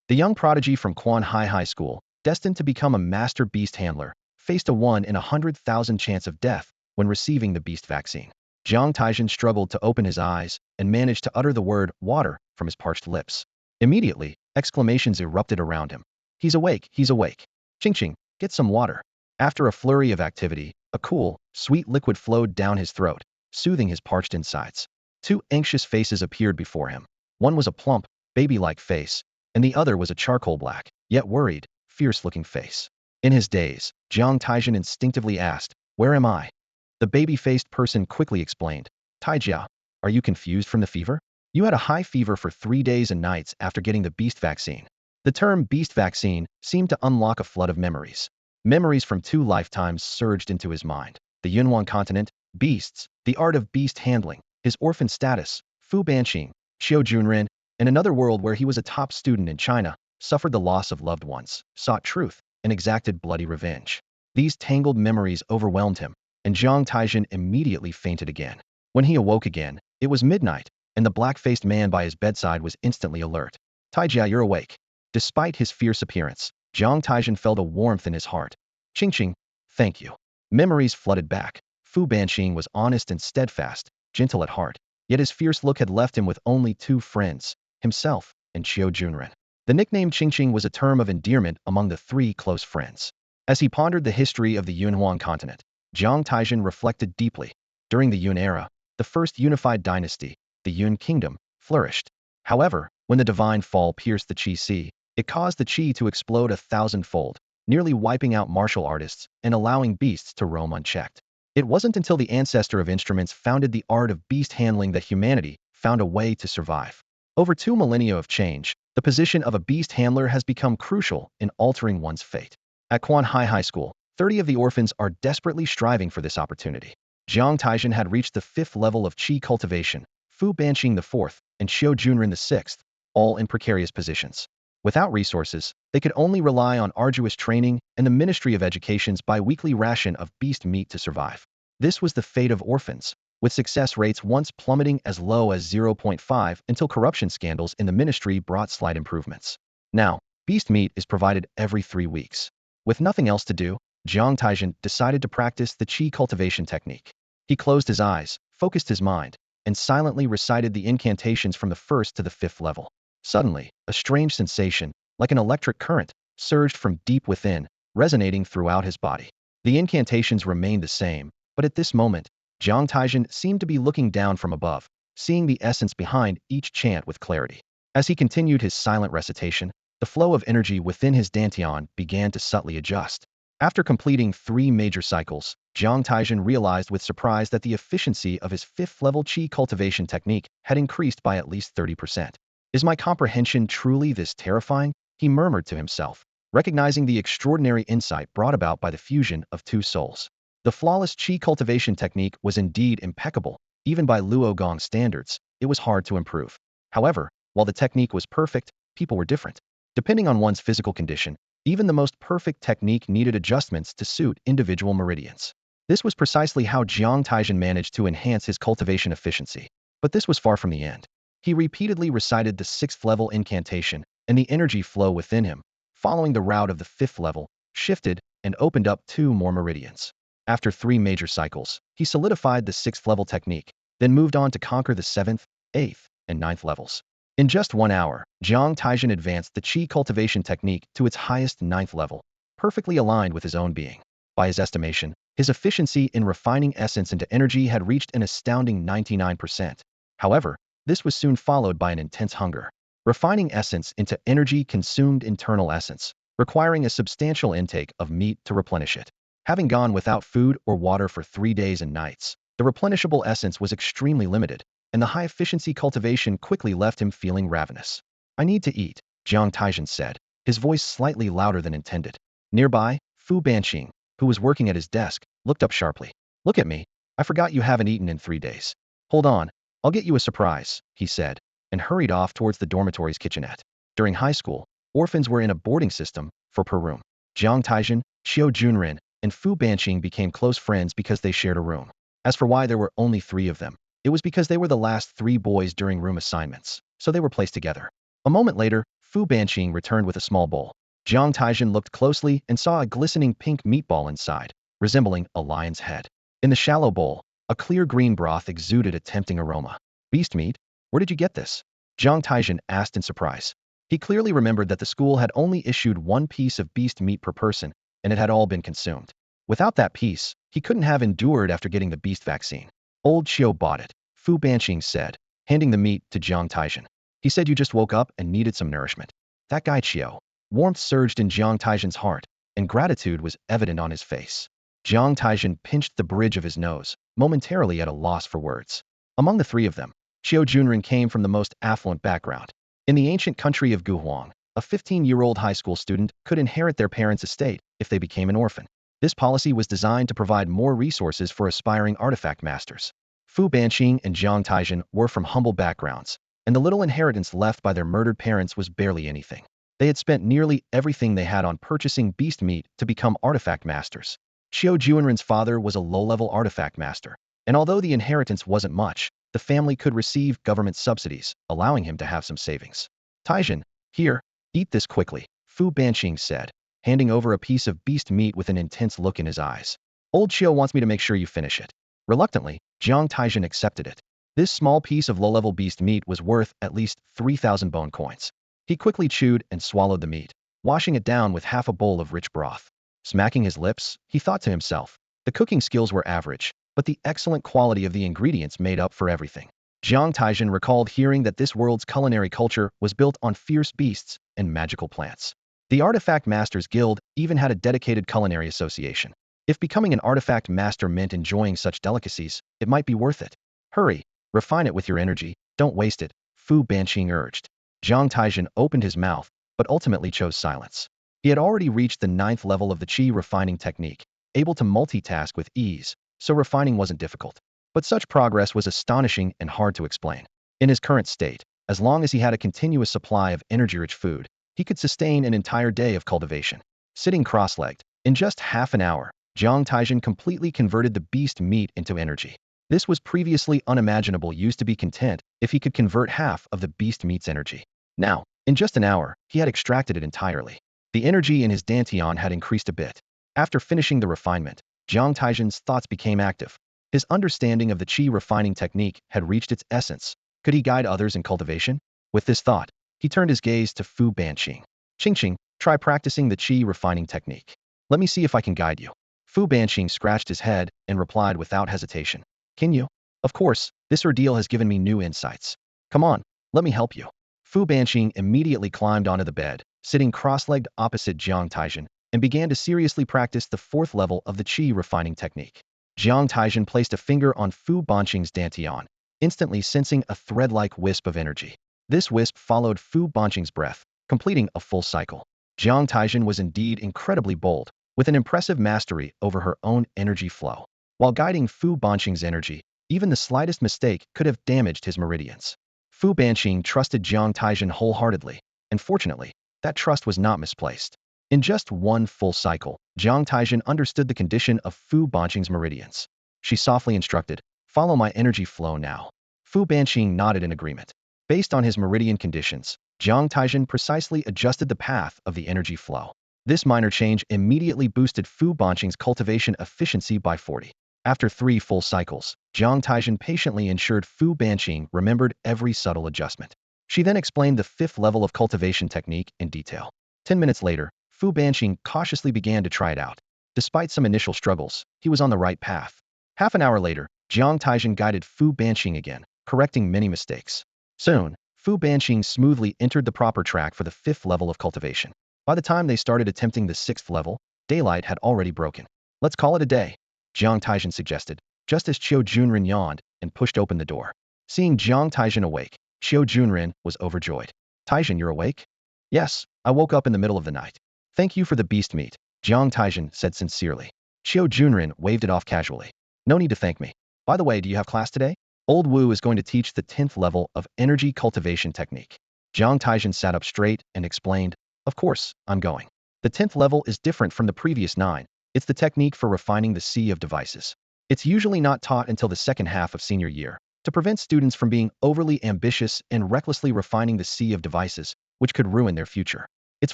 The young prodigy from Quan High School, destined to become a master beast handler, faced a 1 in 100,000 chance of death when receiving the beast vaccine. Jiang Taizhen struggled to open his eyes and managed to utter the word water from his parched lips. Immediately, exclamations erupted around him. He's awake, he's awake. Ching Ching, get some water. After a flurry of activity, a cool, sweet liquid flowed down his throat, soothing his parched insides. Two anxious faces appeared before him. One was a plump, baby-like face, and the other was a charcoal black, yet worried, fierce-looking face. In his daze, Jiang Taizhen instinctively asked, "Where am I?" The baby-faced person quickly explained, "Taijia, are you confused from the fever? You had a high fever for 3 days and nights after getting the beast vaccine." The term beast vaccine seemed to unlock a flood of memories. Memories from 2 lifetimes surged into his mind. The Yunwan continent, beasts, the art of beast handling, his orphan status, Fu Banqing, Xiao Junren, and another world where he was a top student in China, suffered the loss of loved ones, sought truth, and exacted bloody revenge. These tangled memories overwhelmed him, and Jiang Taizhen immediately fainted again. When he awoke again, it was midnight, and the black-faced man by his bedside was instantly alert. "Taijia, you're awake." Despite his fierce appearance, Jiang Taizhen felt a warmth in his heart. "Ching Ching, thank you." Memories flooded back. Fu Banqing was honest and steadfast, gentle at heart, yet his fierce look had left him with only 2 friends, himself and Xiao Junren. The nickname Ching Ching was a term of endearment among the 3 close friends. As he pondered the history of the Yunhuan continent, Jiang Taizhen reflected deeply. During the Yuan era, the first unified dynasty, the Yuan kingdom, flourished. However, when the divine fall pierced the Qi Sea, it caused the Qi to explode 1,000-fold, nearly wiping out martial artists and allowing beasts to roam unchecked. It wasn't until the ancestor of instruments founded the art of beast handling that humanity found a way to survive. Over 2 millennia of change, the position of a beast handler has become crucial in altering one's fate. At Quan High School, 30 of the orphans are desperately striving for this opportunity. Jiang Taizhen had reached the 5th level of Qi cultivation, Fu Banqing the 4th, and Xiao Junren the 6th, all in precarious positions. Without resources, they could only rely on arduous training and the Ministry of Education's bi-weekly ration of beast meat to survive. This was the fate of orphans, with success rates once plummeting as low as 0.5 until corruption scandals in the ministry brought slight improvements. Now, beast meat is provided every 3 weeks. With nothing else to do, Jiang Taizhen decided to practice the Qi cultivation technique. He closed his eyes, focused his mind, and silently recited the incantations from the 1st to the 5th level. Suddenly, a strange sensation, like an electric current, surged from deep within, resonating throughout his body. The incantations remained the same, but at this moment, Jiang Taizhen seemed to be looking down from above, seeing the essence behind each chant with clarity. As he continued his silent recitation, the flow of energy within his dantian began to subtly adjust. After completing 3 major cycles, Jiang Taizhen realized with surprise that the efficiency of his 5th level Qi cultivation technique had increased by at least 30%. "Is my comprehension truly this terrifying?" he murmured to himself, recognizing the extraordinary insight brought about by the fusion of 2 souls. The flawless Qi cultivation technique was indeed impeccable. Even by Luo Gong standards, it was hard to improve. However, while the technique was perfect, people were different. Depending on one's physical condition, even the most perfect technique needed adjustments to suit individual meridians. This was precisely how Jiang Taizhen managed to enhance his cultivation efficiency. But this was far from the end. He repeatedly recited the 6th level incantation, and the energy flow within him, following the route of the 5th level, shifted and opened up 2 more meridians. After 3 major cycles, he solidified the 6th level technique, then moved on to conquer the 7th, 8th, and 9th levels. In just 1 hour, Jiang Taizhen advanced the Qi cultivation technique to its highest 9th level, perfectly aligned with his own being. By his estimation, his efficiency in refining essence into energy had reached an astounding 99%. However, this was soon followed by an intense hunger. Refining essence into energy consumed internal essence, requiring a substantial intake of meat to replenish it. Having gone without food or water for 3 days and nights, the replenishable essence was extremely limited, and the high-efficiency cultivation quickly left him feeling ravenous. "I need to eat," Jiang Taizhen said, his voice slightly louder than intended. Nearby, Fu Banqing, who was working at his desk, looked up sharply. "Look at me. I forgot you haven't eaten in 3 days. Hold on, I'll get you a surprise," he said, and hurried off towards the dormitory's kitchenette. During high school, orphans were in a boarding system for per room. Jiang Taizhen, Xiao Junren, and Fu Banqing became close friends because they shared a room. As for why there were only 3 of them, it was because they were the last 3 boys during room assignments, so they were placed together. A moment later, Fu Banqing returned with a small bowl. Jiang Taizhen looked closely and saw a glistening pink meatball inside, resembling a lion's head. In the shallow bowl, a clear green broth exuded a tempting aroma. Beast meat? Where did you get this? Jiang Taizhen asked in surprise. He clearly remembered that the school had only issued one piece of beast meat per person, and it had all been consumed. Without that piece, he couldn't have endured after getting the beast vaccine. Old Qiu bought it, Fu Banqing said, handing the meat to Jiang Taizhen. He said you just woke up and needed some nourishment. That guy Qiu. Warmth surged in Jiang Taizhen's heart, and gratitude was evident on his face. Jiang Taizhen pinched the bridge of his nose, momentarily at a loss for words. Among the three of them, Qiu Junren came from the most affluent background. In the ancient country of Guhuang, a 15-year-old high school student could inherit their parents' estate if they became an orphan. This policy was designed to provide more resources for aspiring artifact masters. Fu Banqing and Jiang Taizhen were from humble backgrounds, and the little inheritance left by their murdered parents was barely anything. They had spent nearly everything they had on purchasing beast meat to become artifact masters. Qiu Junren's father was a low-level artifact master, and although the inheritance wasn't much, the family could receive government subsidies, allowing him to have some savings. Taizhen, here, eat this quickly, Fu Banqing said, handing over a piece of beast meat with an intense look in his eyes. Old Qiu wants me to make sure you finish it. Reluctantly, Jiang Taizhen accepted it. This small piece of low-level beast meat was worth at least 3,000 bone coins. He quickly chewed and swallowed the meat, washing it down with half a bowl of rich broth. Smacking his lips, he thought to himself, the cooking skills were average, but the excellent quality of the ingredients made up for everything. Jiang Taizhen recalled hearing that this world's culinary culture was built on fierce beasts and magical plants. The Artifact Masters Guild even had a dedicated culinary association. If becoming an artifact master meant enjoying such delicacies, it might be worth it. Hurry, refine it with your energy, don't waste it, Fu Banqing urged. Jiang Taizhen opened his mouth, but ultimately chose silence. He had already reached the 9th level of the qi refining technique, able to multitask with ease, so refining wasn't difficult. But such progress was astonishing and hard to explain. In his current state, as long as he had a continuous supply of energy-rich food, he could sustain an entire day of cultivation. Sitting cross-legged, in just half an hour, Jiang Taizhen completely converted the beast meat into energy. This was previously unimaginable. Used to be content if he could convert half of the beast meat's energy. Now, in just an hour, he had extracted it entirely. The energy in his dantian had increased a bit. After finishing the refinement, Jiang Taizhen's thoughts became active. His understanding of the qi refining technique had reached its essence. Could he guide others in cultivation? With this thought, he turned his gaze to Fu Banqing. Qing, try practicing the qi refining technique. Let me see if I can guide you. Fu Banqing scratched his head and replied without hesitation. Can you? Of course, this ordeal has given me new insights. Come on, let me help you. Fu Banqing immediately climbed onto the bed, sitting cross-legged opposite Jiang Taizhen, and began to seriously practice the 4th level of the qi refining technique. Jiang Taizhen placed a finger on Fu Banqing's dantian, instantly sensing a thread-like wisp of energy. This wisp followed Fu Banqing's breath, completing a full cycle. Jiang Taizhen was indeed incredibly bold, with an impressive mastery over her own energy flow. While guiding Fu Banqing's energy, even the slightest mistake could have damaged his meridians. Fu Banqing trusted Jiang Taizhen wholeheartedly, and fortunately, that trust was not misplaced. In just one full cycle, Jiang Taizhen understood the condition of Fu Banqing's meridians. She softly instructed, "Follow my energy flow now." Fu Banqing nodded in agreement. Based on his meridian conditions, Jiang Taizhen precisely adjusted the path of the energy flow. This minor change immediately boosted Fu Banqing's cultivation efficiency by 40. After 3 full cycles, Jiang Taizhen patiently ensured Fu Banqing remembered every subtle adjustment. She then explained the 5th level of cultivation technique in detail. 10 minutes later, Fu Banqing cautiously began to try it out. Despite some initial struggles, he was on the right path. Half an hour later, Jiang Taizhen guided Fu Banqing again, correcting many mistakes. Soon, Fu Banqing smoothly entered the proper track for the 5th level of cultivation. By the time they started attempting the 6th level, daylight had already broken. Let's call it a day, Jiang Taizhen suggested, just as Qiu Junren yawned and pushed open the door. Seeing Jiang Taizhen awake, Qiu Junren was overjoyed. Taizhen, you're awake? Yes, I woke up in the middle of the night. Thank you for the beast meat, Jiang Taizhen said sincerely. Qiu Junren waved it off casually. No need to thank me. By the way, do you have class today? Old Wu is going to teach the 10th level of energy cultivation technique. Jiang Taizhen sat up straight and explained, of course, I'm going. The 10th level is different from the previous 9. It's the technique for refining the sea of devices. It's usually not taught until the second half of senior year. To prevent students from being overly ambitious and recklessly refining the sea of devices, which could ruin their future. It's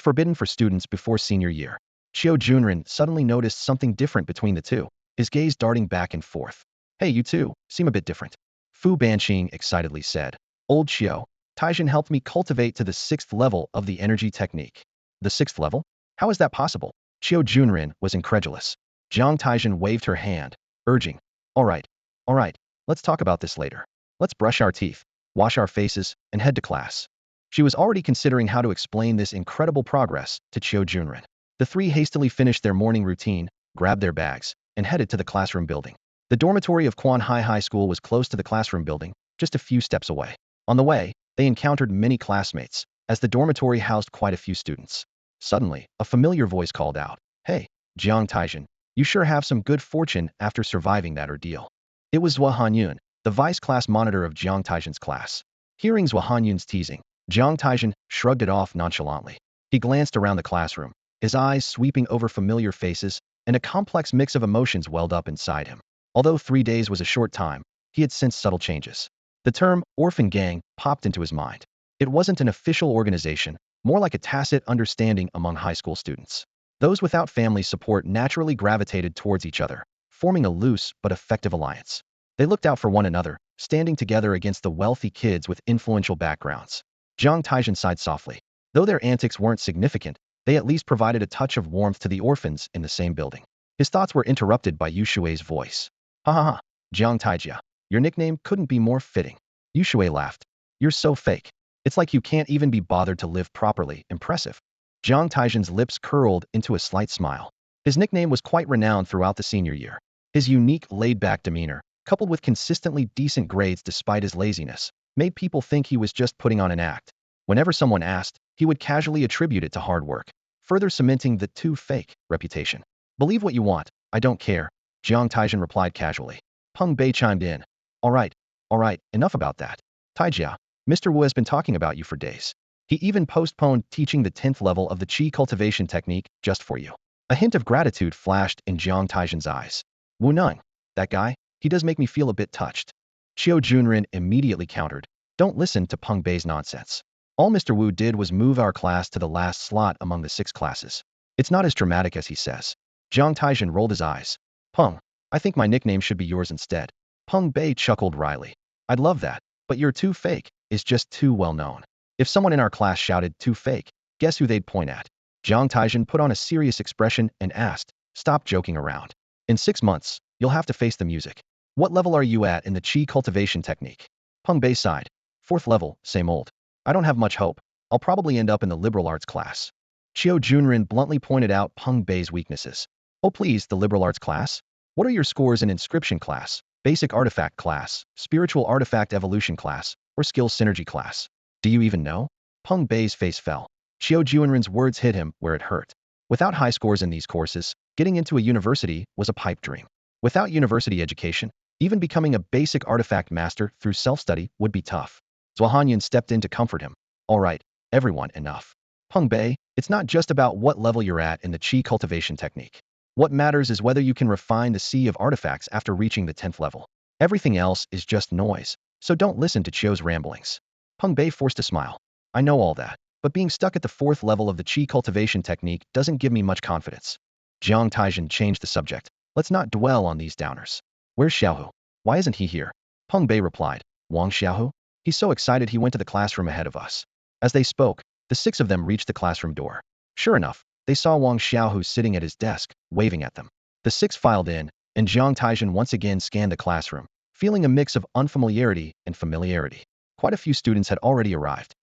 forbidden for students before senior year. Qiu Junren suddenly noticed something different between the two, his gaze darting back and forth. Hey, you two, seem a bit different. Fu Banqing excitedly said. Old Qiu, Taizhen helped me cultivate to the 6th level of the energy technique. The 6th level? How is that possible? Qiu Junren was incredulous. Jiang Taizhen waved her hand, urging, all right, let's talk about this later. Let's brush our teeth, wash our faces, and head to class. She was already considering how to explain this incredible progress to Qiu Junren. The three hastily finished their morning routine, grabbed their bags, and headed to the classroom building. The dormitory of Quan Hai High School was close to the classroom building, just a few steps away. On the way, they encountered many classmates, as the dormitory housed quite a few students. Suddenly, a familiar voice called out, Hey, Jiang Taizhen, you sure have some good fortune after surviving that ordeal. It was Zhua Hanyun, the vice class monitor of Jiang Taizhen's class. Hearing Zhua Hanyun's teasing, Jiang Taizhen shrugged it off nonchalantly. He glanced around the classroom, his eyes sweeping over familiar faces, and a complex mix of emotions welled up inside him. Although 3 days was a short time, he had sensed subtle changes. The term orphan gang popped into his mind. It wasn't an official organization, more like a tacit understanding among high school students. Those without family support naturally gravitated towards each other, forming a loose but effective alliance. They looked out for one another, standing together against the wealthy kids with influential backgrounds. Jiang Taizhen sighed softly. Though their antics weren't significant, they at least provided a touch of warmth to the orphans in the same building. His thoughts were interrupted by Yu Shui's voice. Ha ha ha, Jiang Taijia, your nickname couldn't be more fitting. Yu Shui laughed. You're so fake. It's like you can't even be bothered to live properly. Impressive. Jiang Taizhen's lips curled into a slight smile. His nickname was quite renowned throughout the senior year. His unique, laid-back demeanor, coupled with consistently decent grades despite his laziness, made people think he was just putting on an act. Whenever someone asked, he would casually attribute it to hard work, further cementing the too fake reputation. Believe what you want, I don't care, Jiang Taizhen replied casually. Peng Bei chimed in. All right, enough about that. Taijia, Mr. Wu has been talking about you for days. He even postponed teaching the 10th level of the qi cultivation technique just for you. A hint of gratitude flashed in Jiang Taizhen's eyes. Wu Neng, that guy, he does make me feel a bit touched. Qiu Junren immediately countered. Don't listen to Peng Bei's nonsense. All Mr. Wu did was move our class to the last slot among the 6 classes. It's not as dramatic as he says. Jiang Taizhen rolled his eyes. Peng, I think my nickname should be yours instead. Peng Bei chuckled wryly. I'd love that, but your too fake is just too well known. If someone in our class shouted too fake, guess who they'd point at? Jiang Taizhen put on a serious expression and asked, stop joking around. In 6 months, you'll have to face the music. What level are you at in the qi cultivation technique? Peng Bei sighed. 4th level, same old. I don't have much hope. I'll probably end up in the liberal arts class. Qiu Junren bluntly pointed out Peng Bei's weaknesses. Oh please, the liberal arts class? What are your scores in inscription class, basic artifact class, spiritual artifact evolution class, or skills synergy class? Do you even know? Peng Bei's face fell. Qiu Junren's words hit him where it hurt. Without high scores in these courses, getting into a university was a pipe dream. Without university education, even becoming a basic artifact master through self-study would be tough. Zhua Hanyun stepped in to comfort him. All right, everyone, enough. Peng Bei, it's not just about what level you're at in the qi cultivation technique. What matters is whether you can refine the sea of artifacts after reaching the 10th level. Everything else is just noise, so don't listen to Qiu's ramblings. Peng Bei forced a smile. I know all that, but being stuck at the 4th level of the qi cultivation technique doesn't give me much confidence. Jiang Taizhen changed the subject. Let's not dwell on these downers. Where's Xiaohu? Why isn't he here? Peng Bei replied. Wang Xiaohu? He's so excited he went to the classroom ahead of us. As they spoke, the 6 of them reached the classroom door. Sure enough, they saw Wang Xiaohu sitting at his desk, waving at them. The 6 filed in, and Jiang Taizhen once again scanned the classroom, feeling a mix of unfamiliarity and familiarity. Quite a few students had already arrived.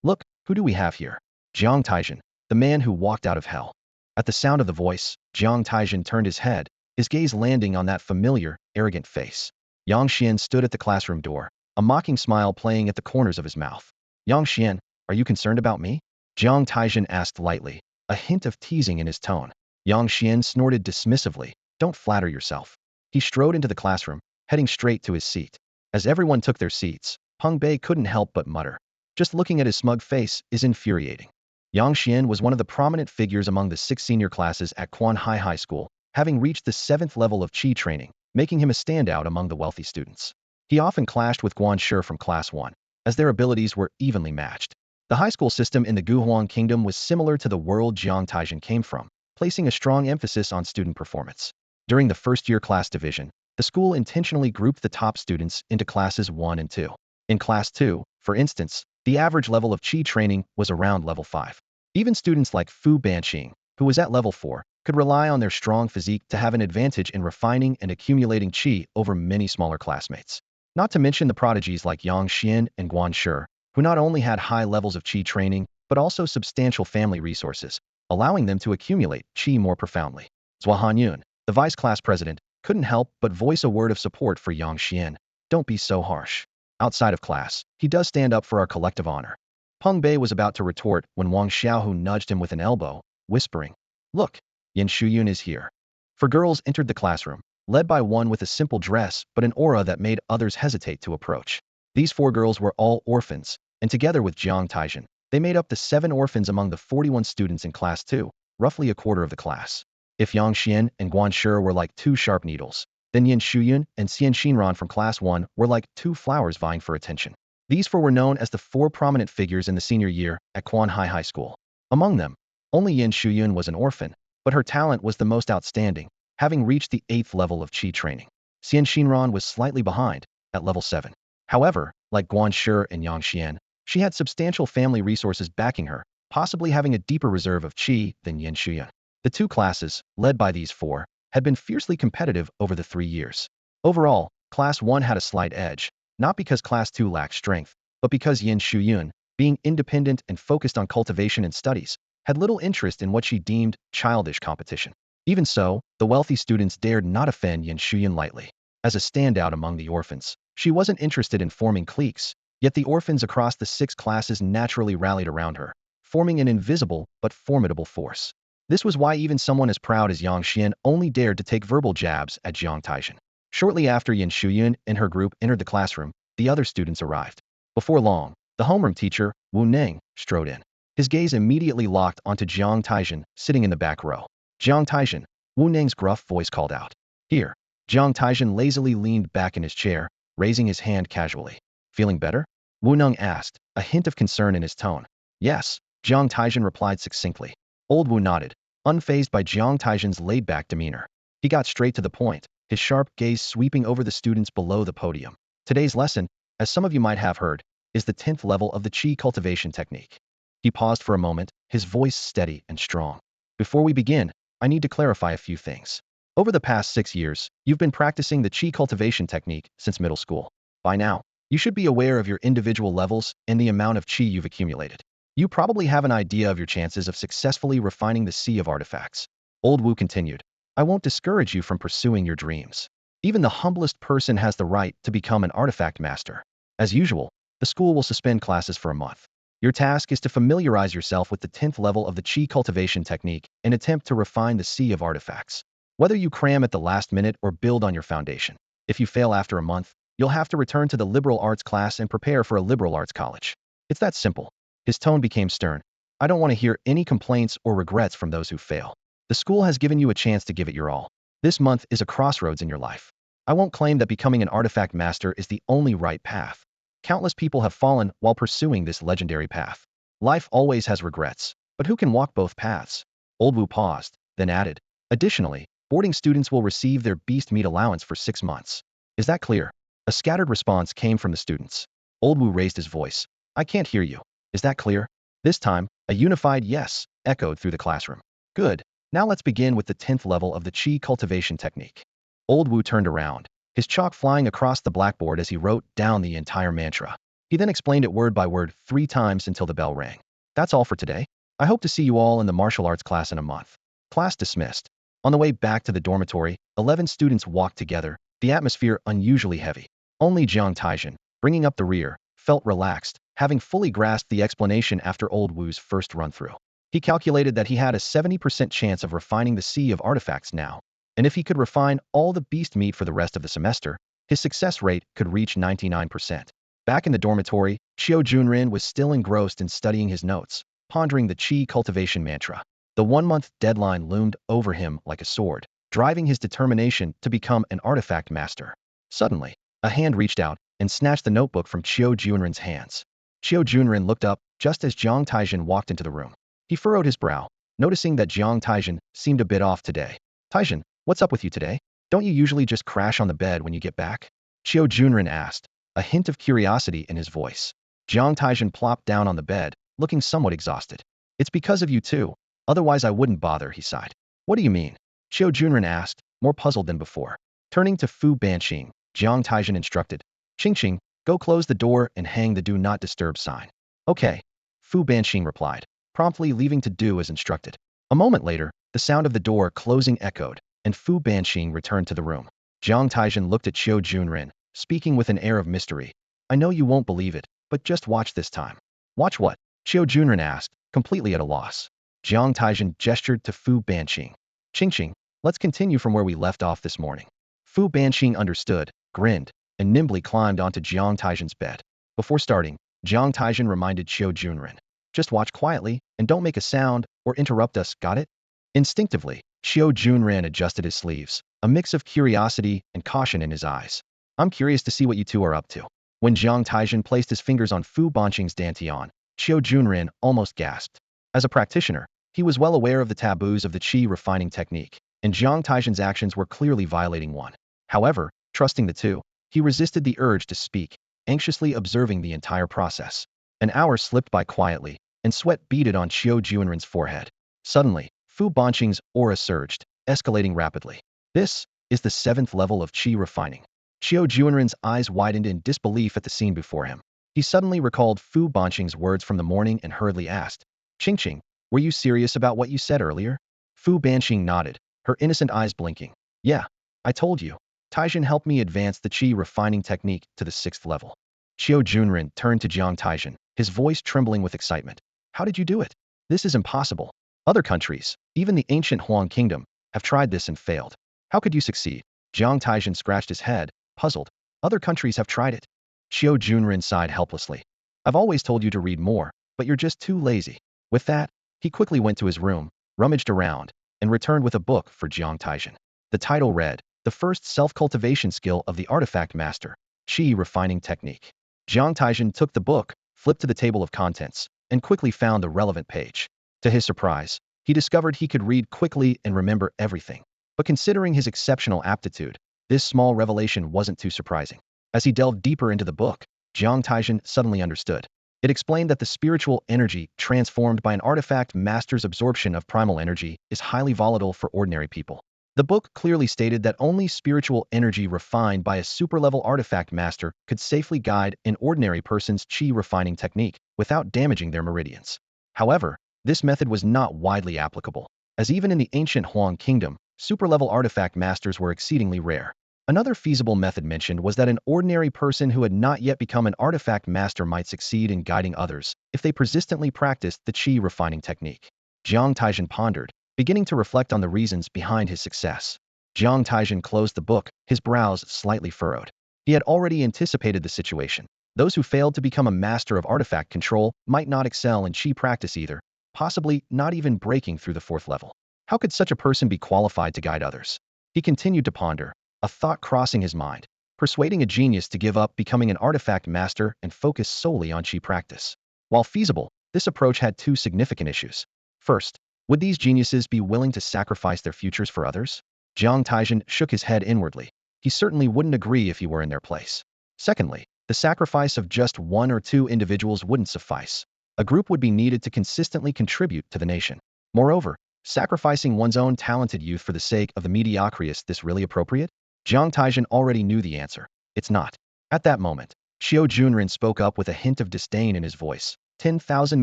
Look, who do we have here? Jiang Taizhen, the man who walked out of hell. At the sound of the voice, Jiang Taizhen turned his head, his gaze landing on that familiar, arrogant face. Yang Xian stood at the classroom door, a mocking smile playing at the corners of his mouth. Yang Xian, are you concerned about me? Jiang Taizhen asked lightly, a hint of teasing in his tone. Yang Xian snorted dismissively. Don't flatter yourself. He strode into the classroom, heading straight to his seat. As everyone took their seats, Peng Bei couldn't help but mutter. Just looking at his smug face is infuriating. Yang Xian was one of the prominent figures among the 6 senior classes at Quan Hai High School, having reached the 7th level of qi training, making him a standout among the wealthy students. He often clashed with Guan Shi from Class 1, as their abilities were evenly matched. The high school system in the Guhuang Kingdom was similar to the world Jiang Taizhen came from, placing a strong emphasis on student performance. During the first-year class division, the school intentionally grouped the top students into classes 1 and 2. In class 2, for instance, the average level of qi training was around level 5. Even students like Fu Banqing, who was at level 4, could rely on their strong physique to have an advantage in refining and accumulating qi over many smaller classmates. Not to mention the prodigies like Yang Xian and Guan Shi, who not only had high levels of qi training, but also substantial family resources, allowing them to accumulate qi more profoundly. Zhua Hanyun, the vice class president, couldn't help but voice a word of support for Yang Xian. Don't be so harsh. Outside of class, he does stand up for our collective honor. Peng Bei was about to retort when Wang Xiaohu nudged him with an elbow, whispering, "Look, Yin Shuyun is here." Four girls entered the classroom, led by one with a simple dress but an aura that made others hesitate to approach. These 4 girls were all orphans, and together with Jiang Taizhen, they made up the 7 orphans among the 41 students in class 2, roughly a quarter of the class. If Yang Xian and Guan Shi were like 2 sharp needles, then Yin Shuyun and Xian Xinran from class 1 were like 2 flowers vying for attention. These 4 were known as the 4 prominent figures in the senior year at Quanhai High School. Among them, only Yin Shuyun was an orphan, but her talent was the most outstanding, having reached the 8th level of qi training. Xian Xinran was slightly behind, at level 7. However, like Guan Shi and Yang Xian, she had substantial family resources backing her, possibly having a deeper reserve of qi than Yin Shuyun. The 2 classes, led by these 4, had been fiercely competitive over the 3 years. Overall, Class 1 had a slight edge, not because Class 2 lacked strength, but because Yin Shuyun, being independent and focused on cultivation and studies, had little interest in what she deemed childish competition. Even so, the wealthy students dared not offend Yin Shuyun lightly. As a standout among the orphans, she wasn't interested in forming cliques, yet the orphans across the 6 classes naturally rallied around her, forming an invisible but formidable force. This was why even someone as proud as Yang Xian only dared to take verbal jabs at Jiang Taizhen. Shortly after Yin Shuyun and her group entered the classroom, the other students arrived. Before long, the homeroom teacher, Wu Neng, strode in. His gaze immediately locked onto Jiang Taizhen, sitting in the back row. "Jiang Taizhen," Wu Neng's gruff voice called out. "Here." Jiang Taizhen lazily leaned back in his chair, raising his hand casually. "Feeling better?" Wu Neng asked, a hint of concern in his tone. "Yes," Jiang Taizhen replied succinctly. Old Wu nodded, unfazed by Jiang Taizhen's laid-back demeanor. He got straight to the point, his sharp gaze sweeping over the students below the podium. "Today's lesson, as some of you might have heard, is the 10th level of the qi cultivation technique." He paused for a moment, his voice steady and strong. "Before we begin, I need to clarify a few things. Over the past 6 years, you've been practicing the qi cultivation technique since middle school. By now, you should be aware of your individual levels and the amount of qi you've accumulated. You probably have an idea of your chances of successfully refining the sea of artifacts." Old Wu continued, "I won't discourage you from pursuing your dreams. Even the humblest person has the right to become an artifact master. As usual, the school will suspend classes for a month. Your task is to familiarize yourself with the 10th level of the qi cultivation technique and attempt to refine the sea of artifacts. Whether you cram at the last minute or build on your foundation. If you fail after a month, you'll have to return to the liberal arts class and prepare for a liberal arts college. It's that simple." His tone became stern. "I don't want to hear any complaints or regrets from those who fail. The school has given you a chance to give it your all. This month is a crossroads in your life. I won't claim that becoming an artifact master is the only right path. Countless people have fallen while pursuing this legendary path. Life always has regrets, but who can walk both paths?" Old Wu paused, then added, "Additionally, boarding students will receive their beast meat allowance for 6 months. Is that clear?" A scattered response came from the students. Old Wu raised his voice. "I can't hear you. Is that clear?" This time, a unified yes echoed through the classroom. "Good. Now let's begin with the 10th level of the qi cultivation technique." Old Wu turned around, his chalk flying across the blackboard as he wrote down the entire mantra. He then explained it word by word 3 times until the bell rang. "That's all for today. I hope to see you all in the martial arts class in a month." Class dismissed. On the way back to the dormitory, 11 students walked together, the atmosphere unusually heavy. Only Jiang Taizhen, bringing up the rear, felt relaxed, having fully grasped the explanation after Old Wu's first run-through. He calculated that he had a 70% chance of refining the sea of artifacts now, and if he could refine all the beast meat for the rest of the semester, his success rate could reach 99%. Back in the dormitory, Qiu Junren was still engrossed in studying his notes, pondering the qi cultivation mantra. The 1-month deadline loomed over him like a sword, driving his determination to become an artifact master. Suddenly, a hand reached out and snatched the notebook from Qiu Junren's hands. Qiu Junren looked up, just as Jiang Taizhen walked into the room. He furrowed his brow, noticing that Jiang Taizhen seemed a bit off today. Taizhen, what's up with you today? Don't you usually just crash on the bed when you get back? Qiu Junren asked, a hint of curiosity in his voice. Jiang Taizhen plopped down on the bed, looking somewhat exhausted. It's because of you too. Otherwise I wouldn't bother, he sighed. What do you mean? Qiu Junren asked, more puzzled than before. Turning to Fu Banqing, Jiang Taizhen instructed. Qingqing, go close the door and hang the do not disturb sign. Okay. Fu Banqing replied, promptly leaving to do as instructed. A moment later, the sound of the door closing echoed, and Fu Banqing returned to the room. Jiang Taizhen looked at Qiu Junren, speaking with an air of mystery. I know you won't believe it, but just watch this time. Watch what? Qiu Junren asked, completely at a loss. Jiang Taizhen gestured to Fu Banqing. Qingqing, let's continue from where we left off this morning. Fu Banqing understood, grinned, and nimbly climbed onto Jiang Taizhen's bed. Before starting, Jiang Taizhen reminded Qiu Junren. Just watch quietly, and don't make a sound, or interrupt us, got it? Instinctively, Qiu Junren adjusted his sleeves, a mix of curiosity and caution in his eyes. I'm curious to see what you two are up to. When Jiang Taizhen placed his fingers on Fu Banqing's dantian, Qiu Junren almost gasped. As a practitioner, he was well aware of the taboos of the qi refining technique, and Jiang Taizhen's actions were clearly violating one. However, trusting the two, he resisted the urge to speak, anxiously observing the entire process. An hour slipped by quietly, and sweat beaded on Qiu Junren's forehead. Suddenly, Fu Banqing's aura surged, escalating rapidly. This is the 7th level of qi refining. Qiu Junren's eyes widened in disbelief at the scene before him. He suddenly recalled Fu Banqing's words from the morning and hurriedly asked, Qingqing, were you serious about what you said earlier? Fu Banqing nodded, her innocent eyes blinking. Yeah, I told you. Taizhen helped me advance the qi refining technique to the 6th level. Qiu Junren turned to Jiang Taizhen, his voice trembling with excitement. How did you do it? This is impossible. Other countries, even the ancient Huang kingdom, have tried this and failed. How could you succeed? Jiang Taizhen scratched his head, puzzled. Other countries have tried it. Qiu Junren sighed helplessly. I've always told you to read more, but you're just too lazy. With that, he quickly went to his room, rummaged around, and returned with a book for Jiang Taizhen. The title read, The First Self-Cultivation Skill of the Artifact Master, Qi Refining Technique. Jiang Taizhen took the book, flipped to the table of contents, and quickly found the relevant page. To his surprise, he discovered he could read quickly and remember everything. But considering his exceptional aptitude, this small revelation wasn't too surprising. As he delved deeper into the book, Jiang Taizhen suddenly understood. It explained that the spiritual energy transformed by an artifact master's absorption of primal energy is highly volatile for ordinary people. The book clearly stated that only spiritual energy refined by a super-level artifact master could safely guide an ordinary person's qi refining technique without damaging their meridians. However, this method was not widely applicable, as even in the ancient Huang kingdom, super-level artifact masters were exceedingly rare. Another feasible method mentioned was that an ordinary person who had not yet become an artifact master might succeed in guiding others if they persistently practiced the qi refining technique. Jiang Taizhen pondered, beginning to reflect on the reasons behind his success. Jiang Taizhen closed the book, his brows slightly furrowed. He had already anticipated the situation. Those who failed to become a master of artifact control might not excel in qi practice either, possibly not even breaking through the 4th level. How could such a person be qualified to guide others? He continued to ponder, a thought crossing his mind, persuading a genius to give up becoming an artifact master and focus solely on qi practice. While feasible, this approach had 2 significant issues. First, would these geniuses be willing to sacrifice their futures for others? Jiang Taizhen shook his head inwardly. He certainly wouldn't agree if he were in their place. Secondly, the sacrifice of just 1 or 2 individuals wouldn't suffice. A group would be needed to consistently contribute to the nation. Moreover, sacrificing one's own talented youth for the sake of the mediocrity, is this really appropriate? Jiang Taizhen already knew the answer. It's not. At that moment, Qiu Junren spoke up with a hint of disdain in his voice. 10,000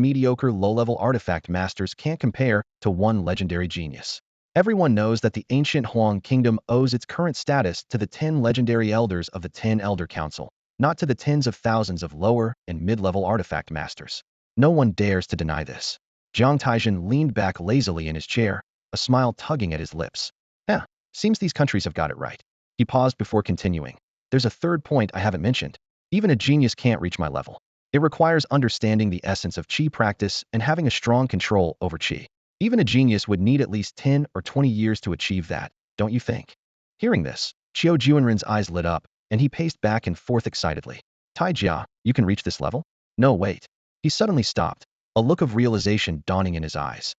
mediocre low-level artifact masters can't compare to one legendary genius. Everyone knows that the ancient Huang kingdom owes its current status to the 10 legendary elders of the 10 Elder Council, not to the tens of thousands of lower and mid-level artifact masters. No one dares to deny this. Jiang Taizhen leaned back lazily in his chair, a smile tugging at his lips. Seems these countries have got it right. He paused before continuing. There's a third point I haven't mentioned. Even a genius can't reach my level. It requires understanding the essence of qi practice and having a strong control over qi. Even a genius would need at least 10 or 20 years to achieve that, don't you think? Hearing this, Qiu Junren's eyes lit up, and he paced back and forth excitedly. Tai Jia, you can reach this level? No, wait. He suddenly stopped, a look of realization dawning in his eyes.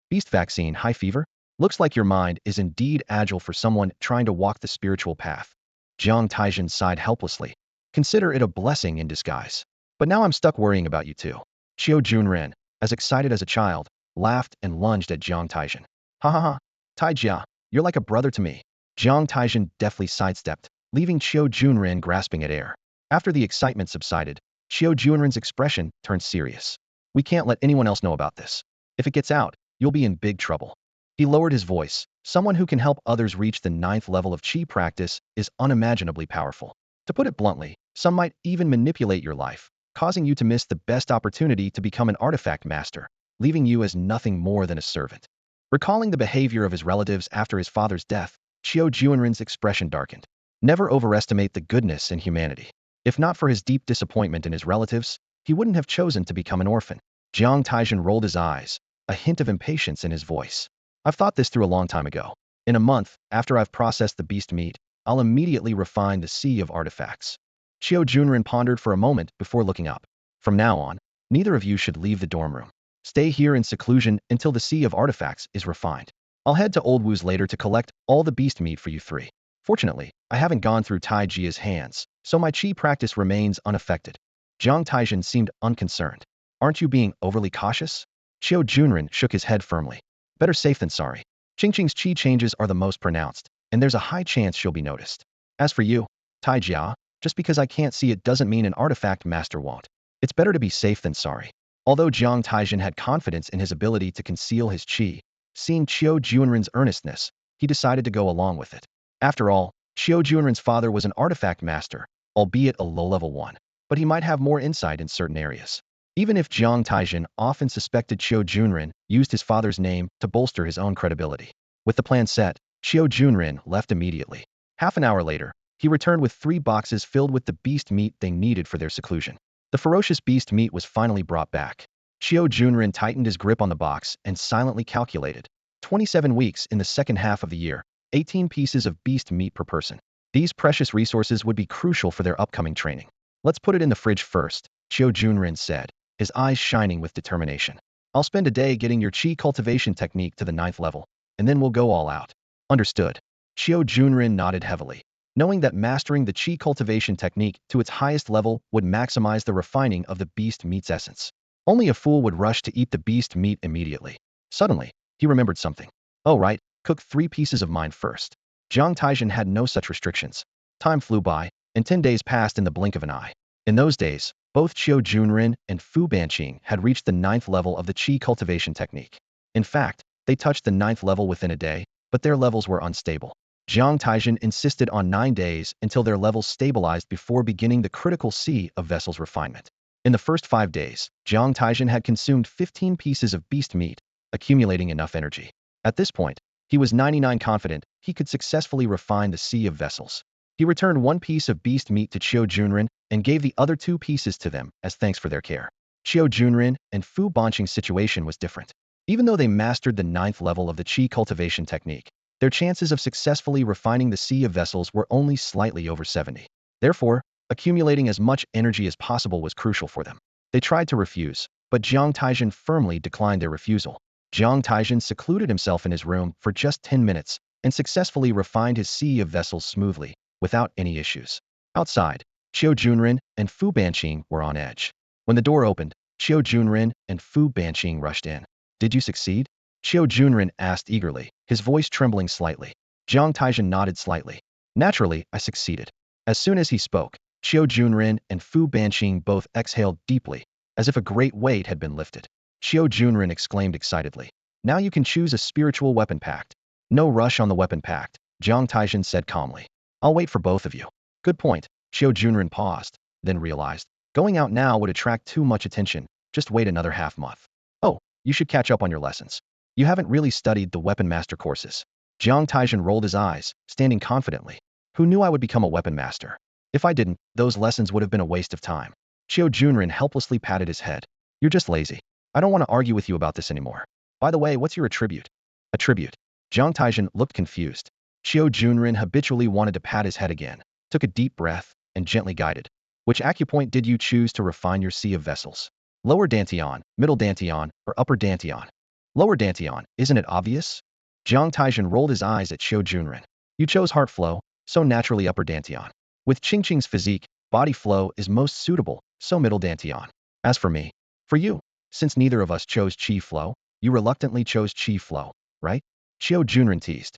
Beast vaccine, high fever? Looks like your mind is indeed agile for someone trying to walk the spiritual path. Jiang Taizhen sighed helplessly. Consider it a blessing in disguise. But now I'm stuck worrying about you too. Qiu Junren, as excited as a child, laughed and lunged at Jiang Taizhen. Ha ha ha, Taijia, you're like a brother to me. Jiang Taizhen deftly sidestepped, leaving Qiu Junren grasping at air. After the excitement subsided, Qiu Junren's expression turned serious. We can't let anyone else know about this. If it gets out, you'll be in big trouble. He lowered his voice. Someone who can help others reach the 9th level of qi practice is unimaginably powerful. To put it bluntly, some might even manipulate your life, causing you to miss the best opportunity to become an artifact master, leaving you as nothing more than a servant. Recalling the behavior of his relatives after his father's death, Qiu Juanren's expression darkened. Never overestimate the goodness in humanity. If not for his deep disappointment in his relatives, he wouldn't have chosen to become an orphan. Jiang Taizhen rolled his eyes, a hint of impatience in his voice. I've thought this through a long time ago. In a month, after I've processed the beast meat, I'll immediately refine the sea of artifacts. Qiu Junren pondered for a moment before looking up. From now on, neither of you should leave the dorm room. Stay here in seclusion until the sea of artifacts is refined. I'll head to Old Wu's later to collect all the beast meat for you three. Fortunately, I haven't gone through Tai Jia's hands, so my qi practice remains unaffected. Jiang Taizhen seemed unconcerned. Aren't you being overly cautious? Qiu Junren shook his head firmly. Better safe than sorry. Qingqing's qi changes are the most pronounced, and there's a high chance she'll be noticed. As for you, Tai Jia, just because I can't see it doesn't mean an artifact master won't. It's better to be safe than sorry. Although Jiang Taizhen had confidence in his ability to conceal his qi, seeing Qiu Junren's earnestness, he decided to go along with it. After all, Qiu Junren's father was an artifact master, albeit a low-level one, but he might have more insight in certain areas. Even if Jiang Taizhen often suspected Qiu Junren used his father's name to bolster his own credibility. With the plan set, Qiu Junren left immediately. Half an hour later, he returned with 3 boxes filled with the beast meat they needed for their seclusion. The ferocious beast meat was finally brought back. Qiu Junren tightened his grip on the box and silently calculated. 27 weeks in the second half of the year, 18 pieces of beast meat per person. These precious resources would be crucial for their upcoming training. Let's put it in the fridge first, Qiu Junren said, his eyes shining with determination. I'll spend a day getting your qi cultivation technique to the 9th level, and then we'll go all out. Understood. Qiu Junren nodded heavily, knowing that mastering the qi cultivation technique to its highest level would maximize the refining of the beast meat's essence. Only a fool would rush to eat the beast meat immediately. Suddenly, he remembered something. Oh right, cook 3 pieces of mine first. Jiang Taizhen had no such restrictions. Time flew by, and 10 days passed in the blink of an eye. In those days, both Qiu Junren and Fu Banqing had reached the 9th level of the qi cultivation technique. In fact, they touched the 9th level within a day, but their levels were unstable. Jiang Taizhen insisted on 9 days until their levels stabilized before beginning the critical sea of vessels refinement. In the first 5 days, Jiang Taizhen had consumed 15 pieces of beast meat, accumulating enough energy. At this point, he was 99% confident he could successfully refine the sea of vessels. He returned 1 piece of beast meat to Qiu Junren and gave the other 2 pieces to them as thanks for their care. Qiu Junren and Fu Banqing's situation was different. Even though they mastered the 9th level of the qi cultivation technique, their chances of successfully refining the sea of vessels were only slightly over 70. Therefore, accumulating as much energy as possible was crucial for them. They tried to refuse, but Jiang Taizhen firmly declined their refusal. Jiang Taizhen secluded himself in his room for just 10 minutes and successfully refined his sea of vessels smoothly, without any issues. Outside, Qiu Junren and Fu Banqing were on edge. When the door opened, Qiu Junren and Fu Banqing rushed in. Did you succeed? Qiu Junren asked eagerly, his voice trembling slightly. Jiang Taizhen nodded slightly. Naturally, I succeeded. As soon as he spoke, Qiu Junren and Fu Banqing both exhaled deeply, as if a great weight had been lifted. Qiu Junren exclaimed excitedly. Now you can choose a spiritual weapon pact. No rush on the weapon pact, Jiang Taizhen said calmly. I'll wait for both of you. Good point. Qiu Junren paused, then realized. Going out now would attract too much attention. Just wait another half month. Oh, you should catch up on your lessons. You haven't really studied the weapon master courses. Jiang Taizhen rolled his eyes, standing confidently. Who knew I would become a weapon master? If I didn't, those lessons would have been a waste of time. Qiu Junren helplessly patted his head. You're just lazy. I don't want to argue with you about this anymore. By the way, what's your attribute? Attribute. Jiang Taizhen looked confused. Qiu Junren habitually wanted to pat his head again, took a deep breath, and gently guided. Which acupoint did you choose to refine your sea of vessels? Lower Dantian, Middle Dantian, or Upper Dantian? Lower Dantian, isn't it obvious? Jiang Taizhen rolled his eyes at Xiao Junren. You chose heart flow, so naturally Upper Dantian. With Qingqing's physique, body flow is most suitable, so Middle Dantian. As for me, for you, since neither of us chose Qi flow, you reluctantly chose Qi flow, right? Xiao Junren teased.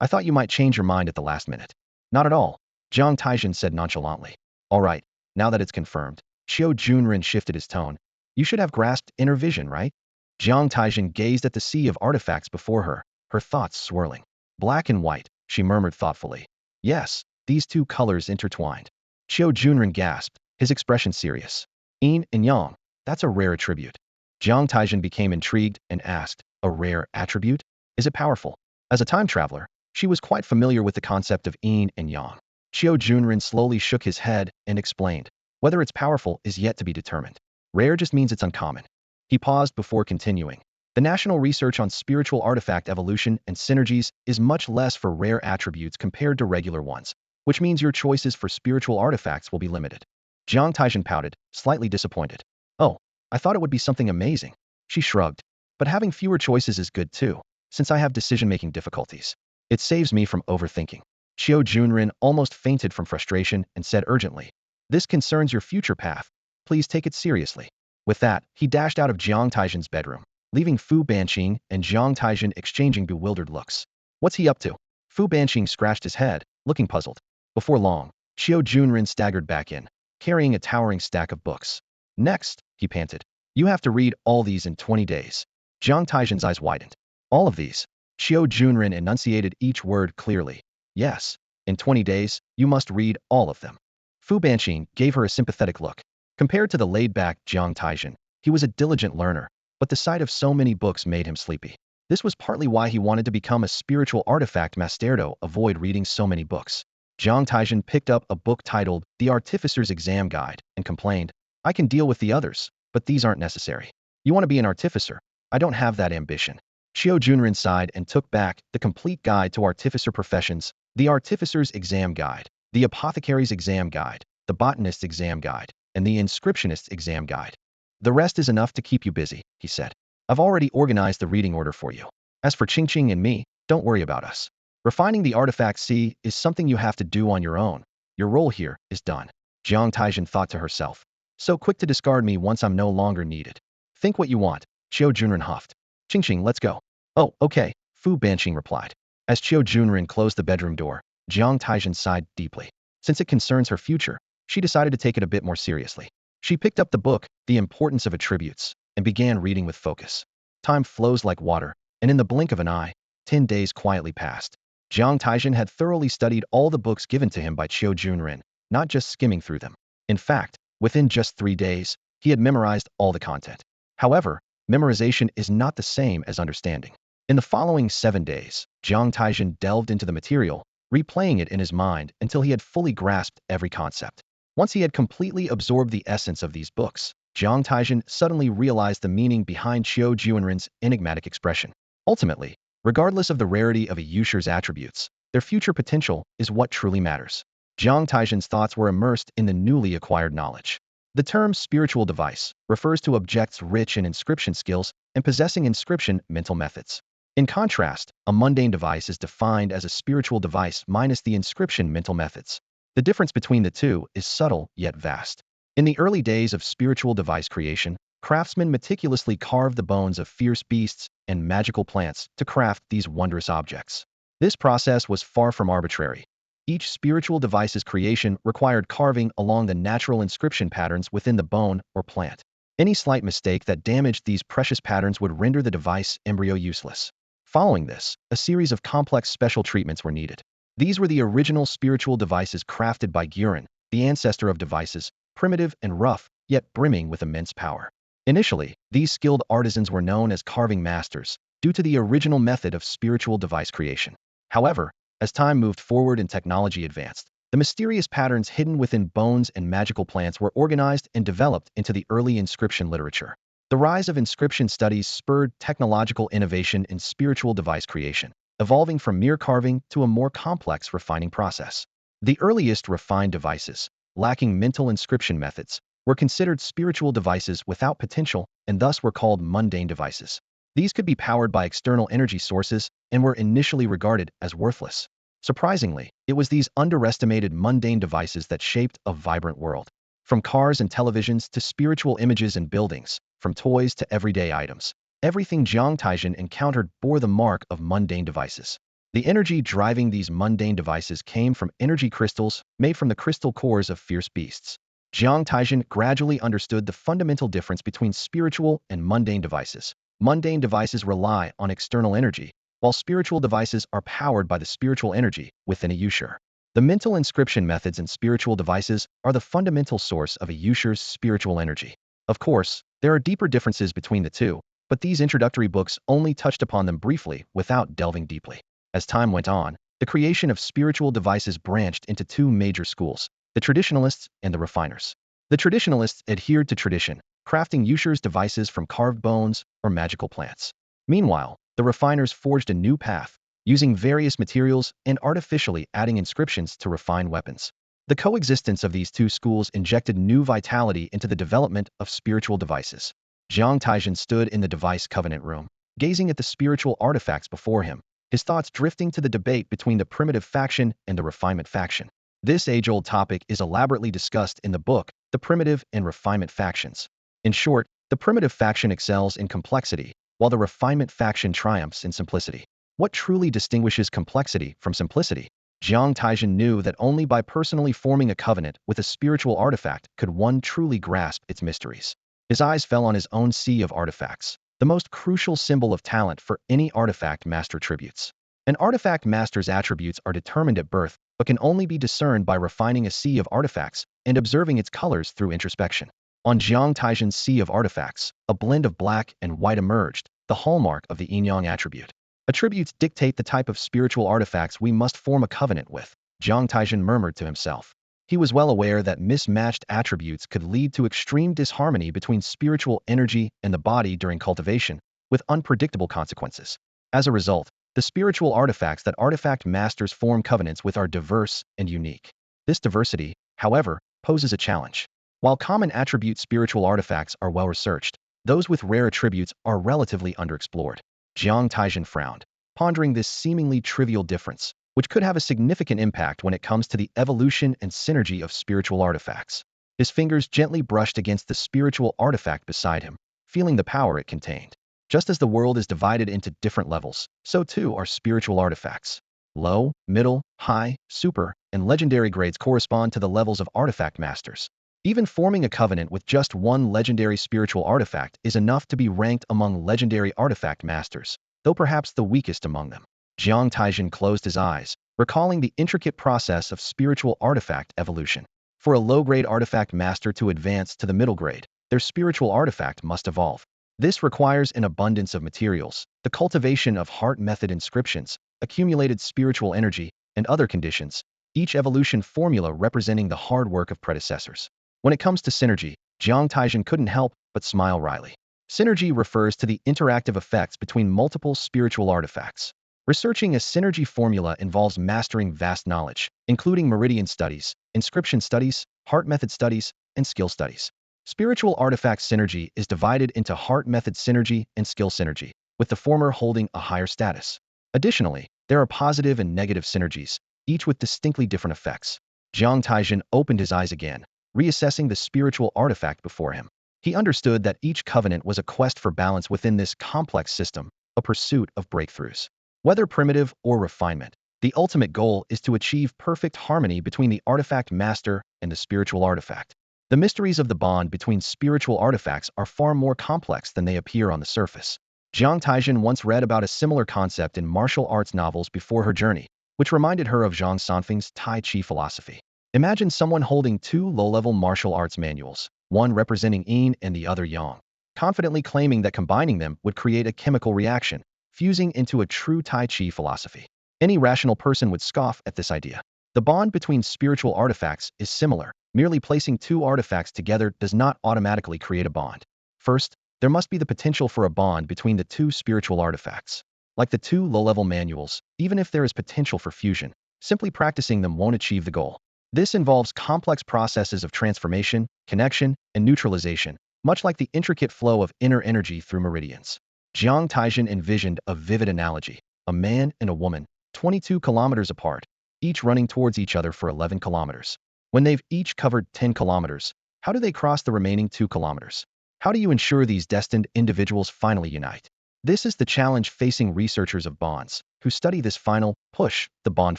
I thought you might change your mind at the last minute. Not at all, Jiang Taizhen said nonchalantly. All right, now that it's confirmed, Xiao Junren shifted his tone. You should have grasped inner vision, right? Jiang Taizhen gazed at the sea of artifacts before her thoughts swirling. Black and white, she murmured thoughtfully. Yes, these two colors intertwined. Xiao Junren gasped, his expression serious. Yin and Yang, that's a rare attribute. Jiang Taizhen became intrigued and asked, a rare attribute? Is it powerful? As a time traveler, she was quite familiar with the concept of Yin and Yang. Xiao Junren slowly shook his head and explained, whether it's powerful is yet to be determined. Rare just means it's uncommon. He paused before continuing. The national research on spiritual artifact evolution and synergies is much less for rare attributes compared to regular ones, which means your choices for spiritual artifacts will be limited. Jiang Taizhen pouted, slightly disappointed. Oh, I thought it would be something amazing. She shrugged. But having fewer choices is good too, since I have decision-making difficulties. It saves me from overthinking. Xiao Junren almost fainted from frustration and said urgently, this concerns your future path. Please take it seriously. With that, he dashed out of Jiang Taizhen's bedroom, leaving Fu Banqing and Jiang Taizhen exchanging bewildered looks. What's he up to? Fu Banqing scratched his head, looking puzzled. Before long, Xiao Junren staggered back in, carrying a towering stack of books. Next, he panted. You have to read all these in 20 days. Jiang Taizhen's eyes widened. All of these? Xiao Junren enunciated each word clearly. Yes, in 20 days, you must read all of them. Fu Banqing gave her a sympathetic look. Compared to the laid-back Jiang Taizhen, he was a diligent learner, but the sight of so many books made him sleepy. This was partly why he wanted to become a spiritual artifact master to avoid reading so many books. Jiang Taizhen picked up a book titled The Artificer's Exam Guide and complained, I can deal with the others, but these aren't necessary. You want to be an artificer? I don't have that ambition. Xiao Junren sighed and took back The Complete Guide to Artificer Professions, The Artificer's Exam Guide, The Apothecary's Exam Guide, The Botanist's Exam Guide, and The Inscriptionist's Exam Guide. The rest is enough to keep you busy, he said. I've already organized the reading order for you. As for Qingqing and me, don't worry about us. Refining the artifact C is something you have to do on your own. Your role here is done. Jiang Taizhen thought to herself. So quick to discard me once I'm no longer needed. Think what you want, Xiao Junren huffed. Qingqing, let's go. Oh, okay, Fu Banqing replied. As Xiao Junren closed the bedroom door, Jiang Taizhen sighed deeply. Since it concerns her future, she decided to take it a bit more seriously. She picked up the book, The Importance of Attributes, and began reading with focus. Time flows like water, and in the blink of an eye, 10 days quietly passed. Jiang Taizhen had thoroughly studied all the books given to him by Xiao Junren, not just skimming through them. In fact, within just 3 days, he had memorized all the content. However, memorization is not the same as understanding. In the following 7 days, Jiang Taizhen delved into the material, replaying it in his mind until he had fully grasped every concept. Once he had completely absorbed the essence of these books, Jiang Taizhen suddenly realized the meaning behind Xiao Junren's enigmatic expression. Ultimately, regardless of the rarity of a user's attributes, their future potential is what truly matters. Jiang Taizhen's thoughts were immersed in the newly acquired knowledge. The term spiritual device refers to objects rich in inscription skills and possessing inscription mental methods. In contrast, a mundane device is defined as a spiritual device minus the inscription mental methods. The difference between the two is subtle yet vast. In the early days of spiritual device creation, craftsmen meticulously carved the bones of fierce beasts and magical plants to craft these wondrous objects. This process was far from arbitrary. Each spiritual device's creation required carving along the natural inscription patterns within the bone or plant. Any slight mistake that damaged these precious patterns would render the device embryo useless. Following this, a series of complex special treatments were needed. These were the original spiritual devices crafted by Yuan, the ancestor of devices, primitive and rough, yet brimming with immense power. Initially, these skilled artisans were known as carving masters, due to the original method of spiritual device creation. However, as time moved forward and technology advanced, the mysterious patterns hidden within bones and magical plants were organized and developed into the early inscription literature. The rise of inscription studies spurred technological innovation in spiritual device creation, evolving from mere carving to a more complex refining process. The earliest refined devices, lacking mental inscription methods, were considered spiritual devices without potential and thus were called mundane devices. These could be powered by external energy sources and were initially regarded as worthless. Surprisingly, it was these underestimated mundane devices that shaped a vibrant world. From cars and televisions to spiritual images and buildings, from toys to everyday items, everything Jiang Taizhen encountered bore the mark of mundane devices. The energy driving these mundane devices came from energy crystals made from the crystal cores of fierce beasts. Jiang Taizhen gradually understood the fundamental difference between spiritual and mundane devices. Mundane devices rely on external energy, while spiritual devices are powered by the spiritual energy within a user. The mental inscription methods in spiritual devices are the fundamental source of a user's spiritual energy. Of course, there are deeper differences between the two, but these introductory books only touched upon them briefly without delving deeply. As time went on, the creation of spiritual devices branched into two major schools, the traditionalists and the refiners. The traditionalists adhered to tradition, crafting users' devices from carved bones or magical plants. Meanwhile, the refiners forged a new path, using various materials and artificially adding inscriptions to refine weapons. The coexistence of these two schools injected new vitality into the development of spiritual devices. Jiang Taizhen stood in the device covenant room, gazing at the spiritual artifacts before him, his thoughts drifting to the debate between the primitive faction and the refinement faction. This age-old topic is elaborately discussed in the book, The Primitive and Refinement Factions. In short, the primitive faction excels in complexity, while the refinement faction triumphs in simplicity. What truly distinguishes complexity from simplicity? Jiang Taizhen knew that only by personally forming a covenant with a spiritual artifact could one truly grasp its mysteries. His eyes fell on his own sea of artifacts, the most crucial symbol of talent for any artifact master attributes. An artifact master's attributes are determined at birth, but can only be discerned by refining a sea of artifacts and observing its colors through introspection. On Jiang Taizhen's sea of artifacts, a blend of black and white emerged, the hallmark of the Yin-Yang attribute. Attributes dictate the type of spiritual artifacts we must form a covenant with, Jiang Taizhen murmured to himself. He was well aware that mismatched attributes could lead to extreme disharmony between spiritual energy and the body during cultivation, with unpredictable consequences. As a result, the spiritual artifacts that artifact masters form covenants with are diverse and unique. This diversity, however, poses a challenge. While common attribute spiritual artifacts are well researched, those with rare attributes are relatively underexplored. Jiang Taizhen frowned, pondering this seemingly trivial difference, which could have a significant impact when it comes to the evolution and synergy of spiritual artifacts. His fingers gently brushed against the spiritual artifact beside him, feeling the power it contained. Just as the world is divided into different levels, so too are spiritual artifacts. Low, middle, high, super, and legendary grades correspond to the levels of artifact masters. Even forming a covenant with just one legendary spiritual artifact is enough to be ranked among legendary artifact masters, though perhaps the weakest among them. Jiang Taizhen closed his eyes, recalling the intricate process of spiritual artifact evolution. For a low-grade artifact master to advance to the middle grade, their spiritual artifact must evolve. This requires an abundance of materials, the cultivation of heart method inscriptions, accumulated spiritual energy, and other conditions, each evolution formula representing the hard work of predecessors. When it comes to synergy, Jiang Taizhen couldn't help but smile wryly. Synergy refers to the interactive effects between multiple spiritual artifacts. Researching a synergy formula involves mastering vast knowledge, including meridian studies, inscription studies, heart method studies, and skill studies. Spiritual artifact synergy is divided into heart method synergy and skill synergy, with the former holding a higher status. Additionally, there are positive and negative synergies, each with distinctly different effects. Jiang Taizhen opened his eyes again, reassessing the spiritual artifact before him. He understood that each covenant was a quest for balance within this complex system, a pursuit of breakthroughs. Whether primitive or refinement, the ultimate goal is to achieve perfect harmony between the artifact master and the spiritual artifact. The mysteries of the bond between spiritual artifacts are far more complex than they appear on the surface. Jiang Taizhen once read about a similar concept in martial arts novels before her journey, which reminded her of Zhang Sanfeng's Tai Chi philosophy. Imagine someone holding two low-level martial arts manuals, one representing Yin and the other Yang, confidently claiming that combining them would create a chemical reaction, fusing into a true Tai Chi philosophy. Any rational person would scoff at this idea. The bond between spiritual artifacts is similar. Merely placing two artifacts together does not automatically create a bond. First, there must be the potential for a bond between the two spiritual artifacts. Like the two low-level manuals, even if there is potential for fusion, simply practicing them won't achieve the goal. This involves complex processes of transformation, connection, and neutralization, much like the intricate flow of inner energy through meridians. Jiang Taizhen envisioned a vivid analogy: a man and a woman, 22 kilometers apart, each running towards each other for 11 kilometers. When they've each covered 10 kilometers, how do they cross the remaining 2 kilometers? How do you ensure these destined individuals finally unite? This is the challenge facing researchers of bonds, who study this final push, the bond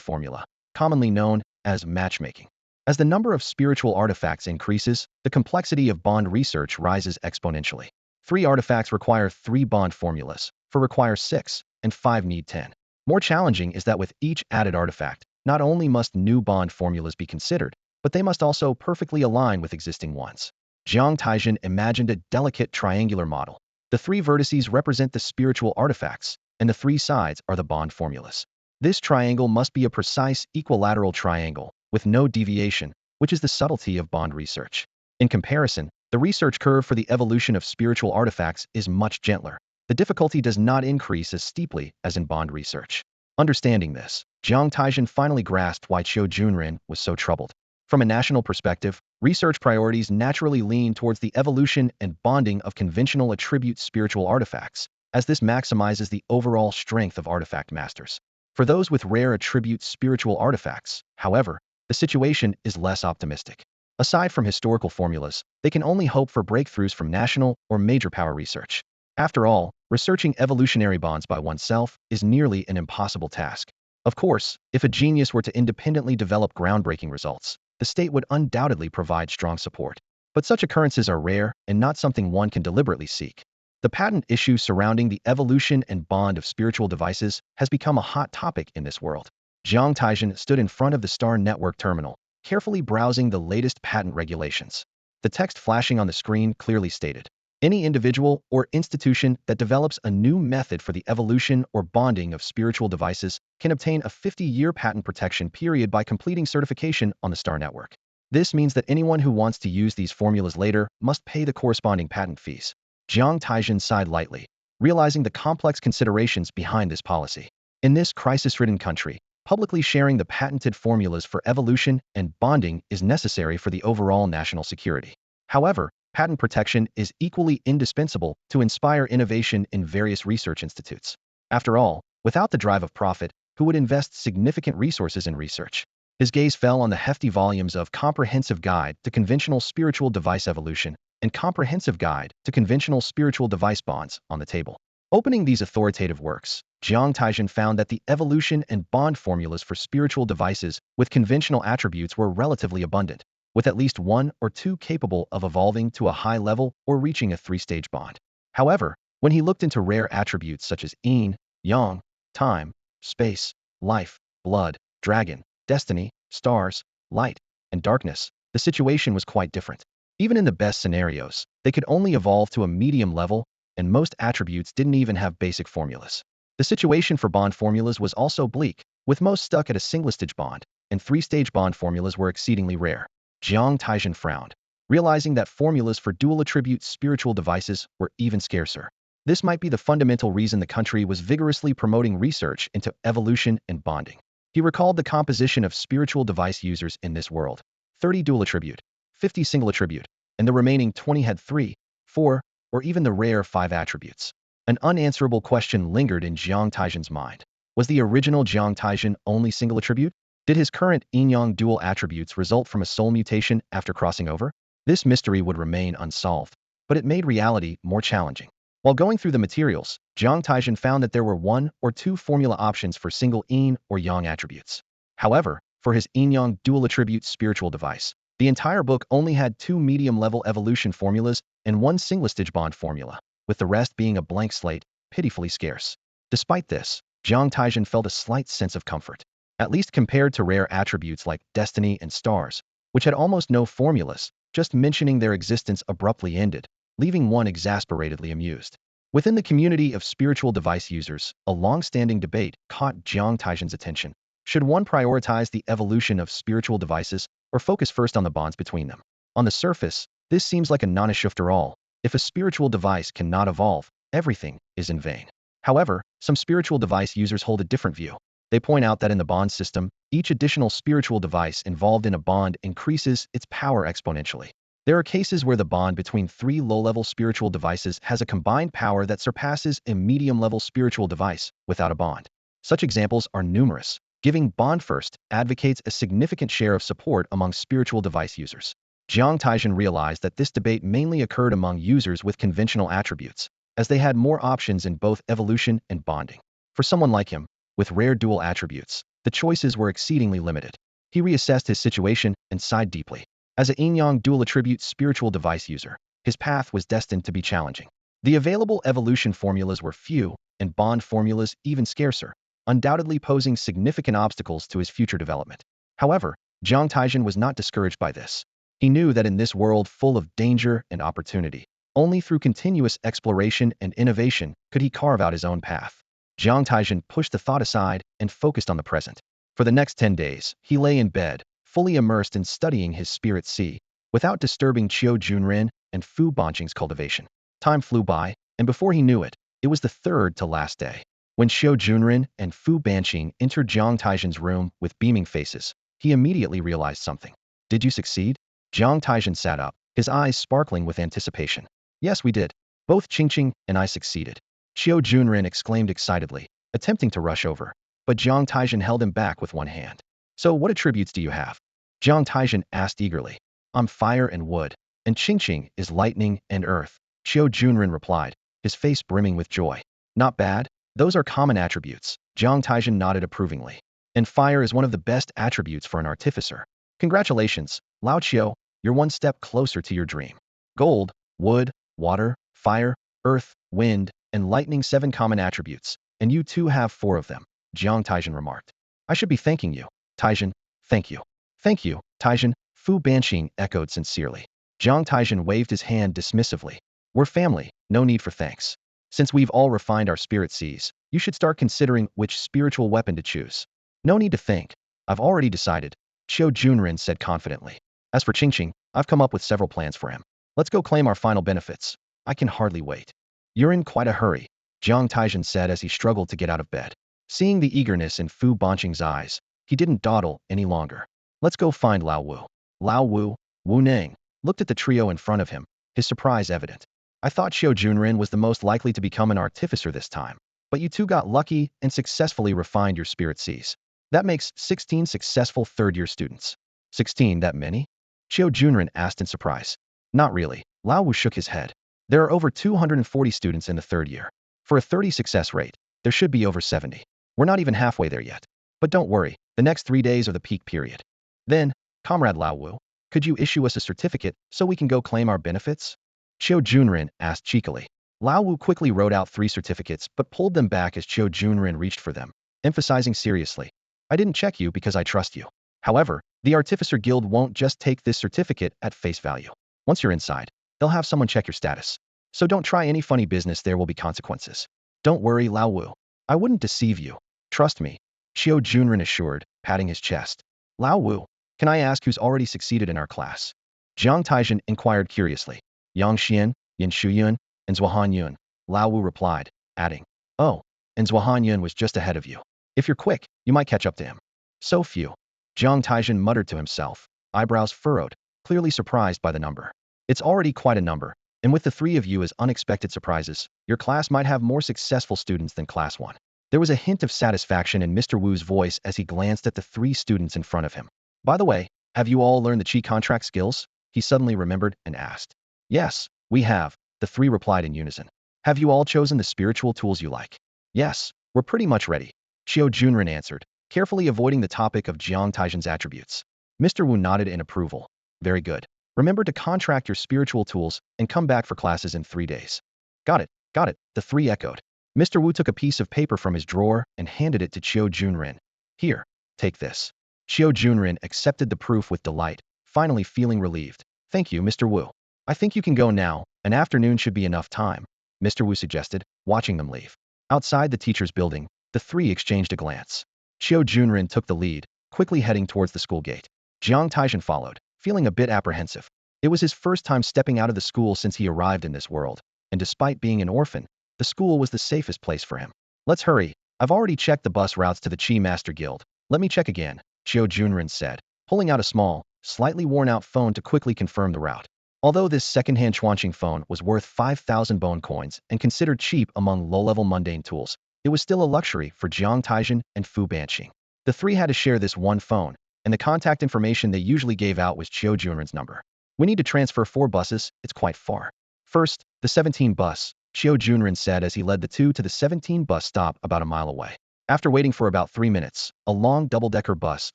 formula, commonly known as matchmaking. As the number of spiritual artifacts increases, the complexity of bond research rises exponentially. 3 artifacts require 3 bond formulas, 4 require 6, and 5 need 10. More challenging is that with each added artifact, not only must new bond formulas be considered, but they must also perfectly align with existing ones. Jiang Taizhen imagined a delicate triangular model. The 3 vertices represent the spiritual artifacts, and the 3 sides are the bond formulas. This triangle must be a precise equilateral triangle, with no deviation, which is the subtlety of bond research. In comparison, the research curve for the evolution of spiritual artifacts is much gentler. The difficulty does not increase as steeply as in bond research. Understanding this, Jiang Taizhen finally grasped why Qiu Junren was so troubled. From a national perspective, research priorities naturally lean towards the evolution and bonding of conventional attribute spiritual artifacts, as this maximizes the overall strength of artifact masters. For those with rare attribute spiritual artifacts, however, the situation is less optimistic. Aside from historical formulas, they can only hope for breakthroughs from national or major power research. After all, researching evolutionary bonds by oneself is nearly an impossible task. Of course, if a genius were to independently develop groundbreaking results, the state would undoubtedly provide strong support. But such occurrences are rare and not something one can deliberately seek. The patent issue surrounding the evolution and bond of spiritual devices has become a hot topic in this world. Jiang Taizhen stood in front of the Star Network terminal, carefully browsing the latest patent regulations. The text flashing on the screen clearly stated, "Any individual or institution that develops a new method for the evolution or bonding of spiritual devices can obtain a 50-year patent protection period by completing certification on the Star Network." This means that anyone who wants to use these formulas later must pay the corresponding patent fees. Jiang Taizhen sighed lightly, realizing the complex considerations behind this policy. In this crisis-ridden country, publicly sharing the patented formulas for evolution and bonding is necessary for the overall national security. However, patent protection is equally indispensable to inspire innovation in various research institutes. After all, without the drive of profit, who would invest significant resources in research? His gaze fell on the hefty volumes of Comprehensive Guide to Conventional Spiritual Device Evolution and Comprehensive Guide to Conventional Spiritual Device Bonds on the table. Opening these authoritative works, Jiang Taizhen found that the evolution and bond formulas for spiritual devices with conventional attributes were relatively abundant, with at least 1 or 2 capable of evolving to a high level or reaching a 3-stage bond. However, when he looked into rare attributes such as yin, yang, time, space, life, blood, dragon, destiny, stars, light, and darkness, the situation was quite different. Even in the best scenarios, they could only evolve to a medium level, and most attributes didn't even have basic formulas. The situation for bond formulas was also bleak, with most stuck at a single-stage bond, and 3-stage bond formulas were exceedingly rare. Jiang Taizhen frowned, realizing that formulas for dual-attribute spiritual devices were even scarcer. This might be the fundamental reason the country was vigorously promoting research into evolution and bonding. He recalled the composition of spiritual device users in this world: 30 dual-attribute, 50 single-attribute, and the remaining 20 had 3, 4, or even the rare 5 attributes. An unanswerable question lingered in Jiang Taizhen's mind. Was the original Jiang Taizhen only single attribute? Did his current yin-yang dual attributes result from a soul mutation after crossing over? This mystery would remain unsolved, but it made reality more challenging. While going through the materials, Jiang Taizhen found that there were 1 or 2 formula options for single yin or yang attributes. However, for his yin-yang dual attribute spiritual device, the entire book only had 2 medium-level evolution formulas and 1 single-stage bond formula, with the rest being a blank slate, pitifully scarce. Despite this, Jiang Taizhen felt a slight sense of comfort, at least compared to rare attributes like destiny and stars, which had almost no formulas. Just mentioning their existence abruptly ended, leaving one exasperatedly amused. Within the community of spiritual device users, a long-standing debate caught Jiang Taizhen's attention. Should one prioritize the evolution of spiritual devices or focus first on the bonds between them? On the surface, this seems like a non-issue after all. If a spiritual device cannot evolve, everything is in vain. However, some spiritual device users hold a different view. They point out that in the bond system, each additional spiritual device involved in a bond increases its power exponentially. There are cases where the bond between 3 low-level spiritual devices has a combined power that surpasses a medium-level spiritual device without a bond. Such examples are numerous. Giving Bond First advocates a significant share of support among spiritual device users. Jiang Taizhen realized that this debate mainly occurred among users with conventional attributes, as they had more options in both evolution and bonding. For someone like him, with rare dual attributes, the choices were exceedingly limited. He reassessed his situation and sighed deeply. As a Yin-Yang dual attribute spiritual device user, his path was destined to be challenging. The available evolution formulas were few, and bond formulas even scarcer, undoubtedly posing significant obstacles to his future development. However, Jiang Taizhen was not discouraged by this. He knew that in this world full of danger and opportunity, only through continuous exploration and innovation could he carve out his own path. Jiang Taizhen pushed the thought aside and focused on the present. For the next 10 days, he lay in bed, fully immersed in studying his spirit sea, without disturbing Qiu Junren and Fu Banqing's cultivation. Time flew by, and before he knew it, it was the third to last day. When Qiu Junren and Fu Banqing entered Jiang Taizhen's room with beaming faces, he immediately realized something. Did you succeed? Jiang Taizhen sat up, his eyes sparkling with anticipation. Yes, we did. Both Qingqing and I succeeded. Qiu Junren exclaimed excitedly, attempting to rush over, but Jiang Taizhen held him back with one hand. So what attributes do you have? Jiang Taizhen asked eagerly. I'm fire and wood, and Qingqing is lightning and earth. Qiu Junren replied, his face brimming with joy. Not bad. Those are common attributes. Jiang Taizhen nodded approvingly. And fire is one of the best attributes for an artificer. Congratulations, Lao Qiu, you're one step closer to your dream. Gold, wood, water, fire, earth, wind, and lightning 7 common attributes, and you too have 4 of them, Jiang Taizhen remarked. I should be thanking you. Taizhen, thank you. Thank you, Taizhen, Fu Banqing echoed sincerely. Jiang Taizhen waved his hand dismissively. We're family, no need for thanks. Since we've all refined our spirit seas, you should start considering which spiritual weapon to choose. No need to think. I've already decided, Qiu Junren said confidently. As for Qingqing, I've come up with several plans for him. Let's go claim our final benefits. I can hardly wait. You're in quite a hurry, Jiang Taizhen said as he struggled to get out of bed. Seeing the eagerness in Fu Banqing's eyes, he didn't dawdle any longer. Let's go find Lao Wu. Lao Wu, Wu Neng, looked at the trio in front of him, his surprise evident. I thought Qiu Junren was the most likely to become an artificer this time, but you two got lucky and successfully refined your spirit seas. That makes 16 successful third-year students. 16 that many? Qiu Junren asked in surprise. Not really, Lao Wu shook his head. There are over 240 students in the 3rd year. For a 30 success rate, there should be over 70. We're not even halfway there yet. But don't worry, the next 3 days are the peak period. Then, Comrade Lao Wu, could you issue us a certificate so we can go claim our benefits? Qiu Junren asked cheekily. Lao Wu quickly wrote out 3 certificates but pulled them back as Qiu Junren reached for them, emphasizing seriously. I didn't check you because I trust you. However, the Artificer Guild won't just take this certificate at face value. Once you're inside, they'll have someone check your status. So don't try any funny business, there will be consequences. Don't worry, Lao Wu. I wouldn't deceive you. Trust me, Qiu Junren assured, patting his chest. Lao Wu, can I ask who's already succeeded in our class? Jiang Taizhen inquired curiously. Yang Xian, Yin Shuyuan, and Zuohan Yun, Lao Wu replied, adding, oh, and Zuohan Yun was just ahead of you. If you're quick, you might catch up to him. So few. Jiang Taizhen muttered to himself, eyebrows furrowed, clearly surprised by the number. It's already quite a number, and with the 3 of you as unexpected surprises, your class might have more successful students than Class 1. There was a hint of satisfaction in Mr. Wu's voice as he glanced at the 3 students in front of him. By the way, have you all learned the Qi contract skills? He suddenly remembered and asked. Yes, we have, the 3 replied in unison. Have you all chosen the spiritual tools you like? Yes, we're pretty much ready, Qiu Junren answered, carefully avoiding the topic of Jiang Taizhen's attributes. Mr. Wu nodded in approval. Very good. Remember to contract your spiritual tools and come back for classes in 3 days. Got it, the 3 echoed. Mr. Wu took a piece of paper from his drawer and handed it to Qiu Junren. Here, take this. Qiu Junren accepted the proof with delight, finally feeling relieved. Thank you, Mr. Wu. I think you can go now, an afternoon should be enough time, Mr. Wu suggested, watching them leave. Outside the teacher's building, the 3 exchanged a glance. Qiu Junren took the lead, quickly heading towards the school gate. Jiang Taizhen followed, feeling a bit apprehensive. It was his first time stepping out of the school since he arrived in this world, and despite being an orphan, the school was the safest place for him. Let's hurry, I've already checked the bus routes to the Chi Master Guild. Let me check again, Qiu Junren said, pulling out a small, slightly worn-out phone to quickly confirm the route. Although this second-hand Chuanqing phone was worth 5,000 bone coins and considered cheap among low-level mundane tools, it was still a luxury for Jiang Taizhen and Fu Banqing. The three had to share this one phone, and the contact information they usually gave out was Qiu Junren's number. We need to transfer 4 buses, it's quite far. First, the 17 bus, Qiu Junren said as he led the two to the 17 bus stop about a mile away. After waiting for about 3 minutes, a long double-decker bus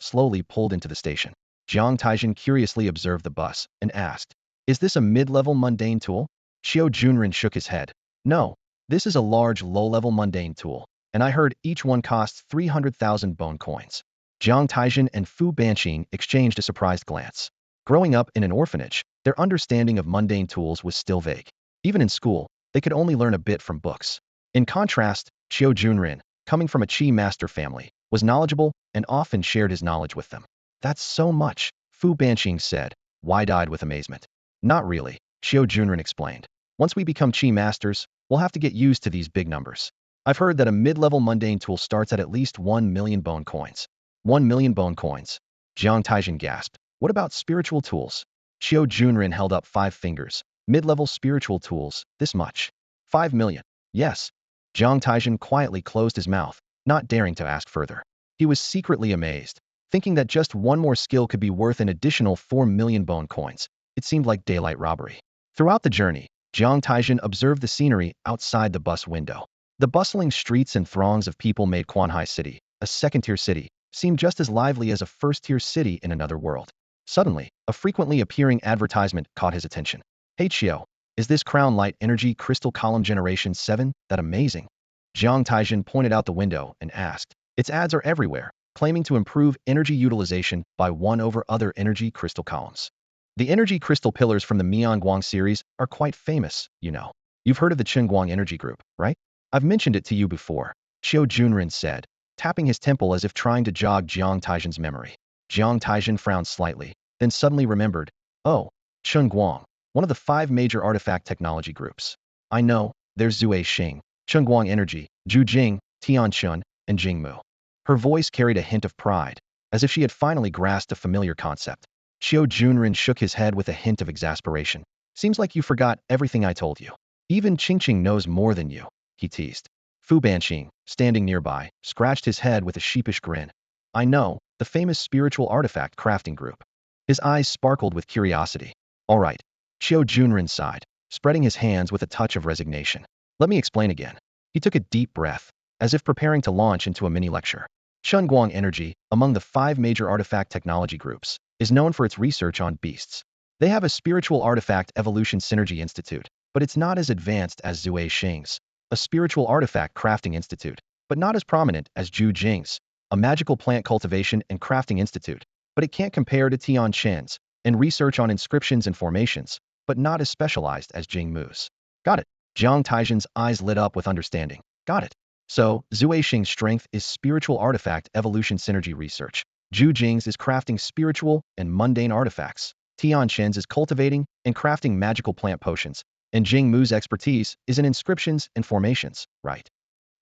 slowly pulled into the station. Jiang Taizhen curiously observed the bus and asked, "Is this a mid-level mundane tool?" Qiu Junren shook his head. "No, this is a large low-level mundane tool, and I heard each one costs 300,000 bone coins." Jiang Taizhen and Fu Banqing exchanged a surprised glance. Growing up in an orphanage, their understanding of mundane tools was still vague. Even in school, they could only learn a bit from books. In contrast, Qiu Junren, coming from a Qi master family, was knowledgeable and often shared his knowledge with them. "That's so much," Fu Banqing said, wide-eyed with amazement. "Not really," Qiu Junren explained. "Once we become Qi masters, we'll have to get used to these big numbers. I've heard that a mid-level mundane tool starts at least 1 million bone coins." 1 million bone coins. Jiang Taizhen gasped. "What about spiritual tools?" Qiu Junren held up 5 fingers. "Mid-level spiritual tools, this much. 5 million. Yes." Jiang Taizhen quietly closed his mouth, not daring to ask further. He was secretly amazed, thinking that just one more skill could be worth an additional 4 million bone coins. It seemed like daylight robbery. Throughout the journey, Jiang Taizhen observed the scenery outside the bus window. The bustling streets and throngs of people made Quanhai City, a second-tier city, seem just as lively as a first-tier city in another world. Suddenly, a frequently appearing advertisement caught his attention. "Hey Qiu, is this Crown Light Energy Crystal Column Generation 7 that amazing?" Jiang Taizhen pointed out the window and asked. "Its ads are everywhere, claiming to improve energy utilization by 1 over other energy crystal columns. The energy crystal pillars from the Mianguang series are quite famous, you know. You've heard of the Chengguang Energy Group, right? I've mentioned it to you before," Qiu Junren said, tapping his temple as if trying to jog Jiang Taizhen's memory. Jiang Taizhen frowned slightly, then suddenly remembered. "Oh, Chengguang, one of the 5 major artifact technology groups. I know, there's Zui Xing, Chengguang Energy, Zhu Jing, Tianchun, and Jingmu." Her voice carried a hint of pride, as if she had finally grasped a familiar concept. Qiu Junren shook his head with a hint of exasperation. "Seems like you forgot everything I told you. Even Qingqing knows more than you," he teased. Fu Banqing, standing nearby, scratched his head with a sheepish grin. "I know, the famous spiritual artifact crafting group." His eyes sparkled with curiosity. "All right," Qiu Junren sighed, spreading his hands with a touch of resignation. "Let me explain again." He took a deep breath, as if preparing to launch into a mini-lecture. Chengguang Energy, among the 5 major artifact technology groups, is known for its research on beasts. They have a spiritual artifact evolution synergy institute, but it's not as advanced as Zui Xing's, a spiritual artifact crafting institute, but not as prominent as Zhu Jing's, a magical plant cultivation and crafting institute, but it can't compare to Tianquan's, and research on inscriptions and formations, but not as specialized as Jingmu's. "Got it." Jiang Taizhen's eyes lit up with understanding. "Got it. So, Zui Xing's strength is spiritual artifact evolution synergy research. Zhu Jing's is crafting spiritual and mundane artifacts. Tianquan's is cultivating and crafting magical plant potions. And Jingmu's expertise is in inscriptions and formations, right?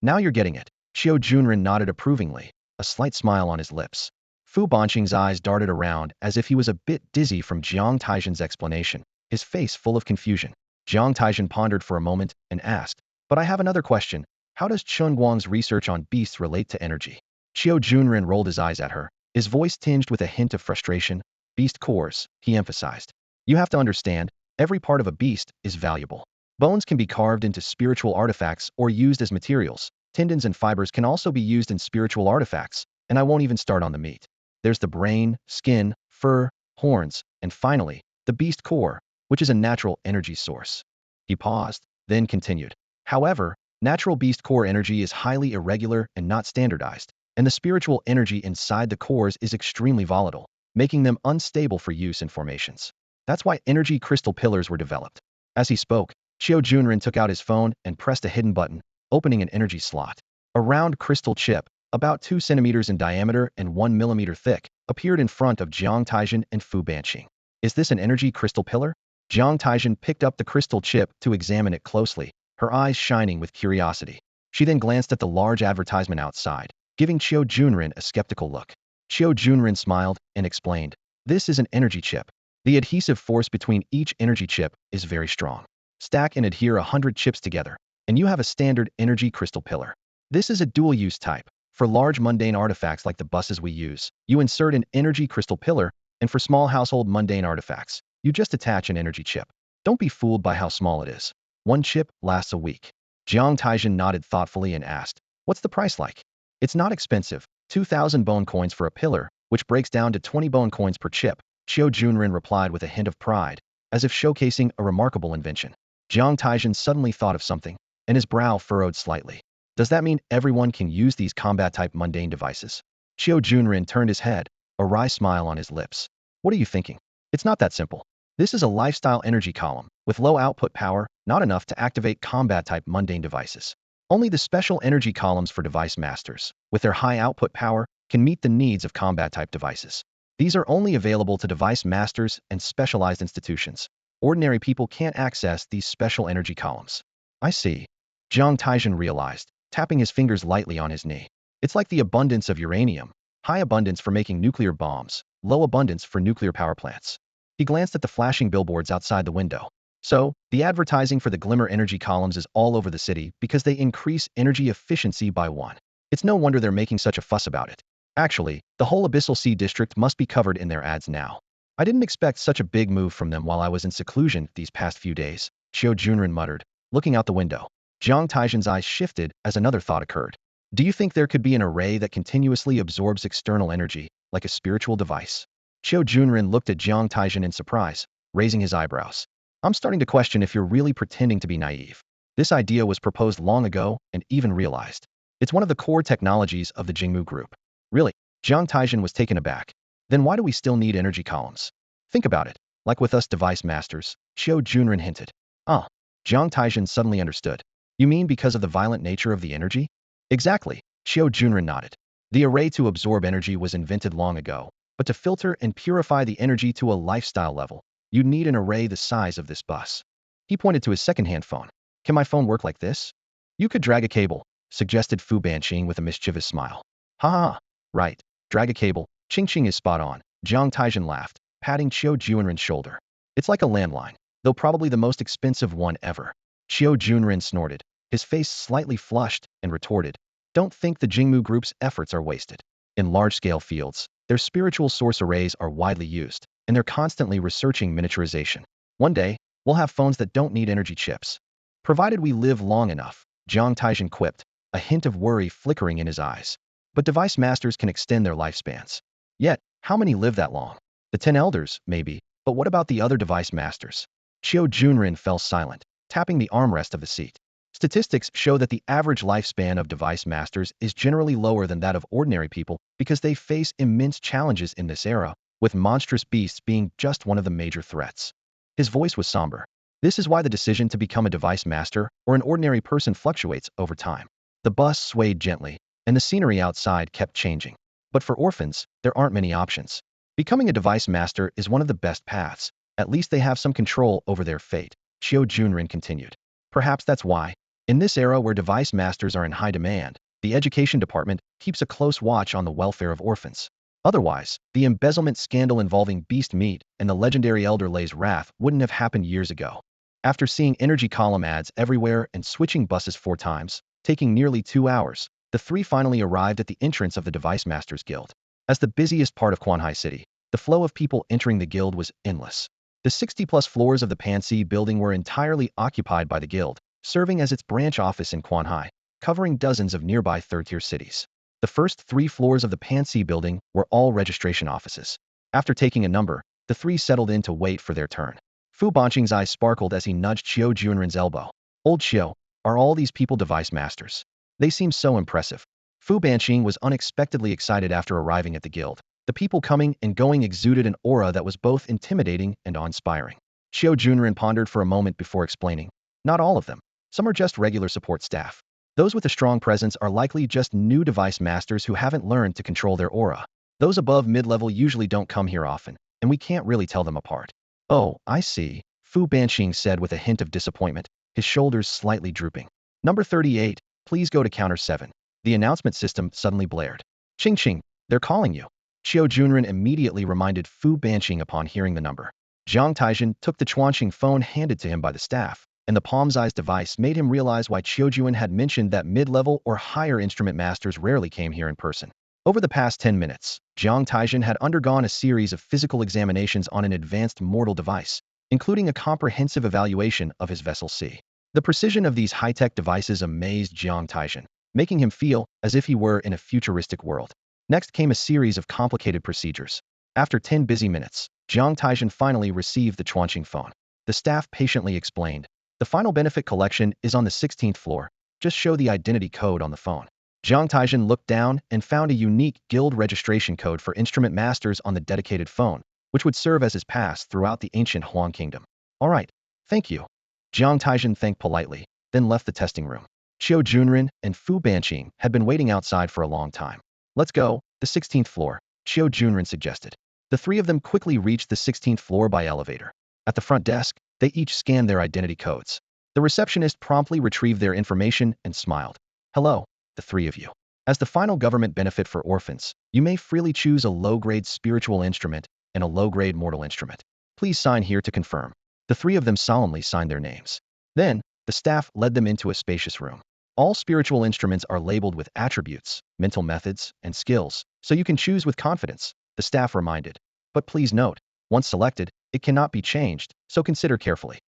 Now you're getting it." Qiu Junren nodded approvingly, a slight smile on his lips. Fu Banqing's eyes darted around as if he was a bit dizzy from Jiang Taizhen's explanation, his face full of confusion. Jiang Taizhen pondered for a moment and asked, "But I have another question. How does Chengguang's research on beasts relate to energy?" Qiu Junren rolled his eyes at her, his voice tinged with a hint of frustration. "Beast cores," he emphasized. "You have to understand, every part of a beast is valuable. Bones can be carved into spiritual artifacts or used as materials. Tendons and fibers can also be used in spiritual artifacts, and I won't even start on the meat. There's the brain, skin, fur, horns, and finally, the beast core, which is a natural energy source." He paused, then continued. "However, natural beast core energy is highly irregular and not standardized, and the spiritual energy inside the cores is extremely volatile, making them unstable for use in formations. That's why energy crystal pillars were developed." As he spoke, Qiu Junren took out his phone and pressed a hidden button, opening an energy slot. A round crystal chip, about 2 centimeters in diameter and 1 millimeter thick, appeared in front of Jiang Taizhen and Fu Banqing. "Is this an energy crystal pillar?" Jiang Taizhen picked up the crystal chip to examine it closely, her eyes shining with curiosity. She then glanced at the large advertisement outside, giving Qiu Junren a skeptical look. Qiu Junren smiled and explained, "This is an energy chip. The adhesive force between each energy chip is very strong. Stack and adhere 100 chips together, and you have a standard energy crystal pillar. This is a dual-use type. For large mundane artifacts like the buses we use, you insert an energy crystal pillar, and for small household mundane artifacts, you just attach an energy chip. Don't be fooled by how small it is. One chip lasts a week." Jiang Taizhen nodded thoughtfully and asked, "What's the price like?" "It's not expensive. 2,000 bone coins for a pillar, which breaks down to 20 bone coins per chip," Qiu Junren replied with a hint of pride, as if showcasing a remarkable invention. Jiang Taizhen suddenly thought of something, and his brow furrowed slightly. Does that mean everyone can use these combat-type mundane devices? Qiu Junren turned his head, a wry smile on his lips. "What are you thinking? It's not that simple. This is a lifestyle energy column, with low output power, not enough to activate combat-type mundane devices. Only the special energy columns for device masters, with their high output power, can meet the needs of combat-type devices. These are only available to device masters and specialized institutions. Ordinary people can't access these special energy columns." "I see," Jiang Taizhen realized, tapping his fingers lightly on his knee. "It's like the abundance of uranium. High abundance for making nuclear bombs, low abundance for nuclear power plants." He glanced at the flashing billboards outside the window. "So, the advertising for the Glimmer energy columns is all over the city because they increase energy efficiency by 1. It's no wonder they're making such a fuss about it. Actually, the whole Abyssal Sea district must be covered in their ads now. I didn't expect such a big move from them while I was in seclusion these past few days," Qiu Junren muttered, looking out the window. Jiang Taizhen's eyes shifted as another thought occurred. "Do you think there could be an array that continuously absorbs external energy, like a spiritual device?" Qiu Junren looked at Jiang Taizhen in surprise, raising his eyebrows. "I'm starting to question if you're really pretending to be naive. This idea was proposed long ago and even realized. It's one of the core technologies of the Jingmu Group." "Really?" Jiang Taizhen was taken aback. "Then why do we still need energy columns? Think about it. Like with us device masters," Qiu Junren hinted. "Ah." Jiang Taizhen suddenly understood. "You mean because of the violent nature of the energy?" "Exactly," Qiu Junren nodded. "The array to absorb energy was invented long ago, but to filter and purify the energy to a lifestyle level, you'd need an array the size of this bus." He pointed to his second-hand phone. "Can my phone work like this?" "You could drag a cable," suggested Fu Banqing with a mischievous smile. "Ha ha. Right. Drag a cable. Ching Ching is spot on." Jiang Taizhen laughed, patting Qiu Junren's shoulder. "It's like a landline, though probably the most expensive one ever." Qiu Junren snorted, his face slightly flushed, and retorted, "Don't think the Jingmu Group's efforts are wasted. In large-scale fields, their spiritual source arrays are widely used, and they're constantly researching miniaturization. One day, we'll have phones that don't need energy chips. Provided we live long enough," Jiang Taizhen quipped, a hint of worry flickering in his eyes. "But device masters can extend their lifespans. Yet, how many live that long? The 10 elders, maybe, but what about the other device masters?" Qiu Junren fell silent, tapping the armrest of the seat. "Statistics show that the average lifespan of device masters is generally lower than that of ordinary people because they face immense challenges in this era, with monstrous beasts being just one of the major threats." His voice was somber. "This is why the decision to become a device master or an ordinary person fluctuates over time." The bus swayed gently, and the scenery outside kept changing. "But for orphans, there aren't many options. Becoming a device master is one of the best paths. At least they have some control over their fate," Qiu Junren continued. "Perhaps that's why, in this era where device masters are in high demand, the education department keeps a close watch on the welfare of orphans. Otherwise, the embezzlement scandal involving beast meat and the legendary Elder Lay's wrath wouldn't have happened years ago." After seeing energy column ads everywhere and switching buses 4 times, taking nearly 2 hours, the three finally arrived at the entrance of the Device Masters Guild. As the busiest part of Quanhai City, the flow of people entering the guild was endless. The 60-plus floors of the Pansy building were entirely occupied by the guild, serving as its branch office in Quanhai, covering dozens of nearby third-tier cities. The first 3 floors of the Pansy building were all registration offices. After taking a number, the 3 settled in to wait for their turn. Fu Banqing's eyes sparkled as he nudged Qiu Junren's elbow. "Old Qiu, are all these people device masters? They seem so impressive." Fu Banqing was unexpectedly excited after arriving at the guild. The people coming and going exuded an aura that was both intimidating and awe-inspiring. Qiu Junren pondered for a moment before explaining. "Not all of them. Some are just regular support staff. Those with a strong presence are likely just new device masters who haven't learned to control their aura. Those above mid-level usually don't come here often, and we can't really tell them apart." "Oh, I see," Fu Banqing said with a hint of disappointment, his shoulders slightly drooping. "Number 38, Please go to counter 7. The announcement system suddenly blared. Ching ching, they're calling you. Xiao Junren immediately reminded Fu Banqing upon hearing the number. Jiang Taizhen took the Chuanqing phone handed to him by the staff, and the palm-sized device made him realize why Qiu Juan had mentioned that mid-level or higher instrument masters rarely came here in person. Over the past 10 minutes, Jiang Taizhen had undergone a series of physical examinations on an advanced mortal device, including a comprehensive evaluation of his vessel C. The precision of these high-tech devices amazed Jiang Taizhen, making him feel as if he were in a futuristic world. Next came a series of complicated procedures. After 10 busy minutes, Jiang Taizhen finally received the Chuanqing phone. The staff patiently explained, "The final benefit collection is on the 16th floor. Just show the identity code on the phone." Jiang Taizhen looked down and found a unique guild registration code for instrument masters on the dedicated phone, which would serve as his pass throughout the ancient Huang kingdom. "All right, thank you." Jiang Taizhen thanked politely, then left the testing room. Qiu Junren and Fu Banqing had been waiting outside for a long time. "Let's go, the 16th floor," Qiu Junren suggested. The three of them quickly reached the 16th floor by elevator. At the front desk, they each scanned their identity codes. The receptionist promptly retrieved their information and smiled. "Hello, the three of you. As the final government benefit for orphans, you may freely choose a low-grade spiritual instrument and a low-grade mortal instrument. Please sign here to confirm." The three of them solemnly signed their names. Then, the staff led them into a spacious room. All spiritual instruments are labeled with attributes, mental methods, and skills, so you can choose with confidence, the staff reminded. But please note, once selected, it cannot be changed, so consider carefully.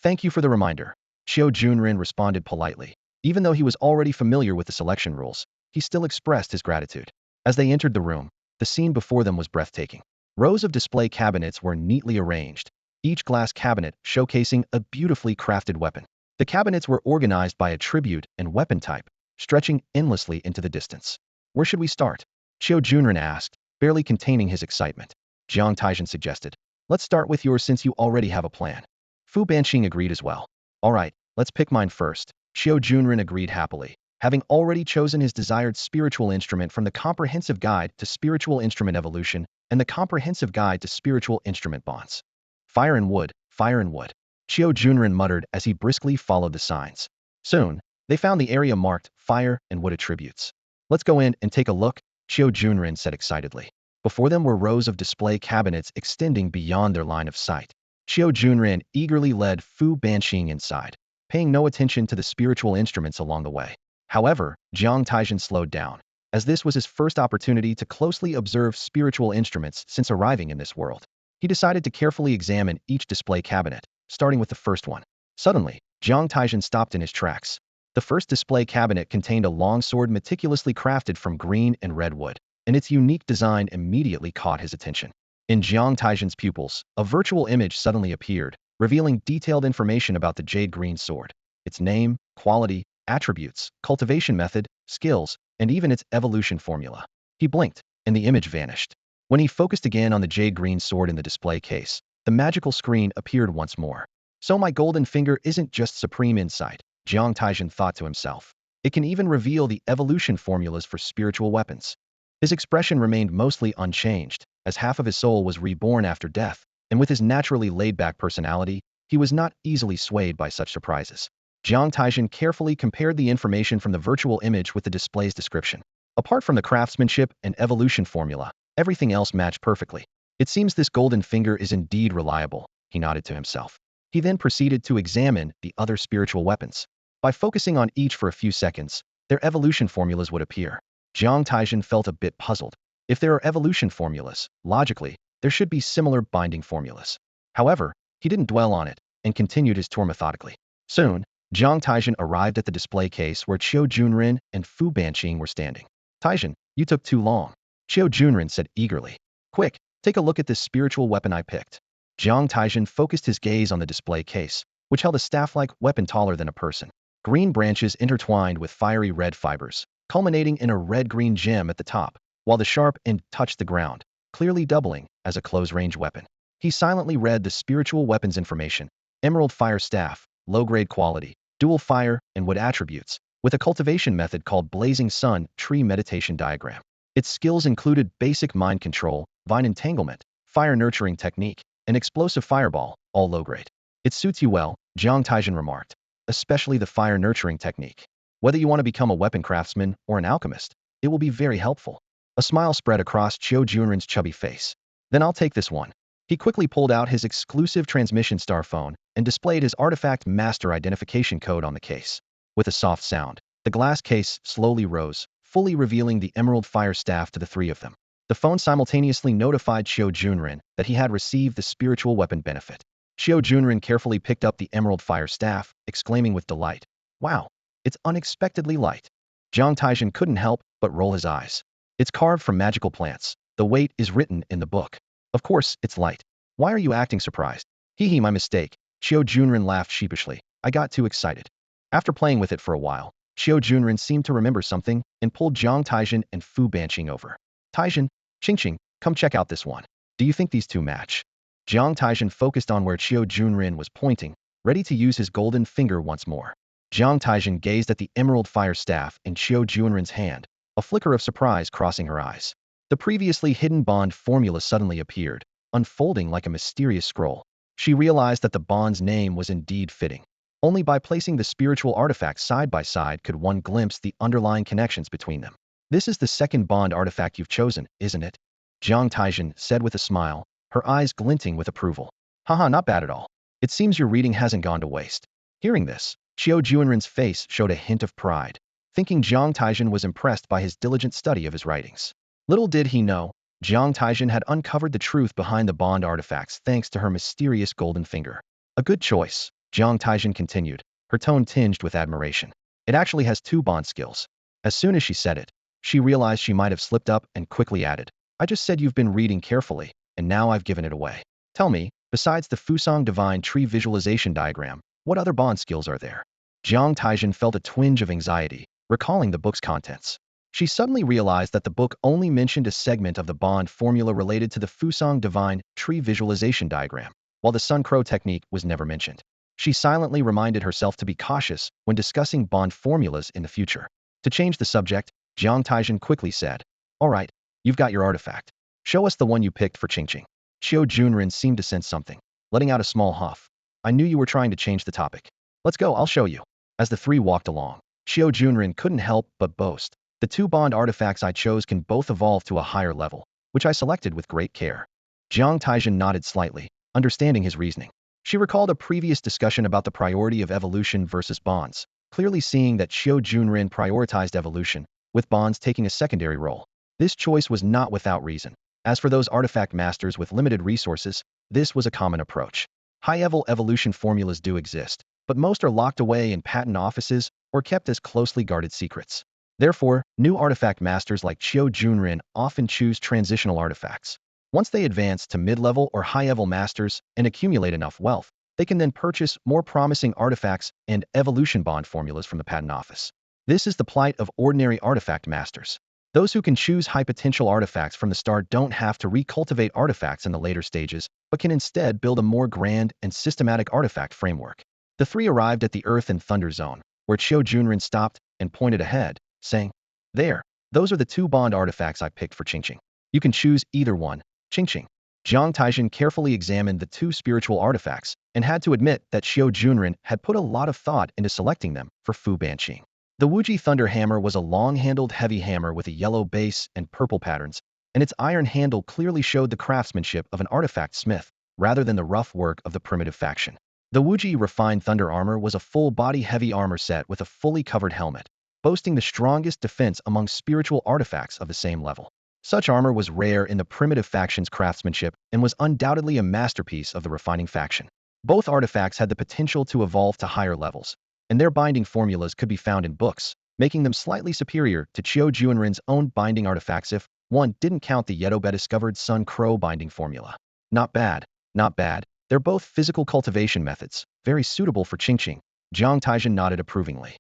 "Thank you for the reminder," Qiu Junren responded politely. Even though he was already familiar with the selection rules, he still expressed his gratitude. As they entered the room, the scene before them was breathtaking. Rows of display cabinets were neatly arranged, each glass cabinet showcasing a beautifully crafted weapon. The cabinets were organized by attribute and weapon type, stretching endlessly into the distance. "Where should we start?" Qiu Junren asked, barely containing his excitement. Jiang Taizhen suggested, "Let's start with yours since you already have a plan." Fu Banqing agreed as well. "All right, let's pick mine first." Qiu Junren agreed happily, having already chosen his desired spiritual instrument from the Comprehensive Guide to Spiritual Instrument Evolution and the Comprehensive Guide to Spiritual Instrument Bonds. Fire and wood, fire and wood," Qiu Junren muttered as he briskly followed the signs. Soon, they found the area marked fire and wood attributes. "Let's go in and take a look," Qiu Junren said excitedly. Before them were rows of display cabinets extending beyond their line of sight. Qiu Junren eagerly led Fu Banqing inside, paying no attention to the spiritual instruments along the way. However, Jiang Taizhen slowed down, as this was his first opportunity to closely observe spiritual instruments since arriving in this world. He decided to carefully examine each display cabinet, starting with the first one. Suddenly, Jiang Taizhen stopped in his tracks. The first display cabinet contained a long sword meticulously crafted from green and red wood, and its unique design immediately caught his attention. In Jiang Taizhen's pupils, a virtual image suddenly appeared, revealing detailed information about the jade green sword, its name, quality, attributes, cultivation method, skills, and even its evolution formula. He blinked, and the image vanished. When he focused again on the jade green sword in the display case, the magical screen appeared once more. "So my golden finger isn't just supreme insight," Jiang Taizhen thought to himself. "It can even reveal the evolution formulas for spiritual weapons." His expression remained mostly unchanged, as half of his soul was reborn after death, and with his naturally laid-back personality, he was not easily swayed by such surprises. Jiang Taizhen carefully compared the information from the virtual image with the display's description. Apart from the craftsmanship and evolution formula, everything else matched perfectly. "It seems this golden finger is indeed reliable," he nodded to himself. He then proceeded to examine the other spiritual weapons. By focusing on each for a few seconds, their evolution formulas would appear. Jiang Taizhen felt a bit puzzled. If there are evolution formulas, logically, there should be similar binding formulas. However, he didn't dwell on it, and continued his tour methodically. Soon, Jiang Taizhen arrived at the display case where Qiu Junren and Fu Banqing were standing. "Taizhen, you took too long," Qiu Junren said eagerly. "Quick, take a look at this spiritual weapon I picked." Jiang Taizhen focused his gaze on the display case, which held a staff-like weapon taller than a person. Green branches intertwined with fiery red fibers, culminating in a red-green gem at the top, while the sharp end touched the ground, clearly doubling as a close-range weapon. He silently read the spiritual weapons information: emerald fire staff, low-grade quality, dual fire and wood attributes, with a cultivation method called Blazing Sun Tree Meditation Diagram. Its skills included basic mind control, vine entanglement, fire nurturing technique, and explosive fireball, all low-grade. "It suits you well," Jiang Taizhen remarked, "especially the fire nurturing technique." Whether you want to become a weapon craftsman or an alchemist, it will be very helpful. A smile spread across Qiu Junren's chubby face. Then I'll take this one. He quickly pulled out his exclusive transmission star phone and displayed his artifact master identification code on the case. With a soft sound, the glass case slowly rose, fully revealing the emerald fire staff to the three of them. The phone simultaneously notified Qiu Junren that he had received the spiritual weapon benefit. Qiu Junren carefully picked up the emerald fire staff, exclaiming with delight, "Wow, it's unexpectedly light." Jiang Taizhen couldn't help but roll his eyes. "It's carved from magical plants. The weight is written in the book. Of course, it's light. Why are you acting surprised?" "Hee, my mistake." Qiu Junren laughed sheepishly. "I got too excited." After playing with it for a while, Qiu Junren seemed to remember something and pulled Jiang Taizhen and Fu Banqing over. "Taizhen, Qingqing, come check out this one. Do you think these two match?" Jiang Taizhen focused on where Qiu Junren was pointing, ready to use his golden finger once more. Jiang Taizhen gazed at the emerald fire staff in Qiu Junren's hand, a flicker of surprise crossing her eyes. The previously hidden bond formula suddenly appeared, unfolding like a mysterious scroll. She realized that the bond's name was indeed fitting. Only by placing the spiritual artifacts side by side could one glimpse the underlying connections between them. "This is the second bond artifact you've chosen, isn't it?" Jiang Taizhen said with a smile, her eyes glinting with approval. "Haha, not bad at all. It seems your reading hasn't gone to waste." Hearing this, Qiu Junren's face showed a hint of pride, thinking Jiang Taizhen was impressed by his diligent study of his writings. Little did he know, Jiang Taizhen had uncovered the truth behind the bond artifacts thanks to her mysterious golden finger. "A good choice," Jiang Taizhen continued, her tone tinged with admiration. "It actually has two bond skills." As soon as she said it, she realized she might have slipped up and quickly added, "I just said you've been reading carefully, and now I've given it away. Tell me, besides the Fusang Divine Tree Visualization Diagram, what other bond skills are there?" Jiang Taizhen felt a twinge of anxiety, recalling the book's contents. She suddenly realized that the book only mentioned a segment of the bond formula related to the Fusang Divine Tree Visualization Diagram, while the Sun Crow technique was never mentioned. She silently reminded herself to be cautious when discussing bond formulas in the future. To change the subject, Jiang Taizhen quickly said, "All right, you've got your artifact. Show us the one you picked for Qingqing." Qiu Junren seemed to sense something, letting out a small huff. "I knew you were trying to change the topic. Let's go, I'll show you." As the three walked along, Qiu Junren couldn't help but boast. "The two bond artifacts I chose can both evolve to a higher level, which I selected with great care." Jiang Taizhen nodded slightly, understanding his reasoning. She recalled a previous discussion about the priority of evolution versus bonds, clearly seeing that Qiu Junren prioritized evolution, with bonds taking a secondary role. This choice was not without reason. As for those artifact masters with limited resources, this was a common approach. High-level evolution formulas do exist, but most are locked away in patent offices or kept as closely guarded secrets. Therefore, new artifact masters like Qiu Junren often choose transitional artifacts. Once they advance to mid-level or high-level masters and accumulate enough wealth, they can then purchase more promising artifacts and evolution bond formulas from the patent office. This is the plight of ordinary artifact masters. Those who can choose high-potential artifacts from the start don't have to recultivate artifacts in the later stages, but can instead build a more grand and systematic artifact framework. The three arrived at the Earth and Thunder Zone, where Qiu Junren stopped and pointed ahead, saying, "There, those are the two bond artifacts I picked for Qingqing. You can choose either one." Qingqing. Jiang Taizhen carefully examined the two spiritual artifacts and had to admit that Qiu Junren had put a lot of thought into selecting them for Fu Banqing. The Wuji Thunder Hammer was a long-handled heavy hammer with a yellow base and purple patterns, and its iron handle clearly showed the craftsmanship of an artifact smith, rather than the rough work of the primitive faction. The Wuji Refined Thunder Armor was a full-body heavy armor set with a fully covered helmet, boasting the strongest defense among spiritual artifacts of the same level. Such armor was rare in the primitive faction's craftsmanship and was undoubtedly a masterpiece of the refining faction. Both artifacts had the potential to evolve to higher levels, and their binding formulas could be found in books, making them slightly superior to Qiu Junren's own binding artifacts if one didn't count the Yedobe-discovered Sun Crow binding formula. Not bad, not bad. They're both physical cultivation methods, very suitable for Qingqing. Jiang Taizhen nodded approvingly.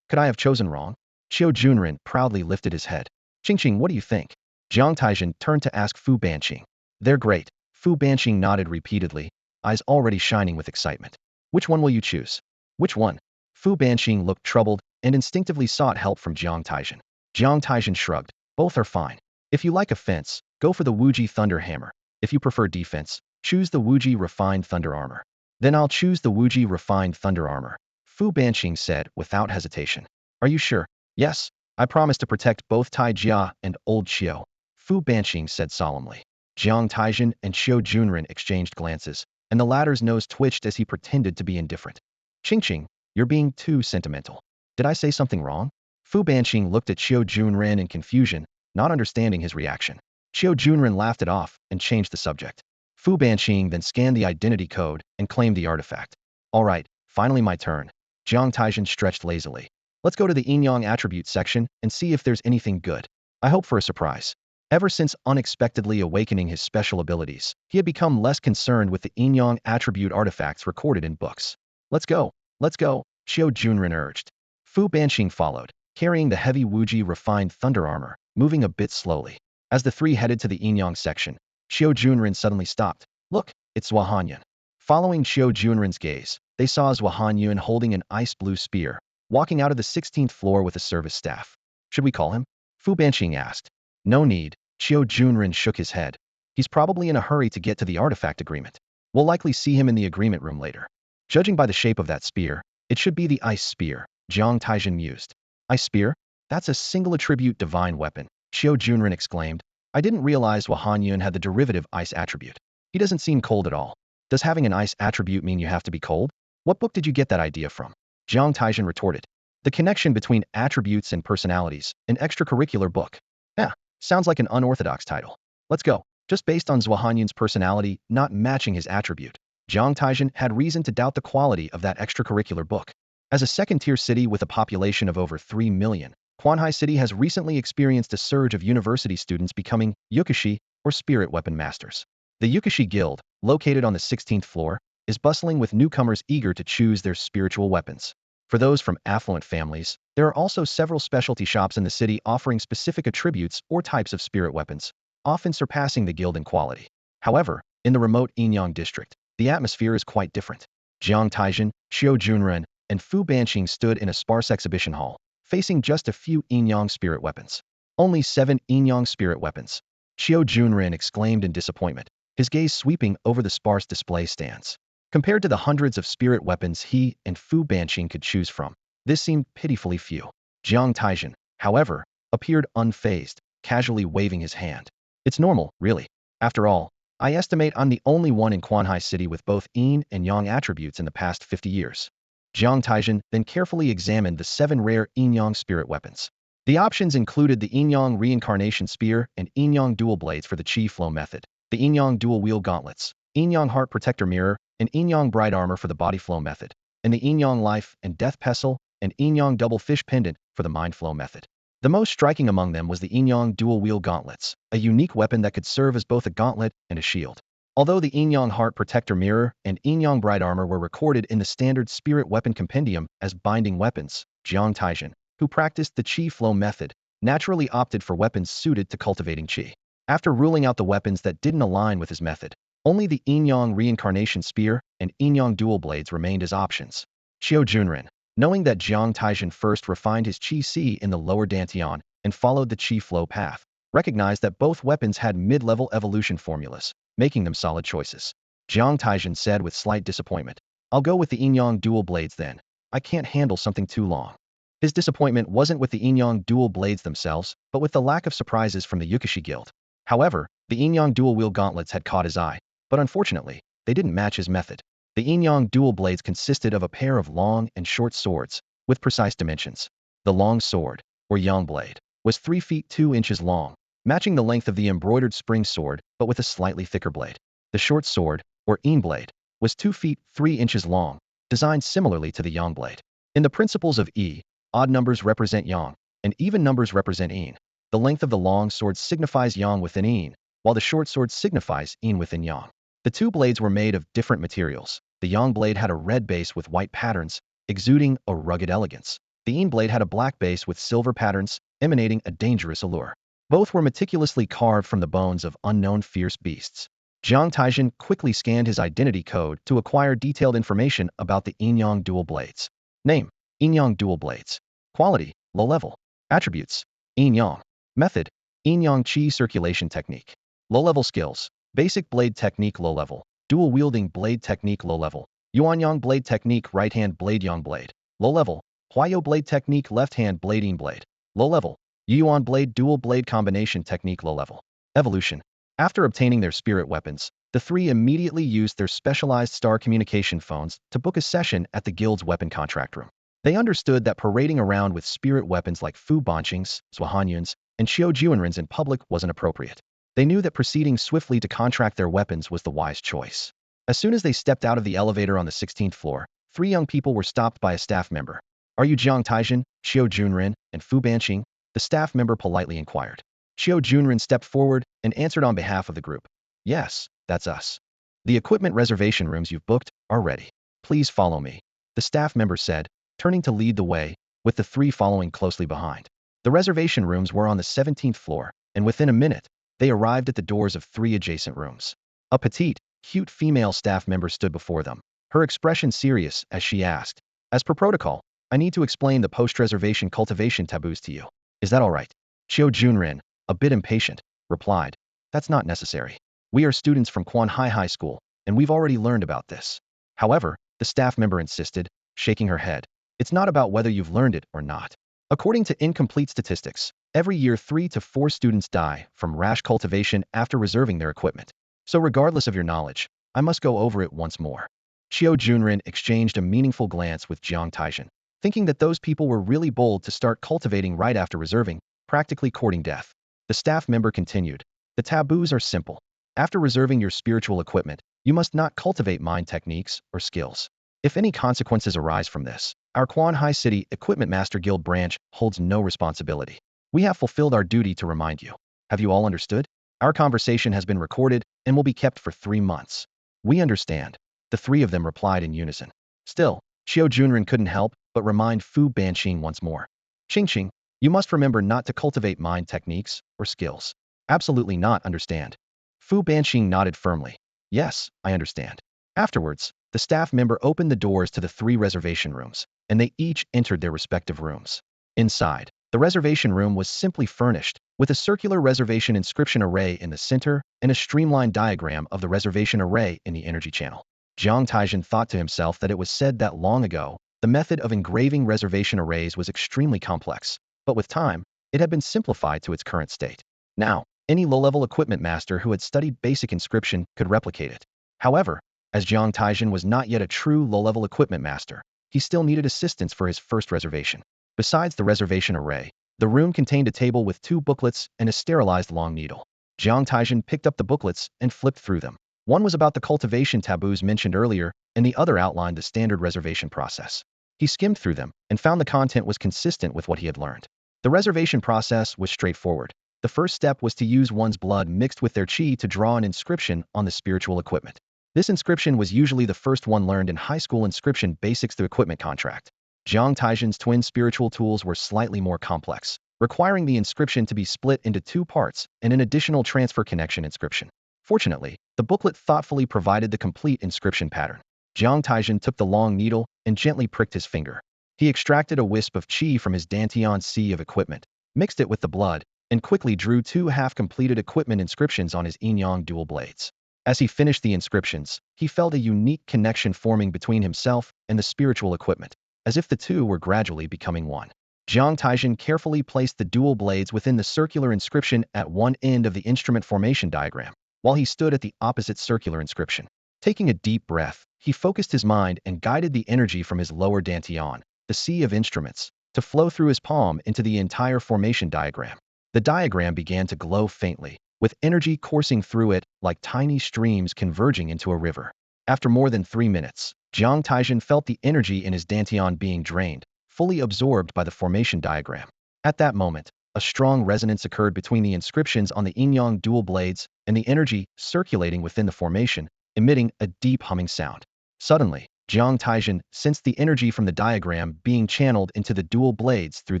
"Could I have chosen wrong?" Qiu Junren proudly lifted his head. "Qingqing, what do you think?" Jiang Taizhen turned to ask Fu Banqing. "They're great." Fu Banqing nodded repeatedly, eyes already shining with excitement. "Which one will you choose?" "Which one?" Fu Banqing looked troubled and instinctively sought help from Jiang Taizhen. Jiang Taizhen shrugged. "Both are fine. If you like offense, go for the Wuji Thunder Hammer. If you prefer defense, choose the Wuji Refined Thunder Armor." "Then I'll choose the Wuji Refined Thunder Armor," Fu Banqing said without hesitation. Are you sure? Yes. I promise to protect both Tai Jia and Old Xiao, Fu Banqing said solemnly. Jiang Taizhen and Xiao Junren exchanged glances, and the latter's nose twitched as he pretended to be indifferent. Qing, you're being too sentimental. Did I say something wrong? Fu Banqing looked at Xiao Junren in confusion, not understanding his reaction. Xiao Junren laughed it off and changed the subject. Fu Banqing then scanned the identity code and claimed the artifact. All right, finally my turn. Jiang Taizhen stretched lazily. Let's go to the Yin-Yang attribute section and see if there's anything good. I hope for a surprise. Ever since unexpectedly awakening his special abilities, he had become less concerned with the Yin-Yang attribute artifacts recorded in books. Let's go, Xiao Junren urged. Fu Banqing followed, carrying the heavy Wuji refined thunder armor, moving a bit slowly. As the three headed to the Yin-Yang section, Xiao Junren suddenly stopped. Look, it's Zhua Hanyun. Following Xiao Junren's gaze, they saw Zhua Hanyun holding an ice blue spear, walking out of the 16th floor with a service staff. Should we call him? Fu Banqing asked. No need, Xiao Junren shook his head. He's probably in a hurry to get to the artifact agreement. We'll likely see him in the agreement room later. Judging by the shape of that spear, it should be the ice spear, Jiang Taizhen mused. Ice spear? That's a single attribute divine weapon, Xiao Junren exclaimed. I didn't realize Zhua Hanyun had the derivative ice attribute. He doesn't seem cold at all. Does having an ice attribute mean you have to be cold? What book did you get that idea from? Jiang Taizhen retorted. The connection between attributes and personalities, an extracurricular book. Yeah, sounds like an unorthodox title. Let's go. Just based on Zhua Hanyun's personality not matching his attribute, Jiang Taizhen had reason to doubt the quality of that extracurricular book. As a second-tier city with a population of over 3 million, Quanhai City has recently experienced a surge of university students becoming yukishi, or spirit weapon masters. The Yukishi Guild, located on the 16th floor, is bustling with newcomers eager to choose their spiritual weapons. For those from affluent families, there are also several specialty shops in the city offering specific attributes or types of spirit weapons, often surpassing the guild in quality. However, in the remote Yin-Yang district, the atmosphere is quite different. Jiang Taizhen, Xiao Junren, and Fu Banqing stood in a sparse exhibition hall, facing just a few Yin-Yang spirit weapons. Only 7 Yin-Yang spirit weapons. Xiao Junren exclaimed in disappointment, his gaze sweeping over the sparse display stands. Compared to the hundreds of spirit weapons he and Fu Banqing could choose from, this seemed pitifully few. Jiang Taizhen, however, appeared unfazed, casually waving his hand. It's normal, really. After all, I estimate I'm the only one in Quanhai City with both Yin and Yang attributes in the past 50 years. Jiang Taizhen then carefully examined the 7 rare Yin-Yang spirit weapons. The options included the Yin-Yang reincarnation spear and Yin-Yang dual blades for the chi flow method, the Yin-Yang dual wield gauntlets, Yin-Yang heart protector mirror, and Yin-Yang bright armor for the body flow method, and the Yin-Yang life and death pestle and Yin-Yang double fish pendant for the mind flow method. The most striking among them was the Yin-Yang dual wield gauntlets, a unique weapon that could serve as both a gauntlet and a shield. Although the Yin-Yang heart protector mirror and Yin-Yang bright armor were recorded in the standard spirit weapon compendium as binding weapons, Jiang Taizhen, who practiced the chi flow method, naturally opted for weapons suited to cultivating chi. After ruling out the weapons that didn't align with his method, only the Yin-Yang reincarnation spear and Yin-Yang dual blades remained as options. Xiao Junren, knowing that Jiang Taizhen first refined his Qi in the lower Dantian and followed the Qi flow path, recognized that both weapons had mid-level evolution formulas, making them solid choices. Jiang Taizhen said with slight disappointment, I'll go with the Yin-Yang dual blades then. I can't handle something too long. His disappointment wasn't with the Yin-Yang dual blades themselves, but with the lack of surprises from the Yukishi Guild. However, the Yin-Yang dual wield gauntlets had caught his eye, but unfortunately, they didn't match his method. The Yin-Yang dual blades consisted of a pair of long and short swords, with precise dimensions. The long sword, or Yang blade, was 3 feet 2 inches long, matching the length of the embroidered spring sword, but with a slightly thicker blade. The short sword, or Yin blade, was 2 feet 3 inches long, designed similarly to the Yang blade. In the principles of Yi, odd numbers represent Yang, and even numbers represent Yin. The length of the long sword signifies Yang within Yin, while the short sword signifies Yin within Yang. The two blades were made of different materials. The Yang blade had a red base with white patterns, exuding a rugged elegance. The Yin blade had a black base with silver patterns, emanating a dangerous allure. Both were meticulously carved from the bones of unknown fierce beasts. Jiang Taizhen quickly scanned his identity code to acquire detailed information about the Yin-Yang dual blades. Name: Yin-Yang dual blades. Quality: low level. Attributes: Yin-Yang. Method: Yin-Yang Qi circulation technique. Low-level skills: basic blade technique low level, dual wielding blade technique low level, Yuan Yang blade technique right hand blade Yang blade. Low level: Huayo blade technique left-hand blading blade. Low level. Yuan blade dual blade combination technique low level. Evolution. After obtaining their spirit weapons, the three immediately used their specialized star communication phones to book a session at the guild's weapon contract room. They understood that parading around with spirit weapons like Fu Banqings, Zhuahanyuns, and Xiao Juanrins in public wasn't appropriate. They knew that proceeding swiftly to contract their weapons was the wise choice. As soon as they stepped out of the elevator on the 16th floor, three young people were stopped by a staff member. Are you Jiang Taizhen, Xiao Juanrin, and Fu Banqing? The staff member politely inquired. Xiao Juanrin stepped forward and answered on behalf of the group. Yes, that's us. The equipment reservation rooms you've booked are ready. Please follow me. The staff member said, turning to lead the way, with the three following closely behind. The reservation rooms were on the 17th floor, and within a minute, they arrived at the doors of three adjacent rooms. A petite, cute female staff member stood before them, her expression serious as she asked, as per protocol, I need to explain the post-reservation cultivation taboos to you. Is that all right? Xiao Juanrin, a bit impatient, replied, that's not necessary. We are students from Quanhai High School, and we've already learned about this. However, the staff member insisted, shaking her head, it's not about whether you've learned it or not. According to incomplete statistics, every year 3 to 4 students die from rash cultivation after reserving their equipment. So regardless of your knowledge, I must go over it once more. Xiao Juanrin exchanged a meaningful glance with Jiang Taizhen, thinking that those people were really bold to start cultivating right after reserving, practically courting death. The staff member continued, the taboos are simple. After reserving your spiritual equipment, you must not cultivate mind techniques or skills. If any consequences arise from this, our Quanhai City Equipment Master Guild branch holds no responsibility. We have fulfilled our duty to remind you. Have you all understood? Our conversation has been recorded and will be kept for 3 months. We understand. The three of them replied in unison. Still, Xiao Juanrin couldn't help but remind Fu Banqing once more. Qingqing, you must remember not to cultivate mind techniques or skills. Absolutely not understand. Fu Banqing nodded firmly. Yes, I understand. Afterwards, the staff member opened the doors to the 3 reservation rooms, and they each entered their respective rooms. Inside, the reservation room was simply furnished, with a circular reservation inscription array in the center and a streamlined diagram of the reservation array in the energy channel. Jiang Taizhen thought to himself that it was said that long ago, the method of engraving reservation arrays was extremely complex, but with time, it had been simplified to its current state. Now, any low-level equipment master who had studied basic inscription could replicate it. However, as Jiang Taizhen was not yet a true low-level equipment master, he still needed assistance for his first reservation. Besides the reservation array, the room contained a table with 2 booklets and a sterilized long needle. Jiang Taizhen picked up the booklets and flipped through them. One was about the cultivation taboos mentioned earlier, and the other outlined the standard reservation process. He skimmed through them and found the content was consistent with what he had learned. The reservation process was straightforward. The first step was to use one's blood mixed with their qi to draw an inscription on the spiritual equipment. This inscription was usually the first one learned in high school inscription basics through equipment contract. Jiang Taizhen's twin spiritual tools were slightly more complex, requiring the inscription to be split into 2 parts and an additional transfer connection inscription. Fortunately, the booklet thoughtfully provided the complete inscription pattern. Jiang Taizhen took the long needle and gently pricked his finger. He extracted a wisp of qi from his Dantian sea of equipment, mixed it with the blood, and quickly drew 2 half-completed equipment inscriptions on his Yin-Yang dual blades. As he finished the inscriptions, he felt a unique connection forming between himself and the spiritual equipment, as if the two were gradually becoming one. Jiang Taizhen carefully placed the dual blades within the circular inscription at one end of the instrument formation diagram, while he stood at the opposite circular inscription. Taking a deep breath, he focused his mind and guided the energy from his lower dantian, the sea of instruments, to flow through his palm into the entire formation diagram. The diagram began to glow faintly, with energy coursing through it like tiny streams converging into a river. After more than 3 minutes, Jiang Taizhen felt the energy in his dantian being drained, fully absorbed by the formation diagram. At that moment, a strong resonance occurred between the inscriptions on the Yin-Yang dual blades and the energy circulating within the formation, emitting a deep humming sound. Suddenly, Jiang Taizhen sensed the energy from the diagram being channeled into the dual blades through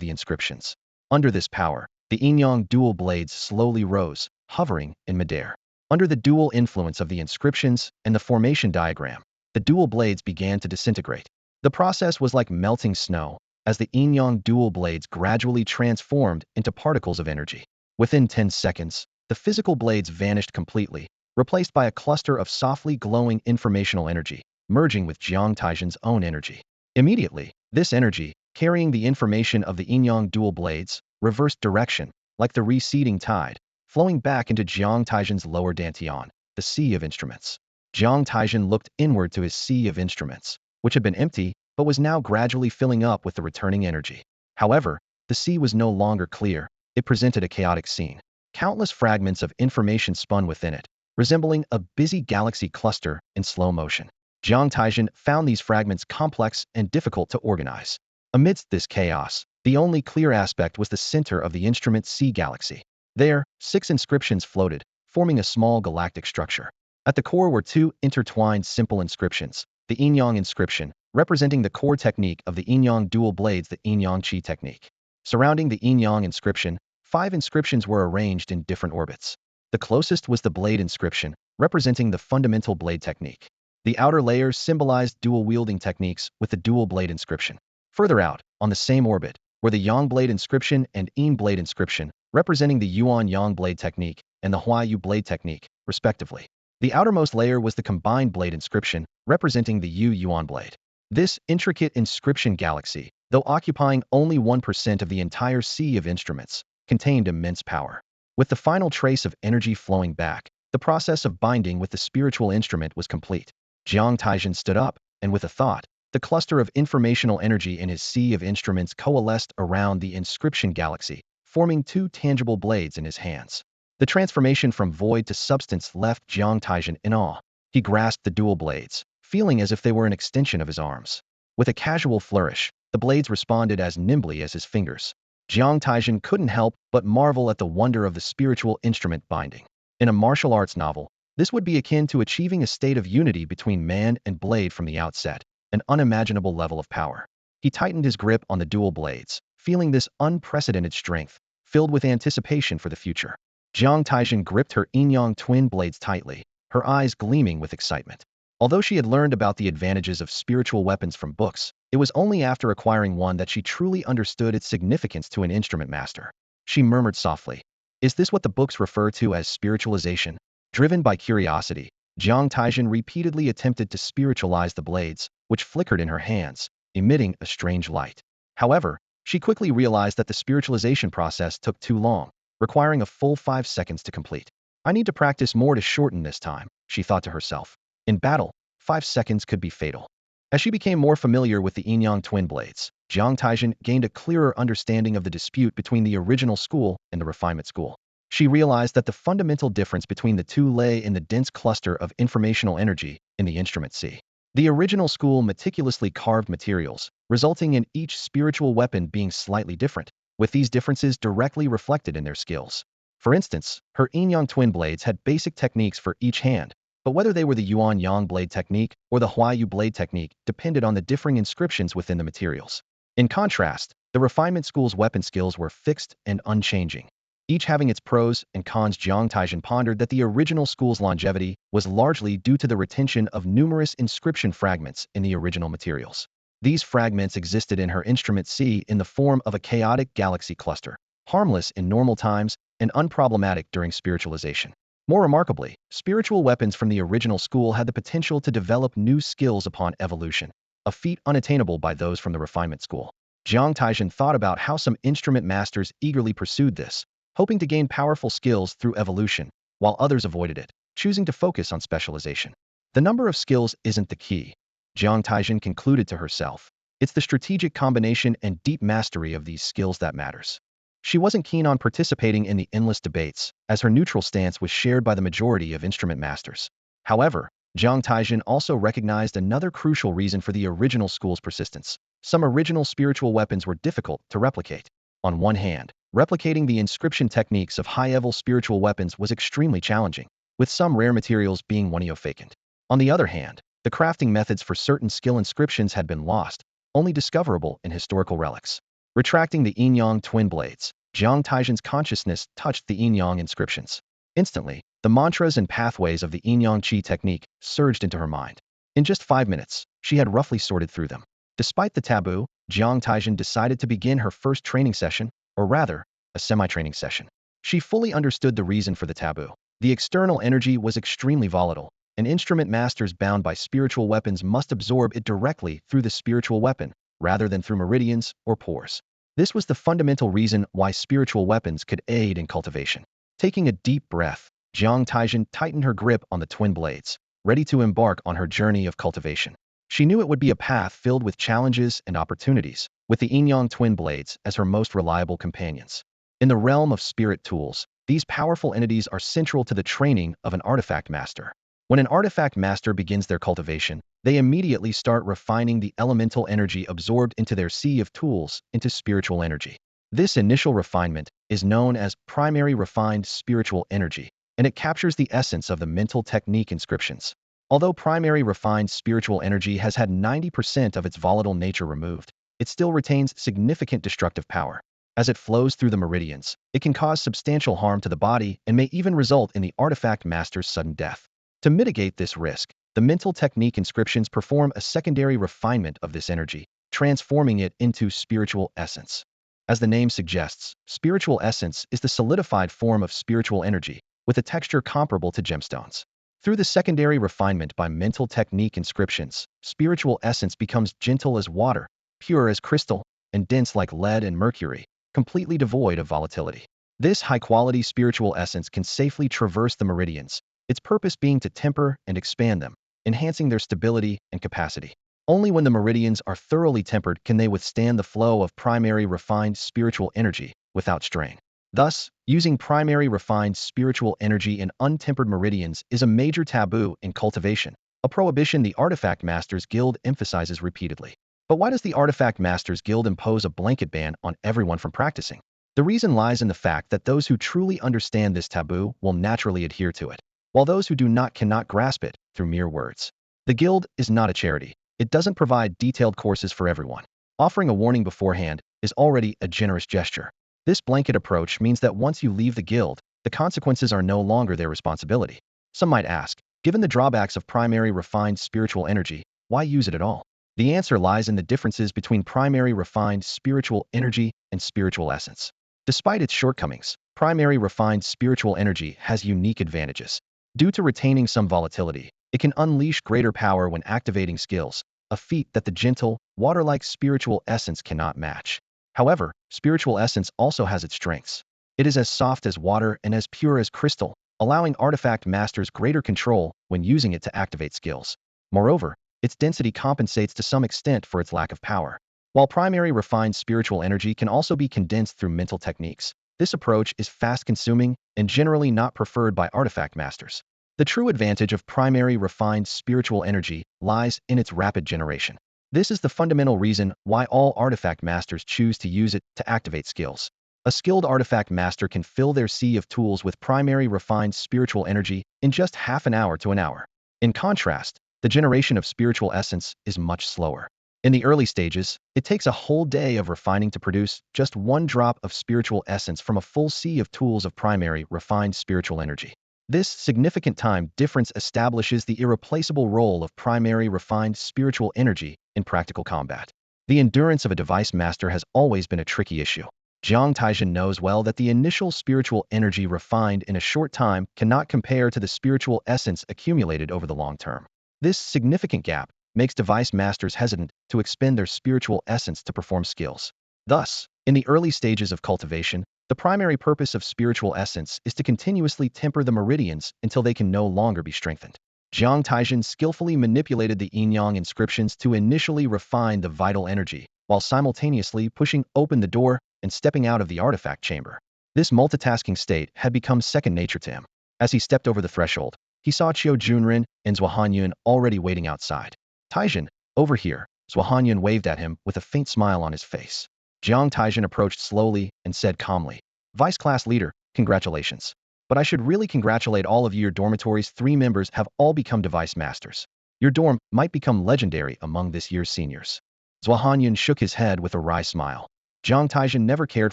the inscriptions. Under this power, the Yin-Yang dual blades slowly rose, hovering in midair. Under the dual influence of the inscriptions and the formation diagram, the dual blades began to disintegrate. The process was like melting snow, as the Yin-Yang dual blades gradually transformed into particles of energy. Within 10 seconds, the physical blades vanished completely, replaced by a cluster of softly glowing informational energy, merging with Jiang Taizhen's own energy. Immediately, this energy, carrying the information of the Yin-Yang dual blades, reversed direction, like the receding tide, flowing back into Jiang Taizhen's lower dantian, the sea of instruments. Jiang Taizhen looked inward to his sea of instruments, which had been empty, but was now gradually filling up with the returning energy. However, the sea was no longer clear. It presented a chaotic scene. Countless fragments of information spun within it, resembling a busy galaxy cluster in slow motion. Jiang Taizhen found these fragments complex and difficult to organize. Amidst this chaos, the only clear aspect was the center of the instrument sea galaxy. There, 6 inscriptions floated, forming a small galactic structure. At the core were 2 intertwined simple inscriptions, the Yin-Yang inscription, representing the core technique of the Yin-Yang dual blades, the Yin-Yang Qi technique. Surrounding the Yin-Yang inscription, 5 inscriptions were arranged in different orbits. The closest was the blade inscription, representing the fundamental blade technique. The outer layer symbolized dual wielding techniques with the dual blade inscription. Further out, on the same orbit, were the Yang blade inscription and Yin blade inscription, representing the Yuan Yang blade technique and the Huayu blade technique, respectively. The outermost layer was the combined blade inscription, representing the Yuan blade. This intricate inscription galaxy, though occupying only 1% of the entire sea of instruments, contained immense power. With the final trace of energy flowing back, the process of binding with the spiritual instrument was complete. Jiang Taizhen stood up, and with a thought, the cluster of informational energy in his sea of instruments coalesced around the inscription galaxy, forming 2 tangible blades in his hands. The transformation from void to substance left Jiang Taizhen in awe. He grasped the dual blades, feeling as if they were an extension of his arms. With a casual flourish, the blades responded as nimbly as his fingers. Jiang Taizhen couldn't help but marvel at the wonder of the spiritual instrument binding. In a martial arts novel, this would be akin to achieving a state of unity between man and blade from the outset, an unimaginable level of power. He tightened his grip on the dual blades, feeling this unprecedented strength, filled with anticipation for the future. Jiang Taizhen gripped her Yin-Yang Twin Blades tightly, her eyes gleaming with excitement. Although she had learned about the advantages of spiritual weapons from books, it was only after acquiring one that she truly understood its significance to an instrument master. She murmured softly, "Is this what the books refer to as spiritualization?" Driven by curiosity, Jiang Taizhen repeatedly attempted to spiritualize the blades, which flickered in her hands, emitting a strange light. However, she quickly realized that the spiritualization process took too long, requiring a full 5 seconds to complete. "I need to practice more to shorten this time," she thought to herself. In battle, 5 seconds could be fatal. As she became more familiar with the Yin-Yang Twin Blades, Jiang Taizhen gained a clearer understanding of the dispute between the original school and the refinement school. She realized that the fundamental difference between the two lay in the dense cluster of informational energy in the instrument sea. The original school meticulously carved materials, resulting in each spiritual weapon being slightly different, with these differences directly reflected in their skills. For instance, her Yin-Yang Twin Blades had basic techniques for each hand, but whether they were the Yuan Yang blade technique or the Huayu blade technique depended on the differing inscriptions within the materials. In contrast, the refinement school's weapon skills were fixed and unchanging. Each having its pros and cons. Jiang Taizhen pondered that the original school's longevity was largely due to the retention of numerous inscription fragments in the original materials. These fragments existed in her instrument C in the form of a chaotic galaxy cluster, harmless in normal times and unproblematic during spiritualization. More remarkably, spiritual weapons from the original school had the potential to develop new skills upon evolution, a feat unattainable by those from the refinement school. Jiang Taizhen thought about how some instrument masters eagerly pursued this, hoping to gain powerful skills through evolution, while others avoided it, choosing to focus on specialization. The number of skills isn't the key, Jiang Taizhen concluded to herself. It's the strategic combination and deep mastery of these skills that matters. She wasn't keen on participating in the endless debates, as her neutral stance was shared by the majority of instrument masters. However, Jiang Taizhen also recognized another crucial reason for the original school's persistence. Some original spiritual weapons were difficult to replicate. On one hand, replicating the inscription techniques of high-level spiritual weapons was extremely challenging, with some rare materials being vacant. On the other hand, the crafting methods for certain skill inscriptions had been lost, only discoverable in historical relics. Retracting the Yin-Yang Twin Blades, Jiang Taizhen's consciousness touched the Yin-Yang inscriptions. Instantly, the mantras and pathways of the Yin-Yang Qi technique surged into her mind. In just 5 minutes, she had roughly sorted through them. Despite the taboo, Jiang Taizhen decided to begin her first training session, or rather, a semi-training session. She fully understood the reason for the taboo. The external energy was extremely volatile, and instrument masters bound by spiritual weapons must absorb it directly through the spiritual weapon, rather than through meridians or pores. This was the fundamental reason why spiritual weapons could aid in cultivation. Taking a deep breath, Jiang Taizhen tightened her grip on the twin blades, ready to embark on her journey of cultivation. She knew it would be a path filled with challenges and opportunities, with the Yin-Yang Twin Blades as her most reliable companions. In the realm of spirit tools, these powerful entities are central to the training of an artifact master. When an artifact master begins their cultivation, they immediately start refining the elemental energy absorbed into their sea of tools into spiritual energy. This initial refinement is known as primary refined spiritual energy, and it captures the essence of the mental technique inscriptions. Although primary refined spiritual energy has had 90% of its volatile nature removed, it still retains significant destructive power. As it flows through the meridians, it can cause substantial harm to the body and may even result in the artifact master's sudden death. To mitigate this risk, the mental technique inscriptions perform a secondary refinement of this energy, transforming it into spiritual essence. As the name suggests, spiritual essence is the solidified form of spiritual energy, with a texture comparable to gemstones. Through the secondary refinement by mental technique inscriptions, spiritual essence becomes gentle as water, pure as crystal, and dense like lead and mercury, completely devoid of volatility. This high-quality spiritual essence can safely traverse the meridians, its purpose being to temper and expand them, enhancing their stability and capacity. Only when the meridians are thoroughly tempered can they withstand the flow of primary refined spiritual energy without strain. Thus, using primary refined spiritual energy in untempered meridians is a major taboo in cultivation, a prohibition the Artifact Masters Guild emphasizes repeatedly. But why does the Artifact Masters Guild impose a blanket ban on everyone from practicing? The reason lies in the fact that those who truly understand this taboo will naturally adhere to it, while those who do not cannot grasp it through mere words. The Guild is not a charity. It doesn't provide detailed courses for everyone. Offering a warning beforehand is already a generous gesture. This blanket approach means that once you leave the Guild, the consequences are no longer their responsibility. Some might ask, given the drawbacks of primary refined spiritual energy, why use it at all? The answer lies in the differences between primary refined spiritual energy and spiritual essence. Despite its shortcomings, primary refined spiritual energy has unique advantages. Due to retaining some volatility, it can unleash greater power when activating skills, a feat that the gentle, water-like spiritual essence cannot match. However, spiritual essence also has its strengths. It is as soft as water and as pure as crystal, allowing artifact masters greater control when using it to activate skills. Moreover, its density compensates to some extent for its lack of power. While primary refined spiritual energy can also be condensed through mental techniques, this approach is fast-consuming and generally not preferred by artifact masters. The true advantage of primary refined spiritual energy lies in its rapid generation. This is the fundamental reason why all artifact masters choose to use it to activate skills. A skilled artifact master can fill their sea of tools with primary refined spiritual energy in just half an hour to an hour. In contrast, the generation of spiritual essence is much slower. In the early stages, it takes a whole day of refining to produce just one drop of spiritual essence from a full sea of tools of primary refined spiritual energy. This significant time difference establishes the irreplaceable role of primary refined spiritual energy in practical combat. The endurance of a device master has always been a tricky issue. Jiang Taizhen knows well that the initial spiritual energy refined in a short time cannot compare to the spiritual essence accumulated over the long term. This significant gap makes device masters hesitant to expend their spiritual essence to perform skills. Thus, in the early stages of cultivation, the primary purpose of spiritual essence is to continuously temper the meridians until they can no longer be strengthened. Jiang Taizhen skillfully manipulated the yin-yang inscriptions to initially refine the vital energy, while simultaneously pushing open the door and stepping out of the artifact chamber. This multitasking state had become second nature to him. As he stepped over the threshold, he saw Qiu Junren and Zhuhangyun already waiting outside. "Taizhen, over here," Zhuhangyun waved at him with a faint smile on his face. Jiang Taizhen approached slowly and said calmly, "Vice Class Leader, congratulations. But I should really congratulate all of you. Your dormitory's 3 members have all become device masters. Your dorm might become legendary among this year's seniors." Zhuhangyun shook his head with a wry smile. Jiang Taizhen never cared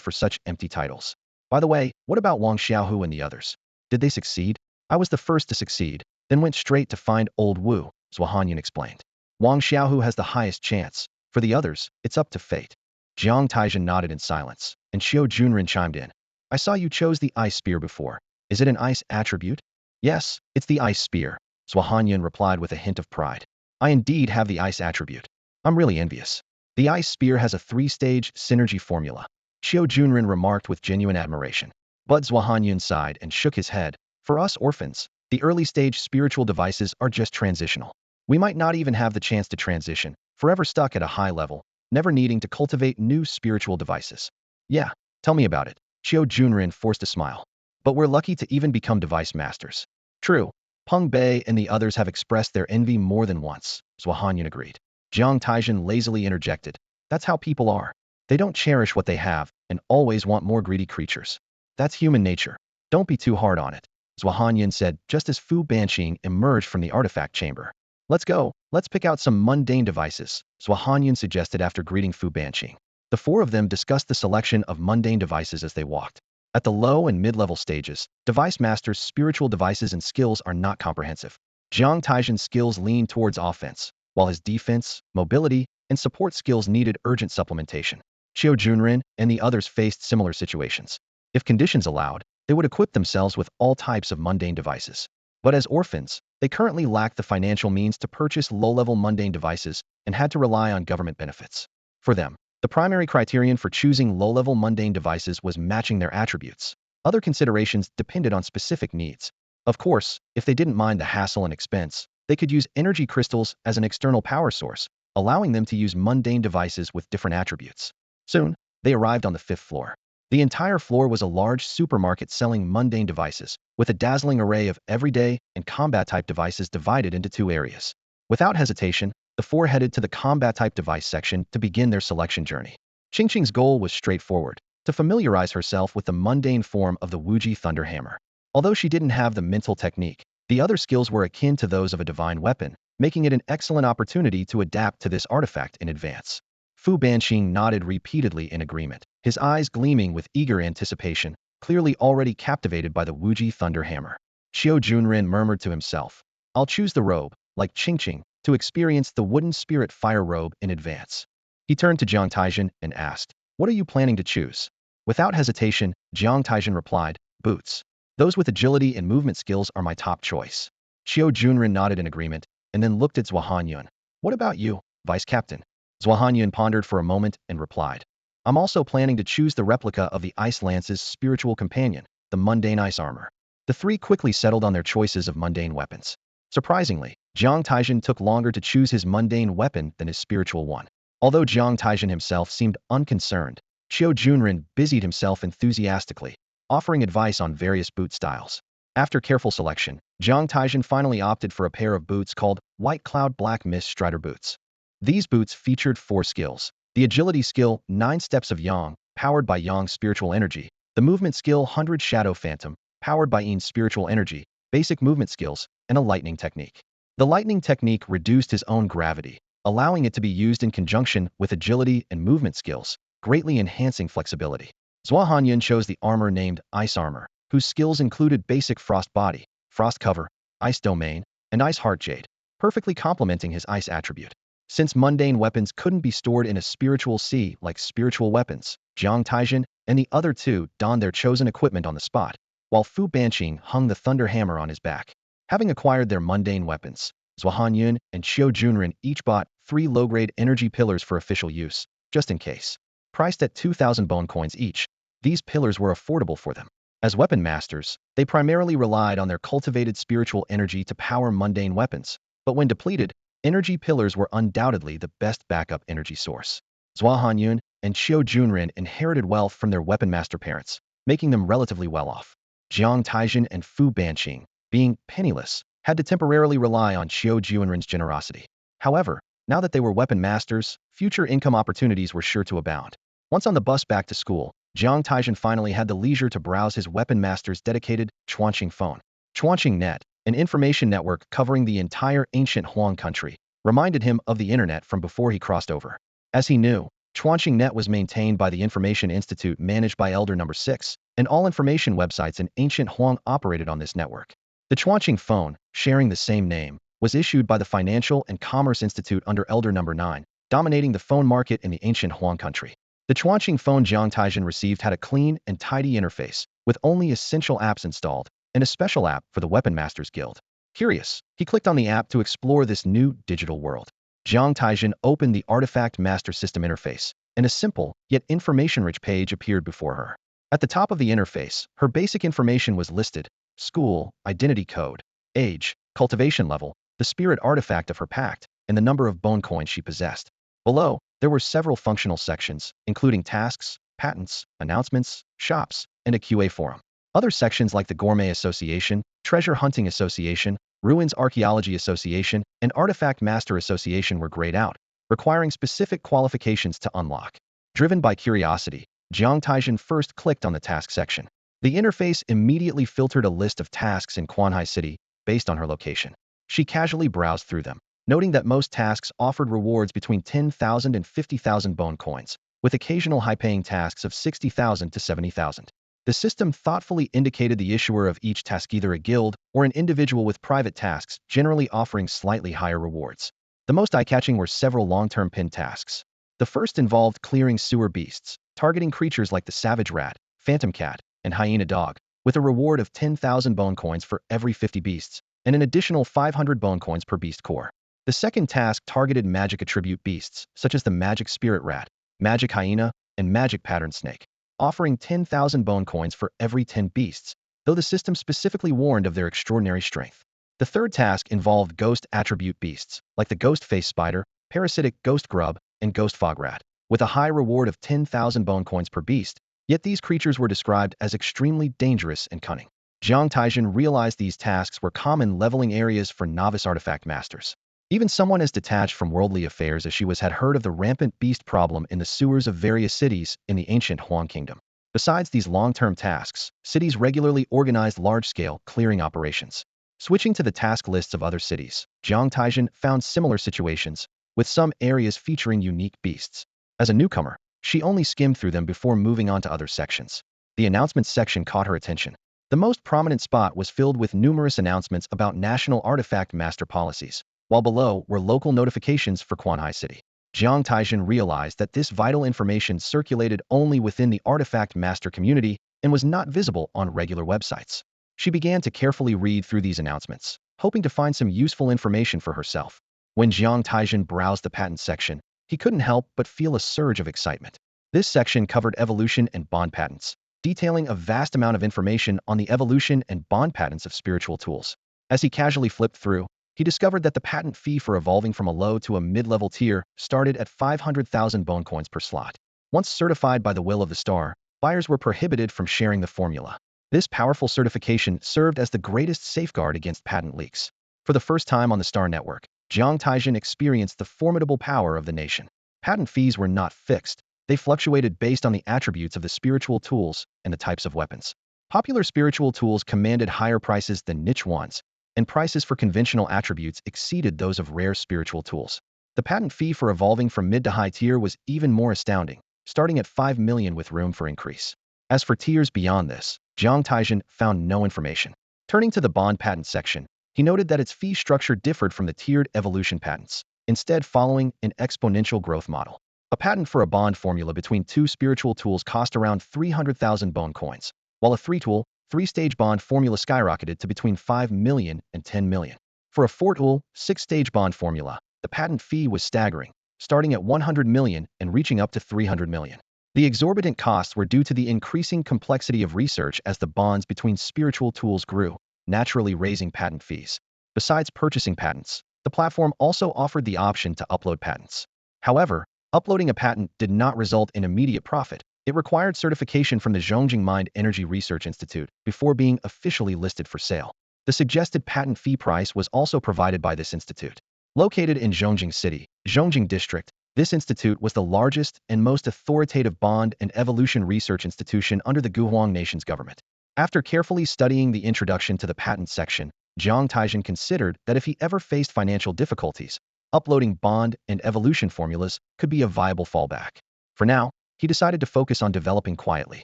for such empty titles. "By the way, what about Wang Xiaohu and the others? Did they succeed?" "I was the first to succeed, then went straight to find old Wu," Zhuhangyun explained. "Wang Xiaohu has the highest chance. For the others, it's up to fate." Jiang Taizhen nodded in silence, and Qiu Junren chimed in. "I saw you chose the ice spear before. Is it an ice attribute?" "Yes, it's the ice spear," Zhuhangyun replied with a hint of pride. "I indeed have the ice attribute. I'm really envious." The ice spear has a three-stage synergy formula, Xiao Junren remarked with genuine admiration. But Zhuahangyun sighed and shook his head. For us orphans, the early-stage spiritual devices are just transitional. We might not even have the chance to transition, forever stuck at a high level, never needing to cultivate new spiritual devices. Yeah, tell me about it. Xiao Junren forced a smile. But we're lucky to even become device masters. True. Peng Bei and the others have expressed their envy more than once, Zhuahanyan agreed. Jiang Taizhen lazily interjected. That's how people are. They don't cherish what they have and always want more greedy creatures. That's human nature. Don't be too hard on it, Zhuahanyan said just as Fu Banqing emerged from the artifact chamber. Let's go. Let's pick out some mundane devices, Zhuahanyan suggested after greeting Fu Banqing. The four of them discussed the selection of mundane devices as they walked. At the low and mid-level stages, device masters' spiritual devices and skills are not comprehensive. Jiang Taizhen's skills lean towards offense, while his defense, mobility, and support skills needed urgent supplementation. Xiao Junren and the others faced similar situations. If conditions allowed, they would equip themselves with all types of mundane devices. But as orphans, they currently lacked the financial means to purchase low-level mundane devices and had to rely on government benefits. For them, the primary criterion for choosing low-level mundane devices was matching their attributes. Other considerations depended on specific needs. Of course, if they didn't mind the hassle and expense, they could use energy crystals as an external power source, allowing them to use mundane devices with different attributes. Soon, they arrived on the 5th floor. The entire floor was a large supermarket selling mundane devices, with a dazzling array of everyday and combat-type devices divided into two areas. Without hesitation, the four headed to the combat-type device section to begin their selection journey. Qingqing's goal was straightforward, to familiarize herself with the mundane form of the Wuji Thunder Hammer. Although she didn't have the mental technique, the other skills were akin to those of a divine weapon, making it an excellent opportunity to adapt to this artifact in advance. Fu Banqing nodded repeatedly in agreement, his eyes gleaming with eager anticipation, clearly already captivated by the Wuji Thunder Hammer. Xiao Junren murmured to himself, I'll choose the robe, like Qingqing, to experience the wooden spirit fire robe in advance. He turned to Jiang Taizhen and asked, what are you planning to choose? Without hesitation, Jiang Taizhen replied, boots. Those with agility and movement skills are my top choice. Xiao Junren nodded in agreement, and then looked at Zhuahanyan. What about you, Vice Captain? Zhuahanyan pondered for a moment and replied, I'm also planning to choose the replica of the Ice Lance's spiritual companion, the mundane ice armor. The three quickly settled on their choices of mundane weapons. Surprisingly, Jiang Taizhen took longer to choose his mundane weapon than his spiritual one. Although Jiang Taizhen himself seemed unconcerned, Xiao Junren busied himself enthusiastically, offering advice on various boot styles. After careful selection, Jiang Taizhen finally opted for a pair of boots called White Cloud Black Mist Strider boots. These boots featured 4 skills. The agility skill, 9 Steps of Yang, powered by Yang's spiritual energy. The movement skill, 100 Shadow Phantom, powered by Yin's spiritual energy. Basic movement skills, and a lightning technique. The lightning technique reduced his own gravity, allowing it to be used in conjunction with agility and movement skills, greatly enhancing flexibility. Zhuahanyan chose the armor named Ice Armor, whose skills included basic Frost Body, Frost Cover, Ice Domain, and Ice Heart Jade, perfectly complementing his ice attribute. Since mundane weapons couldn't be stored in a spiritual sea like spiritual weapons, Jiang Taizhen and the other two donned their chosen equipment on the spot, while Fu Banqing hung the thunder hammer on his back. Having acquired their mundane weapons, Zhuahanyan and Xiao Junren each bought 3 low-grade energy pillars for official use, just in case. Priced at 2,000 bone coins each, these pillars were affordable for them. As weapon masters, they primarily relied on their cultivated spiritual energy to power mundane weapons, but when depleted, energy pillars were undoubtedly the best backup energy source. Zhuahanyan and Xiao Junren inherited wealth from their weapon master parents, making them relatively well off. Jiang Taizhen and Fu Banqing, being penniless, had to temporarily rely on Xiao Junren's generosity. However, now that they were weapon masters, future income opportunities were sure to abound. Once on the bus back to school, Jiang Taizhen finally had the leisure to browse his weapon master's dedicated Chuanqing phone. Chuanqing Net, an information network covering the entire ancient Huang country, reminded him of the internet from before he crossed over. As he knew, Chuanqing Net was maintained by the Information Institute managed by Elder Number 6, and all information websites in ancient Huang operated on this network. The Chuanqing phone, sharing the same name, was issued by the Financial and Commerce Institute under Elder Number 9, dominating the phone market in the ancient Huang country. The Chuanqing phone Jiang Taizhen received had a clean and tidy interface, with only essential apps installed, and a special app for the Weapon Masters Guild. Curious, he clicked on the app to explore this new digital world. Jiang Taizhen opened the Artifact Master System interface, and a simple, yet information-rich page appeared before her. At the top of the interface, her basic information was listed: school, identity code, age, cultivation level, the spirit artifact of her pact, and the number of bone coins she possessed. Below, there were several functional sections, including tasks, patents, announcements, shops, and a QA forum. Other sections like the Gourmet Association, Treasure Hunting Association, Ruins Archaeology Association, and Artifact Master Association were grayed out, requiring specific qualifications to unlock. Driven by curiosity, Jiang Taizhen first clicked on the task section. The interface immediately filtered a list of tasks in Quanhai City based on her location. She casually browsed through them, noting that most tasks offered rewards between 10,000 and 50,000 bone coins, with occasional high-paying tasks of 60,000 to 70,000. The system thoughtfully indicated the issuer of each task, either a guild or an individual, with private tasks generally offering slightly higher rewards. The most eye-catching were several long-term pinned tasks. The first involved clearing sewer beasts, targeting creatures like the savage rat, phantom cat, and hyena dog, with a reward of 10,000 bone coins for every 50 beasts, and an additional 500 bone coins per beast core. The second task targeted magic attribute beasts, such as the magic spirit rat, magic hyena, and magic pattern snake, offering 10,000 bone coins for every 10 beasts, though the system specifically warned of their extraordinary strength. The third task involved ghost attribute beasts, like the ghost face spider, parasitic ghost grub, and ghost fog rat, with a high reward of 10,000 bone coins per beast, yet these creatures were described as extremely dangerous and cunning. Jiang Taizhen realized these tasks were common leveling areas for novice artifact masters. Even someone as detached from worldly affairs as she was had heard of the rampant beast problem in the sewers of various cities in the ancient Huang Kingdom. Besides these long-term tasks, cities regularly organized large-scale clearing operations. Switching to the task lists of other cities, Jiang Taizhen found similar situations, with some areas featuring unique beasts. As a newcomer, she only skimmed through them before moving on to other sections. The announcements section caught her attention. The most prominent spot was filled with numerous announcements about national artifact master policies, while below were local notifications for Quanhai City. Jiang Taizhen realized that this vital information circulated only within the artifact master community and was not visible on regular websites. She began to carefully read through these announcements, hoping to find some useful information for herself. When Jiang Taizhen browsed the patent section, he couldn't help but feel a surge of excitement. This section covered evolution and bond patents, detailing a vast amount of information on the evolution and bond patents of spiritual tools. As he casually flipped through, he discovered that the patent fee for evolving from a low to a mid-level tier started at 500,000 bone coins per slot. Once certified by the will of the star, buyers were prohibited from sharing the formula. This powerful certification served as the greatest safeguard against patent leaks. For the first time on the Star Network, Jiang Taizhen experienced the formidable power of the nation. Patent fees were not fixed. They fluctuated based on the attributes of the spiritual tools and the types of weapons. Popular spiritual tools commanded higher prices than niche ones, and prices for conventional attributes exceeded those of rare spiritual tools. The patent fee for evolving from mid to high tier was even more astounding, starting at 5 million with room for increase. As for tiers beyond this, Jiang Taizhen found no information. Turning to the bond patent section, he noted that its fee structure differed from the tiered evolution patents, instead following an exponential growth model. A patent for a bond formula between two spiritual tools cost around 300,000 bone coins, while a three-tool, three-stage bond formula skyrocketed to between 5 million and 10 million. For a four-tool, six-stage bond formula, the patent fee was staggering, starting at 100 million and reaching up to 300 million. The exorbitant costs were due to the increasing complexity of research as the bonds between spiritual tools grew, naturally raising patent fees. Besides purchasing patents, the platform also offered the option to upload patents. However, uploading a patent did not result in immediate profit. It required certification from the Zhongjing Mind Energy Research Institute before being officially listed for sale. The suggested patent fee price was also provided by this institute. Located in Zhongjing City, Zhongjing District, this institute was the largest and most authoritative bond and evolution research institution under the Guhuang nation's government. After carefully studying the introduction to the patent section, Jiang Taizhen considered that if he ever faced financial difficulties, uploading bond and evolution formulas could be a viable fallback. For now, he decided to focus on developing quietly.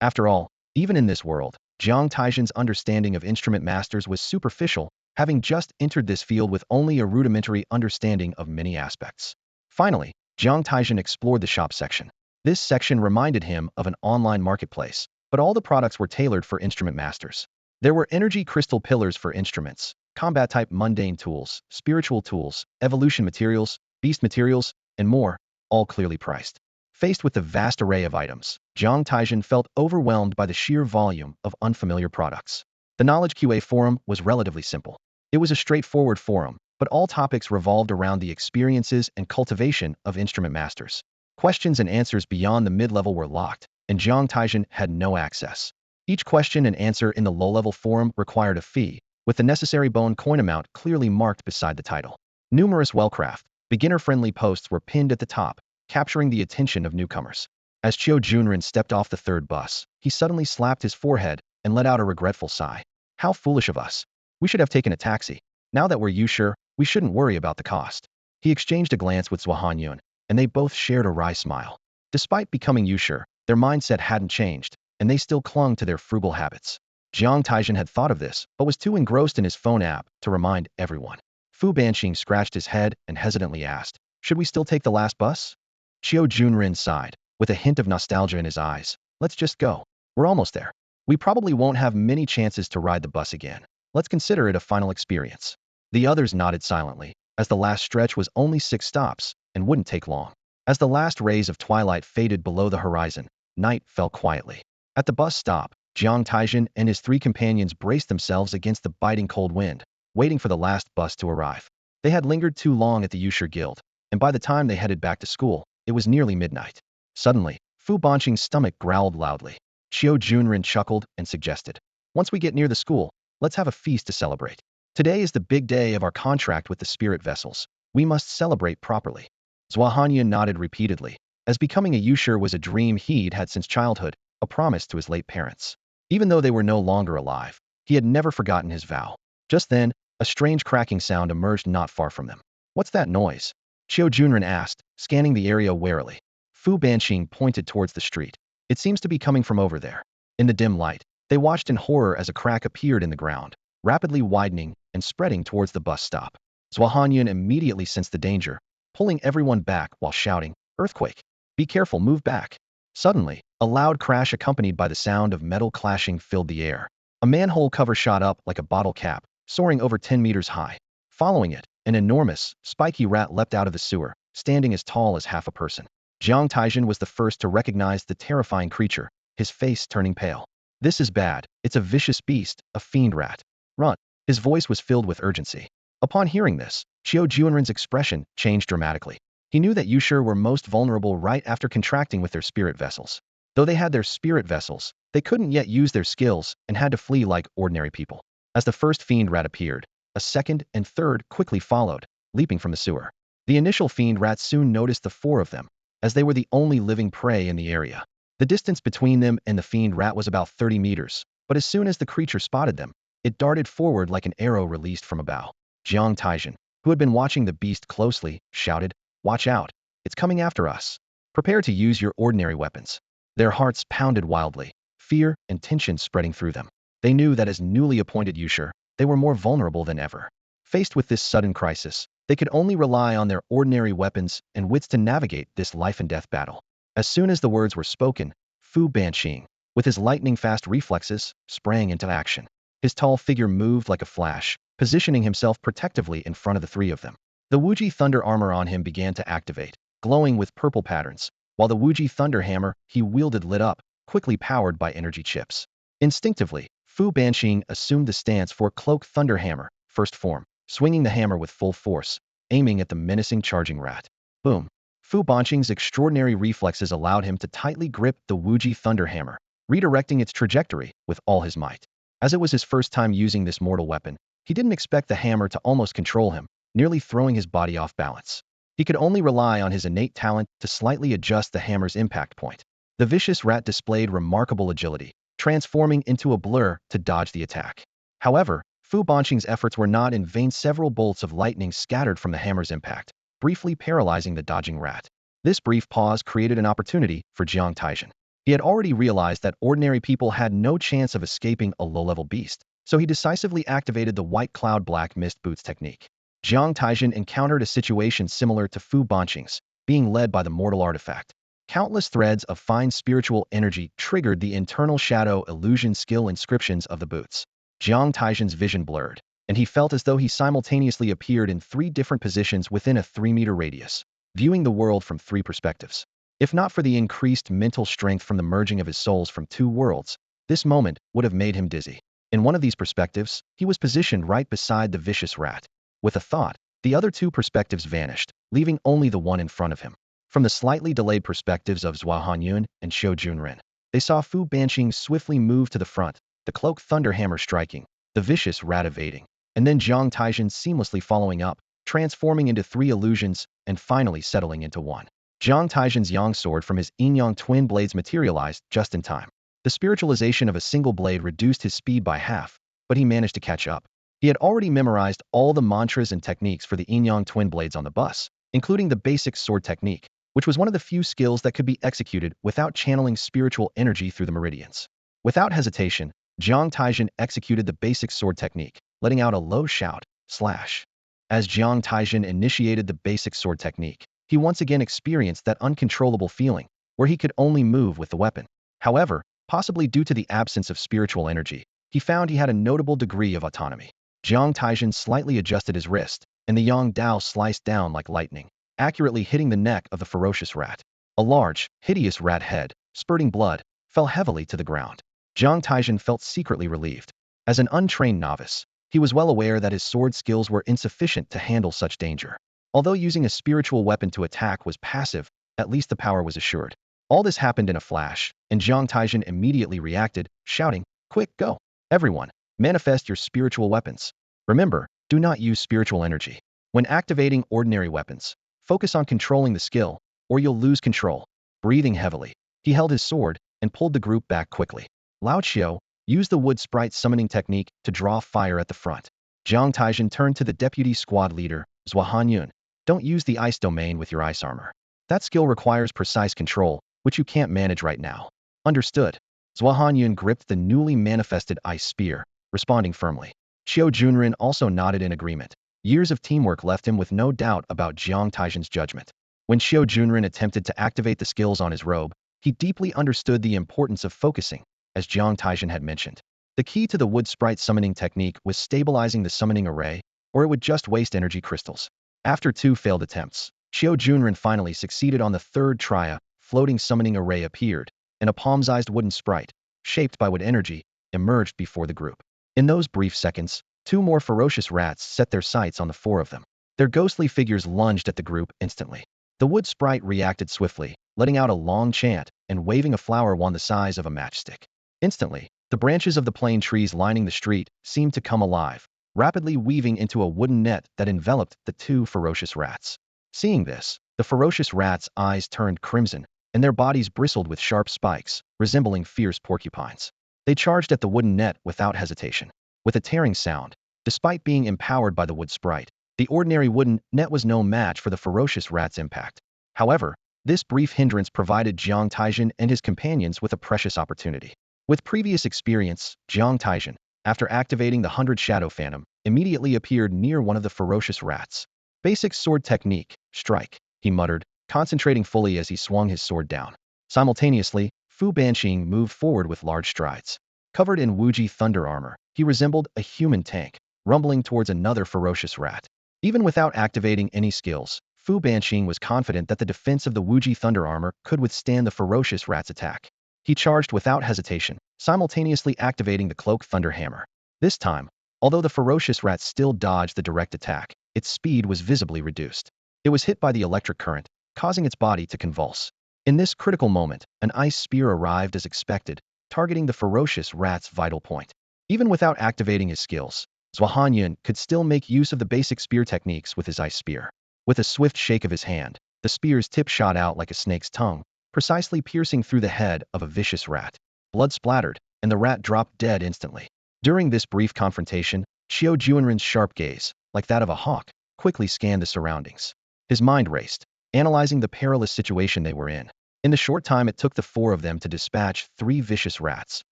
After all, even in this world, Jiang Taizhen's understanding of instrument masters was superficial, having just entered this field with only a rudimentary understanding of many aspects. Finally, Jiang Taizhen explored the shop section. This section reminded him of an online marketplace, but all the products were tailored for instrument masters. There were energy crystal pillars for instruments, combat-type mundane tools, spiritual tools, evolution materials, beast materials, and more, all clearly priced. Faced with the vast array of items, Jiang Taizhen felt overwhelmed by the sheer volume of unfamiliar products. The Knowledge QA forum was relatively simple. It was a straightforward forum, but all topics revolved around the experiences and cultivation of instrument masters. Questions and answers beyond the mid-level were locked, and Jiang Taizhen had no access. Each question and answer in the low-level forum required a fee, with the necessary bone coin amount clearly marked beside the title. Numerous well-crafted, beginner-friendly posts were pinned at the top, capturing the attention of newcomers. As Qiu Junren stepped off the third bus, he suddenly slapped his forehead and let out a regretful sigh. How foolish of us. We should have taken a taxi. Now that we're Yushur, we shouldn't worry about the cost. He exchanged a glance with Yuan, and they both shared a wry smile. Despite becoming Yushur, their mindset hadn't changed, and they still clung to their frugal habits. Jiang Taizhen had thought of this, but was too engrossed in his phone app to remind everyone. Fu Banqing scratched his head and hesitantly asked, "Should we still take the last bus?" Qiu Junren sighed, with a hint of nostalgia in his eyes. "Let's just go. We're almost there. We probably won't have many chances to ride the bus again. Let's consider it a final experience." The others nodded silently, as the last stretch was only 6 stops and wouldn't take long. As the last rays of twilight faded below the horizon, night fell quietly. At the bus stop, Jiang Taizhen and his 3 companions braced themselves against the biting cold wind, waiting for the last bus to arrive. They had lingered too long at the Yushur Guild, and by the time they headed back to school, it was nearly midnight. Suddenly, Fu Banqing's stomach growled loudly. Qiu Junren chuckled and suggested, "Once we get near the school, let's have a feast to celebrate. Today is the big day of our contract with the spirit vessels. We must celebrate properly." Zhuahanyan nodded repeatedly, as becoming a Yushur was a dream he'd had since childhood, a promise to his late parents. Even though they were no longer alive, he had never forgotten his vow. Just then, a strange cracking sound emerged not far from them. "What's that noise?" Qiu Junren asked, scanning the area warily. Fu Banqing pointed towards the street. "It seems to be coming from over there." In the dim light, they watched in horror as a crack appeared in the ground, rapidly widening and spreading towards the bus stop. Zhuahanyan immediately sensed the danger, pulling everyone back while shouting, "Earthquake! Be careful, move back!" Suddenly, a loud crash accompanied by the sound of metal clashing filled the air. A manhole cover shot up like a bottle cap, soaring over 10 meters high. Following it, an enormous, spiky rat leapt out of the sewer, standing as tall as half a person. Jiang Taizhen was the first to recognize the terrifying creature, his face turning pale. "This is bad. It's a vicious beast, a fiend rat. Run!" His voice was filled with urgency. Upon hearing this, Qiu Junren's expression changed dramatically. He knew that Yushur were most vulnerable right after contracting with their spirit vessels. Though they had their spirit vessels, they couldn't yet use their skills and had to flee like ordinary people. As the first fiend rat appeared, a second and third quickly followed, leaping from the sewer. The initial fiend rat soon noticed the 4 of them, as they were the only living prey in the area. The distance between them and the fiend rat was about 30 meters, but as soon as the creature spotted them, it darted forward like an arrow released from a bow. Jiang Taizhen, who had been watching the beast closely, shouted, "Watch out! It's coming after us. Prepare to use your ordinary weapons." Their hearts pounded wildly, fear and tension spreading through them. They knew that as newly appointed Yushur, they were more vulnerable than ever. Faced with this sudden crisis, they could only rely on their ordinary weapons and wits to navigate this life-and-death battle. As soon as the words were spoken, Fu Banqing, with his lightning-fast reflexes, sprang into action. His tall figure moved like a flash, positioning himself protectively in front of the 3 of them. The Wuji Thunder armor on him began to activate, glowing with purple patterns, while the Wuji Thunder hammer he wielded lit up, quickly powered by energy chips. Instinctively, Fu Banqing assumed the stance for Cloak Thunder Hammer, first form, swinging the hammer with full force, aiming at the menacing charging rat. Boom! Fu Banqing's extraordinary reflexes allowed him to tightly grip the Wuji Thunder hammer, redirecting its trajectory with all his might. As it was his first time using this mortal weapon, he didn't expect the hammer to almost control him, nearly throwing his body off balance. He could only rely on his innate talent to slightly adjust the hammer's impact point. The vicious rat displayed remarkable agility, transforming into a blur to dodge the attack. However, Fu Banqing's efforts were not in vain. Several bolts of lightning scattered from the hammer's impact, briefly paralyzing the dodging rat. This brief pause created an opportunity for Jiang Taizhen. He had already realized that ordinary people had no chance of escaping a low-level beast, so he decisively activated the white cloud black mist boots technique. Jiang Taizhen encountered a situation similar to Fu Banqing's, being led by the mortal artifact. Countless threads of fine spiritual energy triggered the internal shadow illusion skill inscriptions of the boots. Jiang Taizhen's vision blurred. and he felt as though he simultaneously appeared in 3 different positions within a 3-meter radius, viewing the world from 3 perspectives. If not for the increased mental strength from the merging of his souls from 2 worlds, this moment would have made him dizzy. In one of these perspectives, he was positioned right beside the vicious rat. With a thought, the other 2 perspectives vanished, leaving only the one in front of him. From the slightly delayed perspectives of Zhua Hanyun and Xiu Junren, they saw Fu Banqing swiftly move to the front, the cloak thunderhammer striking, the vicious rat evading, and then Jiang Taizhen seamlessly following up, transforming into 3 illusions and finally settling into one. Jiang Taizhen's Yang sword from his Yin-Yang Twin Blades materialized just in time. The spiritualization of a single blade reduced his speed by half, but he managed to catch up. He had already memorized all the mantras and techniques for the Yin-Yang Twin Blades on the bus, including the basic sword technique, which was one of the few skills that could be executed without channeling spiritual energy through the meridians. Without hesitation, Jiang Taizhen executed the basic sword technique, letting out a low shout, slash. As Jiang Taizhen initiated the basic sword technique, he once again experienced that uncontrollable feeling, where he could only move with the weapon. However, possibly due to the absence of spiritual energy, he found he had a notable degree of autonomy. Jiang Taizhen slightly adjusted his wrist, and the Yang Dao sliced down like lightning, accurately hitting the neck of the ferocious rat. A large, hideous rat head, spurting blood, fell heavily to the ground. Jiang Taizhen felt secretly relieved. As an untrained novice, he was well aware that his sword skills were insufficient to handle such danger. Although using a spiritual weapon to attack was passive, at least the power was assured. All this happened in a flash, and Jiang Taizhen immediately reacted, shouting, "Quick, go! Everyone, manifest your spiritual weapons. Remember, do not use spiritual energy. When activating ordinary weapons, focus on controlling the skill, or you'll lose control." Breathing heavily, he held his sword and pulled the group back quickly. Lao Qiu used the wood sprite summoning technique to draw fire at the front. Jiang Taizhen turned to the deputy squad leader, Zhua Hanyun. "Don't use the ice domain with your ice armor. That skill requires precise control, which you can't manage right now." "Understood." Zhua Hanyun gripped the newly manifested ice spear, responding firmly. Xiu Junren also nodded in agreement. Years of teamwork left him with no doubt about Jiang Taizhen's judgment. When Xiu Junren attempted to activate the skills on his robe, he deeply understood the importance of focusing, as Jiang Taizhen had mentioned. The key to the wood sprite summoning technique was stabilizing the summoning array, or it would just waste energy crystals. After 2 failed attempts, Xiu Junren finally succeeded on the 3rd try. A floating summoning array appeared, and a palm-sized wooden sprite, shaped by wood energy, emerged before the group. In those brief seconds, 2 more ferocious rats set their sights on the 4 of them. Their ghostly figures lunged at the group instantly. The wood sprite reacted swiftly, letting out a long chant and waving a flower wand the size of a matchstick. Instantly, the branches of the plane trees lining the street seemed to come alive, rapidly weaving into a wooden net that enveloped the 2 ferocious rats. Seeing this, the ferocious rats' eyes turned crimson, and their bodies bristled with sharp spikes, resembling fierce porcupines. They charged at the wooden net without hesitation. With a tearing sound, despite being empowered by the wood sprite, the ordinary wooden net was no match for the ferocious rat's impact. However, this brief hindrance provided Jiang Taizhen and his companions with a precious opportunity. With previous experience, Jiang Taizhen, after activating the 100 Shadow Phantom, immediately appeared near one of the ferocious rats. "Basic sword technique, strike," he muttered, concentrating fully as he swung his sword down. Simultaneously, Fu Banqing moved forward with large strides. Covered in Wuji thunder armor, he resembled a human tank, rumbling towards another ferocious rat. Even without activating any skills, Fu Banqing was confident that the defense of the Wuji thunder armor could withstand the ferocious rat's attack. He charged without hesitation, simultaneously activating the cloak thunder hammer. This time, although the ferocious rat still dodged the direct attack, its speed was visibly reduced. It was hit by the electric current, causing its body to convulse. In this critical moment, an ice spear arrived as expected, targeting the ferocious rat's vital point. Even without activating his skills, Zhua Hanyun could still make use of the basic spear techniques with his ice spear. With a swift shake of his hand, the spear's tip shot out like a snake's tongue, precisely piercing through the head of a vicious rat. Blood splattered, and the rat dropped dead instantly. During this brief confrontation, Xiu Junren's sharp gaze, like that of a hawk, quickly scanned the surroundings. His mind raced, analyzing the perilous situation they were in. In the short time it took the 4 of them to dispatch 3 vicious rats,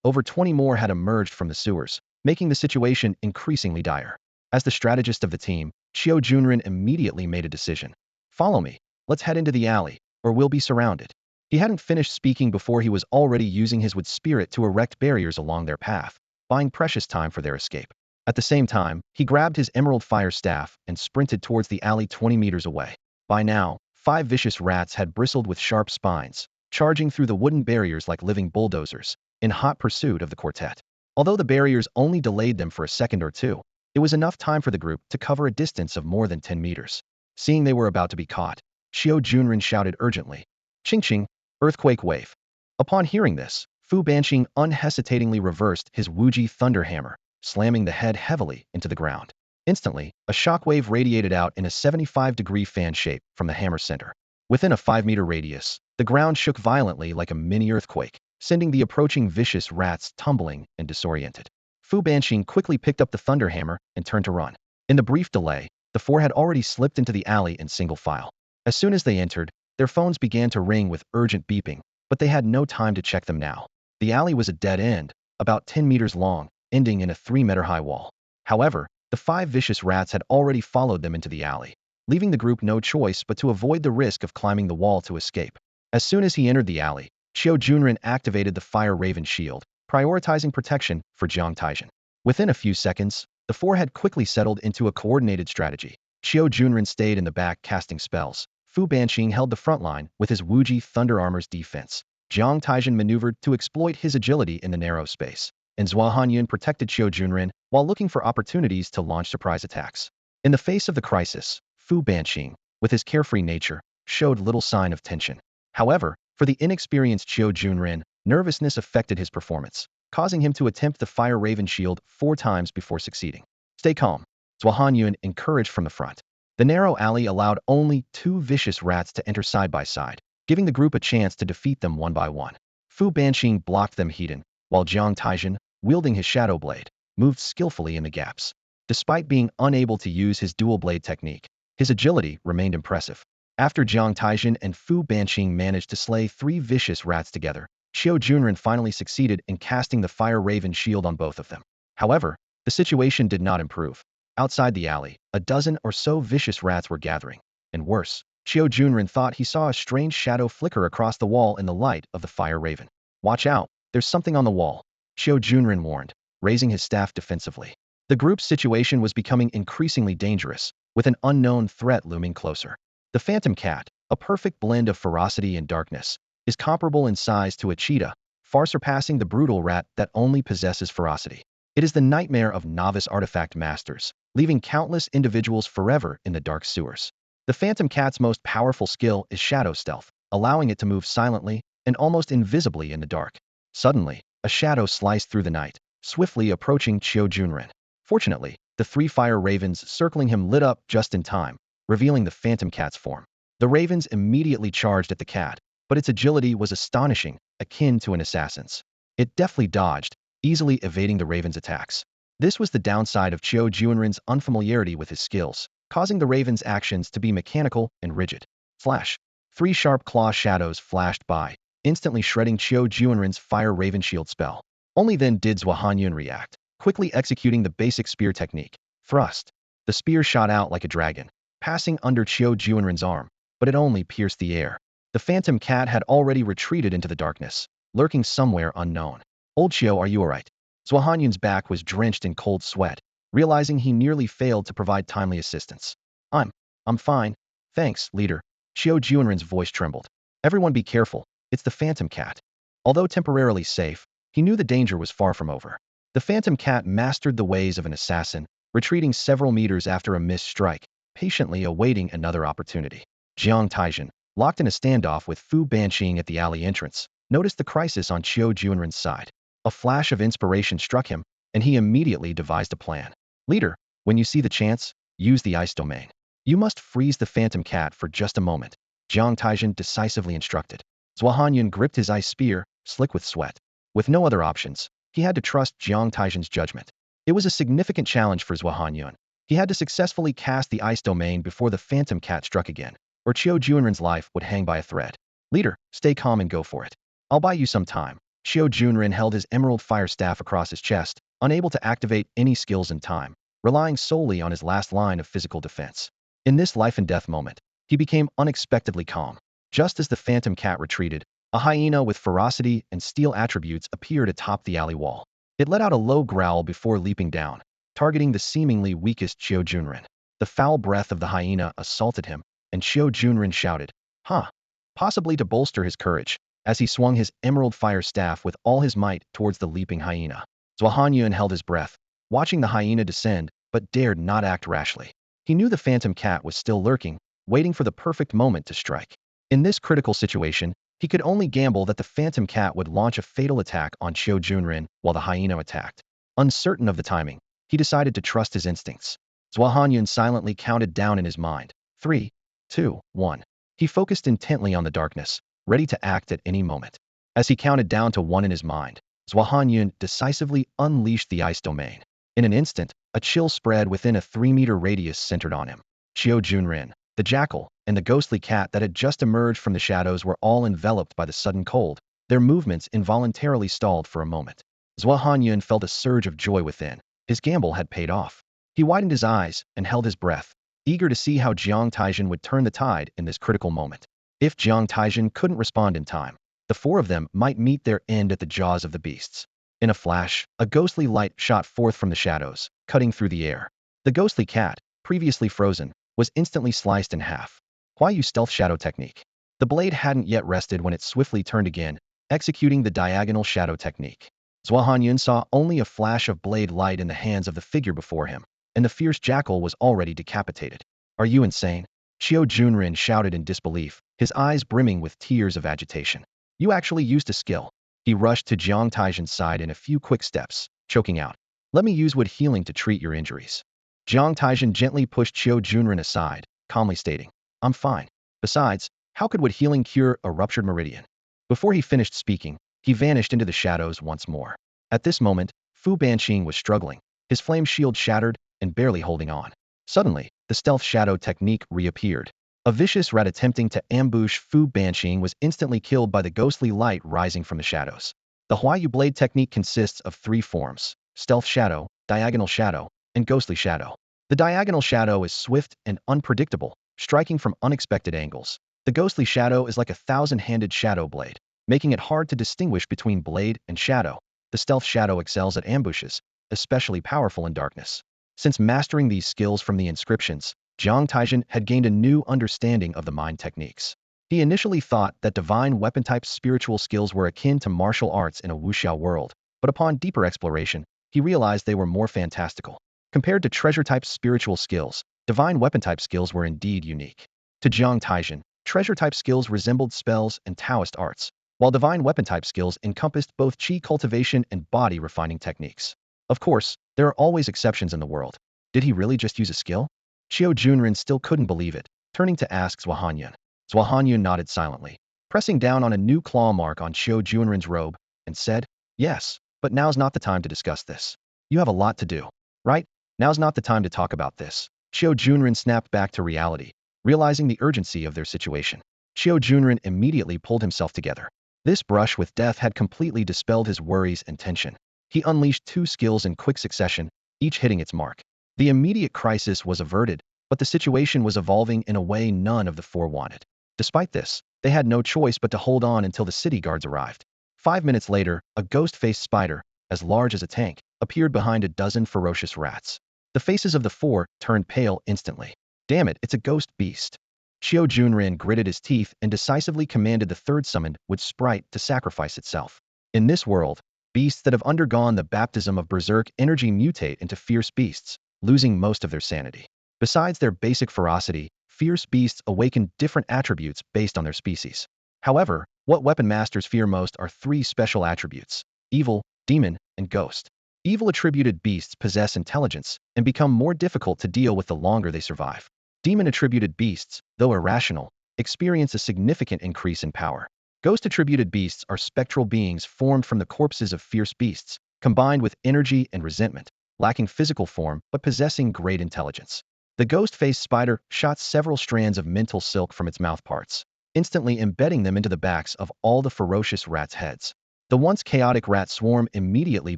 over 20 more had emerged from the sewers, making the situation increasingly dire. As the strategist of the team, Xiu Junren immediately made a decision. "Follow me. Let's head into the alley, or we'll be surrounded." He hadn't finished speaking before he was already using his wood spirit to erect barriers along their path, buying precious time for their escape. At the same time, he grabbed his emerald fire staff and sprinted towards the alley 20 meters away. By now, 5 vicious rats had bristled with sharp spines, charging through the wooden barriers like living bulldozers, in hot pursuit of the quartet. Although the barriers only delayed them for a second or two, it was enough time for the group to cover a distance of more than 10 meters. Seeing they were about to be caught, Xiao Junren shouted urgently, "Ching ching, earthquake wave." Upon hearing this, Fu Banqing unhesitatingly reversed his Wuji thunder hammer, slamming the head heavily into the ground. Instantly, a shockwave radiated out in a 75-degree fan shape from the hammer center. Within a 5-meter radius, the ground shook violently like a mini-earthquake, sending the approaching vicious rats tumbling and disoriented. Fu Banqing quickly picked up the thunder hammer and turned to run. In the brief delay, the four had already slipped into the alley in single file. As soon as they entered, their phones began to ring with urgent beeping, but they had no time to check them now. The alley was a dead end, about 10 meters long, ending in a 3-meter-high wall. However, the 5 vicious rats had already followed them into the alley, leaving the group no choice but to avoid the risk of climbing the wall to escape. As soon as he entered the alley, Xiao Junren activated the Fire Raven shield, prioritizing protection for Jiang Taizhen. Within a few seconds, the four had quickly settled into a coordinated strategy. Xiao Junren stayed in the back casting spells. Fu Banqing held the front line with his Wuji Thunder Armor's defense. Jiang Taizhen maneuvered to exploit his agility in the narrow space, and Zhua Hanyun protected Xiao Junren while looking for opportunities to launch surprise attacks. In the face of the crisis, Fu Banqing, with his carefree nature, showed little sign of tension. However, for the inexperienced Xiao Junren, nervousness affected his performance, causing him to attempt the Fire Raven shield 4 times before succeeding. "Stay calm," Zhua Hanyun encouraged from the front. The narrow alley allowed only 2 vicious rats to enter side by side, giving the group a chance to defeat them one by one. Fu Banqing blocked them heated, while Jiang Taizhen, wielding his shadow blade, moved skillfully in the gaps. Despite being unable to use his dual blade technique, his agility remained impressive. After Jiang Taizhen and Fu Banqing managed to slay 3 vicious rats together, Xiao Junren finally succeeded in casting the Fire Raven shield on both of them. However, the situation did not improve. Outside the alley, a dozen or so vicious rats were gathering. And worse, Xiao Junren thought he saw a strange shadow flicker across the wall in the light of the Fire Raven. "Watch out, there's something on the wall," Xiao Junren warned, raising his staff defensively. The group's situation was becoming increasingly dangerous, with an unknown threat looming closer. The Phantom Cat, a perfect blend of ferocity and darkness, is comparable in size to a cheetah, far surpassing the brutal rat that only possesses ferocity. It is the nightmare of novice artifact masters, leaving countless individuals forever in the dark sewers. The Phantom Cat's most powerful skill is shadow stealth, allowing it to move silently and almost invisibly in the dark. Suddenly, a shadow sliced through the night, swiftly approaching Xiao Junren. Fortunately, the 3 fire ravens circling him lit up just in time, revealing the Phantom Cat's form. The ravens immediately charged at the cat, but its agility was astonishing, akin to an assassin's. It deftly dodged, easily evading the raven's attacks. This was the downside of Xiao Junren's unfamiliarity with his skills, causing the raven's actions to be mechanical and rigid. Flash! 3 sharp claw shadows flashed by, instantly shredding Xiao Junren's Fire Raven shield spell. Only then did Zhua Hanyun react, quickly executing the basic spear technique. Thrust! The spear shot out like a dragon, passing under Xiao Junren's arm, but it only pierced the air. The Phantom Cat had already retreated into the darkness, lurking somewhere unknown. "Old Xiao, are you alright?" Zhua Hanyun's back was drenched in cold sweat, realizing he nearly failed to provide timely assistance. I'm fine. Thanks, leader." Xiao Junren's voice trembled. "Everyone be careful, it's the Phantom Cat." Although temporarily safe, he knew the danger was far from over. The Phantom Cat mastered the ways of an assassin, retreating several meters after a missed strike, patiently awaiting another opportunity. Jiang Taizhen, locked in a standoff with Fu Banqing at the alley entrance, noticed the crisis on Xiao Junren's side. A flash of inspiration struck him, and he immediately devised a plan. "Leader, when you see the chance, use the ice domain. You must freeze the Phantom Cat for just a moment," Jiang Taizhen decisively instructed. Zhua Hanyun gripped his ice spear, slick with sweat. With no other options, he had to trust Jiang Taizhen's judgment. It was a significant challenge for Zhua Hanyun. He had to successfully cast the ice domain before the Phantom Cat struck again, or Xiao Junren's life would hang by a thread. "Leader, stay calm and go for it. I'll buy you some time." Xiao Junren held his emerald fire staff across his chest, unable to activate any skills in time, relying solely on his last line of physical defense. In this life-and-death moment, he became unexpectedly calm. Just as the Phantom Cat retreated, a hyena with ferocity and steel attributes appeared atop the alley wall. It let out a low growl before leaping down, targeting the seemingly weakest Qiu Junren. The foul breath of the hyena assaulted him, and Qiu Junren shouted, "Huh!" possibly to bolster his courage, as he swung his emerald fire staff with all his might towards the leaping hyena. Zhao Hanyun held his breath, watching the hyena descend, but dared not act rashly. He knew the phantom cat was still lurking, waiting for the perfect moment to strike. In this critical situation, he could only gamble that the phantom cat would launch a fatal attack on Qiu Junren while the hyena attacked. Uncertain of the timing, he decided to trust his instincts. Zhao Hanyun silently counted down in his mind. 3, 2, 1. He focused intently on the darkness, ready to act at any moment. As he counted down to 1 in his mind, Zhao Hanyun decisively unleashed the ice domain. In an instant, a chill spread within a 3-meter radius centered on him. Qiu Junren, the jackal, and the ghostly cat that had just emerged from the shadows were all enveloped by the sudden cold. Their movements involuntarily stalled for a moment. Zhao Hanyun felt a surge of joy within. His gamble had paid off. He widened his eyes and held his breath, eager to see how Jiang Taizhen would turn the tide in this critical moment. If Jiang Taizhen couldn't respond in time, the 4 of them might meet their end at the jaws of the beasts. In a flash, a ghostly light shot forth from the shadows, cutting through the air. The ghostly cat, previously frozen, was instantly sliced in half. Why use stealth shadow technique? The blade hadn't yet rested when it swiftly turned again, executing the diagonal shadow technique. Zhao Hanyun saw only a flash of blade light in the hands of the figure before him, and the fierce jackal was already decapitated. Are you insane? Qiu Junren shouted in disbelief, his eyes brimming with tears of agitation. You actually used a skill. He rushed to Jiang Taizhen's side in a few quick steps, choking out. Let me use wood healing to treat your injuries. Jiang Taizhen gently pushed Qiu Junren aside, calmly stating, I'm fine. Besides, how could wood healing cure a ruptured meridian? Before he finished speaking, he vanished into the shadows once more. At this moment, Fu Banqing was struggling, his flame shield shattered and barely holding on. Suddenly, the stealth shadow technique reappeared. A vicious rat attempting to ambush Fu Banqing was instantly killed by the ghostly light rising from the shadows. The Huayu blade technique consists of 3 forms: stealth shadow, diagonal shadow, and ghostly shadow. The diagonal shadow is swift and unpredictable, striking from unexpected angles. The ghostly shadow is like a 1,000-handed shadow blade, making it hard to distinguish between blade and shadow. The stealth shadow excels at ambushes, especially powerful in darkness. Since mastering these skills from the inscriptions, Jiang Taizhen had gained a new understanding of the mind techniques. He initially thought that divine weapon-type spiritual skills were akin to martial arts in a wuxia world, but upon deeper exploration, he realized they were more fantastical. Compared to treasure-type spiritual skills, divine weapon-type skills were indeed unique. To Jiang Taizhen, treasure-type skills resembled spells and Taoist arts, while divine weapon-type skills encompassed both qi cultivation and body refining techniques. Of course, there are always exceptions in the world. Did he really just use a skill? Qiu Junren still couldn't believe it, turning to ask Zhao Hanyun. Zhao Hanyun nodded silently, pressing down on a new claw mark on Qiu Junren's robe, and said, Yes, but now's not the time to discuss this. You have a lot to do, right? Now's not the time to talk about this. Qiu Junren snapped back to reality, realizing the urgency of their situation. Qiu Junren immediately pulled himself together. This brush with death had completely dispelled his worries and tension. He unleashed 2 skills in quick succession, each hitting its mark. The immediate crisis was averted, but the situation was evolving in a way none of the 4 wanted. Despite this, they had no choice but to hold on until the city guards arrived. 5 minutes later, a ghost-faced spider, as large as a tank, appeared behind a dozen ferocious rats. The faces of the 4 turned pale instantly. Damn it, it's a ghost beast. Qiu Junren gritted his teeth and decisively commanded the 3rd summoned wood sprite to sacrifice itself. In this world, beasts that have undergone the baptism of berserk energy mutate into fierce beasts, losing most of their sanity. Besides their basic ferocity, fierce beasts awaken different attributes based on their species. However, what weapon masters fear most are 3 special attributes: evil, demon, and ghost. Evil-attributed beasts possess intelligence and become more difficult to deal with the longer they survive. Demon-attributed beasts, though irrational, experience a significant increase in power. Ghost-attributed beasts are spectral beings formed from the corpses of fierce beasts, combined with energy and resentment, lacking physical form but possessing great intelligence. The ghost-faced spider shot several strands of mental silk from its mouthparts, instantly embedding them into the backs of all the ferocious rats' heads. The once chaotic rat swarm immediately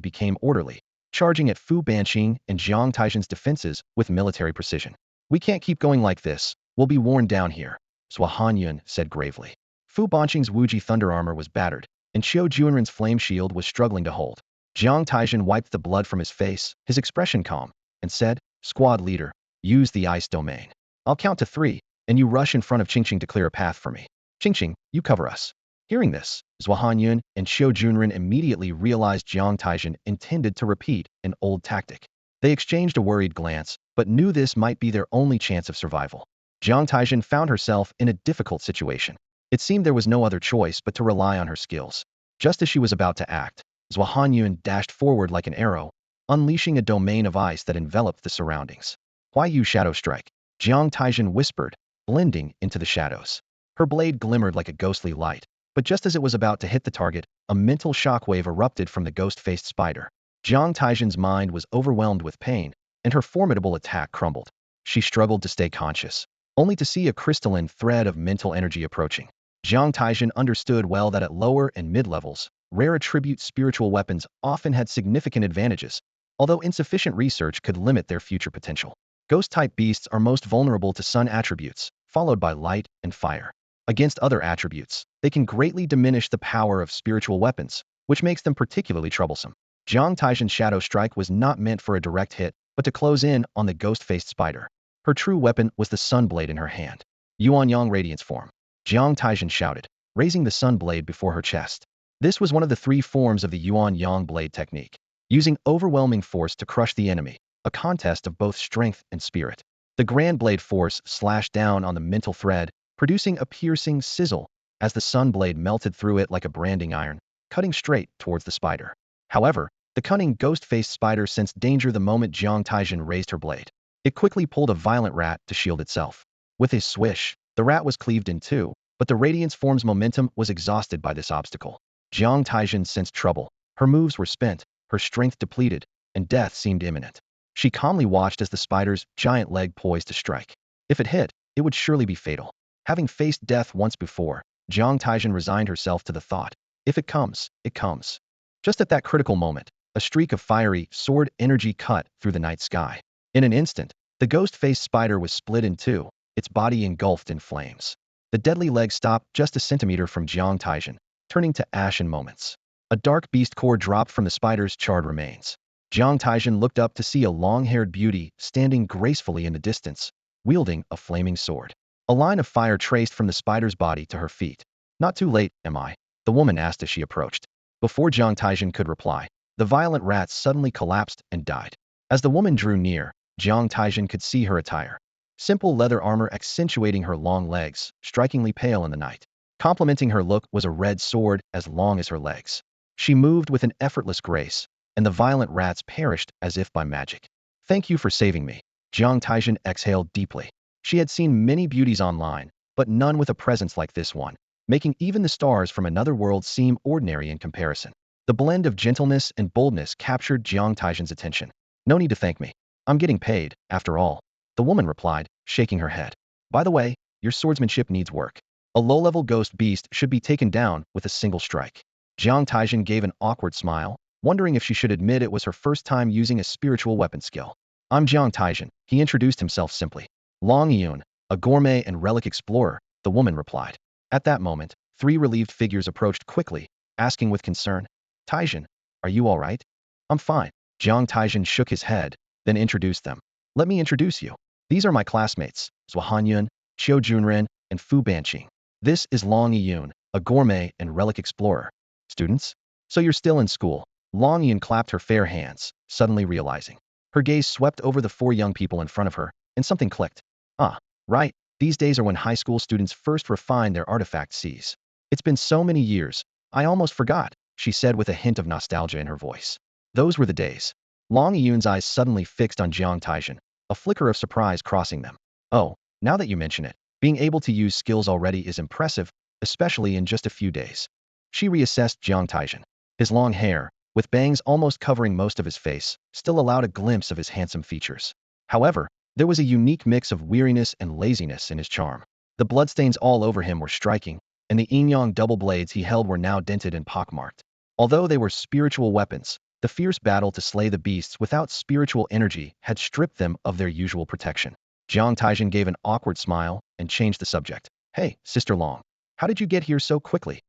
became orderly, charging at Fu Banqing and Jiang Taizhen's defenses with military precision. We can't keep going like this, we'll be worn down here, Zhao Hanyun said gravely. Fu Banqing's Wuji thunder armor was battered, and Qiu Junren's flame shield was struggling to hold. Jiang Taizhen wiped the blood from his face, his expression calm. and said, "Squad leader, use the ice domain. I'll count to 3, and you rush in front of Qingqing to clear a path for me. Qingqing, you cover us." Hearing this, Yuan and Xiao Junren immediately realized Jiang Taizhen intended to repeat an old tactic. They exchanged a worried glance, but knew this might be their only chance of survival. Jiang Taizhen found herself in a difficult situation. It seemed there was no other choice but to rely on her skills. Just as she was about to act, Yuan dashed forward like an arrow, unleashing a domain of ice that enveloped the surroundings. "Why you shadow strike?" Jiang Taizhen whispered, blending into the shadows. Her blade glimmered like a ghostly light, but just as it was about to hit the target, a mental shockwave erupted from the ghost-faced spider. Jiang Taizhen's mind was overwhelmed with pain, and her formidable attack crumbled. She struggled to stay conscious, only to see a crystalline thread of mental energy approaching. Jiang Taizhen understood well that at lower and mid-levels, rare attribute spiritual weapons often had significant advantages, although insufficient research could limit their future potential. Ghost-type beasts are most vulnerable to sun attributes, followed by light and fire. Against other attributes, they can greatly diminish the power of spiritual weapons, which makes them particularly troublesome. Jiang Taizhen's shadow strike was not meant for a direct hit, but to close in on the ghost-faced spider. Her true weapon was the sun blade in her hand. Yuan radiance form. Jiang Taizhen shouted, raising the sun blade before her chest. This was one of the 3 forms of the Yuan blade technique, using overwhelming force to crush the enemy, a contest of both strength and spirit. The grand blade force slashed down on the mental thread, producing a piercing sizzle as the sun blade melted through it like a branding iron, cutting straight towards the spider. However, the cunning ghost-faced spider sensed danger the moment Jiang Taizhen raised her blade. It quickly pulled a violent rat to shield itself. With a swish, the rat was cleaved in 2, but the radiance form's momentum was exhausted by this obstacle. Jiang Taizhen sensed trouble. Her moves were spent, her strength depleted, and death seemed imminent. She calmly watched as the spider's giant leg poised to strike. If it hit, it would surely be fatal. Having faced death once before, Jiang Taizhen resigned herself to the thought, if it comes, it comes. Just at that critical moment, a streak of fiery, sword energy cut through the night sky. In an instant, the ghost-faced spider was split in 2, its body engulfed in flames. The deadly leg stopped just a centimeter from Jiang Taizhen, turning to ash in moments. A dark beast core dropped from the spider's charred remains. Jiang Taizhen looked up to see a long-haired beauty standing gracefully in the distance, wielding a flaming sword. A line of fire traced from the spider's body to her feet. "Not too late, am I?" the woman asked as she approached. Before Jiang Taizhen could reply, the violent rat suddenly collapsed and died. As the woman drew near, Jiang Taizhen could see her attire. Simple leather armor accentuating her long legs, strikingly pale in the night. Complementing her look was a red sword as long as her legs. She moved with an effortless grace, and the violent rats perished as if by magic. "Thank you for saving me." Jiang Taizhen exhaled deeply. She had seen many beauties online, but none with a presence like this one, making even the stars from another world seem ordinary in comparison. The blend of gentleness and boldness captured Jiang Taizhen's attention. "No need to thank me. I'm getting paid, after all," the woman replied, shaking her head. "By the way, your swordsmanship needs work. A low-level ghost beast should be taken down with a single strike." Jiang Taizhen gave an awkward smile, wondering if she should admit it was her first time using a spiritual weapon skill. "I'm Jiang Taizhen," he introduced himself simply. "Yuan, a gourmet and relic explorer," the woman replied. At that moment, 3 relieved figures approached quickly, asking with concern, "Taizhen, are you all right?" "I'm fine." Jiang Taizhen shook his head, then introduced them. "Let me introduce you. These are my classmates, Yuan, Xiao Junren, and Fu Banqing. This is Yuan, a gourmet and relic explorer. Students? So you're still in school." Yuan clapped her fair hands, suddenly realizing. Her gaze swept over the 4 young people in front of her, and something clicked. "Ah, right, these days are when high school students first refine their artifact Cs. It's been so many years, I almost forgot," she said with a hint of nostalgia in her voice. Those were the days. Yuan's eyes suddenly fixed on Jiang Taizhen, a flicker of surprise crossing them. "Oh, now that you mention it, being able to use skills already is impressive, especially in just a few days." She reassessed Jiang Taizhen. His long hair, with bangs almost covering most of his face, still allowed a glimpse of his handsome features. However, there was a unique mix of weariness and laziness in his charm. The bloodstains all over him were striking, and the Yin-Yang double blades he held were now dented and pockmarked. Although they were spiritual weapons, the fierce battle to slay the beasts without spiritual energy had stripped them of their usual protection. Jiang Taizhen gave an awkward smile and changed the subject. "Hey, Sister Long, how did you get here so quickly?"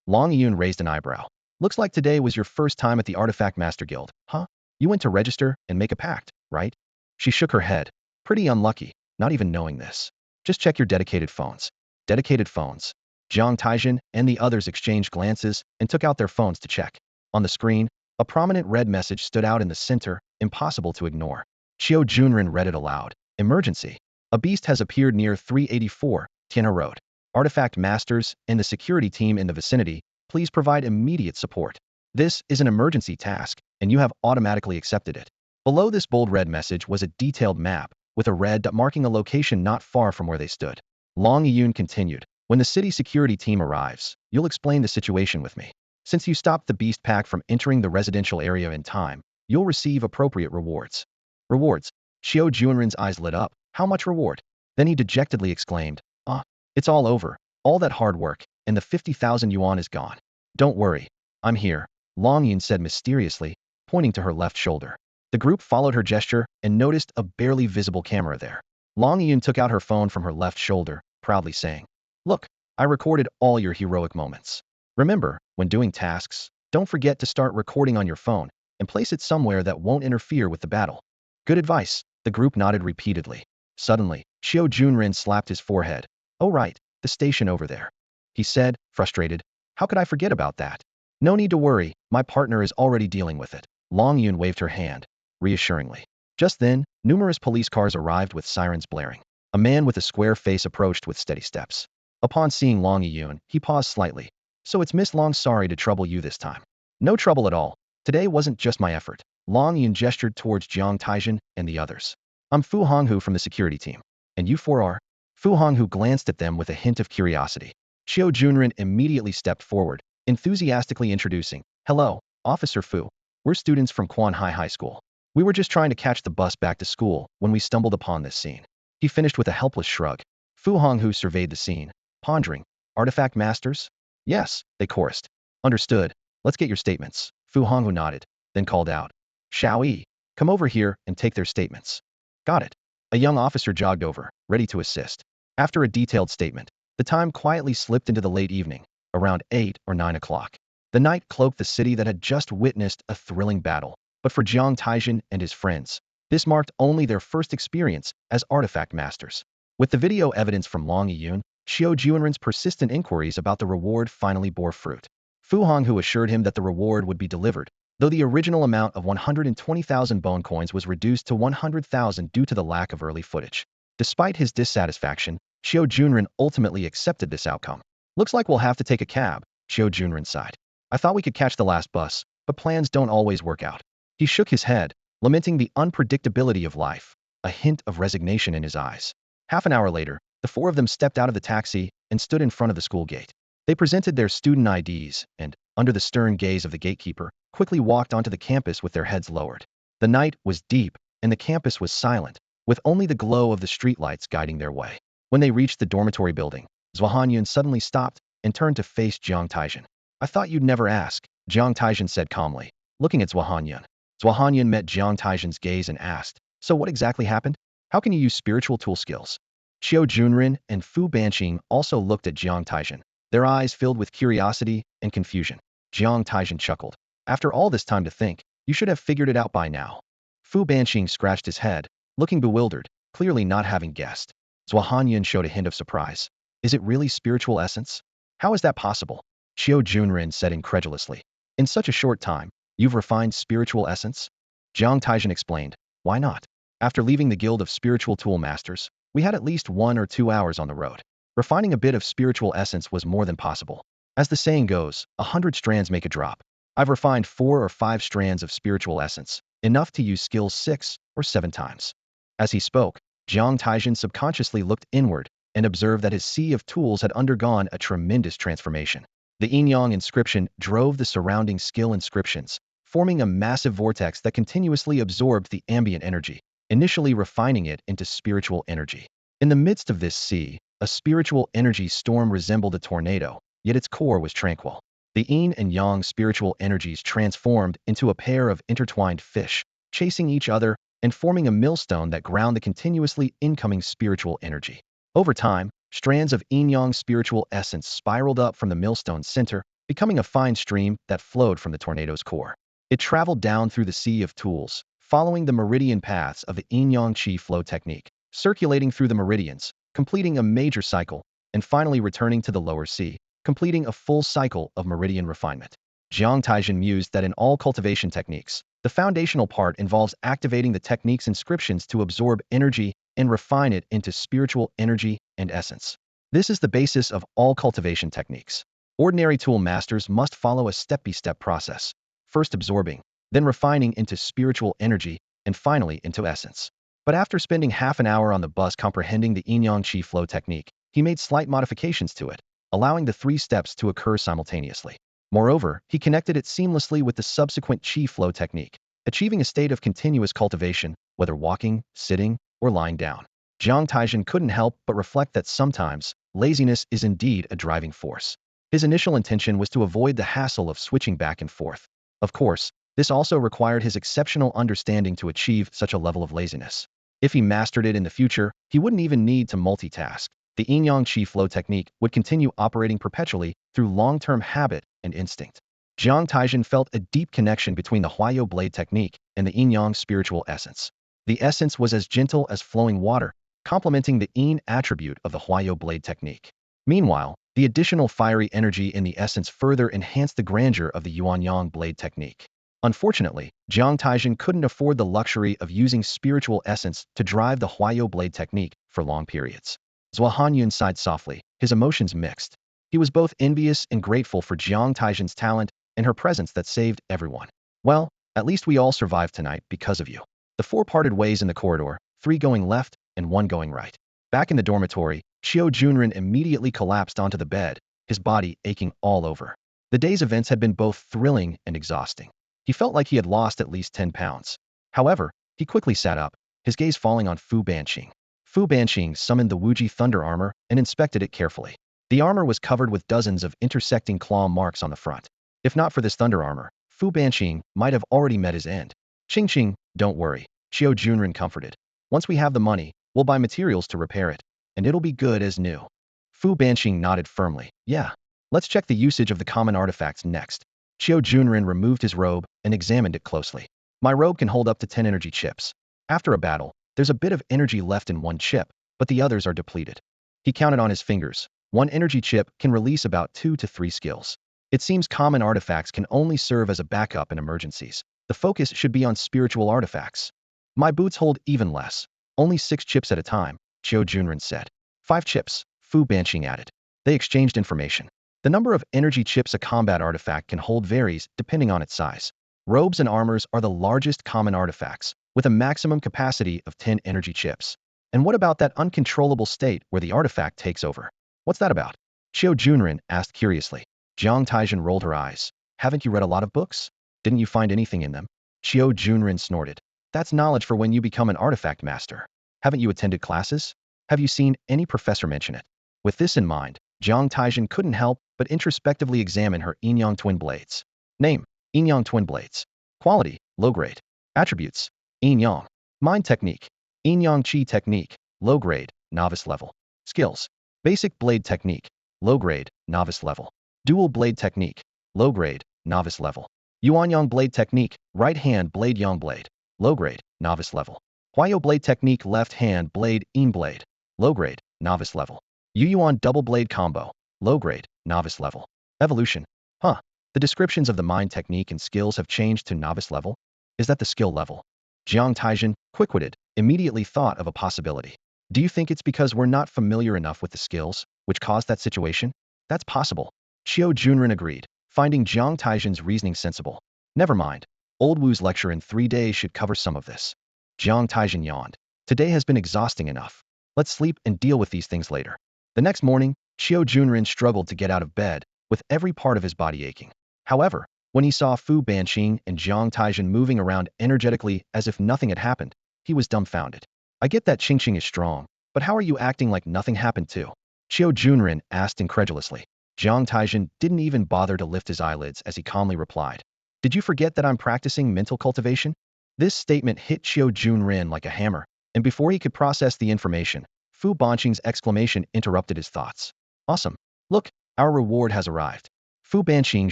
Yuan raised an eyebrow. "Looks like today was your first time at the Artifact Master Guild, huh? You went to register and make a pact, right?" She shook her head. Pretty unlucky, not even knowing this. Just check your dedicated phones. Dedicated phones. Jiang Taizhen and the others exchanged glances and took out their phones to check. On the screen, a prominent red message stood out in the center, impossible to ignore. Xiao Junren read it aloud. Emergency. A beast has appeared near 384 Tiana Road. Artifact masters and the security team in the vicinity, please provide immediate support. This is an emergency task, and you have automatically accepted it. Below this bold red message was a detailed map, with a red dot marking a location not far from where they stood. Long Yuan continued. When the city security team arrives, you'll explain the situation with me. Since you stopped the beast pack from entering the residential area in time, you'll receive appropriate rewards. Rewards? Xiao Junren's eyes lit up. How much reward? Then he dejectedly exclaimed, "Ah, it's all over. All that hard work, and the 50,000 yuan is gone. Don't worry. I'm here," Long Yun said mysteriously, pointing to her left shoulder. The group followed her gesture and noticed a barely visible camera there. Long Yun took out her phone from her left shoulder, proudly saying, "Look, I recorded all your heroic moments. Remember, when doing tasks, don't forget to start recording on your phone and place it somewhere that won't interfere with the battle." Good advice. The group nodded repeatedly. Suddenly, Xiao Junren slapped his forehead. "Oh right, the station over there," he said, frustrated. "How could I forget about that? No need to worry, my partner is already dealing with it." Long Yun waved her hand, reassuringly. Just then, numerous police cars arrived with sirens blaring. A man with a square face approached with steady steps. Upon seeing Long Yun, he paused slightly. "So it's Miss Long, sorry to trouble you this time." "No trouble at all. Today wasn't just my effort." Long Yun gestured towards Jiang Taizhen and the others. "I'm Fu Honghu from the security team. And you four are?" Fu Honghu glanced at them with a hint of curiosity. Xiao Junren immediately stepped forward, enthusiastically introducing, "Hello, Officer Fu. We're students from Quan Hai High School. We were just trying to catch the bus back to school when we stumbled upon this scene." He finished with a helpless shrug. Fu Honghu surveyed the scene, pondering. "Artifact masters?" "Yes," they chorused. "Understood. Let's get your statements." Fu Honghu nodded, then called out, "Xiao Yi, come over here and take their statements." "Got it." A young officer jogged over, ready to assist. After a detailed statement, the time quietly slipped into the late evening, around 8 or 9 o'clock. The night cloaked the city that had just witnessed a thrilling battle, but for Jiang Taizhen and his friends, this marked only their first experience as artifact masters. With the video evidence from Long Yun, Xiao Junren's persistent inquiries about the reward finally bore fruit. Fu Honghu assured him that the reward would be delivered, though the original amount of 120,000 bone coins was reduced to 100,000 due to the lack of early footage. Despite his dissatisfaction, Xiao Junren ultimately accepted this outcome. "Looks like we'll have to take a cab," Xiao Junren sighed. "I thought we could catch the last bus, but plans don't always work out." He shook his head, lamenting the unpredictability of life, a hint of resignation in his eyes. Half an hour later, the four of them stepped out of the taxi and stood in front of the school gate. They presented their student IDs and, under the stern gaze of the gatekeeper, quickly walked onto the campus with their heads lowered. The night was deep, and the campus was silent, with only the glow of the streetlights guiding their way. When they reached the dormitory building, Zhuhanyan suddenly stopped and turned to face Jiang Taizhen. "I thought you'd never ask," Jiang Taizhen said calmly, looking at Zhuhanyan. Zhuhanyan met Jiang Taizhen's gaze and asked, "So what exactly happened? How can you use spiritual tool skills?" Xiao Junren and Fu Banqing also looked at Jiang Taizhen, their eyes filled with curiosity and confusion. Jiang Taizhen chuckled. "After all this time to think, you should have figured it out by now." Fu Banqing scratched his head, looking bewildered, clearly not having guessed. Zhuhanyan showed a hint of surprise. "Is it really spiritual essence? How is that possible?" Xiao Junren said incredulously. "In such a short time, you've refined spiritual essence?" Jiang Taizhen explained. "Why not? After leaving the Guild of Spiritual Tool Masters, we had at least 1 or 2 hours on the road. Refining a bit of spiritual essence was more than possible. As the saying goes, 100 strands make a drop. I've refined 4 or 5 strands of spiritual essence, enough to use skills 6 or 7 times." As he spoke, Jiang Taizhen subconsciously looked inward and observed that his sea of tools had undergone a tremendous transformation. The Yin-Yang inscription drove the surrounding skill inscriptions, forming a massive vortex that continuously absorbed the ambient energy, initially refining it into spiritual energy. In the midst of this sea, a spiritual energy storm resembled a tornado, yet its core was tranquil. The Yin and Yang spiritual energies transformed into a pair of intertwined fish, chasing each other and forming a millstone that ground the continuously incoming spiritual energy. Over time, strands of Yin-Yang spiritual essence spiraled up from the millstone's center, becoming a fine stream that flowed from the tornado's core. It traveled down through the sea of tools, following the meridian paths of the Yin-Yang Qi flow technique, circulating through the meridians, completing a major cycle, and finally returning to the lower sea, completing a full cycle of meridian refinement. Jiang Taizhen mused that in all cultivation techniques, the foundational part involves activating the technique's inscriptions to absorb energy and refine it into spiritual energy and essence. This is the basis of all cultivation techniques. Ordinary tool masters must follow a step-by-step process, first absorbing, then refining into spiritual energy, and finally into essence. But after spending half an hour on the bus comprehending the Yin-Yang Qi flow technique, he made slight modifications to it, allowing the 3 steps to occur simultaneously. Moreover, he connected it seamlessly with the subsequent Qi flow technique, achieving a state of continuous cultivation, whether walking, sitting, or lying down. Jiang Taizhen couldn't help but reflect that sometimes, laziness is indeed a driving force. His initial intention was to avoid the hassle of switching back and forth. Of course, this also required his exceptional understanding to achieve such a level of laziness. If he mastered it in the future, he wouldn't even need to multitask. The Yin-Yang Qi flow technique would continue operating perpetually through long-term habit and instinct. Jiang Taizhen felt a deep connection between the Huayo blade technique and the Yin-Yang spiritual essence. The essence was as gentle as flowing water, complementing the Yin attribute of the Huayo blade technique. Meanwhile, the additional fiery energy in the essence further enhanced the grandeur of the Yuan blade technique. Unfortunately, Jiang Taizhen couldn't afford the luxury of using spiritual essence to drive the Huayo blade technique for long periods. Zhou Hanyun sighed softly, his emotions mixed. He was both envious and grateful for Jiang Taizhen's talent and her presence that saved everyone. Well, at least we all survived tonight because of you. The 4 parted ways in the corridor, 3 going left and 1 going right. Back in the dormitory, Xiao Junren immediately collapsed onto the bed, his body aching all over. The day's events had been both thrilling and exhausting. He felt like he had lost at least 10 pounds. However, he quickly sat up, his gaze falling on Fu Banqing. Fu Banqing summoned the Wuji thunder armor and inspected it carefully. The armor was covered with dozens of intersecting claw marks on the front. If not for this thunder armor, Fu Banqing might have already met his end. Qing, don't worry, Xiao Junren comforted. Once we have the money, we'll buy materials to repair it, and it'll be good as new. Fu Banqing nodded firmly. Yeah. Let's check the usage of the common artifacts next. Xiao Junren removed his robe and examined it closely. My robe can hold up to 10 energy chips. After a battle, there's a bit of energy left in 1 chip, but the others are depleted. He counted on his fingers. 1 energy chip can release about 2 to 3 skills. It seems common artifacts can only serve as a backup in emergencies. The focus should be on spiritual artifacts. My boots hold even less. Only 6 chips at a time, Xiao Junren said. 5 chips, Fu Banqing added. They exchanged information. The number of energy chips a combat artifact can hold varies depending on its size. Robes and armors are the largest common artifacts, with a maximum capacity of 10 energy chips. And what about that uncontrollable state where the artifact takes over? What's that about? Xiao Junren asked curiously. Jiang Taizhen rolled her eyes. Haven't you read a lot of books? Didn't you find anything in them? Xiao Junren snorted. That's knowledge for when you become an artifact master. Haven't you attended classes? Have you seen any professor mention it? With this in mind, Jiang Taizhen couldn't help but introspectively examine her Yin-Yang Twin Blades. Name: Yin-Yang Twin Blades. Quality: low grade. Attributes: Yin-Yang. Mind technique: Yin-Yang Qi technique, low grade, novice level. Skills: basic blade technique, low grade, novice level. Dual blade technique, low grade, novice level. Yuan-Yang blade technique, right hand blade Yang blade, low grade, novice level. Huayo blade technique, left hand blade Yin blade, low grade, novice level. Yuan double blade combo, low grade, novice level. Evolution. Huh. The descriptions of the mind technique and skills have changed to novice level? Is that the skill level? Jiang Taizhen, quick-witted, immediately thought of a possibility. Do you think it's because we're not familiar enough with the skills, which caused that situation? That's possible. Xiao Junren agreed, finding Jiang Taizhen's reasoning sensible. Never mind. Old Wu's lecture in 3 days should cover some of this. Jiang Taizhen yawned. Today has been exhausting enough. Let's sleep and deal with these things later. The next morning, Xiao Junren struggled to get out of bed, with every part of his body aching. However, when he saw Fu Banqing and Jiang Taizhen moving around energetically as if nothing had happened, he was dumbfounded. I get that Qing is strong, but how are you acting like nothing happened too? Xiao Junren asked incredulously. Jiang Taizhen didn't even bother to lift his eyelids as he calmly replied. Did you forget that I'm practicing mental cultivation? This statement hit Xiao Junren like a hammer, and before he could process the information, Fu Banqing's exclamation interrupted his thoughts. Awesome. Look, our reward has arrived. Fu Banqing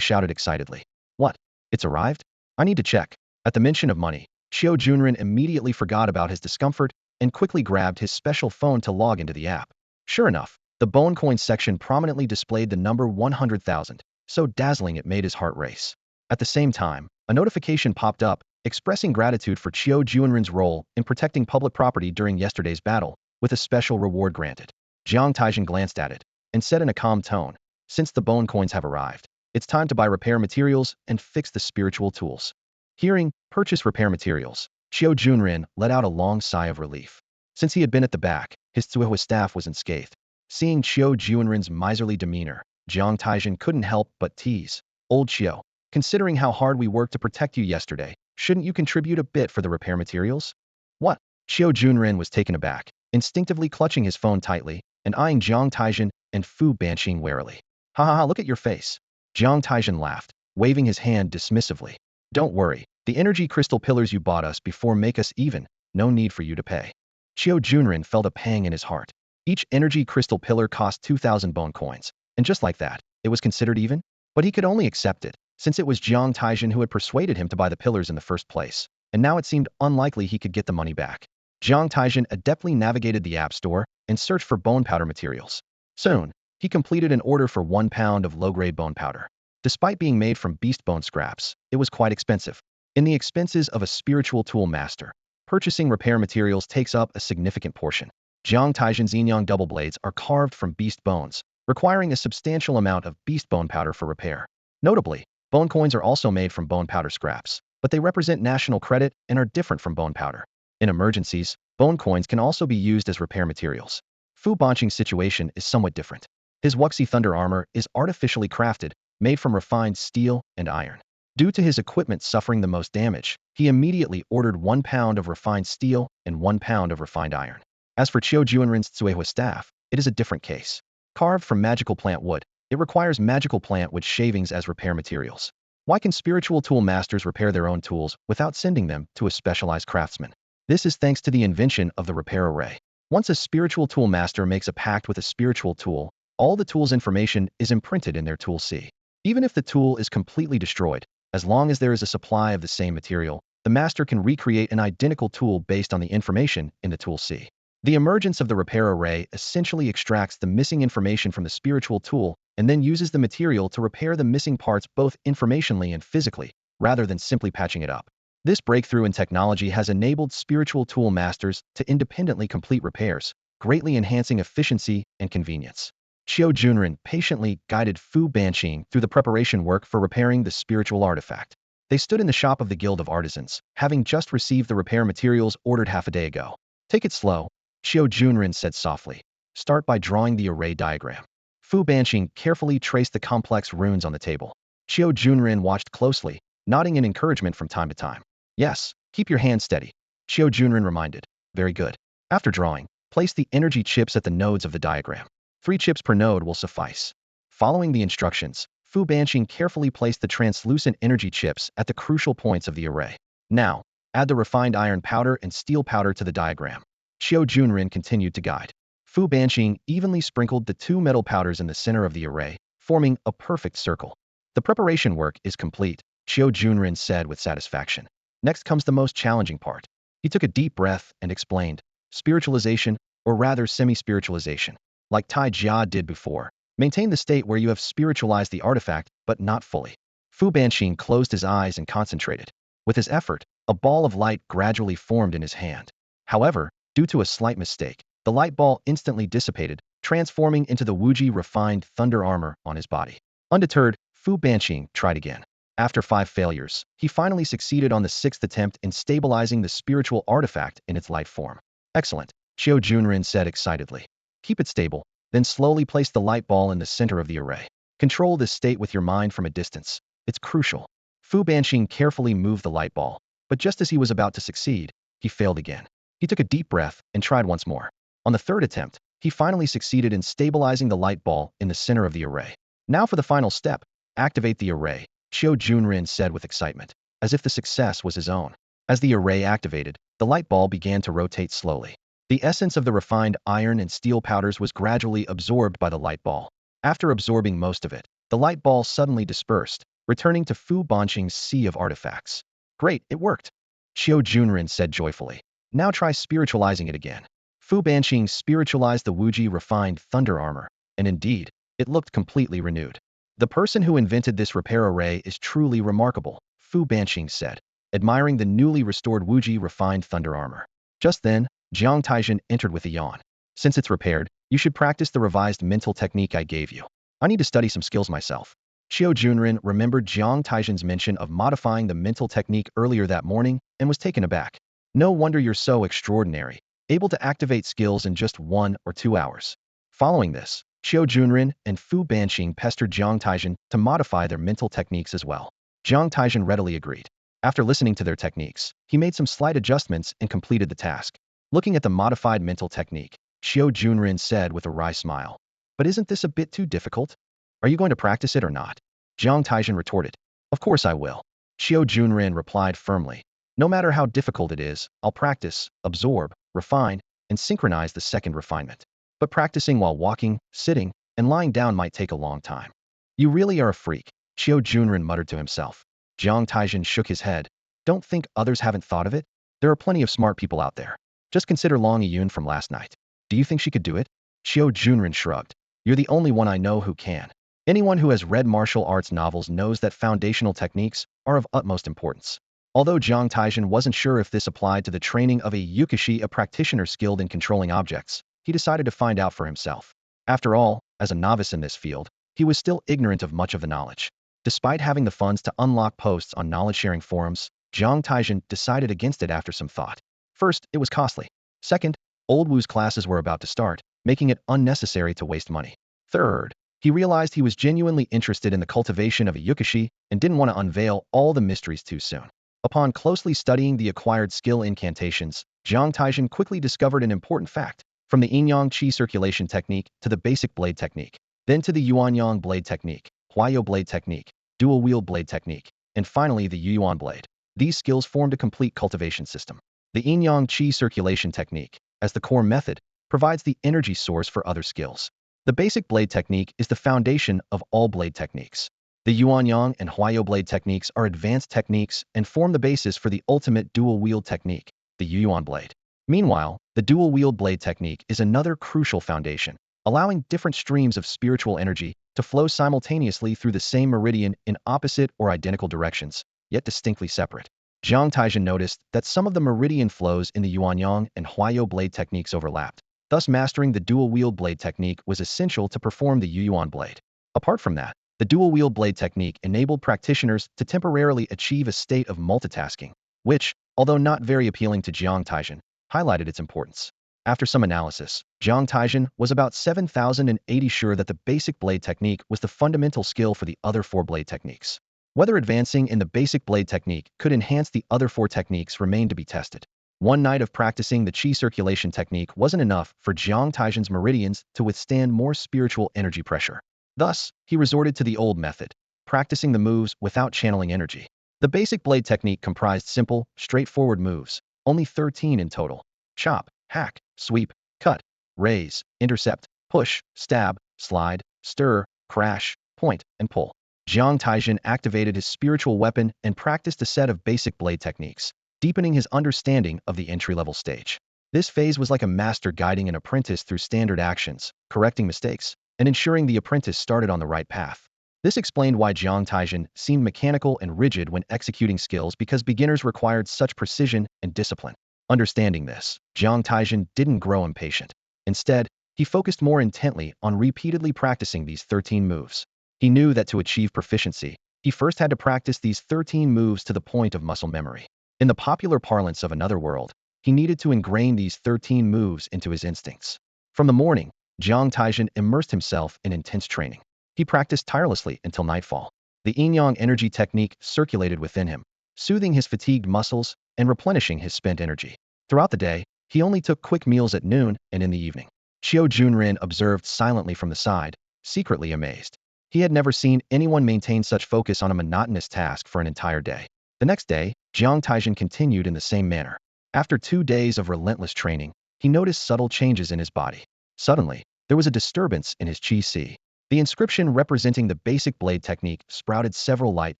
shouted excitedly. What? It's arrived? I need to check. At the mention of money, Xiao Junren immediately forgot about his discomfort and quickly grabbed his special phone to log into the app. Sure enough, the bone coin section prominently displayed the number 100,000, so dazzling it made his heart race. At the same time, a notification popped up, expressing gratitude for Xiao Junren's role in protecting public property during yesterday's battle, with a special reward granted. Jiang Taizhen glanced at it and said in a calm tone, "Since the bone coins have arrived, it's time to buy repair materials and fix the spiritual tools." Hearing, "Purchase repair materials," Xiao Junren let out a long sigh of relief. Since he had been at the back, his Zuihua staff was unscathed. Seeing Xiao Junren's miserly demeanor, Jiang Taizhen couldn't help but tease. "Old Xiao, considering how hard we worked to protect you yesterday, shouldn't you contribute a bit for the repair materials?" "What?" Xiao Junren was taken aback, instinctively clutching his phone tightly and eyeing Jiang Taizhen and Fu Banqing warily. "Ha ha ha, look at your face." Jiang Taizhen laughed, waving his hand dismissively. "Don't worry, the energy crystal pillars you bought us before make us even, no need for you to pay." Xiao Junren felt a pang in his heart. Each energy crystal pillar cost 2,000 bone coins, and just like that, it was considered even? But he could only accept it, since it was Jiang Taizhen who had persuaded him to buy the pillars in the first place, and now it seemed unlikely he could get the money back. Jiang Taizhen adeptly navigated the App Store and searched for bone powder materials. Soon, he completed an order for 1 pound of low-grade bone powder. Despite being made from beast bone scraps, it was quite expensive. In the expenses of a spiritual tool master, purchasing repair materials takes up a significant portion. Jiang Taizhen's Yin-Yang double blades are carved from beast bones, requiring a substantial amount of beast bone powder for repair. Notably, bone coins are also made from bone powder scraps, but they represent national credit and are different from bone powder. In emergencies, bone coins can also be used as repair materials. Fu Banqing's situation is somewhat different. His Wuxi Thunder armor is artificially crafted, made from refined steel and iron. Due to his equipment suffering the most damage, he immediately ordered 1 pound of refined steel and 1 pound of refined iron. As for Xiao Junren's Zuihua staff, it is a different case. Carved from magical plant wood, it requires magical plant wood shavings as repair materials. Why can spiritual tool masters repair their own tools without sending them to a specialized craftsman? This is thanks to the invention of the repair array. Once a spiritual tool master makes a pact with a spiritual tool, all the tool's information is imprinted in their tool C. Even if the tool is completely destroyed, as long as there is a supply of the same material, the master can recreate an identical tool based on the information in the tool C. The emergence of the repair array essentially extracts the missing information from the spiritual tool and then uses the material to repair the missing parts both informationally and physically, rather than simply patching it up. This breakthrough in technology has enabled spiritual tool masters to independently complete repairs, greatly enhancing efficiency and convenience. Xiao Junren patiently guided Fu Banqing through the preparation work for repairing the spiritual artifact. They stood in the shop of the Guild of Artisans, having just received the repair materials ordered half a day ago. "Take it slow," Xiao Junren said softly. "Start by drawing the array diagram." Fu Banqing carefully traced the complex runes on the table. Xiao Junren watched closely, nodding in encouragement from time to time. "Yes, keep your hand steady," Xiao Junren reminded. "Very good." After drawing, place the energy chips at the nodes of the diagram. 3 chips per node will suffice. Following the instructions, Fu Banqing carefully placed the translucent energy chips at the crucial points of the array. "Now, add the refined iron powder and steel powder to the diagram." Xiao Junren continued to guide. Fu Banqing evenly sprinkled the 2 metal powders in the center of the array, forming a perfect circle. "The preparation work is complete," Xiao Junren said with satisfaction. "Next comes the most challenging part." He took a deep breath and explained, "Spiritualization, or rather semi-spiritualization. Like Tai Jia did before, maintain the state where you have spiritualized the artifact, but not fully." Fu Banqing closed his eyes and concentrated. With his effort, a ball of light gradually formed in his hand. However, due to a slight mistake, the light ball instantly dissipated, transforming into the Wuji refined thunder armor on his body. Undeterred, Fu Banqing tried again. After 5 failures, he finally succeeded on the 6th attempt in stabilizing the spiritual artifact in its light form. "Excellent," Xiao Junren said excitedly. "Keep it stable, then slowly place the light ball in the center of the array. Control this state with your mind from a distance. It's crucial." Fu Banqing carefully moved the light ball, but just as he was about to succeed, he failed again. He took a deep breath and tried once more. On the 3rd attempt, he finally succeeded in stabilizing the light ball in the center of the array. "Now for the final step, activate the array," Xiao Junren said with excitement, as if the success was his own. As the array activated, the light ball began to rotate slowly. The essence of the refined iron and steel powders was gradually absorbed by the light ball. After absorbing most of it, the light ball suddenly dispersed, returning to Fu Banqing's sea of artifacts. "Great, it worked!" Xiao Junren said joyfully. Now try spiritualizing it again. Fu Banqing spiritualized the Wuji refined thunder armor, and indeed, it looked completely renewed. The person who invented this repair array is truly remarkable, Fu Banqing said, admiring the newly restored Wuji refined thunder armor. Just then, Jiang Taizhen entered with a yawn. Since it's repaired, you should practice the revised mental technique I gave you. I need to study some skills myself. Xiao Junren remembered Jiang Taizhen's mention of modifying the mental technique earlier that morning and was taken aback. No wonder you're so extraordinary, able to activate skills in just 1 or 2 hours. Following this, Xiao Junren and Fu Banqing pestered Jiang Taizhen to modify their mental techniques as well. Jiang Taizhen readily agreed. After listening to their techniques, he made some slight adjustments and completed the task. Looking at the modified mental technique, Xiao Junren said with a wry smile, "But isn't this a bit too difficult? Are you going to practice it or not?" Jiang Taizhen retorted, "Of course I will." Xiao Junren replied firmly, "No matter how difficult it is, I'll practice, absorb, refine, and synchronize the second refinement. But practicing while walking, sitting, and lying down might take a long time." "You really are a freak," Xiao Junren muttered to himself. Jiang Taizhen shook his head. "Don't think others haven't thought of it. There are plenty of smart people out there. Just consider Long Yun from last night. Do you think she could do it?" Xiao Junren shrugged. "You're the only one I know who can. Anyone who has read martial arts novels knows that foundational techniques are of utmost importance." Although Jiang Taizhen wasn't sure if this applied to the training of a yukishi, a practitioner skilled in controlling objects, he decided to find out for himself. After all, as a novice in this field, he was still ignorant of much of the knowledge. Despite having the funds to unlock posts on knowledge-sharing forums, Jiang Taizhen decided against it after some thought. First, it was costly. Second, Old Wu's classes were about to start, making it unnecessary to waste money. Third, he realized he was genuinely interested in the cultivation of a yukishi and didn't want to unveil all the mysteries too soon. Upon closely studying the acquired skill incantations, Jiang Taizhen quickly discovered an important fact. From the Yin-Yang Qi circulation technique to the basic blade technique, then to the Yuan-Yang blade technique, Huayo blade technique, dual wield blade technique, and finally the Yuan blade. These skills formed a complete cultivation system. The Yin-Yang Qi circulation technique, as the core method, provides the energy source for other skills. The basic blade technique is the foundation of all blade techniques. The Yuan-Yang and Huayo blade techniques are advanced techniques and form the basis for the ultimate dual wield technique, the Yuan blade. Meanwhile, the dual wield blade technique is another crucial foundation, allowing different streams of spiritual energy to flow simultaneously through the same meridian in opposite or identical directions, yet distinctly separate. Jiang Taizhen noticed that some of the meridian flows in the Yuan-Yang and Huayo blade techniques overlapped. Thus, mastering the dual wield blade technique was essential to perform the Yuan blade. Apart from that, the dual wield blade technique enabled practitioners to temporarily achieve a state of multitasking, which, although not very appealing to Jiang Taizhen, highlighted its importance. After some analysis, Jiang Taizhen was about 7,080 sure that the basic blade technique was the fundamental skill for the other 4 blade techniques. Whether advancing in the basic blade technique could enhance the other 4 techniques remained to be tested. One night of practicing the qi circulation technique wasn't enough for Jiang Taizhen's meridians to withstand more spiritual energy pressure. Thus, he resorted to the old method, practicing the moves without channeling energy. The basic blade technique comprised simple, straightforward moves, only 13 in total: chop, hack, sweep, cut, raise, intercept, push, stab, slide, stir, crash, point, and pull. Jiang Taizhen activated his spiritual weapon and practiced a set of basic blade techniques, deepening his understanding of the entry-level stage. This phase was like a master guiding an apprentice through standard actions, correcting mistakes, and ensuring the apprentice started on the right path. This explained why Jiang Taizhen seemed mechanical and rigid when executing skills, because beginners required such precision and discipline. Understanding this, Jiang Taizhen didn't grow impatient. Instead, he focused more intently on repeatedly practicing these 13 moves. He knew that to achieve proficiency, he first had to practice these 13 moves to the point of muscle memory. In the popular parlance of another world, he needed to ingrain these 13 moves into his instincts. From the morning, Jiang Taizhen immersed himself in intense training. He practiced tirelessly until nightfall. The Yin-Yang energy technique circulated within him, soothing his fatigued muscles and replenishing his spent energy. Throughout the day, he only took quick meals at noon and in the evening. Xiao Junren observed silently from the side, secretly amazed. He had never seen anyone maintain such focus on a monotonous task for an entire day. The next day, Jiang Taizhen continued in the same manner. After 2 days of relentless training, he noticed subtle changes in his body. Suddenly, there was a disturbance in his qi. The inscription representing the basic blade technique sprouted several light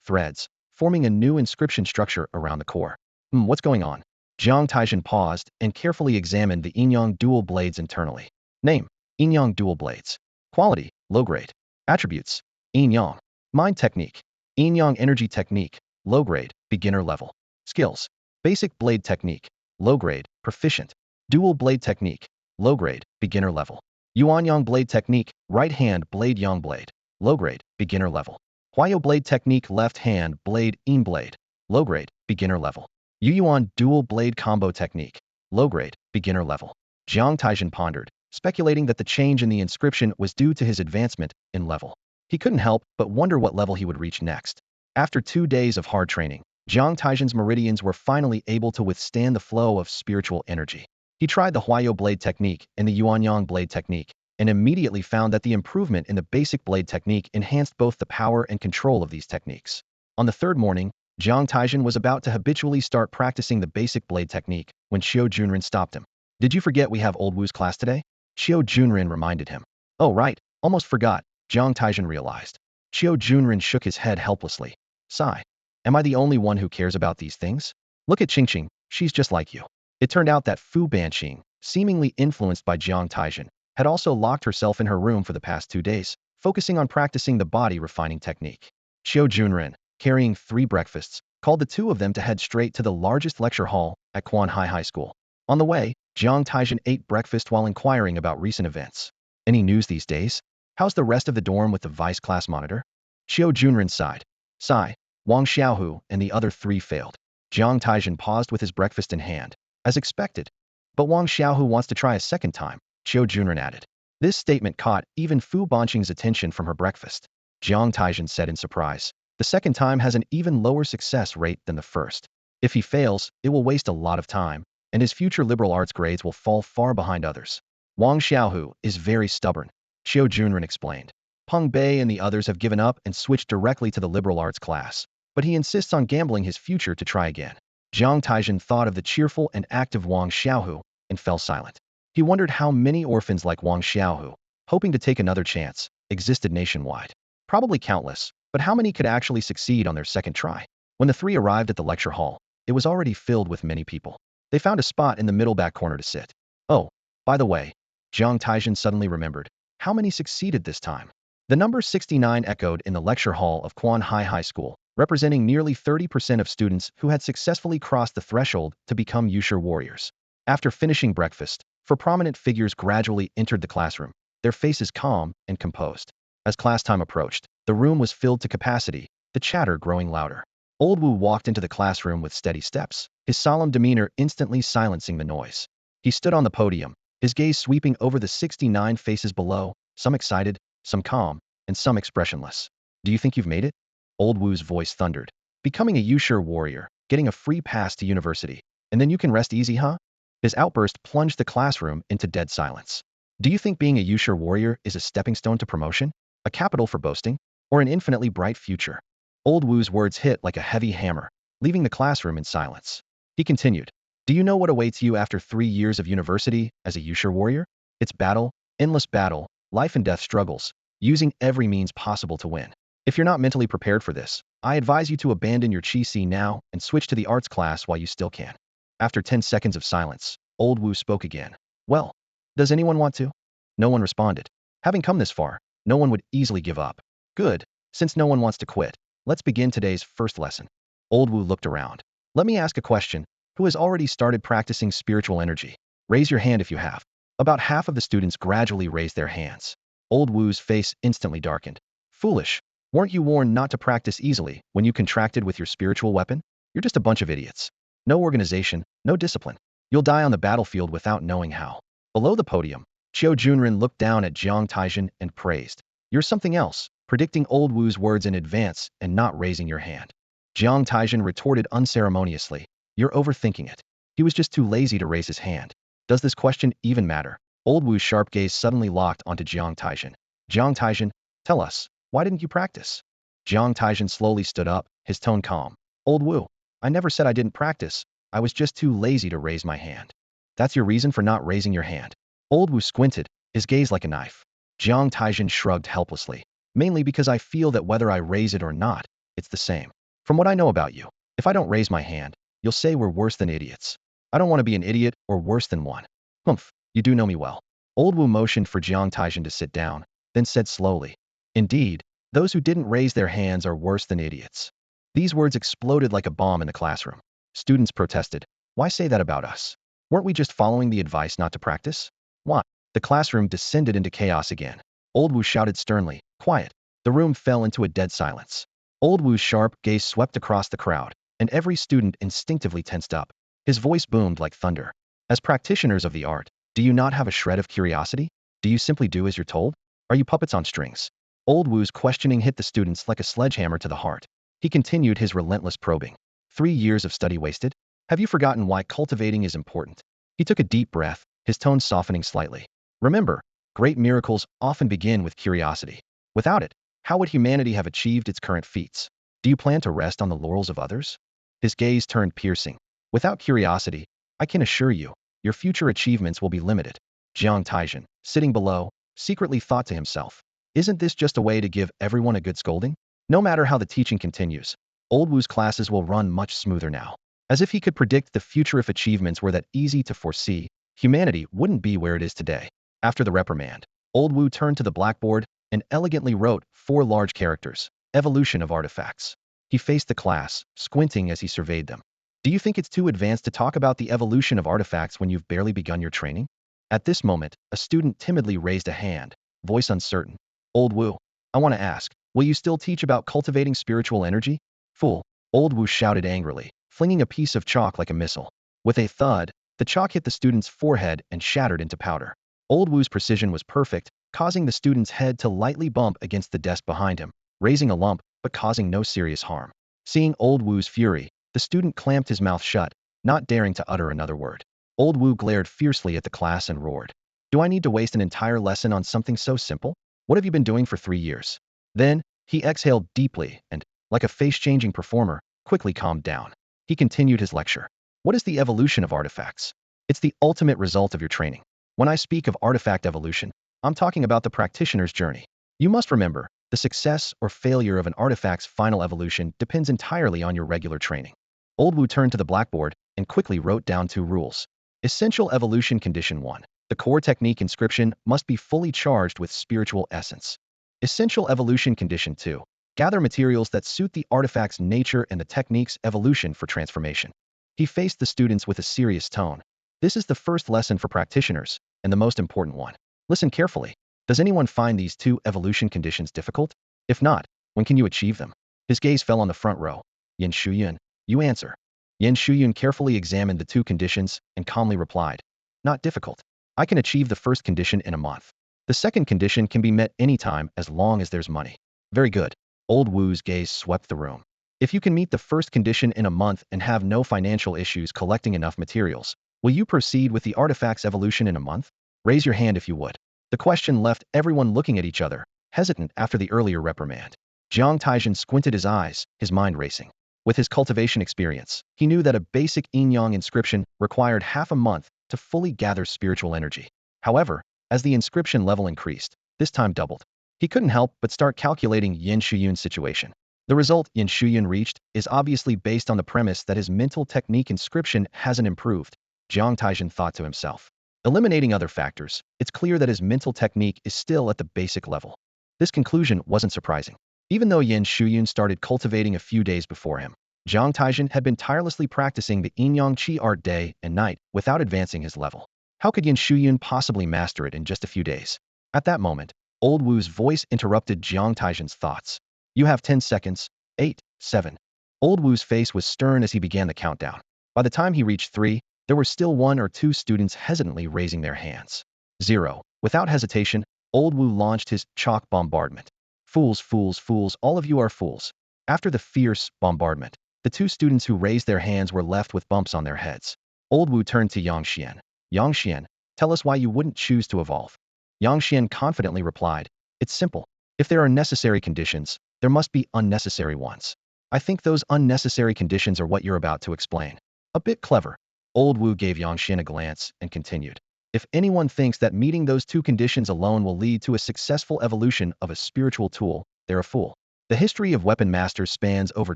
threads, forming a new inscription structure around the core. What's going on? Jiang Taizhen paused and carefully examined the Yin-Yang dual blades internally. Name: Yin-Yang dual blades. Quality: low grade. Attributes: Yin-Yang. Mind technique: Yin-Yang energy technique, low grade, beginner level. Skills: basic blade technique, low grade, proficient. Dual blade technique, low grade, beginner level. Yuan-Yang blade technique, right hand blade Yang blade, low grade, beginner level. Huayo blade technique, left hand blade Yin blade, low grade, beginner level. Yuan dual blade combo technique, low grade, beginner level. Jiang Taizhen pondered, speculating that the change in the inscription was due to his advancement in level. He couldn't help but wonder what level he would reach next. After 2 days of hard training, Jiang Taizhen's meridians were finally able to withstand the flow of spiritual energy. He tried the Huayo blade technique and the Yuan-Yang blade technique, and immediately found that the improvement in the basic blade technique enhanced both the power and control of these techniques. On the third morning, Jiang Taizhen was about to habitually start practicing the basic blade technique when Xiao Junren stopped him. "Did you forget we have Old Wu's class today?" Xiao Junren reminded him. "Oh right, almost forgot," Jiang Taizhen realized. Xiao Junren shook his head helplessly. "Sigh. Am I the only one who cares about these things? Look at Qingqing, she's just like you." It turned out that Fu Banqing, seemingly influenced by Jiang Taizhen, had also locked herself in her room for the past 2 days, focusing on practicing the body refining technique. Xiao Junren, carrying 3 breakfasts, called the 2 of them to head straight to the largest lecture hall at Quanhai High School. On the way, Jiang Taizhen ate breakfast while inquiring about recent events. "Any news these days? How's the rest of the dorm with the vice class monitor?" Xiao Junren sighed. "Sigh. Wang Xiaohu and the other 3 failed." Jiang Taizhen paused with his breakfast in hand, as expected. "But Wang Xiaohu wants to try a second time," Xiao Junren added. This statement caught even Fu Banqing's attention from her breakfast. Jiang Taizhen said in surprise, "The second time has an even lower success rate than the first. If he fails, it will waste a lot of time, and his future liberal arts grades will fall far behind others." "Wang Xiaohu is very stubborn," Xiao Junren explained. "Peng Bei and the others have given up and switched directly to the liberal arts class, but he insists on gambling his future to try again." Jiang Taizhen thought of the cheerful and active Wang Xiaohu and fell silent. He wondered how many orphans like Wang Xiaohu, hoping to take another chance, existed nationwide. Probably countless, but how many could actually succeed on their second try? When the 3 arrived at the lecture hall, it was already filled with many people. They found a spot in the middle back corner to sit. "Oh, by the way," Jiang Taizhen suddenly remembered, "how many succeeded this time?" The number 69 echoed in the lecture hall of Quanhai High School, representing nearly 30% of students who had successfully crossed the threshold to become Wuxia warriors. After finishing breakfast, 4 prominent figures gradually entered the classroom, their faces calm and composed. As class time approached, the room was filled to capacity, the chatter growing louder. Old Wu walked into the classroom with steady steps, his solemn demeanor instantly silencing the noise. He stood on the podium, his gaze sweeping over the 69 faces below, some excited, some calm, and some expressionless. "Do you think you've made it?" Old Wu's voice thundered. "Becoming a Wuxia warrior, getting a free pass to university, and then you can rest easy, huh?" His outburst plunged the classroom into dead silence. "Do you think being a Wuxia warrior is a stepping stone to promotion, a capital for boasting, or an infinitely bright future?" Old Wu's words hit like a heavy hammer, leaving the classroom in silence. He continued, "Do you know what awaits you after 3 years of university as a Wuxia warrior? It's battle, endless battle, life and death struggles, using every means possible to win. If you're not mentally prepared for this, I advise you to abandon your Qi Si now and switch to the arts class while you still can." After 10 seconds of silence, Old Wu spoke again. "Well, does anyone want to?" No one responded. Having come this far, no one would easily give up. "Good. Since no one wants to quit, let's begin today's first lesson." Old Wu looked around. "Let me ask a question. Who has already started practicing spiritual energy? Raise your hand if you have." About half of the students gradually raised their hands. Old Wu's face instantly darkened. "Foolish. Weren't you warned not to practice easily when you contracted with your spiritual weapon? You're just a bunch of idiots. No organization, no discipline. You'll die on the battlefield without knowing how." Below the podium, Xiao Junren looked down at Jiang Taizhen and praised. "You're something else, predicting Old Wu's words in advance and not raising your hand." Jiang Taizhen retorted unceremoniously, "You're overthinking it. He was just too lazy to raise his hand. Does this question even matter?" Old Wu's sharp gaze suddenly locked onto Jiang Taizhen. "Jiang Taizhen, tell us, why didn't you practice?" Jiang Taizhen slowly stood up, his tone calm. "Old Wu, I never said I didn't practice. I was just too lazy to raise my hand." "That's your reason for not raising your hand?" Old Wu squinted, his gaze like a knife. Jiang Taizhen shrugged helplessly. "Mainly because I feel that whether I raise it or not, it's the same. From what I know about you, if I don't raise my hand, You'll say we're worse than idiots. I don't want to be an idiot or worse than one. Humph, you do know me well. Old Wu motioned for Jiang Taizhen to sit down, then said slowly, indeed, those who didn't raise their hands are worse than idiots. These words exploded like a bomb in the classroom. Students protested. Why say that about us? Weren't we just following the advice not to practice? Why? The classroom descended into chaos again. Old Wu shouted sternly, quiet. The room fell into a dead silence. Old Wu's sharp gaze swept across the crowd, and every student instinctively tensed up. His voice boomed like thunder. As practitioners of the art, do you not have a shred of curiosity? Do you simply do as you're told? Are you puppets on strings? Old Wu's questioning hit the students like a sledgehammer to the heart. He continued his relentless probing. 3 years of study wasted? Have you forgotten why cultivating is important? He took a deep breath, his tone softening slightly. Remember, great miracles often begin with curiosity. Without it, how would humanity have achieved its current feats? Do you plan to rest on the laurels of others? His gaze turned piercing. Without curiosity, I can assure you, your future achievements will be limited. Jiang Taizhen, sitting below, secretly thought to himself, isn't this just a way to give everyone a good scolding? No matter how the teaching continues, Old Wu's classes will run much smoother now. As if he could predict the future if achievements were that easy to foresee, humanity wouldn't be where it is today. After the reprimand, Old Wu turned to the blackboard and elegantly wrote 4 large characters, Evolution of Artifacts. He faced the class, squinting as he surveyed them. Do you think it's too advanced to talk about the evolution of artifacts when you've barely begun your training? At this moment, a student timidly raised a hand, voice uncertain. Old Wu, I want to ask, will you still teach about cultivating spiritual energy? Fool, Old Wu shouted angrily, flinging a piece of chalk like a missile. With a thud, the chalk hit the student's forehead and shattered into powder. Old Wu's precision was perfect, causing the student's head to lightly bump against the desk behind him, raising a lump, but causing no serious harm. Seeing Old Wu's fury, the student clamped his mouth shut, not daring to utter another word. Old Wu glared fiercely at the class and roared. Do I need to waste an entire lesson on something so simple? What have you been doing for 3 years? Then, he exhaled deeply and, like a face-changing performer, quickly calmed down. He continued his lecture. What is the evolution of artifacts? It's the ultimate result of your training. When I speak of artifact evolution, I'm talking about the practitioner's journey. You must remember, the success or failure of an artifact's final evolution depends entirely on your regular training. Old Wu turned to the blackboard and quickly wrote down 2 rules. Essential evolution condition 1. The core technique inscription must be fully charged with spiritual essence. Essential evolution condition 2. Gather materials that suit the artifact's nature and the technique's evolution for transformation. He faced the students with a serious tone. This is the first lesson for practitioners, and the most important one. Listen carefully. Does anyone find these 2 evolution conditions difficult? If not, when can you achieve them? His gaze fell on the front row. Yin Shuyun, you answer. Yin Shuyun carefully examined the 2 conditions and calmly replied. Not difficult. I can achieve the first condition in a month. The second condition can be met anytime as long as there's money. Very good. Old Wu's gaze swept the room. If you can meet the first condition in a month and have no financial issues collecting enough materials, will you proceed with the artifact's evolution in a month? Raise your hand if you would. The question left everyone looking at each other, hesitant after the earlier reprimand. Jiang Taizhen squinted his eyes, his mind racing. With his cultivation experience, he knew that a basic Yin-Yang inscription required half a month to fully gather spiritual energy. However, as the inscription level increased, this time doubled. He couldn't help but start calculating Yin Shuyun's situation. The result Yin Shuyun reached is obviously based on the premise that his mental technique inscription hasn't improved, Jiang Taizhen thought to himself. Eliminating other factors, it's clear that his mental technique is still at the basic level. This conclusion wasn't surprising. Even though Yin Shuyun started cultivating a few days before him, Jiang Taizhen had been tirelessly practicing the Yin-Yang Qi art day and night without advancing his level. How could Yin Shuyun possibly master it in just a few days? At that moment, Old Wu's voice interrupted Jiang Taizhen's thoughts. You have 10 seconds. 8, 7. Old Wu's face was stern as he began the countdown. By the time he reached 3, there were still 1 or 2 students hesitantly raising their hands. 0. Without hesitation, Old Wu launched his chalk bombardment. Fools, fools, fools, all of you are fools. After the fierce bombardment, the 2 students who raised their hands were left with bumps on their heads. Old Wu turned to Yang Xian. Yang Xian, tell us why you wouldn't choose to evolve. Yang Xian confidently replied, it's simple. If there are necessary conditions, there must be unnecessary ones. I think those unnecessary conditions are what you're about to explain. A bit clever. Old Wu gave Yang Xian a glance and continued. If anyone thinks that meeting those 2 conditions alone will lead to a successful evolution of a spiritual tool, they're a fool. The history of weapon masters spans over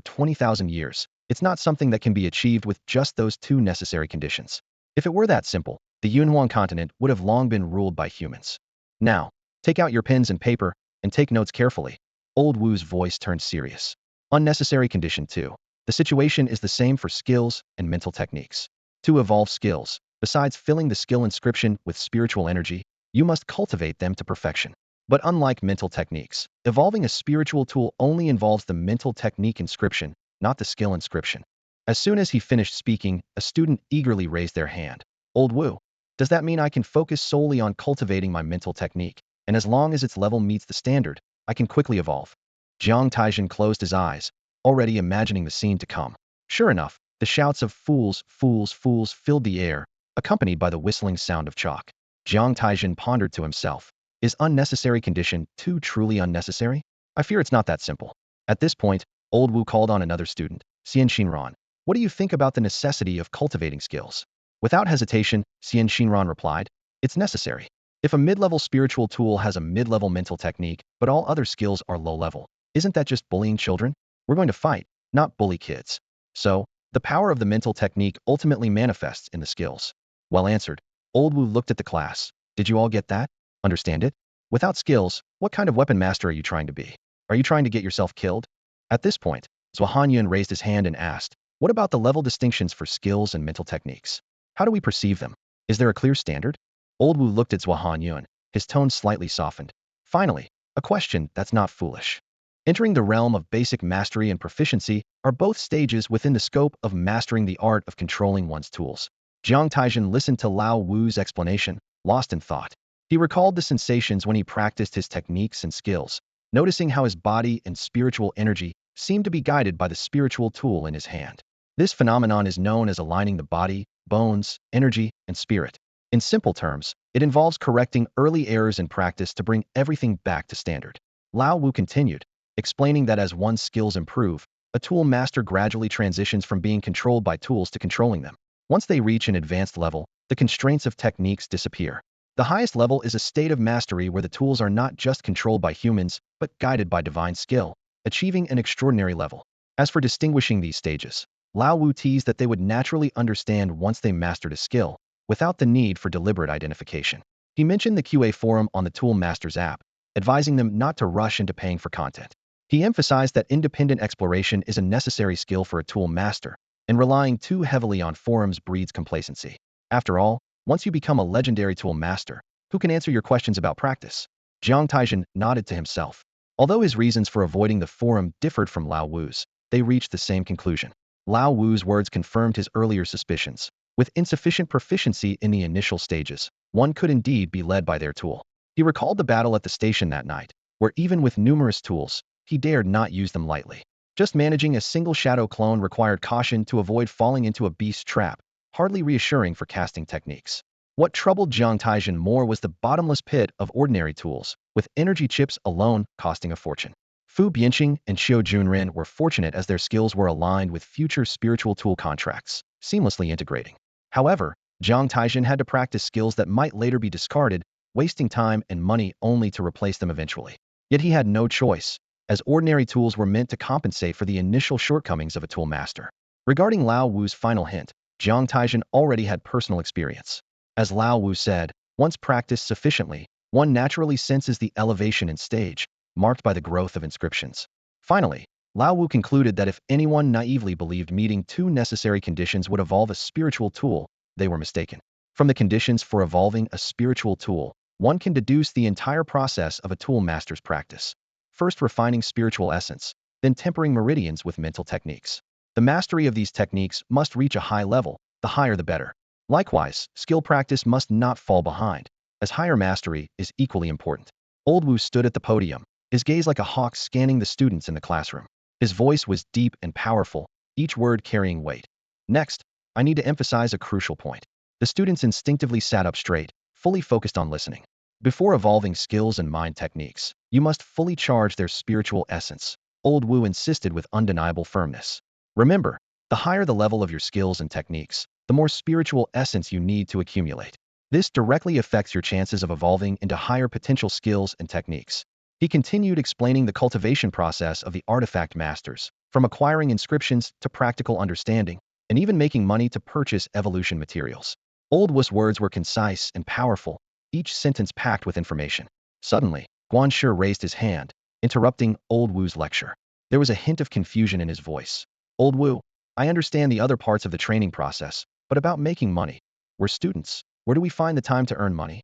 20,000 years. It's not something that can be achieved with just those two necessary conditions. If it were that simple, the Yunhuang continent would have long been ruled by humans. Now, take out your pens and paper and take notes carefully. Old Wu's voice turned serious. Unnecessary condition 2. The situation is the same for skills and mental techniques. To evolve skills, besides filling the skill inscription with spiritual energy, you must cultivate them to perfection. But unlike mental techniques, evolving a spiritual tool only involves the mental technique inscription, not the skill inscription. As soon as he finished speaking, a student eagerly raised their hand. Old Wu, does that mean I can focus solely on cultivating my mental technique, and as long as its level meets the standard, I can quickly evolve? Jiang Taizhen closed his eyes, already imagining the scene to come. Sure enough, the shouts of fools, fools, fools filled the air, accompanied by the whistling sound of chalk. Jiang Taizhen pondered to himself, is unnecessary condition 2 truly unnecessary? I fear it's not that simple. At this point, Old Wu called on another student, Xian Xinran. What do you think about the necessity of cultivating skills? Without hesitation, Xian Xinran replied, it's necessary. If a mid-level spiritual tool has a mid-level mental technique, but all other skills are low-level, isn't that just bullying children? We're going to fight, not bully kids. So, the power of the mental technique ultimately manifests in the skills. Well answered. Old Wu looked at the class. Did you all get that? Understand it? Without skills, what kind of weapon master are you trying to be? Are you trying to get yourself killed? At this point, Yuan raised his hand and asked, what about the level distinctions for skills and mental techniques? How do we perceive them? Is there a clear standard? Old Wu looked at Yuan, his tone slightly softened. Finally, a question that's not foolish. Entering the realm of basic mastery and proficiency are both stages within the scope of mastering the art of controlling one's tools. Jiang Taizhen listened to Lao Wu's explanation, lost in thought. He recalled the sensations when he practiced his techniques and skills, noticing how his body and spiritual energy seemed to be guided by the spiritual tool in his hand. This phenomenon is known as aligning the body, bones, energy, and spirit. In simple terms, it involves correcting early errors in practice to bring everything back to standard. Lao Wu continued, explaining that as one's skills improve, a tool master gradually transitions from being controlled by tools to controlling them. Once they reach an advanced level, the constraints of techniques disappear. The highest level is a state of mastery where the tools are not just controlled by humans, but guided by divine skill, achieving an extraordinary level. As for distinguishing these stages, Lao Wu teased that they would naturally understand once they mastered a skill, without the need for deliberate identification. He mentioned the QA forum on the Tool Masters app, advising them not to rush into paying for content. He emphasized that independent exploration is a necessary skill for a tool master, and relying too heavily on forums breeds complacency. After all, once you become a legendary tool master, who can answer your questions about practice? Jiang Taizhen nodded to himself. Although his reasons for avoiding the forum differed from Lao Wu's, they reached the same conclusion. Lao Wu's words confirmed his earlier suspicions. With insufficient proficiency in the initial stages, one could indeed be led by their tool. He recalled the battle at the station that night, where even with numerous tools, he dared not use them lightly. Just managing a single shadow clone required caution to avoid falling into a beast trap, hardly reassuring for casting techniques. What troubled Jiang Taizhen more was the bottomless pit of ordinary tools, with energy chips alone costing a fortune. Fu Bianqing and Xiu Junren were fortunate as their skills were aligned with future spiritual tool contracts, seamlessly integrating. However, Jiang Taizhen had to practice skills that might later be discarded, wasting time and money only to replace them eventually. Yet he had no choice, as ordinary tools were meant to compensate for the initial shortcomings of a tool master. Regarding Lao Wu's final hint, Jiang Taizhen already had personal experience. As Lao Wu said, once practiced sufficiently, one naturally senses the elevation in stage, marked by the growth of inscriptions. Finally, Lao Wu concluded that if anyone naively believed meeting 2 necessary conditions would evolve a spiritual tool, they were mistaken. From the conditions for evolving a spiritual tool, one can deduce the entire process of a tool master's practice. First refining spiritual essence, then tempering meridians with mental techniques. The mastery of these techniques must reach a high level, the higher the better. Likewise, skill practice must not fall behind, as higher mastery is equally important. Old Wu stood at the podium, his gaze like a hawk scanning the students in the classroom. His voice was deep and powerful, each word carrying weight. Next, I need to emphasize a crucial point. The students instinctively sat up straight, fully focused on listening. Before evolving skills and mind techniques, you must fully charge their spiritual essence, Old Wu insisted with undeniable firmness. Remember, the higher the level of your skills and techniques, the more spiritual essence you need to accumulate. This directly affects your chances of evolving into higher potential skills and techniques. He continued explaining the cultivation process of the artifact masters, from acquiring inscriptions to practical understanding, and even making money to purchase evolution materials. Old Wu's words were concise and powerful, each sentence packed with information. Suddenly, Guan raised his hand, interrupting Old Wu's lecture. There was a hint of confusion in his voice. Old Wu, I understand the other parts of the training process, but about making money. We're students. Where do we find the time to earn money?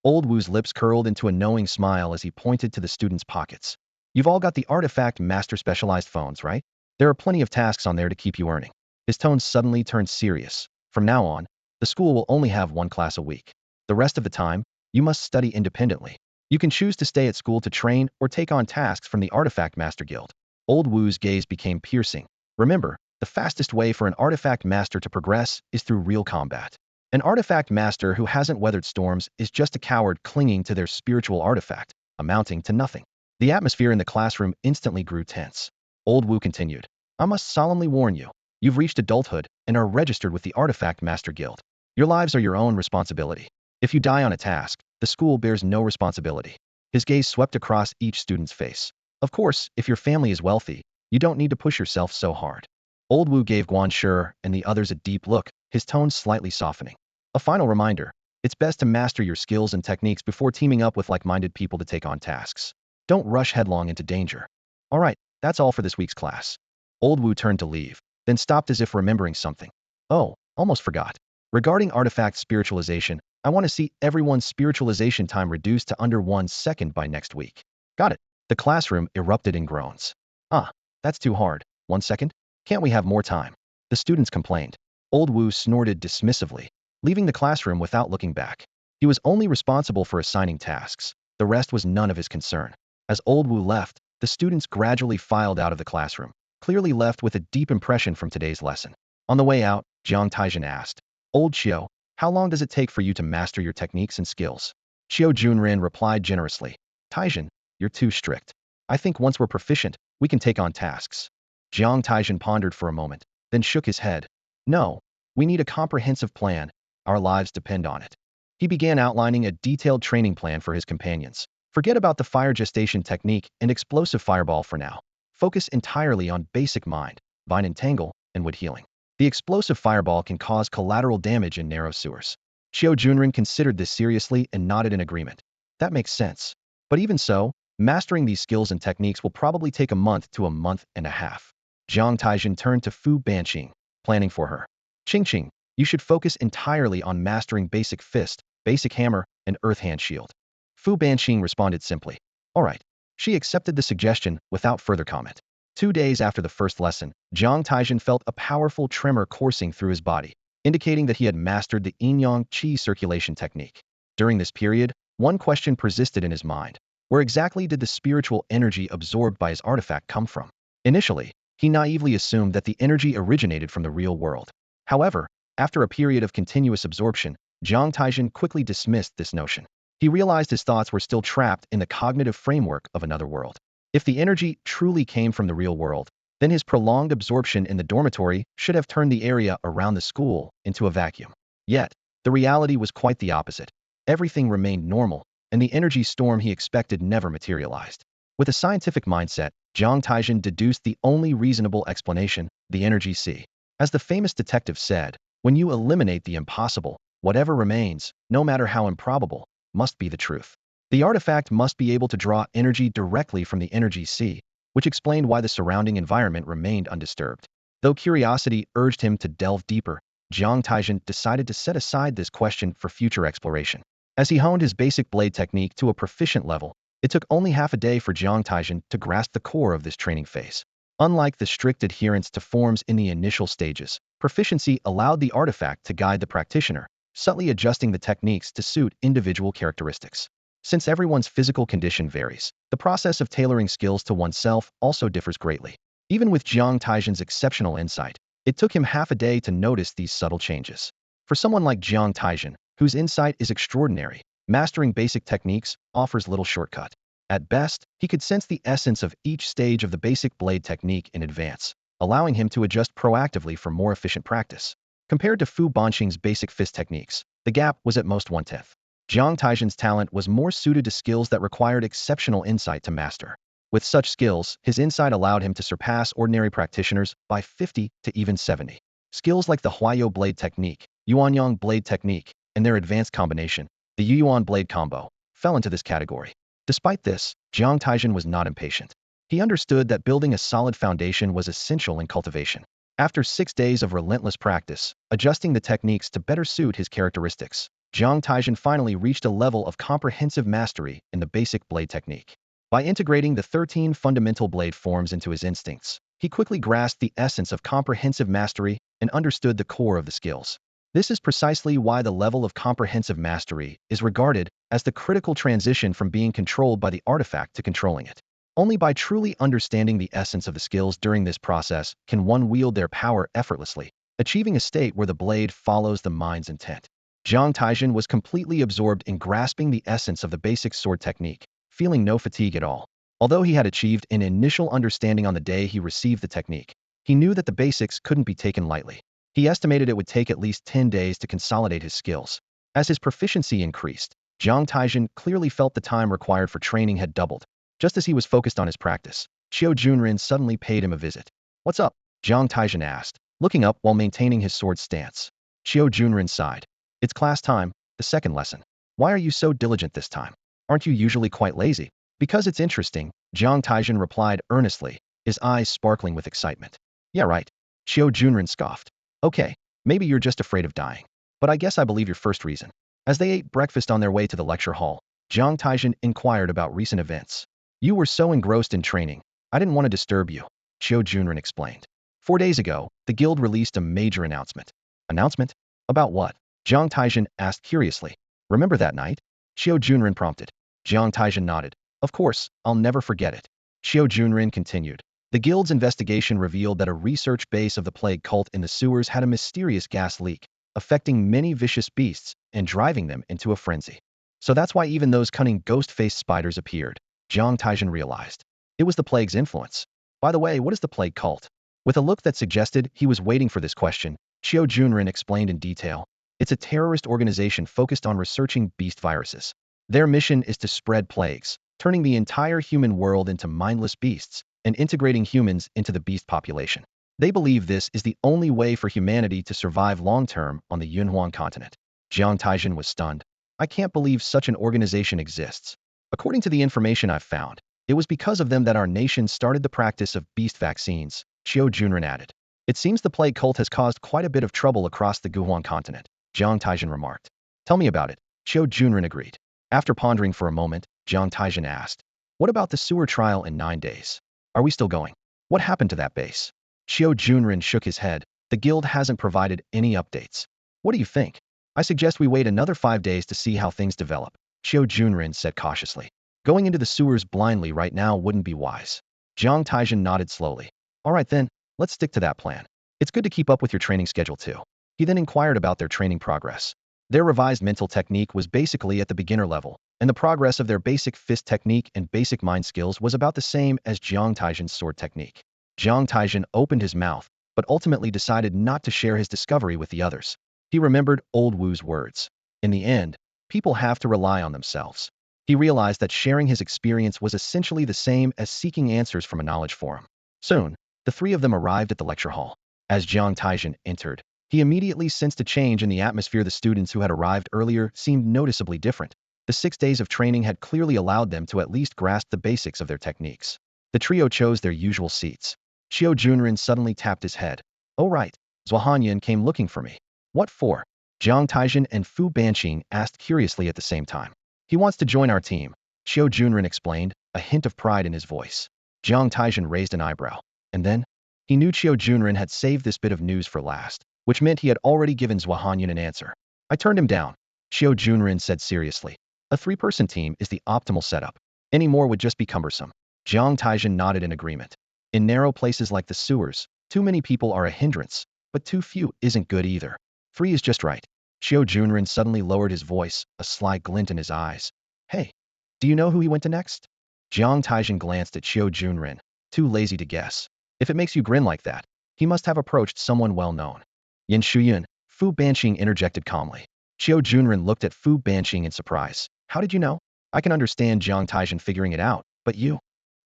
Old Wu's lips curled into a knowing smile as he pointed to the students' pockets. You've all got the artifact master specialized phones, right? There are plenty of tasks on there to keep you earning. His tone suddenly turned serious. From now on, the school will only have one class a week. The rest of the time, you must study independently. You can choose to stay at school to train or take on tasks from the Artifact Master Guild. Old Wu's gaze became piercing. Remember, the fastest way for an artifact master to progress is through real combat. An artifact master who hasn't weathered storms is just a coward clinging to their spiritual artifact, amounting to nothing. The atmosphere in the classroom instantly grew tense. Old Wu continued, I must solemnly warn you, you've reached adulthood and are registered with the Artifact Master Guild. Your lives are your own responsibility. If you die on a task, the school bears no responsibility. His gaze swept across each student's face. Of course, if your family is wealthy, you don't need to push yourself so hard. Old Wu gave Guan and the others a deep look, his tone slightly softening. A final reminder, it's best to master your skills and techniques before teaming up with like-minded people to take on tasks. Don't rush headlong into danger. All right, that's all for this week's class. Old Wu turned to leave, then stopped as if remembering something. Oh, almost forgot. Regarding artifact spiritualization, I want to see everyone's spiritualization time reduced to under 1 second by next week. Got it. The classroom erupted in groans. Ah, that's too hard. 1 second? Can't we have more time? The students complained. Old Wu snorted dismissively, leaving the classroom without looking back. He was only responsible for assigning tasks. The rest was none of his concern. As Old Wu left, the students gradually filed out of the classroom, clearly left with a deep impression from today's lesson. On the way out, Jiang Taizhen asked, Old Xiao, how long does it take for you to master your techniques and skills? Xiao Junren replied generously, Taizhen, you're too strict. I think once we're proficient, we can take on tasks. Jiang Taizhen pondered for a moment, then shook his head. No, we need a comprehensive plan. Our lives depend on it. He began outlining a detailed training plan for his companions. Forget about the fire gestation technique and explosive fireball for now. Focus entirely on basic mind, vine entangle, and wood healing. The explosive fireball can cause collateral damage in narrow sewers. Xiao Junren considered this seriously and nodded in agreement. That makes sense. But even so, mastering these skills and techniques will probably take a month to a month and a half. Jiang Taizhen turned to Fu Banqing, planning for her. Qing, you should focus entirely on mastering basic fist, basic hammer, and earth hand shield. Fu Banqing responded simply. All right. She accepted the suggestion without further comment. 2 days after the first lesson, Jiang Taizhen felt a powerful tremor coursing through his body, indicating that he had mastered the Yin-Yang Qi circulation technique. During this period, one question persisted in his mind. Where exactly did the spiritual energy absorbed by his artifact come from? Initially, he naively assumed that the energy originated from the real world. However, after a period of continuous absorption, Jiang Taizhen quickly dismissed this notion. He realized his thoughts were still trapped in the cognitive framework of another world. If the energy truly came from the real world, then his prolonged absorption in the dormitory should have turned the area around the school into a vacuum. Yet, the reality was quite the opposite. Everything remained normal, and the energy storm he expected never materialized. With a scientific mindset, Jiang Taizhen deduced the only reasonable explanation, the energy sea. As the famous detective said, when you eliminate the impossible, whatever remains, no matter how improbable, must be the truth. The artifact must be able to draw energy directly from the energy sea, which explained why the surrounding environment remained undisturbed. Though curiosity urged him to delve deeper, Jiang Taizhen decided to set aside this question for future exploration. As he honed his basic blade technique to a proficient level, it took only half a day for Jiang Taizhen to grasp the core of this training phase. Unlike the strict adherence to forms in the initial stages, proficiency allowed the artifact to guide the practitioner, subtly adjusting the techniques to suit individual characteristics. Since everyone's physical condition varies, the process of tailoring skills to oneself also differs greatly. Even with Jiang Taizhen's exceptional insight, it took him half a day to notice these subtle changes. For someone like Jiang Taizhen, whose insight is extraordinary, mastering basic techniques offers little shortcut. At best, he could sense the essence of each stage of the basic blade technique in advance, allowing him to adjust proactively for more efficient practice. Compared to Fu Banqing's basic fist techniques, the gap was at most 1/10. Jiang Taizhen's talent was more suited to skills that required exceptional insight to master. With such skills, his insight allowed him to surpass ordinary practitioners by 50 to even 70. Skills like the Huayo blade technique, Yuan blade technique, and their advanced combination, the Yuan blade combo, fell into this category. Despite this, Jiang Taizhen was not impatient. He understood that building a solid foundation was essential in cultivation. After 6 days of relentless practice, adjusting the techniques to better suit his characteristics, Jiang Taizhen finally reached a level of comprehensive mastery in the basic blade technique. By integrating the 13 fundamental blade forms into his instincts, he quickly grasped the essence of comprehensive mastery and understood the core of the skills. This is precisely why the level of comprehensive mastery is regarded as the critical transition from being controlled by the artifact to controlling it. Only by truly understanding the essence of the skills during this process can one wield their power effortlessly, achieving a state where the blade follows the mind's intent. Jiang Taizhen was completely absorbed in grasping the essence of the basic sword technique, feeling no fatigue at all. Although he had achieved an initial understanding on the day he received the technique, he knew that the basics couldn't be taken lightly. He estimated it would take at least 10 days to consolidate his skills. As his proficiency increased, Jiang Taizhen clearly felt the time required for training had doubled. Just as he was focused on his practice, Xiao Junren suddenly paid him a visit. "What's up?" Jiang Taizhen asked, looking up while maintaining his sword stance. Xiao Junren sighed. "It's class time, the second lesson. Why are you so diligent this time? Aren't you usually quite lazy?" "Because it's interesting," Jiang Taizhen replied earnestly, his eyes sparkling with excitement. "Yeah, right." Xiao Junren scoffed. "Okay, maybe you're just afraid of dying. But I guess I believe your first reason." As they ate breakfast on their way to the lecture hall, Jiang Taizhen inquired about recent events. "You were so engrossed in training, I didn't want to disturb you," Xiao Junren explained. 4 days ago, the guild released a major announcement. "Announcement? About what?" Jiang Taizhen asked curiously. "Remember that night?" Xiao Junren prompted. Jiang Taizhen nodded. "Of course, I'll never forget it." Xiao Junren continued. "The guild's investigation revealed that a research base of the plague cult in the sewers had a mysterious gas leak, affecting many vicious beasts and driving them into a frenzy. So that's why even those cunning ghost-faced spiders appeared," Jiang Taizhen realized. "It was the plague's influence. By the way, what is the plague cult?" With a look that suggested he was waiting for this question, Xiao Junren explained in detail. "It's a terrorist organization focused on researching beast viruses. Their mission is to spread plagues, turning the entire human world into mindless beasts and integrating humans into the beast population. They believe this is the only way for humanity to survive long-term on the Yunhuan continent." Jiang Taizhen was stunned. "I can't believe such an organization exists. According to the information I've found, it was because of them that our nation started the practice of beast vaccines," Xiao Junren added. "It seems the plague cult has caused quite a bit of trouble across the Guhuan continent," Jiang Taizhen remarked. "Tell me about it," Xiao Junren agreed. After pondering for a moment, Jiang Taizhen asked, "What about the sewer trial in 9 days? Are we still going? What happened to that base?" Xiao Junren shook his head. "The guild hasn't provided any updates. What do you think? I suggest we wait another 5 days to see how things develop," Xiao Junren said cautiously. "Going into the sewers blindly right now wouldn't be wise." Jiang Taizhen nodded slowly. "All right then, let's stick to that plan. It's good to keep up with your training schedule too." He then inquired about their training progress. Their revised mental technique was basically at the beginner level, and the progress of their basic fist technique and basic mind skills was about the same as Jiang Taizhen's sword technique. Jiang Taizhen opened his mouth, but ultimately decided not to share his discovery with the others. He remembered old Wu's words. In the end, people have to rely on themselves. He realized that sharing his experience was essentially the same as seeking answers from a knowledge forum. Soon, the three of them arrived at the lecture hall. As Jiang Taizhen entered, he immediately sensed a change in the atmosphere. The students who had arrived earlier seemed noticeably different. The 6 days of training had clearly allowed them to at least grasp the basics of their techniques. The trio chose their usual seats. Xiao Junren suddenly tapped his head. "Oh right, Zhuhanyan came looking for me." "What for?" Jiang Taizhen and Fu Banqing asked curiously at the same time. "He wants to join our team," Xiao Junren explained, a hint of pride in his voice. Jiang Taizhen raised an eyebrow. And then? He knew Xiao Junren had saved this bit of news for last, which meant he had already given Zhuhanyan an answer. "I turned him down," Xiao Junren said seriously. "A 3-person team is the optimal setup. Any more would just be cumbersome." Jiang Taizhen nodded in agreement. In narrow places like the sewers, too many people are a hindrance, but too few isn't good either. 3 is just right. Xiao Junren suddenly lowered his voice, a sly glint in his eyes. "Hey, do you know who he went to next?" Jiang Taizhen glanced at Xiao Junren, too lazy to guess. "If it makes you grin like that, he must have approached someone well-known." "Yin Shuyun," Fu Banqing interjected calmly. Xiao Junren looked at Fu Banqing in surprise. How did you know? I can understand Jiang Taizhen figuring it out, but you?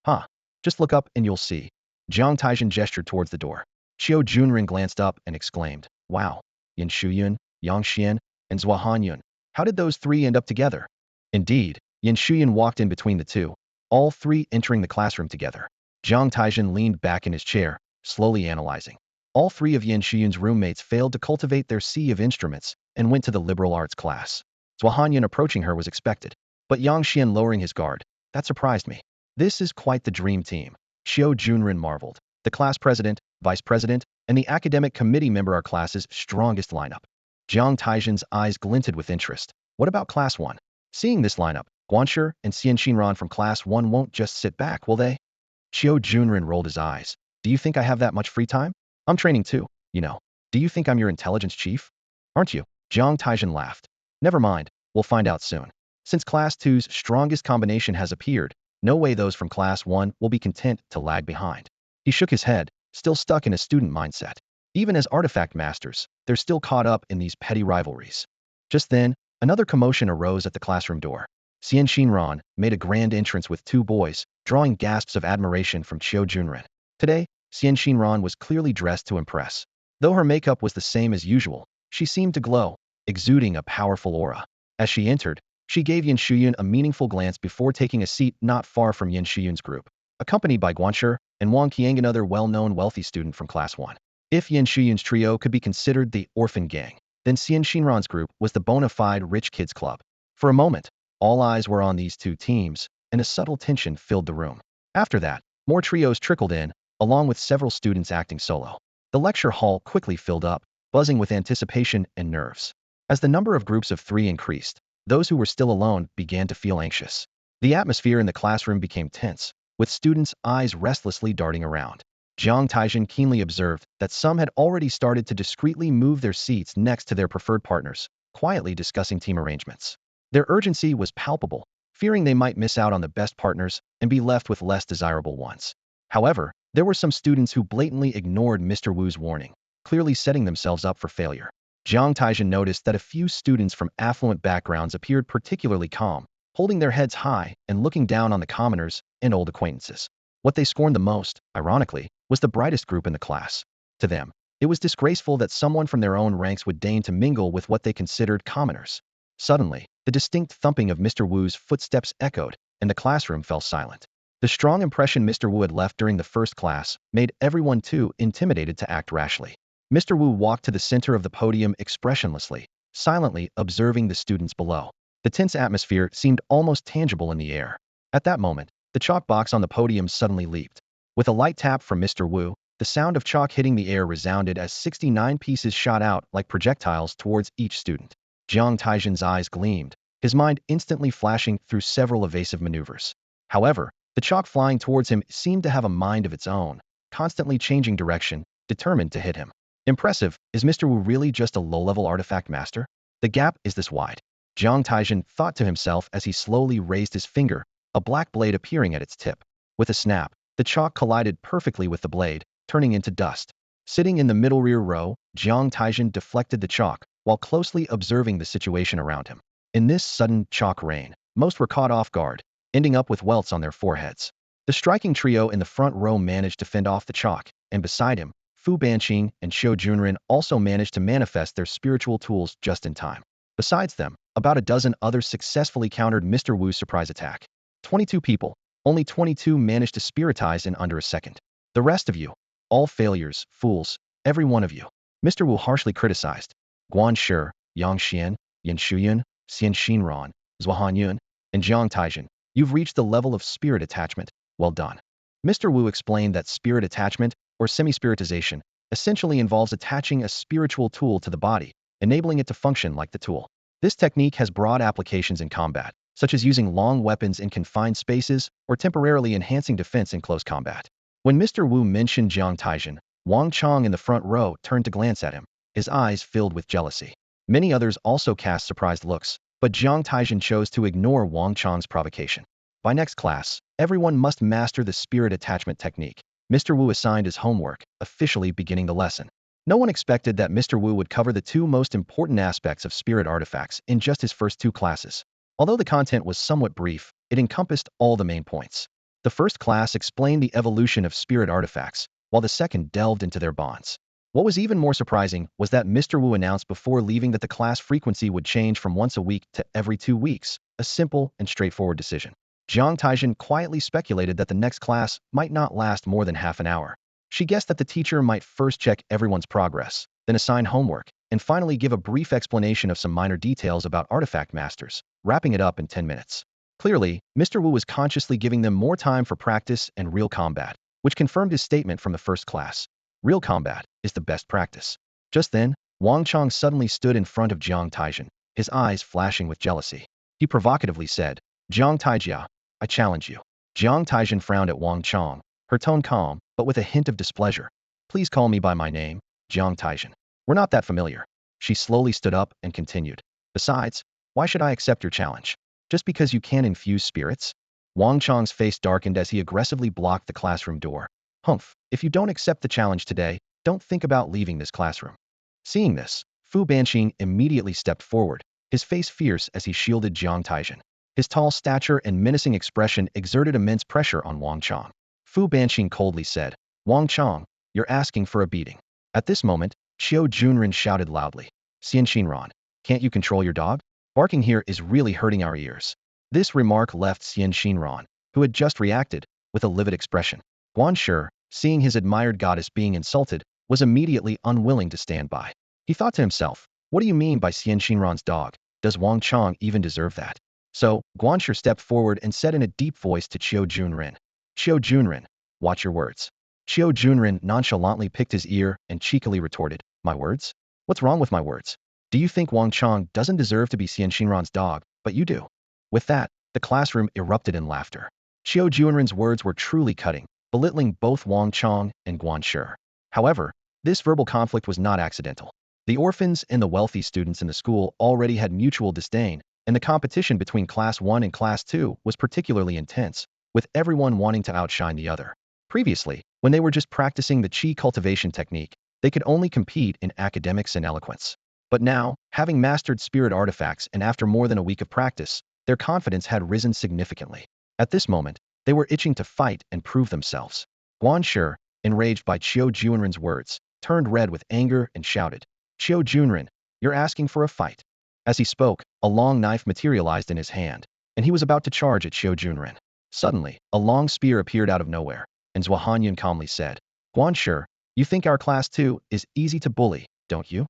Huh. Just look up and you'll see. Jiang Taizhen gestured towards the door. Xiao Junren glanced up and exclaimed, wow. Yin Shuyun, Yang Xian, and Zhua Hanyun. How did those three end up together? Indeed, Yin Shuyun walked in between the two, all three entering the classroom together. Jiang Taizhen leaned back in his chair, slowly analyzing. All three of Yin Shuyun's roommates failed to cultivate their sea of instruments and went to the liberal arts class. Zhua Hanyun approaching her was expected, but Yang Xian lowering his guard. That surprised me. This is quite the dream team. Xiao Junren marveled. The class president, vice president, and the academic committee member are class's strongest lineup. Jiang Taizhen's eyes glinted with interest. What about class 1? Seeing this lineup, Guanshi and Xian Xinran from class 1 won't just sit back, will they? Xiao Junren rolled his eyes. Do you think I have that much free time? I'm training too, you know. Do you think I'm your intelligence chief? Aren't you? Jiang Taizhen laughed. Never mind, we'll find out soon. Since class 2's strongest combination has appeared, no way those from class 1 will be content to lag behind. He shook his head, still stuck in a student mindset. Even as artifact masters, they're still caught up in these petty rivalries. Just then, another commotion arose at the classroom door. Xian Xinran made a grand entrance with two boys, drawing gasps of admiration from Xiao Junren. Today, Xian Xinran was clearly dressed to impress. Though her makeup was the same as usual, she seemed to glow, exuding a powerful aura. As she entered, she gave Yin Shuyun a meaningful glance before taking a seat not far from Yin Shuyun's group, accompanied by Guanshi and Wang Qiang, another well-known wealthy student from class 1. If Yin Shuyun's trio could be considered the orphan gang, then Xian Xinran's group was the bona fide rich kids club. For a moment, all eyes were on these two teams, and a subtle tension filled the room. After that, more trios trickled in, along with several students acting solo. The lecture hall quickly filled up, buzzing with anticipation and nerves. As the number of groups of 3 increased, those who were still alone began to feel anxious. The atmosphere in the classroom became tense, with students' eyes restlessly darting around. Jiang Taizhen keenly observed that some had already started to discreetly move their seats next to their preferred partners, quietly discussing team arrangements. Their urgency was palpable, fearing they might miss out on the best partners and be left with less desirable ones. However, there were some students who blatantly ignored Mr. Wu's warning, clearly setting themselves up for failure. Jiang Taizhen noticed that a few students from affluent backgrounds appeared particularly calm, holding their heads high and looking down on the commoners and old acquaintances. What they scorned the most, ironically, was the brightest group in the class. To them, it was disgraceful that someone from their own ranks would deign to mingle with what they considered commoners. Suddenly, the distinct thumping of Mr. Wu's footsteps echoed, and the classroom fell silent. The strong impression Mr. Wu had left during the first class made everyone too intimidated to act rashly. Mr. Wu walked to the center of the podium expressionlessly, silently observing the students below. The tense atmosphere seemed almost tangible in the air. At that moment, the chalk box on the podium suddenly leaped. With a light tap from Mr. Wu, the sound of chalk hitting the air resounded as 69 pieces shot out like projectiles towards each student. Jiang Taizhen's eyes gleamed, his mind instantly flashing through several evasive maneuvers. However, the chalk flying towards him seemed to have a mind of its own, constantly changing direction, determined to hit him. Impressive, is Mr. Wu really just a low-level artifact master? The gap is this wide. Jiang Taizhen thought to himself as he slowly raised his finger, a black blade appearing at its tip. With a snap, the chalk collided perfectly with the blade, turning into dust. Sitting in the middle rear row, Jiang Taizhen deflected the chalk, while closely observing the situation around him. In this sudden chalk rain, most were caught off guard, ending up with welts on their foreheads. The striking trio in the front row managed to fend off the chalk, and beside him, Fu Banqing and Xiao Junren also managed to manifest their spiritual tools just in time. Besides them, about a dozen others successfully countered Mr. Wu's surprise attack. 22 people, only 22 managed to spiritize in under a second. The rest of you, all failures, fools, every one of you. Mr. Wu harshly criticized. Guanshi, Yang Xian, Yin Shuyun, Xian Xinran, Zhua Hanyun, and Jiang Taizhen, you've reached the level of spirit attachment. Well done. Mr. Wu explained that spirit attachment, or semi-spiritization, essentially involves attaching a spiritual tool to the body, enabling it to function like the tool. This technique has broad applications in combat, such as using long weapons in confined spaces or temporarily enhancing defense in close combat. When Mr. Wu mentioned Jiang Taizhen, Wang Chong in the front row turned to glance at him, his eyes filled with jealousy. Many others also cast surprised looks, but Jiang Taizhen chose to ignore Wang Chong's provocation. By next class, everyone must master the spirit attachment technique. Mr. Wu assigned as homework, officially beginning the lesson. No one expected that Mr. Wu would cover the two most important aspects of spirit artifacts in just his first two classes. Although the content was somewhat brief, it encompassed all the main points. The first class explained the evolution of spirit artifacts, while the second delved into their bonds. What was even more surprising was that Mr. Wu announced before leaving that the class frequency would change from once a week to every 2 weeks, a simple and straightforward decision. Jiang Taizhen quietly speculated that the next class might not last more than half an hour. She guessed that the teacher might first check everyone's progress, then assign homework, and finally give a brief explanation of some minor details about artifact masters, wrapping it up in 10 minutes. Clearly, Mr. Wu was consciously giving them more time for practice and real combat, which confirmed his statement from the first class. Real combat is the best practice. Just then, Wang Chong suddenly stood in front of Jiang Taizhen, his eyes flashing with jealousy. He provocatively said, "Jiang Taijia, I challenge you." Jiang Taizhen frowned at Wang Chong, her tone calm, but with a hint of displeasure. "Please call me by my name, Jiang Taizhen. We're not that familiar." She slowly stood up and continued. "Besides, why should I accept your challenge? Just because you can't infuse spirits?" Wang Chong's face darkened as he aggressively blocked the classroom door. "Humph, if you don't accept the challenge today, don't think about leaving this classroom." Seeing this, Fu Banqing immediately stepped forward, his face fierce as he shielded Jiang Taizhen. His tall stature and menacing expression exerted immense pressure on Wang Chong. Fu Banqing coldly said, "Wang Chong, you're asking for a beating." At this moment, Xiao Junren shouted loudly, "Xian Xinran, can't you control your dog? Barking here is really hurting our ears." This remark left Xian Xinran, who had just reacted, with a livid expression. Guan Shi, seeing his admired goddess being insulted, was immediately unwilling to stand by. He thought to himself, what do you mean by Xian Xinran's dog? Does Wang Chong even deserve that? So, Guan Shi stepped forward and said in a deep voice to Qiu Junren, "Qiu Junren, watch your words." Qiu Junren nonchalantly picked his ear and cheekily retorted, "My words? What's wrong with my words? Do you think Wang Chong doesn't deserve to be Xian Xinran's dog, but you do?" With that, the classroom erupted in laughter. Qiu Junren's words were truly cutting, belittling both Wang Chong and Guan Shi. However, this verbal conflict was not accidental. The orphans and the wealthy students in the school already had mutual disdain, and the competition between Class 1 and Class 2 was particularly intense, with everyone wanting to outshine the other. Previously, when they were just practicing the qi cultivation technique, they could only compete in academics and eloquence. But now, having mastered spirit artifacts and after more than a week of practice, their confidence had risen significantly. At this moment, they were itching to fight and prove themselves. Guan Shi, enraged by Qiu Junren's words, turned red with anger and shouted, "Qiu Junren, you're asking for a fight." As he spoke, a long knife materialized in his hand, and he was about to charge at Qiu Junren. Suddenly, a long spear appeared out of nowhere, and Zhou Hanyun calmly said, "Guan Shi, you think our class 2 is easy to bully, don't you?"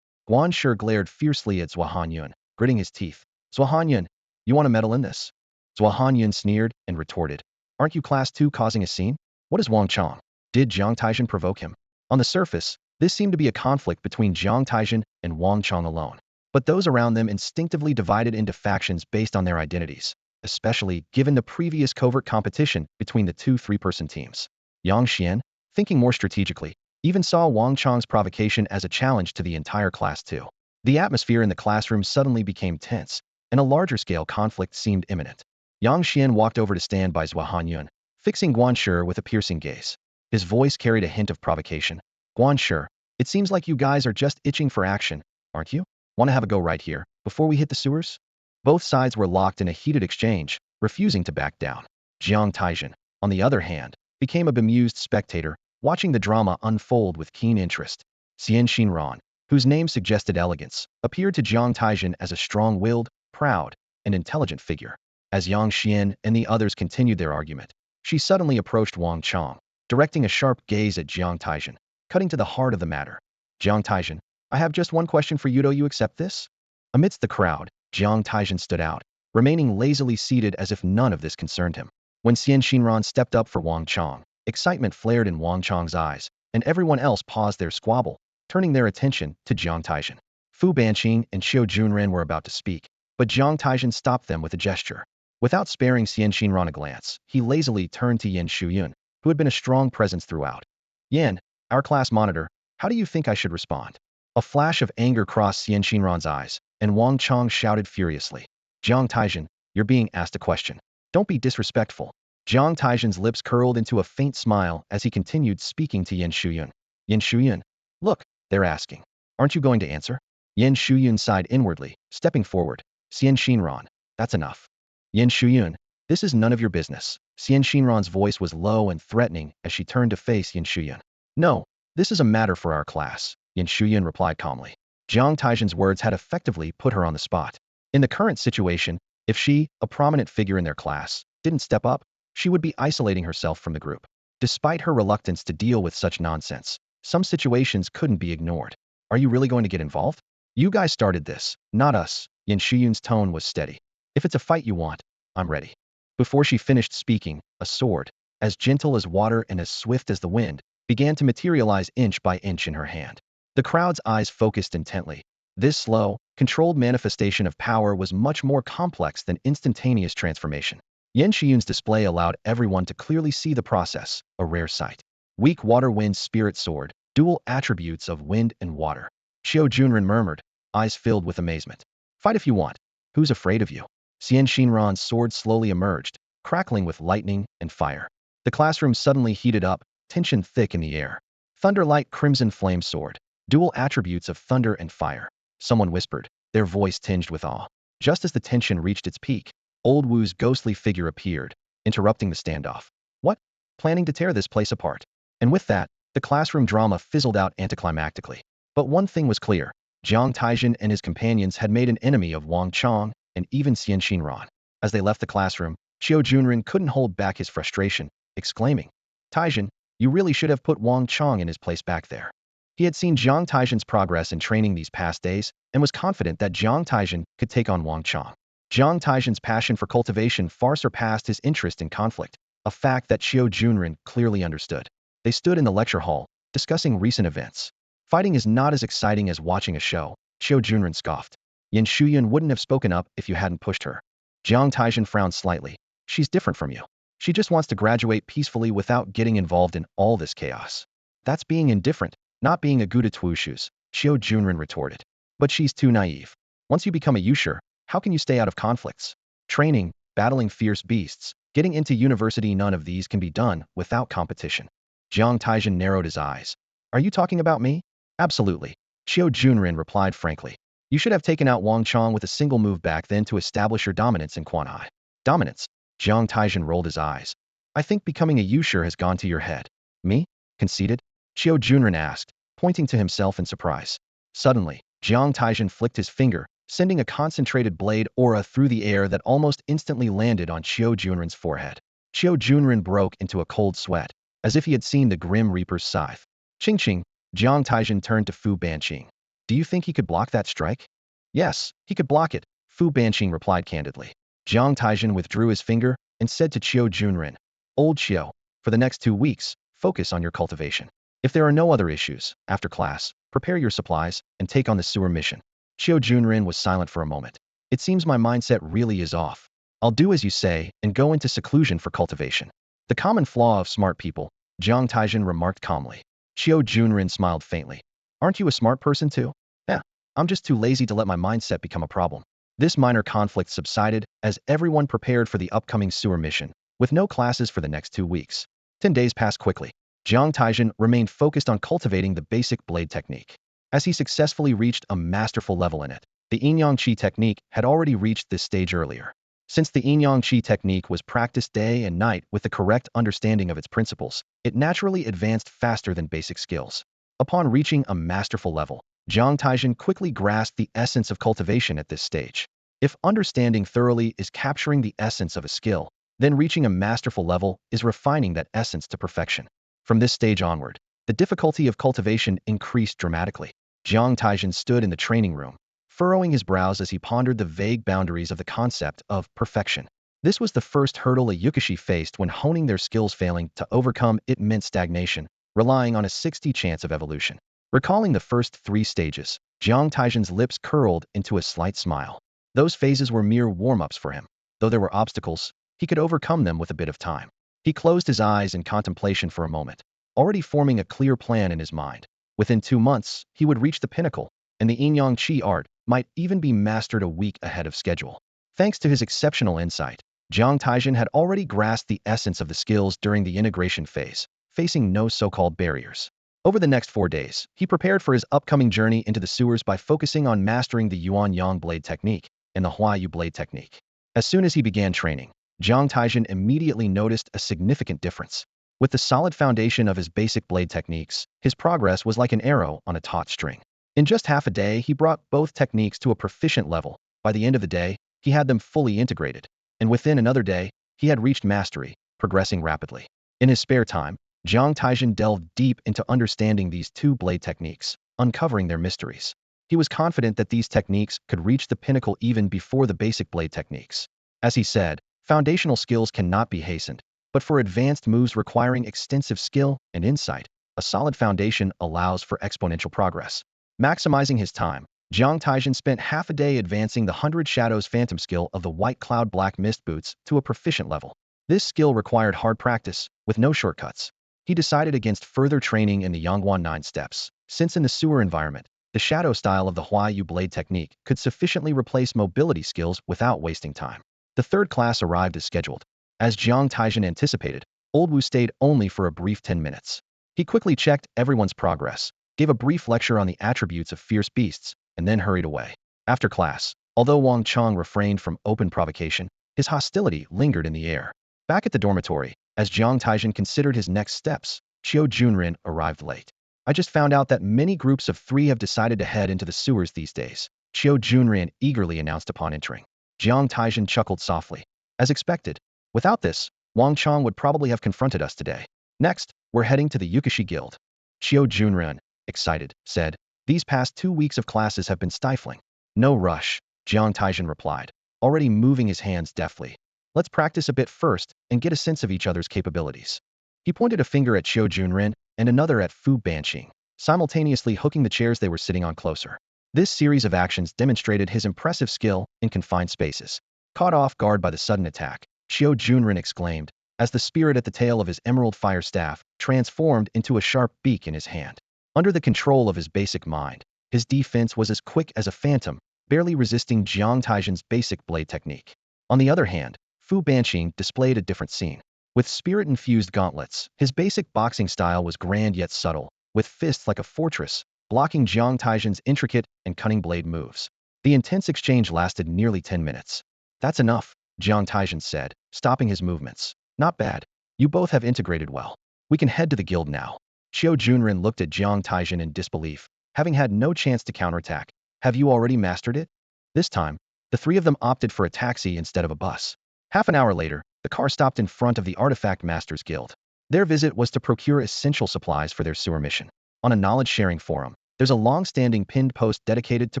Guan Shi glared fiercely at Zhou Hanyun, gritting his teeth. "Zhou Hanyun, you want to meddle in this?" Zhou Hanyun sneered and retorted, "Aren't you class 2 causing a scene? What is Wang Chong? Did Jiang Taizhen provoke him?" On the surface, this seemed to be a conflict between Jiang Taizhen and Wang Chong alone. But those around them instinctively divided into factions based on their identities, especially given the previous covert competition between the two three-person teams. Yang Xian, thinking more strategically, even saw Wang Chong's provocation as a challenge to the entire Class 2. The atmosphere in the classroom suddenly became tense, and a larger-scale conflict seemed imminent. Yang Xian walked over to stand by Zhou Hanyun, fixing Guan Shi with a piercing gaze. His voice carried a hint of provocation. "Guan Shi, it seems like you guys are just itching for action, aren't you? Want to have a go right here, before we hit the sewers?" Both sides were locked in a heated exchange, refusing to back down. Jiang Taizhen, on the other hand, became a bemused spectator, watching the drama unfold with keen interest. Xian Xinran, whose name suggested elegance, appeared to Jiang Taizhen as a strong-willed, proud, and intelligent figure. As Yang Xian and the others continued their argument, she suddenly approached Wang Chong, directing a sharp gaze at Jiang Taizhen, cutting to the heart of the matter. "Jiang Taizhen, I have just one question for you. Do you accept this?" Amidst the crowd, Jiang Taizhen stood out, remaining lazily seated as if none of this concerned him. When Xian Xinran stepped up for Wang Chong, excitement flared in Wang Chong's eyes, and everyone else paused their squabble, turning their attention to Jiang Taizhen. Fu Banqing and Qiu Junren were about to speak, but Jiang Taizhen stopped them with a gesture. Without sparing Xian Xinran a glance, he lazily turned to Yan Shuyun, who had been a strong presence throughout. "Yan, our class monitor, how do you think I should respond?" A flash of anger crossed Xian Xinran's eyes, and Wang Chong shouted furiously, "Jiang Taizhen, you're being asked a question. Don't be disrespectful." Jiang Taizhen's lips curled into a faint smile as he continued speaking to Yan Shuyun. "Yan Shuyun, look, They're asking. Aren't you going to answer? Yin Shuyun sighed inwardly, stepping forward. Xian Xinran, that's enough. Yin Shuyun, this is none of your business. Xian Xinran's voice was low and threatening as she turned to face Yin Shuyun. No, this is a matter for our class, Yin Shuyun replied calmly. Jiang Taizhen's words had effectively put her on the spot. In the current situation, if she, a prominent figure in their class, didn't step up, she would be isolating herself from the group. Despite her reluctance to deal with such nonsense, some situations couldn't be ignored. Are you really going to get involved? You guys started this, not us. Yin Shuyun's tone was steady. If it's a fight you want, I'm ready. Before she finished speaking, a sword, as gentle as water and as swift as the wind, began to materialize inch by inch in her hand. The crowd's eyes focused intently. This slow, controlled manifestation of power was much more complex than instantaneous transformation. Yin Shiyun's display allowed everyone to clearly see the process, a rare sight. Weak water-wind spirit sword, dual attributes of wind and water. Xiao Junren murmured, eyes filled with amazement. Fight if you want. Who's afraid of you? Xian Xinran's sword slowly emerged, crackling with lightning and fire. The classroom suddenly heated up, tension thick in the air. Thunderlight crimson flame sword, dual attributes of thunder and fire. Someone whispered, their voice tinged with awe. Just as the tension reached its peak, Old Wu's ghostly figure appeared, interrupting the standoff. What? Planning to tear this place apart. And with that, the classroom drama fizzled out anticlimactically. But one thing was clear. Jiang Taizhen and his companions had made an enemy of Wang Chong and even Xian Xinran. As they left the classroom, Xiao Junren couldn't hold back his frustration, exclaiming, Taizhen, you really should have put Wang Chong in his place back there. He had seen Jiang Taizhen's progress in training these past days and was confident that Jiang Taizhen could take on Wang Chong. Jiang Taizhen's passion for cultivation far surpassed his interest in conflict, a fact that Xiao Junren clearly understood. They stood in the lecture hall, discussing recent events. Fighting is not as exciting as watching a show, Xiao Junren scoffed. Yin Shuyun wouldn't have spoken up if you hadn't pushed her. Jiang Taizhen frowned slightly. She's different from you. She just wants to graduate peacefully without getting involved in all this chaos. That's being indifferent, not being a Gouda Twushus, Xiao Junren retorted. But she's too naive. Once you become a Yusher, how can you stay out of conflicts? Training, battling fierce beasts, getting into university, none of these can be done without competition. Jiang Taizhen narrowed his eyes. Are you talking about me? Absolutely. Xiao Junren replied frankly. You should have taken out Wang Chong with a single move back then to establish your dominance in Quanhai. Dominance? Jiang Taizhen rolled his eyes. I think becoming a Yusher has gone to your head. Me? Conceited? Xiao Junren asked, pointing to himself in surprise. Suddenly, Jiang Taizhen flicked his finger, sending a concentrated blade aura through the air that almost instantly landed on Xiao Junren's forehead. Xiao Junren broke into a cold sweat, as if he had seen the Grim Reaper's scythe. Ching ching, Jiang Taizhen turned to Fu Banqing. Do you think he could block that strike? Yes, he could block it, Fu Banqing replied candidly. Jiang Taizhen withdrew his finger and said to Xiao Junren, Old Xiao, for the next 2 weeks, focus on your cultivation. If there are no other issues, after class, prepare your supplies and take on the sewer mission. Xiao Junren was silent for a moment. It seems my mindset really is off. I'll do as you say and go into seclusion for cultivation. The common flaw of smart people, Jiang Taizhen remarked calmly. Xiao Junren smiled faintly. Aren't you a smart person too? Yeah, I'm just too lazy to let my mindset become a problem. This minor conflict subsided as everyone prepared for the upcoming sewer mission, with no classes for the next 2 weeks. 10 days passed quickly. Jiang Taizhen remained focused on cultivating the basic blade technique. As he successfully reached a masterful level in it, the Yin-Yang Qi technique had already reached this stage earlier. Since the Yin-Yang Qi technique was practiced day and night with the correct understanding of its principles, it naturally advanced faster than basic skills. Upon reaching a masterful level, Jiang Taizhen quickly grasped the essence of cultivation at this stage. If understanding thoroughly is capturing the essence of a skill, then reaching a masterful level is refining that essence to perfection. From this stage onward, the difficulty of cultivation increased dramatically. Jiang Taizhen stood in the training room, furrowing his brows as he pondered the vague boundaries of the concept of perfection. This was the first hurdle a Yukashi faced when honing their skills. Failing to overcome it meant stagnation, relying on a 60 chance of evolution. Recalling the first 3 stages, Jiang Taizhen's lips curled into a slight smile. Those phases were mere warm-ups for him. Though there were obstacles, he could overcome them with a bit of time. He closed his eyes in contemplation for a moment, already forming a clear plan in his mind. Within 2 months, he would reach the pinnacle, and the Yin-Yang Qi art might even be mastered a week ahead of schedule. Thanks to his exceptional insight, Jiang Taizhen had already grasped the essence of the skills during the integration phase, facing no so-called barriers. Over the next 4 days, he prepared for his upcoming journey into the sewers by focusing on mastering the Yuan blade technique and the Huayu blade technique. As soon as he began training, Jiang Taizhen immediately noticed a significant difference. With the solid foundation of his basic blade techniques, his progress was like an arrow on a taut string. In just half a day, he brought both techniques to a proficient level. By the end of the day, he had them fully integrated. And within another day, he had reached mastery, progressing rapidly. In his spare time, Jiang Taizhen delved deep into understanding these two blade techniques, uncovering their mysteries. He was confident that these techniques could reach the pinnacle even before the basic blade techniques. As he said, foundational skills cannot be hastened, but for advanced moves requiring extensive skill and insight, a solid foundation allows for exponential progress. Maximizing his time, Jiang Taizhen spent half a day advancing the 100 Shadows Phantom skill of the White Cloud Black Mist boots to a proficient level. This skill required hard practice, with no shortcuts. He decided against further training in the Yangguan 9 steps, since in the sewer environment, the shadow style of the Huayu blade technique could sufficiently replace mobility skills without wasting time. The third class arrived as scheduled. As Jiang Taizhen anticipated, Old Wu stayed only for a brief 10 minutes. He quickly checked everyone's progress, gave a brief lecture on the attributes of fierce beasts, and then hurried away. After class, although Wang Chong refrained from open provocation, his hostility lingered in the air. Back at the dormitory, as Jiang Taizhen considered his next steps, Qiu Junren arrived late. I just found out that many groups of 3 have decided to head into the sewers these days, Qiu Junren eagerly announced upon entering. Jiang Taizhen chuckled softly. As expected, without this, Wang Chong would probably have confronted us today. Next, we're heading to the Yukashi Guild. Qiu Junren, excited, said, these past 2 weeks of classes have been stifling. No rush, Jiang Taizhen replied, already moving his hands deftly. Let's practice a bit first and get a sense of each other's capabilities. He pointed a finger at Qiu Junren and another at Fu Banqing, simultaneously hooking the chairs they were sitting on closer. This series of actions demonstrated his impressive skill in confined spaces. Caught off guard by the sudden attack, Qiu Junren exclaimed, as the spirit at the tail of his emerald fire staff transformed into a sharp beak in his hand. Under the control of his basic mind, his defense was as quick as a phantom, barely resisting Jiang Taizhen's basic blade technique. On the other hand, Fu Banqing displayed a different scene. With spirit-infused gauntlets, his basic boxing style was grand yet subtle, with fists like a fortress, blocking Jiang Taizhen's intricate and cunning blade moves. The intense exchange lasted nearly 10 minutes. That's enough, Jiang Taizhen said, stopping his movements. Not bad. You both have integrated well. We can head to the guild now. Qiu Junren looked at Jiang Taizhen in disbelief, having had no chance to counterattack. Have you already mastered it? This time, the 3 of them opted for a taxi instead of a bus. Half an hour later, the car stopped in front of the Artifact Masters Guild. Their visit was to procure essential supplies for their sewer mission. On a knowledge-sharing forum, there's a long-standing pinned post dedicated to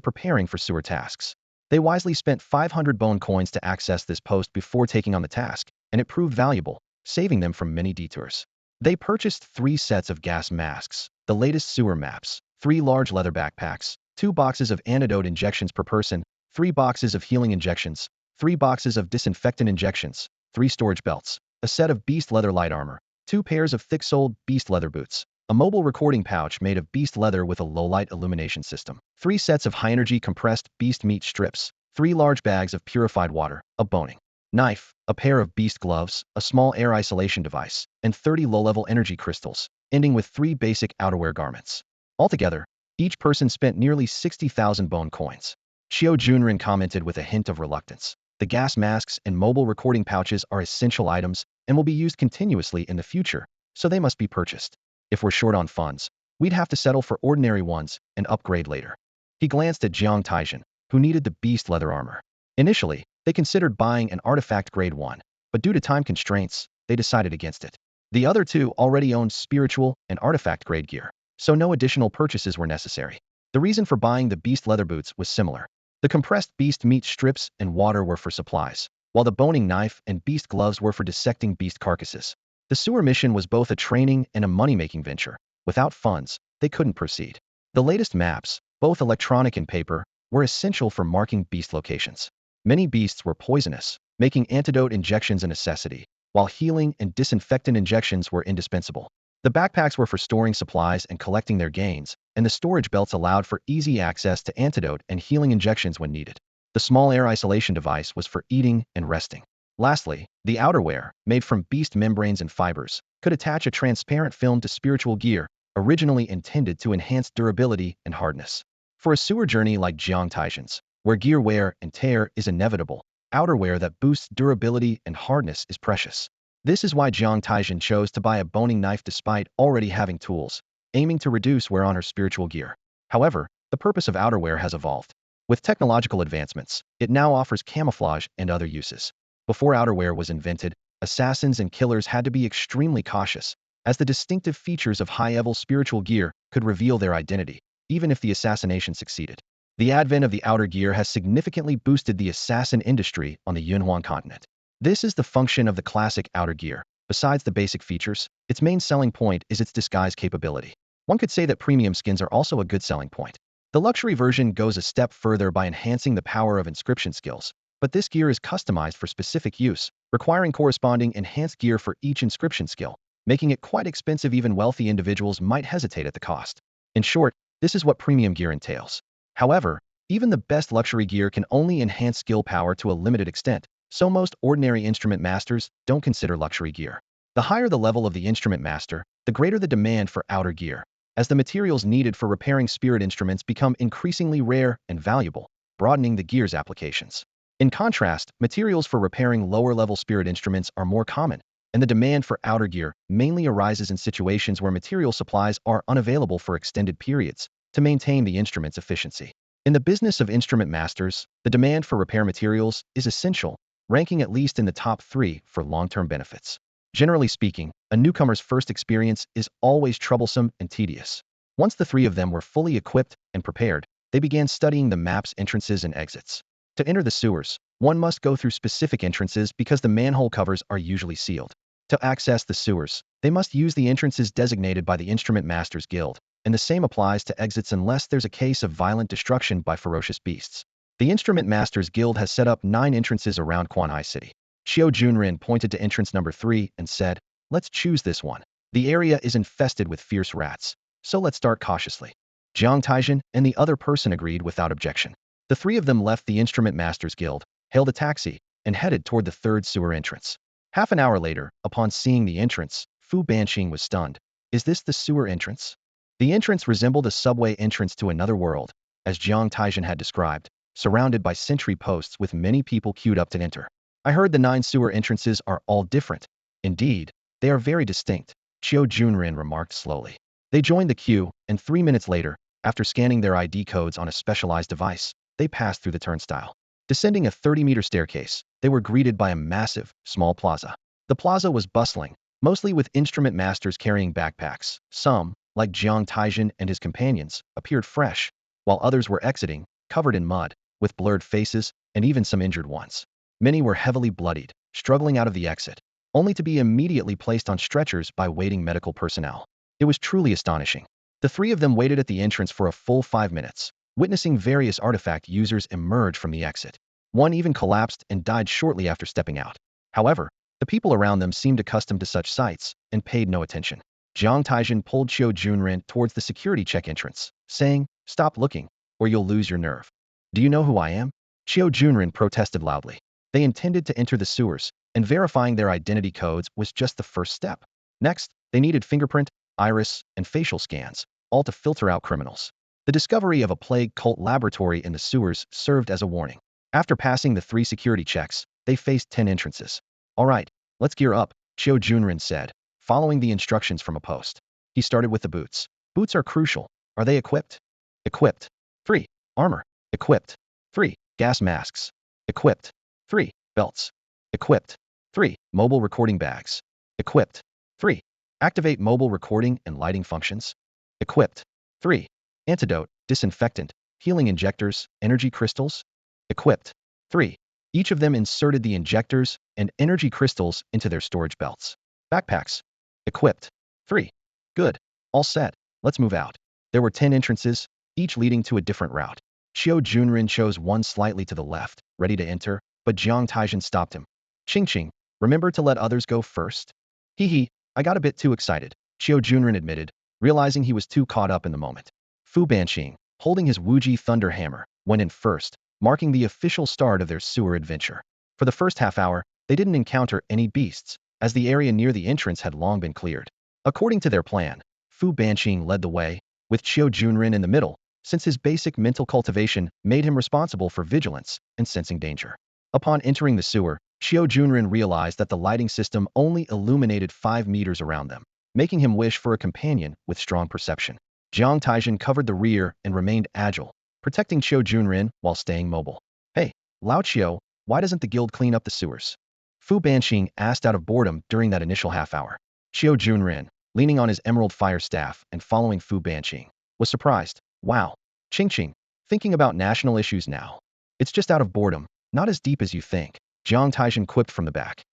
preparing for sewer tasks. They wisely spent 500 bone coins to access this post before taking on the task, and it proved valuable, saving them from many detours. They purchased 3 sets of gas masks, the latest sewer maps, 3 large leather backpacks, 2 boxes of antidote injections per person, 3 boxes of healing injections, 3 boxes of disinfectant injections, 3 storage belts, a set of beast leather light armor, 2 pairs of thick-soled beast leather boots, a mobile recording pouch made of beast leather with a low-light illumination system, 3 sets of high-energy compressed beast meat strips, 3 large bags of purified water, a boning knife, a pair of beast gloves, a small air isolation device, and 30 low-level energy crystals, ending with 3 basic outerwear garments. Altogether, each person spent nearly 60,000 bone coins. Qiu Junren commented with a hint of reluctance. The gas masks and mobile recording pouches are essential items and will be used continuously in the future, so they must be purchased. If we're short on funds, we'd have to settle for ordinary ones and upgrade later. He glanced at Jiang Taizhen, who needed the beast leather armor. Initially, they considered buying an artifact grade 1, but due to time constraints, they decided against it. The other 2 already owned spiritual and artifact grade gear, so no additional purchases were necessary. The reason for buying the beast leather boots was similar. The compressed beast meat strips and water were for supplies, while the boning knife and beast gloves were for dissecting beast carcasses. The sewer mission was both a training and a money-making venture. Without funds, they couldn't proceed. The latest maps, both electronic and paper, were essential for marking beast locations. Many beasts were poisonous, making antidote injections a necessity, while healing and disinfectant injections were indispensable. The backpacks were for storing supplies and collecting their gains, and the storage belts allowed for easy access to antidote and healing injections when needed. The small air isolation device was for eating and resting. Lastly, the outerwear, made from beast membranes and fibers, could attach a transparent film to spiritual gear, originally intended to enhance durability and hardness. For a sewer journey like Jiang Taizhen's, where gear wear and tear is inevitable, outerwear that boosts durability and hardness is precious. This is why Jiang Taizhen chose to buy a boning knife despite already having tools, aiming to reduce wear on her spiritual gear. However, the purpose of outerwear has evolved. With technological advancements, it now offers camouflage and other uses. Before outerwear was invented, assassins and killers had to be extremely cautious, as the distinctive features of high-level spiritual gear could reveal their identity, even if the assassination succeeded. The advent of the outer gear has significantly boosted the assassin industry on the Yunnan continent. This is the function of the classic outer gear. Besides the basic features, its main selling point is its disguise capability. One could say that premium skins are also a good selling point. The luxury version goes a step further by enhancing the power of inscription skills, but this gear is customized for specific use, requiring corresponding enhanced gear for each inscription skill, making it quite expensive. Even wealthy individuals might hesitate at the cost. In short, this is what premium gear entails. However, even the best luxury gear can only enhance skill power to a limited extent, so most ordinary instrument masters don't consider luxury gear. The higher the level of the instrument master, the greater the demand for outer gear, as the materials needed for repairing spirit instruments become increasingly rare and valuable, broadening the gear's applications. In contrast, materials for repairing lower-level spirit instruments are more common, and the demand for outer gear mainly arises in situations where material supplies are unavailable for extended periods to maintain the instrument's efficiency. In the business of instrument masters, the demand for repair materials is essential, ranking at least in the top 3 for long-term benefits. Generally speaking, a newcomer's first experience is always troublesome and tedious. Once the 3 of them were fully equipped and prepared, they began studying the map's entrances and exits. To enter the sewers, one must go through specific entrances because the manhole covers are usually sealed. To access the sewers, they must use the entrances designated by the Instrument Masters Guild, and the same applies to exits unless there's a case of violent destruction by ferocious beasts. The Instrument Masters Guild has set up 9 entrances around Quanhai City. Xiao Junren pointed to entrance number 3 and said, "Let's choose this one. The area is infested with fierce rats, so let's start cautiously." Jiang Taizhen and the other person agreed without objection. The 3 of them left the Instrument Masters Guild, hailed a taxi, and headed toward the 3rd sewer entrance. Half an hour later, upon seeing the entrance, Fu Banqing was stunned. "Is this the sewer entrance?" The entrance resembled a subway entrance to another world, as Jiang Taizhen had described, surrounded by sentry posts with many people queued up to enter. "I heard the 9 sewer entrances are all different." "Indeed, they are very distinct," Xiao Junren remarked slowly. They joined the queue, and 3 minutes later, after scanning their ID codes on a specialized device, they passed through the turnstile. Descending a 30-meter staircase, they were greeted by a massive, small plaza. The plaza was bustling, mostly with instrument masters carrying backpacks. Some, like Jiang Taizhen and his companions, appeared fresh, while others were exiting, covered in mud, with blurred faces, and even some injured ones. Many were heavily bloodied, struggling out of the exit, only to be immediately placed on stretchers by waiting medical personnel. It was truly astonishing. The 3 of them waited at the entrance for a full 5 minutes, witnessing various artifact users emerge from the exit. One even collapsed and died shortly after stepping out. However, the people around them seemed accustomed to such sights and paid no attention. Jiang Taizhen pulled Xiao Junren towards the security check entrance, saying, "Stop looking, or you'll lose your nerve." "Do you know who I am?" Xiao Junren protested loudly. They intended to enter the sewers, and verifying their identity codes was just the first step. Next, they needed fingerprint, iris, and facial scans, all to filter out criminals. The discovery of a plague cult laboratory in the sewers served as a warning. After passing the 3 security checks, they faced 10 entrances. "All right, let's gear up," Xiao Junren said, following the instructions from a post. He started with the boots. "Boots are crucial. Are they equipped?" "Equipped." 3. "Armor." "Equipped." 3. "Gas masks." "Equipped." 3. "Belts." "Equipped." 3. "Mobile recording bags." "Equipped." 3. "Activate mobile recording and lighting functions." "Equipped." 3. "Antidote, disinfectant, healing injectors, energy crystals." "Equipped." 3. Each of them inserted the injectors and energy crystals into their storage belts. "Backpacks." "Equipped." 3. "Good. All set. Let's move out." There were 10 entrances, each leading to a different route. Xiao Junren chose one slightly to the left, ready to enter, but Jiang Taizhen stopped him. "Ching, remember to let others go first." "Hee, I got a bit too excited," Xiao Junren admitted, realizing he was too caught up in the moment. Fu Banqing, holding his Wuji thunder hammer, went in first, marking the official start of their sewer adventure. For the first half hour, they didn't encounter any beasts, as the area near the entrance had long been cleared. According to their plan, Fu Banqing led the way, with Qiu Junren in the middle, since his basic mental cultivation made him responsible for vigilance and sensing danger. Upon entering the sewer, Qiu Junren realized that the lighting system only illuminated 5 meters around them, making him wish for a companion with strong perception. Jiang Taizhen covered the rear and remained agile, protecting Qiu Junren while staying mobile. Hey, Lao Qiu, why doesn't the guild clean up the sewers? Fu Banqing asked out of boredom during that initial half-hour. Qiu Junren, leaning on his emerald fire staff and following Fu Banqing, was surprised. Wow. Qing, thinking about national issues now. It's just out of boredom, not as deep as you think. Jiang Taizhen quipped from the back.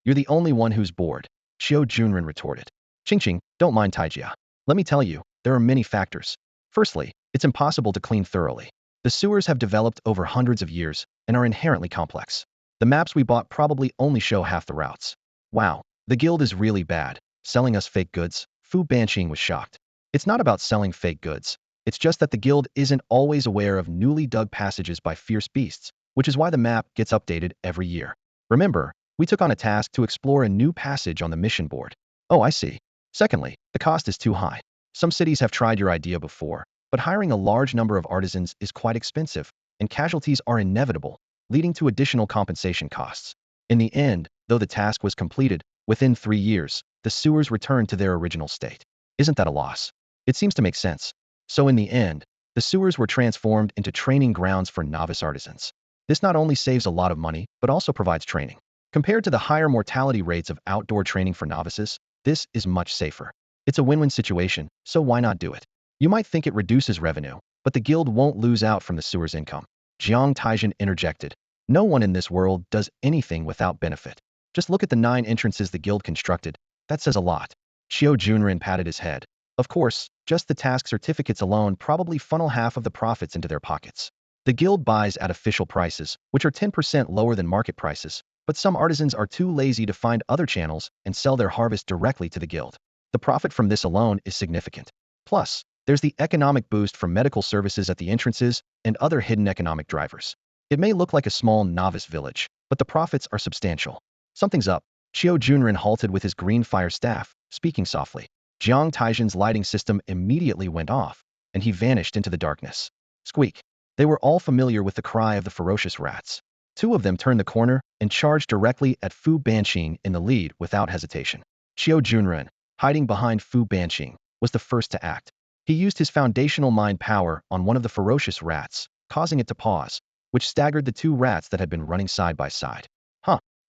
You're the only one who's bored, Qiu Junren retorted. Qing, don't mind Taijia. Let me tell you, there are many factors. Firstly, it's impossible to clean thoroughly. The sewers have developed over hundreds of years and are inherently complex. The maps we bought probably only show half the routes. Wow, the guild is really bad, selling us fake goods. Fu Banqing was shocked. It's not about selling fake goods. It's just that the guild isn't always aware of newly dug passages by fierce beasts, which is why the map gets updated every year. Remember, we took on a task to explore a new passage on the mission board. Oh, I see. Secondly, the cost is too high. Some cities have tried your idea before, but hiring a large number of artisans is quite expensive, and casualties are inevitable, leading to additional compensation costs. In the end, though the task was completed, within 3 years, the sewers returned to their original state. Isn't that a loss? It seems to make sense. So in the end, the sewers were transformed into training grounds for novice artisans. This not only saves a lot of money, but also provides training. Compared to the higher mortality rates of outdoor training for novices, this is much safer. It's a win-win situation, so why not do it? You might think it reduces revenue, but the guild won't lose out from the sewer's income. Jiang Taizhen interjected. No one in this world does anything without benefit. Just look at the 9 entrances the guild constructed. That says a lot. Qiu Junren patted his head. Of course, just the task certificates alone probably funnel half of the profits into their pockets. The guild buys at official prices, which are 10% lower than market prices, but some artisans are too lazy to find other channels and sell their harvest directly to the guild. The profit from this alone is significant. Plus, there's the economic boost from medical services at the entrances and other hidden economic drivers. It may look like a small novice village, but the profits are substantial. Something's up. Qiu Junren halted with his green fire staff, speaking softly. Jiang Taizhen's lighting system immediately went off, and he vanished into the darkness. Squeak. They were all familiar with the cry of the ferocious rats. 2 of them turned the corner and charged directly at Fu Banqing in the lead without hesitation. Qiu Junren, hiding behind Fu Banqing, was the first to act. He used his foundational mind power on one of the ferocious rats, causing it to pause, which staggered the 2 rats that had been running side by side.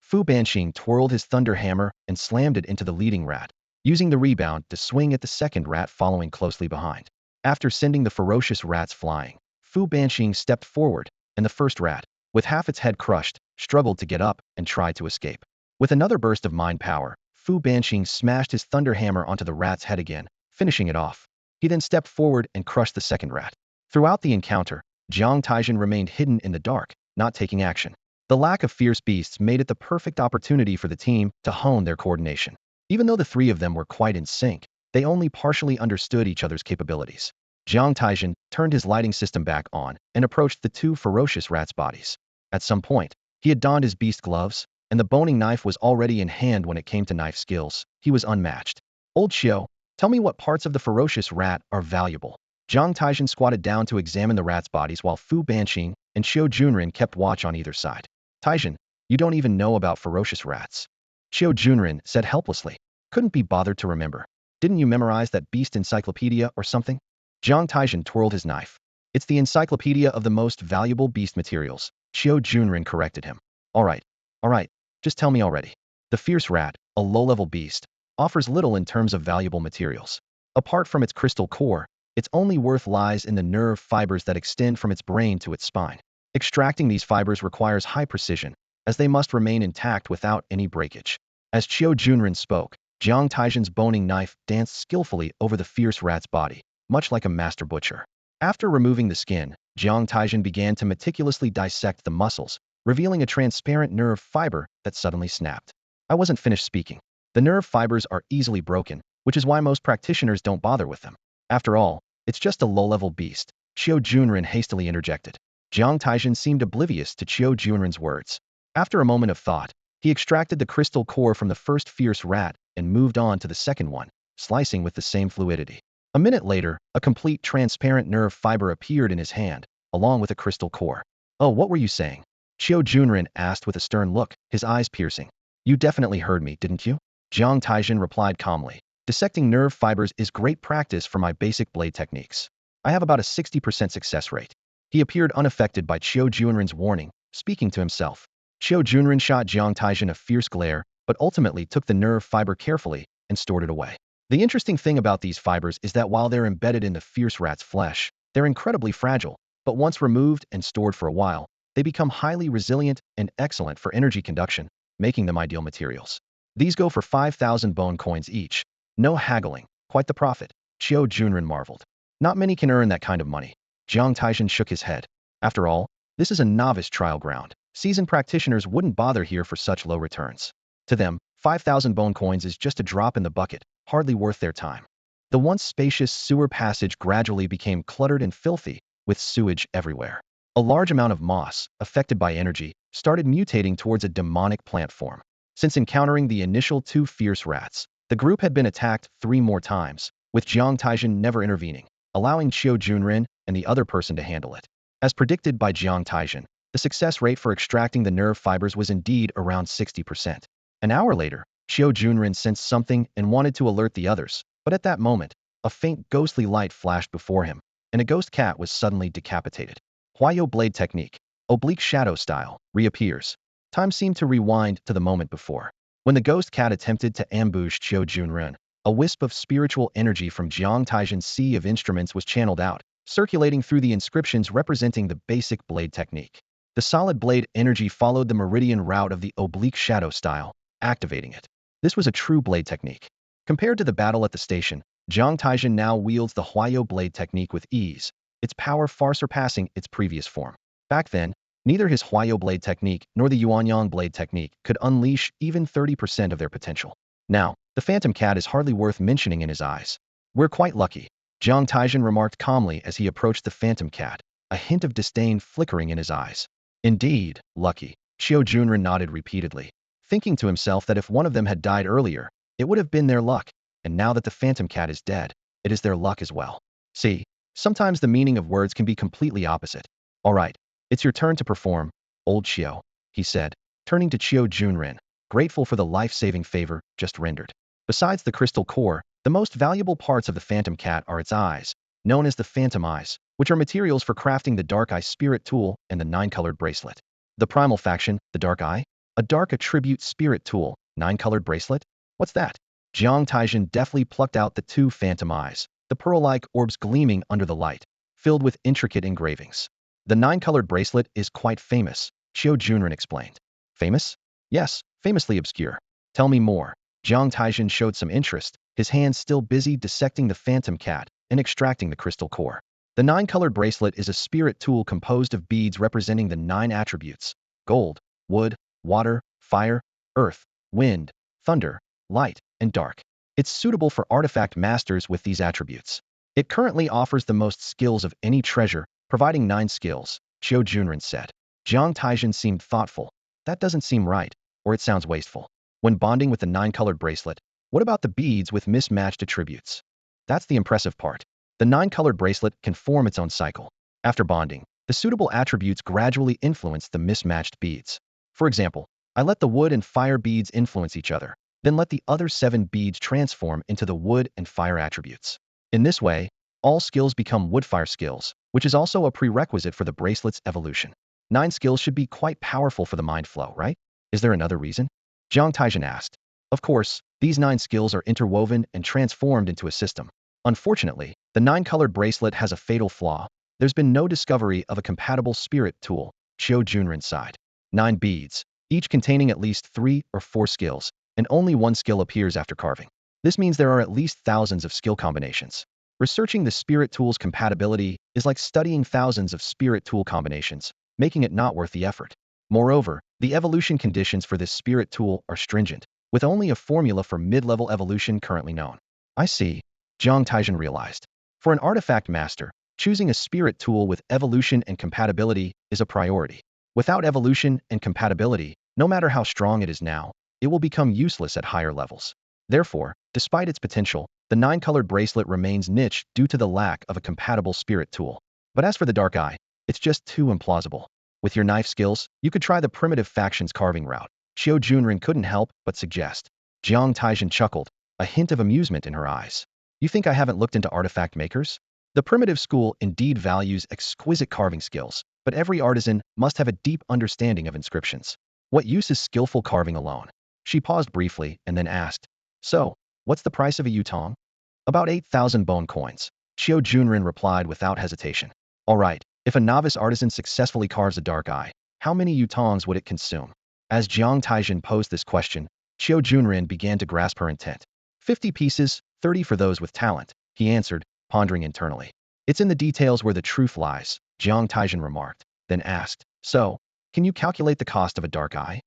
Fu Banqing twirled his thunder hammer and slammed it into the leading rat, using the rebound to swing at the second rat following closely behind. After sending the ferocious rats flying, Fu Banqing stepped forward, and the first rat, with half its head crushed, struggled to get up and tried to escape. With another burst of mind power, Fu Banqing smashed his thunder hammer onto the rat's head again, finishing it off. He then stepped forward and crushed the second rat. Throughout the encounter, Jiang Taizhen remained hidden in the dark, not taking action. The lack of fierce beasts made it the perfect opportunity for the team to hone their coordination. Even though the 3 of them were quite in sync, they only partially understood each other's capabilities. Jiang Taizhen turned his lighting system back on and approached the 2 ferocious rats' bodies. At some point, he had donned his beast gloves, and the boning knife was already in hand. When it came to knife skills, he was unmatched. Old Qiu, tell me what parts of the ferocious rat are valuable. Jiang Taizhen squatted down to examine the rats' bodies while Fu Banqing and Qiu Junren kept watch on either side. Taizhen, you don't even know about ferocious rats. Qiu Junren said helplessly. Couldn't be bothered to remember. Didn't you memorize that beast encyclopedia or something? Jiang Taizhen twirled his knife. It's the encyclopedia of the most valuable beast materials. Qiu Junren corrected him. All right, just tell me already. The fierce rat, a low-level beast, offers little in terms of valuable materials. Apart from its crystal core, its only worth lies in the nerve fibers that extend from its brain to its spine. Extracting these fibers requires high precision, as they must remain intact without any breakage. As Qiu Junren spoke, Jiang Taizhen's boning knife danced skillfully over the fierce rat's body, much like a master butcher. After removing the skin, Jiang Taizhen began to meticulously dissect the muscles, revealing a transparent nerve fiber that suddenly snapped. I wasn't finished speaking. The nerve fibers are easily broken, which is why most practitioners don't bother with them. After all, it's just a low-level beast, Qiu Junren hastily interjected. Jiang Taizhen seemed oblivious to Qiu Junren's words. After a moment of thought, he extracted the crystal core from the first fierce rat and moved on to the second one, slicing with the same fluidity. A minute later, a complete transparent nerve fiber appeared in his hand, along with a crystal core. "Oh, what were you saying?" Qiu Junren asked with a stern look, his eyes piercing. "You definitely heard me, didn't you?" Jiang Taizhen replied calmly. "Dissecting nerve fibers is great practice for my basic blade techniques. I have about a 60% success rate." He appeared unaffected by Qiu Junren's warning, speaking to himself. Qiu Junren shot Jiang Taizhen a fierce glare, but ultimately took the nerve fiber carefully and stored it away. The interesting thing about these fibers is that while they're embedded in the fierce rat's flesh, they're incredibly fragile, but once removed and stored for a while, they become highly resilient and excellent for energy conduction, making them ideal materials. These go for 5,000 bone coins each. No haggling, quite the profit. Qiu Junren marveled. Not many can earn that kind of money. Jiang Taizhen shook his head. After all, this is a novice trial ground. Seasoned practitioners wouldn't bother here for such low returns. To them, 5,000 bone coins is just a drop in the bucket, hardly worth their time. The once spacious sewer passage gradually became cluttered and filthy, with sewage everywhere. A large amount of moss, affected by energy, started mutating towards a demonic plant form. Since encountering the initial 2 fierce rats, the group had been attacked 3 more times, with Jiang Taizhen never intervening, allowing Qiu Junren and the other person to handle it. As predicted by Jiang Taizhen, the success rate for extracting the nerve fibers was indeed around 60%. An hour later, Qiu Junren sensed something and wanted to alert the others, but at that moment, a faint ghostly light flashed before him, and a ghost cat was suddenly decapitated. Huayo blade technique, oblique shadow style, reappears. Time seemed to rewind to the moment before. When the ghost cat attempted to ambush Qiu Junren, a wisp of spiritual energy from Jiang Taizhen's sea of instruments was channeled out, circulating through the inscriptions representing the basic blade technique. The solid blade energy followed the meridian route of the oblique shadow style, activating it. This was a true blade technique. Compared to the battle at the station, Jiang Taizhen now wields the Huayo blade technique with ease, its power far surpassing its previous form. Back then, neither his Huayo blade technique nor the Yuan blade technique could unleash even 30% of their potential. Now, the phantom cat is hardly worth mentioning in his eyes. "We're quite lucky," Jiang Taizhen remarked calmly as he approached the phantom cat, a hint of disdain flickering in his eyes. "Indeed, lucky," Qiu Junren nodded repeatedly, thinking to himself that if one of them had died earlier, it would have been their luck, and now that the phantom cat is dead, it is their luck as well. See, sometimes the meaning of words can be completely opposite. "All right, it's your turn to perform, old Qiu," he said, turning to Qiu Junren, grateful for the life-saving favor just rendered. Besides the crystal core, the most valuable parts of the phantom cat are its eyes, known as the phantom eyes, which are materials for crafting the dark eye spirit tool and the 9-colored bracelet. The primal faction, the dark eye, a dark attribute spirit tool, 9-colored bracelet? What's that? Jiang Taizhen deftly plucked out the 2 phantom eyes, the pearl-like orbs gleaming under the light, filled with intricate engravings. "The 9-colored bracelet is quite famous," Qiu Junren explained. "Famous?" "Yes, famously obscure." "Tell me more." Jiang Taizhen showed some interest, his hands still busy dissecting the phantom cat and extracting the crystal core. The 9-colored bracelet is a spirit tool composed of beads representing the 9 attributes: gold, wood, water, fire, earth, wind, thunder, light, and dark. It's suitable for artifact masters with these attributes. It currently offers the most skills of any treasure, providing 9 skills, Qiu Junren said. Jiang Taizhen seemed thoughtful. That doesn't seem right, or it sounds wasteful. When bonding with the 9-colored bracelet, what about the beads with mismatched attributes? That's the impressive part. The 9-colored bracelet can form its own cycle. After bonding, the suitable attributes gradually influence the mismatched beads. For example, I let the wood and fire beads influence each other, then let the other 7 beads transform into the wood and fire attributes. In this way, all skills become wood-fire skills, which is also a prerequisite for the bracelet's evolution. 9 skills should be quite powerful for the mind flow, right? Is there another reason? Jiang Taizhen asked. Of course, these 9 skills are interwoven and transformed into a system. Unfortunately, the 9-colored bracelet has a fatal flaw. There's been no discovery of a compatible spirit tool, Qiu Junren sighed. 9 beads, each containing at least 3 or 4 skills, and only 1 skill appears after carving. This means there are at least thousands of skill combinations. Researching the spirit tool's compatibility is like studying thousands of spirit tool combinations, making it not worth the effort. Moreover, the evolution conditions for this spirit tool are stringent, with only a formula for mid-level evolution currently known. I see, Jiang Taizhen realized. For an artifact master, choosing a spirit tool with evolution and compatibility is a priority. Without evolution and compatibility, no matter how strong it is now, it will become useless at higher levels. Therefore, despite its potential, the nine-colored bracelet remains niche due to the lack of a compatible spirit tool. But as for the dark eye, it's just too implausible. With your knife skills, you could try the primitive faction's carving route. Xiao Junren couldn't help but suggest. Jiang Taizhen chuckled, a hint of amusement in her eyes. You think I haven't looked into artifact makers? The primitive school indeed values exquisite carving skills, but every artisan must have a deep understanding of inscriptions. What use is skillful carving alone? She paused briefly and then asked, so, what's the price of a yutong? About 8,000 bone coins. Xiao Junren replied without hesitation. All right, if a novice artisan successfully carves a dark eye, how many yutongs would it consume? As Jiang Taizhen posed this question, Xiao Junren began to grasp her intent. 50 pieces, 30 for those with talent, he answered, pondering internally. It's in the details where the truth lies, Jiang Taizhen remarked, then asked, so, can you calculate the cost of a dark eye?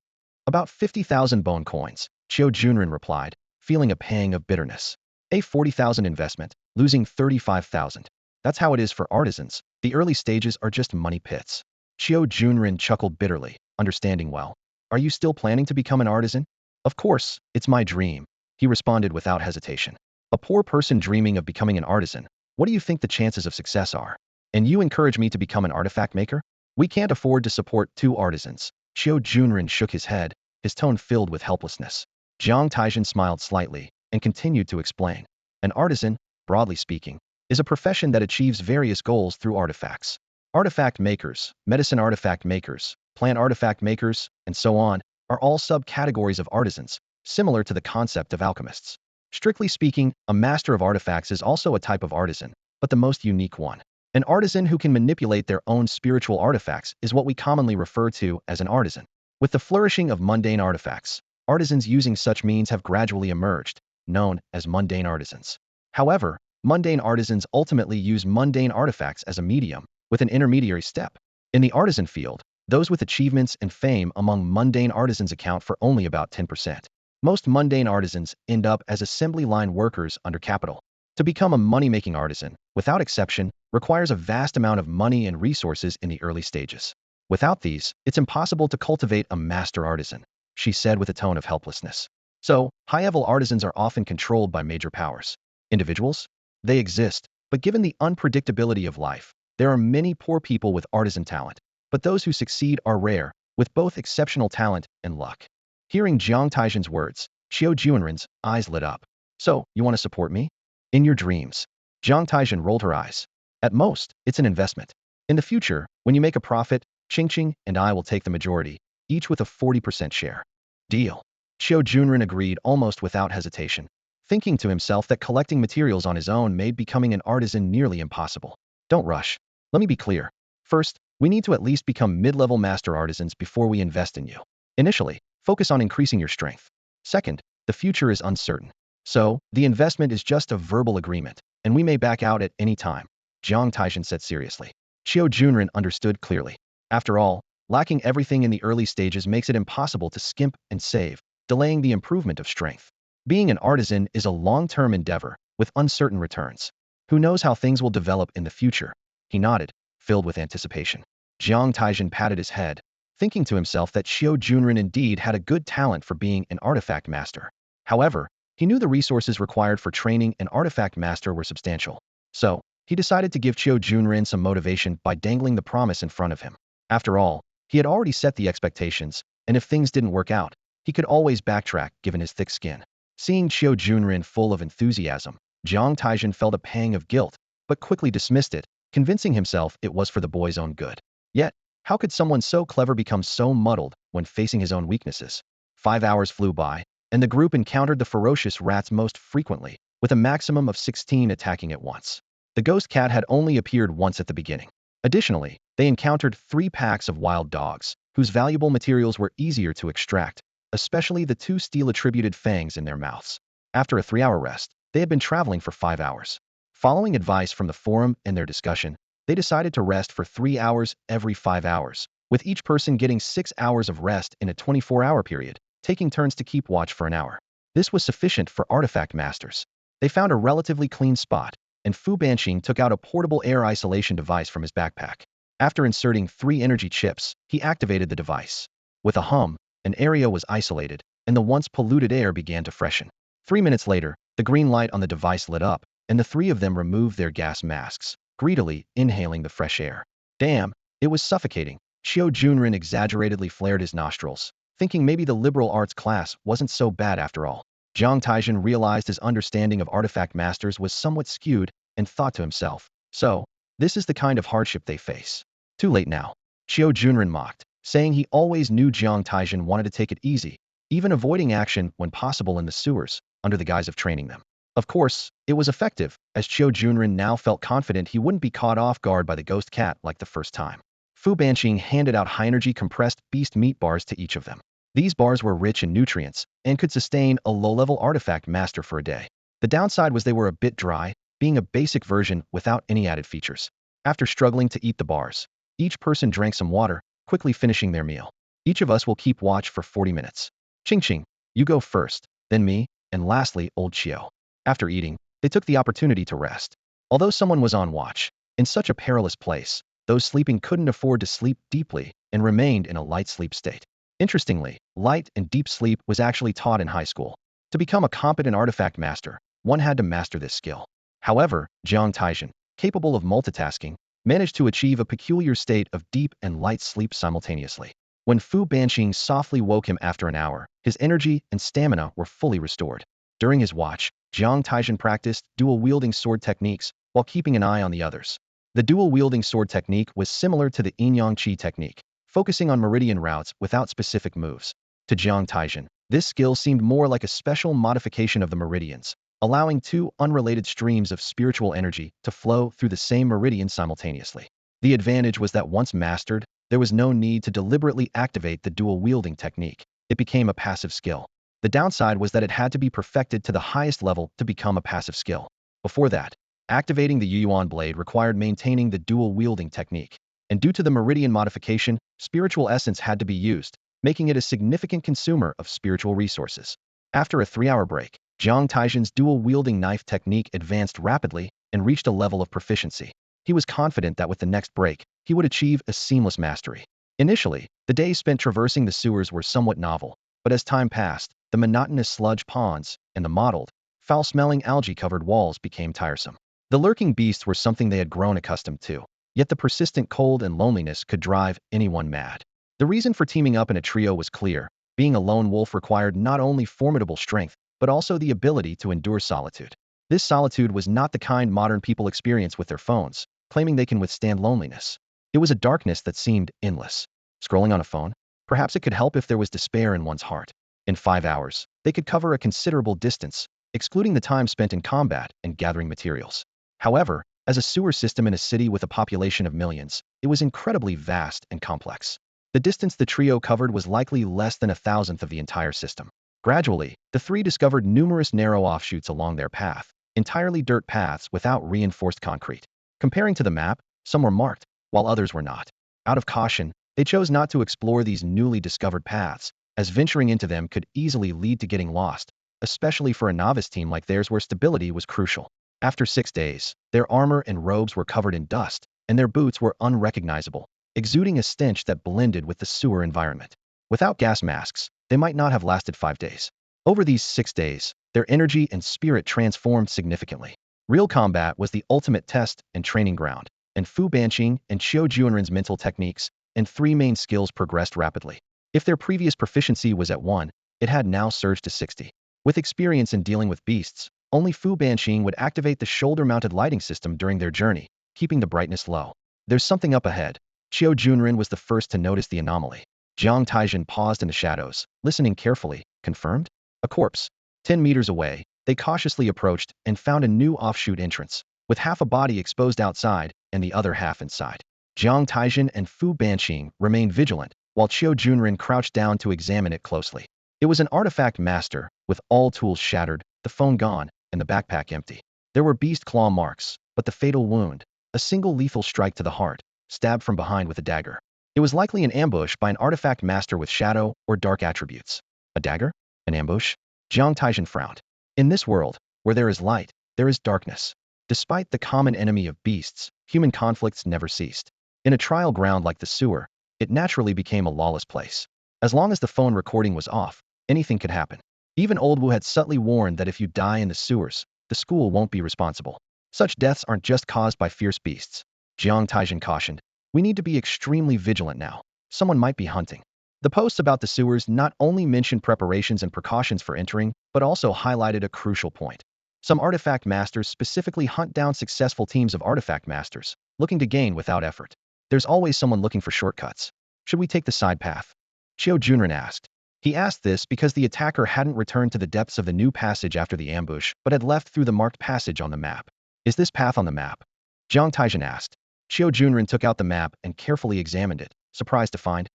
About 50,000 bone coins, Xiao Junren replied, feeling a pang of bitterness. A 40,000 investment, losing 35,000. That's how it is for artisans. The early stages are just money pits. Xiao Junren chuckled bitterly, understanding well. Are you still planning to become an artisan? Of course, it's my dream, he responded without hesitation. A poor person dreaming of becoming an artisan, what do you think the chances of success are? And you encourage me to become an artifact maker? We can't afford to support two artisans. Xiao Junren shook his head, his tone filled with helplessness. Jiang Taizhen smiled slightly and continued to explain. An artisan, broadly speaking, is a profession that achieves various goals through artifacts. Artifact makers, medicine artifact makers, plant artifact makers, and so on, are all subcategories of artisans, similar to the concept of alchemists. Strictly speaking, a master of artifacts is also a type of artisan, but the most unique one. An artisan who can manipulate their own spiritual artifacts is what we commonly refer to as an artisan. With the flourishing of mundane artifacts, artisans using such means have gradually emerged, known as mundane artisans. However, mundane artisans ultimately use mundane artifacts as a medium, with an intermediary step. In the artisan field, those with achievements and fame among mundane artisans account for only about 10%. Most mundane artisans end up as assembly line workers under capital. To become a money-making artisan, without exception, requires a vast amount of money and resources in the early stages. Without these, it's impossible to cultivate a master artisan, she said with a tone of helplessness. So, high-level artisans are often controlled by major powers. Individuals? They exist, but given the unpredictability of life, there are many poor people with artisan talent, but those who succeed are rare, with both exceptional talent and luck. Hearing Jiang Taizhen's words, Xiao Junren's eyes lit up. So, you want to support me? In your dreams. Jiang Taizhen rolled her eyes. At most, it's an investment. In the future, when you make a profit, Qingqing and I will take the majority, each with a 40% share. Deal. Xiao Junren agreed almost without hesitation, thinking to himself that collecting materials on his own made becoming an artisan nearly impossible. Don't rush. Let me be clear. First, we need to at least become mid-level master artisans before we invest in you. Initially, focus on increasing your strength. Second, the future is uncertain. So, the investment is just a verbal agreement, and we may back out at any time, Jiang Taizhen said seriously. Xiao Junren understood clearly. After all, lacking everything in the early stages makes it impossible to skimp and save, delaying the improvement of strength. Being an artisan is a long-term endeavor, with uncertain returns. Who knows how things will develop in the future? He nodded, filled with anticipation. Jiang Taizhen patted his head, thinking to himself that Xiao Junren indeed had a good talent for being an artifact master. However, he knew the resources required for training an artifact master were substantial. So, he decided to give Xiao Junren some motivation by dangling the promise in front of him. After all, he had already set the expectations, and if things didn't work out, he could always backtrack given his thick skin. Seeing Xiao Junren full of enthusiasm, Jiang Taizhen felt a pang of guilt, but quickly dismissed it, convincing himself it was for the boy's own good. Yet, how could someone so clever become so muddled when facing his own weaknesses? 5 hours flew by, and the group encountered the ferocious rats most frequently, with a maximum of 16 attacking at once. The ghost cat had only appeared once at the beginning. Additionally, they encountered 3 packs of wild dogs, whose valuable materials were easier to extract, especially the 2 steel-attributed fangs in their mouths. After a 3-hour rest, they had been traveling for 5 hours. Following advice from the forum and their discussion, they decided to rest for 3 hours every 5 hours, with each person getting 6 hours of rest in a 24-hour period, taking turns to keep watch for an hour. This was sufficient for artifact masters. They found a relatively clean spot, and Fu Banqing took out a portable air isolation device from his backpack. After inserting 3 energy chips, he activated the device. With a hum, an area was isolated, and the once polluted air began to freshen. 3 minutes later, the green light on the device lit up, and the three of them removed their gas masks, greedily inhaling the fresh air. Damn, it was suffocating. Xiao Junren exaggeratedly flared his nostrils, thinking maybe the liberal arts class wasn't so bad after all. Jiang Taizhen realized his understanding of artifact masters was somewhat skewed and thought to himself, so, this is the kind of hardship they face. Too late now. Xiao Junren mocked, saying he always knew Jiang Taizhen wanted to take it easy, even avoiding action when possible in the sewers, under the guise of training them. Of course, it was effective, as Xiao Junren now felt confident he wouldn't be caught off guard by the ghost cat like the first time. Fu Banqing handed out high-energy compressed beast meat bars to each of them. These bars were rich in nutrients and could sustain a low-level artifact master for a day. The downside was they were a bit dry, being a basic version without any added features. After struggling to eat the bars, each person drank some water, quickly finishing their meal. Each of us will keep watch for 40 minutes. Ching Ching, you go first, then me, and lastly, old Xiao. After eating, they took the opportunity to rest. Although someone was on watch, in such a perilous place, those sleeping couldn't afford to sleep deeply and remained in a light sleep state. Interestingly, light and deep sleep was actually taught in high school. To become a competent artifact master, one had to master this skill. However, Jiang Taizhen, capable of multitasking, managed to achieve a peculiar state of deep and light sleep simultaneously. When Fu Banqing softly woke him after an hour, his energy and stamina were fully restored. During his watch, Jiang Taizhen practiced dual-wielding sword techniques while keeping an eye on the others. The dual-wielding sword technique was similar to the Yin-Yang Qi technique, focusing on meridian routes without specific moves. To Jiang Taizhen, this skill seemed more like a special modification of the meridians, allowing two unrelated streams of spiritual energy to flow through the same meridian simultaneously. The advantage was that once mastered, there was no need to deliberately activate the dual-wielding technique. It became a passive skill. The downside was that it had to be perfected to the highest level to become a passive skill. Before that, activating the Yuan blade required maintaining the dual-wielding technique, and due to the meridian modification, spiritual essence had to be used, making it a significant consumer of spiritual resources. After a 3-hour break, Jiang Taizhen's dual-wielding knife technique advanced rapidly and reached a level of proficiency. He was confident that with the next break, he would achieve a seamless mastery. Initially, the days spent traversing the sewers were somewhat novel, but as time passed, the monotonous sludge ponds and the mottled, foul-smelling algae-covered walls became tiresome. The lurking beasts were something they had grown accustomed to, yet the persistent cold and loneliness could drive anyone mad. The reason for teaming up in a trio was clear. Being a lone wolf required not only formidable strength, but also the ability to endure solitude. This solitude was not the kind modern people experience with their phones, claiming they can withstand loneliness. It was a darkness that seemed endless. Scrolling on a phone? Perhaps it could help if there was despair in one's heart. In 5 hours, they could cover a considerable distance, excluding the time spent in combat and gathering materials. However, as a sewer system in a city with a population of millions, it was incredibly vast and complex. The distance the trio covered was likely less than 1,000th of the entire system. Gradually, the three discovered numerous narrow offshoots along their path, entirely dirt paths without reinforced concrete. Comparing to the map, some were marked, while others were not. Out of caution, they chose not to explore these newly discovered paths, as venturing into them could easily lead to getting lost, especially for a novice team like theirs where stability was crucial. After 6 days, their armor and robes were covered in dust, and their boots were unrecognizable, exuding a stench that blended with the sewer environment. Without gas masks, they might not have lasted 5 days. Over these 6 days, their energy and spirit transformed significantly. Real combat was the ultimate test and training ground, and Fu Banqing and Xiao Junren's mental techniques and 3 main skills progressed rapidly. If their previous proficiency was at 1, it had now surged to 60. With experience in dealing with beasts, only Fu Banqing would activate the shoulder-mounted lighting system during their journey, keeping the brightness low. There's something up ahead. Xiao Junren was the first to notice the anomaly. Jiang Taizhen paused in the shadows, listening carefully. Confirmed? A corpse. 10 meters away, they cautiously approached and found a new offshoot entrance, with half a body exposed outside and the other half inside. Jiang Taizhen and Fu Banqing remained vigilant, while Xiao Junren crouched down to examine it closely. It was an artifact master, with all tools shattered, the phone gone, and the backpack empty. There were beast claw marks, but the fatal wound, a single lethal strike to the heart, stabbed from behind with a dagger. It was likely an ambush by an artifact master with shadow or dark attributes. A dagger? An ambush? Jiang Taizhen frowned. In this world, where there is light, there is darkness. Despite the common enemy of beasts, human conflicts never ceased. In a trial ground like the sewer, it naturally became a lawless place. As long as the phone recording was off, anything could happen. Even old Wu had subtly warned that if you die in the sewers, the school won't be responsible. Such deaths aren't just caused by fierce beasts. Jiang Taizhen cautioned. We need to be extremely vigilant now. Someone might be hunting. The posts about the sewers not only mentioned preparations and precautions for entering, but also highlighted a crucial point. Some artifact masters specifically hunt down successful teams of artifact masters, looking to gain without effort. There's always someone looking for shortcuts. Should we take the side path? Qiao Junren asked. He asked this because the attacker hadn't returned to the depths of the new passage after the ambush, but had left through the marked passage on the map. Is this path on the map? Jiang Taizhen asked. Qiao Junren took out the map and carefully examined it, surprised to find,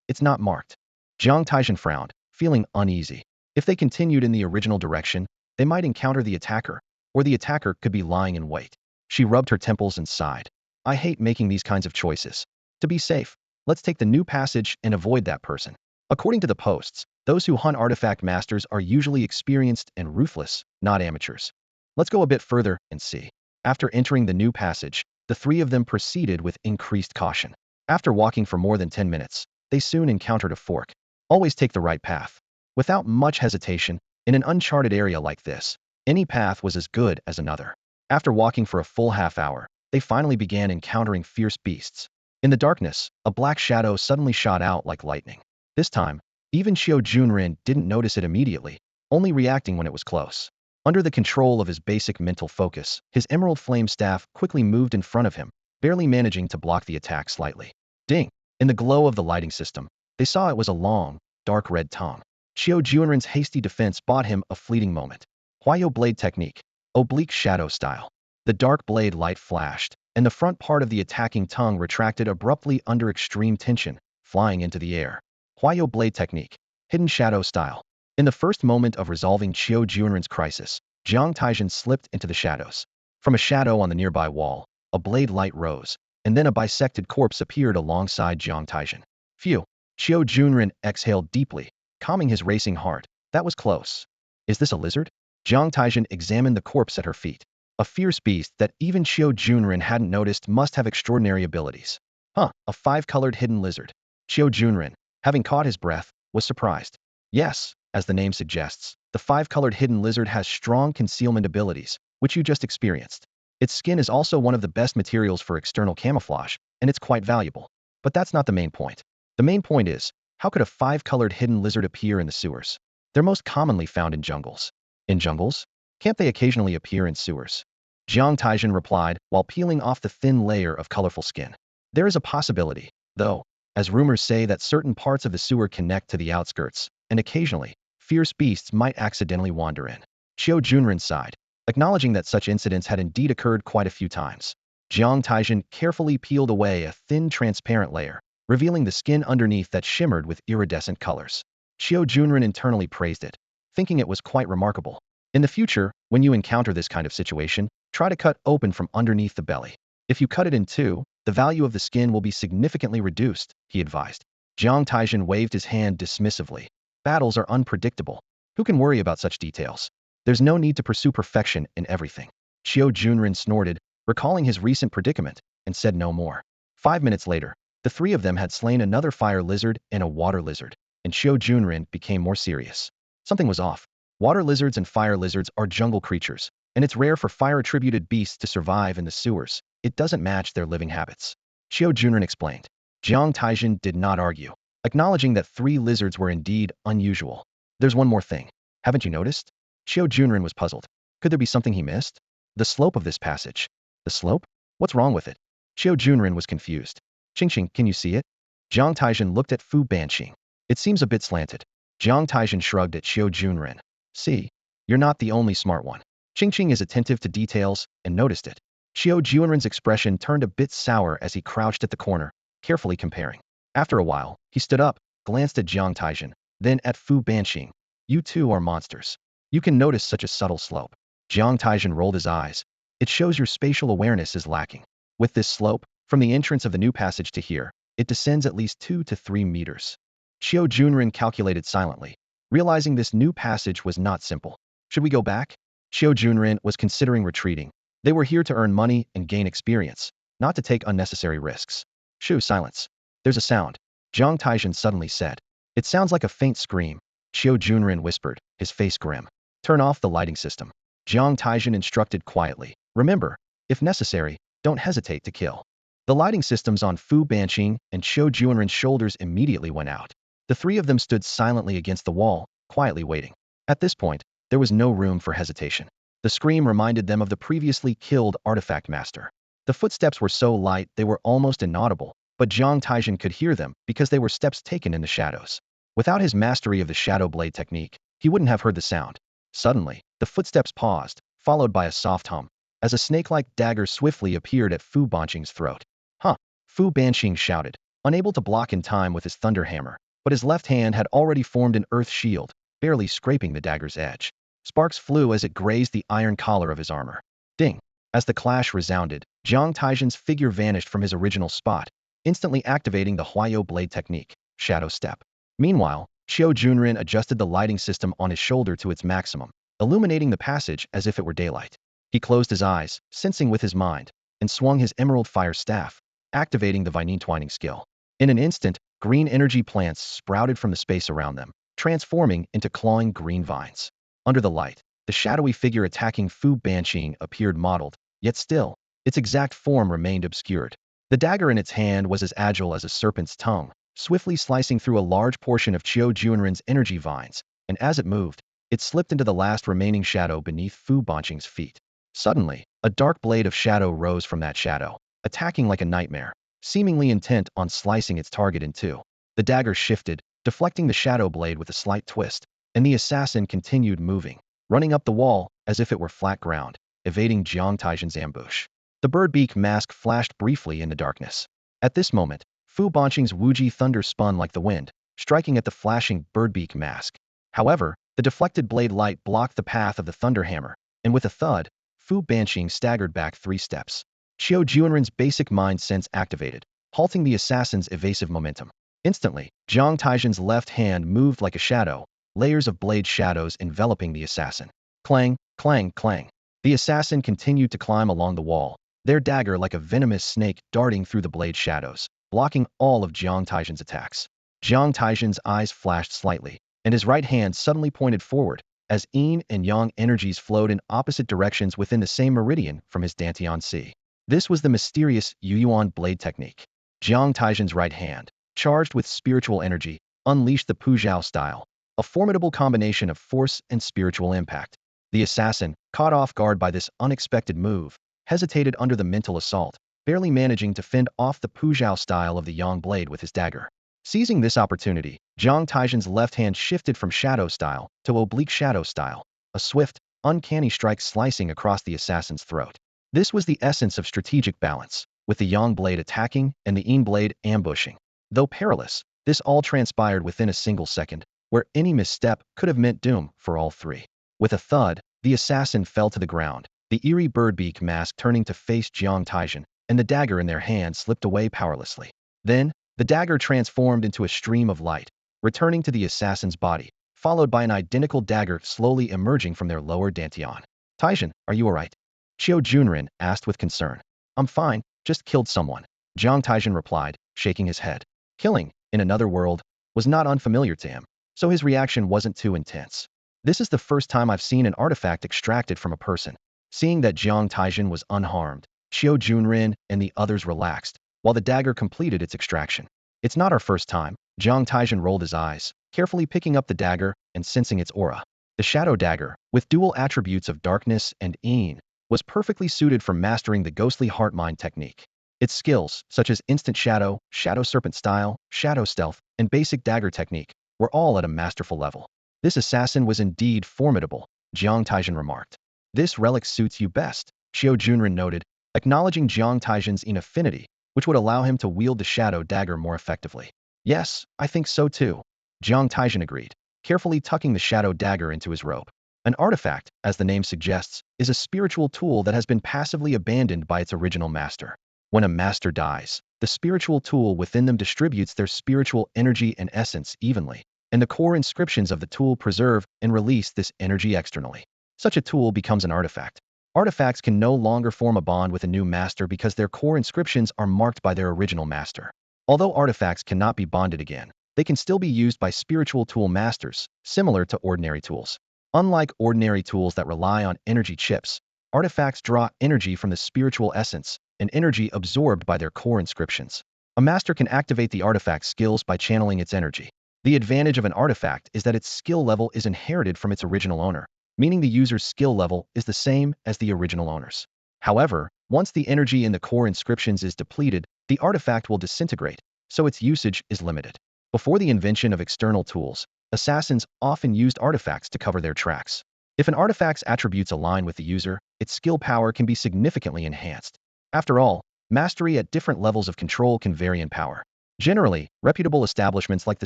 it's not marked. Jiang Taizhen frowned, feeling uneasy. If they continued in the original direction, they might encounter the attacker, or the attacker could be lying in wait. She rubbed her temples and sighed. I hate making these kinds of choices. To be safe, let's take the new passage and avoid that person. According to the posts, those who hunt artifact masters are usually experienced and ruthless, not amateurs. Let's go a bit further and see. After entering the new passage, the three of them proceeded with increased caution. After walking for more than 10 minutes, they soon encountered a fork. Always take the right path. Without much hesitation, in an uncharted area like this, any path was as good as another. After walking for a full half hour, they finally began encountering fierce beasts. In the darkness, a black shadow suddenly shot out like lightning. This time, even Qiao Junren didn't notice it immediately, only reacting when it was close. Under the control of his basic mental focus, his emerald flame staff quickly moved in front of him, barely managing to block the attack slightly. Ding! In the glow of the lighting system, they saw it was a long, dark red tongue. Qiao Junren's hasty defense bought him a fleeting moment. Huayo blade technique, oblique shadow style. The dark blade light flashed, and the front part of the attacking tongue retracted abruptly under extreme tension, flying into the air. Huayo blade technique, hidden shadow style. In the first moment of resolving Qiao Junren's crisis, Jiang Taizhen slipped into the shadows. From a shadow on the nearby wall, a blade light rose, and then a bisected corpse appeared alongside Jiang Taizhen. Phew! Qiao Junren exhaled deeply, calming his racing heart. That was close. Is this a lizard? Jiang Taizhen examined the corpse at her feet. A fierce beast that even Qiao Junren hadn't noticed must have extraordinary abilities. A 5-colored hidden lizard. Qiao Junren, having caught his breath, was surprised. Yes, as the name suggests, the 5-colored hidden lizard has strong concealment abilities, which you just experienced. Its skin is also one of the best materials for external camouflage, and it's quite valuable. But that's not the main point. The main point is, how could a 5-colored hidden lizard appear in the sewers? They're most commonly found in jungles. In jungles? Can't they occasionally appear in sewers? Jiang Taizhen replied while peeling off the thin layer of colorful skin. There is a possibility, though, as rumors say that certain parts of the sewer connect to the outskirts, and occasionally, fierce beasts might accidentally wander in. Qiao Junren sighed, acknowledging that such incidents had indeed occurred quite a few times. Jiang Taizhen carefully peeled away a thin transparent layer, revealing the skin underneath that shimmered with iridescent colors. Qiao Junren internally praised it, thinking it was quite remarkable. In the future, when you encounter this kind of situation, try to cut open from underneath the belly. If you cut it in two, the value of the skin will be significantly reduced, he advised. Jiang Taizhen waved his hand dismissively. Battles are unpredictable. Who can worry about such details? There's no need to pursue perfection in everything. Qiao Junren snorted, recalling his recent predicament, and said no more. 5 minutes later, the three of them had slain another fire lizard and a water lizard, and Qiao Junren became more serious. Something was off. Water lizards and fire lizards are jungle creatures, and it's rare for fire-attributed beasts to survive in the sewers. It doesn't match their living habits. Qiao Junren explained. Jiang Taizhen did not argue, acknowledging that 3 lizards were indeed unusual. There's one more thing. Haven't you noticed? Qiao Junren was puzzled. Could there be something he missed? The slope of this passage. The slope? What's wrong with it? Qiao Junren was confused. Qingqing, can you see it? Jiang Taizhen looked at Fu Banqing. It seems a bit slanted. Jiang Taizhen shrugged at Qiao Junren. See, you're not the only smart one. Qingqing is attentive to details and noticed it. Qiao Junren's expression turned a bit sour as he crouched at the corner, carefully comparing. After a while, he stood up, glanced at Jiang Taizhen, then at Fu Banqing. You two are monsters. You can notice such a subtle slope. Jiang Taizhen rolled his eyes. It shows your spatial awareness is lacking. With this slope, from the entrance of the new passage to here, it descends at least 2 to 3 meters. Qiao Junren calculated silently, realizing this new passage was not simple. Should we go back? Qiao Junren was considering retreating. They were here to earn money and gain experience, not to take unnecessary risks. Shoo, silence. There's a sound. Jiang Taizhen suddenly said. It sounds like a faint scream. Qiu Junren whispered, his face grim. Turn off the lighting system. Jiang Taizhen instructed quietly. Remember, if necessary, don't hesitate to kill. The lighting systems on Fu Banqing and Qiu Junren's shoulders immediately went out. The three of them stood silently against the wall, quietly waiting. At this point, there was no room for hesitation. The scream reminded them of the previously killed artifact master. The footsteps were so light they were almost inaudible, but Jiang Taizhen could hear them because they were steps taken in the shadows. Without his mastery of the shadow blade technique, he wouldn't have heard the sound. Suddenly, the footsteps paused, followed by a soft hum, as a snake-like dagger swiftly appeared at Fu Banqing's throat. Huh! Fu Banqing shouted, unable to block in time with his thunder hammer, but his left hand had already formed an earth shield, barely scraping the dagger's edge. Sparks flew as it grazed the iron collar of his armor. Ding! As the clash resounded, Jiang Taizhen's figure vanished from his original spot, instantly activating the Huayo blade technique, Shadow Step. Meanwhile, Qiu Junren adjusted the lighting system on his shoulder to its maximum, illuminating the passage as if it were daylight. He closed his eyes, sensing with his mind, and swung his emerald fire staff, activating the vine twining skill. In an instant, green energy plants sprouted from the space around them, transforming into clawing green vines. Under the light, the shadowy figure attacking Fu Banqing appeared modeled, yet still, its exact form remained obscured. The dagger in its hand was as agile as a serpent's tongue, swiftly slicing through a large portion of Qiu Junren's energy vines, and as it moved, it slipped into the last remaining shadow beneath Fu Banqing's feet. Suddenly, a dark blade of shadow rose from that shadow, attacking like a nightmare, seemingly intent on slicing its target in two. The dagger shifted, deflecting the shadow blade with a slight twist, and the assassin continued moving, running up the wall as if it were flat ground, evading Jiang Taizhen's ambush. The birdbeak mask flashed briefly in the darkness. At this moment, Fu Banqing's Wuji thunder spun like the wind, striking at the flashing birdbeak mask. However, the deflected blade light blocked the path of the thunder hammer, and with a thud, Fu Banqing staggered back 3 steps. Qiu Junren's basic mind sense activated, halting the assassin's evasive momentum. Instantly, Jiang Taizhen's left hand moved like a shadow, layers of blade shadows enveloping the assassin. Clang, clang, clang. The assassin continued to climb along the wall, their dagger like a venomous snake darting through the blade shadows, blocking all of Jiang Taizhen's attacks. Jiang Taizhen's eyes flashed slightly, and his right hand suddenly pointed forward, as Yin and Yang energies flowed in opposite directions within the same meridian from his Dantian Sea. This was the mysterious Yuan blade technique. Jiang Taizhen's right hand, charged with spiritual energy, unleashed the Puzhao style, a formidable combination of force and spiritual impact. The assassin, caught off guard by this unexpected move, hesitated under the mental assault, barely managing to fend off the Puzhao style of the Yang blade with his dagger. Seizing this opportunity, Jiang Taizhen's left hand shifted from shadow style to oblique shadow style, a swift, uncanny strike slicing across the assassin's throat. This was the essence of strategic balance, with the Yang blade attacking and the Yin blade ambushing. Though perilous, this all transpired within a single second, where any misstep could have meant doom for all three. With a thud, the assassin fell to the ground, the eerie birdbeak mask turning to face Jiang Taizhen, and the dagger in their hand slipped away powerlessly. Then, the dagger transformed into a stream of light, returning to the assassin's body, followed by an identical dagger slowly emerging from their lower dantian. Taizhen, are you alright? Qiu Junren asked with concern. I'm fine, just killed someone. Jiang Taizhen replied, shaking his head. Killing, in another world, was not unfamiliar to him, so his reaction wasn't too intense. This is the first time I've seen an artifact extracted from a person. Seeing that Jiang Taizhen was unharmed, Qiu Junren and the others relaxed, while the dagger completed its extraction. It's not our first time. Jiang Taizhen rolled his eyes, carefully picking up the dagger and sensing its aura. The shadow dagger, with dual attributes of darkness and Yin, was perfectly suited for mastering the ghostly heart-mind technique. Its skills, such as instant shadow, shadow serpent style, shadow stealth, and basic dagger technique, were all at a masterful level. This assassin was indeed formidable, Jiang Taizhen remarked. This relic suits you best, Qiu Junren noted, acknowledging Jiang Taizhen's affinity, which would allow him to wield the shadow dagger more effectively. Yes, I think so too, Jiang Taizhen agreed, carefully tucking the shadow dagger into his robe. An artifact, as the name suggests, is a spiritual tool that has been passively abandoned by its original master. When a master dies, the spiritual tool within them distributes their spiritual energy and essence evenly, and the core inscriptions of the tool preserve and release this energy externally. Such a tool becomes an artifact. Artifacts can no longer form a bond with a new master because their core inscriptions are marked by their original master. Although artifacts cannot be bonded again, they can still be used by spiritual tool masters, similar to ordinary tools. Unlike ordinary tools that rely on energy chips, artifacts draw energy from the spiritual essence, an energy absorbed by their core inscriptions. A master can activate the artifact's skills by channeling its energy. The advantage of an artifact is that its skill level is inherited from its original owner, meaning the user's skill level is the same as the original owner's. However, once the energy in the core inscriptions is depleted, the artifact will disintegrate, so its usage is limited. Before the invention of external tools, assassins often used artifacts to cover their tracks. If an artifact's attributes align with the user, its skill power can be significantly enhanced. After all, mastery at different levels of control can vary in power. Generally, reputable establishments like the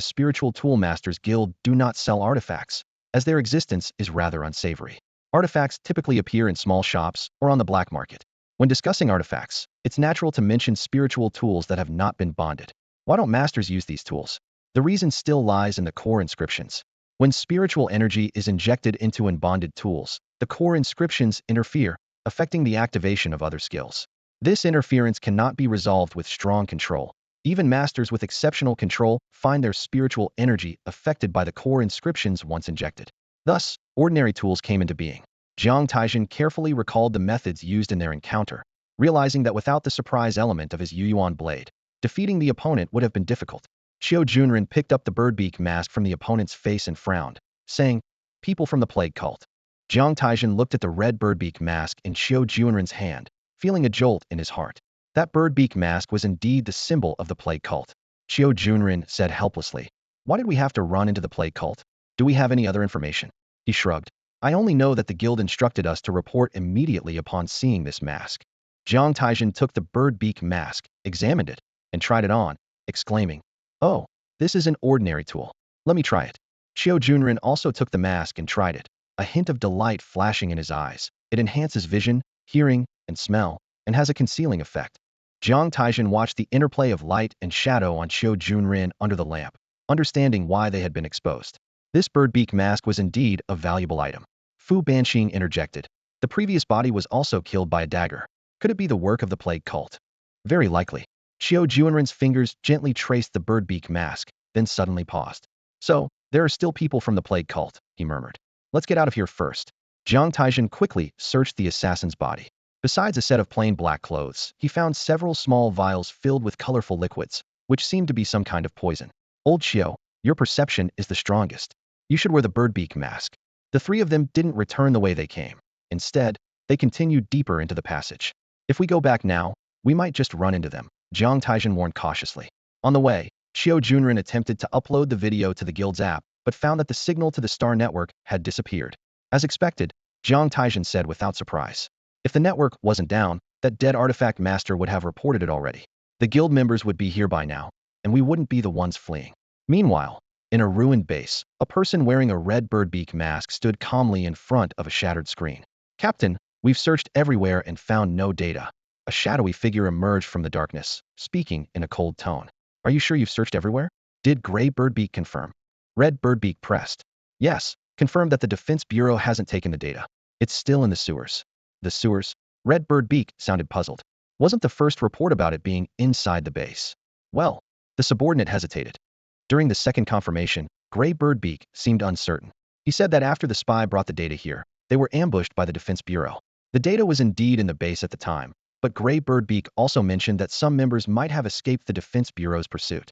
Spiritual Tool Masters Guild do not sell artifacts, as their existence is rather unsavory. Artifacts typically appear in small shops or on the black market. When discussing artifacts, it's natural to mention spiritual tools that have not been bonded. Why don't masters use these tools? The reason still lies in the core inscriptions. When spiritual energy is injected into unbonded tools, the core inscriptions interfere, affecting the activation of other skills. This interference cannot be resolved with strong control. Even masters with exceptional control find their spiritual energy affected by the core inscriptions once injected. Thus, ordinary tools came into being. Jiang Taizhen carefully recalled the methods used in their encounter, realizing that without the surprise element of his Yuan blade, defeating the opponent would have been difficult. Xiao Junren picked up the birdbeak mask from the opponent's face and frowned, saying, "People from the plague cult." Jiang Taizhen looked at the red birdbeak mask in Xiao Junren's hand, feeling a jolt in his heart. That birdbeak mask was indeed the symbol of the plague cult. Xiao Junren said helplessly, "Why did we have to run into the plague cult? Do we have any other information?" He shrugged. "I only know that the guild instructed us to report immediately upon seeing this mask." Jiang Taizhen took the birdbeak mask, examined it, and tried it on, exclaiming, "Oh, this is an ordinary tool. Let me try it." Xiao Junren also took the mask and tried it, a hint of delight flashing in his eyes. It enhances vision, hearing, and smell, and has a concealing effect. Jiang Taizhen watched the interplay of light and shadow on Xiao Junren under the lamp, understanding why they had been exposed. This birdbeak mask was indeed a valuable item. Fu Banqing interjected. The previous body was also killed by a dagger. Could it be the work of the plague cult? Very likely. Xiao Junren's fingers gently traced the birdbeak mask, then suddenly paused. "So, there are still people from the plague cult," he murmured. "Let's get out of here first." Jiang Taizhen quickly searched the assassin's body. Besides a set of plain black clothes, he found several small vials filled with colorful liquids, which seemed to be some kind of poison. "Old Xiao, your perception is the strongest. You should wear the birdbeak mask." The three of them didn't return the way they came. Instead, they continued deeper into the passage. "If we go back now, we might just run into them," Jiang Taizhen warned cautiously. On the way, Xiao Junren attempted to upload the video to the guild's app, but found that the signal to the star network had disappeared. As expected, Jiang Taizhen said without surprise, "If the network wasn't down, that dead artifact master would have reported it already. The guild members would be here by now, and we wouldn't be the ones fleeing." Meanwhile, in a ruined base, a person wearing a red birdbeak mask stood calmly in front of a shattered screen. "Captain, we've searched everywhere and found no data." A shadowy figure emerged from the darkness, speaking in a cold tone. "Are you sure you've searched everywhere?" Did Gray Birdbeak confirm? Red Birdbeak pressed. "Yes, confirmed that the Defense Bureau hasn't taken the data. It's still in the sewers." "The sewers?" Red Birdbeak sounded puzzled. "Wasn't the first report about it being inside the base?" "Well," the subordinate hesitated. During the second confirmation, Gray Birdbeak seemed uncertain. He said that after the spy brought the data here, they were ambushed by the Defense Bureau. The data was indeed in the base at the time, but Gray Birdbeak also mentioned that some members might have escaped the Defense Bureau's pursuit.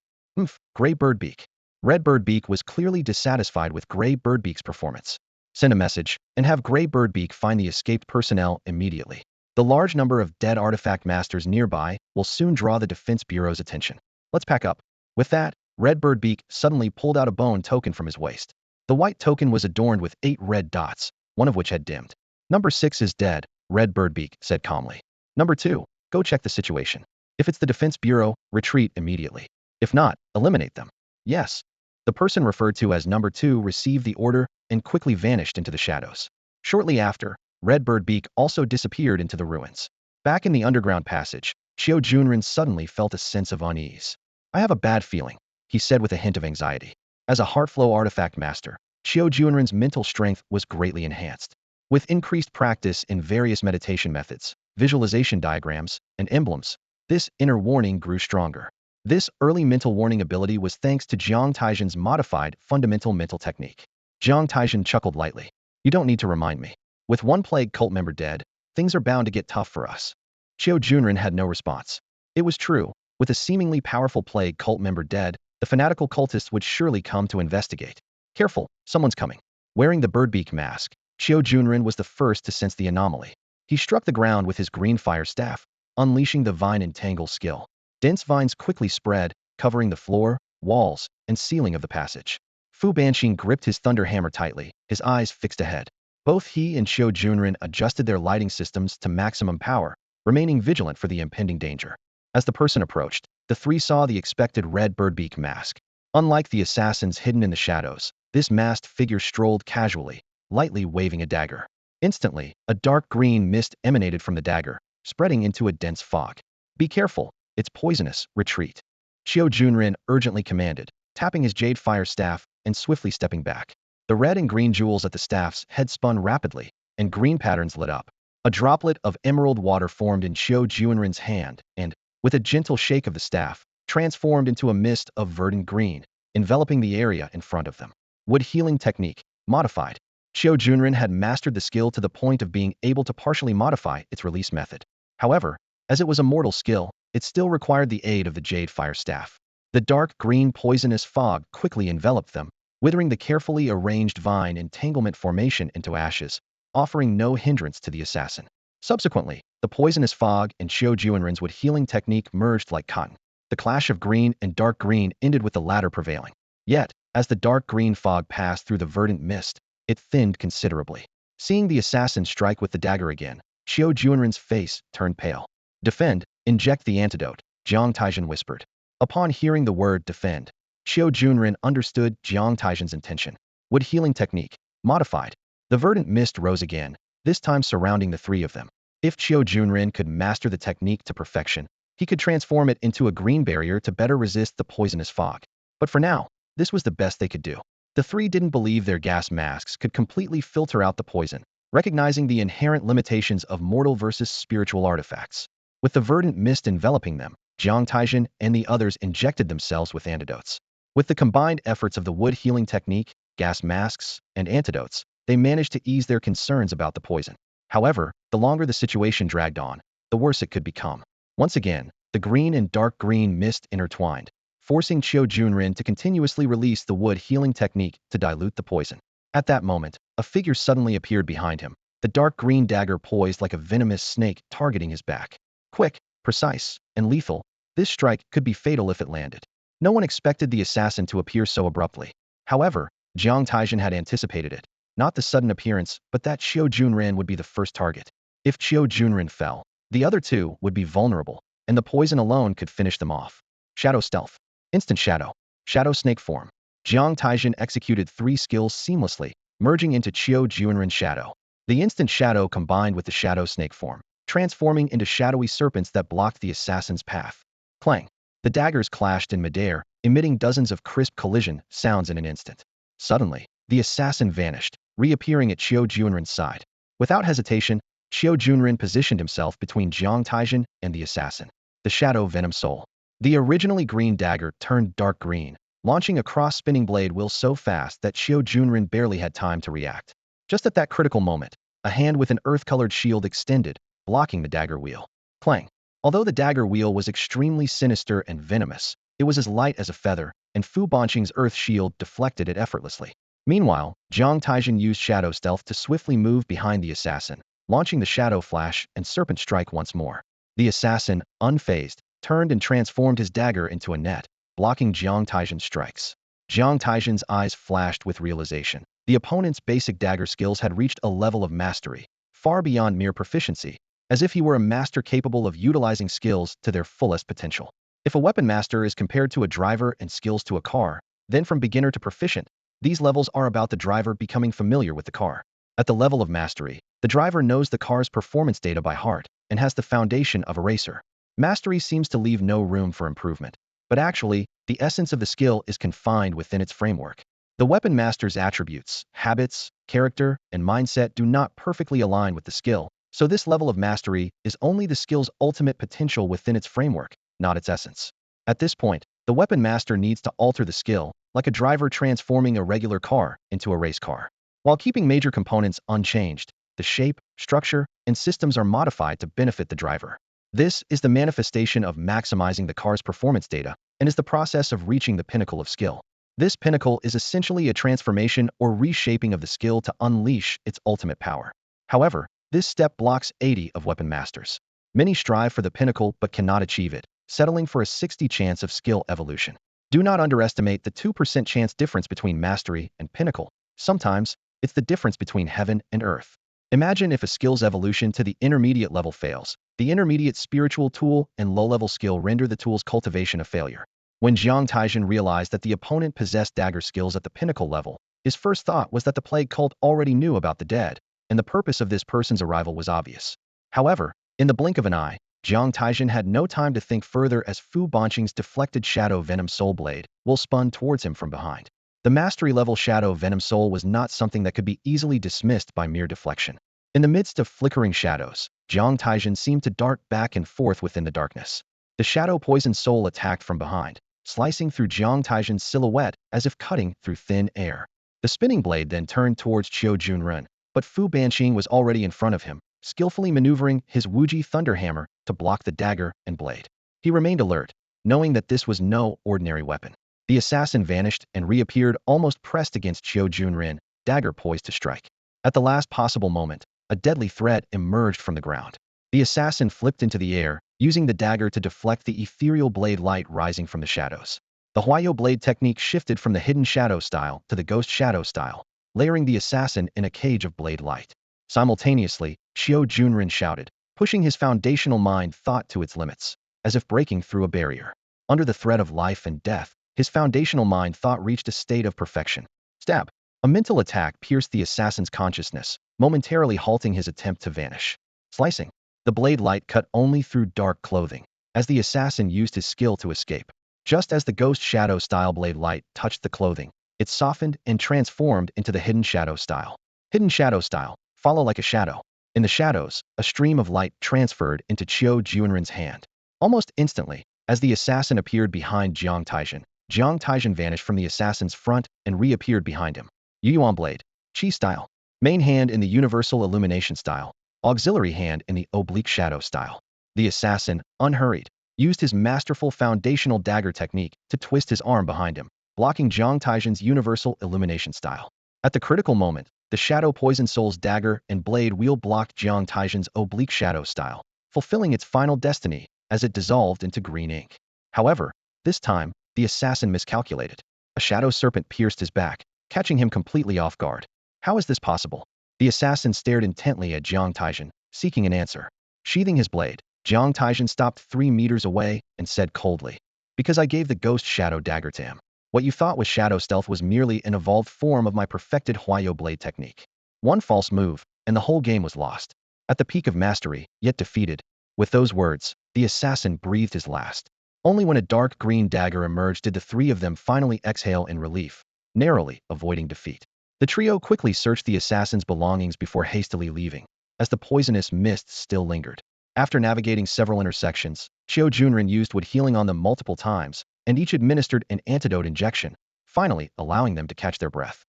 Gray Birdbeak. Red Birdbeak was clearly dissatisfied with Gray Birdbeak's performance. "Send a message, and have Gray Birdbeak find the escaped personnel immediately. The large number of dead artifact masters nearby will soon draw the Defense Bureau's attention. Let's pack up." With that, Red Birdbeak suddenly pulled out a bone token from his waist. The white token was adorned with 8 red dots, one of which had dimmed. "Number 6 is dead," Red Birdbeak said calmly. "Number 2, go check the situation. If it's the Defense Bureau, retreat immediately. If not, eliminate them." "Yes." The person referred to as Number 2 received the order and quickly vanished into the shadows. Shortly after, Red Birdbeak also disappeared into the ruins. Back in the underground passage, Xiao Junren suddenly felt a sense of unease. "I have a bad feeling," he said with a hint of anxiety. As a Heartflow artifact master, Xiao Junren's mental strength was greatly enhanced. With increased practice in various meditation methods, visualization diagrams, and emblems, this inner warning grew stronger. This early mental warning ability was thanks to Jiang Taizhen's modified fundamental mental technique. Jiang Taizhen chuckled lightly. You don't need to remind me. With one plague cult member dead, things are bound to get tough for us. Qiu Junren had no response. It was true. With a seemingly powerful plague cult member dead, the fanatical cultists would surely come to investigate. Careful, someone's coming. Wearing the birdbeak mask, Qiu Junren was the first to sense the anomaly. He struck the ground with his green fire staff, unleashing the vine entangle skill. Dense vines quickly spread, covering the floor, walls, and ceiling of the passage. Fu Banqing gripped his thunder hammer tightly, his eyes fixed ahead. Both he and Qiu Junren adjusted their lighting systems to maximum power, remaining vigilant for the impending danger. As the person approached, the three saw the expected red birdbeak mask. Unlike the assassins hidden in the shadows, this masked figure strolled casually, lightly waving a dagger. Instantly, a dark green mist emanated from the dagger, spreading into a dense fog. Be careful, it's poisonous, retreat. Qiu Junren urgently commanded, tapping his jade fire staff and swiftly stepping back. The red and green jewels at the staff's head spun rapidly, and green patterns lit up. A droplet of emerald water formed in Qiu Junren's hand, and, with a gentle shake of the staff, transformed into a mist of verdant green, enveloping the area in front of them. Wood healing technique, modified. Qiu Junren had mastered the skill to the point of being able to partially modify its release method. However, as it was a mortal skill, it still required the aid of the jade fire staff. The dark green poisonous fog quickly enveloped them, withering the carefully arranged vine entanglement formation into ashes, offering no hindrance to the assassin. Subsequently, the poisonous fog and Qiu Junren's wood healing technique merged like cotton. The clash of green and dark green ended with the latter prevailing. Yet, as the dark green fog passed through the verdant mist, it thinned considerably. Seeing the assassin strike with the dagger again, Qiu Junren's face turned pale. Defend, inject the antidote, Jiang Taizhen whispered. Upon hearing the word defend, Qiu Junren understood Jiang Taizhen's intention. Wood healing technique, modified. The verdant mist rose again, this time surrounding the three of them. If Qiu Junren could master the technique to perfection, he could transform it into a green barrier to better resist the poisonous fog. But for now, this was the best they could do. The three didn't believe their gas masks could completely filter out the poison, recognizing the inherent limitations of mortal versus spiritual artifacts. With the verdant mist enveloping them, Jiang Taizhen and the others injected themselves with antidotes. With the combined efforts of the wood healing technique, gas masks, and antidotes, they managed to ease their concerns about the poison. However, the longer the situation dragged on, the worse it could become. Once again, the green and dark green mist intertwined, forcing Qiu Junren to continuously release the wood healing technique to dilute the poison. At that moment, a figure suddenly appeared behind him, the dark green dagger poised like a venomous snake targeting his back. Quick, precise, and lethal, this strike could be fatal if it landed. No one expected the assassin to appear so abruptly. However, Jiang Taizhen had anticipated it. Not the sudden appearance, but that Qiu Junren would be the first target. If Qiu Junren fell, the other two would be vulnerable, and the poison alone could finish them off. Shadow stealth. Instant shadow. Shadow snake form. Jiang Taizhen executed three skills seamlessly, merging into Qiu Junren's shadow. The instant shadow combined with the shadow snake form, transforming into shadowy serpents that blocked the assassin's path. Clang. The daggers clashed in midair, emitting dozens of crisp collision sounds in an instant. Suddenly, the assassin vanished, reappearing at Qiu Junren's side. Without hesitation, Qiu Junren positioned himself between Jiang Taizhen and the assassin. The shadow venom soul. The originally green dagger turned dark green, launching a cross-spinning blade wheel so fast that Qiu Junren barely had time to react. Just at that critical moment, a hand with an earth-colored shield extended, blocking the dagger wheel. Clang. Although the dagger wheel was extremely sinister and venomous, it was as light as a feather, and Fu Banqing's earth shield deflected it effortlessly. Meanwhile, Jiang Taizhen used shadow stealth to swiftly move behind the assassin, launching the shadow flash and serpent strike once more. The assassin, unfazed, turned and transformed his dagger into a net, blocking Jiang Taizhen's strikes. Jiang Taizhen's eyes flashed with realization. The opponent's basic dagger skills had reached a level of mastery, far beyond mere proficiency, as if he were a master capable of utilizing skills to their fullest potential. If a weapon master is compared to a driver and skills to a car, then from beginner to proficient, these levels are about the driver becoming familiar with the car. At the level of mastery, the driver knows the car's performance data by heart and has the foundation of a racer. Mastery seems to leave no room for improvement, but actually, the essence of the skill is confined within its framework. The weapon master's attributes, habits, character, and mindset do not perfectly align with the skill, so this level of mastery is only the skill's ultimate potential within its framework, not its essence. At this point, the weapon master needs to alter the skill, like a driver transforming a regular car into a race car. While keeping major components unchanged, the shape, structure, and systems are modified to benefit the driver. This is the manifestation of maximizing the car's performance data and is the process of reaching the pinnacle of skill. This pinnacle is essentially a transformation or reshaping of the skill to unleash its ultimate power. However, this step blocks 80 of weapon masters. Many strive for the pinnacle but cannot achieve it, settling for a 60 chance of skill evolution. Do not underestimate the 2% chance difference between mastery and pinnacle. Sometimes, it's the difference between heaven and earth. Imagine if a skill's evolution to the intermediate level fails. The intermediate spiritual tool and low-level skill render the tool's cultivation a failure. When Jiang Taizhen realized that the opponent possessed dagger skills at the pinnacle level, his first thought was that the plague cult already knew about the dead, and the purpose of this person's arrival was obvious. However, in the blink of an eye, Jiang Taizhen had no time to think further as Fu Banqing's deflected Shadow Venom Soul Blade will spun towards him from behind. The mastery-level Shadow Venom Soul was not something that could be easily dismissed by mere deflection. In the midst of flickering shadows, Jiang Taizhen seemed to dart back and forth within the darkness. The Shadow Poison Soul attacked from behind, slicing through Jiang Taizhen's silhouette as if cutting through thin air. The spinning blade then turned towards Qiu Junren, but Fu Banqing was already in front of him, skillfully maneuvering his Wuji Thunderhammer to block the dagger and blade. He remained alert, knowing that this was no ordinary weapon. The assassin vanished and reappeared almost pressed against Qiu Junren, dagger poised to strike. At the last possible moment, a deadly threat emerged from the ground. The assassin flipped into the air, using the dagger to deflect the ethereal blade light rising from the shadows. The Huayo blade technique shifted from the hidden shadow style to the ghost shadow style, layering the assassin in a cage of blade light. Simultaneously, Qiu Junren shouted, pushing his foundational mind thought to its limits, as if breaking through a barrier. Under the threat of life and death, his foundational mind thought reached a state of perfection. Stab! A mental attack pierced the assassin's consciousness, momentarily halting his attempt to vanish. Slicing. The blade light cut only through dark clothing, as the assassin used his skill to escape. Just as the ghost shadow style blade light touched the clothing, it softened and transformed into the hidden shadow style. Hidden shadow style. Follow like a shadow. In the shadows, a stream of light transferred into Qiu Junren's hand. Almost instantly, as the assassin appeared behind Jiang Taizhen vanished from the assassin's front and reappeared behind him. Yuan blade. Qi style. Main hand in the universal illumination style. Auxiliary hand in the oblique shadow style. The assassin, unhurried, used his masterful foundational dagger technique to twist his arm behind him, blocking Jiang Taizhen's universal illumination style. At the critical moment, the Shadow Poison Soul's dagger and blade wield blocked Jiang Taizhen's oblique shadow style, fulfilling its final destiny as it dissolved into green ink. However, this time, the assassin miscalculated. A shadow serpent pierced his back, catching him completely off guard. How is this possible? The assassin stared intently at Jiang Taizhen, seeking an answer. Sheathing his blade, Jiang Taizhen stopped 3 meters away and said coldly, "Because I gave the ghost shadow dagger to him. What you thought was shadow stealth was merely an evolved form of my perfected Huayo blade technique. One false move, and the whole game was lost. At the peak of mastery, yet defeated." With those words, the assassin breathed his last. Only when a dark green dagger emerged did the 3 of them finally exhale in relief, narrowly avoiding defeat. The trio quickly searched the assassin's belongings before hastily leaving, as the poisonous mist still lingered. After navigating several intersections, Qiu Junren used wood healing on them multiple times, and each administered an antidote injection, finally allowing them to catch their breath.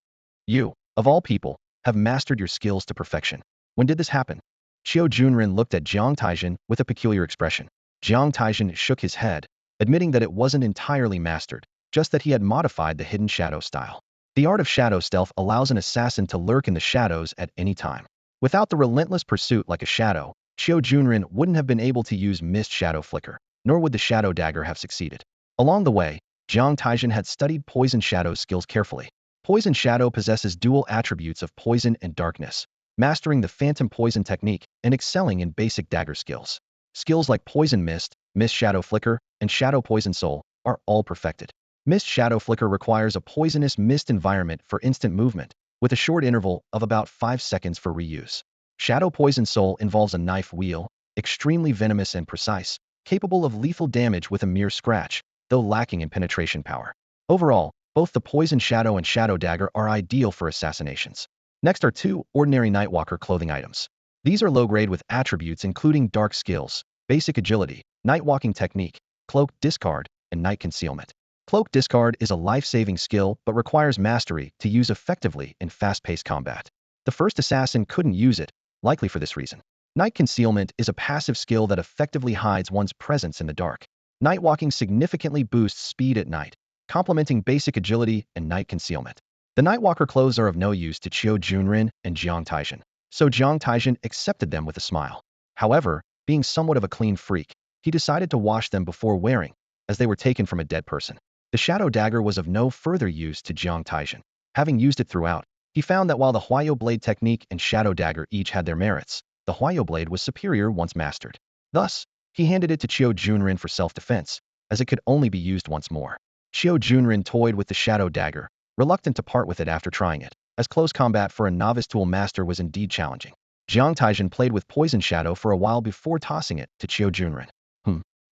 You, of all people, have mastered your skills to perfection. When did this happen? Qiu Junren looked at Jiang Taizhen with a peculiar expression. Jiang Taizhen shook his head, admitting that it wasn't entirely mastered, just that he had modified the hidden shadow style. The art of shadow stealth allows an assassin to lurk in the shadows at any time. Without the relentless pursuit like a shadow, Qiu Junren wouldn't have been able to use mist shadow flicker, nor would the shadow dagger have succeeded. Along the way, Jiang Taizhen had studied Poison Shadow's skills carefully. Poison Shadow possesses dual attributes of poison and darkness, mastering the Phantom Poison technique and excelling in basic dagger skills. Skills like Poison Mist, Mist Shadow Flicker, and Shadow Poison Soul are all perfected. Mist Shadow Flicker requires a poisonous mist environment for instant movement, with a short interval of about 5 seconds for reuse. Shadow Poison Soul involves a knife wheel, extremely venomous and precise, capable of lethal damage with a mere scratch, though lacking in penetration power. Overall, both the Poison Shadow and Shadow Dagger are ideal for assassinations. Next are 2 ordinary Nightwalker clothing items. These are low-grade with attributes including dark skills, basic agility, night walking technique, cloak discard, and night concealment. Cloak discard is a life-saving skill but requires mastery to use effectively in fast-paced combat. The first assassin couldn't use it, likely for this reason. Night concealment is a passive skill that effectively hides one's presence in the dark. Night walking significantly boosts speed at night, complementing basic agility and night concealment. The Nightwalker clothes are of no use to Qiu Junren and Jiang Taizhen, so Jiang Taizhen accepted them with a smile. However, being somewhat of a clean freak, he decided to wash them before wearing, as they were taken from a dead person. The Shadow Dagger was of no further use to Jiang Taizhen. Having used it throughout, he found that while the Huayo Blade technique and Shadow Dagger each had their merits, the Huayo Blade was superior once mastered. Thus, he handed it to Qiu Junren for self-defense, as it could only be used once more. Qiu Junren toyed with the Shadow Dagger, reluctant to part with it after trying it, as close combat for a novice tool master was indeed challenging. Jiang Taizhen played with Poison Shadow for a while before tossing it to Qiu Junren.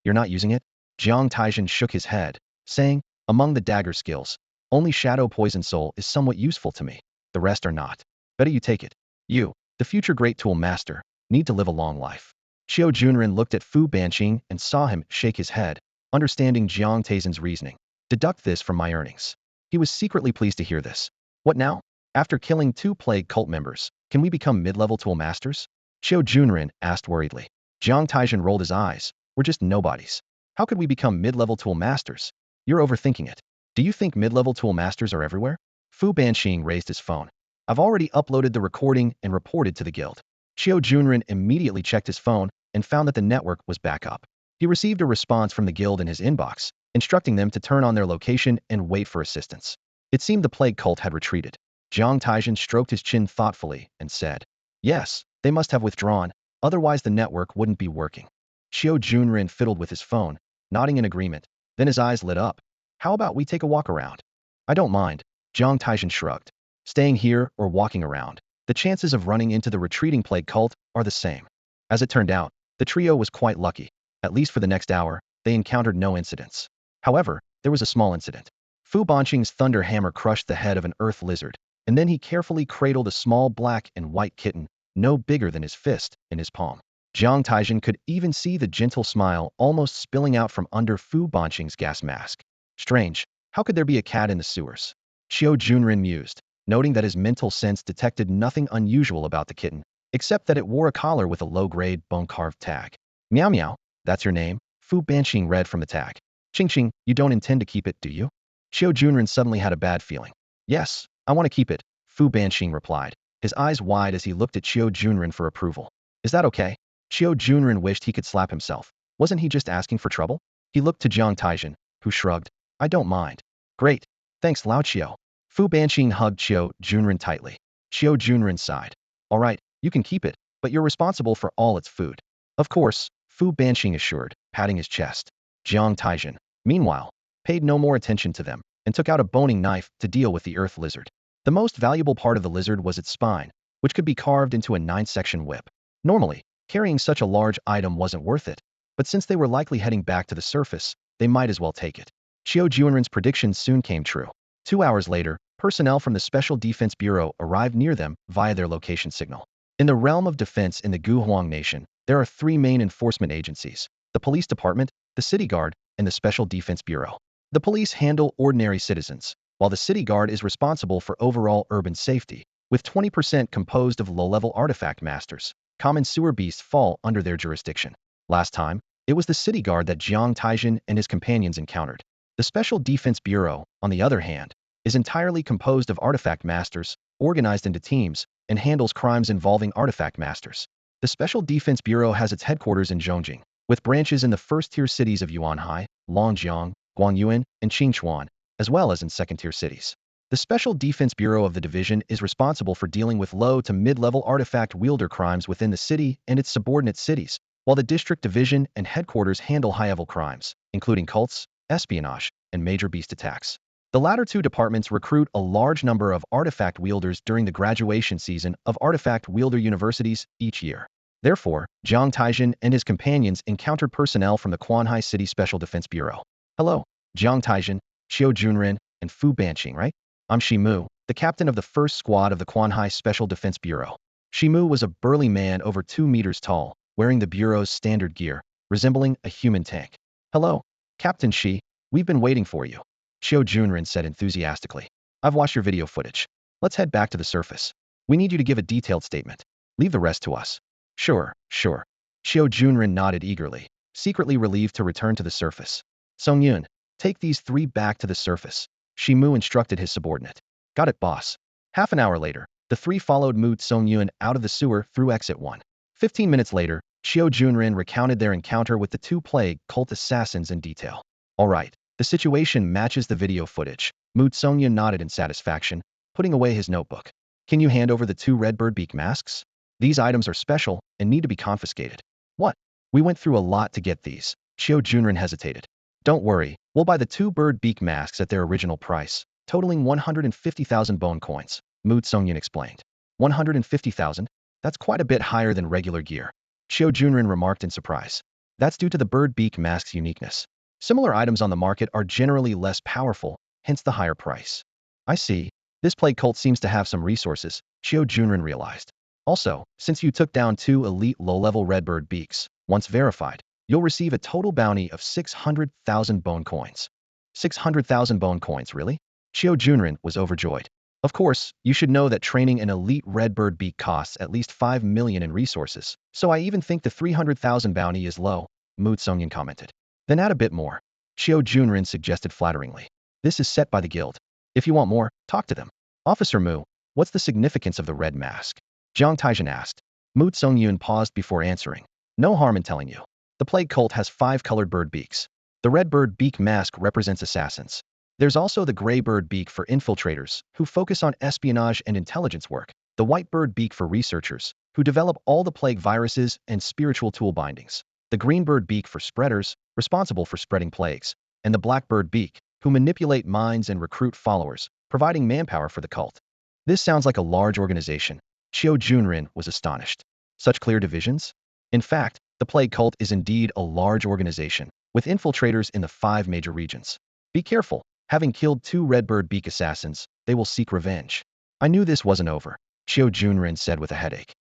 You're not using it? Jiang Taizhen shook his head, saying, among the dagger skills, only Shadow Poison Soul is somewhat useful to me. The rest are not. Better you take it. You, the future great tool master, need to live a long life. Qiu Junren looked at Fu Banqing and saw him shake his head, understanding Jiang Taizhen's reasoning. Deduct this from my earnings. He was secretly pleased to hear this. What now? After killing 2 plague cult members, can we become mid-level tool masters? Qiu Junren asked worriedly. Jiang Taizhen rolled his eyes. We're just nobodies. How could we become mid-level tool masters? You're overthinking it. Do you think mid-level tool masters are everywhere? Fu Banqing raised his phone. I've already uploaded the recording and reported to the guild. Qiu Junren immediately checked his phone and found that the network was back up. He received a response from the guild in his inbox, instructing them to turn on their location and wait for assistance. It seemed the plague cult had retreated. Jiang Taizhen stroked his chin thoughtfully and said, yes, they must have withdrawn, otherwise the network wouldn't be working. Qiu Junren fiddled with his phone, nodding in agreement. Then his eyes lit up. How about we take a walk around? I don't mind. Jiang Taizhen shrugged. Staying here or walking around, the chances of running into the retreating plague cult are the same. As it turned out, the trio was quite lucky. At least for the next hour, they encountered no incidents. However, there was a small incident. Fu Banqing's thunder hammer crushed the head of an earth lizard, and then he carefully cradled a small black and white kitten, no bigger than his fist, in his palm. Jiang Taizhen could even see the gentle smile almost spilling out from under Fu Banqing's gas mask. Strange, how could there be a cat in the sewers? Qiu Junren mused, noting that his mental sense detected nothing unusual about the kitten, except that it wore a collar with a low-grade bone-carved tag. Meow meow, that's your name? Fu Banqing read from the tag. Qing, you don't intend to keep it, do you? Qiu Junren suddenly had a bad feeling. Yes, I want to keep it, Fu Banqing replied, his eyes wide as he looked at Qiu Junren for approval. Is that okay? Qiu Junren wished he could slap himself. Wasn't he just asking for trouble? He looked to Jiang Taizhen, who shrugged. I don't mind. Great. Thanks, Lao Qiu. Fu Banqing hugged Qiu Junren tightly. Qiu Junren sighed. All right, you can keep it, but you're responsible for all its food. Of course, Fu Banqing assured, patting his chest. Jiang Taizhen, meanwhile, paid no more attention to them and took out a boning knife to deal with the earth lizard. The most valuable part of the lizard was its spine, which could be carved into a 9-section whip. Normally, carrying such a large item wasn't worth it, but since they were likely heading back to the surface, they might as well take it. Qiu Junren's predictions soon came true. 2 hours later, personnel from the Special Defense Bureau arrived near them via their location signal. In the realm of defense in the Guhuang Nation, there are 3 main enforcement agencies: the Police Department, the City Guard, and the Special Defense Bureau. The police handle ordinary citizens, while the City Guard is responsible for overall urban safety, with 20% composed of low-level artifact masters. Common sewer beasts fall under their jurisdiction. Last time, it was the City Guard that Jiang Taizhen and his companions encountered. The Special Defense Bureau, on the other hand, is entirely composed of artifact masters, organized into teams, and handles crimes involving artifact masters. The Special Defense Bureau has its headquarters in Zhongjing, with branches in the first-tier cities of Yuanhai, Longjiang, Guangyuan, and Qingchuan, as well as in second-tier cities. The Special Defense Bureau of the division is responsible for dealing with low to mid-level artifact wielder crimes within the city and its subordinate cities, while the district division and headquarters handle high-level crimes, including cults, espionage, and major beast attacks. The latter 2 departments recruit a large number of artifact wielders during the graduation season of artifact wielder universities each year. Therefore, Jiang Taizhen and his companions encountered personnel from the Quanhai City Special Defense Bureau. Hello, Jiang Taizhen, Qiu Junren, and Fu Banqing, right? I'm Shimu, the captain of the first squad of the Quanhai Special Defense Bureau. Shimu was a burly man over 2 meters tall, wearing the Bureau's standard gear, resembling a human tank. Hello, Captain Shi, We've been waiting for you, Xiao Junren said enthusiastically. I've watched your video footage. Let's head back to the surface. We need you to give a detailed statement. Leave the rest to us. Sure, sure. Xiao Junren nodded eagerly, secretly relieved to return to the surface. Song Yun, take these three back to the surface, Shimu instructed his subordinate. Got it, boss. Half an hour later, the three followed Mu Song-yun out of the sewer through exit 1. 15 minutes later, Xiao Junren recounted their encounter with the two plague cult assassins in detail. All right, the situation matches the video footage. Mu Song-yun nodded in satisfaction, putting away his notebook. Can you hand over the two redbird beak masks? These items are special and need to be confiscated. What? We went through a lot to get these. Xiao Junren hesitated. Don't worry, we'll buy the two bird beak masks at their original price, totaling 150,000 bone coins, Mu Song-yun explained. 150,000? That's quite a bit higher than regular gear. Xiao Junren remarked in surprise. That's due to the bird beak mask's uniqueness. Similar items on the market are generally less powerful, hence the higher price. I see. This plague cult seems to have some resources, Xiao Junren realized. Also, since you took down two elite low-level redbird beaks, once verified, you'll receive a total bounty of 600,000 bone coins. 600,000 bone coins, really? Xiao Junren was overjoyed. Of course, you should know that training an elite redbird beak costs at least 5 million in resources, so I even think the 300,000 bounty is low, Mu Song-yun commented. Then add a bit more, Xiao Junren suggested flatteringly. This is set by the guild. If you want more, talk to them. Officer Mu, what's the significance of the red mask? Jiang Taizhen asked. Mu Song-yun paused before answering. No harm in telling you. The plague cult has 5 colored bird beaks. The red bird beak mask represents assassins. There's also the gray bird beak for infiltrators, who focus on espionage and intelligence work, the white bird beak for researchers, who develop all the plague viruses and spiritual tool bindings, the green bird beak for spreaders, responsible for spreading plagues, and the black bird beak, who manipulate minds and recruit followers, providing manpower for the cult. This sounds like a large organization. Xiao Junren was astonished. Such clear divisions? In fact, the plague cult is indeed a large organization, with infiltrators in the 5 major regions. Be careful. Having killed 2 redbird beak assassins, they will seek revenge. I knew this wasn't over, Xiao Junren said with a headache.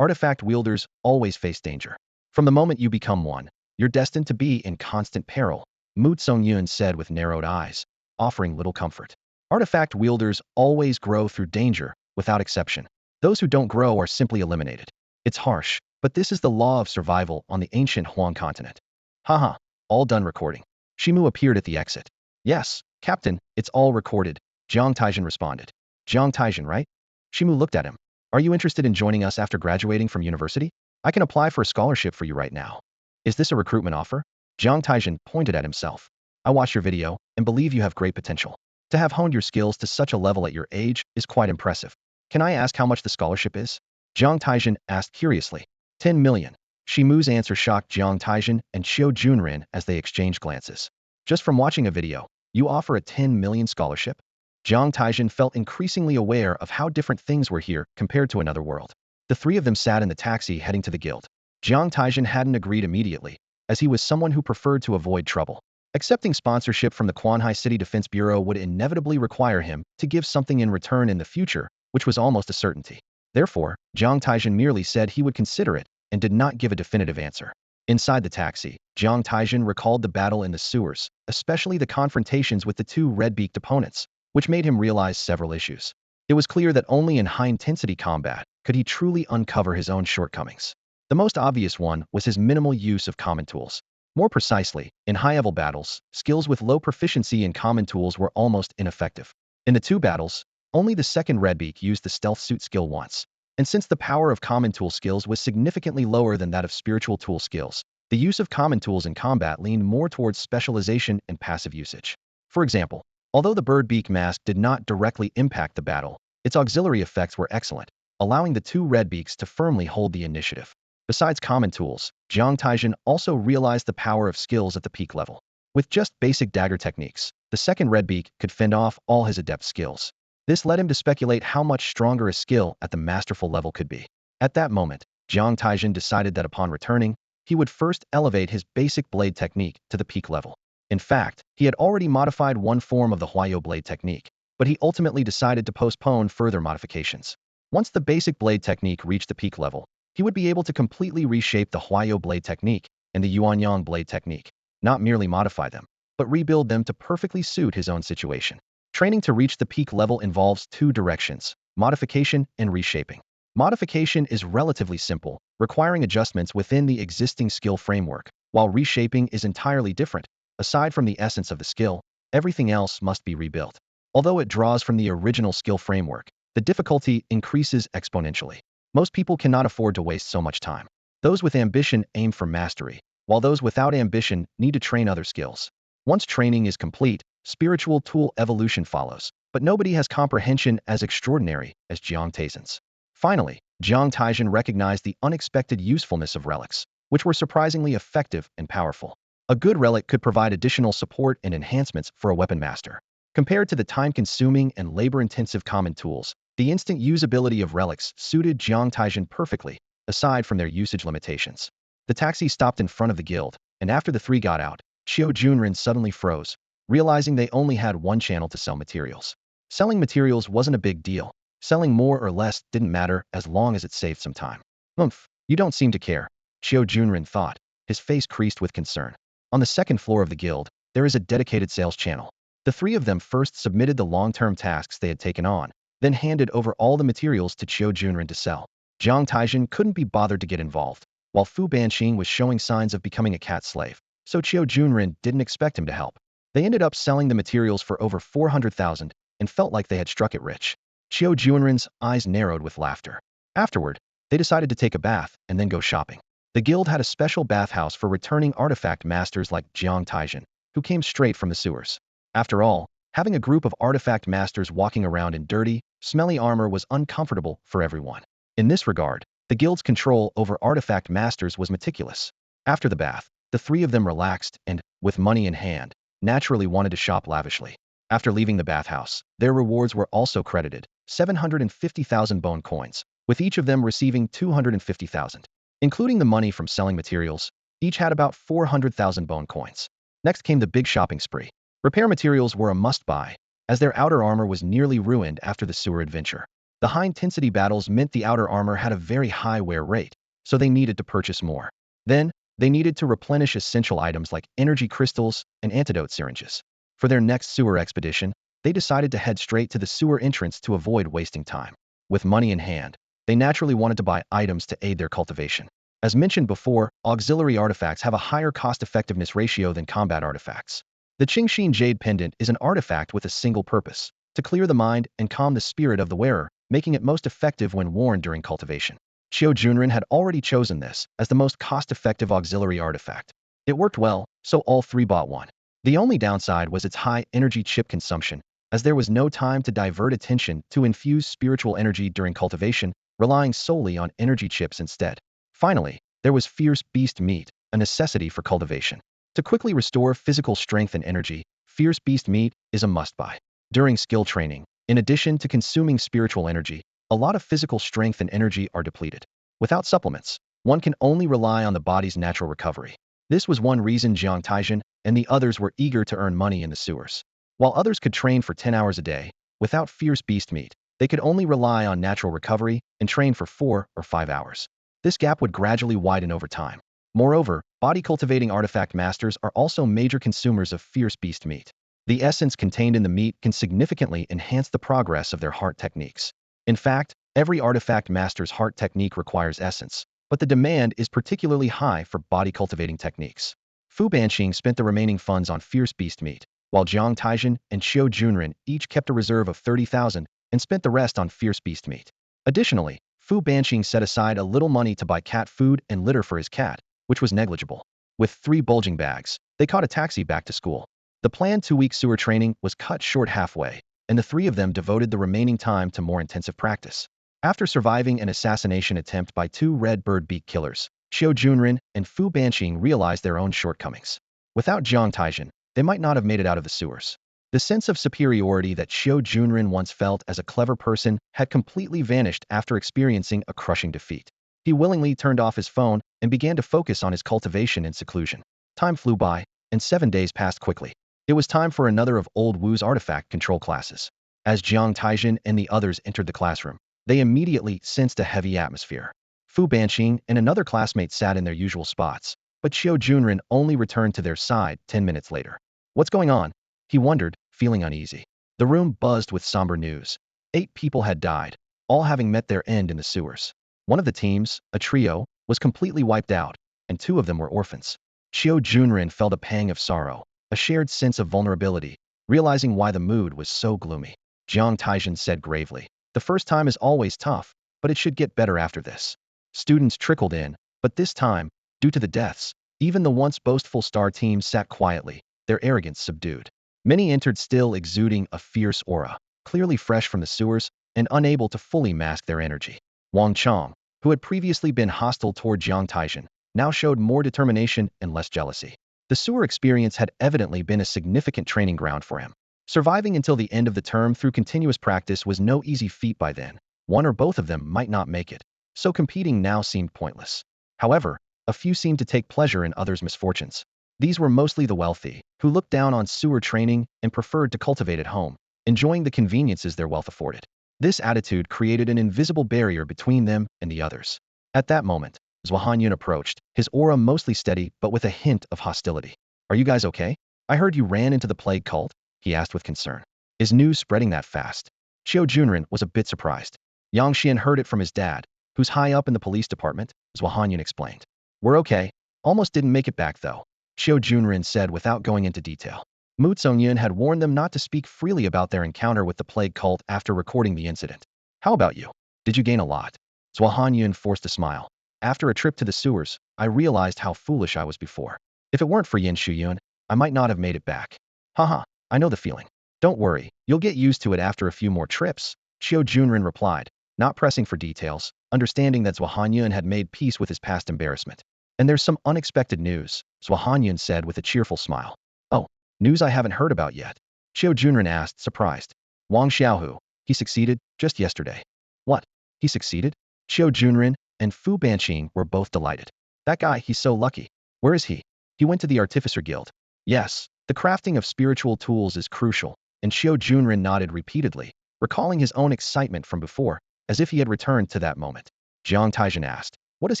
Artifact wielders always face danger. From the moment you become one, you're destined to be in constant peril, Mu Song-yun said with narrowed eyes, offering little comfort. Artifact wielders always grow through danger, without exception. Those who don't grow are simply eliminated. It's harsh, but this is the law of survival on the ancient Huang continent. Haha, all done recording. Shimu appeared at the exit. Yes, Captain, it's all recorded, Jiang Taizhen responded. Jiang Taizhen, right? Shimu looked at him. Are you interested in joining us after graduating from university? I can apply for a scholarship for you right now. Is this a recruitment offer? Jiang Taizhen pointed at himself. I watched your video and believe you have great potential. To have honed your skills to such a level at your age is quite impressive. Can I ask how much the scholarship is? Jiang Taizhen asked curiously. 10 million. Shimu's answer shocked Jiang Taizhen and Xiao Junren as they exchanged glances. Just from watching a video, you offer a 10 million scholarship? Jiang Taizhen felt increasingly aware of how different things were here compared to another world. The 3 of them sat in the taxi heading to the guild. Jiang Taizhen hadn't agreed immediately, as he was someone who preferred to avoid trouble. Accepting sponsorship from the Quanhai City Defense Bureau would inevitably require him to give something in return in the future, which was almost a certainty. Therefore, Jiang Taizhen merely said he would consider it and did not give a definitive answer. Inside the taxi, Jiang Taizhen recalled the battle in the sewers, especially the confrontations with the 2 red-beaked opponents, which made him realize several issues. It was clear that only in high-intensity combat could he truly uncover his own shortcomings. The most obvious one was his minimal use of common tools. More precisely, in high-level battles, skills with low proficiency in common tools were almost ineffective. In the 2 battles, only the second redbeak used the stealth suit skill once. And since the power of common tool skills was significantly lower than that of spiritual tool skills, the use of common tools in combat leaned more towards specialization and passive usage. For example, although the bird beak mask did not directly impact the battle, its auxiliary effects were excellent, allowing the 2 red beaks to firmly hold the initiative. Besides common tools, Jiang Taizhen also realized the power of skills at the peak level. With just basic dagger techniques, the second red beak could fend off all his adept skills. This led him to speculate how much stronger a skill at the masterful level could be. At that moment, Jiang Taizhen decided that upon returning, he would first elevate his basic blade technique to the peak level. In fact, he had already modified one form of the Huayo blade technique, but he ultimately decided to postpone further modifications. Once the basic blade technique reached the peak level, he would be able to completely reshape the Huayo blade technique and the Yuan blade technique, not merely modify them. but rebuild them to perfectly suit his own situation. Training to reach the peak level involves two directions: modification and reshaping. Modification is relatively simple, requiring adjustments within the existing skill framework, while reshaping is entirely different. Aside from the essence of the skill, everything else must be rebuilt. Although it draws from the original skill framework, the difficulty increases exponentially. Most people cannot afford to waste so much time. Those with ambition aim for mastery, while those without ambition need to train other skills. Once training is complete, spiritual tool evolution follows, but nobody has comprehension as extraordinary as Jiang Taizhen's. Finally, Jiang Taizhen recognized the unexpected usefulness of relics, which were surprisingly effective and powerful. A good relic could provide additional support and enhancements for a weapon master. Compared to the time-consuming and labor-intensive common tools, the instant usability of relics suited Jiang Taizhen perfectly, aside from their usage limitations. The taxi stopped in front of the guild, and after the three got out, Qiu Junren suddenly froze, realizing they only had one channel to sell materials. Selling materials wasn't a big deal. Selling more or less didn't matter as long as it saved some time. You don't seem to care, Qiu Junren thought, his face creased with concern. On the second floor of the guild, there is a dedicated sales channel. The three of them first submitted the long-term tasks they had taken on, then handed over all the materials to Qiu Junren to sell. Jiang Taizhen couldn't be bothered to get involved, while Fu Banqing was showing signs of becoming a cat slave, so Qiu Junren didn't expect him to help. They ended up selling the materials for over 400,000 and felt like they had struck it rich. Qiu Junren's eyes narrowed with laughter. Afterward, they decided to take a bath and then go shopping. The guild had a special bathhouse for returning artifact masters like Jiang Taizhen, who came straight from the sewers. After all, having a group of artifact masters walking around in dirty, smelly armor was uncomfortable for everyone. In this regard, the guild's control over artifact masters was meticulous. After the bath, the three of them relaxed and, with money in hand, naturally wanted to shop lavishly. After leaving the bathhouse, their rewards were also credited: 750,000 bone coins, with each of them receiving 250,000. Including the money from selling materials, each had about 400,000 bone coins. Next came the big shopping spree. Repair materials were a must-buy, as their outer armor was nearly ruined after the sewer adventure. The high-intensity battles meant the outer armor had a very high wear rate, so they needed to purchase more. Then, they needed to replenish essential items like energy crystals and antidote syringes. For their next sewer expedition, they decided to head straight to the sewer entrance to avoid wasting time. With money in hand, they naturally wanted to buy items to aid their cultivation. As mentioned before, auxiliary artifacts have a higher cost-effectiveness ratio than combat artifacts. The Qingxin Jade Pendant is an artifact with a single purpose: to clear the mind and calm the spirit of the wearer, making it most effective when worn during cultivation. Qiu Junren had already chosen this as the most cost-effective auxiliary artifact. It worked well, so all three bought one. The only downside was its high energy chip consumption, as there was no time to divert attention to infuse spiritual energy during cultivation, relying solely on energy chips instead. Finally, there was fierce beast meat, a necessity for cultivation. To quickly restore physical strength and energy, fierce beast meat is a must-buy. During skill training, in addition to consuming spiritual energy, a lot of physical strength and energy are depleted. Without supplements, one can only rely on the body's natural recovery. This was one reason Jiang Taizhen and the others were eager to earn money in the sewers. While others could train for 10 hours a day, without fierce beast meat, they could only rely on natural recovery and train for 4 or 5 hours. This gap would gradually widen over time. Moreover, body-cultivating artifact masters are also major consumers of fierce beast meat. The essence contained in the meat can significantly enhance the progress of their heart techniques. In fact, every artifact master's heart technique requires essence, but the demand is particularly high for body-cultivating techniques. Fu Banqing spent the remaining funds on fierce beast meat, while Jiang Taizhen and Qiu Junren each kept a reserve of 30,000 and spent the rest on fierce beast meat. Additionally, Fu Banqing set aside a little money to buy cat food and litter for his cat, which was negligible. With 3 bulging bags, they caught a taxi back to school. The planned 2-week sewer training was cut short halfway, and the 3 of them devoted the remaining time to more intensive practice. After surviving an assassination attempt by 2 red bird beak killers, Qiu Junren and Fu Banqing realized their own shortcomings. Without Jiang Taizhen, they might not have made it out of the sewers. The sense of superiority that Qiu Junren once felt as a clever person had completely vanished after experiencing a crushing defeat. He willingly turned off his phone and began to focus on his cultivation and seclusion. Time flew by, and 7 days passed quickly. It was time for another of Old Wu's artifact control classes. As Jiang Taizhen and the others entered the classroom, they immediately sensed a heavy atmosphere. Fu Banqing and another classmate sat in their usual spots, but Qiu Junren only returned to their side 10 minutes later. What's going on? He wondered, feeling uneasy. The room buzzed with somber news. 8 people had died, all having met their end in the sewers. One of the teams, a trio, was completely wiped out, and 2 of them were orphans. Xiao Junren felt a pang of sorrow, a shared sense of vulnerability, realizing why the mood was so gloomy. Jiang Taizhen said gravely, "The first time is always tough, but it should get better after this." Students trickled in, but this time, due to the deaths, even the once boastful star team sat quietly, their arrogance subdued. Many entered still exuding a fierce aura, clearly fresh from the sewers and unable to fully mask their energy. Wang Chong, who had previously been hostile toward Jiang Taizhen, now showed more determination and less jealousy. The sewer experience had evidently been a significant training ground for him. Surviving until the end of the term through continuous practice was no easy feat by then. One or both of them might not make it, so competing now seemed pointless. However, a few seemed to take pleasure in others' misfortunes. These were mostly the wealthy, who looked down on sewer training and preferred to cultivate at home, enjoying the conveniences their wealth afforded. This attitude created an invisible barrier between them and the others. At that moment, Zhuhangyun approached, his aura mostly steady but with a hint of hostility. "Are you guys okay? I heard you ran into the plague cult," he asked with concern. "Is news spreading that fast?" Xiao Junren was a bit surprised. Yang Xian heard it from his dad, who's high up in the police department, Zhuhangyun explained. "We're okay. Almost didn't make it back though," Xiao Junren said without going into detail. Mu Zongyun had warned them not to speak freely about their encounter with the plague cult after recording the incident. "How about you? Did you gain a lot?" Zhuhangyun forced a smile. "After a trip to the sewers, I realized how foolish I was before. If it weren't for Yin Shuyun, I might not have made it back." "Haha, I know the feeling. Don't worry, you'll get used to it after a few more trips," Xiao Junren replied, not pressing for details, understanding that Zhuhangyun had made peace with his past embarrassment. "And there's some unexpected news," Zhuhangyun said with a cheerful smile. "Oh, news I haven't heard about yet?" Xiao Junren asked, surprised. "Wang Xiaohu, he succeeded, just yesterday." "What? He succeeded?" Xiao Junren and Fu Banqing were both delighted. "That guy, he's so lucky. Where is he?" "He went to the Artificer Guild." "Yes, the crafting of spiritual tools is crucial," and Xiao Junren nodded repeatedly, recalling his own excitement from before, as if he had returned to that moment. Jiang Taizhen asked, "What does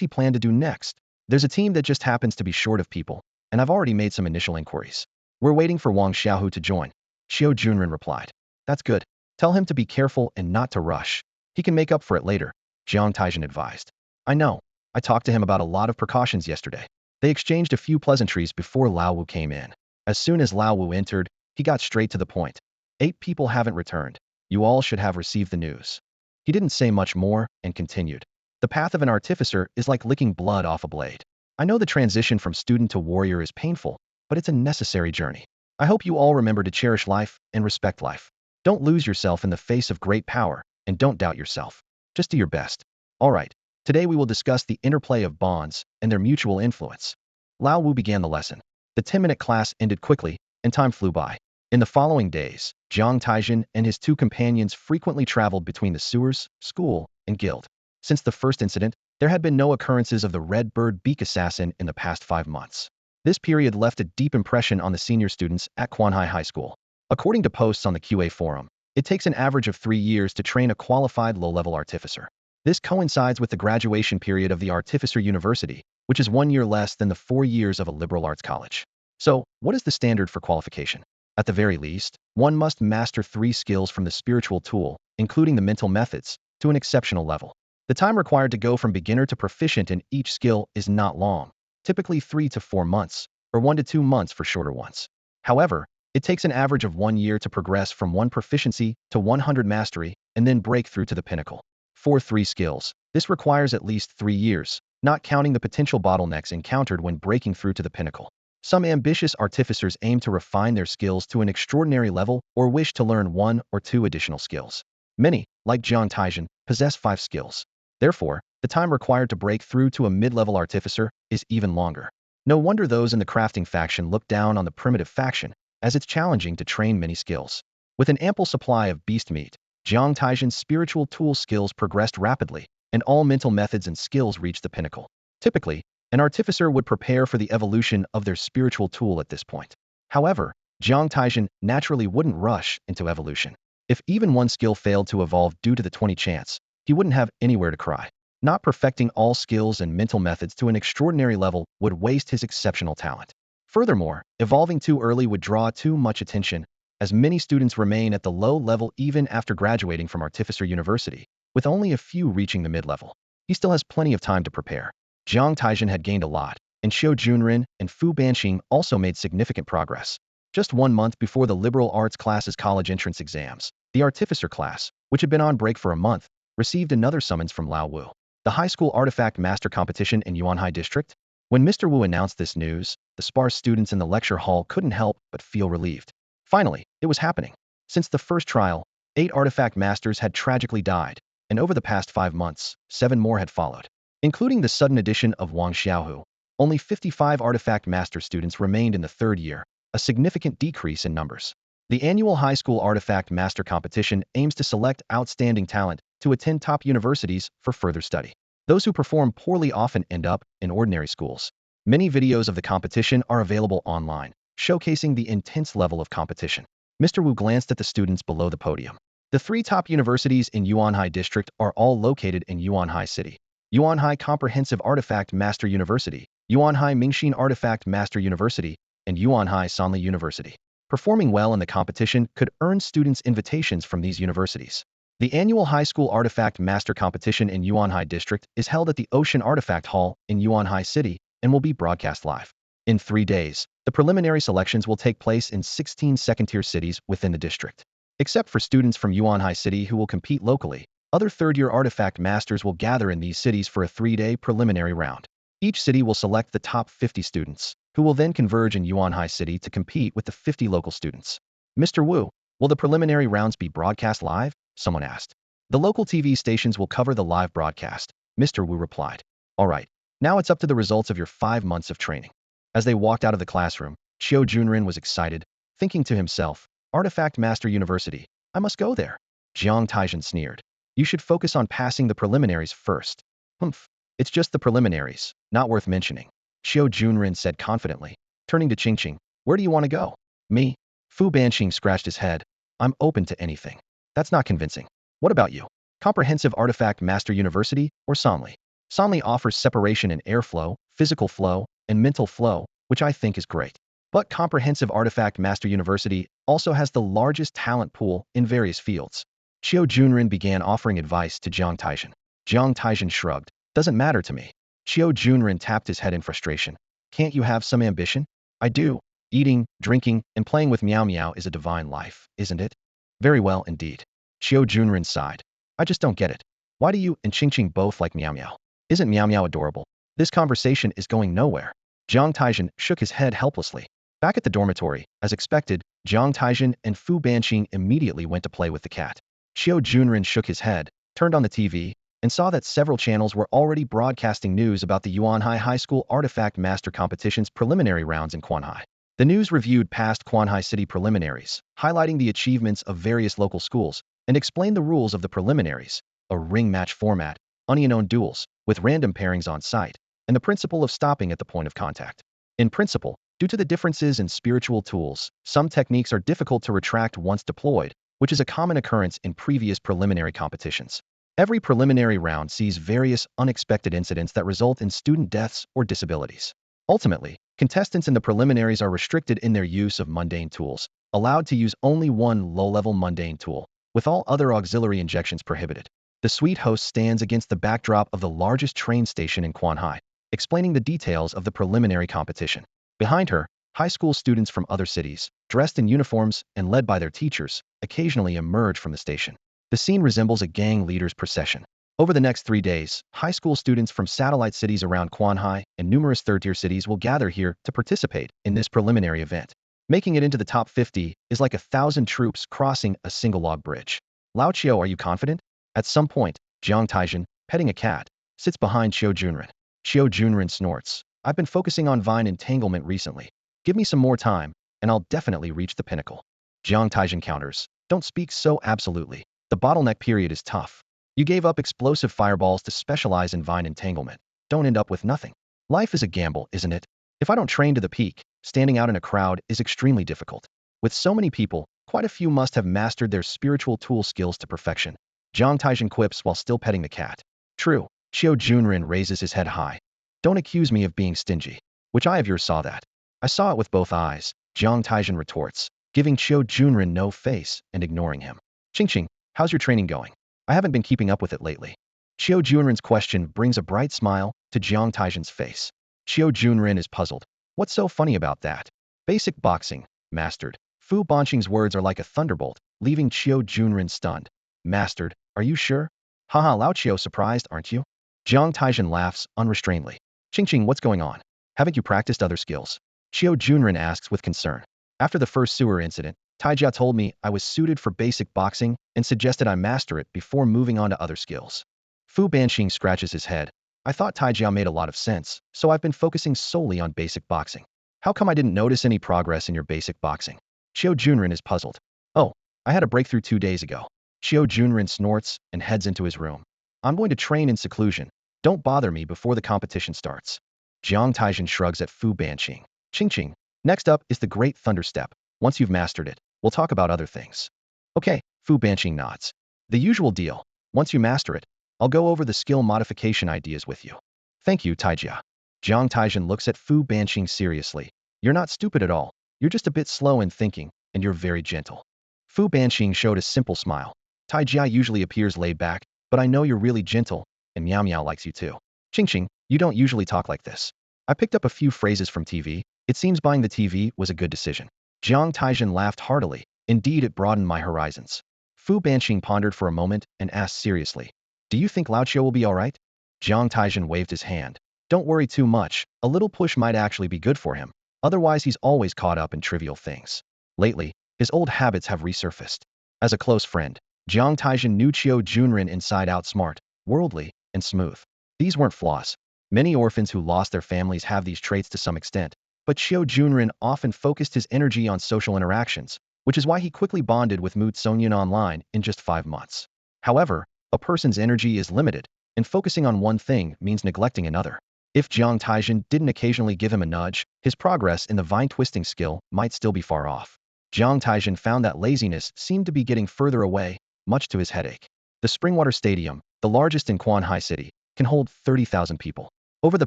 he plan to do next?" "There's a team that just happens to be short of people, and I've already made some initial inquiries. We're waiting for Wang Xiaohu to join," Xiao Junren replied. "That's good. Tell him to be careful and not to rush. He can make up for it later," Jiang Taizhen advised. "I know. I talked to him about a lot of precautions yesterday." They exchanged a few pleasantries before Lao Wu came in. As soon as Lao Wu entered, he got straight to the point. 8 people haven't returned. You all should have received the news." He didn't say much more and continued. "The path of an artificer is like licking blood off a blade. I know the transition from student to warrior is painful, but it's a necessary journey. I hope you all remember to cherish life and respect life. Don't lose yourself in the face of great power, and don't doubt yourself. Just do your best. All right, today we will discuss the interplay of bonds and their mutual influence." Lao Wu began the lesson. The 10-minute class ended quickly, and time flew by. In the following days, Jiang Taizhen and his 2 companions frequently traveled between the sewers, school, and guild. Since the first incident, there had been no occurrences of the Red Bird Beak Assassin in the past 5 months. This period left a deep impression on the senior students at Quanhai High School. According to posts on the QA forum, it takes an average of 3 years to train a qualified low-level artificer. This coincides with the graduation period of the Artificer University, which is 1 year less than the 4 years of a liberal arts college. So, what is the standard for qualification? At the very least, one must master 3 skills from the spiritual tool, including the mental methods, to an exceptional level. The time required to go from beginner to proficient in each skill is not long, typically 3 to 4 months, or 1 to 2 months for shorter ones. However, it takes an average of 1 year to progress from 1 proficiency to 100 mastery and then break through to the pinnacle. For 3 skills, this requires at least 3 years, not counting the potential bottlenecks encountered when breaking through to the pinnacle. Some ambitious artificers aim to refine their skills to an extraordinary level or wish to learn 1 or 2 additional skills. Many, like Jiang Taizhen, possess 5 skills. Therefore, the time required to break through to a mid-level artificer is even longer. No wonder those in the crafting faction look down on the primitive faction, as it's challenging to train many skills. With an ample supply of beast meat, Jiang Taizhen's spiritual tool skills progressed rapidly, and all mental methods and skills reached the pinnacle. Typically, an artificer would prepare for the evolution of their spiritual tool at this point. However, Jiang Taizhen naturally wouldn't rush into evolution. If even one skill failed to evolve due to the 20 chance, he wouldn't have anywhere to cry. Not perfecting all skills and mental methods to an extraordinary level would waste his exceptional talent. Furthermore, evolving too early would draw too much attention, as many students remain at the low level even after graduating from Artificer University, with only a few reaching the mid-level. He still has plenty of time to prepare. Jiang Taizhen had gained a lot, and Xiao Junren and Fu Banqing also made significant progress. Just 1 month before the liberal arts class's college entrance exams, the Artificer class, which had been on break for a month, received another summons from Lao Wu. The high school artifact master competition in Yuanhai district? When Mr. Wu announced this news, the sparse students in the lecture hall couldn't help but feel relieved. Finally, it was happening. Since the first trial, 8 artifact masters had tragically died, and over the past 5 months, 7 more had followed. Including the sudden addition of Wang Xiaohu, only 55 artifact master students remained in the 3rd year, a significant decrease in numbers. The annual high school artifact master competition aims to select outstanding talent to attend top universities for further study. Those who perform poorly often end up in ordinary schools. Many videos of the competition are available online, showcasing the intense level of competition. Mr. Wu glanced at the students below the podium. The 3 top universities in Yuanhai district are all located in Yuanhai City. Yuanhai Comprehensive Artifact Master University, Yuanhai Mingxin Artifact Master University, and Yuanhai Sanli University. Performing well in the competition could earn students invitations from these universities. The annual high school artifact master competition in Yuanhai district is held at the Ocean Artifact Hall in Yuanhai City and will be broadcast live. In 3 days, the preliminary selections will take place in 16 second-tier cities within the district. Except for students from Yuanhai City who will compete locally, other 3rd-year artifact masters will gather in these cities for a 3-day preliminary round. Each city will select the top 50 students, who will then converge in Yuanhai City to compete with the 50 local students. Mr. Wu, will the preliminary rounds be broadcast live? Someone asked. The local TV stations will cover the live broadcast, Mr. Wu replied. All right, now it's up to the results of your 5 months of training. As they walked out of the classroom, Xiao Junren was excited, thinking to himself, Artifact Master University, I must go there. Jiang Taizhen sneered. You should focus on passing the preliminaries first. Humph, it's just the preliminaries, not worth mentioning. Xiao Junren said confidently. Turning to Qingqing, where do you want to go? Me? Fu Banqing scratched his head. I'm open to anything. That's not convincing. What about you? Comprehensive Artifact Master University or Sanli? Sanli offers separation in airflow, physical flow, and mental flow, which I think is great. But Comprehensive Artifact Master University also has the largest talent pool in various fields. Xiao Junren began offering advice to Jiang Taizhen. Jiang Taizhen shrugged. Doesn't matter to me. Xiao Junren tapped his head in frustration. Can't you have some ambition? I do. Eating, drinking, and playing with Meow Meow is a divine life, isn't it? Very well indeed. Xiao Junren sighed. I just don't get it. Why do you and Qingqing both like Meow Meow? Isn't Meow Meow adorable? This conversation is going nowhere. Jiang Taizhen shook his head helplessly. Back at the dormitory, as expected, Jiang Taizhen and Fu Banqing immediately went to play with the cat. Xiao Junren shook his head, turned on the TV, and saw that several channels were already broadcasting news about the Yuanhai High School Artifact Master Competition's preliminary rounds in Quanhai. The news reviewed past Quanhai City preliminaries, highlighting the achievements of various local schools, and explained the rules of the preliminaries, a ring match format, unknown duels, with random pairings on site, and the principle of stopping at the point of contact. In principle, due to the differences in spiritual tools, some techniques are difficult to retract once deployed, which is a common occurrence in previous preliminary competitions. Every preliminary round sees various unexpected incidents that result in student deaths or disabilities. Ultimately, contestants in the preliminaries are restricted in their use of mundane tools, allowed to use only one low-level mundane tool, with all other auxiliary injections prohibited. The sweet host stands against the backdrop of the largest train station in Quanhai, explaining the details of the preliminary competition. Behind her, high school students from other cities, dressed in uniforms and led by their teachers, occasionally emerge from the station. The scene resembles a gang leader's procession. Over the next 3 days, high school students from satellite cities around Quanhai and numerous 3rd-tier cities will gather here to participate in this preliminary event. Making it into the top 50 is like 1,000 troops crossing a single log bridge. Lao Qiao, are you confident? At some point, Jiang Taizhen, petting a cat, sits behind Xiao Junren. Xiao Junren snorts. I've been focusing on vine entanglement recently. Give me some more time, and I'll definitely reach the pinnacle. Jiang Taizhen counters. Don't speak so absolutely. The bottleneck period is tough. You gave up explosive fireballs to specialize in vine entanglement. Don't end up with nothing. Life is a gamble, isn't it? If I don't train to the peak, standing out in a crowd is extremely difficult. With so many people, quite a few must have mastered their spiritual tool skills to perfection. Jiang Taizhen quips while still petting the cat. True. Xiao Junren raises his head high. Don't accuse me of being stingy. Which eye of yours saw that? I saw it with both eyes, Jiang Taizhen retorts, giving Qiu Junren no face and ignoring him. Ching, how's your training going? I haven't been keeping up with it lately. Qiu Junren's question brings a bright smile to Jiang Taizhen's face. Qiu Junren is puzzled. What's so funny about that? Basic boxing, mastered. Fu Banqing's words are like a thunderbolt, leaving Qiu Junren stunned. Mastered, are you sure? Haha, Lao Qiu, surprised, aren't you? Jiang Taizhen laughs unrestrainedly. Ching, what's going on? Haven't you practiced other skills? Qiu Junren asks with concern. After the first sewer incident, Taijia told me I was suited for basic boxing and suggested I master it before moving on to other skills. Fu Banqing scratches his head. I thought Taijia made a lot of sense, so I've been focusing solely on basic boxing. How come I didn't notice any progress in your basic boxing? Qiu Junren is puzzled. Oh, I had a breakthrough 2 days ago. Qiu Junren snorts and heads into his room. I'm going to train in seclusion. Don't bother me before the competition starts. Jiang Taizhen shrugs at Fu Banqing. Ching. Next up is the Great Thunder Step. Once you've mastered it, we'll talk about other things. Okay, Fu Banqing nods. The usual deal. Once you master it, I'll go over the skill modification ideas with you. Thank you, Taijia. Jiang Taizhen looks at Fu Banqing seriously. You're not stupid at all. You're just a bit slow in thinking, and you're very gentle. Fu Banqing showed a simple smile. Taijia usually appears laid back, but I know you're really gentle, and Miao Miao likes you too. Ching, you don't usually talk like this. I picked up a few phrases from TV. It seems buying the TV was a good decision. Jiang Taizhen laughed heartily. Indeed, it broadened my horizons. Fu Banqing pondered for a moment and asked seriously, do you think Lao Qiu will be alright? Jiang Taizhen waved his hand. Don't worry too much. A little push might actually be good for him. Otherwise, he's always caught up in trivial things. Lately, his old habits have resurfaced. As a close friend, Jiang Taizhen knew Qiu Junren inside out, smart, worldly, and smooth. These weren't flaws. Many orphans who lost their families have these traits to some extent, but Qiu Junren often focused his energy on social interactions, which is why he quickly bonded with Mu Tsongyun online in just 5 months. However, a person's energy is limited, and focusing on one thing means neglecting another. If Jiang Taizhen didn't occasionally give him a nudge, his progress in the vine-twisting skill might still be far off. Jiang Taizhen found that laziness seemed to be getting further away, much to his headache. The Springwater Stadium, the largest in Quanhai City, can hold 30,000 people. Over the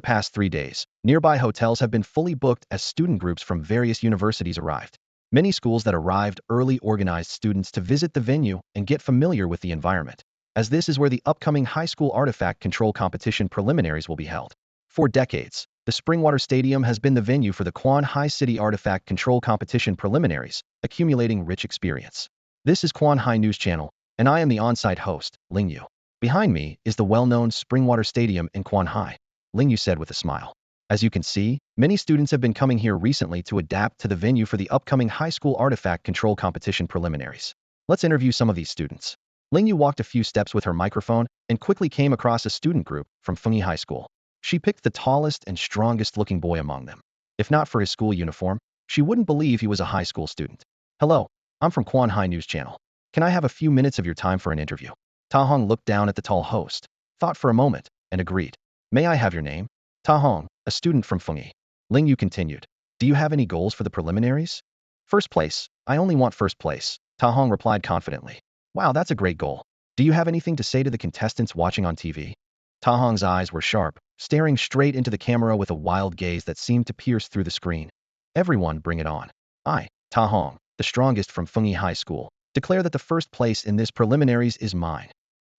past 3 days, nearby hotels have been fully booked as student groups from various universities arrived. Many schools that arrived early organized students to visit the venue and get familiar with the environment, as this is where the upcoming high school artifact control competition preliminaries will be held. For decades, the Springwater Stadium has been the venue for the Quanhai City Artifact Control Competition preliminaries, accumulating rich experience. This is Quanhai News Channel, and I am the on-site host, Ling Yu. Behind me is the well-known Springwater Stadium in Quanhai, Ling Yu said with a smile. As you can see, many students have been coming here recently to adapt to the venue for the upcoming high school artifact control competition preliminaries. Let's interview some of these students. Ling Yu walked a few steps with her microphone and quickly came across a student group from Fengyi High School. She picked the tallest and strongest-looking boy among them. If not for his school uniform, she wouldn't believe he was a high school student. Hello, I'm from Quanhai News Channel. Can I have a few minutes of your time for an interview? Ta Hong looked down at the tall host, thought for a moment, and agreed. May I have your name? Ta Hong, a student from Fengyi. Ling Yu continued. Do you have any goals for the preliminaries? First place. I only want first place, Ta Hong replied confidently. Wow, that's a great goal. Do you have anything to say to the contestants watching on TV? Ta Hong's eyes were sharp, staring straight into the camera with a wild gaze that seemed to pierce through the screen. Everyone bring it on. I, Ta Hong, the strongest from Fengyi High School, declare that the first place in this preliminaries is mine.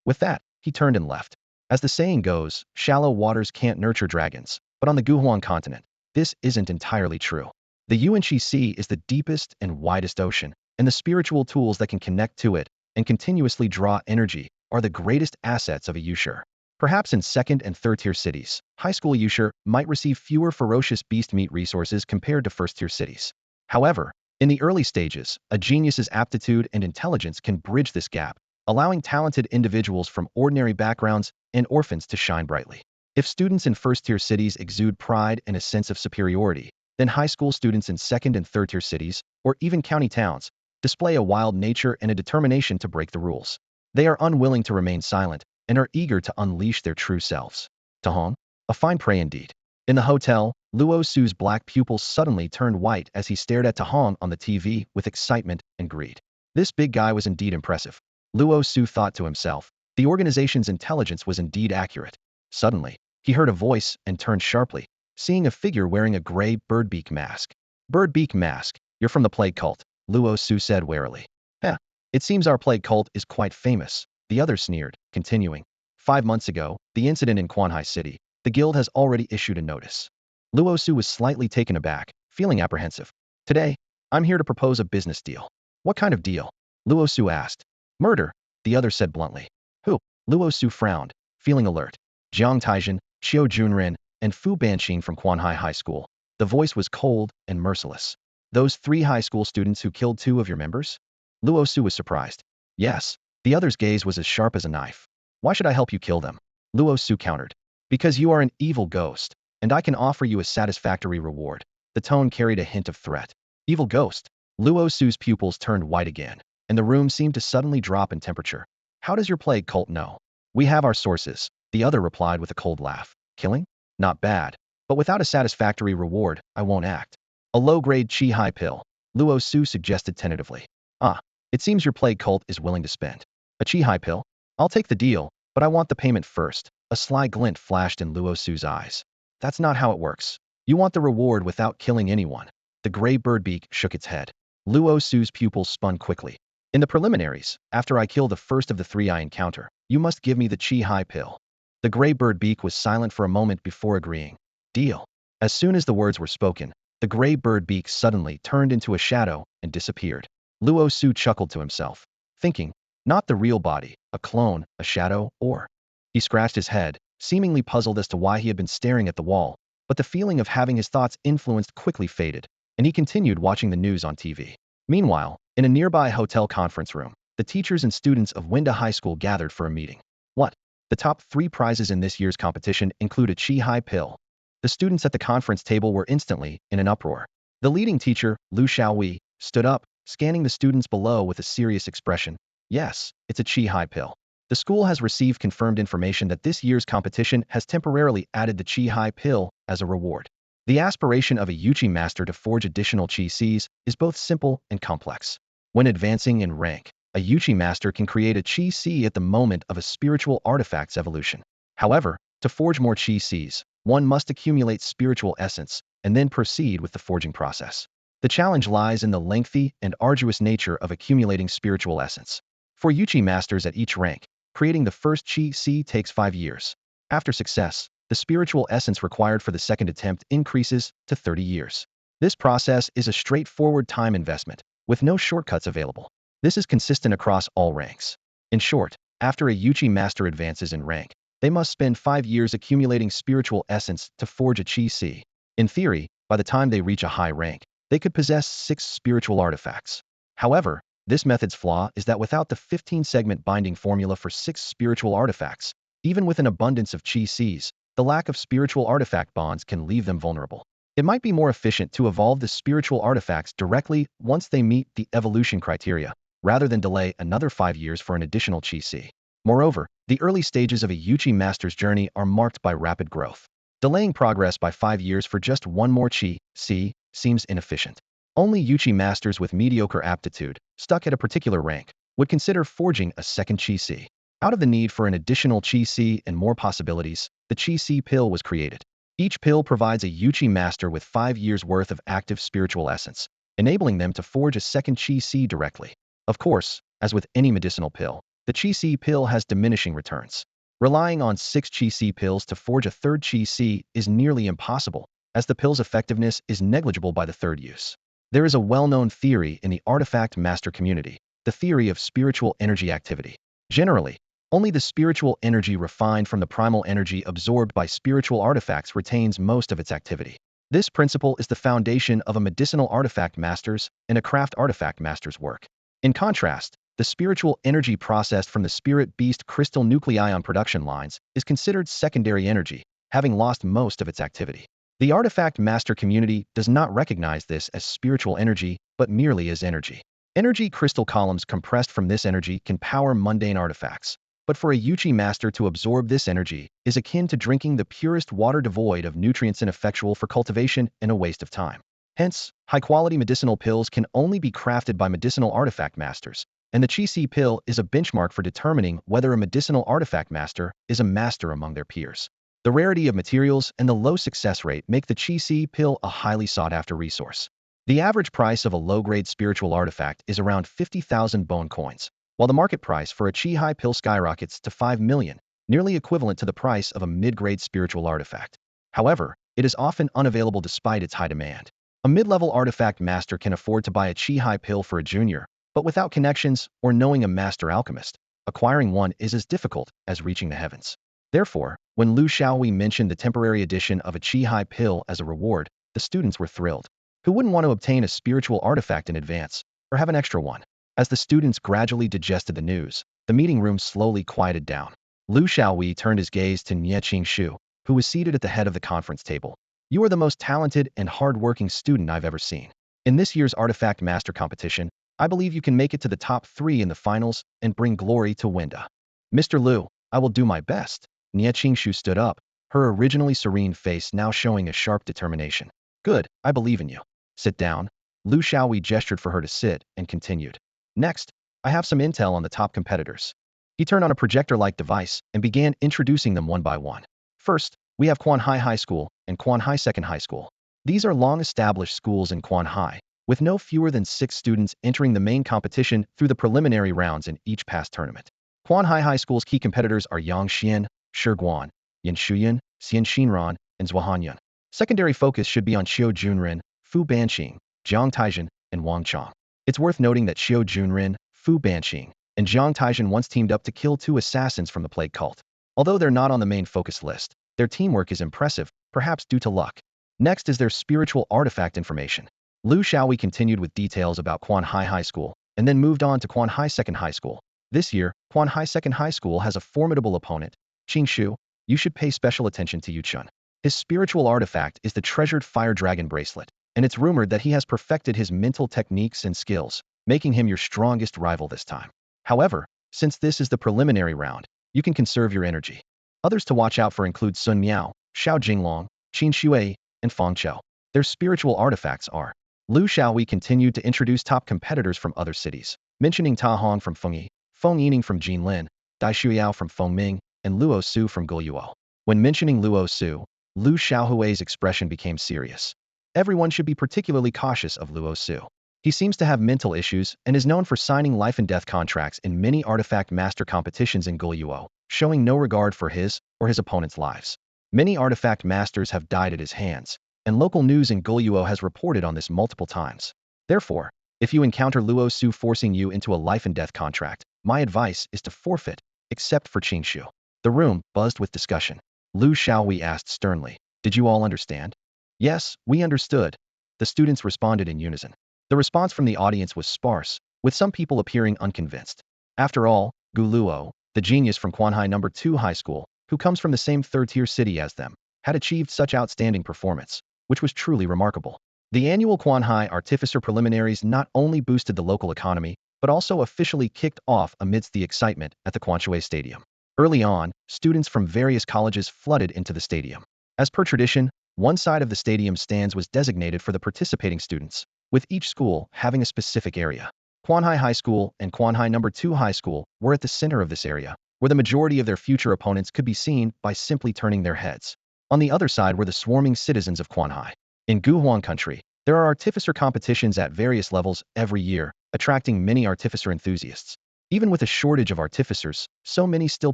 With that, he turned and left. As the saying goes, shallow waters can't nurture dragons, but on the Guhuang continent, this isn't entirely true. The Yuanxi Sea is the deepest and widest ocean, and the spiritual tools that can connect to it and continuously draw energy are the greatest assets of a Yushur. Perhaps in second and third-tier cities, high school Yushur might receive fewer ferocious beast meat resources compared to first-tier cities. However, in the early stages, a genius's aptitude and intelligence can bridge this gap, allowing talented individuals from ordinary backgrounds and orphans to shine brightly. If students in first-tier cities exude pride and a sense of superiority, then high school students in second and third-tier cities, or even county towns, display a wild nature and a determination to break the rules. They are unwilling to remain silent and are eager to unleash their true selves. Ta Hong, a fine prey indeed. In the hotel, Luo Su's black pupils suddenly turned white as he stared at Ta Hong on the TV with excitement and greed. This big guy was indeed impressive. Luo Su thought to himself. The organization's intelligence was indeed accurate. Suddenly, he heard a voice and turned sharply, seeing a figure wearing a gray birdbeak mask. Bird beak mask. You're from the plague cult, Luo Su said warily. Heh, it seems our plague cult is quite famous, the other sneered, continuing. 5 months ago, the incident in Quanhai City, the guild has already issued a notice. Luo Su was slightly taken aback, feeling apprehensive. Today, I'm here to propose a business deal. What kind of deal? Luo Su asked. Murder, the other said bluntly. Who? Luo Su frowned, feeling alert. Jiang Taizhen, Xiao Junren, and Fu Banqing from Quanhai High School. The voice was cold and merciless. Those 3 high school students who killed 2 of your members? Luo Su was surprised. Yes. The other's gaze was as sharp as a knife. Why should I help you kill them? Luo Su countered. Because you are an evil ghost, and I can offer you a satisfactory reward. The tone carried a hint of threat. Evil ghost? Luo Su's pupils turned white again, and the room seemed to suddenly drop in temperature. How does your plague cult know? We have our sources, the other replied with a cold laugh. Killing? Not bad. But without a satisfactory reward, I won't act. A low-grade Qi-Hai pill, Luo Su suggested tentatively. Ah, it seems your plague cult is willing to spend. A Qi-Hai pill? I'll take the deal, but I want the payment first. A sly glint flashed in Luo Su's eyes. That's not how it works. You want the reward without killing anyone. The gray birdbeak shook its head. Luo Su's pupils spun quickly. In the preliminaries, after I kill the first of the 3 I encounter, you must give me the Qi-Hai pill. The gray birdbeak was silent for a moment before agreeing. Deal. As soon as the words were spoken, the gray birdbeak suddenly turned into a shadow and disappeared. Luo Su chuckled to himself, thinking, not the real body, a clone, a shadow, or... He scratched his head, seemingly puzzled as to why he had been staring at the wall, but the feeling of having his thoughts influenced quickly faded, and he continued watching the news on TV. Meanwhile, in a nearby hotel conference room, the teachers and students of Winda High School gathered for a meeting. What? The top 3 prizes in this year's competition include a Qi-Hai pill. The students at the conference table were instantly in an uproar. The leading teacher, Lu Xiaowei, stood up, scanning the students below with a serious expression. Yes, it's a Qi-Hai pill. The school has received confirmed information that this year's competition has temporarily added the Qi-Hai pill as a reward. The aspiration of a Yuchi master to forge additional Qi Cs is both simple and complex. When advancing in rank, a Yuchi master can create a Qi C at the moment of a spiritual artifact's evolution. However, to forge more Qi Cs, one must accumulate spiritual essence and then proceed with the forging process. The challenge lies in the lengthy and arduous nature of accumulating spiritual essence. For Yuchi masters at each rank, creating the first Qi C takes 5 years. After success, the spiritual essence required for the second attempt increases to 30 years. This process is a straightforward time investment, with no shortcuts available. This is consistent across all ranks. In short, after a Yuchi master advances in rank, they must spend 5 years accumulating spiritual essence to forge a Qi C. In theory, by the time they reach a high rank, they could possess 6 spiritual artifacts. However, this method's flaw is that without the 15-segment binding formula for 6 spiritual artifacts, even with an abundance of Qi Cs, the lack of spiritual artifact bonds can leave them vulnerable. It might be more efficient to evolve the spiritual artifacts directly once they meet the evolution criteria, rather than delay another 5 years for an additional Qi C. Moreover, the early stages of a Yuchi master's journey are marked by rapid growth. Delaying progress by 5 years for just one more Qi C seems inefficient. Only Yuchi masters with mediocre aptitude, stuck at a particular rank, would consider forging a second Qi C. Out of the need for an additional Qi C and more possibilities, the Qi C pill was created. Each pill provides a Yuchi master with 5 years' worth of active spiritual essence, enabling them to forge a second Qi C directly. Of course, as with any medicinal pill, the Qi C pill has diminishing returns. Relying on 6 Qi C pills to forge a third Qi C is nearly impossible, as the pill's effectiveness is negligible by the third use. There is a well-known theory in the artifact master community, the theory of spiritual energy activity. Generally, only the spiritual energy refined from the primal energy absorbed by spiritual artifacts retains most of its activity. This principle is the foundation of a medicinal artifact master's and a craft artifact master's work. In contrast, the spiritual energy processed from the spirit beast crystal nuclei on production lines is considered secondary energy, having lost most of its activity. The artifact master community does not recognize this as spiritual energy, but merely as energy. Energy crystal columns compressed from this energy can power mundane artifacts, but for a Yuchi master to absorb this energy is akin to drinking the purest water devoid of nutrients ineffectual for cultivation and a waste of time. Hence, high-quality medicinal pills can only be crafted by medicinal artifact masters, and the Qi C pill is a benchmark for determining whether a medicinal artifact master is a master among their peers. The rarity of materials and the low success rate make the Qi C pill a highly sought-after resource. The average price of a low-grade spiritual artifact is around 50,000 bone coins, while the market price for a Chi-Hai pill skyrockets to 5 million, nearly equivalent to the price of a mid-grade spiritual artifact. However, it is often unavailable despite its high demand. A mid-level artifact master can afford to buy a Chi-Hai pill for a junior, but without connections or knowing a master alchemist, acquiring one is as difficult as reaching the heavens. Therefore, when Lu Xiaohui mentioned the temporary addition of a Chi-Hai pill as a reward, the students were thrilled. Who wouldn't want to obtain a spiritual artifact in advance, or have an extra one? As the students gradually digested the news, the meeting room slowly quieted down. Lu Xiaohui turned his gaze to Nie Qingshu, who was seated at the head of the conference table. You are the most talented and hard-working student I've ever seen. In this year's Artifact Master competition, I believe you can make it to the top 3 in the finals and bring glory to Winda. Mr. Lu, I will do my best. Nie Qingshu stood up, her originally serene face now showing a sharp determination. Good, I believe in you. Sit down. Lu Xiaohui gestured for her to sit and continued. Next, I have some intel on the top competitors. He turned on a projector-like device and began introducing them one by one. First, we have Quanhai High School and Quanhai Second High School. These are long-established schools in Quanhai, with no fewer than 6 students entering the main competition through the preliminary rounds in each past tournament. Quanhai High School's key competitors are Yang Xian, Shi Guan, Yin Shuyan, Xian Xinran, and Zhuahanyan. Secondary focus should be on Xiao Junren, Fu Banqing, Jiang Taizhen, and Wang Chang. It's worth noting that Xiao Junren, Fu Banqing, and Jiang Taizhen once teamed up to kill 2 assassins from the plague cult. Although they're not on the main focus list, their teamwork is impressive, perhaps due to luck. Next is their spiritual artifact information. Lu Xiaohui continued with details about Quanhai High School, and then moved on to Quanhai Second High School. This year, Quanhai Second High School has a formidable opponent, Qingshu. You should pay special attention to Yuchun. His spiritual artifact is the treasured fire dragon bracelet, and it's rumored that he has perfected his mental techniques and skills, making him your strongest rival this time. However, since this is the preliminary round, you can conserve your energy. Others to watch out for include Sun Miao, Xiao Jinglong, Qin Shui, and Fang Chou. Their spiritual artifacts are. Lu Xiaohui continued to introduce top competitors from other cities, mentioning Ta Hong from Fengyi, Feng Yining from Jinlin, Dai Shuyao from Fengming, and Luo Su from Guiyuo. When mentioning Luo Su, Lu Xiaohui's expression became serious. Everyone should be particularly cautious of Luo Su. He seems to have mental issues and is known for signing life and death contracts in many artifact master competitions in Guiyuo, showing no regard for his or his opponent's lives. Many artifact masters have died at his hands, and local news in Guiyuo has reported on this multiple times. Therefore, if you encounter Luo Su forcing you into a life and death contract, my advice is to forfeit, except for Qingshu. The room buzzed with discussion. Lu Xiaohui asked sternly, "Did you all understand?" "Yes, we understood." The students responded in unison. The response from the audience was sparse, with some people appearing unconvinced. After all, Gu Luo, the genius from Quanhai No. 2 High School, who comes from the same third-tier city as them, had achieved such outstanding performance, which was truly remarkable. The annual Quanhai Artificer Preliminaries not only boosted the local economy, but also officially kicked off amidst the excitement at the Quanshui Stadium. Early on, students from various colleges flooded into the stadium. As per tradition, one side of the stadium stands was designated for the participating students, with each school having a specific area. Quanhai High School and Quanhai No. 2 High School were at the center of this area, where the majority of their future opponents could be seen by simply turning their heads. On the other side were the swarming citizens of Quanhai. In Guhuang country, there are artificer competitions at various levels every year, attracting many artificer enthusiasts. Even with a shortage of artificers, so many still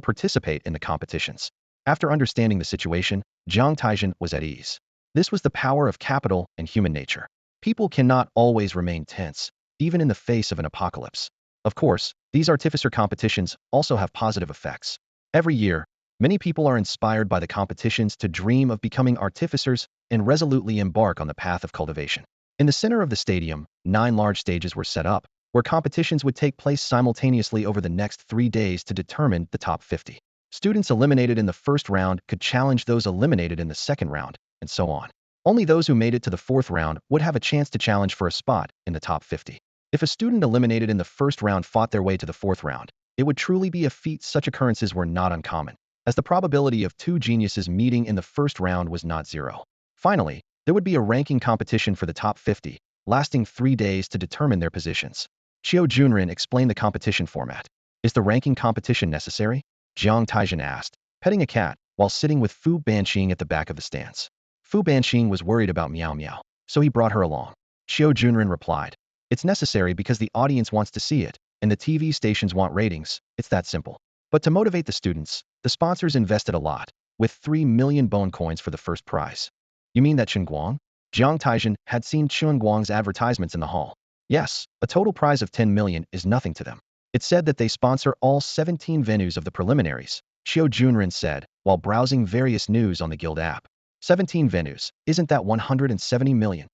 participate in the competitions. After understanding the situation, Jiang Taizhen was at ease. This was the power of capital and human nature. People cannot always remain tense, even in the face of an apocalypse. Of course, these artificer competitions also have positive effects. Every year, many people are inspired by the competitions to dream of becoming artificers and resolutely embark on the path of cultivation. In the center of the stadium, 9 large stages were set up, where competitions would take place simultaneously over the next 3 days to determine the top 50. Students eliminated in the first round could challenge those eliminated in the second round, and so on. Only those who made it to the 4th round would have a chance to challenge for a spot in the top 50. If a student eliminated in the first round fought their way to the 4th round, it would truly be a feat. Such occurrences were not uncommon, as the probability of 2 geniuses meeting in the first round was not 0. Finally, there would be a ranking competition for the top 50, lasting 3 days to determine their positions. Qiao Junren explained the competition format. "Is the ranking competition necessary?" Jiang Taizhen asked, petting a cat while sitting with Fu Banqing at the back of the stands. Fu Banqing was worried about Miao Miao, so he brought her along. Xiao Junren replied. It's necessary because the audience wants to see it, and the TV stations want ratings. It's that simple. But to motivate the students, the sponsors invested a lot, with 3 million bone coins for the first prize. You mean that Guang? Jiang Taizhen had seen Guang's advertisements in the hall. Yes, a total prize of 10 million is nothing to them. It said that they sponsor all 17 venues of the preliminaries, Xiao Junren said, while browsing various news on the guild app. 17 venues, isn't that 170 million?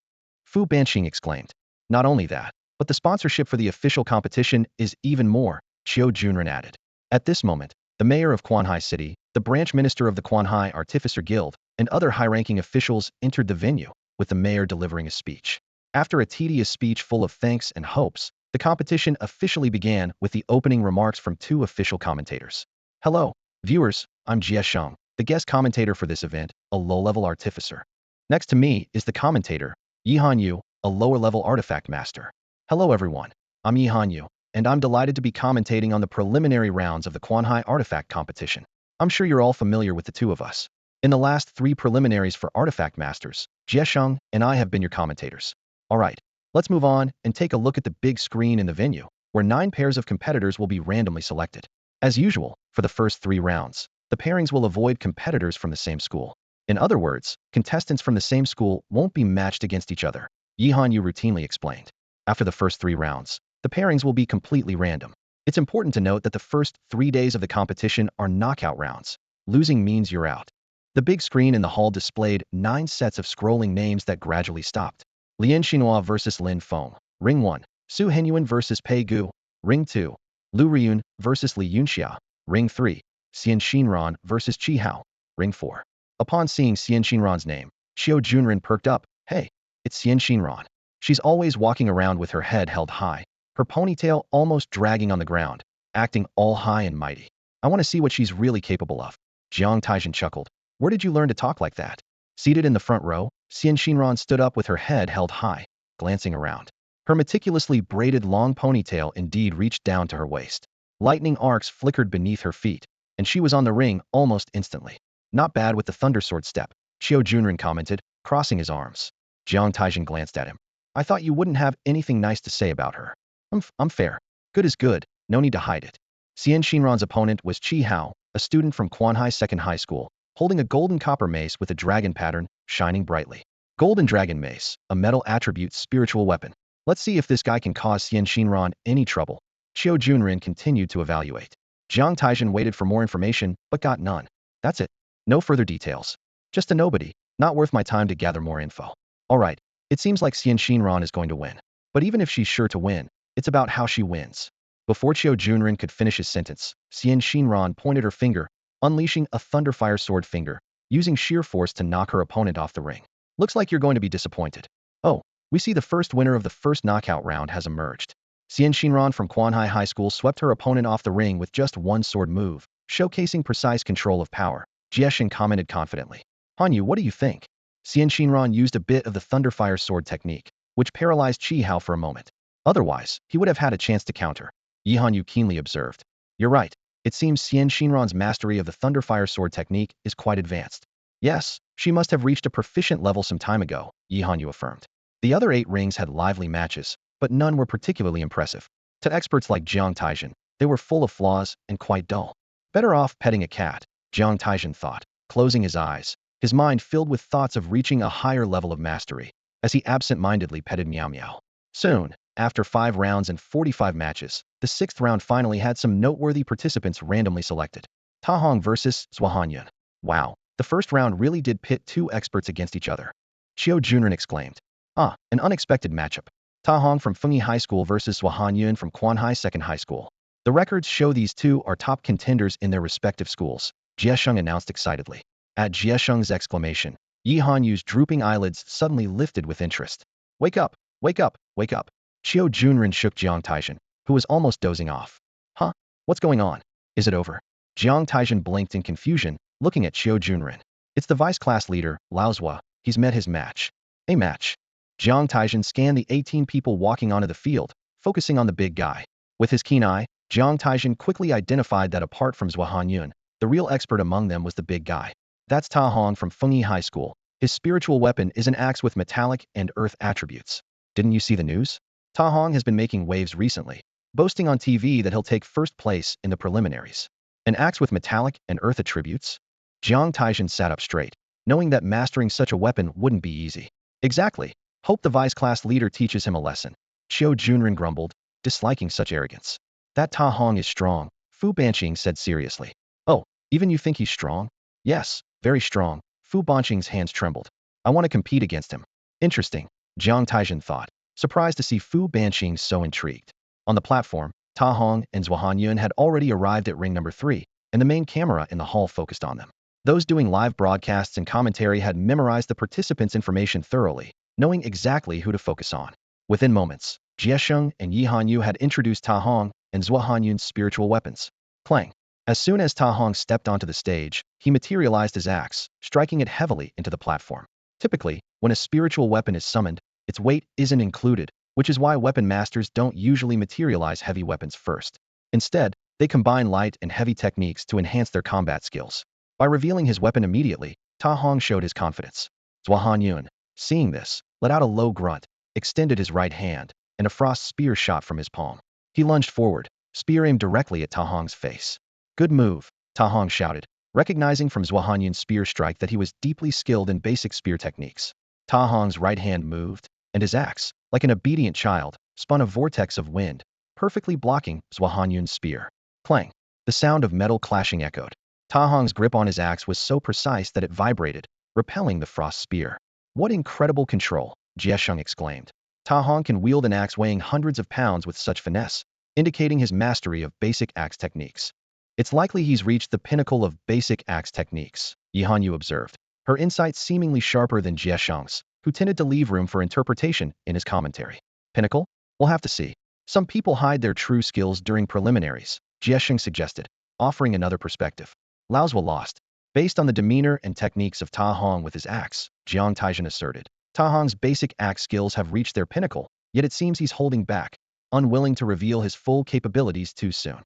Fu Banqing exclaimed. Not only that, but the sponsorship for the official competition is even more, Xiao Junren added. At this moment, the mayor of Quanhai City, the branch minister of the Quanhai Artificer Guild, and other high-ranking officials entered the venue, with the mayor delivering a speech. After a tedious speech full of thanks and hopes, the competition officially began with the opening remarks from two official commentators. Hello, viewers, I'm Jie Sheng, the guest commentator for this event, a low-level artificer. Next to me is the commentator, Yihan Yu, a lower-level artifact master. Hello everyone, I'm Yihan Yu, and I'm delighted to be commentating on the preliminary rounds of the Quanhai artifact competition. I'm sure you're all familiar with the two of us. In the last 3 preliminaries for artifact masters, Jie Sheng and I have been your commentators. Alright, let's move on and take a look at the big screen in the venue, where 9 pairs of competitors will be randomly selected. As usual, for the first 3 rounds, the pairings will avoid competitors from the same school. In other words, contestants from the same school won't be matched against each other, Yihan Yu routinely explained. After the first 3 rounds, the pairings will be completely random. It's important to note that the first 3 days of the competition are knockout rounds. Losing means you're out. The big screen in the hall displayed 9 sets of scrolling names that gradually stopped. Lian Xinhua versus Lin Feng, Ring 1. Su Henyuan versus Pei Gu, Ring 2. Lu Riyun versus Li Yunxia, Ring 3. Xian Xinran versus Qi Hao, Ring 4. Upon seeing Xian Xinran's name, Xiao Junren perked up. Hey, it's Xian Xinran. She's always walking around with her head held high, her ponytail almost dragging on the ground, acting all high and mighty. I want to see what she's really capable of. Jiang Taizhen chuckled. Where did you learn to talk like that? Seated in the front row, Xian Xinran stood up with her head held high, glancing around. Her meticulously braided long ponytail indeed reached down to her waist. Lightning arcs flickered beneath her feet, and she was on the ring almost instantly. Not bad with the thundersword step, Xiao Junren commented, crossing his arms. Jiang Taizhen glanced at him. I thought you wouldn't have anything nice to say about her. I'm fair. Good is good, no need to hide it. Xian Xinran's opponent was Qi Hao, a student from Quanhai Second High School, holding a golden copper mace with a dragon pattern, shining brightly. Golden dragon mace, a metal attribute spiritual weapon. Let's see if this guy can cause Xian Xinran any trouble. Xiao Junren continued to evaluate. Jiang Taizhen waited for more information, but got none. That's it. No further details. Just a nobody, not worth my time to gather more info. Alright, it seems like Xian Xinran is going to win. But even if she's sure to win, it's about how she wins. Before Xiao Junren could finish his sentence, Xian Xinran pointed her finger, unleashing a thunderfire sword finger, using sheer force to knock her opponent off the ring. Looks like you're going to be disappointed. Oh, we see the first winner of the first knockout round has emerged. Xian Xinran from Quanhai High School swept her opponent off the ring with just one sword move, showcasing precise control of power. Jieshin commented confidently. Hanyu, what do you think? Xian Xinran used a bit of the thunderfire sword technique, which paralyzed Qi Hao for a moment. Otherwise, he would have had a chance to counter. Yi Hanyu keenly observed. You're right. It seems Xian Xinran's mastery of the thunderfire sword technique is quite advanced. Yes, she must have reached a proficient level some time ago, Yi Hanyu affirmed. The other 8 rings had lively matches, but none were particularly impressive. To experts like Jiang Taizhen, they were full of flaws and quite dull. Better off petting a cat, Jiang Taizhen thought, closing his eyes, his mind filled with thoughts of reaching a higher level of mastery, as he absent-mindedly petted Meow Meow. Soon, after 5 rounds and 45 matches, the 6th round finally had some noteworthy participants randomly selected. Ta Hong versus Zhuhanyan. Wow, the first round really did pit 2 experts against each other. Xiao Junren exclaimed. Ah, an unexpected matchup. Ta Hong from Fengyi High School versus Zhuhanyan from Quanhai Second High School. The records show these 2 are top contenders in their respective schools, Jiesheng announced excitedly. At Jiesheng's exclamation, Yi Hanyu's drooping eyelids suddenly lifted with interest. Wake up, wake up, wake up. Xiao Junren shook Jiang Taizhen, who was almost dozing off. Huh? What's going on? Is it over? Jiang Taizhen blinked in confusion, looking at Xiao Junren. It's the vice-class leader, Lao Zhua. He's met his match. A match. Jiang Taizhen scanned the 18 people walking onto the field, focusing on the big guy. With his keen eye, Jiang Taizhen quickly identified that apart from Zhuhanyan, the real expert among them was the big guy. That's Ta Hong from Fengyi High School. His spiritual weapon is an axe with metallic and earth attributes. Didn't you see the news? Ta Hong has been making waves recently, boasting on TV that he'll take first place in the preliminaries. An axe with metallic and earth attributes? Jiang Taizhen sat up straight, knowing that mastering such a weapon wouldn't be easy. Exactly. Hope the vice-class leader teaches him a lesson. Qiu Junren grumbled, disliking such arrogance. That Ta Hong is strong, Fu Banqing said seriously. Oh, even you think he's strong? Yes, very strong. Fu Banqing's hands trembled. I want to compete against him. Interesting, Jiang Taizhen thought, surprised to see Fu Banqing so intrigued. On the platform, Ta Hong and Yuan had already arrived at ring number 3, and the main camera in the hall focused on them. Those doing live broadcasts and commentary had memorized the participants' information thoroughly, knowing exactly who to focus on. Within moments, Jiesheng and Yi Hanyu had introduced Ta Hong and Yuan's spiritual weapons. Clang. As soon as Ta Hong stepped onto the stage, he materialized his axe, striking it heavily into the platform. Typically, when a spiritual weapon is summoned, its weight isn't included, which is why weapon masters don't usually materialize heavy weapons first. Instead, they combine light and heavy techniques to enhance their combat skills. By revealing his weapon immediately, Ta Hong showed his confidence. Yuan, seeing this, let out a low grunt, extended his right hand, and a frost spear shot from his palm. He lunged forward, spear aimed directly at Ta Hong's face. Good move, Ta Hong shouted, recognizing from Yuan's spear strike that he was deeply skilled in basic spear techniques. Ta Hong's right hand moved, and his axe, like an obedient child, spun a vortex of wind, perfectly blocking Yuan's spear. Clang. The sound of metal clashing echoed. Ta Hong's grip on his axe was so precise that it vibrated, repelling the frost spear. What incredible control, Jiesheng exclaimed. Ta Hong can wield an axe weighing hundreds of pounds with such finesse, indicating his mastery of basic axe techniques. It's likely he's reached the pinnacle of basic axe techniques, Yi Hanyu observed, her insight seemingly sharper than Jiesheng's, who tended to leave room for interpretation in his commentary. Pinnacle? We'll have to see. Some people hide their true skills during preliminaries, Jiesheng suggested, offering another perspective. Laozhua lost. Based on the demeanor and techniques of Ta Hong with his axe, Jiang Taizhen asserted. Ta Hong's basic axe skills have reached their pinnacle, yet it seems he's holding back, unwilling to reveal his full capabilities too soon.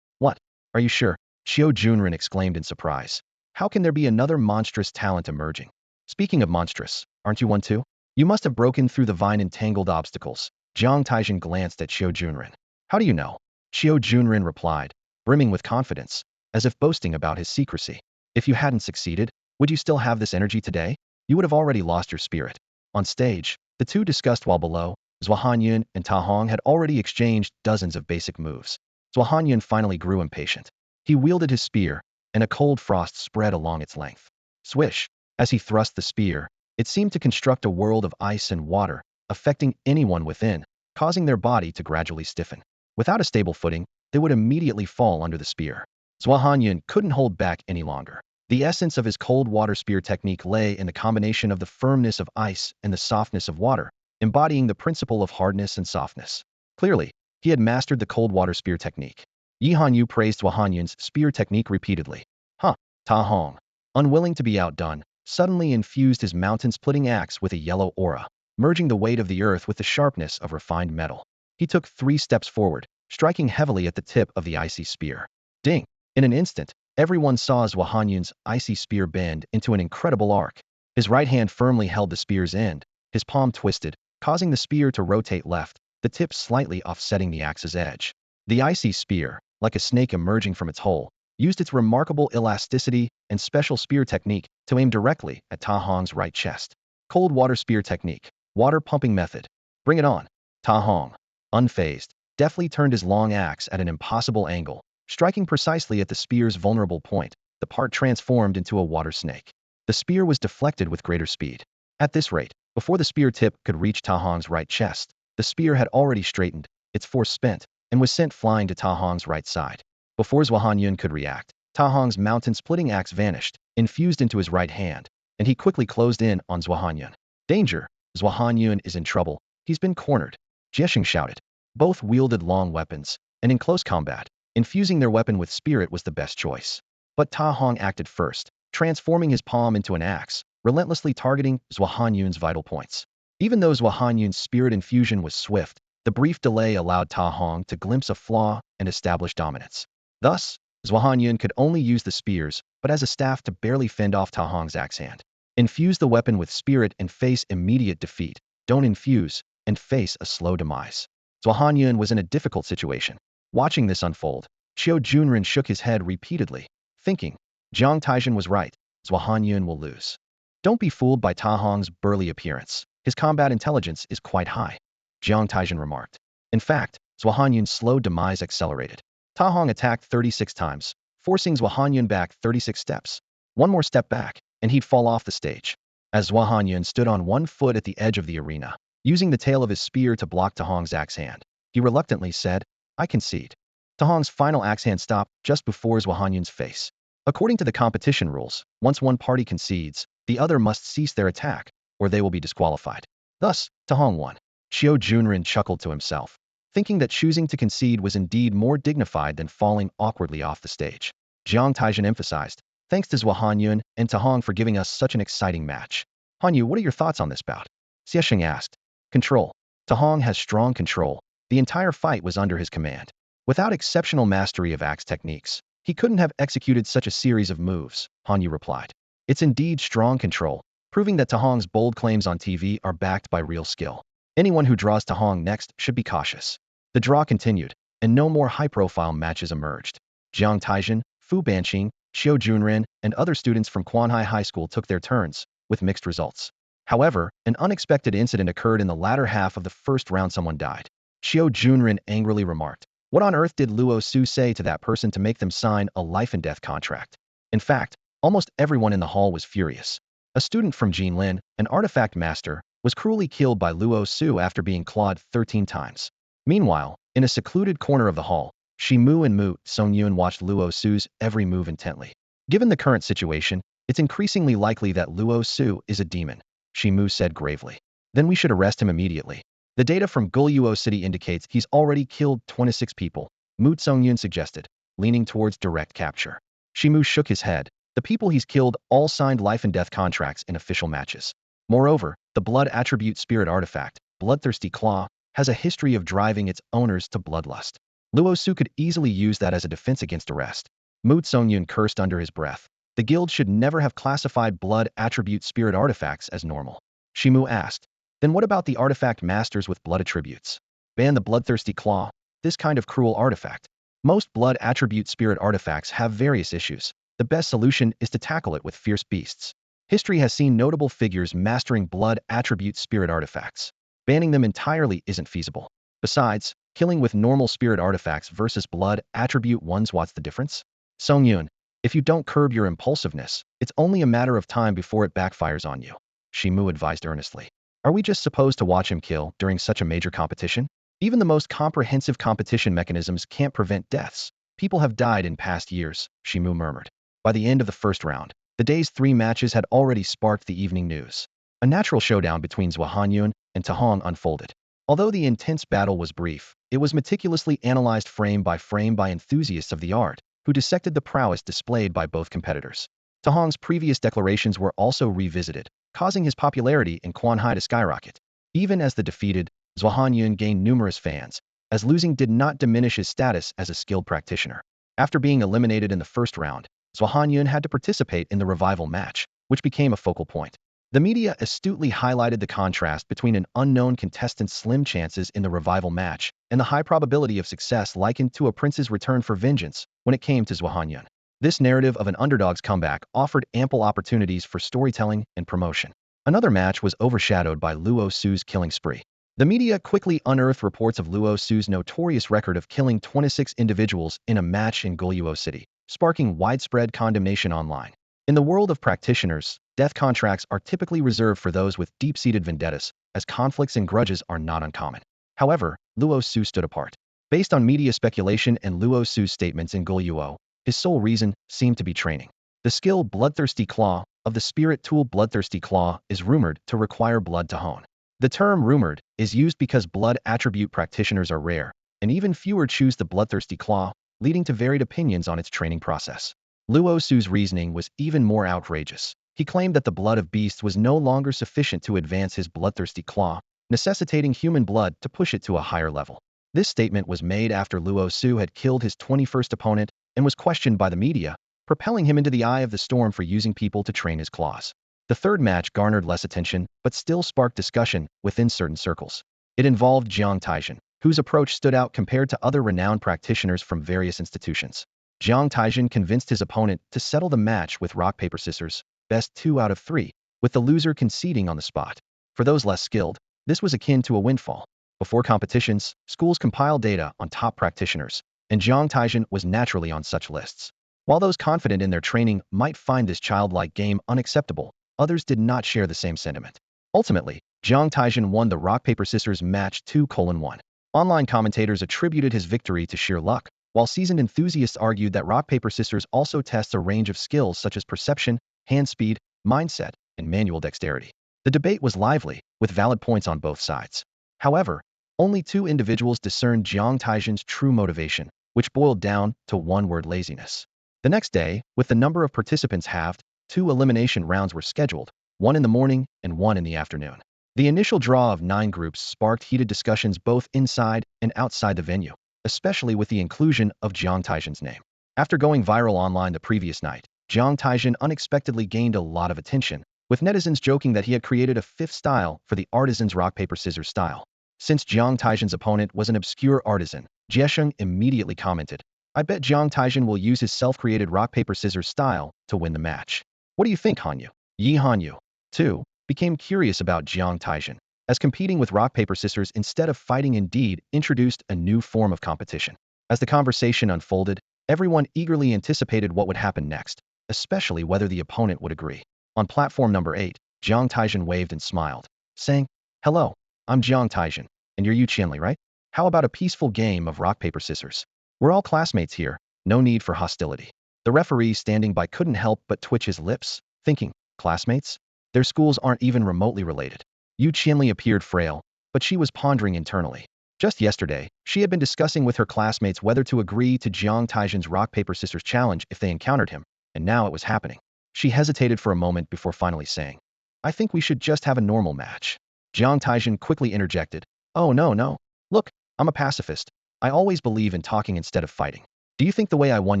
What? Are you sure? Qiu Junren exclaimed in surprise. How can there be another monstrous talent emerging? Speaking of monstrous, aren't you one too? You must have broken through the vine-entangled obstacles. Jiang Taizhen glanced at Qiu Junren. How do you know? Qiu Junren replied, brimming with confidence, as if boasting about his secrecy. If you hadn't succeeded, would you still have this energy today? You would have already lost your spirit. On stage, the two discussed while below, Yuan and Ta Hong had already exchanged dozens of basic moves. Yuan finally grew impatient. He wielded his spear, and a cold frost spread along its length. Swish! As he thrust the spear, it seemed to construct a world of ice and water, affecting anyone within, causing their body to gradually stiffen. Without a stable footing, they would immediately fall under the spear. Yuan couldn't hold back any longer. The essence of his cold water spear technique lay in the combination of the firmness of ice and the softness of water, embodying the principle of hardness and softness. Clearly, he had mastered the cold water spear technique. Yi Hanyu praised Yuan's spear technique repeatedly. Huh, Ta Hong, unwilling to be outdone, suddenly infused his mountain-splitting axe with a yellow aura, merging the weight of the earth with the sharpness of refined metal. He took 3 steps forward, striking heavily at the tip of the icy spear. Ding! In an instant, everyone saw Yuan's icy spear bend into an incredible arc. His right hand firmly held the spear's end, his palm twisted, causing the spear to rotate left, the tip slightly offsetting the axe's edge. The icy spear, like a snake emerging from its hole, used its remarkable elasticity and special spear technique to aim directly at Ta Hong's right chest. Cold water spear technique, water pumping method. Bring it on. Ta Hong, unfazed, deftly turned his long axe at an impossible angle, striking precisely at the spear's vulnerable point. The part transformed into a water snake. The spear was deflected with greater speed. At this rate, before the spear tip could reach Ta Hong's right chest, the spear had already straightened, its force spent, and was sent flying to Ta Hong's right side. Before Yuan could react, Ta Hong's mountain-splitting axe vanished, infused into his right hand, and he quickly closed in on Yuan. Danger! Yuan is in trouble. He's been cornered. Jiesheng shouted. Both wielded long weapons, and in close combat, infusing their weapon with spirit was the best choice. But Ta Hong acted first, transforming his palm into an axe, relentlessly targeting Yuan's vital points. Even though Yuan's spirit infusion was swift, the brief delay allowed Ta Hong to glimpse a flaw and establish dominance. Thus, Yuan could only use the spears, but as a staff to barely fend off Ta Hong's axe hand. Infuse the weapon with spirit and face immediate defeat. Don't infuse, and face a slow demise. Zhao Hanyun was in a difficult situation. Watching this unfold, Qiu Junren shook his head repeatedly, thinking, Jiang Taizhen was right, Zhao Hanyun will lose. Don't be fooled by Ta Hong's burly appearance. His combat intelligence is quite high, Jiang Taizhen remarked. In fact, Zhao Hanyun's slow demise accelerated. Ta Hong attacked 36 times, forcing Zhao Hanyun back 36 steps. One more step back, and he'd fall off the stage. As Zhao Hanyun stood on one foot at the edge of the arena, using the tail of his spear to block Ta Hong's axe hand, he reluctantly said, I concede. Ta Hong's final axe hand stopped just before Zhao Hanyun's face. According to the competition rules, once one party concedes, the other must cease their attack, or they will be disqualified. Thus, Ta Hong won. Qiu Junren chuckled to himself, thinking that choosing to concede was indeed more dignified than falling awkwardly off the stage. Jiang Taizhen emphasized, thanks to Zhao Hanyun and Ta Hong for giving us such an exciting match. Hanyu, what are your thoughts on this bout? Xiexing asked. Control. Ta Hong has strong control. The entire fight was under his command. Without exceptional mastery of axe techniques, he couldn't have executed such a series of moves, Hanyu replied. It's indeed strong control, proving that Ta Hong's bold claims on TV are backed by real skill. Anyone who draws Ta Hong next should be cautious. The draw continued, and no more high-profile matches emerged. Jiang Taizhen, Fu Banqing, Qiu Junren, and other students from Quanhai High School took their turns, with mixed results. However, an unexpected incident occurred in the latter half of the first round. Someone died. Qiu Junren angrily remarked, what on earth did Luo Su say to that person to make them sign a life-and-death contract? In fact, almost everyone in the hall was furious. A student from Jinlin, an artifact master, was cruelly killed by Luo Su after being clawed 13 times. Meanwhile, in a secluded corner of the hall, Shimu and Mu Songyun watched Luo Su's every move intently. Given the current situation, it's increasingly likely that Luo Su is a demon, Shimu said gravely. Then we should arrest him immediately. The data from Guluo City indicates he's already killed 26 people, Mu Songyun suggested, leaning towards direct capture. Shimu shook his head. The people he's killed all signed life and death contracts in official matches. Moreover, the blood attribute spirit artifact, Bloodthirsty Claw, has a history of driving its owners to bloodlust. Luo Su could easily use that as a defense against arrest. Mu Songyun cursed under his breath. The guild should never have classified blood attribute spirit artifacts as normal. Shimu asked, then what about the artifact masters with blood attributes? Ban the Bloodthirsty Claw, this kind of cruel artifact. Most blood attribute spirit artifacts have various issues. The best solution is to tackle it with fierce beasts. History has seen notable figures mastering blood attribute spirit artifacts. Banning them entirely isn't feasible. Besides, killing with normal spirit artifacts versus blood attribute ones, what's the difference? Songyun, if you don't curb your impulsiveness, it's only a matter of time before it backfires on you, Shimu advised earnestly. Are we just supposed to watch him kill during such a major competition? Even the most comprehensive competition mechanisms can't prevent deaths. People have died in past years, Shimu murmured. By the end of the first round, the day's 3 matches had already sparked the evening news. A natural showdown between Zhao Hanyun and Ta Hong unfolded. Although the intense battle was brief, it was meticulously analyzed frame by enthusiasts of the art, who dissected the prowess displayed by both competitors. Ta Hong's previous declarations were also revisited, causing his popularity in Quanhai to skyrocket. Even as the defeated, Zhao Hanyun gained numerous fans, as losing did not diminish his status as a skilled practitioner. After being eliminated in the first round, Zhao Hanyun had to participate in the revival match, which became a focal point. The media astutely highlighted the contrast between an unknown contestant's slim chances in the revival match and the high probability of success likened to a prince's return for vengeance when it came to Zhao Hanyun. This narrative of an underdog's comeback offered ample opportunities for storytelling and promotion. Another match was overshadowed by Luo Su's killing spree. The media quickly unearthed reports of Luo Su's notorious record of killing 26 individuals in a match in Guluo City, sparking widespread condemnation online. In the world of practitioners, death contracts are typically reserved for those with deep-seated vendettas, as conflicts and grudges are not uncommon. However, Luo Su stood apart. Based on media speculation and Luo Su's statements in Guluo, his sole reason seemed to be training. The skill Bloodthirsty Claw of the spirit tool Bloodthirsty Claw is rumored to require blood to hone. The term rumored is used because blood attribute practitioners are rare, and even fewer choose the Bloodthirsty Claw, leading to varied opinions on its training process. Luo Su's reasoning was even more outrageous. He claimed that the blood of beasts was no longer sufficient to advance his Bloodthirsty Claw, necessitating human blood to push it to a higher level. This statement was made after Luo Su had killed his 21st opponent and was questioned by the media, propelling him into the eye of the storm for using people to train his claws. The third match garnered less attention, but still sparked discussion within certain circles. It involved Jiang Taizhen, whose approach stood out compared to other renowned practitioners from various institutions. Jiang Taizhen convinced his opponent to settle the match with rock, paper, scissors, best 2 out of 3, with the loser conceding on the spot. For those less skilled, this was akin to a windfall. Before competitions, schools compile data on top practitioners, and Jiang Taizhen was naturally on such lists. While those confident in their training might find this childlike game unacceptable, others did not share the same sentiment. Ultimately, Jiang Taizhen won the rock-paper-scissors match 2:1. Online commentators attributed his victory to sheer luck, while seasoned enthusiasts argued that rock-paper-scissors also tests a range of skills such as perception, hand speed, mindset, and manual dexterity. The debate was lively, with valid points on both sides. However, only 2 individuals discerned Jiang Taizhen's true motivation, which boiled down to one word: laziness. The next day, with the number of participants halved, 2 elimination rounds were scheduled, one in the morning and one in the afternoon. The initial draw of 9 groups sparked heated discussions both inside and outside the venue, especially with the inclusion of Jiang Taizhen's name. After going viral online the previous night, Jiang Taizhen unexpectedly gained a lot of attention, with netizens joking that he had created a 5th style for the artisan's rock-paper-scissors style. Since Jiang Taizhen's opponent was an obscure artisan, Jiesheng immediately commented, "I bet Jiang Taizhen will use his self-created rock-paper-scissors style to win the match. What do you think, Hanyu?" Yi Hanyu, too, became curious about Jiang Taizhen, as competing with rock-paper-scissors instead of fighting indeed introduced a new form of competition. As the conversation unfolded, everyone eagerly anticipated what would happen next, especially whether the opponent would agree. On platform number 8, Jiang Taizhen waved and smiled, saying, "Hello, I'm Jiang Taizhen, and you're Yu Qianli, right? How about a peaceful game of rock-paper-scissors? We're all classmates here, no need for hostility." The referee standing by couldn't help but twitch his lips, thinking, classmates? Their schools aren't even remotely related. Yu Qianli appeared frail, but she was pondering internally. Just yesterday, she had been discussing with her classmates whether to agree to Jiang Taizhen's rock-paper-scissors challenge if they encountered him, and now it was happening. She hesitated for a moment before finally saying, "I think we should just have a normal match." Jiang Taizhen quickly interjected, "Oh no. Look, I'm a pacifist. I always believe in talking instead of fighting. Do you think the way I won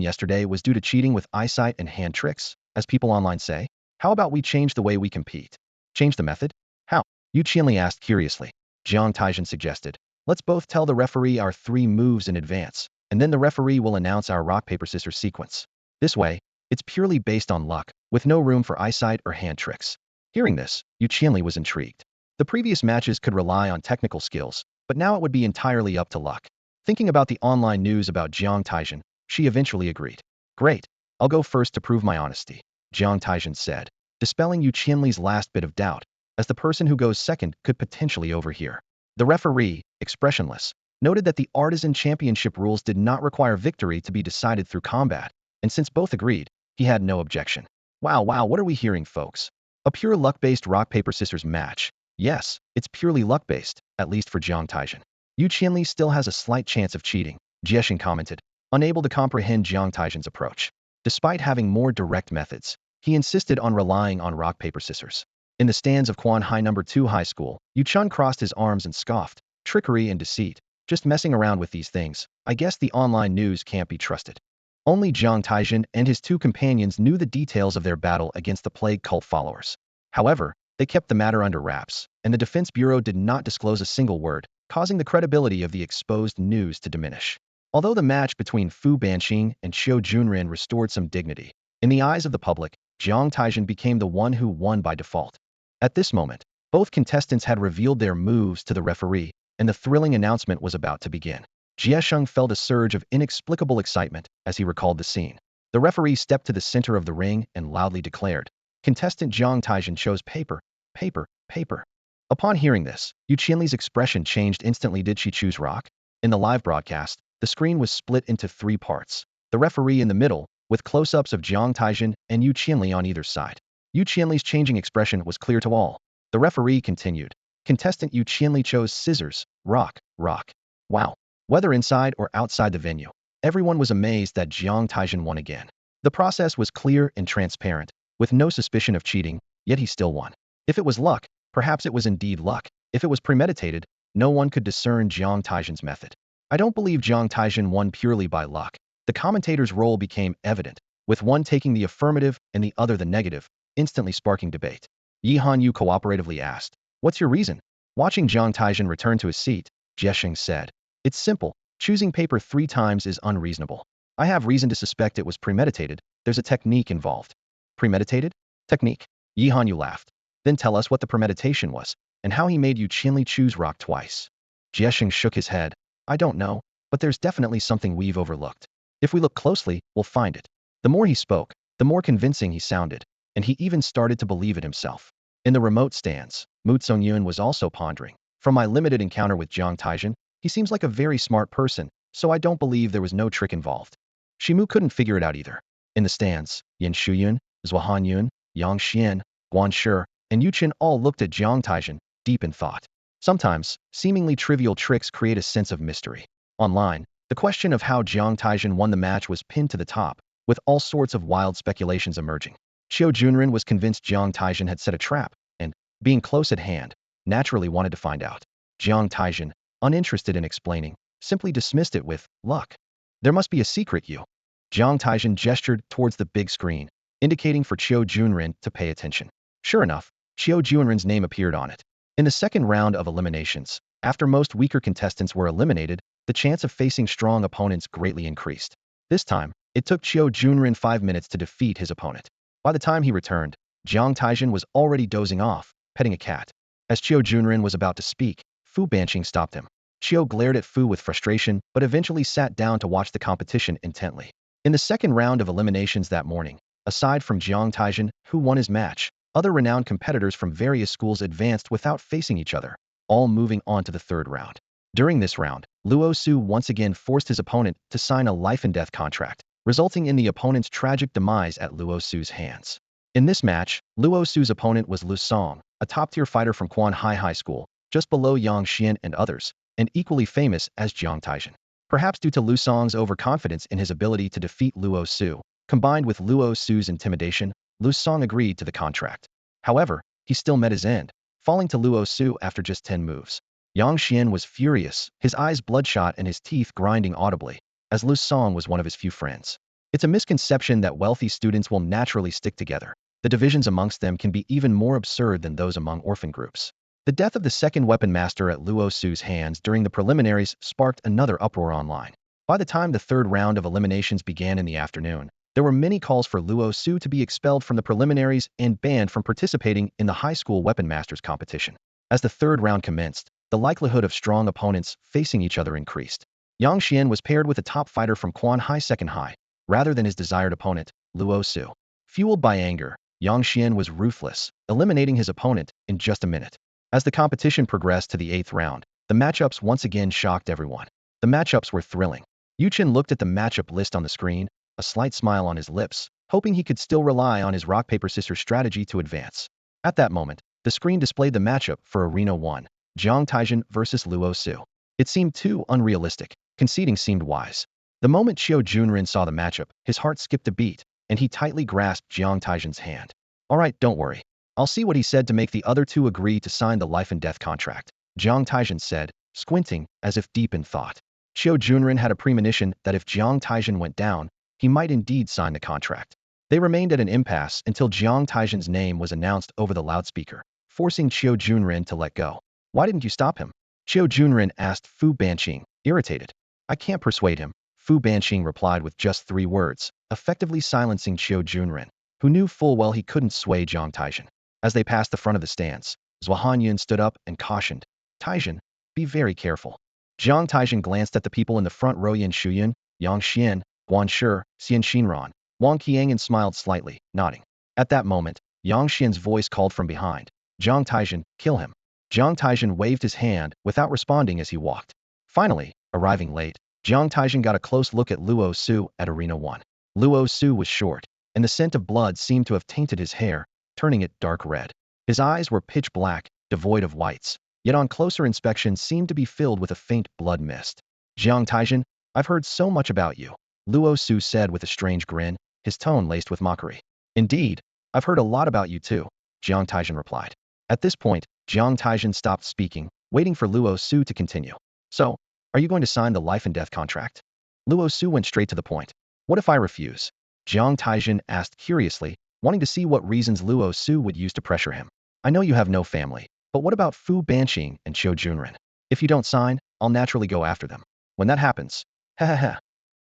yesterday was due to cheating with eyesight and hand tricks, as people online say? How about we change the way we compete? Change the method? How?" Yu Qianli asked curiously. Jiang Taizhen suggested, "Let's both tell the referee our 3 moves in advance, and then the referee will announce our rock-paper-scissors sequence. This way, it's purely based on luck, with no room for eyesight or hand tricks." Hearing this, Yu Qianli was intrigued. The previous matches could rely on technical skills, but now it would be entirely up to luck. Thinking about the online news about Jiang Taizhen, she eventually agreed. "Great, I'll go first to prove my honesty," Jiang Taizhen said, dispelling Yu Qianli's last bit of doubt, as the person who goes second could potentially overhear. The referee, expressionless, noted that the artisan championship rules did not require victory to be decided through combat, and since both agreed, he had no objection. Wow, what are we hearing, folks? A pure luck-based rock-paper-scissors match. Yes, it's purely luck-based, at least for Jiang Taizhen. Yu Qianli still has a slight chance of cheating, Jiesheng commented, unable to comprehend Jiang Taizhen's approach. Despite having more direct methods, he insisted on relying on rock-paper-scissors. In the stands of Quanhai No. 2 High School, Yu Chun crossed his arms and scoffed, "Trickery and deceit. Just messing around with these things. I guess the online news can't be trusted." Only Jiang Taizhen and his 2 companions knew the details of their battle against the plague cult followers. However, they kept the matter under wraps, and the Defense Bureau did not disclose a single word, causing the credibility of the exposed news to diminish. Although the match between Fu Banqing and Xiu Junren restored some dignity, in the eyes of the public, Jiang Taizhen became the one who won by default. At this moment, both contestants had revealed their moves to the referee, and the thrilling announcement was about to begin. Jiesheng felt a surge of inexplicable excitement as he recalled the scene. The referee stepped to the center of the ring and loudly declared, "Contestant Jiang Taizhen chose paper. Upon hearing this, Yu Qianli's expression changed instantly. Did she choose rock? In the live broadcast, the screen was split into 3 parts. The referee in the middle, with close-ups of Jiang Taizhen and Yu Qianli on either side. Yu Qianli's changing expression was clear to all. The referee continued, "Contestant Yu Qianli chose scissors, rock. Wow. Whether inside or outside the venue, everyone was amazed that Jiang Taizhen won again. The process was clear and transparent, with no suspicion of cheating, yet he still won. If it was luck, perhaps it was indeed luck. If it was premeditated, no one could discern Jiang Taizhen's method. I don't believe Jiang Taizhen won purely by luck." The commentator's role became evident, with one taking the affirmative and the other the negative, instantly sparking debate. Yi Hanyu cooperatively asked, "What's your reason?" Watching Jiang Taizhen return to his seat, Jiesheng said, "It's simple. Choosing paper 3 times is unreasonable. I have reason to suspect it was premeditated. There's a technique involved." Premeditated? Technique? Yi Hanyu laughed. "Then tell us what the premeditation was, and how he made you chinly choose rock twice." Jiesheng shook his head. "I don't know, but there's definitely something we've overlooked. If we look closely, we'll find it." The more he spoke, the more convincing he sounded, and he even started to believe it himself. In the remote stands, Mu Yuan was also pondering. "From my limited encounter with Jiang Taizhen, he seems like a very smart person, so I don't believe there was no trick involved." Shimu couldn't figure it out either. In the stands, Yin Shuyun, Zhuahan Yun, Yang Xian, Guan Shi, and Yu Qin all looked at Jiang Taizhen, deep in thought. Sometimes, seemingly trivial tricks create a sense of mystery. Online, the question of how Jiang Taizhen won the match was pinned to the top, with all sorts of wild speculations emerging. Qiu Junren was convinced Jiang Taizhen had set a trap, and, being close at hand, naturally wanted to find out. Jiang Taizhen, uninterested in explaining, simply dismissed it with, "Luck. There must be a secret, you." Jiang Taizhen gestured towards the big screen, indicating for Qiu Junren to pay attention. Sure enough, Qiu Junren's name appeared on it. In the second round of eliminations, after most weaker contestants were eliminated, the chance of facing strong opponents greatly increased. This time, it took Qiu Junren 5 minutes to defeat his opponent. By the time he returned, Jiang Taizhen was already dozing off, petting a cat. As Qiu Junren was about to speak, Fu Banqing stopped him. Qiu glared at Fu with frustration, but eventually sat down to watch the competition intently. In the second round of eliminations that morning, aside from Jiang Taizhen, who won his match, other renowned competitors from various schools advanced without facing each other, all moving on to the third round. During this round, Luo Su once again forced his opponent to sign a life-and-death contract, resulting in the opponent's tragic demise at Luo Su's hands. In this match, Luo Su's opponent was Lu Song, a top-tier fighter from Quan Hai High School, just below Yang Xian and others, and equally famous as Jiang Taizhen. Perhaps due to Lu Song's overconfidence in his ability to defeat Luo Su, combined with Luo Su's intimidation, Lu Song agreed to the contract. However, he still met his end, falling to Luo Su after just 10 moves. Yang Xian was furious, his eyes bloodshot and his teeth grinding audibly, as Lu Song was one of his few friends. It's a misconception that wealthy students will naturally stick together. The divisions amongst them can be even more absurd than those among orphan groups. The death of the second weapon master at Luo Su's hands during the preliminaries sparked another uproar online. By the time the third round of eliminations began in the afternoon, there were many calls for Luo Su to be expelled from the preliminaries and banned from participating in the high school weapon masters competition. As the third round commenced, the likelihood of strong opponents facing each other increased. Yang Xian was paired with a top fighter from Quan Hai Second High, rather than his desired opponent, Luo Su. Fueled by anger, Yang Xian was ruthless, eliminating his opponent in just a minute. As the competition progressed to the 8th round, the matchups once again shocked everyone. The matchups were thrilling. Yu Qin looked at the matchup list on the screen, a slight smile on his lips, hoping he could still rely on his rock-paper-scissors strategy to advance. At that moment, the screen displayed the matchup for Arena 1, Jiang Taizhen versus Luo Su. It seemed too unrealistic. Conceding seemed wise. The moment Qiu Junren saw the matchup, his heart skipped a beat, and he tightly grasped Jiang Taizhen's hand. "All right, don't worry. I'll see what he said to make the other two agree to sign the life-and-death contract," Jiang Taizhen said, squinting, as if deep in thought. Qiu Junren had a premonition that if Jiang Taizhen went down, he might indeed sign the contract. They remained at an impasse until Jiang Taizhen's name was announced over the loudspeaker, forcing Qiu Junren to let go. "Why didn't you stop him?" Qiu Junren asked Fu Banqing, irritated. "I can't persuade him," Fu Banqing replied with just 3 words, effectively silencing Qiu Junren, who knew full well he couldn't sway Jiang Taizhen. As they passed the front of the stands, Zhuahan Yun stood up and cautioned, "Taizhen, be very careful." Jiang Taizhen glanced at the people in the front row. Yin Shuyun, Yang Xian, Guan Shi, Xian Xinran, Wang Qiang, and smiled slightly, nodding. At that moment, Yang Xian's voice called from behind, "Jiang Taizhen, kill him." Jiang Taizhen waved his hand without responding as he walked. Finally, arriving late, Jiang Taizhen got a close look at Luo Su at Arena 1. Luo Su was short, and the scent of blood seemed to have tainted his hair, turning it dark red. His eyes were pitch black, devoid of whites, yet on closer inspection seemed to be filled with a faint blood mist. "Jiang Taizhen, I've heard so much about you," Luo Su said with a strange grin, his tone laced with mockery. "Indeed, I've heard a lot about you too," Jiang Taizhen replied. At this point, Jiang Taizhen stopped speaking, waiting for Luo Su to continue. "So, are you going to sign the life-and-death contract?" Luo Su went straight to the point. "What if I refuse?" Jiang Taizhen asked curiously, wanting to see what reasons Luo Su would use to pressure him. "I know you have no family, But what about Fu Banqing and Qiu Junren? If you don't sign, I'll naturally go after them. When that happens, ha ha ha.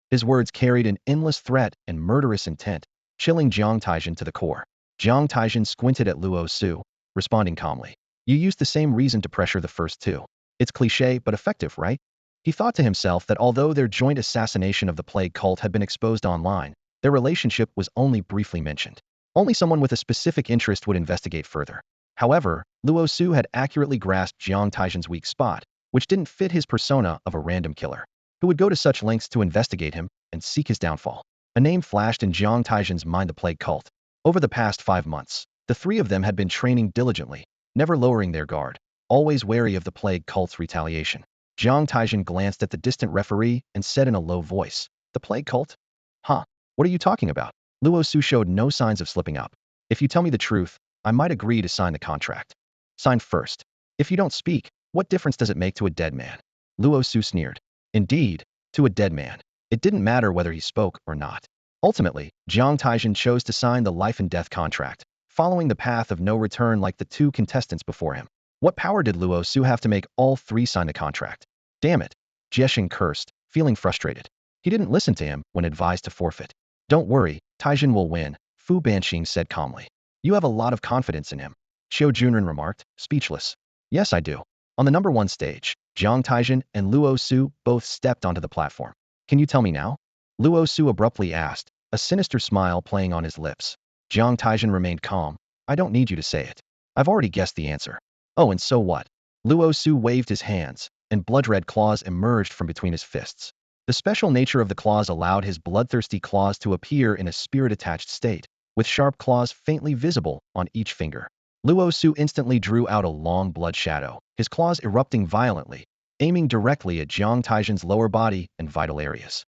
His words carried an endless threat and murderous intent, chilling Jiang Taizhen to the core. Jiang Taizhen squinted at Luo Su, responding calmly. You used the same reason to pressure the first two. It's cliché but effective, right? He thought to himself that although their joint assassination of the plague cult had been exposed online, their relationship was only briefly mentioned. Only someone with a specific interest would investigate further. However, Luo Su had accurately grasped Jiang Taizhen's weak spot, which didn't fit his persona of a random killer, who would go to such lengths to investigate him and seek his downfall. A name flashed in Jiang Taizhen's mind: the plague cult. Over the past 5 months, the three of them had been training diligently, never lowering their guard, always wary of the plague cult's retaliation. Jiang Taizhen glanced at the distant referee and said in a low voice, the plague cult? Huh, what are you talking about? Luo Su showed no signs of slipping up. If you tell me the truth, I might agree to sign the contract. Sign first. If you don't speak, what difference does it make to a dead man? Luo Su sneered. Indeed, to a dead man. It didn't matter whether he spoke or not. Ultimately, Jiang Taizhen chose to sign the life and death contract, following the path of no return like the two contestants before him. What power did Luo Su have to make all three sign the contract? Damn it. Jiexing cursed, feeling frustrated. He didn't listen to him when advised to forfeit. Don't worry, Taizhen will win, Fu Banqing said calmly. You have a lot of confidence in him. Qiu Junren remarked, speechless. Yes, I do. On the number 1 stage, Jiang Taizhen and Luo Su both stepped onto the platform. Can you tell me now? Luo Su abruptly asked, a sinister smile playing on his lips. Jiang Taizhen remained calm. I don't need you to say it. I've already guessed the answer. Oh, and so what? Luo Su waved his hands, and blood-red claws emerged from between his fists. The special nature of the claws allowed his bloodthirsty claws to appear in a spirit-attached state, with sharp claws faintly visible on each finger. Luo Su instantly drew out a long blood shadow, his claws erupting violently, aiming directly at Jiang Taizhen's lower body and vital areas.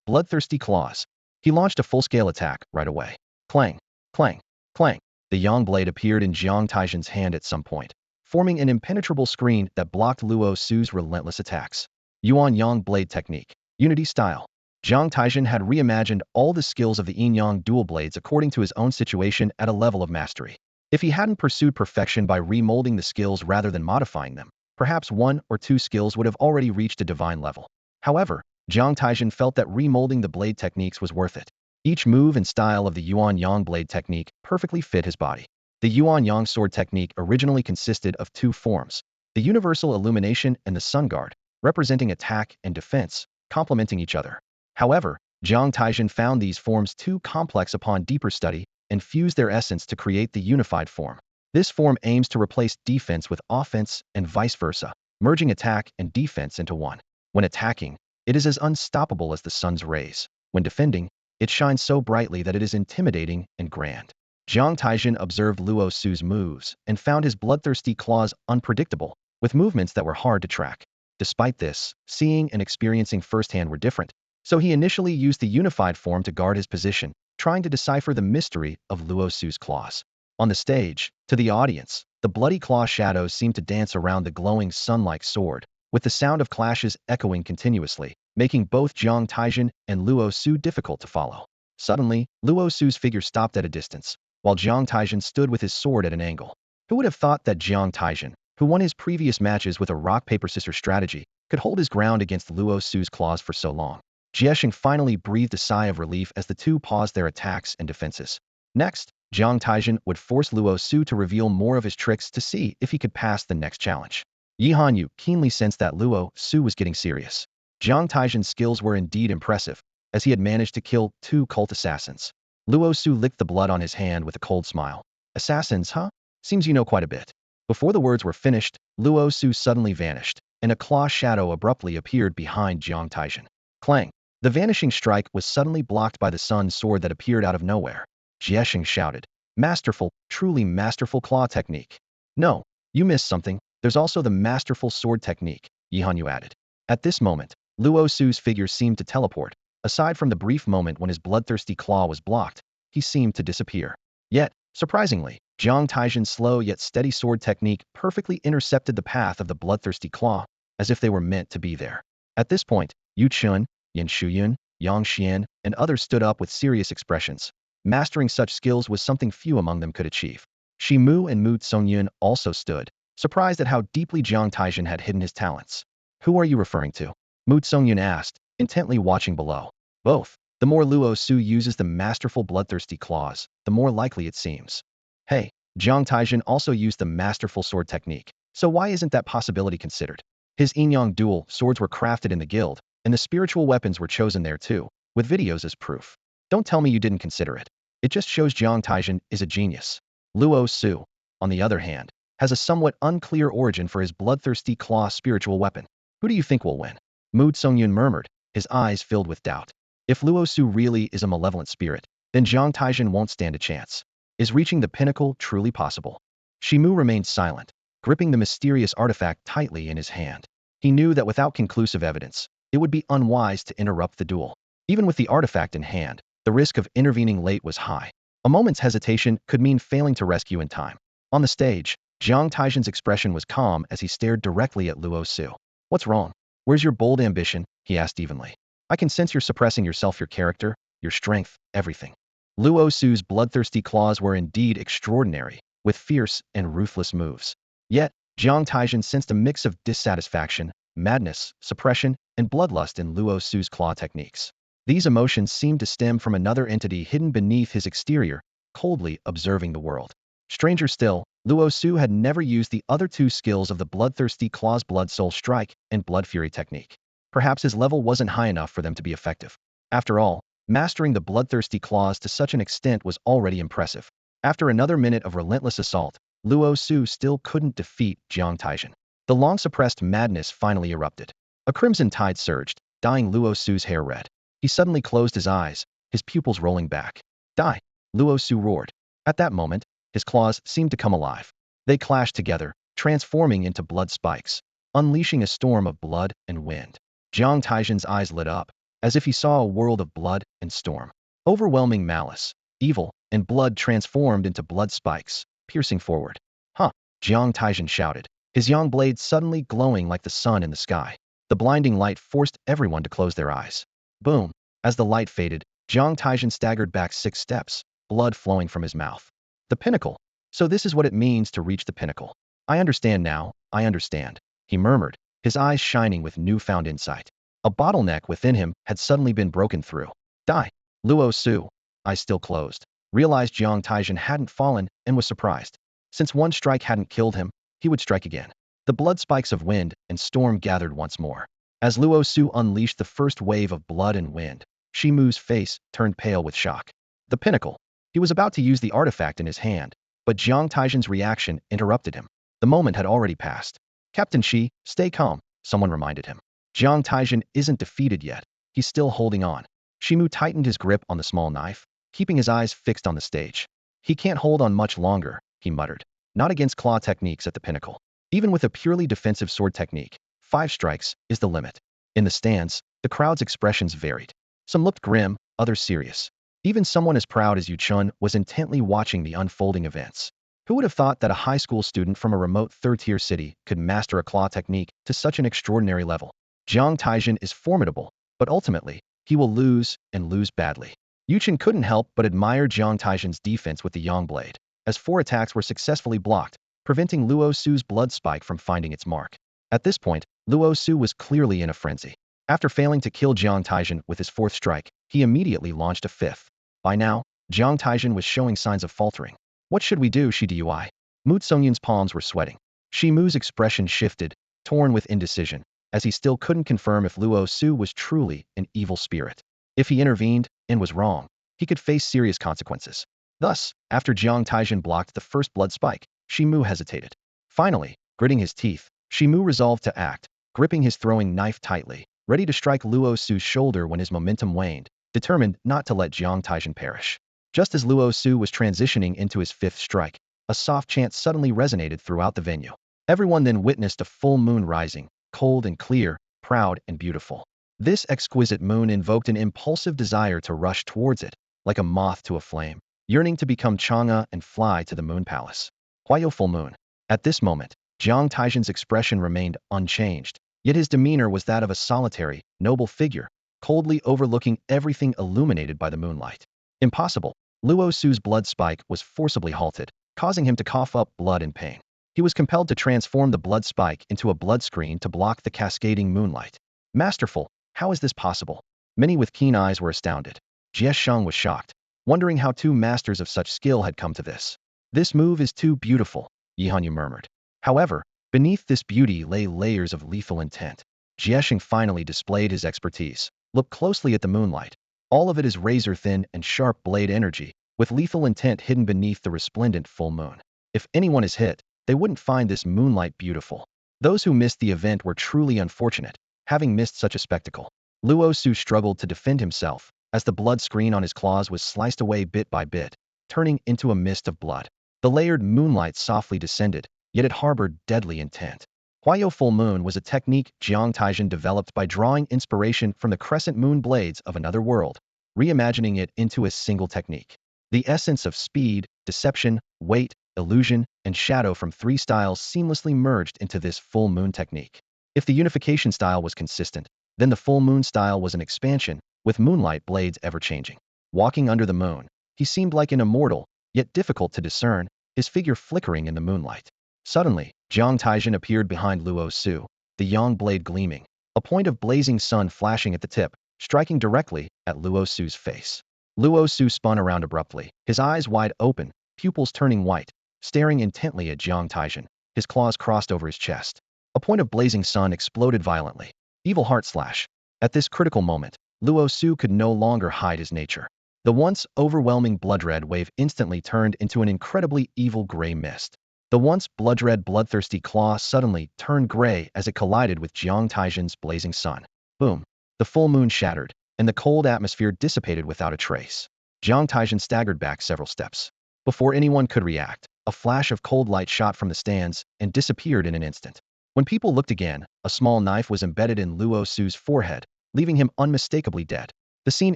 Bloodthirsty claws. He launched a full-scale attack right away. Clang, clang, clang. The Yang blade appeared in Jiang Taizhen's hand at some point, forming an impenetrable screen that blocked Luo Su's relentless attacks. Yuan Yang blade technique. Unity style. Jiang Taizhen had reimagined all the skills of the Yin-Yang dual blades according to his own situation at a level of mastery. If he hadn't pursued perfection by remolding the skills rather than modifying them, perhaps 1 or 2 skills would have already reached a divine level. However, Jiang Taizhen felt that remolding the blade techniques was worth it. Each move and style of the Yuan Yang blade technique perfectly fit his body. The Yuan Yang sword technique originally consisted of 2 forms, the Universal Illumination and the Sun Guard, representing attack and defense, complementing each other. However, Jiang Taizhen found these forms too complex upon deeper study and fused their essence to create the unified form. This form aims to replace defense with offense and vice versa, merging attack and defense into one. When attacking, it is as unstoppable as the sun's rays. When defending, it shines so brightly that it is intimidating and grand. Jiang Taizhen observed Luo Su's moves and found his bloodthirsty claws unpredictable, with movements that were hard to track. Despite this, seeing and experiencing firsthand were different, so he initially used the unified form to guard his position, trying to decipher the mystery of Luo Su's claws. On the stage, to the audience, the bloody claw shadows seemed to dance around the glowing sun-like sword, with the sound of clashes echoing continuously, making both Jiang Taizhen and Luo Su difficult to follow. Suddenly, Luo Su's figure stopped at a distance, while Jiang Taizhen stood with his sword at an angle. Who would have thought that Jiang Taizhen, who won his previous matches with a rock-paper-scissors strategy, could hold his ground against Luo Su's claws for so long? Jiexing finally breathed a sigh of relief as the two paused their attacks and defenses. Next, Jiang Taizhen would force Luo Su to reveal more of his tricks to see if he could pass the next challenge. Yi Hanyu keenly sensed that Luo Su was getting serious. Jiang Taizhen's skills were indeed impressive, as he had managed to kill 2 cult assassins. Luo Su licked the blood on his hand with a cold smile. Assassins, huh? Seems you know quite a bit. Before the words were finished, Luo Su suddenly vanished, and a claw shadow abruptly appeared behind Jiang Taizhen. Clang! The vanishing strike was suddenly blocked by the sun sword that appeared out of nowhere. Jiexing shouted, masterful, truly masterful claw technique. No, you missed something. There's also the masterful sword technique, Yi Hanyu added. At this moment, Luo Su's figure seemed to teleport. Aside from the brief moment when his bloodthirsty claw was blocked, he seemed to disappear. Yet, surprisingly, Jiang Taizhen's slow yet steady sword technique perfectly intercepted the path of the bloodthirsty claw, as if they were meant to be there. At this point, Yu Chun, Yin Shuyun, Yang Xian, and others stood up with serious expressions. Mastering such skills was something few among them could achieve. Shi Mu and Mu Tsongyun also stood, surprised at how deeply Jiang Taizhen had hidden his talents. Who are you referring to? Mu Songyun asked, intently watching below. Both. The more Luo Su uses the masterful bloodthirsty claws, the more likely it seems. Hey, Jiang Taizhen also used the masterful sword technique, so why isn't that possibility considered? His Yin-Yang dual swords were crafted in the guild, and the spiritual weapons were chosen there too, with videos as proof. Don't tell me you didn't consider it. It just shows Jiang Taizhen is a genius. Luo Su, on the other hand, has a somewhat unclear origin for his bloodthirsty claw spiritual weapon. Who do you think will win? Mu Songyun murmured, his eyes filled with doubt. If Luo Su really is a malevolent spirit, then Jiang Taizhen won't stand a chance. Is reaching the pinnacle truly possible? Shimu remained silent, gripping the mysterious artifact tightly in his hand. He knew that without conclusive evidence, it would be unwise to interrupt the duel. Even with the artifact in hand, the risk of intervening late was high. A moment's hesitation could mean failing to rescue in time. On the stage, Jiang Taizhen's expression was calm as he stared directly at Luo Su. What's wrong? Where's your bold ambition? He asked evenly. I can sense you're suppressing yourself, your character, your strength, everything. Luo Su's bloodthirsty claws were indeed extraordinary, with fierce and ruthless moves. Yet, Jiang Taizhen sensed a mix of dissatisfaction, madness, suppression, and bloodlust in Luo Su's claw techniques. These emotions seemed to stem from another entity hidden beneath his exterior, coldly observing the world. Stranger still, Luo Su had never used the other two skills of the bloodthirsty claws, blood soul strike and blood fury technique. Perhaps his level wasn't high enough for them to be effective. After all, mastering the bloodthirsty claws to such an extent was already impressive. After another minute of relentless assault, Luo Su still couldn't defeat Jiang Taizhen. The long-suppressed madness finally erupted. A crimson tide surged, dyeing Luo Su's hair red. He suddenly closed his eyes, his pupils rolling back. Die! Luo Su roared. At that moment, his claws seemed to come alive. They clashed together, transforming into blood spikes, unleashing a storm of blood and wind. Jiang Taizhen's eyes lit up, as if he saw a world of blood and storm. Overwhelming malice, evil, and blood transformed into blood spikes, piercing forward. Huh! Jiang Taizhen shouted, his yang blade suddenly glowing like the sun in the sky. The blinding light forced everyone to close their eyes. Boom! As the light faded, Jiang Taizhen staggered back 6 steps, blood flowing from his mouth. The pinnacle. So this is what it means to reach the pinnacle. I understand now, I understand, he murmured, his eyes shining with newfound insight. A bottleneck within him had suddenly been broken through. Die! Luo Su, eyes still closed, realized Jiang Taizhen hadn't fallen and was surprised. Since one strike hadn't killed him, he would strike again. The blood spikes of wind and storm gathered once more. As Luo Su unleashed the first wave of blood and wind, Shimu's face turned pale with shock. The pinnacle. He was about to use the artifact in his hand, but Jiang Taizhen's reaction interrupted him. The moment had already passed. Captain Shi, stay calm, someone reminded him. Jiang Taizhen isn't defeated yet. He's still holding on. Shimu tightened his grip on the small knife, keeping his eyes fixed on the stage. He can't hold on much longer, he muttered. Not against claw techniques at the pinnacle. Even with a purely defensive sword technique, 5 strikes is the limit. In the stands, the crowd's expressions varied. Some looked grim, others serious. Even someone as proud as Yuan was intently watching the unfolding events. Who would have thought that a high school student from a remote third-tier city could master a claw technique to such an extraordinary level? Jiang Taizhen is formidable, but ultimately, he will lose, and lose badly. Yuan couldn't help but admire Jiang Taizhen's defense with the yang blade, as 4 attacks were successfully blocked, preventing Luo Su's blood spike from finding its mark. At this point, Luo Su was clearly in a frenzy. After failing to kill Jiang Taizhen with his 4th strike, he immediately launched a 5th. By now, Jiang Taizhen was showing signs of faltering. What should we do, Shi-Dui? Mu Songyun's palms were sweating. Shimu's expression shifted, torn with indecision, as he still couldn't confirm if Luo Su was truly an evil spirit. If he intervened, and was wrong, he could face serious consequences. Thus, after Jiang Taizhen blocked the first blood spike, Shimu hesitated. Finally, gritting his teeth, Shimu resolved to act, gripping his throwing knife tightly, ready to strike Luo Su's shoulder when his momentum waned, determined not to let Jiang Taizhen perish. Just as Luo Su was transitioning into his 5th strike, a soft chant suddenly resonated throughout the venue. Everyone then witnessed a full moon rising, cold and clear, proud and beautiful. This exquisite moon invoked an impulsive desire to rush towards it, like a moth to a flame, yearning to become Chang'e and fly to the moon palace. Huayo full moon. At this moment, Jiang Taizhen's expression remained unchanged, yet his demeanor was that of a solitary, noble figure, coldly overlooking everything illuminated by the moonlight. Impossible. Luo Su's blood spike was forcibly halted, causing him to cough up blood in pain. He was compelled to transform the blood spike into a blood screen to block the cascading moonlight. Masterful, how is this possible? Many with keen eyes were astounded. Jie Sheng was shocked, wondering how two masters of such skill had come to this. This move is too beautiful, Yi Hanyu murmured. However, beneath this beauty lay layers of lethal intent. Jie Sheng finally displayed his expertise. Look closely at the moonlight. All of it is razor-thin and sharp blade energy, with lethal intent hidden beneath the resplendent full moon. If anyone is hit, they wouldn't find this moonlight beautiful. Those who missed the event were truly unfortunate, having missed such a spectacle. Luo Su struggled to defend himself, as the blood screen on his claws was sliced away bit by bit, turning into a mist of blood. The layered moonlight softly descended, yet it harbored deadly intent. Huayo Full Moon was a technique Jiang Taizhen developed by drawing inspiration from the crescent moon blades of another world, reimagining it into a single technique. The essence of speed, deception, weight, illusion, and shadow from three styles seamlessly merged into this full moon technique. If the unification style was consistent, then the full moon style was an expansion, with moonlight blades ever-changing. Walking under the moon, he seemed like an immortal, yet difficult to discern, his figure flickering in the moonlight. Suddenly, Jiang Taizhen appeared behind Luo Su, the yang blade gleaming, a point of blazing sun flashing at the tip, striking directly at Luo Su's face. Luo Su spun around abruptly, his eyes wide open, pupils turning white, staring intently at Jiang Taizhen, his claws crossed over his chest. A point of blazing sun exploded violently. Evil heart slash. At this critical moment, Luo Su could no longer hide his nature. The once overwhelming blood-red wave instantly turned into an incredibly evil gray mist. The once blood-red bloodthirsty claw suddenly turned gray as it collided with Jiang Taizhen's blazing sun. Boom. The full moon shattered, and the cold atmosphere dissipated without a trace. Jiang Taizhen staggered back several steps. Before anyone could react, a flash of cold light shot from the stands and disappeared in an instant. When people looked again, a small knife was embedded in Luo Su's forehead, leaving him unmistakably dead. The scene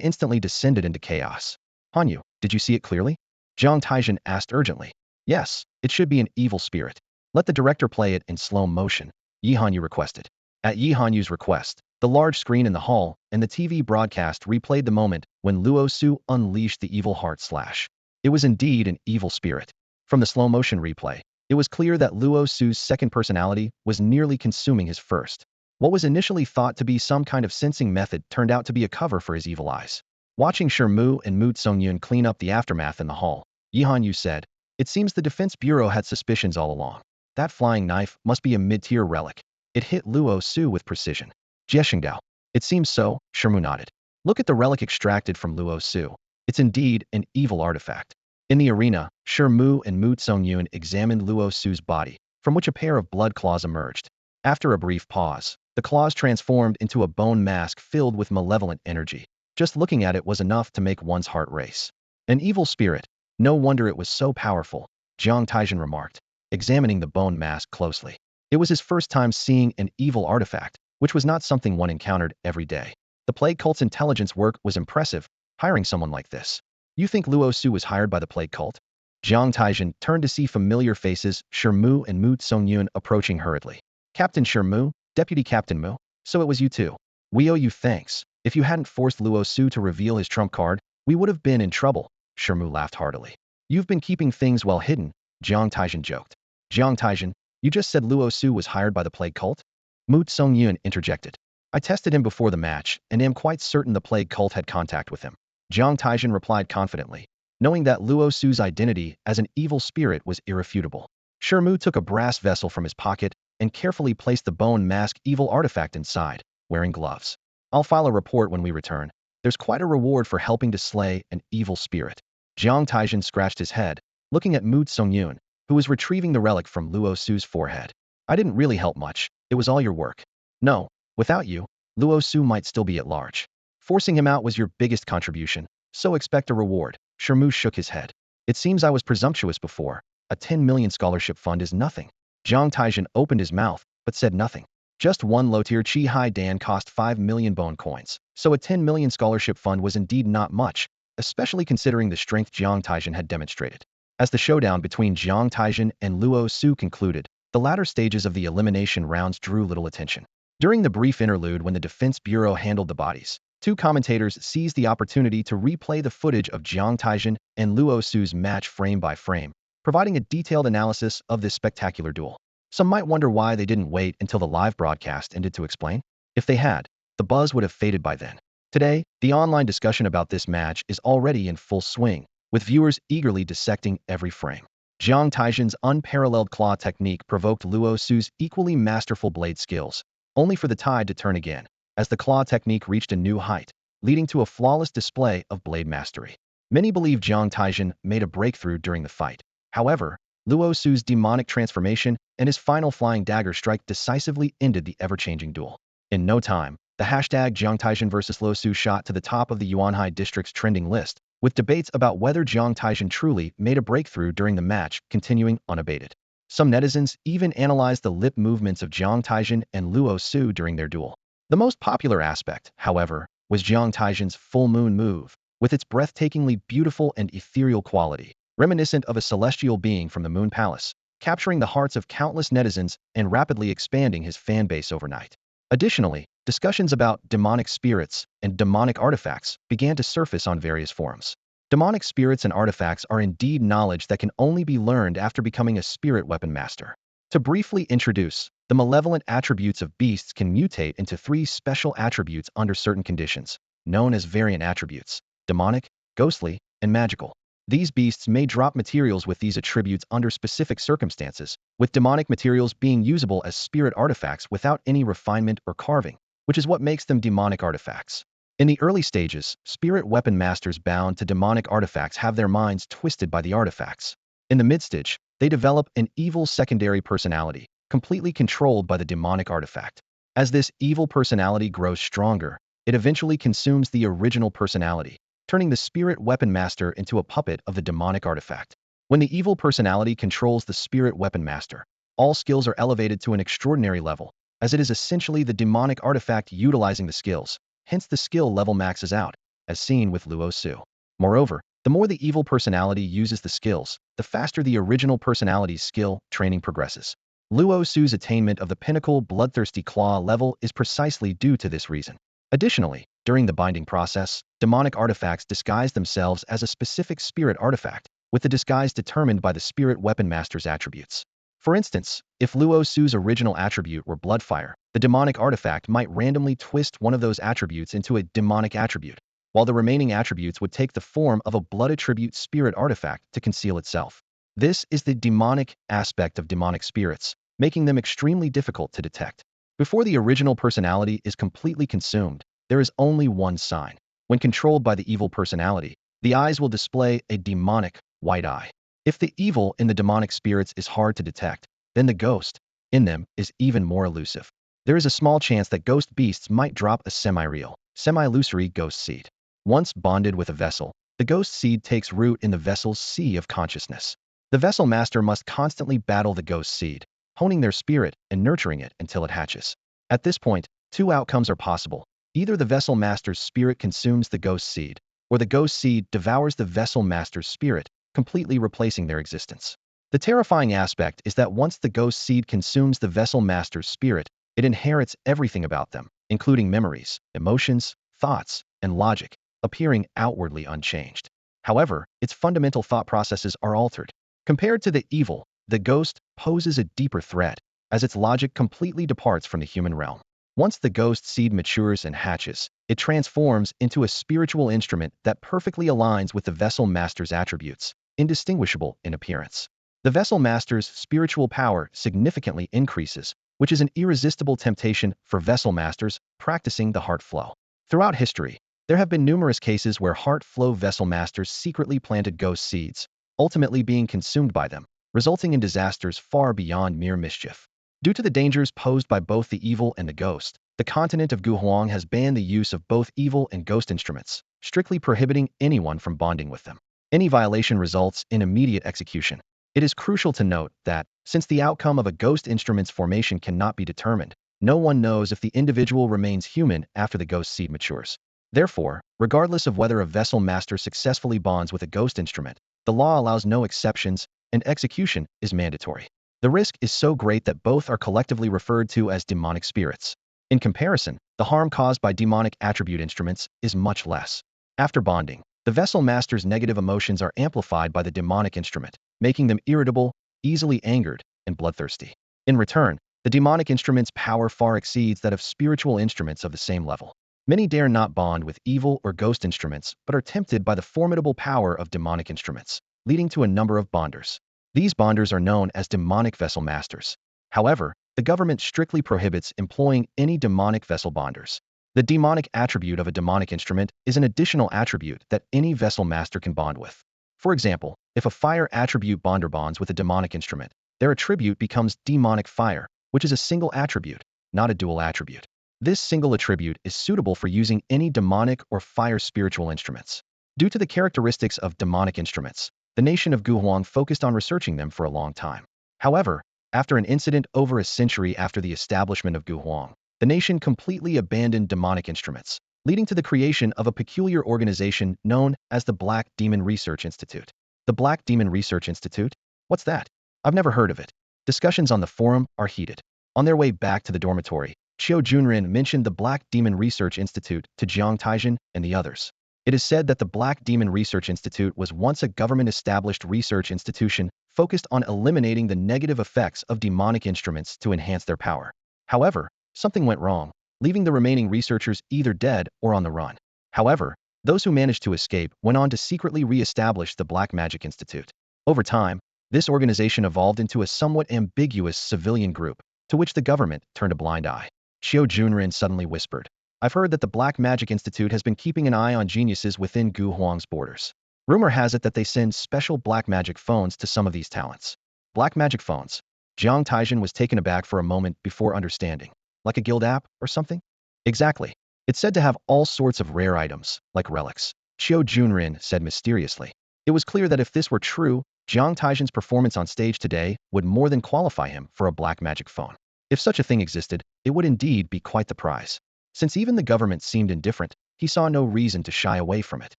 instantly descended into chaos. Hanyu, did you see it clearly? Jiang Taizhen asked urgently. Yes, it should be an evil spirit. Let the director play it in slow motion, Yi Hanyu requested. At Yi Hanyu's request, the large screen in the hall and the TV broadcast replayed the moment when Luo Su unleashed the evil heart slash. It was indeed an evil spirit. From the slow-motion replay, it was clear that Luo Su's second personality was nearly consuming his first. What was initially thought to be some kind of sensing method turned out to be a cover for his evil eyes. Watching Mu and Mu Tsongyun clean up the aftermath in the hall, Yi Hanyu said, "It seems the Defense Bureau had suspicions all along. That flying knife must be a mid-tier relic. It hit Luo Su with precision." Jieshengdao. It seems so, Mu nodded. Look at the relic extracted from Luo Su. It's indeed an evil artifact. In the arena, Mu and Mu Tsongyun examined Luo Su's body, from which a pair of blood claws emerged. After a brief pause, the claws transformed into a bone mask filled with malevolent energy. Just looking at it was enough to make one's heart race. An evil spirit. No wonder it was so powerful, Jiang Taizhen remarked, examining the bone mask closely. It was his first time seeing an evil artifact, which was not something one encountered every day. The plague cult's intelligence work was impressive, hiring someone like this. You think Luo Su was hired by the plague cult? Jiang Taizhen turned to see familiar faces, Mu and Mu Tsongyun approaching hurriedly. Captain Mu, Deputy Captain Mu, so it was you too. We owe you thanks. If you hadn't forced Luo Su to reveal his trump card, we would have been in trouble, Mu laughed heartily. You've been keeping things well hidden, Jiang Taizhen joked. Jiang Taizhen, you just said Luo Su was hired by the plague cult? Mu Tsongyun interjected. I tested him before the match, and am quite certain the plague cult had contact with him. Jiang Taizhen replied confidently, knowing that Luo Su's identity as an evil spirit was irrefutable. Mu took a brass vessel from his pocket and carefully placed the bone mask evil artifact inside, wearing gloves. I'll file a report when we return. There's quite a reward for helping to slay an evil spirit. Jiang Taizhen scratched his head, looking at Mu Tsongyun, who was retrieving the relic from Luo Su's forehead. I didn't really help much. It was all your work. No, without you, Luo Su might still be at large. Forcing him out was your biggest contribution, so expect a reward. Mu shook his head. It seems I was presumptuous before. A 10 million scholarship fund is nothing. Jiang Taizhen opened his mouth, but said nothing. Just one low-tier Chi Hai Dan cost 5 million bone coins, so a 10 million scholarship fund was indeed not much, especially considering the strength Jiang Taizhen had demonstrated. As the showdown between Jiang Taizhen and Luo Su concluded, the latter stages of the elimination rounds drew little attention. During the brief interlude when the Defense Bureau handled the bodies, two commentators seized the opportunity to replay the footage of Jiang Taizhen and Luo Su's match frame by frame, providing a detailed analysis of this spectacular duel. Some might wonder why they didn't wait until the live broadcast ended to explain. If they had, the buzz would have faded by then. Today, the online discussion about this match is already in full swing, with viewers eagerly dissecting every frame. Jiang Taizhen's unparalleled claw technique provoked Luo Su's equally masterful blade skills, only for the tide to turn again, as the claw technique reached a new height, leading to a flawless display of blade mastery. Many believe Jiang Taizhen made a breakthrough during the fight. However, Luo Su's demonic transformation and his final flying dagger strike decisively ended the ever-changing duel. In no time, the hashtag Jiang Taizhen vs. Luo Su shot to the top of the Yuanhai district's trending list, with debates about whether Jiang Taizhen truly made a breakthrough during the match continuing unabated. Some netizens even analyzed the lip movements of Jiang Taizhen and Luo Su during their duel. The most popular aspect, however, was Jiang Taizhen's full moon move, with its breathtakingly beautiful and ethereal quality, reminiscent of a celestial being from the Moon Palace, capturing the hearts of countless netizens and rapidly expanding his fan base overnight. Additionally, discussions about demonic spirits and demonic artifacts began to surface on various forums. Demonic spirits and artifacts are indeed knowledge that can only be learned after becoming a spirit weapon master. To briefly introduce, the malevolent attributes of beasts can mutate into 3 special attributes under certain conditions, known as variant attributes: demonic, ghostly, and magical. These beasts may drop materials with these attributes under specific circumstances, with demonic materials being usable as spirit artifacts without any refinement or carving, which is what makes them demonic artifacts. In the early stages, spirit weapon masters bound to demonic artifacts have their minds twisted by the artifacts. In the mid-stage, they develop an evil secondary personality, completely controlled by the demonic artifact. As this evil personality grows stronger, it eventually consumes the original personality, turning the spirit weapon master into a puppet of the demonic artifact. When the evil personality controls the spirit weapon master, all skills are elevated to an extraordinary level, as it is essentially the demonic artifact utilizing the skills, hence the skill level maxes out, as seen with Luo Su. Moreover, the more the evil personality uses the skills, the faster the original personality's skill training progresses. Luo Su's attainment of the pinnacle bloodthirsty claw level is precisely due to this reason. Additionally, during the binding process, demonic artifacts disguise themselves as a specific spirit artifact, with the disguise determined by the spirit weapon master's attributes. For instance, if Luo Su's original attribute were bloodfire, the demonic artifact might randomly twist one of those attributes into a demonic attribute, while the remaining attributes would take the form of a blood attribute spirit artifact to conceal itself. This is the demonic aspect of demonic spirits, making them extremely difficult to detect. Before the original personality is completely consumed, there is only one sign. When controlled by the evil personality, the eyes will display a demonic white eye. If the evil in the demonic spirits is hard to detect, then the ghost in them is even more elusive. There is a small chance that ghost beasts might drop a semi-real, semi-illusory ghost seed. Once bonded with a vessel, the ghost seed takes root in the vessel's sea of consciousness. The vessel master must constantly battle the ghost seed, honing their spirit and nurturing it until it hatches. At this point, 2 outcomes are possible. Either the vessel master's spirit consumes the ghost seed, or the ghost seed devours the vessel master's spirit, completely replacing their existence. The terrifying aspect is that once the ghost seed consumes the vessel master's spirit, it inherits everything about them, including memories, emotions, thoughts, and logic, appearing outwardly unchanged. However, its fundamental thought processes are altered. Compared to the evil, the ghost poses a deeper threat, as its logic completely departs from the human realm. Once the ghost seed matures and hatches, it transforms into a spiritual instrument that perfectly aligns with the vessel master's attributes, indistinguishable in appearance. The vessel master's spiritual power significantly increases, which is an irresistible temptation for vessel masters practicing the heart flow. Throughout history, there have been numerous cases where heart flow vessel masters secretly planted ghost seeds, ultimately being consumed by them, resulting in disasters far beyond mere mischief. Due to the dangers posed by both the evil and the ghost, the continent of Guhuang has banned the use of both evil and ghost instruments, strictly prohibiting anyone from bonding with them. Any violation results in immediate execution. It is crucial to note that, since the outcome of a ghost instrument's formation cannot be determined, no one knows if the individual remains human after the ghost seed matures. Therefore, regardless of whether a vessel master successfully bonds with a ghost instrument, the law allows no exceptions, and execution is mandatory. The risk is so great that both are collectively referred to as demonic spirits. In comparison, the harm caused by demonic attribute instruments is much less. After bonding, the vessel master's negative emotions are amplified by the demonic instrument, making them irritable, easily angered, and bloodthirsty. In return, the demonic instrument's power far exceeds that of spiritual instruments of the same level. Many dare not bond with evil or ghost instruments, but are tempted by the formidable power of demonic instruments, leading to a number of bonders. These bonders are known as demonic vessel masters. However, the government strictly prohibits employing any demonic vessel bonders. The demonic attribute of a demonic instrument is an additional attribute that any vessel master can bond with. For example, if a fire attribute bonder bonds with a demonic instrument, their attribute becomes demonic fire, which is a single attribute, not a dual attribute. This single attribute is suitable for using any demonic or fire spiritual instruments. Due to the characteristics of demonic instruments, the nation of Guhuang focused on researching them for a long time. However, after an incident over a century after the establishment of Guhuang, the nation completely abandoned demonic instruments, leading to the creation of a peculiar organization known as the Black Demon Research Institute. The Black Demon Research Institute? What's that? I've never heard of it. Discussions on the forum are heated. On their way back to the dormitory, Qiu Junren mentioned the Black Demon Research Institute to Jiang Taizhen and the others. It is said that the Black Demon Research Institute was once a government-established research institution focused on eliminating the negative effects of demonic instruments to enhance their power. However, something went wrong, leaving the remaining researchers either dead or on the run. However, those who managed to escape went on to secretly re-establish the Black Magic Institute. Over time, this organization evolved into a somewhat ambiguous civilian group, to which the government turned a blind eye. Qiu Junren suddenly whispered, "I've heard that the Black Magic Institute has been keeping an eye on geniuses within Gu Huang's borders. Rumor has it that they send special black magic phones to some of these talents." Black magic phones? Jiang Taizhen was taken aback for a moment before understanding. Like a guild app or something? Exactly. It's said to have all sorts of rare items, like relics. Qiu Junren said mysteriously. It was clear that if this were true, Jiang Taizhen's performance on stage today would more than qualify him for a black magic phone. If such a thing existed, it would indeed be quite the prize. Since even the government seemed indifferent, he saw no reason to shy away from it.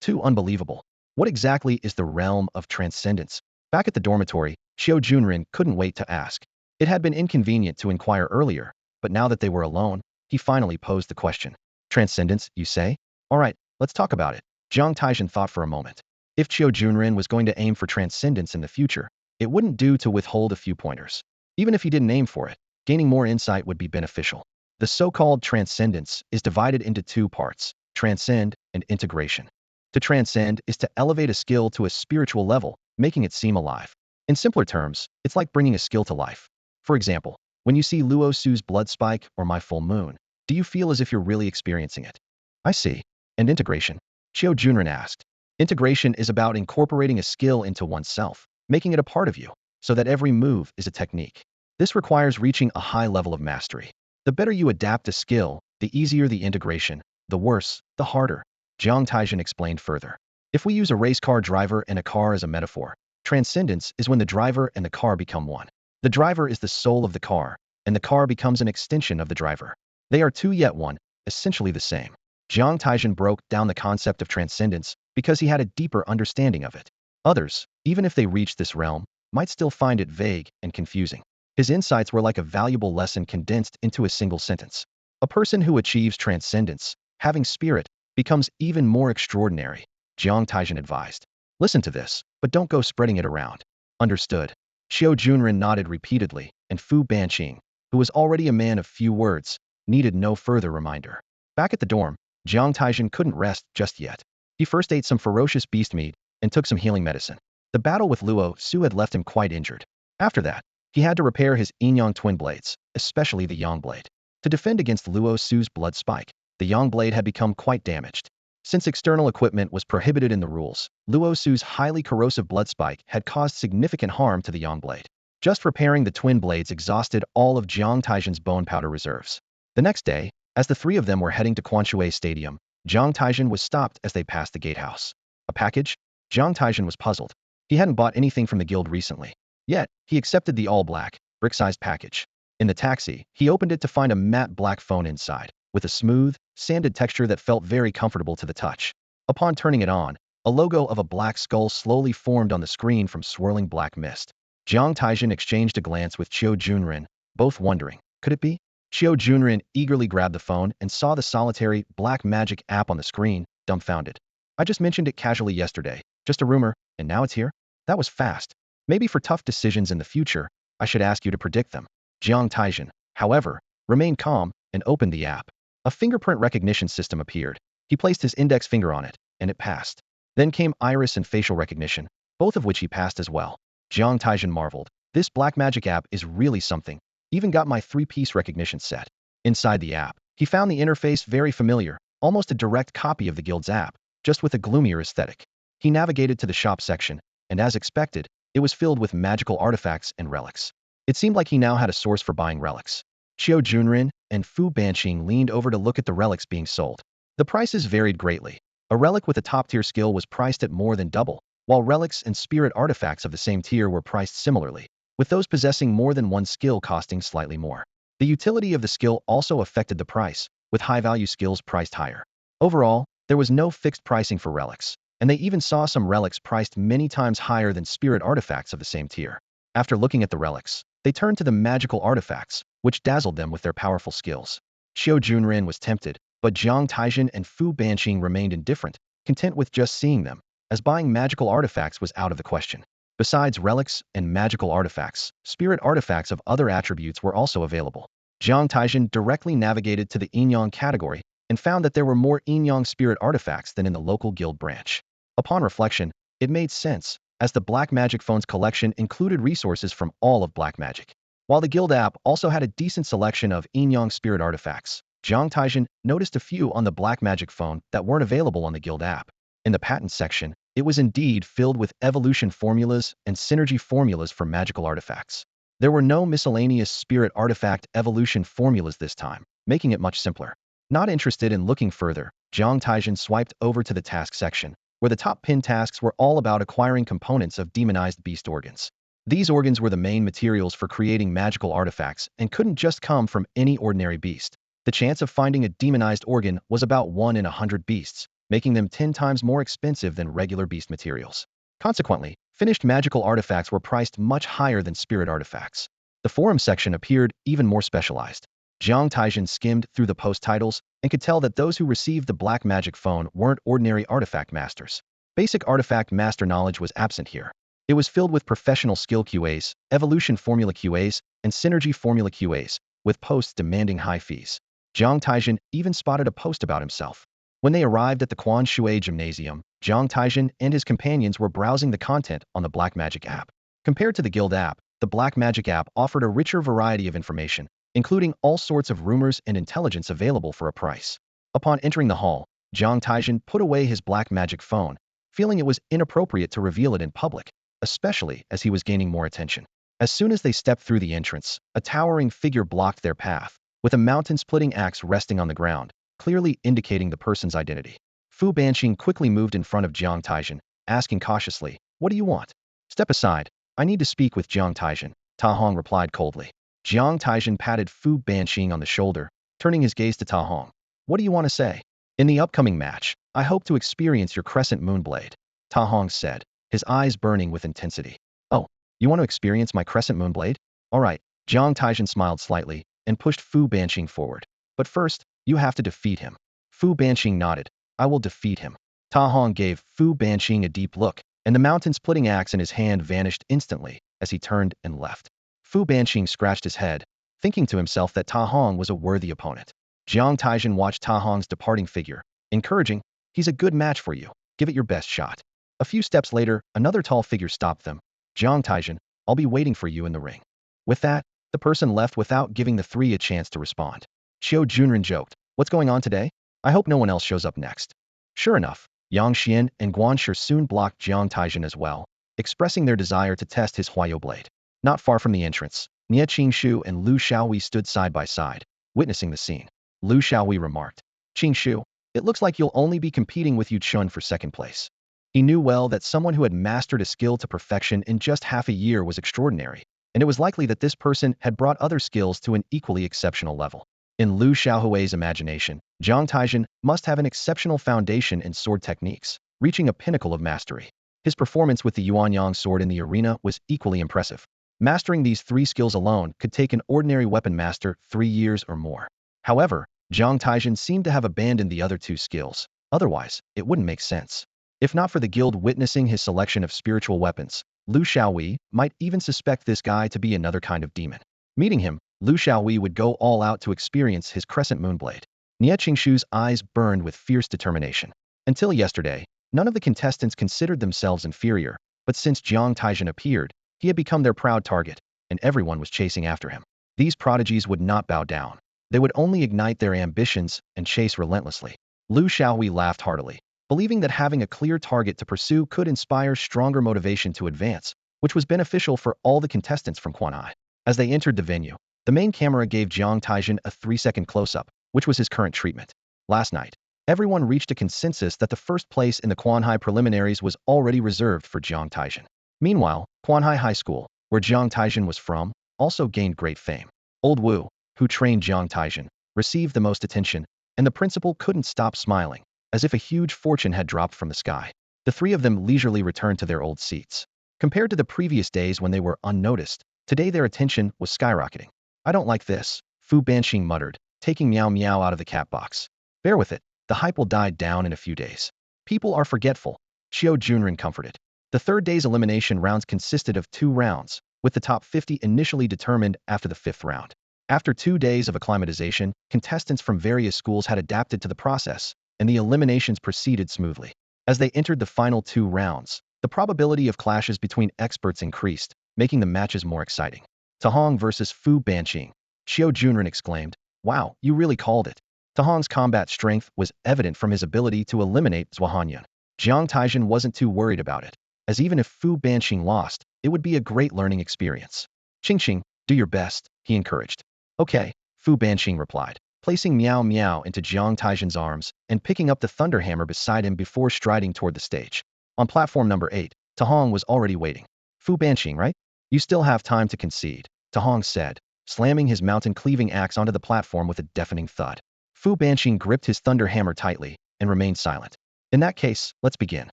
Too unbelievable. What exactly is the realm of transcendence? Back at the dormitory, Qiu Junren couldn't wait to ask. It had been inconvenient to inquire earlier, but now that they were alone, he finally posed the question. Transcendence, you say? All right, let's talk about it. Jiang Taizhen thought for a moment. If Qiu Junren was going to aim for transcendence in the future, it wouldn't do to withhold a few pointers. Even if he didn't aim for it, gaining more insight would be beneficial. The so-called transcendence is divided into two parts, transcend and integration. To transcend is to elevate a skill to a spiritual level, making it seem alive. In simpler terms, it's like bringing a skill to life. For example, when you see Luo Su's blood spike or my full moon, do you feel as if you're really experiencing it? I see. And integration? Qiu Junren asked. Integration is about incorporating a skill into oneself, making it a part of you, so that every move is a technique. This requires reaching a high level of mastery. The better you adapt a skill, the easier the integration, the worse, the harder. Jiang Taizhen explained further. If we use a race car driver and a car as a metaphor, transcendence is when the driver and the car become one. The driver is the soul of the car, and the car becomes an extension of the driver. They are two yet one, essentially the same. Jiang Taizhen broke down the concept of transcendence because he had a deeper understanding of it. Others, even if they reached this realm, might still find it vague and confusing. His insights were like a valuable lesson condensed into a single sentence. A person who achieves transcendence, having spirit, becomes even more extraordinary, Jiang Taizhen advised. Listen to this, but don't go spreading it around. Understood. Qiu Junren nodded repeatedly, and Fu Banqing, who was already a man of few words, needed no further reminder. Back at the dorm, Jiang Taizhen couldn't rest just yet. He first ate some ferocious beast meat and took some healing medicine. The battle with Luo Su had left him quite injured. After that, he had to repair his Yin-Yang Twin Blades, especially the Yang Blade. To defend against Luo Su's blood spike, the Yang Blade had become quite damaged. Since external equipment was prohibited in the rules, Luo Su's highly corrosive blood spike had caused significant harm to the Yang Blade. Just repairing the twin blades exhausted all of Jiang Taizhen's bone powder reserves. The next day, as the three of them were heading to Quanshui Stadium, Jiang Taizhen was stopped as they passed the gatehouse. A package? Jiang Taizhen was puzzled. He hadn't bought anything from the guild recently. Yet, he accepted the all-black, brick-sized package. In the taxi, he opened it to find a matte black phone inside, with a smooth, sanded texture that felt very comfortable to the touch. Upon turning it on, a logo of a black skull slowly formed on the screen from swirling black mist. Jiang Taizhen exchanged a glance with Qiu Junren, both wondering, could it be? Qiu Junren eagerly grabbed the phone and saw the solitary, black magic app on the screen, dumbfounded. I just mentioned it casually yesterday, just a rumor, and now it's here? That was fast. Maybe for tough decisions in the future, I should ask you to predict them. Jiang Taizhen, however, remained calm and opened the app. A fingerprint recognition system appeared. He placed his index finger on it, and it passed. Then came iris and facial recognition, both of which he passed as well. Jiang Taizhen marveled. This black magic app is really something. Even got my 3-piece recognition set. Inside the app, he found the interface very familiar, almost a direct copy of the guild's app, just with a gloomier aesthetic. He navigated to the shop section, and as expected, it was filled with magical artifacts and relics. It seemed like he now had a source for buying relics. Qiu Junrin and Fu Banqing leaned over to look at the relics being sold. The prices varied greatly. A relic with a top-tier skill was priced at more than double, while relics and spirit artifacts of the same tier were priced similarly, with those possessing more than one skill costing slightly more. The utility of the skill also affected the price, with high-value skills priced higher. Overall, there was no fixed pricing for relics, and they even saw some relics priced many times higher than spirit artifacts of the same tier. After looking at the relics, they turned to the magical artifacts, which dazzled them with their powerful skills. Qiu Junrin was tempted, but Jiang Taizhen and Fu Banqing remained indifferent, content with just seeing them, as buying magical artifacts was out of the question. Besides relics and magical artifacts, spirit artifacts of other attributes were also available. Jiang Taizhen directly navigated to the Yin-Yang category and found that there were more Yin-Yang spirit artifacts than in the local guild branch. Upon reflection, it made sense, as the Black Magic Phone's collection included resources from all of Black Magic. While the guild app also had a decent selection of Yin-Yang spirit artifacts, Jiang Taizhen noticed a few on the Black Magic Phone that weren't available on the guild app. In the patent section, it was indeed filled with evolution formulas and synergy formulas for magical artifacts. There were no miscellaneous spirit artifact evolution formulas this time, making it much simpler. Not interested in looking further, Jiang Taizhen swiped over to the task section, where the top pin tasks were all about acquiring components of demonized beast organs. These organs were the main materials for creating magical artifacts and couldn't just come from any ordinary beast. The chance of finding a demonized organ was about 1 in 100 beasts, making them 10 times more expensive than regular beast materials. Consequently, finished magical artifacts were priced much higher than spirit artifacts. The forum section appeared even more specialized. Jiang Taizhen skimmed through the post titles and could tell that those who received the Black Magic Phone weren't ordinary artifact masters. Basic artifact master knowledge was absent here. It was filled with professional skill QAs, evolution formula QAs, and synergy formula QAs, with posts demanding high fees. Jiang Taizhen even spotted a post about himself. When they arrived at the Quan Shui Gymnasium, Jiang Taizhen and his companions were browsing the content on the Black Magic app. Compared to the Guild app, the Black Magic app offered a richer variety of information, including all sorts of rumors and intelligence available for a price. Upon entering the hall, Jiang Taizhen put away his Black Magic Phone, feeling it was inappropriate to reveal it in public, especially as he was gaining more attention. As soon as they stepped through the entrance, a towering figure blocked their path, with a mountain-splitting axe resting on the ground, clearly indicating the person's identity. Fu Banqing quickly moved in front of Jiang Taizhen, asking cautiously, "What do you want?" "Step aside. I need to speak with Jiang Taizhen," Ta Hong replied coldly. Jiang Taizhen patted Fu Banqing on the shoulder, turning his gaze to Ta Hong. "What do you want to say?" "In the upcoming match, I hope to experience your crescent moon blade," Ta Hong said, his eyes burning with intensity. "Oh, you want to experience my crescent moon blade? All right." Jiang Taizhen smiled slightly and pushed Fu Banqing forward. "But first, you have to defeat him." Fu Banqing nodded. "I will defeat him." Ta Hong gave Fu Banqing a deep look, and the mountain-splitting axe in his hand vanished instantly as he turned and left. Fu Banqing scratched his head, thinking to himself that Ta Hong was a worthy opponent. Jiang Taizhen watched Ta Hong's departing figure, encouraging, "He's a good match for you. Give it your best shot." A few steps later, another tall figure stopped them. "Jiang Taizhen, I'll be waiting for you in the ring." With that, the person left without giving the three a chance to respond. Qiu Junren joked, "What's going on today? I hope no one else shows up next." Sure enough, Yang Xian and Guan Shi soon blocked Jiang Taizhen as well, expressing their desire to test his Huayo blade. Not far from the entrance, Nie Qingshu and Lu Xiaohui stood side by side, witnessing the scene. Lu Xiaohui remarked, "Qingshu, it looks like you'll only be competing with Yu Chun for second place." He knew well that someone who had mastered a skill to perfection in just half a year was extraordinary, and it was likely that this person had brought other skills to an equally exceptional level. In Lu Xiaohui's imagination, Jiang Taizhen must have an exceptional foundation in sword techniques, reaching a pinnacle of mastery. His performance with the Yuan sword in the arena was equally impressive. Mastering these 3 skills alone could take an ordinary weapon master 3 years or more. However, Jiang Taizhen seemed to have abandoned the other 2 skills. Otherwise, it wouldn't make sense. If not for the guild witnessing his selection of spiritual weapons, Lu Xiaowei might even suspect this guy to be another kind of demon. Meeting him, Lu Xiaowei would go all out to experience his crescent moonblade. Nie Qingshu's eyes burned with fierce determination. Until yesterday, none of the contestants considered themselves inferior, but since Jiang Taizhen appeared, he had become their proud target, and everyone was chasing after him. These prodigies would not bow down. They would only ignite their ambitions and chase relentlessly. Lu Xiaowei laughed heartily, believing that having a clear target to pursue could inspire stronger motivation to advance, which was beneficial for all the contestants from Quanhai. As they entered the venue, the main camera gave Jiang Taizhen a 3-second close-up, which was his current treatment. Last night, everyone reached a consensus that the first place in the Quanhai preliminaries was already reserved for Jiang Taizhen. Meanwhile, Quanhai High School, where Jiang Taizhen was from, also gained great fame. Old Wu, who trained Jiang Taizhen, received the most attention, and the principal couldn't stop smiling, as if a huge fortune had dropped from the sky. The three of them leisurely returned to their old seats. Compared to the previous days when they were unnoticed, today their attention was skyrocketing. I don't like this, Fu Banqing muttered, taking Meow Meow out of the cat box. Bear with it, the hype will die down in a few days. People are forgetful, Xiao Junren comforted. The third day's elimination rounds consisted of 2 rounds, with the top 50 initially determined after the 5th round. After 2 days of acclimatization, contestants from various schools had adapted to the process, and the eliminations proceeded smoothly. As they entered the final 2 rounds, the probability of clashes between experts increased, making the matches more exciting. Tahong versus Fu Banqing, Xiao Junren exclaimed, "Wow, you really called it." Tahong's combat strength was evident from his ability to eliminate Zhuhanyan. Jiang Taizhen wasn't too worried about it, as even if Fu Banqing lost, it would be a great learning experience. "Qingqing, do your best," he encouraged. "Okay," Fu Banqing replied, placing Meow Meow into Jiang Taizhen's arms and picking up the thunder hammer beside him before striding toward the stage. On platform number 8, Tahong was already waiting. "Fu Banqing, right? You still have time to concede," Tahong said, slamming his mountain-cleaving axe onto the platform with a deafening thud. Fu Banqing gripped his thunder hammer tightly and remained silent. "In that case, let's begin.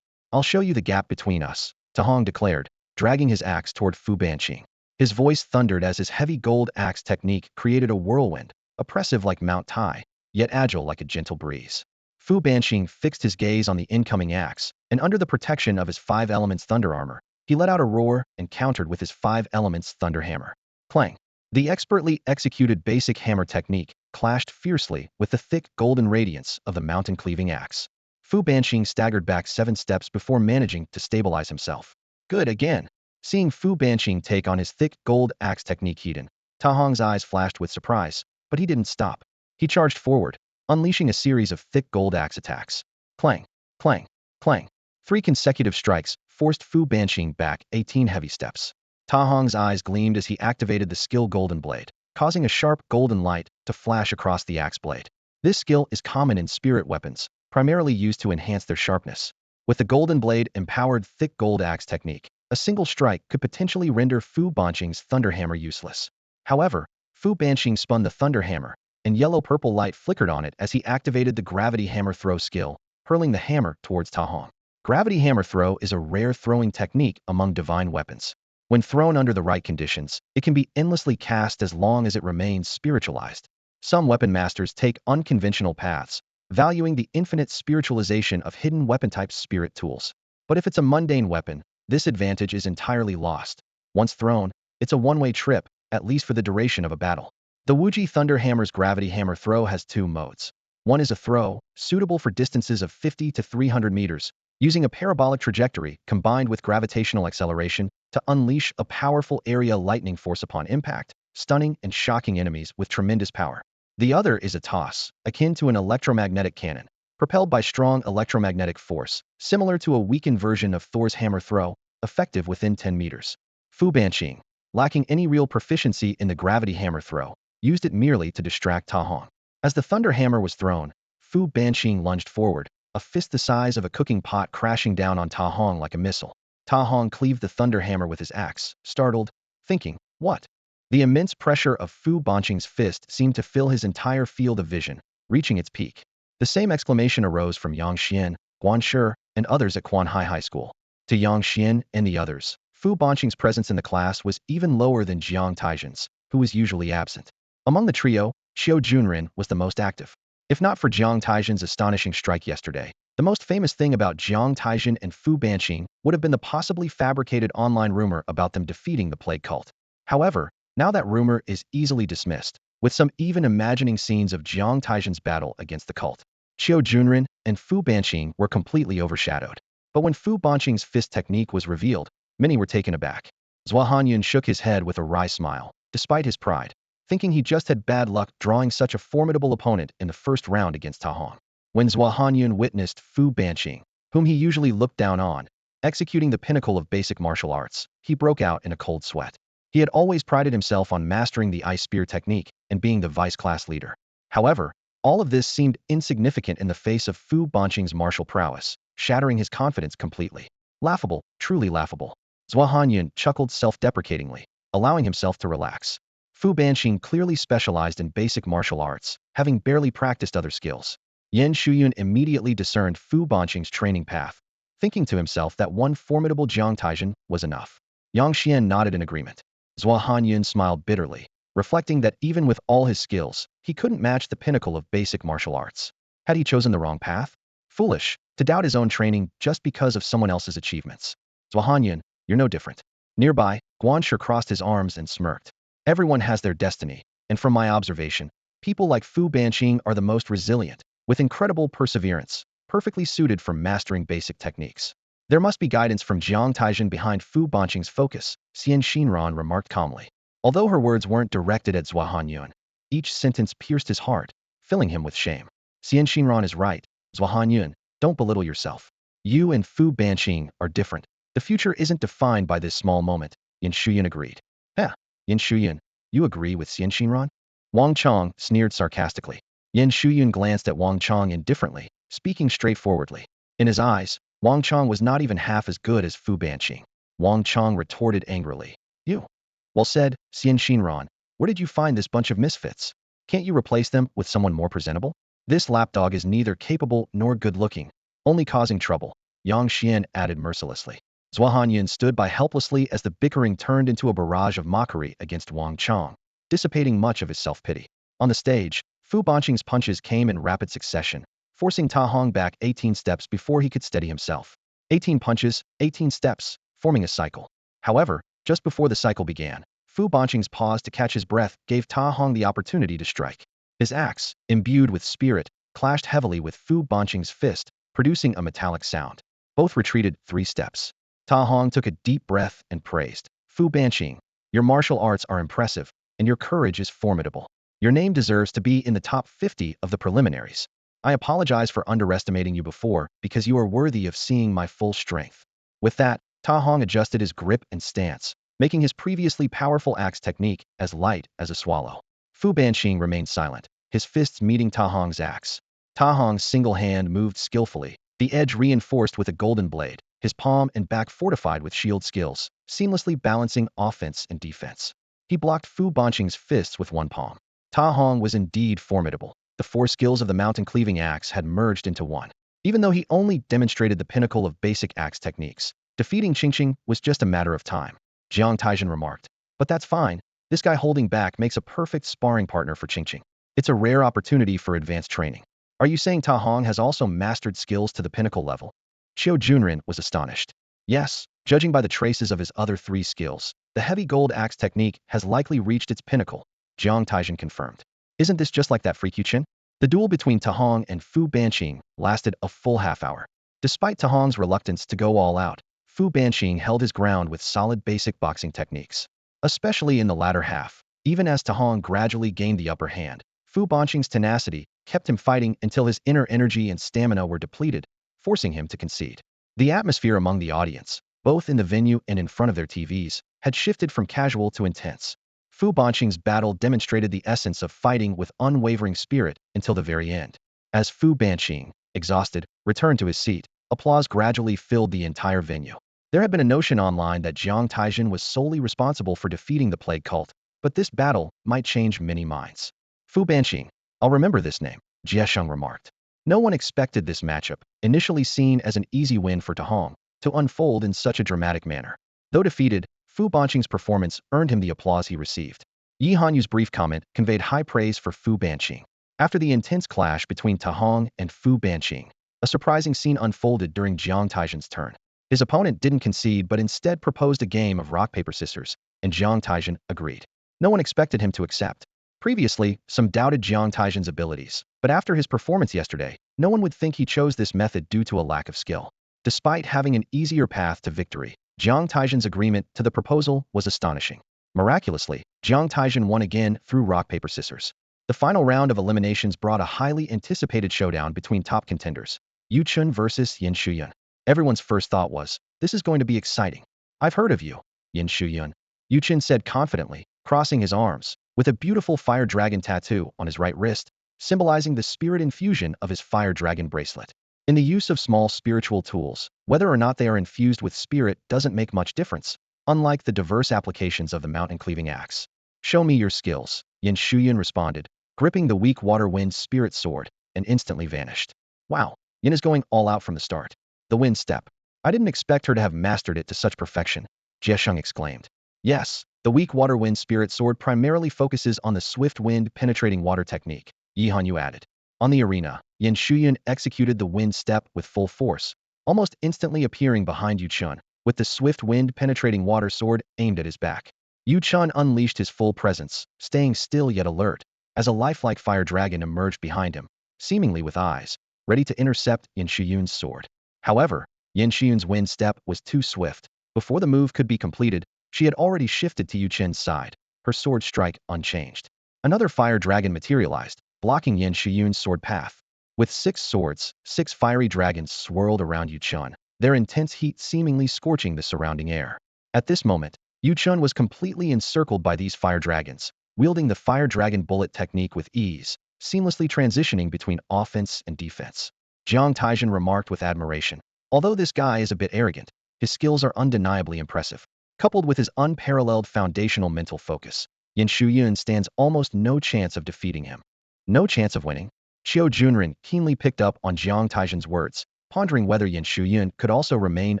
I'll show you the gap between us," Tahong declared, dragging his axe toward Fu Banqing. His voice thundered as his heavy gold axe technique created a whirlwind, oppressive like Mount Tai, yet agile like a gentle breeze. Fu Banqing fixed his gaze on the incoming axe, and under the protection of his 5 elements thunder armor, he let out a roar and countered with his 5 elements thunder hammer. Clang! The expertly executed basic hammer technique clashed fiercely with the thick golden radiance of the mountain-cleaving axe. Fu Banqing staggered back 7 steps before managing to stabilize himself. "Good again." Seeing Fu Banqing take on his thick gold axe technique Heaton, Tahong's eyes flashed with surprise, but he didn't stop. He charged forward, unleashing a series of thick gold axe attacks. Clang! Clang! Clang! 3 consecutive strikes forced Fu Banqing back 18 heavy steps. Tahong's eyes gleamed as he activated the skill Golden Blade, causing a sharp golden light to flash across the axe blade. This skill is common in spirit weapons, primarily used to enhance their sharpness. With the Golden Blade empowered thick gold axe technique, a single strike could potentially render Fu Banqing's thunder hammer useless. However, Fu Banqing spun the thunder hammer, and yellow-purple light flickered on it as he activated the gravity hammer throw skill, hurling the hammer towards Tahong. Gravity hammer throw is a rare throwing technique among divine weapons. When thrown under the right conditions, it can be endlessly cast as long as it remains spiritualized. Some weapon masters take unconventional paths, valuing the infinite spiritualization of hidden weapon-type spirit tools. But if it's a mundane weapon, this advantage is entirely lost. Once thrown, it's a one-way trip, at least for the duration of a battle. The Wuji Thunder Hammer's gravity hammer throw has 2 modes. One is a throw, suitable for distances of 50 to 300 meters, using a parabolic trajectory combined with gravitational acceleration to unleash a powerful area lightning force upon impact, stunning and shocking enemies with tremendous power. The other is a toss, akin to an electromagnetic cannon, propelled by strong electromagnetic force, similar to a weakened version of Thor's hammer throw, effective within 10 meters. Fu Banqing, lacking any real proficiency in the gravity hammer throw, used it merely to distract Tahong. As the thunder hammer was thrown, Fu Banqing lunged forward, a fist the size of a cooking pot crashing down on Tahong like a missile. Tahong cleaved the thunder hammer with his axe, startled, thinking, "What?" The immense pressure of Fu Banqing's fist seemed to fill his entire field of vision, reaching its peak. The same exclamation arose from Yang Xian, Guan Shi, and others at Quanhai High School. To Yang Xian and the others, Fu Banqing's presence in the class was even lower than Jiang Taizhen's, who was usually absent. Among the trio, Xiao Junren was the most active. If not for Jiang Taizhen's astonishing strike yesterday, The most famous thing about Jiang Taizhen and Fu Banqing would have been the possibly fabricated online rumor about them defeating the plague cult. However, now that rumor is easily dismissed, with some even imagining scenes of Jiang Taizhen's battle against the cult. Qiu Junren and Fu Banqing were completely overshadowed. But when Fu Banqing's fist technique was revealed, many were taken aback. Zhua Hanyun shook his head with a wry smile, despite his pride, thinking he just had bad luck drawing such a formidable opponent in the first round against Ta Hong. When Zhua Hanyun witnessed Fu Banqing, whom he usually looked down on, executing the pinnacle of basic martial arts, he broke out in a cold sweat. He had always prided himself on mastering the ice spear technique and being the vice-class leader. However, all of this seemed insignificant in the face of Fu Banqing's martial prowess, shattering his confidence completely. Laughable, truly laughable. Zhua Hanyun chuckled self-deprecatingly, allowing himself to relax. Fu Banqing clearly specialized in basic martial arts, having barely practiced other skills. Yan Shuyun immediately discerned Fu Banqing's training path, thinking to himself that one formidable Jiang Taizhen was enough. Yang Xian nodded in agreement. Zhua Hanyun smiled bitterly, reflecting that even with all his skills, he couldn't match the pinnacle of basic martial arts. Had he chosen the wrong path? Foolish, to doubt his own training just because of someone else's achievements. Zhua Hanyun, you're no different. Nearby, Guanshi crossed his arms and smirked. Everyone has their destiny, and from my observation, people like Fu Banqing are the most resilient, with incredible perseverance, perfectly suited for mastering basic techniques. There must be guidance from Jiang Taizhen behind Fu Banqing's focus, Xian Xinran remarked calmly. Although her words weren't directed at Zhua Hanyun, each sentence pierced his heart, filling him with shame. Xian Xinran is right, Zhua Hanyun, don't belittle yourself. You and Fu Banqing are different. The future isn't defined by this small moment, Yin Shuyan agreed. Yin Shuyan, you agree with Xian Xinran? Wang Chong sneered sarcastically. Yin Shuyun glanced at Wang Chong indifferently, speaking straightforwardly. In his eyes, Wang Chong was not even half as good as Fu Banqing. Wang Chong retorted angrily. You. Well said, Xian Xinran. Where did you find this bunch of misfits? Can't you replace them with someone more presentable? This lapdog is neither capable nor good-looking, only causing trouble, Yang Xian added mercilessly. Zhua Hanyun stood by helplessly as the bickering turned into a barrage of mockery against Wang Chong, dissipating much of his self-pity. On the stage, Fu Banqing's punches came in rapid succession, forcing Ta Hong back 18 steps before he could steady himself. 18 punches, 18 steps, forming a cycle. However, just before the cycle began, Fu Banqing's pause to catch his breath gave Ta Hong the opportunity to strike. His axe, imbued with spirit, clashed heavily with Fu Banqing's fist, producing a metallic sound. Both retreated 3 steps. Ta Hong took a deep breath and praised. Fu Banqing, your martial arts are impressive, and your courage is formidable. Your name deserves to be in the top 50 of the preliminaries. I apologize for underestimating you before because you are worthy of seeing my full strength. With that, Ta Hong adjusted his grip and stance, making his previously powerful axe technique as light as a swallow. Fu Banqing remained silent, his fists meeting Ta Hong's axe. Ta Hong's single hand moved skillfully, the edge reinforced with a golden blade, his palm and back fortified with shield skills, seamlessly balancing offense and defense. He blocked Fu Banqing's fists with one palm. Ta Hong was indeed formidable. The 4 skills of the mountain-cleaving axe had merged into one. Even though he only demonstrated the pinnacle of basic axe techniques, defeating Qingqing was just a matter of time. Jiang Taizhen remarked. But that's fine. This guy holding back makes a perfect sparring partner for Qingqing. It's a rare opportunity for advanced training. Are you saying Ta Hong has also mastered skills to the pinnacle level? Qiu Junren was astonished. Yes, judging by the traces of his other 3 skills, the heavy gold axe technique has likely reached its pinnacle, Jiang Taizhen confirmed. Isn't this just like that freak Yuan? The duel between Ta Hong and Fu Banqing lasted a full half-hour. Despite Ta Hong's reluctance to go all out, Fu Banqing held his ground with solid basic boxing techniques. Especially in the latter half, even as Ta Hong gradually gained the upper hand, Fu Banqing's tenacity kept him fighting until his inner energy and stamina were depleted, forcing him to concede. The atmosphere among the audience, both in the venue and in front of their TVs, had shifted from casual to intense. Fu Banqing's battle demonstrated the essence of fighting with unwavering spirit until the very end. As Fu Banqing, exhausted, returned to his seat, applause gradually filled the entire venue. There had been a notion online that Jiang Taizhen was solely responsible for defeating the plague cult, but this battle might change many minds. Fu Banqing, I'll remember this name, Jiesheng remarked. No one expected this matchup, initially seen as an easy win for Ta Hong, to unfold in such a dramatic manner. Though defeated, Fu Banqing's performance earned him the applause he received. Yi Hanyu's brief comment conveyed high praise for Fu Banqing. After the intense clash between Ta Hong and Fu Banqing, A surprising scene unfolded during Jiang Taizhen's turn. His opponent didn't concede but instead proposed a game of rock, paper, scissors, and Jiang Taizhen agreed. No one expected him to accept. Previously, some doubted Jiang Taizhen's abilities, but after his performance yesterday, no one would think he chose this method due to a lack of skill. Despite having an easier path to victory, Jiang Taizhen's agreement to the proposal was astonishing. Miraculously, Jiang Taizhen won again through rock, paper, scissors. The final round of eliminations brought a highly anticipated showdown between top contenders, Yuan versus Yin Shuyan. Everyone's first thought was, this is going to be exciting. I've heard of you, Yin Shuyan. Yuan said confidently, crossing his arms, with a beautiful fire dragon tattoo on his right wrist, symbolizing the spirit infusion of his fire dragon bracelet. In the use of small spiritual tools, whether or not they are infused with spirit doesn't make much difference, unlike the diverse applications of the mountain-cleaving axe. Show me your skills, Yin Shuyan responded, gripping the weak water wind spirit sword, and instantly vanished. Wow, Yin is going all out from the start. The wind step. I didn't expect her to have mastered it to such perfection, Jiesheng exclaimed. Yes, the weak water wind spirit sword primarily focuses on the swift wind penetrating water technique, Yihanyu added. On the arena, Yin Shuyan executed the wind step with full force, almost instantly appearing behind Yuan, with the swift wind penetrating water sword aimed at his back. Yuan unleashed his full presence, staying still yet alert, as a lifelike fire dragon emerged behind him, seemingly with eyes, ready to intercept Yin Shuyan's sword. However, Yin Shuyan's wind step was too swift. Before the move could be completed, she had already shifted to Yuan's side, her sword strike unchanged. Another fire dragon materialized, blocking Yin Shuyan's sword path. With 6 swords, 6 fiery dragons swirled around Yuan, their intense heat seemingly scorching the surrounding air. At this moment, Yuan was completely encircled by these fire dragons, wielding the fire dragon bullet technique with ease, seamlessly transitioning between offense and defense. Jiang Taizhen remarked with admiration. Although this guy is a bit arrogant, his skills are undeniably impressive. Coupled with his unparalleled foundational mental focus, Yin Shuyan stands almost no chance of defeating him. No chance of winning? Qiu Junren keenly picked up on Jiang Taizhen's words, pondering whether Yin Shuyan could also remain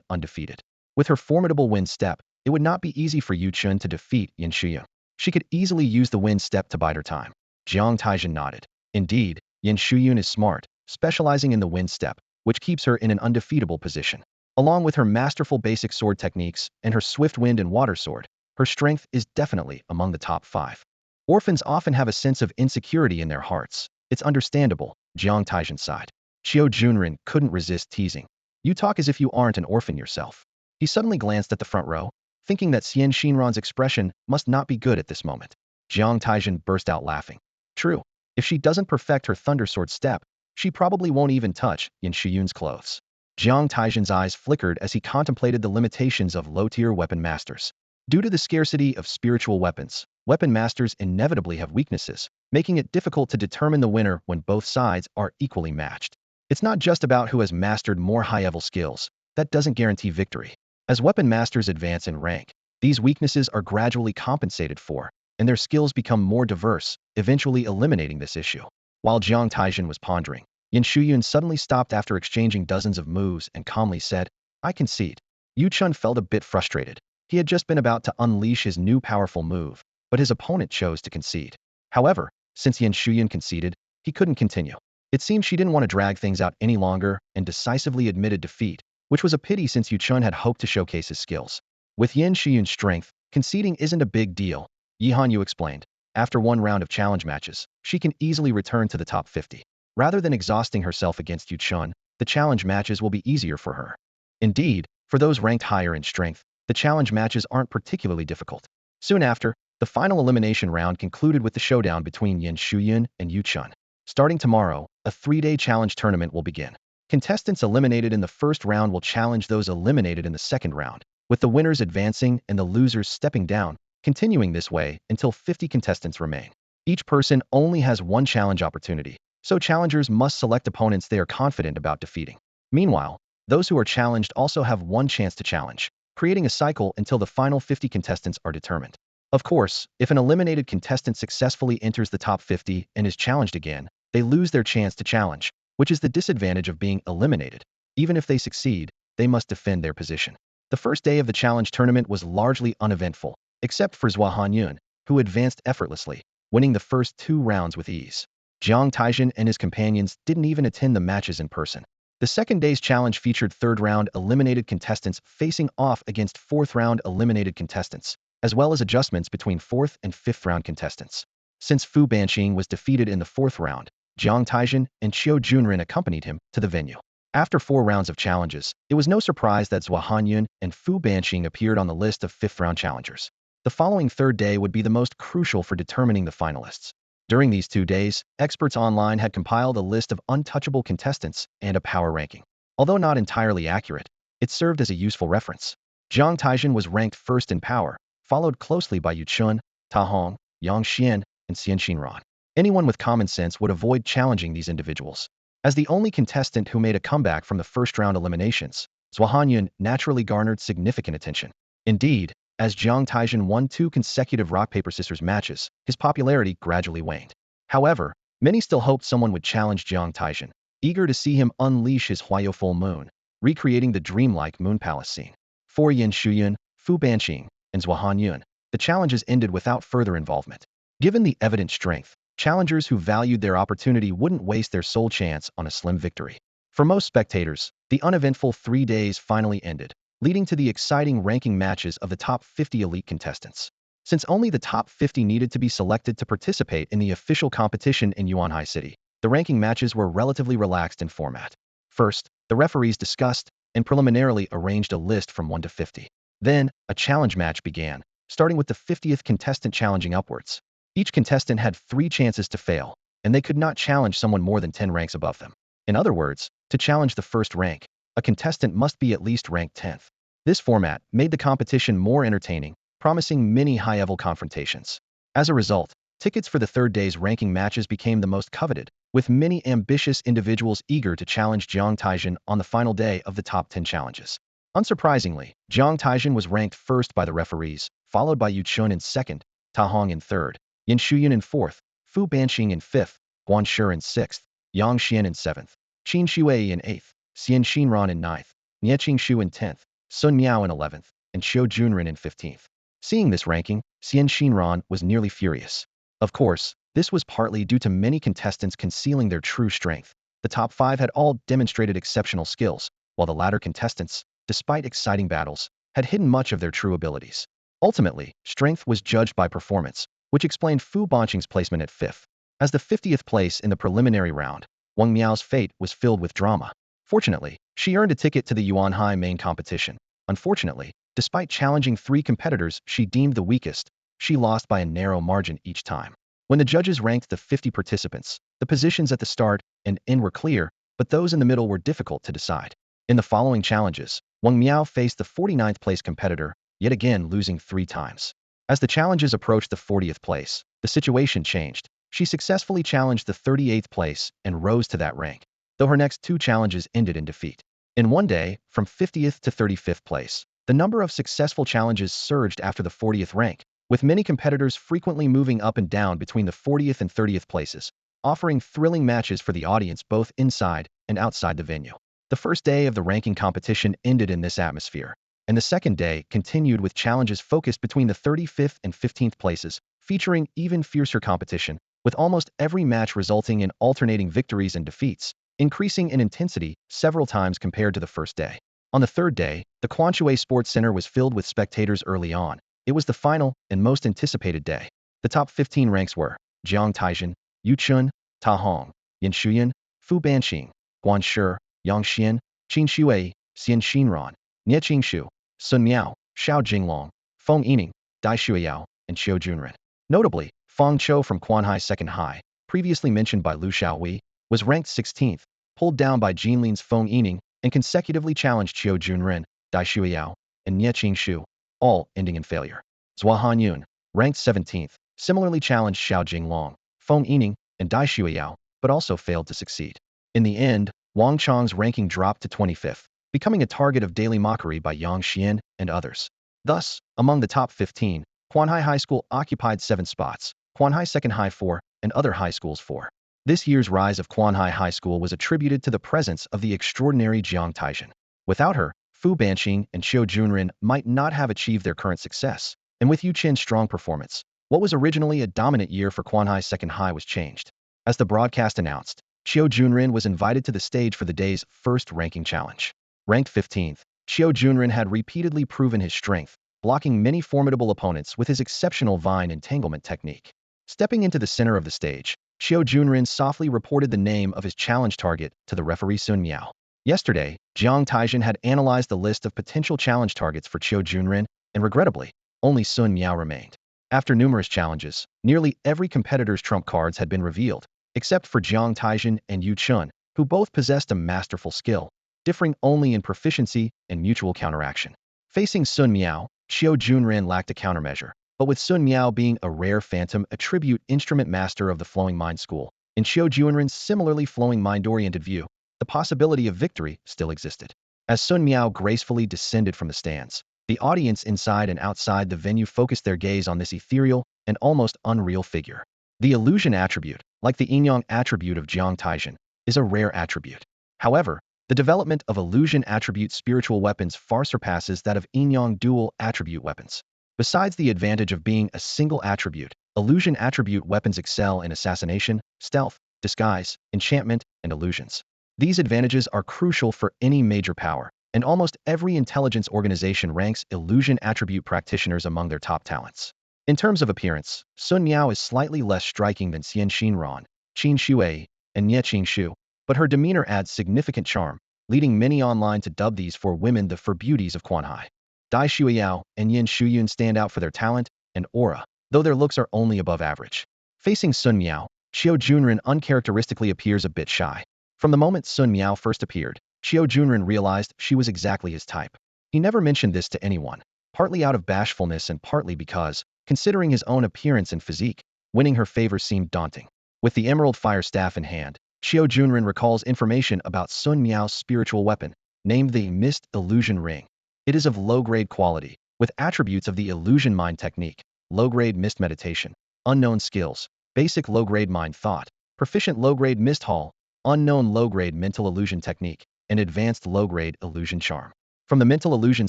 undefeated. With her formidable wind step, it would not be easy for Yuan to defeat Yin Shuyan. She could easily use the wind step to bide her time. Jiang Taizhen nodded. Indeed, Yin Shuyan is smart, specializing in the wind step, which keeps her in an undefeatable position. Along with her masterful basic sword techniques and her swift wind and water sword, her strength is definitely among the top 5. Orphans often have a sense of insecurity in their hearts. It's understandable, Jiang Taizhen sighed. Qiu Junren couldn't resist teasing. You talk as if you aren't an orphan yourself. He suddenly glanced at the front row, thinking that Xian Xinran's expression must not be good at this moment. Jiang Taizhen burst out laughing. True, if she doesn't perfect her thunder sword step, she probably won't even touch Yin Shuyan's clothes. Jiang Taizhen's eyes flickered as he contemplated the limitations of low-tier weapon masters. Due to the scarcity of spiritual weapons, weapon masters inevitably have weaknesses, making it difficult to determine the winner when both sides are equally matched. It's not just about who has mastered more high-level skills. That doesn't guarantee victory. As weapon masters advance in rank, these weaknesses are gradually compensated for, and their skills become more diverse, eventually eliminating this issue. While Jiang Taizhen was pondering, Yin Shuyan suddenly stopped after exchanging dozens of moves and calmly said, I concede. Yuan felt a bit frustrated. He had just been about to unleash his new powerful move, but his opponent chose to concede. However, since Yin Shuyan conceded, he couldn't continue. It seemed she didn't want to drag things out any longer and decisively admitted defeat, which was a pity since Yuan had hoped to showcase his skills. With Yin Shuyan's strength, conceding isn't a big deal, Yihanyu explained. After one round of challenge matches, she can easily return to the top 50. Rather than exhausting herself against Yuan, the challenge matches will be easier for her. Indeed, for those ranked higher in strength, the challenge matches aren't particularly difficult. Soon after, the final elimination round concluded with the showdown between Yin Shuyan and Yuan. Starting tomorrow, a 3-day challenge tournament will begin. Contestants eliminated in the first round will challenge those eliminated in the second round, with the winners advancing and the losers stepping down, continuing this way until 50 contestants remain. Each person only has one challenge opportunity, so challengers must select opponents they are confident about defeating. Meanwhile, those who are challenged also have one chance to challenge, creating a cycle until the final 50 contestants are determined. Of course, if an eliminated contestant successfully enters the top 50 and is challenged again, they lose their chance to challenge, which is the disadvantage of being eliminated. Even if they succeed, they must defend their position. The first day of the challenge tournament was largely uneventful, except for Zhua Hanyun, who advanced effortlessly, winning the first 2 rounds with ease. Jiang Taizhen and his companions didn't even attend the matches in person. The second day's challenge featured third-round eliminated contestants facing off against fourth-round eliminated contestants, as well as adjustments between fourth and fifth-round contestants. Since Fu Banqing was defeated in the fourth round, Jiang Taizhen and Qiu Junren accompanied him to the venue. After 4 rounds of challenges, it was no surprise that Zhua Hanyun and Fu Banqing appeared on the list of fifth-round challengers. The following third day would be the most crucial for determining the finalists. During these 2 days, experts online had compiled a list of untouchable contestants and a power ranking. Although not entirely accurate, it served as a useful reference. Jiang Taizhen was ranked first in power, followed closely by Yu Chun, Ta Hong, Yang Xian, and Xian Xinran. Anyone with common sense would avoid challenging these individuals. As the only contestant who made a comeback from the first-round eliminations, Zhua Hanyun naturally garnered significant attention. Indeed, as Jiang Taizhen won 2 consecutive rock-paper-scissors matches, his popularity gradually waned. However, many still hoped someone would challenge Jiang Taizhen, eager to see him unleash his Huayo full moon, recreating the dreamlike moon palace scene. For Yin Shuyun, Fu Banqing, and Zhua Hanyun, the challenges ended without further involvement. Given the evident strength, challengers who valued their opportunity wouldn't waste their sole chance on a slim victory. For most spectators, the uneventful 3 days finally ended, leading to the exciting ranking matches of the top 50 elite contestants. Since only the top 50 needed to be selected to participate in the official competition in Yuanhai City, the ranking matches were relatively relaxed in format. First, the referees discussed and preliminarily arranged a list from 1 to 50. Then, a challenge match began, starting with the 50th contestant challenging upwards. Each contestant had 3 chances to fail, and they could not challenge someone more than 10 ranks above them. In other words, to challenge the first rank, a contestant must be at least ranked 10th. This format made the competition more entertaining, promising many high-level confrontations. As a result, tickets for the third day's ranking matches became the most coveted, with many ambitious individuals eager to challenge Jiang Taizhen on the final day of the top 10 challenges. Unsurprisingly, Jiang Taizhen was ranked first by the referees, followed by Yu Chun in second, Ta Hong in third, Yin Shuyun in fourth, Fu Banqing in fifth, Guan Shi in sixth, Yang Xian in seventh, Qin Shuai in eighth, Xian Xinran in ninth, Nie Qingshu in 10th, Sun Miao in 11th, and Qiu Junren in 15th. Seeing this ranking, Xian Xinran was nearly furious. Of course, this was partly due to many contestants concealing their true strength. The top 5 had all demonstrated exceptional skills, while the latter contestants, despite exciting battles, had hidden much of their true abilities. Ultimately, strength was judged by performance, which explained Fu Banqing's placement at 5th. As the 50th place in the preliminary round, Wang Miao's fate was filled with drama. Fortunately, she earned a ticket to the Yuanhai main competition. Unfortunately, despite challenging 3 competitors she deemed the weakest, she lost by a narrow margin each time. When the judges ranked the 50 participants, the positions at the start and end were clear, but those in the middle were difficult to decide. In the following challenges, Wang Miao faced the 49th place competitor, yet again losing 3 times. As the challenges approached the 40th place, the situation changed. She successfully challenged the 38th place and rose to that rank, though her next 2 challenges ended in defeat. In one day, from 50th to 35th place, the number of successful challenges surged after the 40th rank, with many competitors frequently moving up and down between the 40th and 30th places, offering thrilling matches for the audience both inside and outside the venue. The first day of the ranking competition ended in this atmosphere, and the second day continued with challenges focused between the 35th and 15th places, featuring even fiercer competition, with almost every match resulting in alternating victories and defeats, increasing in intensity several times compared to the first day. On the third day, the Quanshui Sports Center was filled with spectators early on. It was the final and most anticipated day. The top 15 ranks were Jiang Taizhen, Yu Chun, Ta Hong, Yin Shuyun, Fu Banqing, Guan Shi, Yang Xian, Qin Shuai, Xian Xinran, Nie Qingshu, Sun Miao, Xiao Jinglong, Feng Yining, Dai Shuiyao, and Qiu Junren. Notably, Feng Chou from Quanhai Second High, previously mentioned by Lu Xiaowei, was ranked 16th, pulled down by Jinlin's Feng Yining, and consecutively challenged Qiu Junren, Dai Shuiyao, and Nie Qingshu, all ending in failure. Zhua Hanyun, ranked 17th, similarly challenged Xiao Jinglong, Feng Yining, and Dai Shuiyao, but also failed to succeed. In the end, Wang Chang's ranking dropped to 25th, becoming a target of daily mockery by Yang Xian and others. Thus, among the top 15, Quanhai High School occupied 7 spots, Quanhai Second High 4, and other high schools 4. This year's rise of Quanhai High School was attributed to the presence of the extraordinary Jiang Taizhen. Without her, Fu Banqing and Qiu Junren might not have achieved their current success, and with Yu Chen's strong performance, what was originally a dominant year for Quanhai Second High was changed. As the broadcast announced, Xiao Junren was invited to the stage for the day's first ranking challenge. Ranked 15th, Xiao Junren had repeatedly proven his strength, blocking many formidable opponents with his exceptional vine entanglement technique. Stepping into the center of the stage, Xiao Junren softly reported the name of his challenge target to the referee Sun Miao. Yesterday, Jiang Taizhen had analyzed the list of potential challenge targets for Xiao Junren, and regrettably, only Sun Miao remained. After numerous challenges, nearly every competitor's trump cards had been revealed, except for Jiang Taizhen and Yu Chun, who both possessed a masterful skill, differing only in proficiency and mutual counteraction. Facing Sun Miao, Xiao Junren lacked a countermeasure, but with Sun Miao being a rare phantom attribute instrument master of the flowing mind school, and Xiao Junren's similarly flowing mind-oriented view, the possibility of victory still existed. As Sun Miao gracefully descended from the stands, the audience inside and outside the venue focused their gaze on this ethereal and almost unreal figure. The illusion attribute, like the Yin-Yang attribute of Jiang Taizhen, is a rare attribute. However, the development of illusion attribute spiritual weapons far surpasses that of Yin-Yang dual attribute weapons. Besides the advantage of being a single attribute, illusion attribute weapons excel in assassination, stealth, disguise, enchantment, and illusions. These advantages are crucial for any major power, and almost every intelligence organization ranks illusion attribute practitioners among their top talents. In terms of appearance, Sun Miao is slightly less striking than Xian Xinran, Qin Shuai, and Nie Qing, but her demeanor adds significant charm, leading many online to dub these four women the four beauties of Quanhai. Dai Shuiyao and Yin Shuyun stand out for their talent and aura, though their looks are only above average. Facing Sun Miao, Xiao Junren uncharacteristically appears a bit shy. From the moment Sun Miao first appeared, Xiao Junren realized she was exactly his type. He never mentioned this to anyone, partly out of bashfulness and partly because, considering his own appearance and physique, winning her favor seemed daunting. With the emerald fire staff in hand, Xiao Junren recalls information about Sun Miao's spiritual weapon, named the Mist Illusion Ring. It is of low-grade quality, with attributes of the illusion mind technique, low-grade mist meditation, unknown skills, basic low-grade mind thought, proficient low-grade mist hall, unknown low-grade mental illusion technique, and advanced low-grade illusion charm. From the mental illusion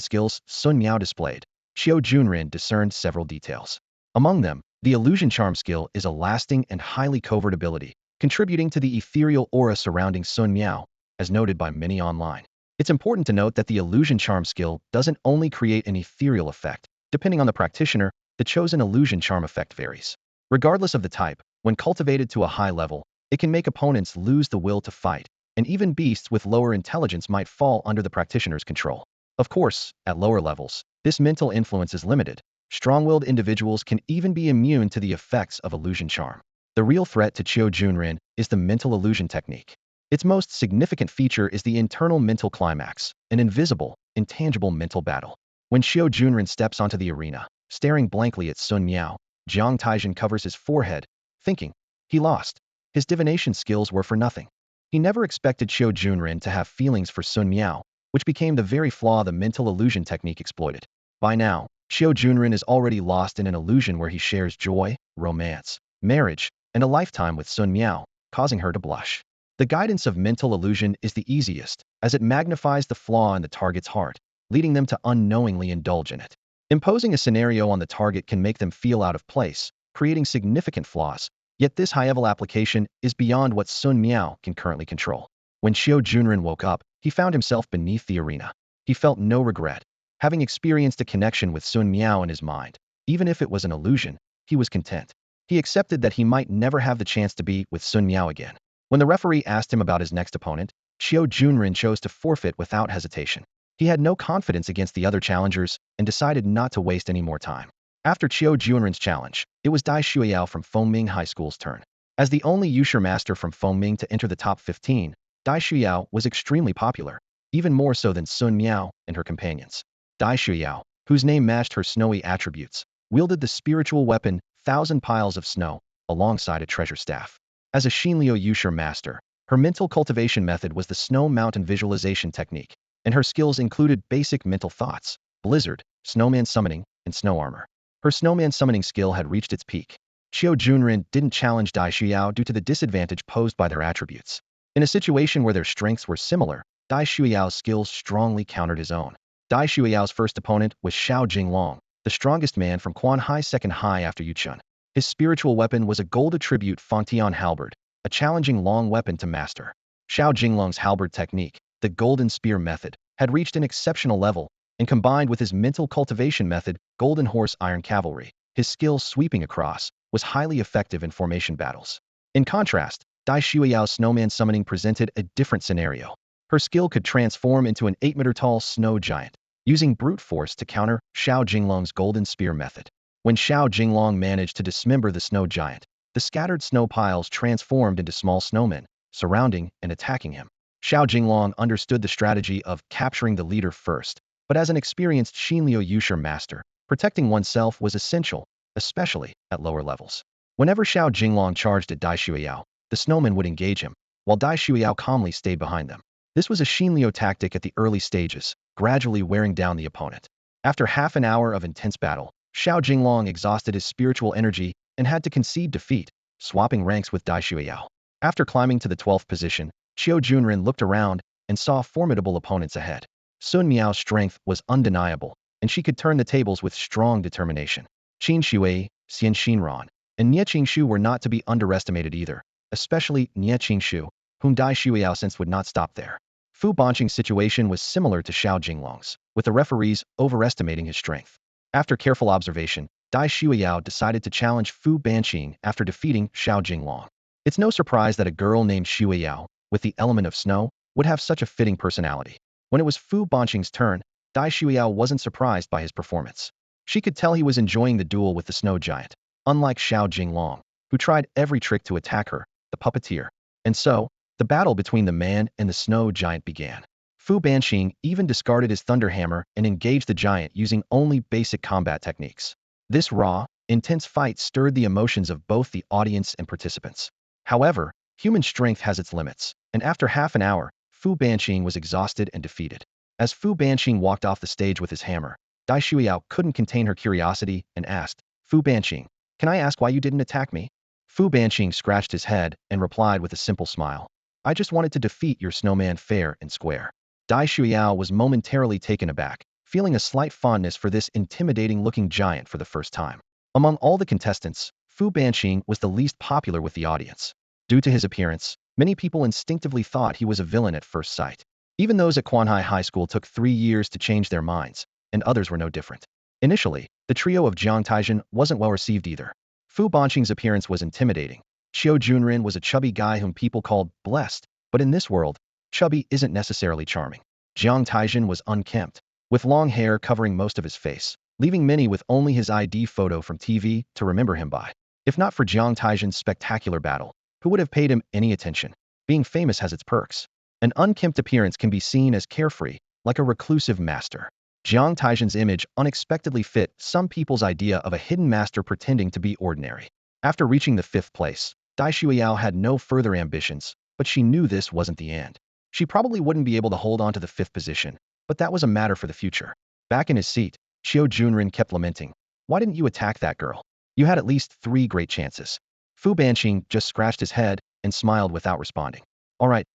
skills Sun Miao displayed, Xiao Junren discerned several details. Among them, the illusion charm skill is a lasting and highly covert ability, contributing to the ethereal aura surrounding Sun Miao, as noted by many online. It's important to note that the illusion charm skill doesn't only create an ethereal effect. Depending on the practitioner, the chosen illusion charm effect varies. Regardless of the type, when cultivated to a high level, it can make opponents lose the will to fight, and even beasts with lower intelligence might fall under the practitioner's control. Of course, at lower levels, this mental influence is limited. Strong-willed individuals can even be immune to the effects of illusion charm. The real threat to Xiao Junren is the mental illusion technique. Its most significant feature is the internal mental climax, an invisible, intangible mental battle. When Xiao Junren steps onto the arena, staring blankly at Sun Miao, Jiang Taizhen covers his forehead, thinking, he lost. His divination skills were for nothing. He never expected Xiao Junren to have feelings for Sun Miao, which became the very flaw the mental illusion technique exploited. By now, Xiao Junren is already lost in an illusion where he shares joy, romance, marriage, and a lifetime with Sun Miao, causing her to blush. The guidance of mental illusion is the easiest, as it magnifies the flaw in the target's heart, leading them to unknowingly indulge in it. Imposing a scenario on the target can make them feel out of place, creating significant flaws, yet this high-level application is beyond what Sun Miao can currently control. When Xiao Junren woke up, he found himself beneath the arena. He felt no regret. Having experienced a connection with Sun Miao in his mind, even if it was an illusion, he was content. He accepted that he might never have the chance to be with Sun Miao again. When the referee asked him about his next opponent, Xiao Junren chose to forfeit without hesitation. He had no confidence against the other challengers and decided not to waste any more time. After Xiao Junren's challenge, it was Dai Shuiyao from Fengming High School's turn. As the only Yusher master from Fengming to enter the top 15, Dai Shuiyao was extremely popular, even more so than Sun Miao and her companions. Dai Shuiyao, whose name matched her snowy attributes, wielded the spiritual weapon, Thousand Piles of Snow, alongside a treasure staff. As a Xinliu Yusher master, her mental cultivation method was the snow mountain visualization technique, and her skills included basic mental thoughts, blizzard, snowman summoning, and snow armor. Her snowman summoning skill had reached its peak. Xiao Junren didn't challenge Dai Shuiyao due to the disadvantage posed by their attributes. In a situation where their strengths were similar, Dai Shuiyao's skills strongly countered his own. Dai Shuiyao's first opponent was Shao Jinglong, the strongest man from Quan Hai second high after Yu Chun. His spiritual weapon was a gold attribute Fangtian halberd, a challenging long weapon to master. Xiao Jinglong's halberd technique, the golden spear method, had reached an exceptional level, and combined with his mental cultivation method, golden horse iron cavalry, his skill sweeping across, was highly effective in formation battles. In contrast, Dai Shuiyao's snowman summoning presented a different scenario. Her skill could transform into an 8-meter-tall snow giant, using brute force to counter Xiao Jinglong's golden spear method. When Xiao Jinglong managed to dismember the snow giant, the scattered snow piles transformed into small snowmen, surrounding and attacking him. Xiao Jinglong understood the strategy of capturing the leader first, but as an experienced Xinliu Yushi master, protecting oneself was essential, especially at lower levels. Whenever Xiao Jinglong charged at Dai Shuiyao, the snowmen would engage him, while Dai Shuiyao calmly stayed behind them. This was a Xinliu tactic at the early stages, gradually wearing down the opponent. After half an hour of intense battle, Xiao Jinglong exhausted his spiritual energy and had to concede defeat, swapping ranks with Dai Shuiyao. After climbing to the 12th position, Qiu Junren looked around and saw formidable opponents ahead. Sun Miao's strength was undeniable, and she could turn the tables with strong determination. Qin Shui, Xian Xinran, and Nie Qingshu were not to be underestimated either, especially Nie Qingshu, whom Dai Shuiyao sensed would not stop there. Fu Banqing's situation was similar to Xiao Jinglong's, with the referees overestimating his strength. After careful observation, Dai Shuiyao decided to challenge Fu Banqing after defeating Xiao Jinglong. It's no surprise that a girl named Shuiyao, with the element of snow, would have such a fitting personality. When it was Fu Banqing's turn, Dai Shuiyao wasn't surprised by his performance. She could tell he was enjoying the duel with the snow giant, unlike Xiao Jinglong, who tried every trick to attack her, the puppeteer. And so, the battle between the man and the snow giant began. Fu Banqing even discarded his thunder hammer and engaged the giant using only basic combat techniques. This raw, intense fight stirred the emotions of both the audience and participants. However, human strength has its limits, and after half an hour, Fu Banqing was exhausted and defeated. As Fu Banqing walked off the stage with his hammer, Dai Shuiyao couldn't contain her curiosity and asked, "Fu Banqing, can I ask why you didn't attack me?" Fu Banqing scratched his head and replied with a simple smile, "I just wanted to defeat your snowman fair and square." Dai Shuiyao was momentarily taken aback, feeling a slight fondness for this intimidating-looking giant for the first time. Among all the contestants, Fu Banqing was the least popular with the audience. Due to his appearance, many people instinctively thought he was a villain at first sight. Even those at Quanhai High School took 3 years to change their minds, and others were no different. Initially, the trio of Jiang Taizhen wasn't well received either. Fu Banqing's appearance was intimidating. Qiu Junren was a chubby guy whom people called blessed, but in this world, chubby isn't necessarily charming. Jiang Taizhen was unkempt, with long hair covering most of his face, leaving many with only his ID photo from TV to remember him by. If not for Jiang Taizhen's spectacular battle, who would have paid him any attention? Being famous has its perks. An unkempt appearance can be seen as carefree, like a reclusive master. Jiang Taizhen's image unexpectedly fit some people's idea of a hidden master pretending to be ordinary. After reaching the 5th place, Dai Shuiyao had no further ambitions, but she knew this wasn't the end. She probably wouldn't be able to hold on to the 5th position, but that was a matter for the future. Back in his seat, Qiu Junren kept lamenting, "Why didn't you attack that girl? You had at least 3 great chances." Fu Banqing just scratched his head and smiled without responding. All right,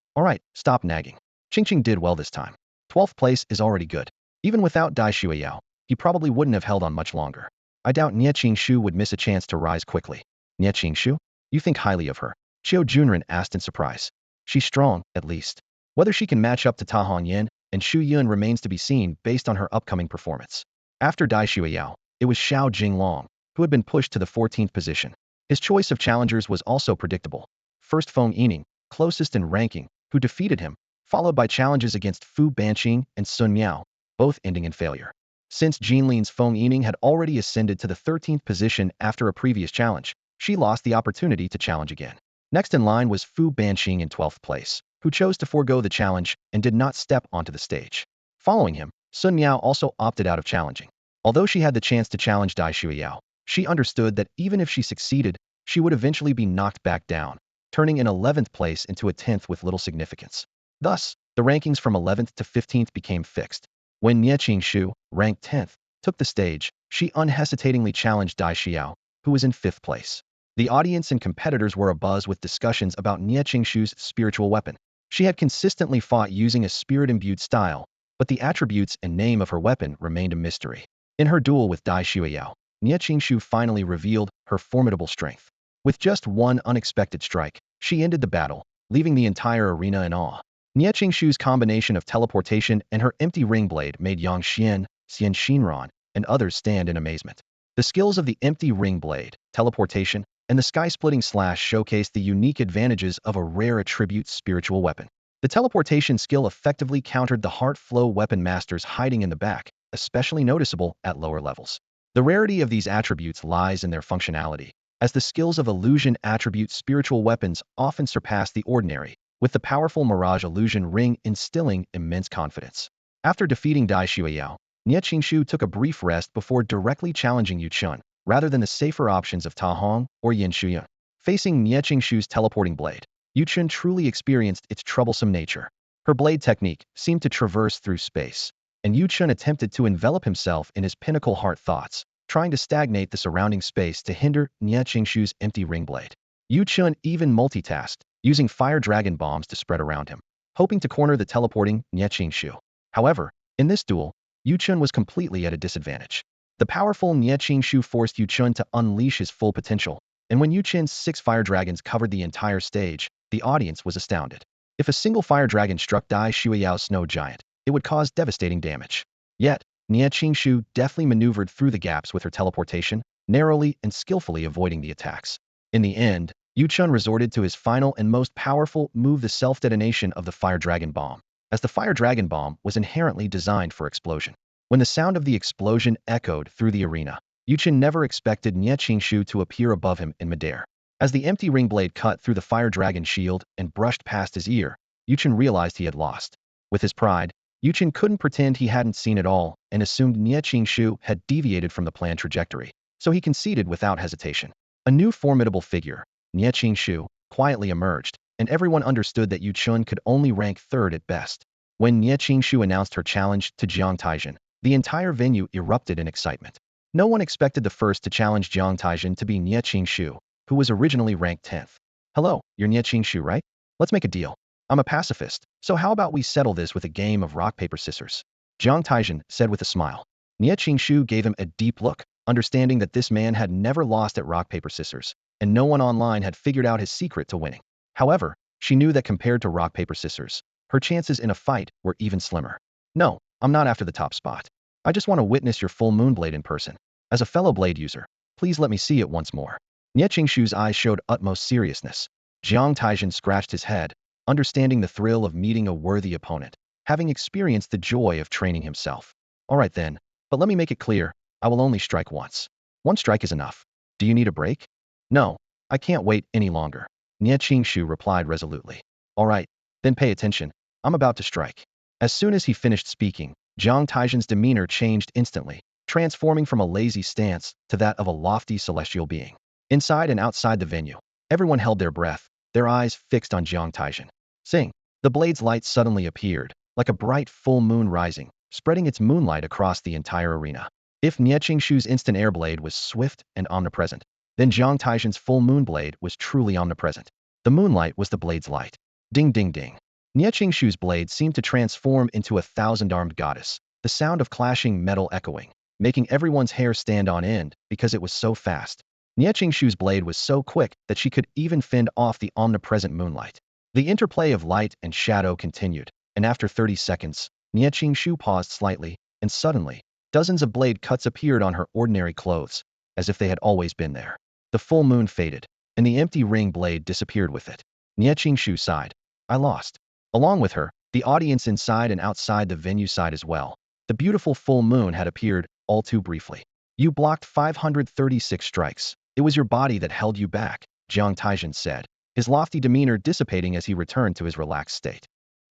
stop nagging. Qingqing did well this time. 12th place is already good. Even without Dai Shuiyao, he probably wouldn't have held on much longer. I doubt Nie Qingshu would miss a chance to rise quickly. Nie Qingshu? You think highly of her? Qiu Junren asked in surprise. She's strong, at least. Whether she can match up to Ta Hongyan and Xu Yun remains to be seen based on her upcoming performance. After Dai Shuiyao, it was Xiao Jinglong, who had been pushed to the 14th position. His choice of challengers was also predictable. First Feng Yining, closest in ranking, who defeated him, followed by challenges against Fu Banqing and Sun Miao, both ending in failure. Since Jinlin's Feng Yining had already ascended to the 13th position after a previous challenge, she lost the opportunity to challenge again. Next in line was Fu Banqing in 12th place, who chose to forego the challenge and did not step onto the stage. Following him, Sun Miao also opted out of challenging. Although she had the chance to challenge Dai Shuiyao, she understood that even if she succeeded, she would eventually be knocked back down, turning an 11th place into a 10th with little significance. Thus, the rankings from 11th to 15th became fixed. When Nie Qingshu, ranked 10th, took the stage, she unhesitatingly challenged Dai Xiao, who was in 5th place. The audience and competitors were abuzz with discussions about Nie Qingshu's spiritual weapon. She had consistently fought using a spirit-imbued style, but the attributes and name of her weapon remained a mystery. In her duel with Dai Shuiyao, Nie Qingshu finally revealed her formidable strength. With just one unexpected strike, She ended the battle, leaving the entire arena in awe. Nie Qingshu's combination of teleportation and her empty ring blade made Yang Xian, Xian Xinran, and others stand in amazement. The skills of the empty ring blade, teleportation, and the sky-splitting slash showcased the unique advantages of a rare attribute spiritual weapon. The teleportation skill effectively countered the heart flow weapon masters hiding in the back, especially noticeable at lower levels. The rarity of these attributes lies in their functionality, as the skills of illusion attribute spiritual weapons often surpass the ordinary, with the powerful Mirage Illusion Ring instilling immense confidence. After defeating Dai Xueyao, Nie Qingshu took a brief rest before directly challenging Yu Chun, rather than the safer options of Ta Hong or Yin Shuyan. Facing Nie Qingshu's teleporting blade, Yu Chun truly experienced its troublesome nature. Her blade technique seemed to traverse through space, and Yu Chun attempted to envelop himself in his pinnacle heart thoughts, trying to stagnate the surrounding space to hinder Nie Qingshu's empty ring blade. Yu Chun even multitasked, using fire dragon bombs to spread around him, hoping to corner the teleporting Nie Qingshu. However, in this duel, Yu Chun was completely at a disadvantage. The powerful Nie Qingshu forced Yu Chun to unleash his full potential, and when Yu Chun's 6 fire dragons covered the entire stage, the audience was astounded. If a single fire dragon struck Dai Xueyao's snow giant, it would cause devastating damage. Yet, Nie Qingshu deftly maneuvered through the gaps with her teleportation, narrowly and skillfully avoiding the attacks. In the end, Yu Chun resorted to his final and most powerful move, the self-detonation of the Fire Dragon Bomb, as the Fire Dragon Bomb was inherently designed for explosion. When the sound of the explosion echoed through the arena, Yu Chun never expected Nie Qingshu to appear above him in midair. As the empty ring blade cut through the Fire Dragon shield and brushed past his ear, Yu Chun realized he had lost. With his pride, Yu Chun couldn't pretend he hadn't seen it all and assumed Nie Qingshu had deviated from the planned trajectory, so he conceded without hesitation. A new formidable figure, Nie Qingshu, quietly emerged, and everyone understood that Yu Chun could only rank third at best. When Nie Qingshu announced her challenge to Jiang Taizhen, the entire venue erupted in excitement. No one expected the first to challenge Jiang Taizhen to be Nie Qingshu, who was originally ranked 10th. Hello, you're Nie Qingshu, right? Let's make a deal. I'm a pacifist, so how about we settle this with a game of rock, paper, scissors? Jiang Taizhen said with a smile. Nie Qingshu gave him a deep look, understanding that this man had never lost at rock, paper, scissors, and no one online had figured out his secret to winning. However, she knew that compared to rock, paper, scissors, her chances in a fight were even slimmer. No, I'm not after the top spot. I just want to witness your full moon blade in person. As a fellow blade user, please let me see it once more. Nie Qingshu's eyes showed utmost seriousness. Jiang Taizhen scratched his head, understanding the thrill of meeting a worthy opponent, having experienced the joy of training himself. All right then, but let me make it clear, I will only strike once. One strike is enough. Do you need a break? No, I can't wait any longer. Nie Qingshu replied resolutely. All right, then pay attention. I'm about to strike. As soon as he finished speaking, Jiang Taizhen's demeanor changed instantly, transforming from a lazy stance to that of a lofty celestial being. Inside and outside the venue, everyone held their breath, their eyes fixed on Jiang Taizhen. Sing! The blade's light suddenly appeared, like a bright full moon rising, spreading its moonlight across the entire arena. If Nie Qingshu's instant air blade was swift and omnipresent, then Jiang Taizhen's full moon blade was truly omnipresent. The moonlight was the blade's light. Ding ding ding. Nie Qingshu's blade seemed to transform into a 1,000-armed goddess, the sound of clashing metal echoing, making everyone's hair stand on end because it was so fast. Nie Qingshu's blade was so quick that she could even fend off the omnipresent moonlight. The interplay of light and shadow continued, and after 30 seconds, Nie Qingshu paused slightly, and suddenly, dozens of blade cuts appeared on her ordinary clothes, as if they had always been there. The full moon faded, and the empty ring blade disappeared with it. Nie Qingshu sighed. I lost. Along with her, the audience inside and outside the venue sighed as well. The beautiful full moon had appeared, all too briefly. You blocked 536 strikes. It was your body that held you back, Jiang Taizhen said, his lofty demeanor dissipating as he returned to his relaxed state.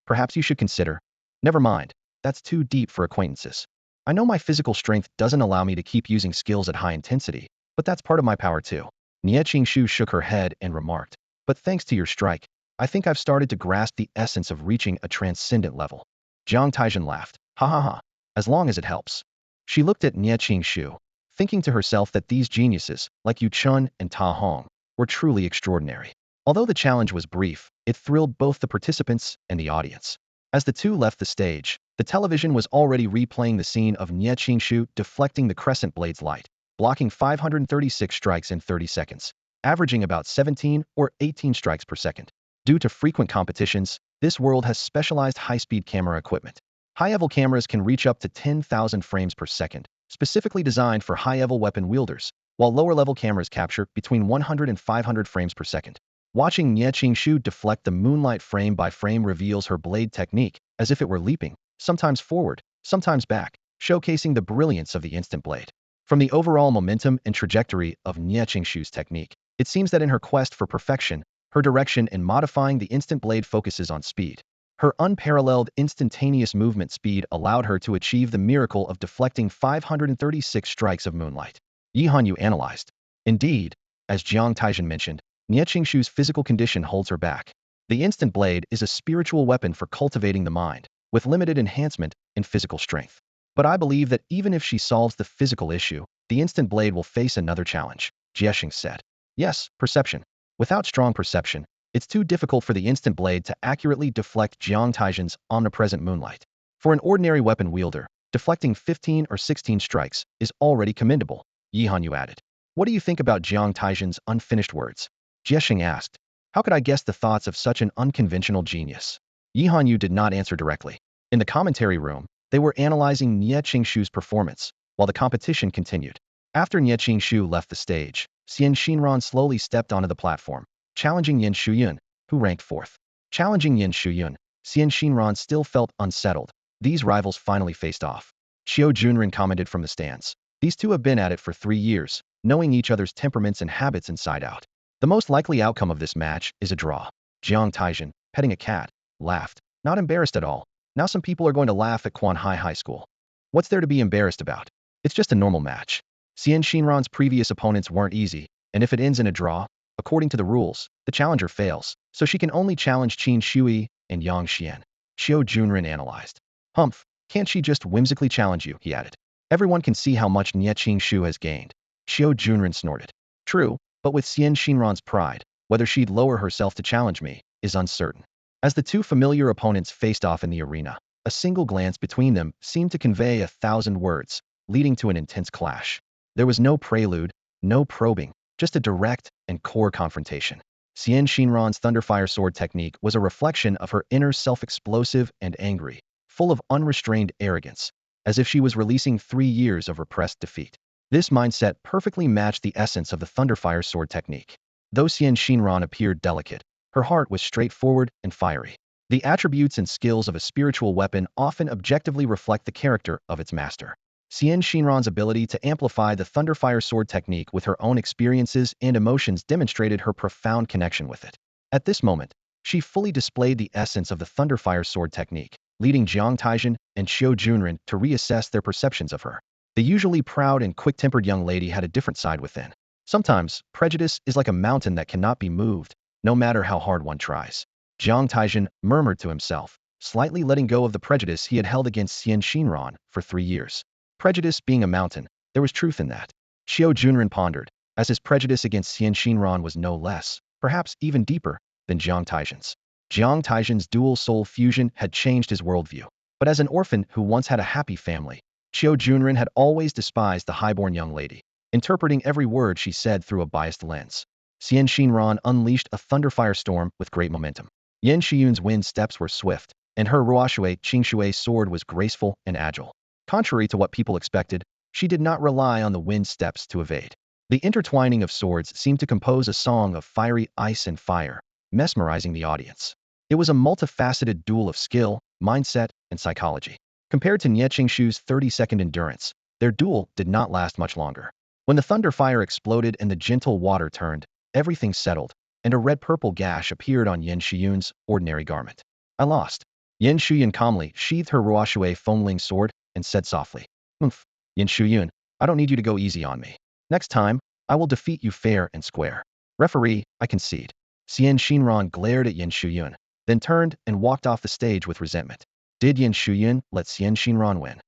Perhaps you should consider. Never mind, that's too deep for acquaintances. I know my physical strength doesn't allow me to keep using skills at high intensity, but that's part of my power too. Nie Qingshu shook her head and remarked, but thanks to your strike, I think I've started to grasp the essence of reaching a transcendent level. Jiang Taizhen laughed. Ha ha ha, as long as it helps. She looked at Nie Qingshu, thinking to herself that these geniuses, like Yu Chun and Ta Hong, were truly extraordinary. Although the challenge was brief, it thrilled both the participants and the audience. As the two left the stage, the television was already replaying the scene of Nie Qingshu deflecting the crescent blade's light, blocking 536 strikes in 30 seconds. averaging about 17 or 18 strikes per second. Due to frequent competitions, this world has specialized high-speed camera equipment. High-level cameras can reach up to 10,000 frames per second, specifically designed for high-level weapon wielders, while lower-level cameras capture between 100 and 500 frames per second. Watching Nie Qingshu deflect the moonlight frame by frame reveals her blade technique, as if it were leaping, sometimes forward, sometimes back, showcasing the brilliance of the instant blade. From the overall momentum and trajectory of Nie Qingshu's technique, it seems that in her quest for perfection, her direction in modifying the instant blade focuses on speed. Her unparalleled instantaneous movement speed allowed her to achieve the miracle of deflecting 536 strikes of moonlight. Yi Hanyu analyzed. Indeed, as Jiang Taizhen mentioned, Nie Qingshu's physical condition holds her back. The instant blade is a spiritual weapon for cultivating the mind, with limited enhancement in physical strength. But I believe that even if she solves the physical issue, the instant blade will face another challenge, Jiexing said. Yes, perception. Without strong perception, it's too difficult for the instant blade to accurately deflect Jiang Taizhen's omnipresent moonlight. For an ordinary weapon wielder, deflecting 15 or 16 strikes is already commendable, Yi Hanyu added. What do you think about Jiang Taizhen's unfinished words? Jiexing asked. How could I guess the thoughts of such an unconventional genius? Yi Hanyu did not answer directly. In the commentary room, they were analyzing Nie Qingshu's performance, while the competition continued. After Nie Qingshu left the stage, Xian Xinran slowly stepped onto the platform, challenging Yin Shuyun, who ranked fourth. Challenging Yin Shuyun, Xian Xinran still felt unsettled. These rivals finally faced off. Xiao Junren commented from the stands. These two have been at it for 3 years, knowing each other's temperaments and habits inside out. The most likely outcome of this match is a draw. Jiang Taizhen, petting a cat, laughed, not embarrassed at all. Now some people are going to laugh at Quanhai High School. What's there to be embarrassed about? It's just a normal match. Xian Xinran's previous opponents weren't easy, and if it ends in a draw, according to the rules, the challenger fails, so she can only challenge Qin Shui and Yang Xian. Xiao Junren analyzed. Humph, can't she just whimsically challenge you, he added. Everyone can see how much Nie Qingshu has gained. Xiao Junren snorted. True, but with Xian Xinran's pride, whether she'd lower herself to challenge me is uncertain. As the two familiar opponents faced off in the arena, a single glance between them seemed to convey 1,000 words, leading to an intense clash. There was no prelude, no probing, just a direct and core confrontation. Xian Xinran's Thunderfire sword technique was a reflection of her inner self, explosive and angry, full of unrestrained arrogance, as if she was releasing 3 years of repressed defeat. This mindset perfectly matched the essence of the Thunderfire sword technique. Though Xian Xinran appeared delicate, her heart was straightforward and fiery. The attributes and skills of a spiritual weapon often objectively reflect the character of its master. Xian Xinran's ability to amplify the Thunderfire sword technique with her own experiences and emotions demonstrated her profound connection with it. At this moment, she fully displayed the essence of the Thunderfire sword technique, leading Jiang Taizhen and Xiao Junren to reassess their perceptions of her. The usually proud and quick-tempered young lady had a different side within. Sometimes, prejudice is like a mountain that cannot be moved, no matter how hard one tries. Jiang Taizhen murmured to himself, slightly letting go of the prejudice he had held against Xian Xinran for 3 years. Prejudice being a mountain, there was truth in that. Xiao Junren pondered, as his prejudice against Xian Xinran was no less, perhaps even deeper, than Jiang Taizhen's. Jiang Taizhen's dual soul fusion had changed his worldview. But as an orphan who once had a happy family, Xiao Junren had always despised the highborn young lady, interpreting every word she said through a biased lens. Xian Xinran unleashed a thunderfire storm with great momentum. Yin Shiyun's wind steps were swift, and her Ruoshui Qingshui sword was graceful and agile. Contrary to what people expected, she did not rely on the wind steps to evade. The intertwining of swords seemed to compose a song of fiery ice and fire, mesmerizing the audience. It was a multifaceted duel of skill, mindset, and psychology. Compared to Nie Qingshu's 30-second endurance, their duel did not last much longer. When the thunderfire exploded and the gentle water turned, everything settled, and a red-purple gash appeared on Yin Shiyun's ordinary garment. I lost. Yin Shuyun calmly sheathed her Ruoshui Fengling sword and said softly, Oomph, Yin Shuyun, I don't need you to go easy on me. Next time, I will defeat you fair and square. Referee, I concede. Xian Xinran glared at Yin Shuyun, then turned and walked off the stage with resentment. Did Yin Shuyun let Xian Xinran win?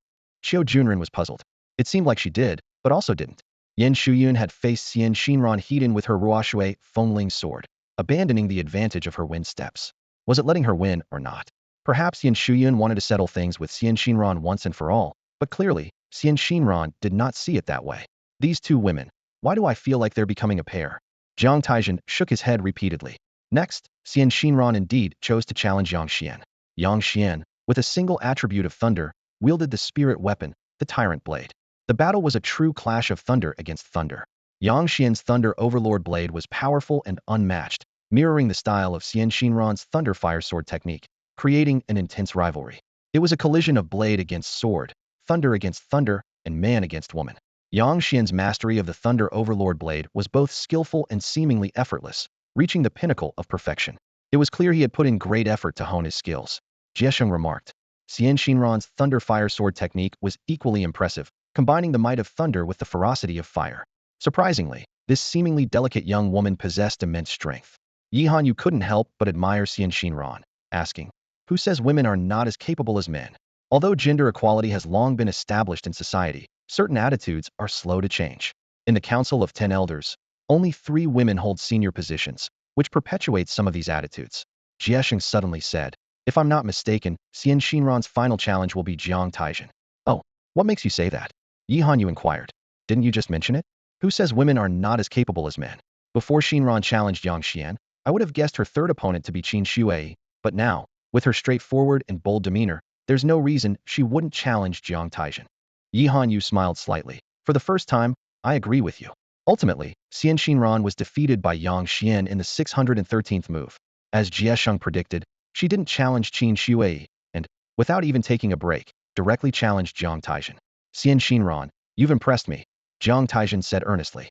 Xiao Junren was puzzled. It seemed like she did, but also didn't. Yin Shuyun had faced Xian Xinran heat-in with her Ruoshui Fengling sword, abandoning the advantage of her wind steps. Was it letting her win or not? Perhaps Yin Shuyun wanted to settle things with Xian Xinran once and for all, but clearly, Xian Xinran did not see it that way. These two women, why do I feel like they're becoming a pair? Jiang Taizhen shook his head repeatedly. Next, Xian Xinran indeed chose to challenge Yang Xian. Yang Xian, with a single attribute of thunder, wielded the spirit weapon, the Tyrant Blade. The battle was a true clash of thunder against thunder. Yang Xian's Thunder Overlord Blade was powerful and unmatched, mirroring the style of Xian Xinran's Thunder Fire Sword technique, creating an intense rivalry. It was a collision of blade against sword, thunder against thunder, and man against woman. Yang Xian's mastery of the Thunder Overlord Blade was both skillful and seemingly effortless, reaching the pinnacle of perfection. It was clear he had put in great effort to hone his skills. Jiesheng remarked. Xian Xinran's Thunder Fire Sword technique was equally impressive, combining the might of thunder with the ferocity of fire. Surprisingly, this seemingly delicate young woman possessed immense strength. Yihan couldn't help but admire Xian Xinran, asking, "Who says women are not as capable as men?" Although gender equality has long been established in society, certain attitudes are slow to change. In the Council of 10 Elders, only 3 women hold senior positions, which perpetuates some of these attitudes. Jiesheng suddenly said, "If I'm not mistaken, Xian Xinran's final challenge will be Jiang Taizhen." "Oh, what makes you say that?" Yihan inquired. "Didn't you just mention it? Who says women are not as capable as men?" Before Xinran challenged Yang Xian, I would have guessed her third opponent to be Qin Shuai, but now, with her straightforward and bold demeanor, there's no reason she wouldn't challenge Jiang Taizhen. Yihan smiled slightly. "For the first time, I agree with you." Ultimately, Xian Xinran was defeated by Yang Xian in the 613th move. As Jiesheng predicted, she didn't challenge Qin Shuai, and, without even taking a break, directly challenged Jiang Taizhen. "Xian Xinran, you've impressed me," Jiang Taizhen said earnestly.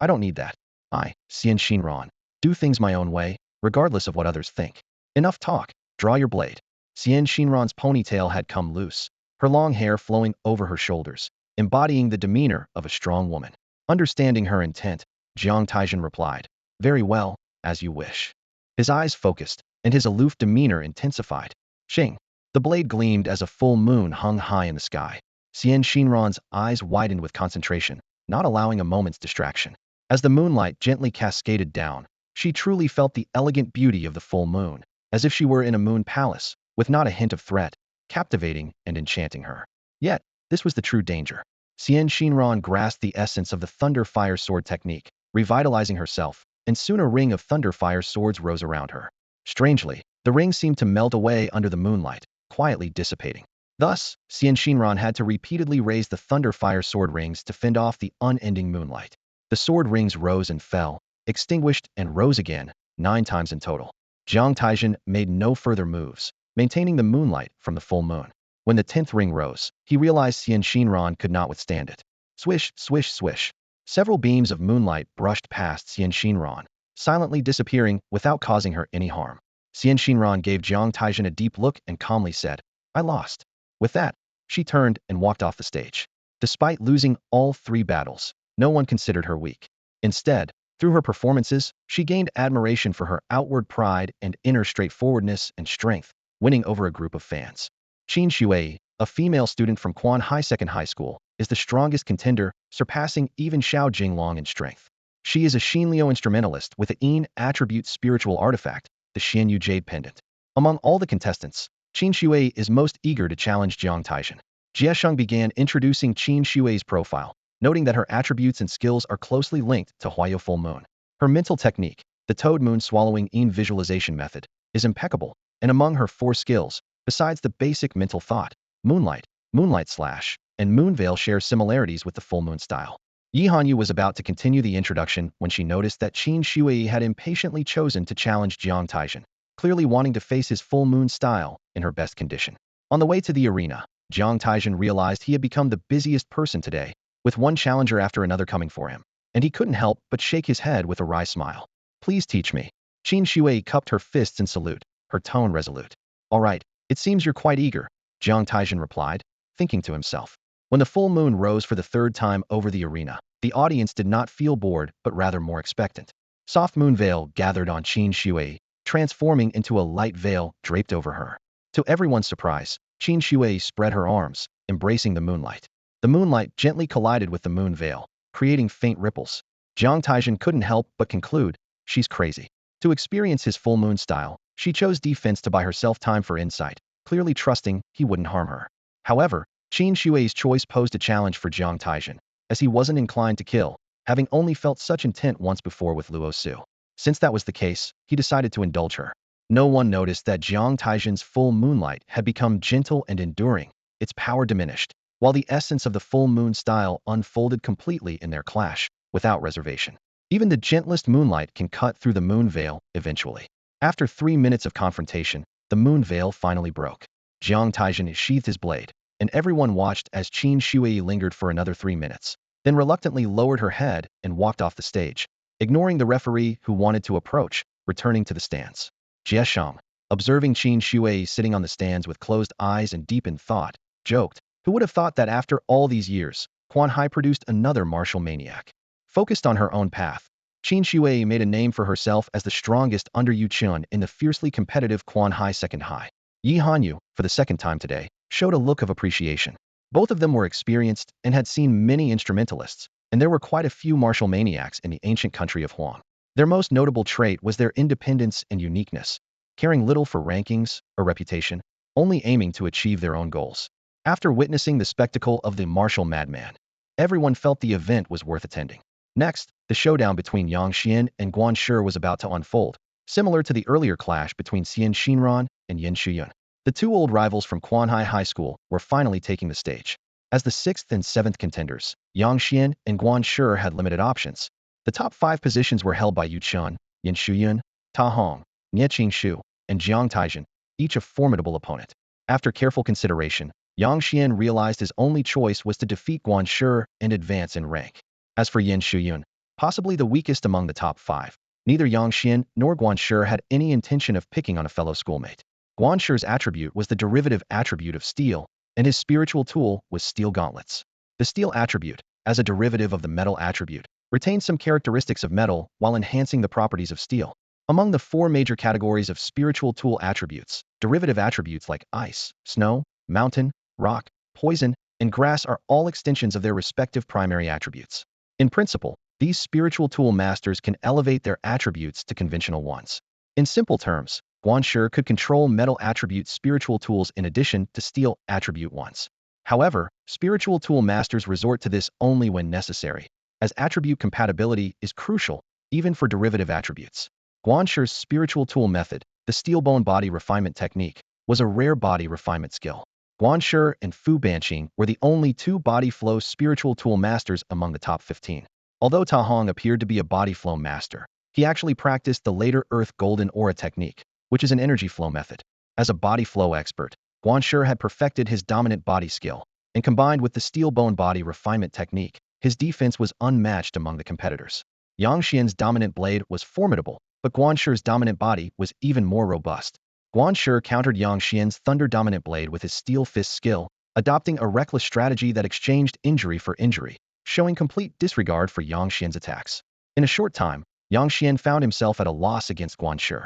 I don't need that. I, Xian Xinran, do things my own way, regardless of what others think." "Enough talk. Draw your blade." Xian Xinran's ponytail had come loose, her long hair flowing over her shoulders, embodying the demeanor of a strong woman. Understanding her intent, Jiang Taizhen replied, "Very well, as you wish." His eyes focused, and his aloof demeanor intensified. Shing. The blade gleamed as a full moon hung high in the sky. Xian Xinran's eyes widened with concentration, not allowing a moment's distraction. As the moonlight gently cascaded down, she truly felt the elegant beauty of the full moon, as if she were in a moon palace, with not a hint of threat, captivating and enchanting her. Yet, this was the true danger. Xian Xinran grasped the essence of the Thunder Fire Sword technique, revitalizing herself, and soon a ring of Thunder Fire swords rose around her. Strangely, the ring seemed to melt away under the moonlight, quietly dissipating. Thus, Xian Xinran had to repeatedly raise the Thunder Fire Sword rings to fend off the unending moonlight. The sword rings rose and fell, extinguished and rose again, 9 times in total. Jiang Taizhen made no further moves, maintaining the moonlight from the full moon. When the 10th ring rose, he realized Xian Xinran could not withstand it. Swish, swish, swish. Several beams of moonlight brushed past Xian Xinran, silently disappearing without causing her any harm. Xian Xinran gave Jiang Taizhen a deep look and calmly said, "I lost." With that, she turned and walked off the stage. Despite losing all 3 battles, no one considered her weak. Instead, through her performances, she gained admiration for her outward pride and inner straightforwardness and strength, winning over a group of fans. Qin Shuai, a female student from Quan Hai Second High School, is the strongest contender, surpassing even Xiao Jinglong in strength. She is a Xinliu instrumentalist with a Yin attribute spiritual artifact, the Xianyu Jade Pendant. Among all the contestants, Qin Shuai is most eager to challenge Jiang Taizhen. Jiesheng began introducing Qin Shuai's profile, noting that her attributes and skills are closely linked to Huayo Full Moon. Her mental technique, the Toad Moon Swallowing Yin visualization method, is impeccable, and among her 4 skills, besides the basic mental thought, Moonlight, Moonlight Slash, and Moon Veil share similarities with the full moon style. Yihan was about to continue the introduction when she noticed that Qin Shuai had impatiently chosen to challenge Jiang Taizhen, clearly wanting to face his full moon style in her best condition. On the way to the arena, Jiang Taizhen realized he had become the busiest person today, with one challenger after another coming for him, and he couldn't help but shake his head with a wry smile. "Please teach me." Qin Shuai cupped her fists in salute, her tone resolute. "All right, it seems you're quite eager," Jiang Taizhen replied, thinking to himself. When the full moon rose for the 3rd time over the arena, the audience did not feel bored but rather more expectant. Soft moon veil gathered on Qin Shuai, transforming into a light veil draped over her. To everyone's surprise, Qin Shuai spread her arms, embracing the moonlight. The moonlight gently collided with the moon veil, creating faint ripples. Jiang Taizhen couldn't help but conclude, she's crazy. To experience his full moon style, she chose defense to buy herself time for insight, clearly trusting he wouldn't harm her. However, Qin Shuai's choice posed a challenge for Jiang Taizhen, as he wasn't inclined to kill, having only felt such intent once before with Luo Su. Since that was the case, he decided to indulge her. No one noticed that Jiang Taizhen's full moonlight had become gentle and enduring, its power diminished, while the essence of the full moon style unfolded completely in their clash, without reservation. Even the gentlest moonlight can cut through the moon veil eventually. After 3 minutes of confrontation, the moon veil finally broke. Jiang Taizhen sheathed his blade, and everyone watched as Qin Shui lingered for another 3 minutes, then reluctantly lowered her head and walked off the stage, ignoring the referee who wanted to approach, returning to the stands. Jie Shang, observing Qin Shui sitting on the stands with closed eyes and deep in thought, joked, who would have thought that after all these years, Quan Hai produced another martial maniac? Focused on her own path, Qin Shui made a name for herself as the strongest under Yu Chun in the fiercely competitive Quan Hai Second High. Yi Hanyu, for the second time today, showed a look of appreciation. Both of them were experienced and had seen many instrumentalists, and there were quite a few martial maniacs in the ancient country of Huang. Their most notable trait was their independence and uniqueness, caring little for rankings or reputation, only aiming to achieve their own goals. After witnessing the spectacle of the martial madman, everyone felt the event was worth attending. Next, the showdown between Yang Xian and Guan Shi was about to unfold, similar to the earlier clash between Xian Xinran and Yin Shuyun. The two old rivals from Quanhai High School were finally taking the stage. As the 6th and 7th contenders, Yang Xian and Guan Shi had limited options. The top 5 positions were held by Yu Chun, Yin Shuyun, Ta Hong, Nie Qingshu, and Jiang Taizhen, each a formidable opponent. After careful consideration, Yang Xian realized his only choice was to defeat Guan Shi and advance in rank. As for Yin Shuyun, possibly the weakest among the top 5, neither Yang Xian nor Guan Shi had any intention of picking on a fellow schoolmate. Guan Shi's attribute was the derivative attribute of steel, and his spiritual tool was steel gauntlets. The steel attribute, as a derivative of the metal attribute, retains some characteristics of metal while enhancing the properties of steel. Among the 4 major categories of spiritual tool attributes, derivative attributes like ice, snow, mountain, rock, poison, and grass are all extensions of their respective primary attributes. In principle, these spiritual tool masters can elevate their attributes to conventional ones. In simple terms, Guan Shi could control metal attribute spiritual tools in addition to steel attribute ones. However, spiritual tool masters resort to this only when necessary, as attribute compatibility is crucial, even for derivative attributes. Guan Shi's spiritual tool method, the steel bone body refinement technique, was a rare body refinement skill. Guan Shi and Fu Banqing were the only 2 body flow spiritual tool masters among the top 15. Although Ta Hong appeared to be a body flow master, he actually practiced the later Earth Golden Aura technique, which is an energy flow method. As a body flow expert, Guan Shi had perfected his dominant body skill, and combined with the steel bone body refinement technique, his defense was unmatched among the competitors. Yang Xian's dominant blade was formidable, but Guan Shi's dominant body was even more robust. Guan Shi countered Yang Xian's thunder-dominant blade with his steel fist skill, adopting a reckless strategy that exchanged injury for injury, showing complete disregard for Yang Xian's attacks. In a short time, Yang Xian found himself at a loss against Guan Shi.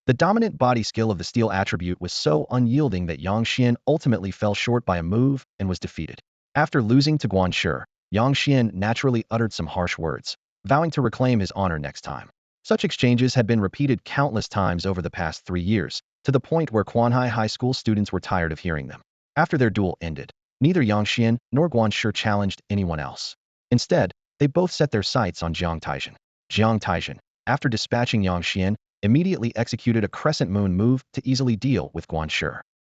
The dominant body skill of the steel attribute was so unyielding that Yang Xian ultimately fell short by a move and was defeated. After losing to Guan Shi, Yang Xian naturally uttered some harsh words, vowing to reclaim his honor next time. Such exchanges had been repeated countless times over the past 3 years, to the point where Quanhai High School students were tired of hearing them. After their duel ended, neither Yang Xian nor Guan Shi challenged anyone else. Instead, they both set their sights on Jiang Taizhen. Jiang Taizhen, after dispatching Yang Xian, immediately executed a crescent moon move to easily deal with Guan Shi.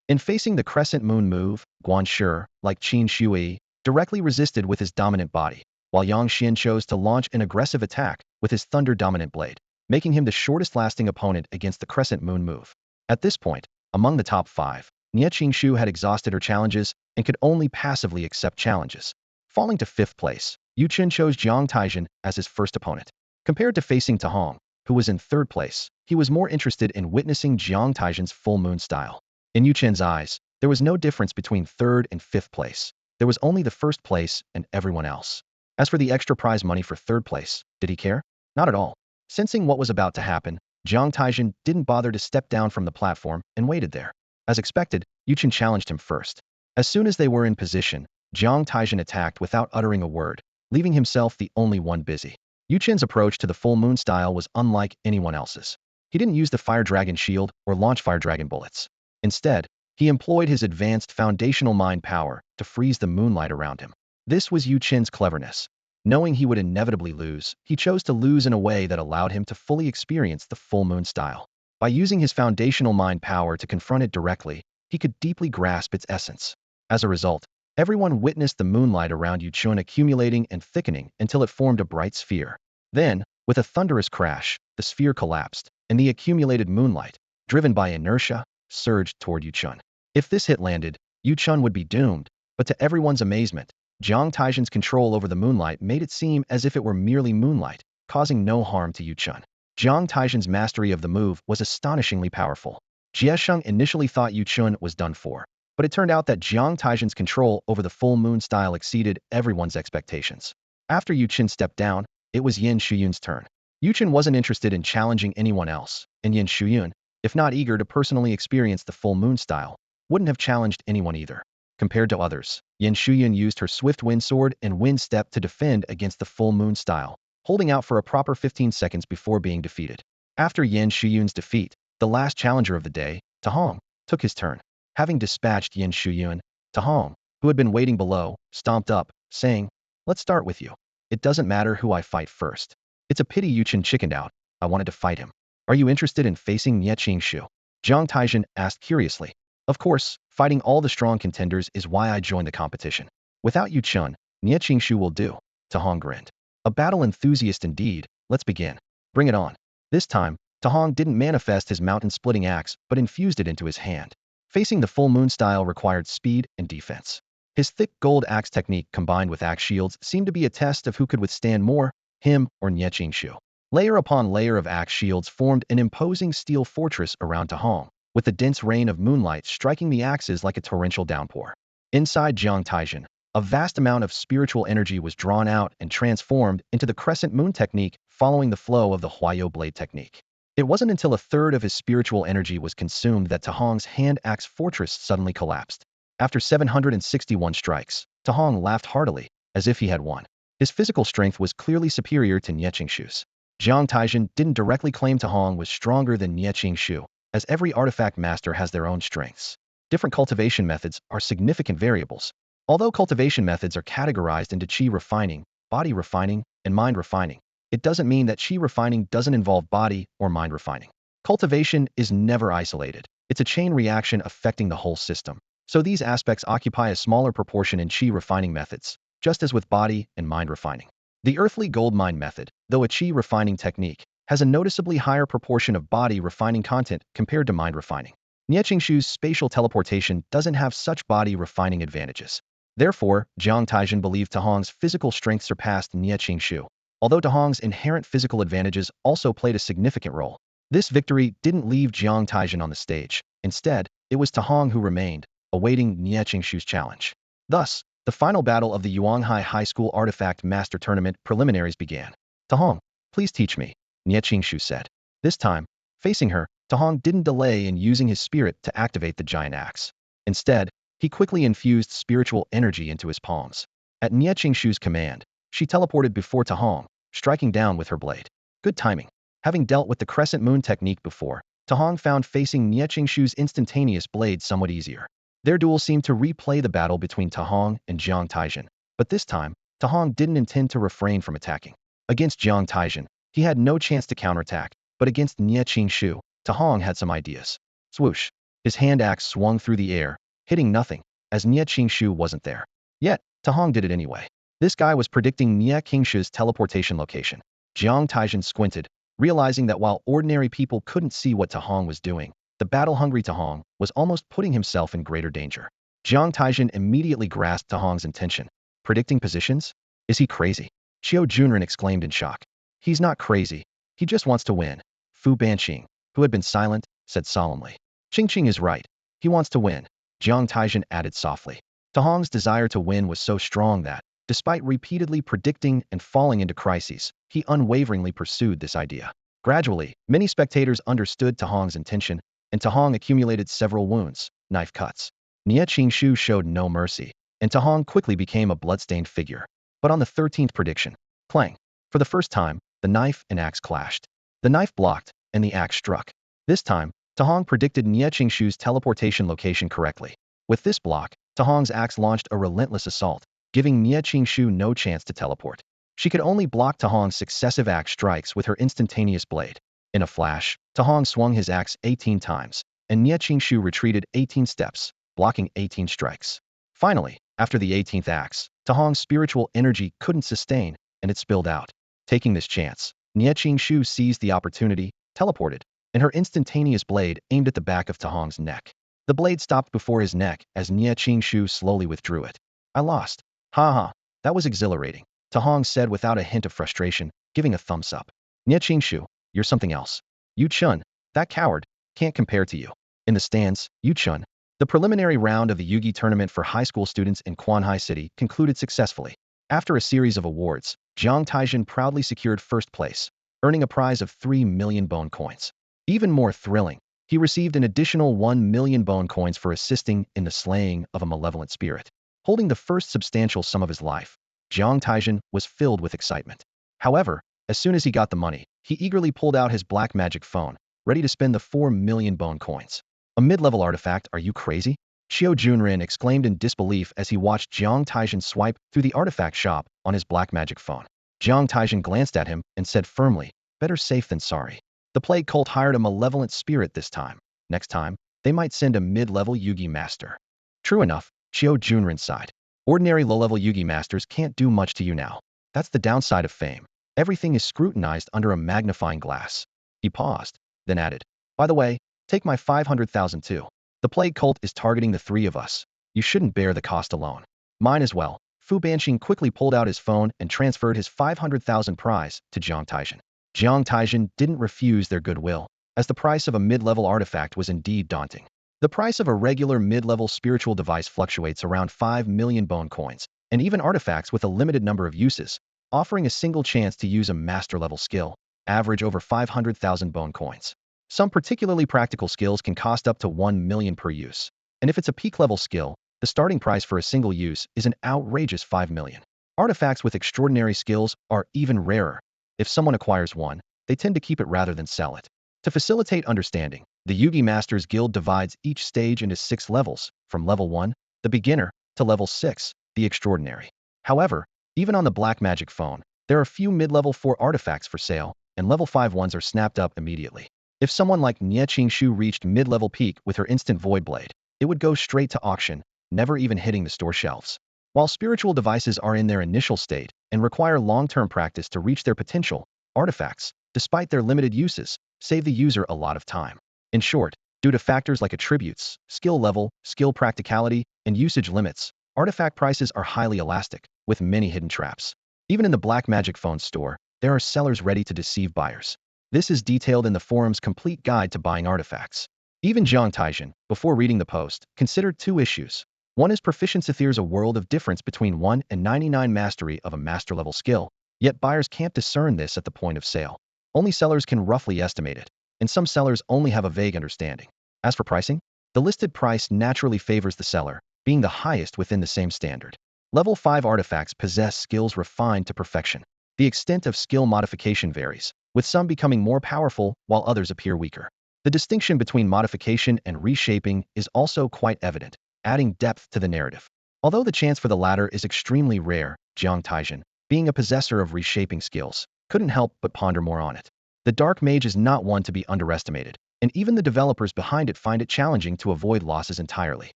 In facing the crescent moon move, Guan Shi, like Qin Shui, directly resisted with his dominant body, while Yang Xian chose to launch an aggressive attack with his thunder-dominant blade, making him the shortest-lasting opponent against the crescent moon move. At this point, among the top 5, Nie Qingshu had exhausted her challenges and could only passively accept challenges. Falling to 5th place, Yu Chen chose Jiang Taizhen as his first opponent. Compared to facing Ta Hong, who was in 3rd place, he was more interested in witnessing Jiang Taizhen's full moon style. In Yu Chen's eyes, there was no difference between 3rd and 5th place. There was only the 1st place and everyone else. As for the extra prize money for 3rd place, did he care? Not at all. Sensing what was about to happen, Jiang Taizhen didn't bother to step down from the platform and waited there. As expected, Yu Chen challenged him first. As soon as they were in position, Jiang Taizhen attacked without uttering a word, leaving himself the only one busy. Yu Chen's approach to the full moon style was unlike anyone else's. He didn't use the fire dragon shield or launch fire dragon bullets. Instead, he employed his advanced foundational mind power to freeze the moonlight around him. This was Yu Chen's cleverness. Knowing he would inevitably lose, he chose to lose in a way that allowed him to fully experience the full moon style. By using his foundational mind power to confront it directly, he could deeply grasp its essence. As a result, everyone witnessed the moonlight around Yuan accumulating and thickening until it formed a bright sphere. Then, with a thunderous crash, the sphere collapsed, and the accumulated moonlight, driven by inertia, surged toward Yuan. If this hit landed, Yuan would be doomed, but to everyone's amazement, Jiang Taizhen's control over the moonlight made it seem as if it were merely moonlight, causing no harm to Yuan. Jiang Taizhen's mastery of the move was astonishingly powerful. Jiesheng initially thought Yuan was done for, but it turned out that Jiang Taizhen's control over the full moon style exceeded everyone's expectations. After Yuan stepped down, it was Yin Shuyun's turn. Yuan wasn't interested in challenging anyone else, and Yin Shuyun, if not eager to personally experience the full moon style, wouldn't have challenged anyone either. Compared to others, Yin Shuyun used her swift wind sword and wind step to defend against the full moon style, holding out for a proper 15 seconds before being defeated. After Yin Shuyun's defeat, the last challenger of the day, Tahong, took his turn. Having dispatched Yin Shuyun, Tahong, who had been waiting below, stomped up, saying, "Let's start with you. It doesn't matter who I fight first. It's a pity Yuan chickened out. I wanted to fight him. Are you interested in facing Nie Qingshu?" Jiang Taizhen asked curiously. Of course, fighting all the strong contenders is why I joined the competition. Without Yuan, Nie Qingshu will do. Tahong grinned. A battle enthusiast indeed. Let's begin. Bring it on. This time, Tahong didn't manifest his mountain-splitting axe, but infused it into his hand. Facing the full moon style required speed and defense. His thick gold axe technique combined with axe shields seemed to be a test of who could withstand more, him or Nie Qingshu. Layer upon layer of axe shields formed an imposing steel fortress around Tahong, with the dense rain of moonlight striking the axes like a torrential downpour. Inside Jiang Taizhen, a vast amount of spiritual energy was drawn out and transformed into the crescent moon technique following the flow of the Huayo blade technique. It wasn't until a third of his spiritual energy was consumed that Tahong's hand axe fortress suddenly collapsed. After 761 strikes, Tahong laughed heartily, as if he had won. His physical strength was clearly superior to Nie Qingshu's. Jiang Taizhen didn't directly claim Tahong was stronger than Nie Qingshu, as every artifact master has their own strengths. Different cultivation methods are significant variables. Although cultivation methods are categorized into qi refining, body refining, and mind refining, it doesn't mean that qi refining doesn't involve body or mind refining. Cultivation is never isolated. It's a chain reaction affecting the whole system. So these aspects occupy a smaller proportion in qi refining methods, just as with body and mind refining. The earthly gold mine method, though a qi refining technique, has a noticeably higher proportion of body refining content compared to mind refining. Nie Qingshu's spatial teleportation doesn't have such body refining advantages. Therefore, Jiang Taizhen believed Tahong's physical strength surpassed Nie Qingshu, although Tahong's inherent physical advantages also played a significant role. This victory didn't leave Jiang Taizhen on the stage. Instead, it was Tahong who remained, awaiting Nie Qingshu's challenge. Thus, the final battle of the Yuanhai High School Artifact Master Tournament preliminaries began. "Tahong, please teach me," Nie Qingshu said. This time, facing her, Tahong didn't delay in using his spirit to activate the giant axe. Instead, he quickly infused spiritual energy into his palms. At Nie Qingshu's command, she teleported before Tahong, striking down with her blade. Good timing. Having dealt with the crescent moon technique before, Tahong found facing Nie Qingshu's instantaneous blade somewhat easier. Their duel seemed to replay the battle between Tahong and Jiang Taizhen, but this time, Tahong didn't intend to refrain from attacking. Against Jiang Taizhen, he had no chance to counterattack, but against Nie Qingshu, Tahong had some ideas. Swoosh! His hand axe swung through the air, hitting nothing, as Nie Qingshu wasn't there. Yet, Tahong did it anyway. This guy was predicting Nie Qingshu's teleportation location. Jiang Taizhen squinted, realizing that while ordinary people couldn't see what Tahong was doing, the battle-hungry Tahong was almost putting himself in greater danger. Jiang Taizhen immediately grasped Tahong's intention. Predicting positions? Is he crazy? Qiu Junren exclaimed in shock. He's not crazy. He just wants to win. Fu Banqing, who had been silent, said solemnly. Qingqing is right. He wants to win. Jiang Taizhen added softly. Tahong's desire to win was so strong that, despite repeatedly predicting and falling into crises, he unwaveringly pursued this idea. Gradually, many spectators understood Tahong's intention, and Tahong accumulated several wounds, knife cuts. Nie Qingshu showed no mercy, and Tahong quickly became a bloodstained figure. But on the 13th prediction, clang! For the first time, the knife and axe clashed. The knife blocked, and the axe struck. This time, Tahong predicted Nie Qingshu's teleportation location correctly. With this block, Tahong's axe launched a relentless assault, giving Nie Qingshu no chance to teleport. She could only block Tahong's successive axe strikes with her instantaneous blade. In a flash, Tahong swung his axe 18 times, and Nie Qingshu retreated 18 steps, blocking 18 strikes. Finally, after the 18th axe, Tahong's spiritual energy couldn't sustain, and it spilled out. Taking this chance, Nie Qingshu seized the opportunity, teleported, and her instantaneous blade aimed at the back of Tahong's neck. The blade stopped before his neck as Nie Qingshu slowly withdrew it. I lost. Ha ha, that was exhilarating, Tahong said without a hint of frustration, giving a thumbs up. Nie Qingshu, you're something else. Yu Chun, that coward, can't compare to you. In the stands, Yu Chun. The preliminary round of the Yugi tournament for high school students in Quanhai City concluded successfully. After a series of awards, Jiang Taizhen proudly secured first place, earning a prize of 3 million bone coins. Even more thrilling, he received an additional 1 million bone coins for assisting in the slaying of a malevolent spirit. Holding the first substantial sum of his life, Jiang Taizhen was filled with excitement. However, as soon as he got the money, he eagerly pulled out his black magic phone, ready to spend the 4 million bone coins. A mid-level artifact, are you crazy? Xiao Junrin exclaimed in disbelief as he watched Jiang Taizhen swipe through the artifact shop on his black magic phone. Jiang Taizhen glanced at him and said firmly, better safe than sorry. The plague cult hired a malevolent spirit this time. Next time, they might send a mid-level Yugi master. True enough, Xiao Junrin sighed. Ordinary low-level Yugi masters can't do much to you now. That's the downside of fame. Everything is scrutinized under a magnifying glass. He paused, then added, by the way, take my 500,000 too. The plague cult is targeting the three of us. You shouldn't bear the cost alone. Mine as well. Fu Banqing quickly pulled out his phone and transferred his 500,000 prize to Jiang Taizhen. Jiang Taizhen didn't refuse their goodwill, as the price of a mid-level artifact was indeed daunting. The price of a regular mid-level spiritual device fluctuates around 5 million bone coins, and even artifacts with a limited number of uses, offering a single chance to use a master-level skill, average over 500,000 bone coins. Some particularly practical skills can cost up to 1 million per use, and if it's a peak-level skill, the starting price for a single use is an outrageous 5 million. Artifacts with extraordinary skills are even rarer. If someone acquires one, they tend to keep it rather than sell it. To facilitate understanding, the Yugi Masters Guild divides each stage into 6 levels, from level 1, the beginner, to level 6, the extraordinary. However, even on the black magic phone, there are few mid-level 4 artifacts for sale, and level 5 ones are snapped up immediately. If someone like Nie Qingshu reached mid-level peak with her instant void blade, it would go straight to auction, never even hitting the store shelves. While spiritual devices are in their initial state and require long-term practice to reach their potential, artifacts, despite their limited uses, save the user a lot of time. In short, due to factors like attributes, skill level, skill practicality, and usage limits, artifact prices are highly elastic, with many hidden traps. Even in the black magic phone store, there are sellers ready to deceive buyers. This is detailed in the forum's complete guide to buying artifacts. Even Jiang Taizhen, before reading the post, considered 2 issues. One is proficiency. There's a world of difference between 1 and 99 mastery of a master-level skill, yet buyers can't discern this at the point of sale. Only sellers can roughly estimate it, and some sellers only have a vague understanding. As for pricing, the listed price naturally favors the seller, being the highest within the same standard. Level 5 artifacts possess skills refined to perfection. The extent of skill modification varies, with some becoming more powerful while others appear weaker. The distinction between modification and reshaping is also quite evident, adding depth to the narrative. Although the chance for the latter is extremely rare, Jiang Taizhen, being a possessor of reshaping skills, couldn't help but ponder more on it. The Dark Mage is not one to be underestimated, and even the developers behind it find it challenging to avoid losses entirely.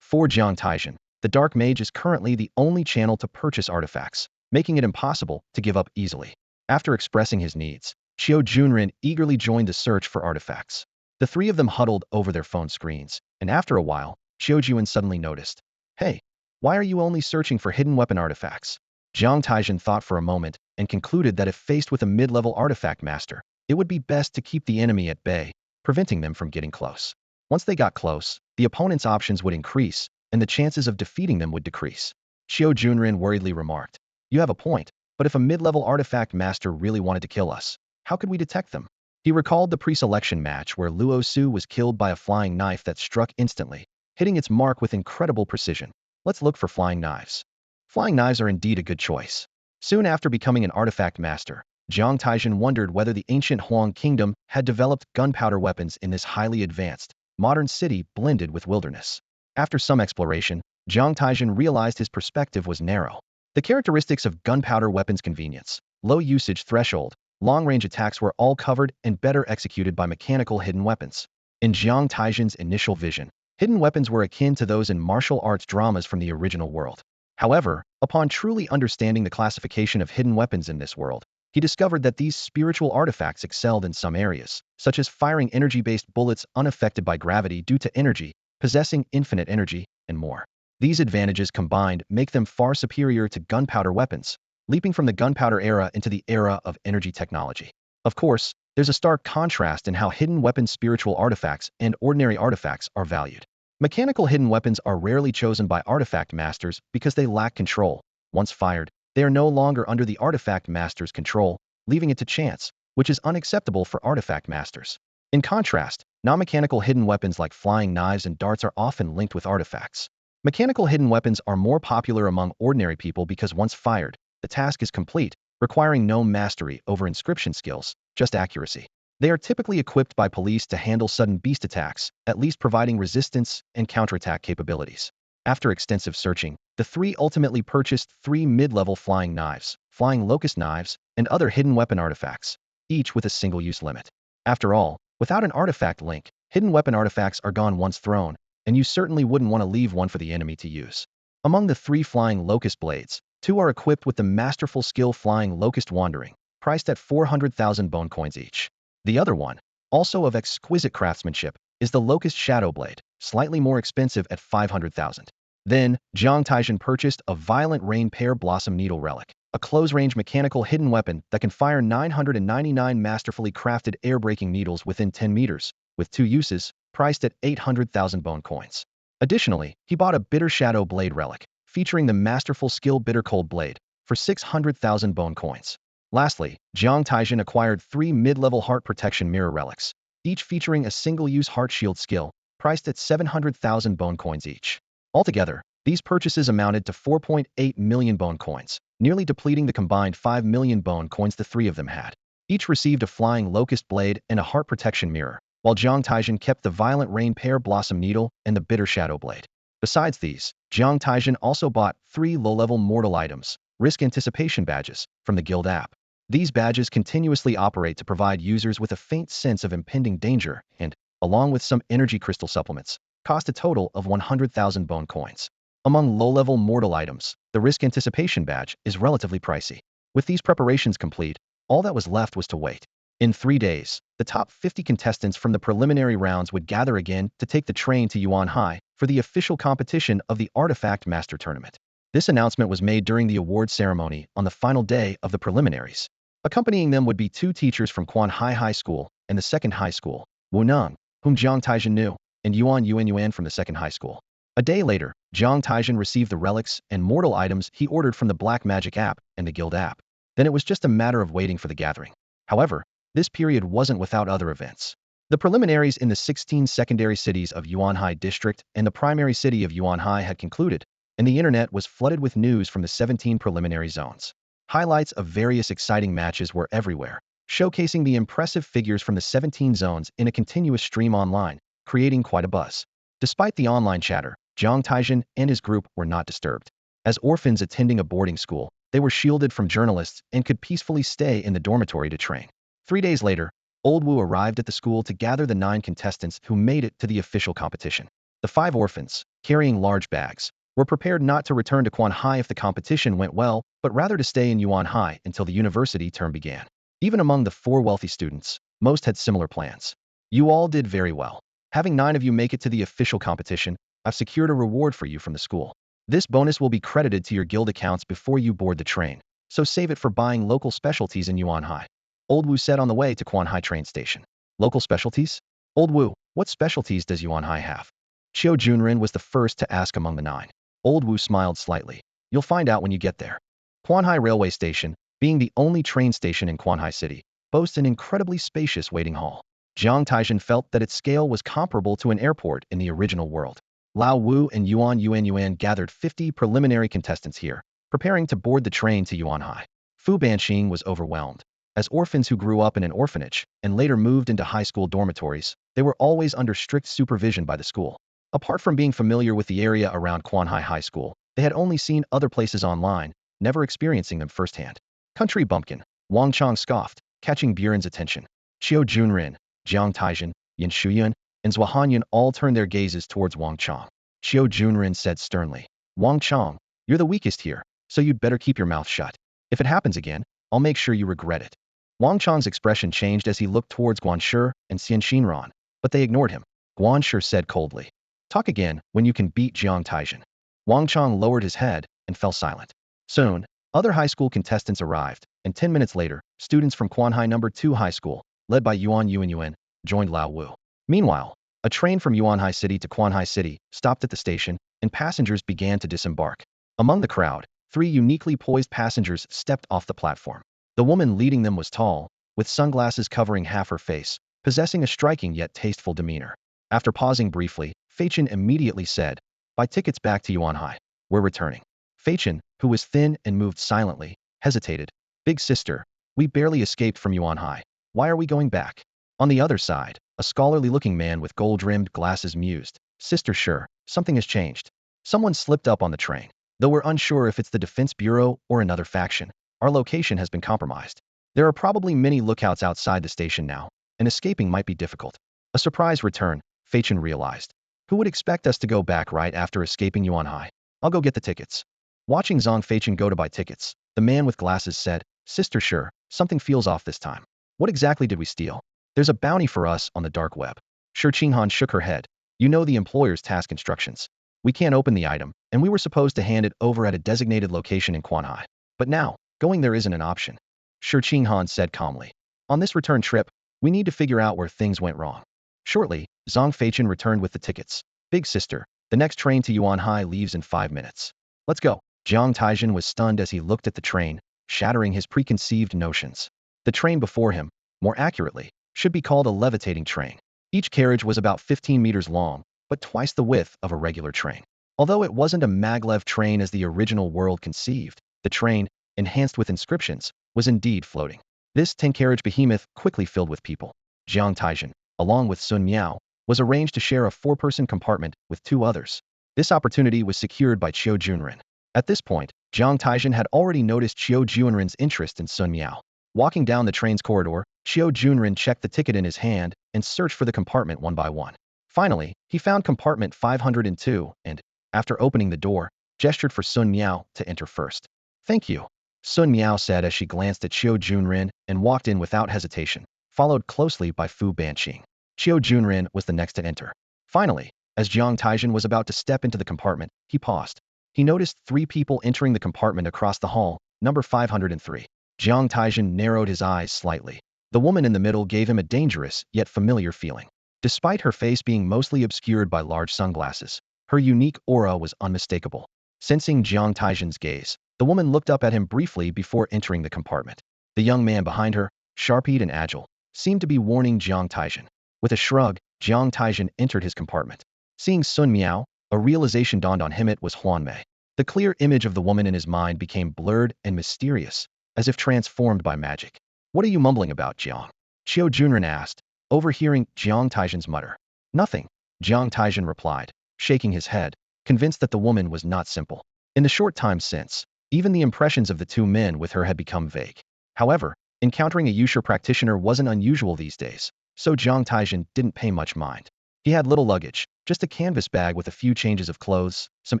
For Jiang Taizhen, the Dark Mage is currently the only channel to purchase artifacts, making it impossible to give up easily. After expressing his needs, Xiao Junrin eagerly joined the search for artifacts. The 3 of them huddled over their phone screens, and after a while, Xiao Juan suddenly noticed. Hey, why are you only searching for hidden weapon artifacts? Jiang Taizhen thought for a moment and concluded that if faced with a mid-level artifact master, it would be best to keep the enemy at bay, preventing them from getting close. Once they got close, the opponent's options would increase, and the chances of defeating them would decrease. Xiao Junrin worriedly remarked, you have a point, but if a mid-level artifact master really wanted to kill us, how could we detect them? He recalled the pre-selection match where Luo Su was killed by a flying knife that struck instantly, hitting its mark with incredible precision. Let's look for flying knives. Flying knives are indeed a good choice. Soon after becoming an artifact master, Jiang Taizhen wondered whether the ancient Huang kingdom had developed gunpowder weapons in this highly advanced, modern city blended with wilderness. After some exploration, Jiang Taizhen realized his perspective was narrow. The characteristics of gunpowder weapons: convenience, low usage threshold, long-range attacks were all covered and better executed by mechanical hidden weapons. In Jiang Taizhen's initial vision, hidden weapons were akin to those in martial arts dramas from the original world. However, upon truly understanding the classification of hidden weapons in this world, he discovered that these spiritual artifacts excelled in some areas, such as firing energy-based bullets unaffected by gravity due to energy, possessing infinite energy, and more. These advantages combined make them far superior to gunpowder weapons, leaping from the gunpowder era into the era of energy technology. Of course, there's a stark contrast in how hidden weapons, spiritual artifacts, and ordinary artifacts are valued. Mechanical hidden weapons are rarely chosen by artifact masters because they lack control. Once fired, they are no longer under the artifact master's control, leaving it to chance, which is unacceptable for artifact masters. In contrast, non-mechanical hidden weapons like flying knives and darts are often linked with artifacts. Mechanical hidden weapons are more popular among ordinary people because once fired, the task is complete, requiring no mastery over inscription skills, just accuracy. They are typically equipped by police to handle sudden beast attacks, at least providing resistance and counterattack capabilities. After extensive searching, the three ultimately purchased 3 mid-level flying knives, flying locust knives, and other hidden weapon artifacts, each with a single-use limit. After all, without an artifact link, hidden weapon artifacts are gone once thrown, and you certainly wouldn't want to leave one for the enemy to use. Among the 3 flying locust blades, 2 are equipped with the masterful skill flying locust wandering, priced at 400,000 bone coins each. The other one, also of exquisite craftsmanship, is the locust shadow blade, slightly more expensive at 500,000. Then, Jiang Taizhen purchased a violent rain pear blossom needle relic, a close-range mechanical hidden weapon that can fire 999 masterfully crafted air-breaking needles within 10 meters, with 2 uses, priced at 800,000 bone coins. Additionally, he bought a bitter shadow blade relic, featuring the masterful skill bitter cold blade, for 600,000 bone coins. Lastly, Jiang Taizhen acquired 3 mid-level heart protection mirror relics, each featuring a single-use heart shield skill, priced at 700,000 bone coins each. Altogether, these purchases amounted to 4.8 million bone coins, nearly depleting the combined 5 million bone coins the 3 of them had. Each received a flying locust blade and a heart protection mirror, while Jiang Taizhen kept the violent rain pear blossom needle and the bitter shadow blade. Besides these, Jiang Taizhen also bought 3 low-level mortal items, risk anticipation badges, from the guild app. These badges continuously operate to provide users with a faint sense of impending danger and, along with some energy crystal supplements, cost a total of 100,000 bone coins. Among low-level mortal items, the risk anticipation badge is relatively pricey. With these preparations complete, all that was left was to wait. In 3 days, the top 50 contestants from the preliminary rounds would gather again to take the train to Yuan High for the official competition of the Artifact Master Tournament. This announcement was made during the award ceremony on the final day of the preliminaries. Accompanying them would be 2 teachers from Quan Hai High School and the second high school, Wu Neng, whom Jiang Taizhen knew, and Yuan from the second high school. A day later, Jiang Taizhen received the relics and mortal items he ordered from the Black Magic app and the Guild app. Then it was just a matter of waiting for the gathering. However, this period wasn't without other events. The preliminaries in the 16 secondary cities of Yuanhai District and the primary city of Yuanhai had concluded, and the internet was flooded with news from the 17 preliminary zones. Highlights of various exciting matches were everywhere, showcasing the impressive figures from the 17 zones in a continuous stream online, creating quite a buzz. Despite the online chatter, Jiang Taizhen and his group were not disturbed. As orphans attending a boarding school, they were shielded from journalists and could peacefully stay in the dormitory to train. 3 days later, Old Wu arrived at the school to gather the 9 contestants who made it to the official competition. The 5 orphans, carrying large bags, were prepared not to return to Quan Hai if the competition went well, but rather to stay in Yuan Hai until the university term began. Even among the 4 wealthy students, most had similar plans. You all did very well. Having 9 of you make it to the official competition, I've secured a reward for you from the school. This bonus will be credited to your guild accounts before you board the train, so save it for buying local specialties in Yuan Hai. Old Wu said on the way to Quan Hai train station. Local specialties? Old Wu, what specialties does Yuan Hai have? Qiu Junren was the first to ask among the 9. Old Wu smiled slightly. You'll find out when you get there. Quan Hai Railway Station, being the only train station in Quan Hai City, boasts an incredibly spacious waiting hall. Jiang Taizhen felt that its scale was comparable to an airport in the original world. Lao Wu and Yuan gathered 50 preliminary contestants here, preparing to board the train to Yuan Hai. Fu Banqing was overwhelmed. As orphans who grew up in an orphanage and later moved into high school dormitories, they were always under strict supervision by the school. Apart from being familiar with the area around Quan Hai High School, they had only seen other places online, never experiencing them firsthand. Country bumpkin, Wang Chong scoffed, catching Buren's attention. Qiu Junren, Jiang Taizhen, Yin Shuyan, and Zhuahanyan all turned their gazes towards Wang Chong. Qiu Junren said sternly, Wang Chong, you're the weakest here, so you'd better keep your mouth shut. If it happens again, I'll make sure you regret it. Wang Chong's expression changed as he looked towards Guanshi and Xian Xinran, but they ignored him. Guanshi said coldly, talk again when you can beat Jiang Taizhen. Wang Chong lowered his head and fell silent. Soon, other high school contestants arrived, and 10 minutes later, students from Quanhai No. 2 High School, led by Yuan, joined Lao Wu. Meanwhile, a train from Yuanhai City to Quanhai City stopped at the station, and passengers began to disembark. Among the crowd, 3 uniquely poised passengers stepped off the platform. The woman leading them was tall, with sunglasses covering half her face, possessing a striking yet tasteful demeanor. After pausing briefly, Feichen immediately said, buy tickets back to Yuanhai. We're returning. Feichen, who was thin and moved silently, hesitated. Big sister, we barely escaped from Yuanhai. Why are we going back? On the other side, a scholarly-looking man with gold-rimmed glasses mused, sister, sure, something has changed. Someone slipped up on the train. Though we're unsure if it's the Defense Bureau or another faction, our location has been compromised. There are probably many lookouts outside the station now, and escaping might be difficult. A surprise return, Feichen realized. Who would expect us to go back right after escaping Yuanhai? I'll go get the tickets. Watching Zhang Feichen go to buy tickets, the man with glasses said, sister, sure, something feels off this time. What exactly did we steal? There's a bounty for us on the dark web. Shi Qinghan shook her head. You know the employer's task instructions. We can't open the item, and we were supposed to hand it over at a designated location in Quanhai. But now, going there isn't an option. Shi Qinghan said calmly. On this return trip, we need to figure out where things went wrong. Shortly, Zhang Feichen returned with the tickets. Big sister, the next train to Yuanhai leaves in 5 minutes. Let's go. Jiang Taizhen was stunned as he looked at the train, shattering his preconceived notions. The train before him, more accurately, should be called a levitating train. Each carriage was about 15 meters long, but twice the width of a regular train. Although it wasn't a maglev train as the original world conceived, the train, enhanced with inscriptions, was indeed floating. This 10-carriage behemoth quickly filled with people. Jiang Taizhen, along with Sun Miao, was arranged to share a 4-person compartment with 2 others. This opportunity was secured by Qiu Junren. At this point, Jiang Taizhen had already noticed Qiu Junren's interest in Sun Miao. Walking down the train's corridor, Qiu Junren checked the ticket in his hand and searched for the compartment one by one. Finally, he found compartment 502 and, after opening the door, gestured for Sun Miao to enter first. Thank you, Sun Miao said as she glanced at Qiu Junren and walked in without hesitation, followed closely by Fu Banqing. Qiu Junren was the next to enter. Finally, as Jiang Taizhen was about to step into the compartment, he paused. He noticed 3 people entering the compartment across the hall, number 503. Jiang Taizhen narrowed his eyes slightly. The woman in the middle gave him a dangerous yet familiar feeling. Despite her face being mostly obscured by large sunglasses, her unique aura was unmistakable. Sensing Jiang Taizhen's gaze, the woman looked up at him briefly before entering the compartment. The young man behind her, sharp-eyed and agile, seemed to be warning Jiang Taizhen. With a shrug, Jiang Taizhen entered his compartment. Seeing Sun Miao, a realization dawned on him. It was Huan Mei. The clear image of the woman in his mind became blurred and mysterious, as if transformed by magic. What are you mumbling about, Jiang? Qiu Junren asked, overhearing Jiang Taizhen's mutter. Nothing, Jiang Taizhen replied, shaking his head, convinced that the woman was not simple. In the short time since, even the impressions of the 2 men with her had become vague. However, encountering a Yushi practitioner wasn't unusual these days, so Jiang Taizhen didn't pay much mind. He had little luggage, just a canvas bag with a few changes of clothes, some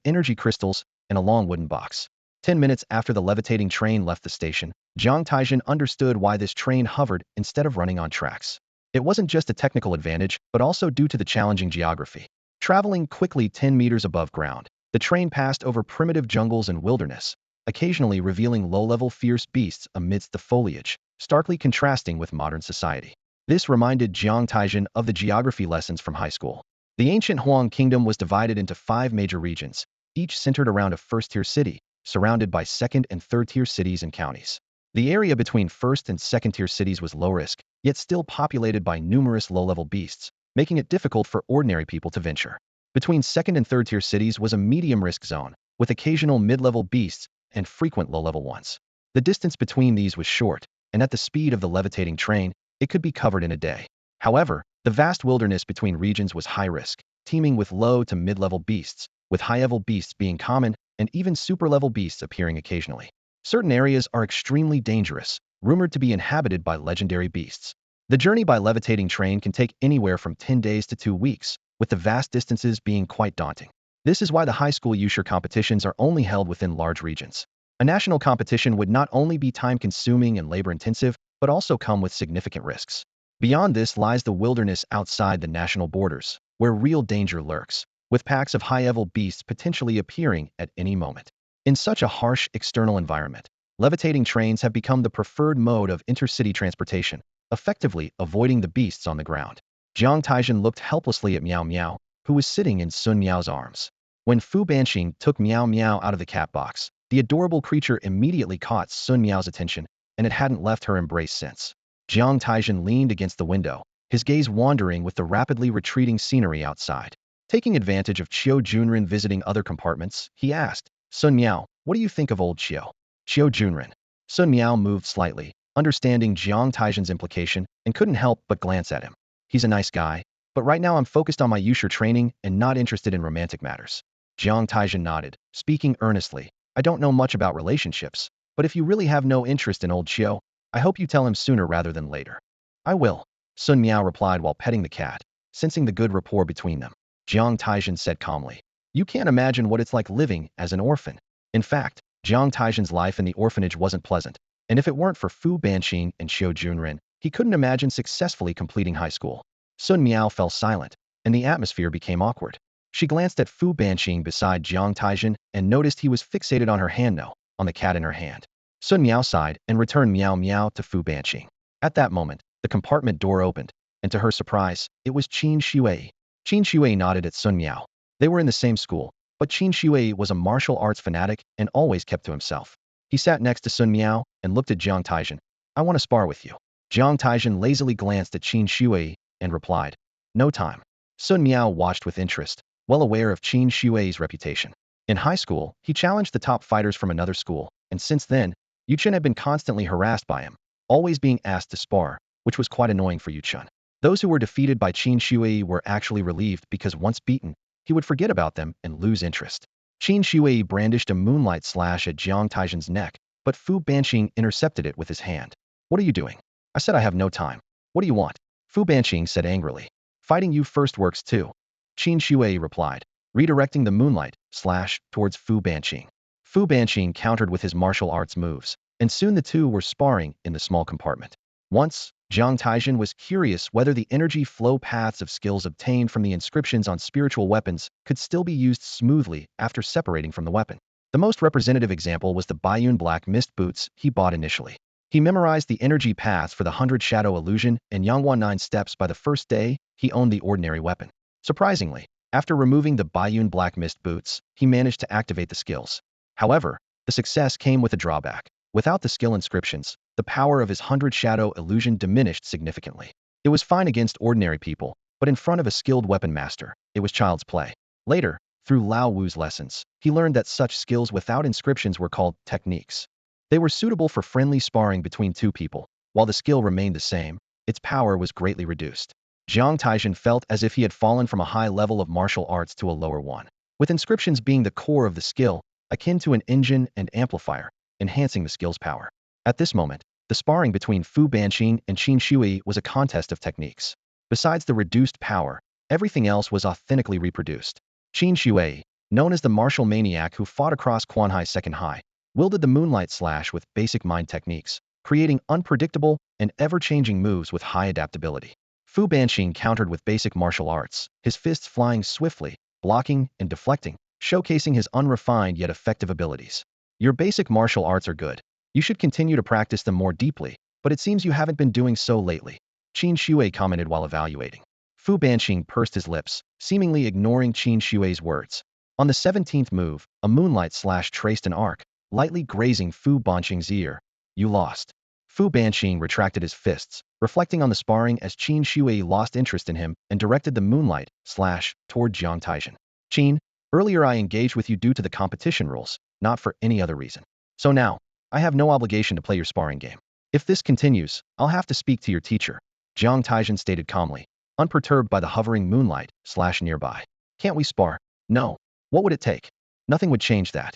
energy crystals, and a long wooden box. 10 minutes after the levitating train left the station, Jiang Taizhen understood why this train hovered instead of running on tracks. It wasn't just a technical advantage, but also due to the challenging geography. Traveling quickly 10 meters above ground, the train passed over primitive jungles and wilderness, occasionally revealing low-level fierce beasts amidst the foliage, starkly contrasting with modern society. This reminded Jiang Taizhen of the geography lessons from high school. The ancient Huang kingdom was divided into 5 major regions, each centered around a first-tier city, surrounded by second- and third-tier cities and counties. The area between first- and second-tier cities was low-risk, yet still populated by numerous low-level beasts, making it difficult for ordinary people to venture. Between second- and third-tier cities was a medium-risk zone, with occasional mid-level beasts and frequent low-level ones. The distance between these was short, and at the speed of the levitating train, it could be covered in a day. However, the vast wilderness between regions was high-risk, teeming with low- to mid-level beasts, with high-level beasts being common and even super-level beasts appearing occasionally. Certain areas are extremely dangerous, rumored to be inhabited by legendary beasts. The journey by levitating train can take anywhere from 10 days to 2 weeks, with the vast distances being quite daunting. This is why the high school Yushur competitions are only held within large regions. A national competition would not only be time-consuming and labor-intensive, but also come with significant risks. Beyond this lies the wilderness outside the national borders, where real danger lurks, with packs of high-level beasts potentially appearing at any moment. In such a harsh external environment, levitating trains have become the preferred mode of intercity transportation, effectively avoiding the beasts on the ground. Jiang Taizhen looked helplessly at Miao Miao, who was sitting in Sun Miao's arms. When Fu Banqing took Miao Miao out of the cat box, the adorable creature immediately caught Sun Miao's attention, and it hadn't left her embrace since. Jiang Taizhen leaned against the window, his gaze wandering with the rapidly retreating scenery outside. Taking advantage of Qiu Junren visiting other compartments, he asked, Sun Miao, what do you think of old Qiu? Qiu Junren. Sun Miao moved slightly, understanding Jiang Taizhen's implication, and couldn't help but glance at him. He's a nice guy, but right now I'm focused on my Yushur training and not interested in romantic matters. Jiang Taizhen nodded, speaking earnestly. I don't know much about relationships, but if you really have no interest in old Qiu, I hope you tell him sooner rather than later. I will, Sun Miao replied while petting the cat, sensing the good rapport between them. Jiang Taizhen said calmly, you can't imagine what it's like living as an orphan. In fact, Jiang Taizhen's life in the orphanage wasn't pleasant, and if it weren't for Fu Banqing and Qiu Junren, he couldn't imagine successfully completing high school. Sun Miao fell silent, and the atmosphere became awkward. She glanced at Fu Banqing beside Jiang Taizhen and noticed he was fixated on her hand no, on the cat in her hand. Sun Miao sighed and returned Miao Miao to Fu Banqing. At that moment, the compartment door opened, and to her surprise, it was Qin Shui. Qin Shui nodded at Sun Miao. They were in the same school, but Qin Shui was a martial arts fanatic and always kept to himself. He sat next to Sun Miao and looked at Jiang Taizhen. I want to spar with you. Jiang Taizhen lazily glanced at Qin Shui and replied, no time. Sun Miao watched with interest, well aware of Qin Shui's reputation. In high school, he challenged the top fighters from another school, and since then, Yu Chen had been constantly harassed by him, always being asked to spar, which was quite annoying for Yu Chen. Those who were defeated by Qin Shui were actually relieved because once beaten, he would forget about them and lose interest. Qin Shui brandished a moonlight slash at Jiang Taizhen's neck, but Fu Banqing intercepted it with his hand. What are you doing? I said I have no time. What do you want? Fu Banqing said angrily. Fighting you first works too. Qin Shui replied, redirecting the moonlight slash towards Fu Banqing. Fu Banqing countered with his martial arts moves, and soon the two were sparring in the small compartment. Once, Jiang Taizhen was curious whether the energy flow paths of skills obtained from the inscriptions on spiritual weapons could still be used smoothly after separating from the weapon. The most representative example was the Baiyun Black Mist boots he bought initially. He memorized the energy paths for the 100 Shadow Illusion and Yanghuan 9 steps by the first day he owned the ordinary weapon. Surprisingly, after removing the Baiyun Black Mist boots, he managed to activate the skills. However, the success came with a drawback. Without the skill inscriptions, the power of his 100 Shadow Illusion diminished significantly. It was fine against ordinary people, but in front of a skilled weapon master, it was child's play. Later, through Lao Wu's lessons, he learned that such skills without inscriptions were called techniques. They were suitable for friendly sparring between two people. While the skill remained the same, its power was greatly reduced. Jiang Taizhen felt as if he had fallen from a high level of martial arts to a lower one, with inscriptions being the core of the skill, akin to an engine and amplifier, enhancing the skill's power. At this moment, the sparring between Fu Banqing and Qin Shui was a contest of techniques. Besides the reduced power, everything else was authentically reproduced. Qin Shui, known as the martial maniac who fought across Quanhai's second high, wielded the moonlight slash with basic mind techniques, creating unpredictable and ever-changing moves with high adaptability. Fu Banqing countered with basic martial arts, his fists flying swiftly, blocking and deflecting, showcasing his unrefined yet effective abilities. Your basic martial arts are good. You should continue to practice them more deeply, but it seems you haven't been doing so lately, Qin Shui commented while evaluating. Fu Banqing pursed his lips, seemingly ignoring Qin Shui's words. On the 17th move, a moonlight slash traced an arc, lightly grazing Fu Banqing's ear. You lost. Fu Banqing retracted his fists, reflecting on the sparring as Qin Shui lost interest in him and directed the moonlight slash toward Jiang Taizhen. Qin, earlier I engaged with you due to the competition rules, not for any other reason. So now, I have no obligation to play your sparring game. If this continues, I'll have to speak to your teacher, Jiang Taizhen stated calmly, unperturbed by the hovering moonlight slash nearby. Can't we spar? No. What would it take? Nothing would change that.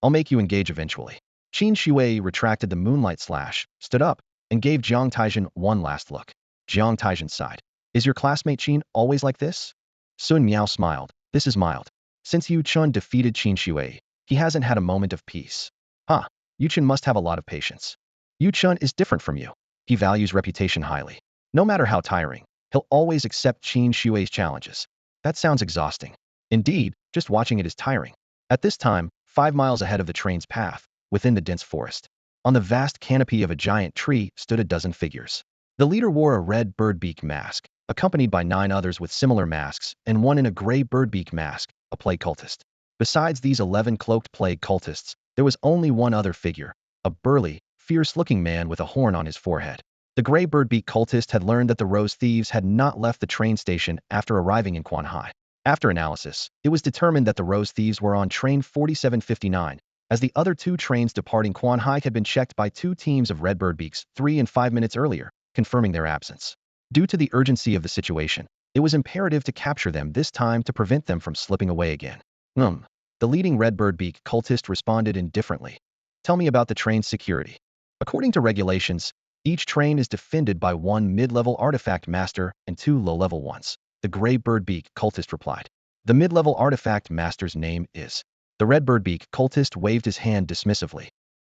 I'll make you engage eventually. Qin Shui retracted the moonlight slash, stood up, and gave Jiang Taizhen one last look. Jiang Taizhen sighed. Is your classmate Qin always like this? Sun Miao smiled. This is mild. Since Yu Chun defeated Qin Shui, he hasn't had a moment of peace. Huh, Yu Chun must have a lot of patience. Yu Chun is different from you. He values reputation highly. No matter how tiring, he'll always accept Qin Shui's challenges. That sounds exhausting. Indeed, just watching it is tiring. At this time, 5 miles ahead of the train's path, within the dense forest, on the vast canopy of a giant tree stood a dozen figures. The leader wore a red birdbeak mask, accompanied by 9 others with similar masks, and one in a gray birdbeak mask, a plague cultist. Besides these 11 cloaked plague cultists, there was only one other figure, a burly, fierce-looking man with a horn on his forehead. The gray birdbeak cultist had learned that the Rose Thieves had not left the train station after arriving in Quanhai. After analysis, it was determined that the Rose Thieves were on train 4759, as the other 2 trains departing Quanhai had been checked by 2 teams of red birdbeaks 3 and 5 minutes earlier, confirming their absence. Due to the urgency of the situation, it was imperative to capture them this time to prevent them from slipping away again. The leading red birdbeak cultist responded indifferently. Tell me about the train's security. According to regulations, each train is defended by 1 mid-level artifact master and 2 low-level ones. The gray birdbeak cultist replied. The mid-level artifact master's name is. The red birdbeak cultist waved his hand dismissively.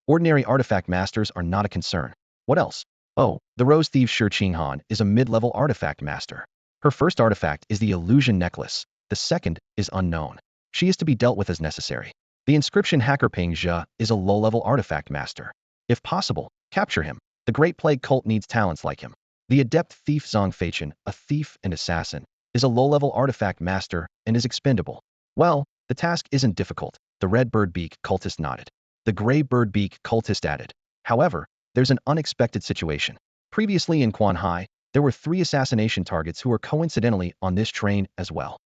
Ordinary artifact masters are not a concern. What else? Oh, the Rose Thief Shi Qinghan is a mid-level artifact master. Her first artifact is the illusion necklace. The second is unknown. She is to be dealt with as necessary. The inscription hacker Peng Zhe is a low-level artifact master. If possible, capture him. The Great Plague Cult needs talents like him. The adept thief Zhang Feichen, a thief and assassin, is a low-level artifact master and is expendable. Well, the task isn't difficult. The red birdbeak cultist nodded. The gray birdbeak cultist added. However, there's an unexpected situation. Previously in Quanhai, there were 3 assassination targets who were coincidentally on this train as well.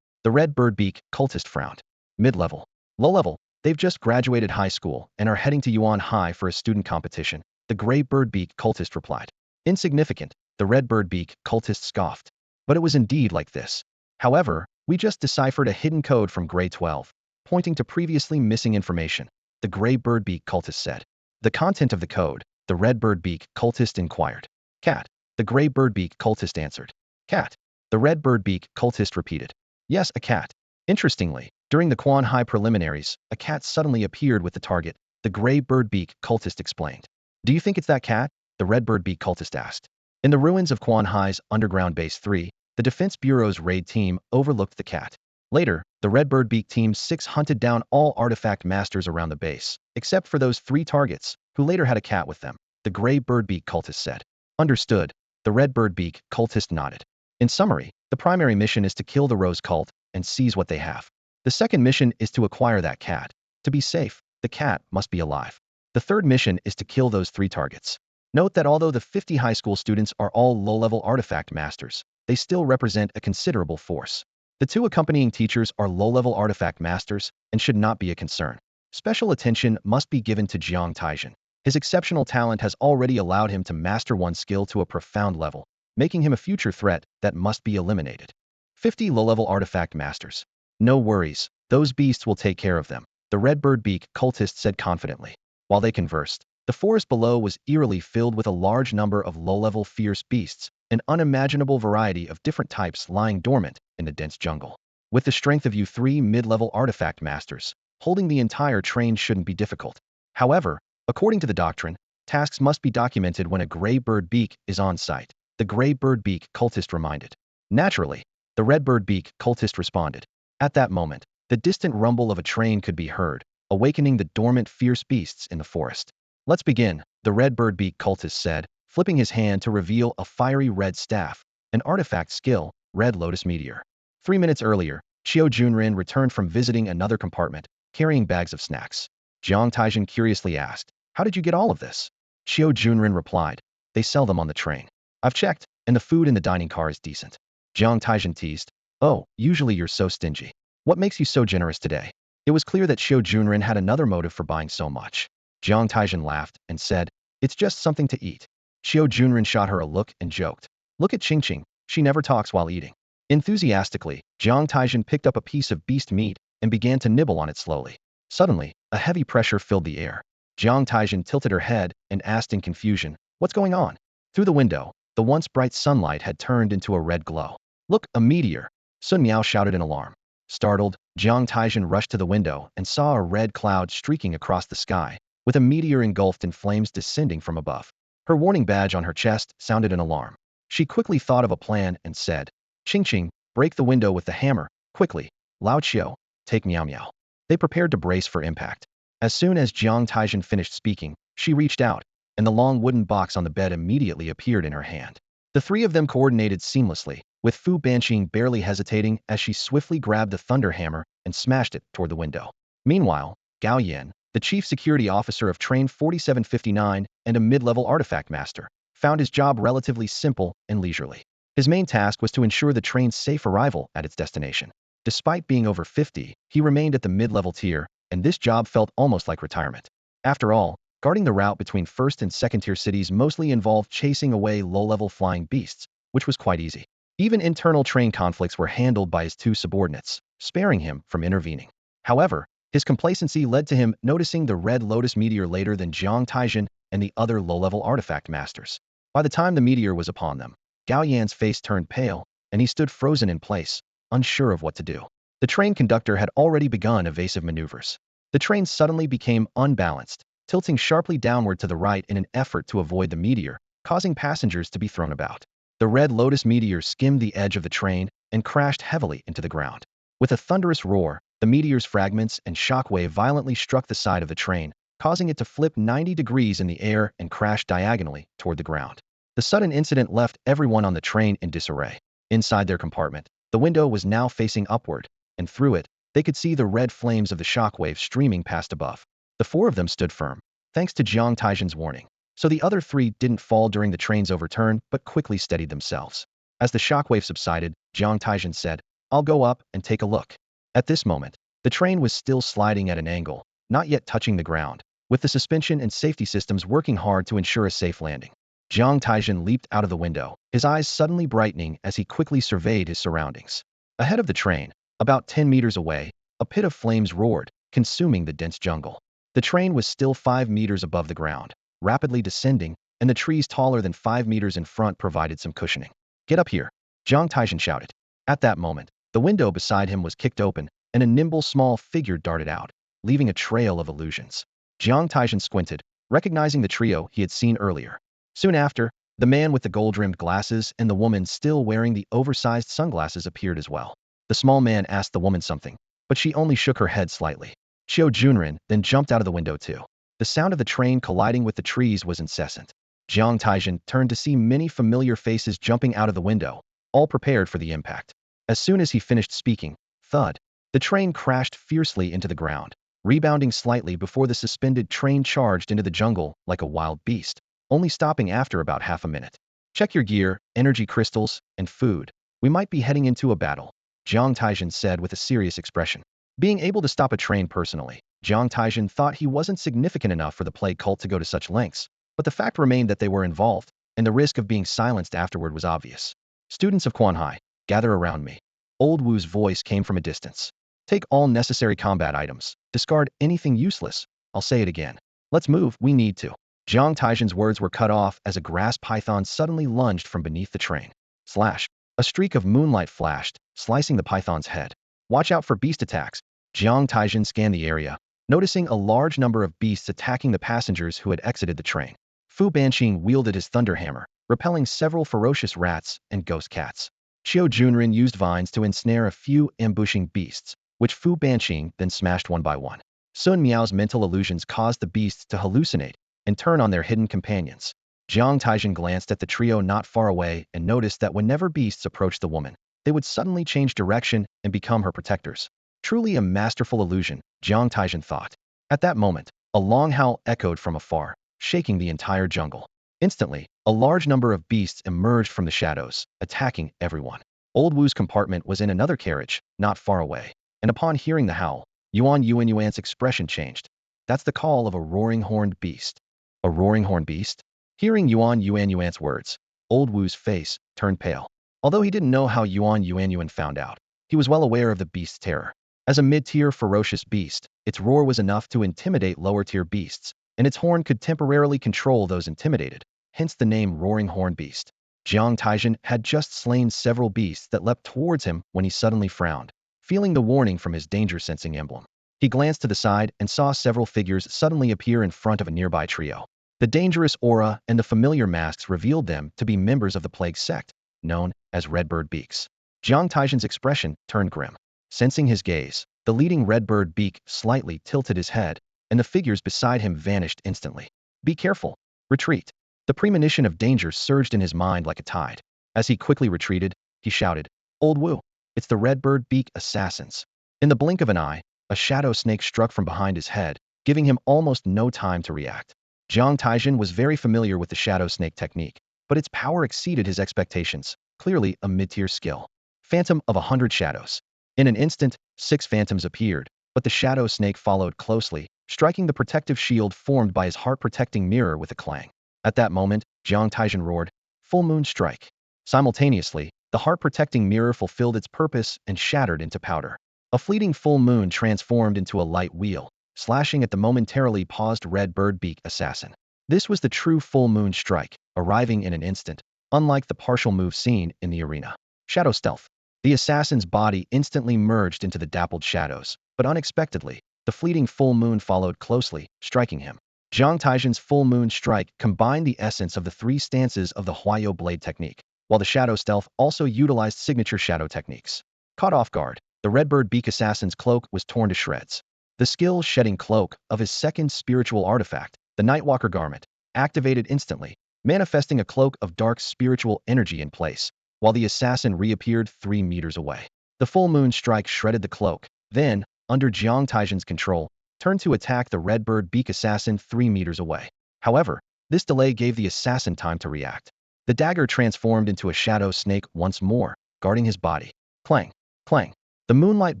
The red birdbeak cultist frowned. Mid-level. Low-level. They've just graduated high school and are heading to Yuan High for a student competition. The gray birdbeak cultist replied. Insignificant. The red birdbeak cultist scoffed. But it was indeed like this. However, we just deciphered a hidden code from Grade 12, pointing to previously missing information, the gray birdbeak cultist said. The content of the code, the red birdbeak cultist inquired. Cat. The gray birdbeak cultist answered. Cat. The red birdbeak cultist repeated. Yes, a cat. Interestingly, during the Quanhai preliminaries, a cat suddenly appeared with the target, the gray birdbeak cultist explained. Do you think it's that cat? The red birdbeak cultist asked. In the ruins of Quanhai's underground base 3, the Defense Bureau's raid team overlooked the cat. Later, the red birdbeak team 6 hunted down all artifact masters around the base, except for those 3 targets, who later had a cat with them, the gray birdbeak cultist said. Understood. The red birdbeak cultist nodded. In summary, the primary mission is to kill the Rose Cult and seize what they have. The second mission is to acquire that cat. To be safe, the cat must be alive. The third mission is to kill those 3 targets. Note that although the 50 high school students are all low-level artifact masters, they still represent a considerable force. The 2 accompanying teachers are low-level artifact masters and should not be a concern. Special attention must be given to Jiang Taizhen. His exceptional talent has already allowed him to master one skill to a profound level, making him a future threat that must be eliminated. 50 low-level artifact masters. No worries, those beasts will take care of them, the red birdbeak cultist said confidently. While they conversed, the forest below was eerily filled with a large number of low-level fierce beasts, an unimaginable variety of different types lying dormant in the dense jungle. With the strength of you 3 mid-level artifact masters, holding the entire train shouldn't be difficult. However, according to the doctrine, tasks must be documented when a gray birdbeak is on site, the gray birdbeak cultist reminded. Naturally, the red birdbeak cultist responded. At that moment, the distant rumble of a train could be heard, awakening the dormant fierce beasts in the forest. Let's begin, the red birdbeak cultist said, flipping his hand to reveal a fiery red staff, an artifact skill, Red Lotus Meteor. 3 minutes earlier, Qiu Junren returned from visiting another compartment, carrying bags of snacks. Jiang Taizhen curiously asked, how did you get all of this? Qiu Junren replied, they sell them on the train. I've checked, and the food in the dining car is decent. Jiang Taizhen teased, oh, usually you're so stingy. What makes you so generous today? It was clear that Qiu Junren had another motive for buying so much. Jiang Taizhen laughed and said, it's just something to eat. Qiu Junren shot her a look and joked. Look at Qingqing, she never talks while eating. Enthusiastically, Jiang Taizhen picked up a piece of beast meat and began to nibble on it slowly. Suddenly, a heavy pressure filled the air. Jiang Taizhen tilted her head and asked in confusion, "What's going on?" Through the window, the once bright sunlight had turned into a red glow. "Look, a meteor!" Sun Miao shouted in alarm. Startled, Jiang Taizhen rushed to the window and saw a red cloud streaking across the sky, with a meteor engulfed in flames descending from above. Her warning badge on her chest sounded an alarm. She quickly thought of a plan and said, "Ching Ching, break the window with the hammer, quickly. Lao Qiu, take Miao Miao." They prepared to brace for impact. As soon as Jiang Taizhen finished speaking, she reached out, and the long wooden box on the bed immediately appeared in her hand. The three of them coordinated seamlessly, with Fu Banqing barely hesitating as she swiftly grabbed the thunder hammer and smashed it toward the window. Meanwhile, Gao Yan, the chief security officer of Train 4759 and a mid-level artifact master, found his job relatively simple and leisurely. His main task was to ensure the train's safe arrival at its destination. Despite being over 50, he remained at the mid-level tier, and this job felt almost like retirement. After all, guarding the route between first and second-tier cities mostly involved chasing away low-level flying beasts, which was quite easy. Even internal train conflicts were handled by his two subordinates, sparing him from intervening. However, his complacency led to him noticing the Red Lotus meteor later than Jiang Taizhen and the other low-level artifact masters. By the time the meteor was upon them, Gao Yan's face turned pale, and he stood frozen in place, unsure of what to do. The train conductor had already begun evasive maneuvers. The train suddenly became unbalanced, tilting sharply downward to the right in an effort to avoid the meteor, causing passengers to be thrown about. The Red Lotus meteor skimmed the edge of the train and crashed heavily into the ground. With a thunderous roar, the meteor's fragments and shockwave violently struck the side of the train, causing it to flip 90 degrees in the air and crash diagonally toward the ground. The sudden incident left everyone on the train in disarray. Inside their compartment, the window was now facing upward, and through it, they could see the red flames of the shockwave streaming past above. The four of them stood firm, thanks to Jiang Taizhen's warning. So the other three didn't fall during the train's overturn, but quickly steadied themselves. As the shockwave subsided, Jiang Taizhen said, "I'll go up and take a look." At this moment, the train was still sliding at an angle, not yet touching the ground, with the suspension and safety systems working hard to ensure a safe landing. Jiang Taizhen leaped out of the window, his eyes suddenly brightening as he quickly surveyed his surroundings. Ahead of the train, about 10 meters away, a pit of flames roared, consuming the dense jungle. The train was still 5 meters above the ground, rapidly descending, and the trees taller than 5 meters in front provided some cushioning. "Get up here," Jiang Taizhen shouted. At that moment, the window beside him was kicked open, and a nimble small figure darted out, leaving a trail of illusions. Jiang Taizhen squinted, recognizing the trio he had seen earlier. Soon after, the man with the gold-rimmed glasses and the woman still wearing the oversized sunglasses appeared as well. The small man asked the woman something, but she only shook her head slightly. Qiu Junren then jumped out of the window too. The sound of the train colliding with the trees was incessant. Jiang Taizhen turned to see many familiar faces jumping out of the window, all prepared for the impact. As soon as he finished speaking, thud, the train crashed fiercely into the ground, rebounding slightly before the suspended train charged into the jungle like a wild beast, only stopping after about half a minute. "Check your gear, energy crystals, and food. We might be heading into a battle," Jiang Taizhen said with a serious expression. Being able to stop a train personally, Jiang Taizhen thought he wasn't significant enough for the plague cult to go to such lengths, but the fact remained that they were involved, and the risk of being silenced afterward was obvious. "Students of Quanhai, gather around me." Old Wu's voice came from a distance. "Take all necessary combat items. Discard anything useless. I'll say it again. Let's move, we need to." Jiang Taizhen's words were cut off as a grass python suddenly lunged from beneath the train. Slash! A streak of moonlight flashed, slicing the python's head. "Watch out for beast attacks." Jiang Taizhen scanned the area, noticing a large number of beasts attacking the passengers who had exited the train. Fu Banqing wielded his thunder hammer, repelling several ferocious rats and ghost cats. Qiu Junren used vines to ensnare a few ambushing beasts, which Fu Banqing then smashed one by one. Sun Miao's mental illusions caused the beasts to hallucinate and turn on their hidden companions. Jiang Taizhen glanced at the trio not far away and noticed that whenever beasts approached the woman, they would suddenly change direction and become her protectors. Truly a masterful illusion, Jiang Taizhen thought. At that moment, a long howl echoed from afar, shaking the entire jungle. Instantly, a large number of beasts emerged from the shadows, attacking everyone. Old Wu's compartment was in another carriage, not far away, and upon hearing the howl, Yuan's expression changed. "That's the call of a roaring horned beast." "A roaring horned beast?" Hearing Yuan's words, Old Wu's face turned pale. Although he didn't know how Yuan found out, he was well aware of the beast's terror. As a mid-tier ferocious beast, its roar was enough to intimidate lower-tier beasts, and its horn could temporarily control those intimidated, hence the name Roaring Horn Beast. Jiang Taizhen had just slain several beasts that leapt towards him when he suddenly frowned, feeling the warning from his danger-sensing emblem. He glanced to the side and saw several figures suddenly appear in front of a nearby trio. The dangerous aura and the familiar masks revealed them to be members of the plague sect, known as Redbird Beaks. Jiang Taizhen's expression turned grim. Sensing his gaze, the leading Redbird Beak slightly tilted his head, and the figures beside him vanished instantly. Be careful. Retreat. The premonition of danger surged in his mind like a tide. As he quickly retreated, he shouted, "Old Wu, it's the Redbird Beak assassins." In the blink of an eye, a shadow snake struck from behind his head, giving him almost no time to react. Jiang Taizhen was very familiar with the shadow snake technique, but its power exceeded his expectations, clearly a mid-tier skill. Phantom of 100 Shadows. In an instant, 6 phantoms appeared, but the shadow snake followed closely, striking the protective shield formed by his heart-protecting mirror with a clang. At that moment, Jiang Taizhen roared, "Full Moon Strike." Simultaneously, the heart-protecting mirror fulfilled its purpose and shattered into powder. A fleeting full moon transformed into a light wheel, slashing at the momentarily paused Redbird Beak assassin. This was the true full moon strike, arriving in an instant, unlike the partial move seen in the arena. Shadow Stealth. The assassin's body instantly merged into the dappled shadows, but unexpectedly, the fleeting full moon followed closely, striking him. Jiang Taizhen's full moon strike combined the essence of the 3 stances of the Huayo blade technique, while the Shadow Stealth also utilized signature shadow techniques. Caught off guard, the Redbird Beak assassin's cloak was torn to shreds. The skill-shedding cloak of his second spiritual artifact, the Nightwalker garment, activated instantly, manifesting a cloak of dark spiritual energy in place, while the assassin reappeared 3 meters away. The full moon strike shredded the cloak, then, under Jiang Taizhen's control, turned to attack the Redbird Beak assassin 3 meters away. However, this delay gave the assassin time to react. The dagger transformed into a shadow snake once more, guarding his body. Clang! Clang! The moonlight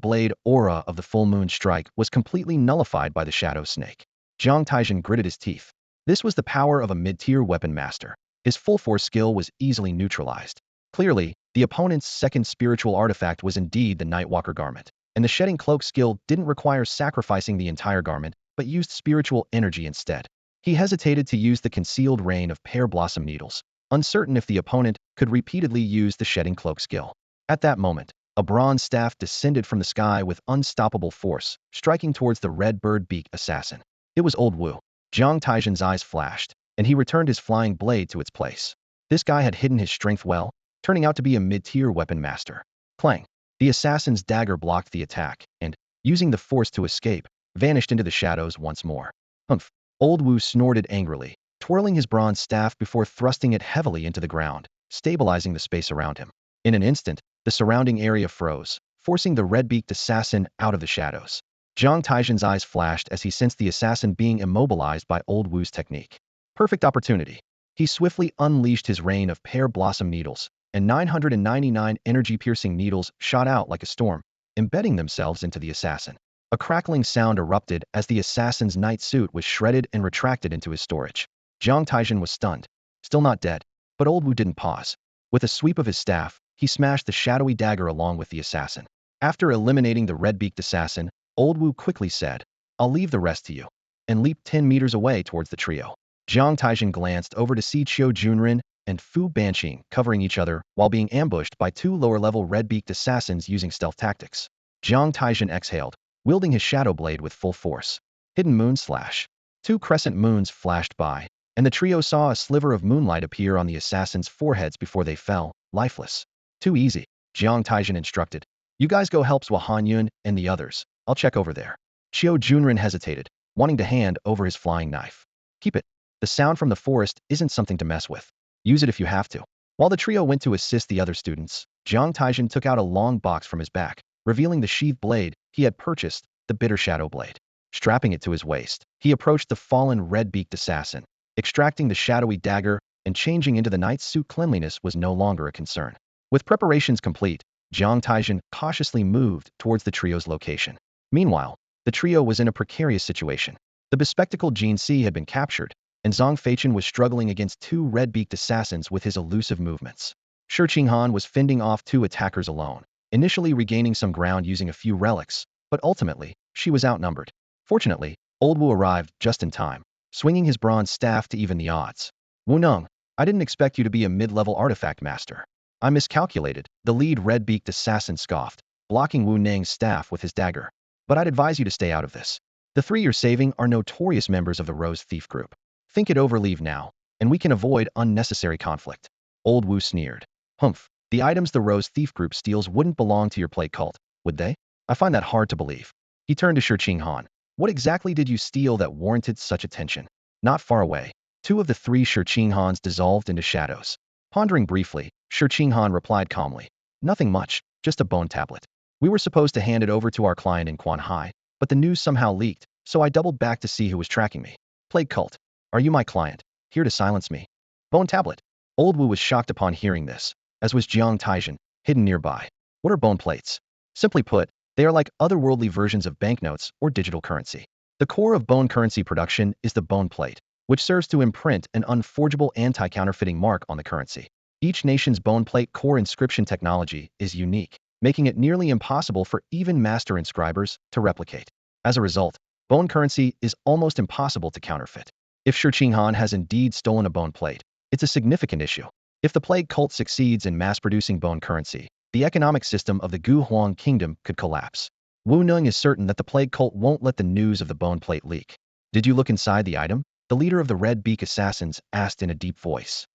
blade aura of the full moon strike was completely nullified by the shadow snake. Jiang Taizhen gritted his teeth. This was the power of a mid-tier weapon master. His full force skill was easily neutralized. Clearly, the opponent's second spiritual artifact was indeed the Nightwalker garment, and the shedding cloak skill didn't require sacrificing the entire garment, but used spiritual energy instead. He hesitated to use the concealed rain of pear blossom needles, uncertain if the opponent could repeatedly use the shedding cloak skill. At that moment, a bronze staff descended from the sky with unstoppable force, striking towards the Redbird Beak assassin. It was Old Wu. Jiang Taizhen's eyes flashed, and he returned his flying blade to its place. This guy had hidden his strength well, turning out to be a mid-tier weapon master. Clang! The assassin's dagger blocked the attack, and, using the force to escape, vanished into the shadows once more. Humph! Old Wu snorted angrily, twirling his bronze staff before thrusting it heavily into the ground, stabilizing the space around him. In an instant, the surrounding area froze, forcing the red-beaked assassin out of the shadows. Jiang Taizhen's eyes flashed as he sensed the assassin being immobilized by Old Wu's technique. Perfect opportunity. He swiftly unleashed his rain of pear blossom needles, and 999 energy-piercing needles shot out like a storm, embedding themselves into the assassin. A crackling sound erupted as the assassin's night suit was shredded and retracted into his storage. Jiang Taizhen was stunned. Still not dead, but Old Wu didn't pause. With a sweep of his staff, he smashed the shadowy dagger along with the assassin. After eliminating the red-beaked assassin, Old Wu quickly said, "I'll leave the rest to you," and leaped 10 meters away towards the trio. Jiang Taizhen glanced over to see Qiu Junren and Fu Banqing covering each other while being ambushed by 2 lower-level red-beaked assassins using stealth tactics. Jiang Taizhen exhaled, wielding his shadow blade with full force. Hidden Moon Slash. 2 crescent moons flashed by, and the trio saw a sliver of moonlight appear on the assassins' foreheads before they fell, lifeless. Too easy, Jiang Taizhen instructed. You guys go help Zhuo Yun and the others. I'll check over there. Qiu Junren hesitated, wanting to hand over his flying knife. Keep it. The sound from the forest isn't something to mess with. Use it if you have to. While the trio went to assist the other students, Jiang Taizhen took out a long box from his back, revealing the sheathed blade he had purchased, the Bitter Shadow Blade. Strapping it to his waist, he approached the fallen red-beaked assassin. Extracting the shadowy dagger and changing into the knight's suit, cleanliness was no longer a concern. With preparations complete, Jiang Taizhen cautiously moved towards the trio's location. Meanwhile, the trio was in a precarious situation. The bespectacled Jin Si had been captured, and Zhang Feichen was struggling against 2 red-beaked assassins with his elusive movements. Shi Qinghan was fending off 2 attackers alone, initially regaining some ground using a few relics, but ultimately, she was outnumbered. Fortunately, Old Wu arrived just in time, swinging his bronze staff to even the odds. Wu Neng, I didn't expect you to be a mid-level artifact master. I miscalculated, the lead red-beaked assassin scoffed, blocking Wu Neng's staff with his dagger. But I'd advise you to stay out of this. The three you're saving are notorious members of the Rose Thief group. Think it over, leave now, and we can avoid unnecessary conflict. Old Wu sneered. Humph, the items the Rose Thief group steals wouldn't belong to your plague cult, would they? I find that hard to believe. He turned to Shi Han. What exactly did you steal that warranted such attention? Not far away, two of the three Shi Hans dissolved into shadows. Pondering briefly, Shi Han replied calmly. Nothing much, just a bone tablet. We were supposed to hand it over to our client in Quanhai, but the news somehow leaked, so I doubled back to see who was tracking me. Plague cult. Are you my client? Here to silence me? Bone tablet. Old Wu was shocked upon hearing this, as was Jiang Taizhen, hidden nearby. What are bone plates? Simply put, they are like otherworldly versions of banknotes or digital currency. The core of bone currency production is the bone plate, which serves to imprint an unforgeable anti-counterfeiting mark on the currency. Each nation's bone plate core inscription technology is unique, making it nearly impossible for even master inscribers to replicate. As a result, bone currency is almost impossible to counterfeit. If Shi Han has indeed stolen a bone plate, it's a significant issue. If the plague cult succeeds in mass-producing bone currency, the economic system of the Gu Huang kingdom could collapse. Wu Neng is certain that the plague cult won't let the news of the bone plate leak. Did you look inside the item? The leader of the Red Beak assassins asked in a deep voice.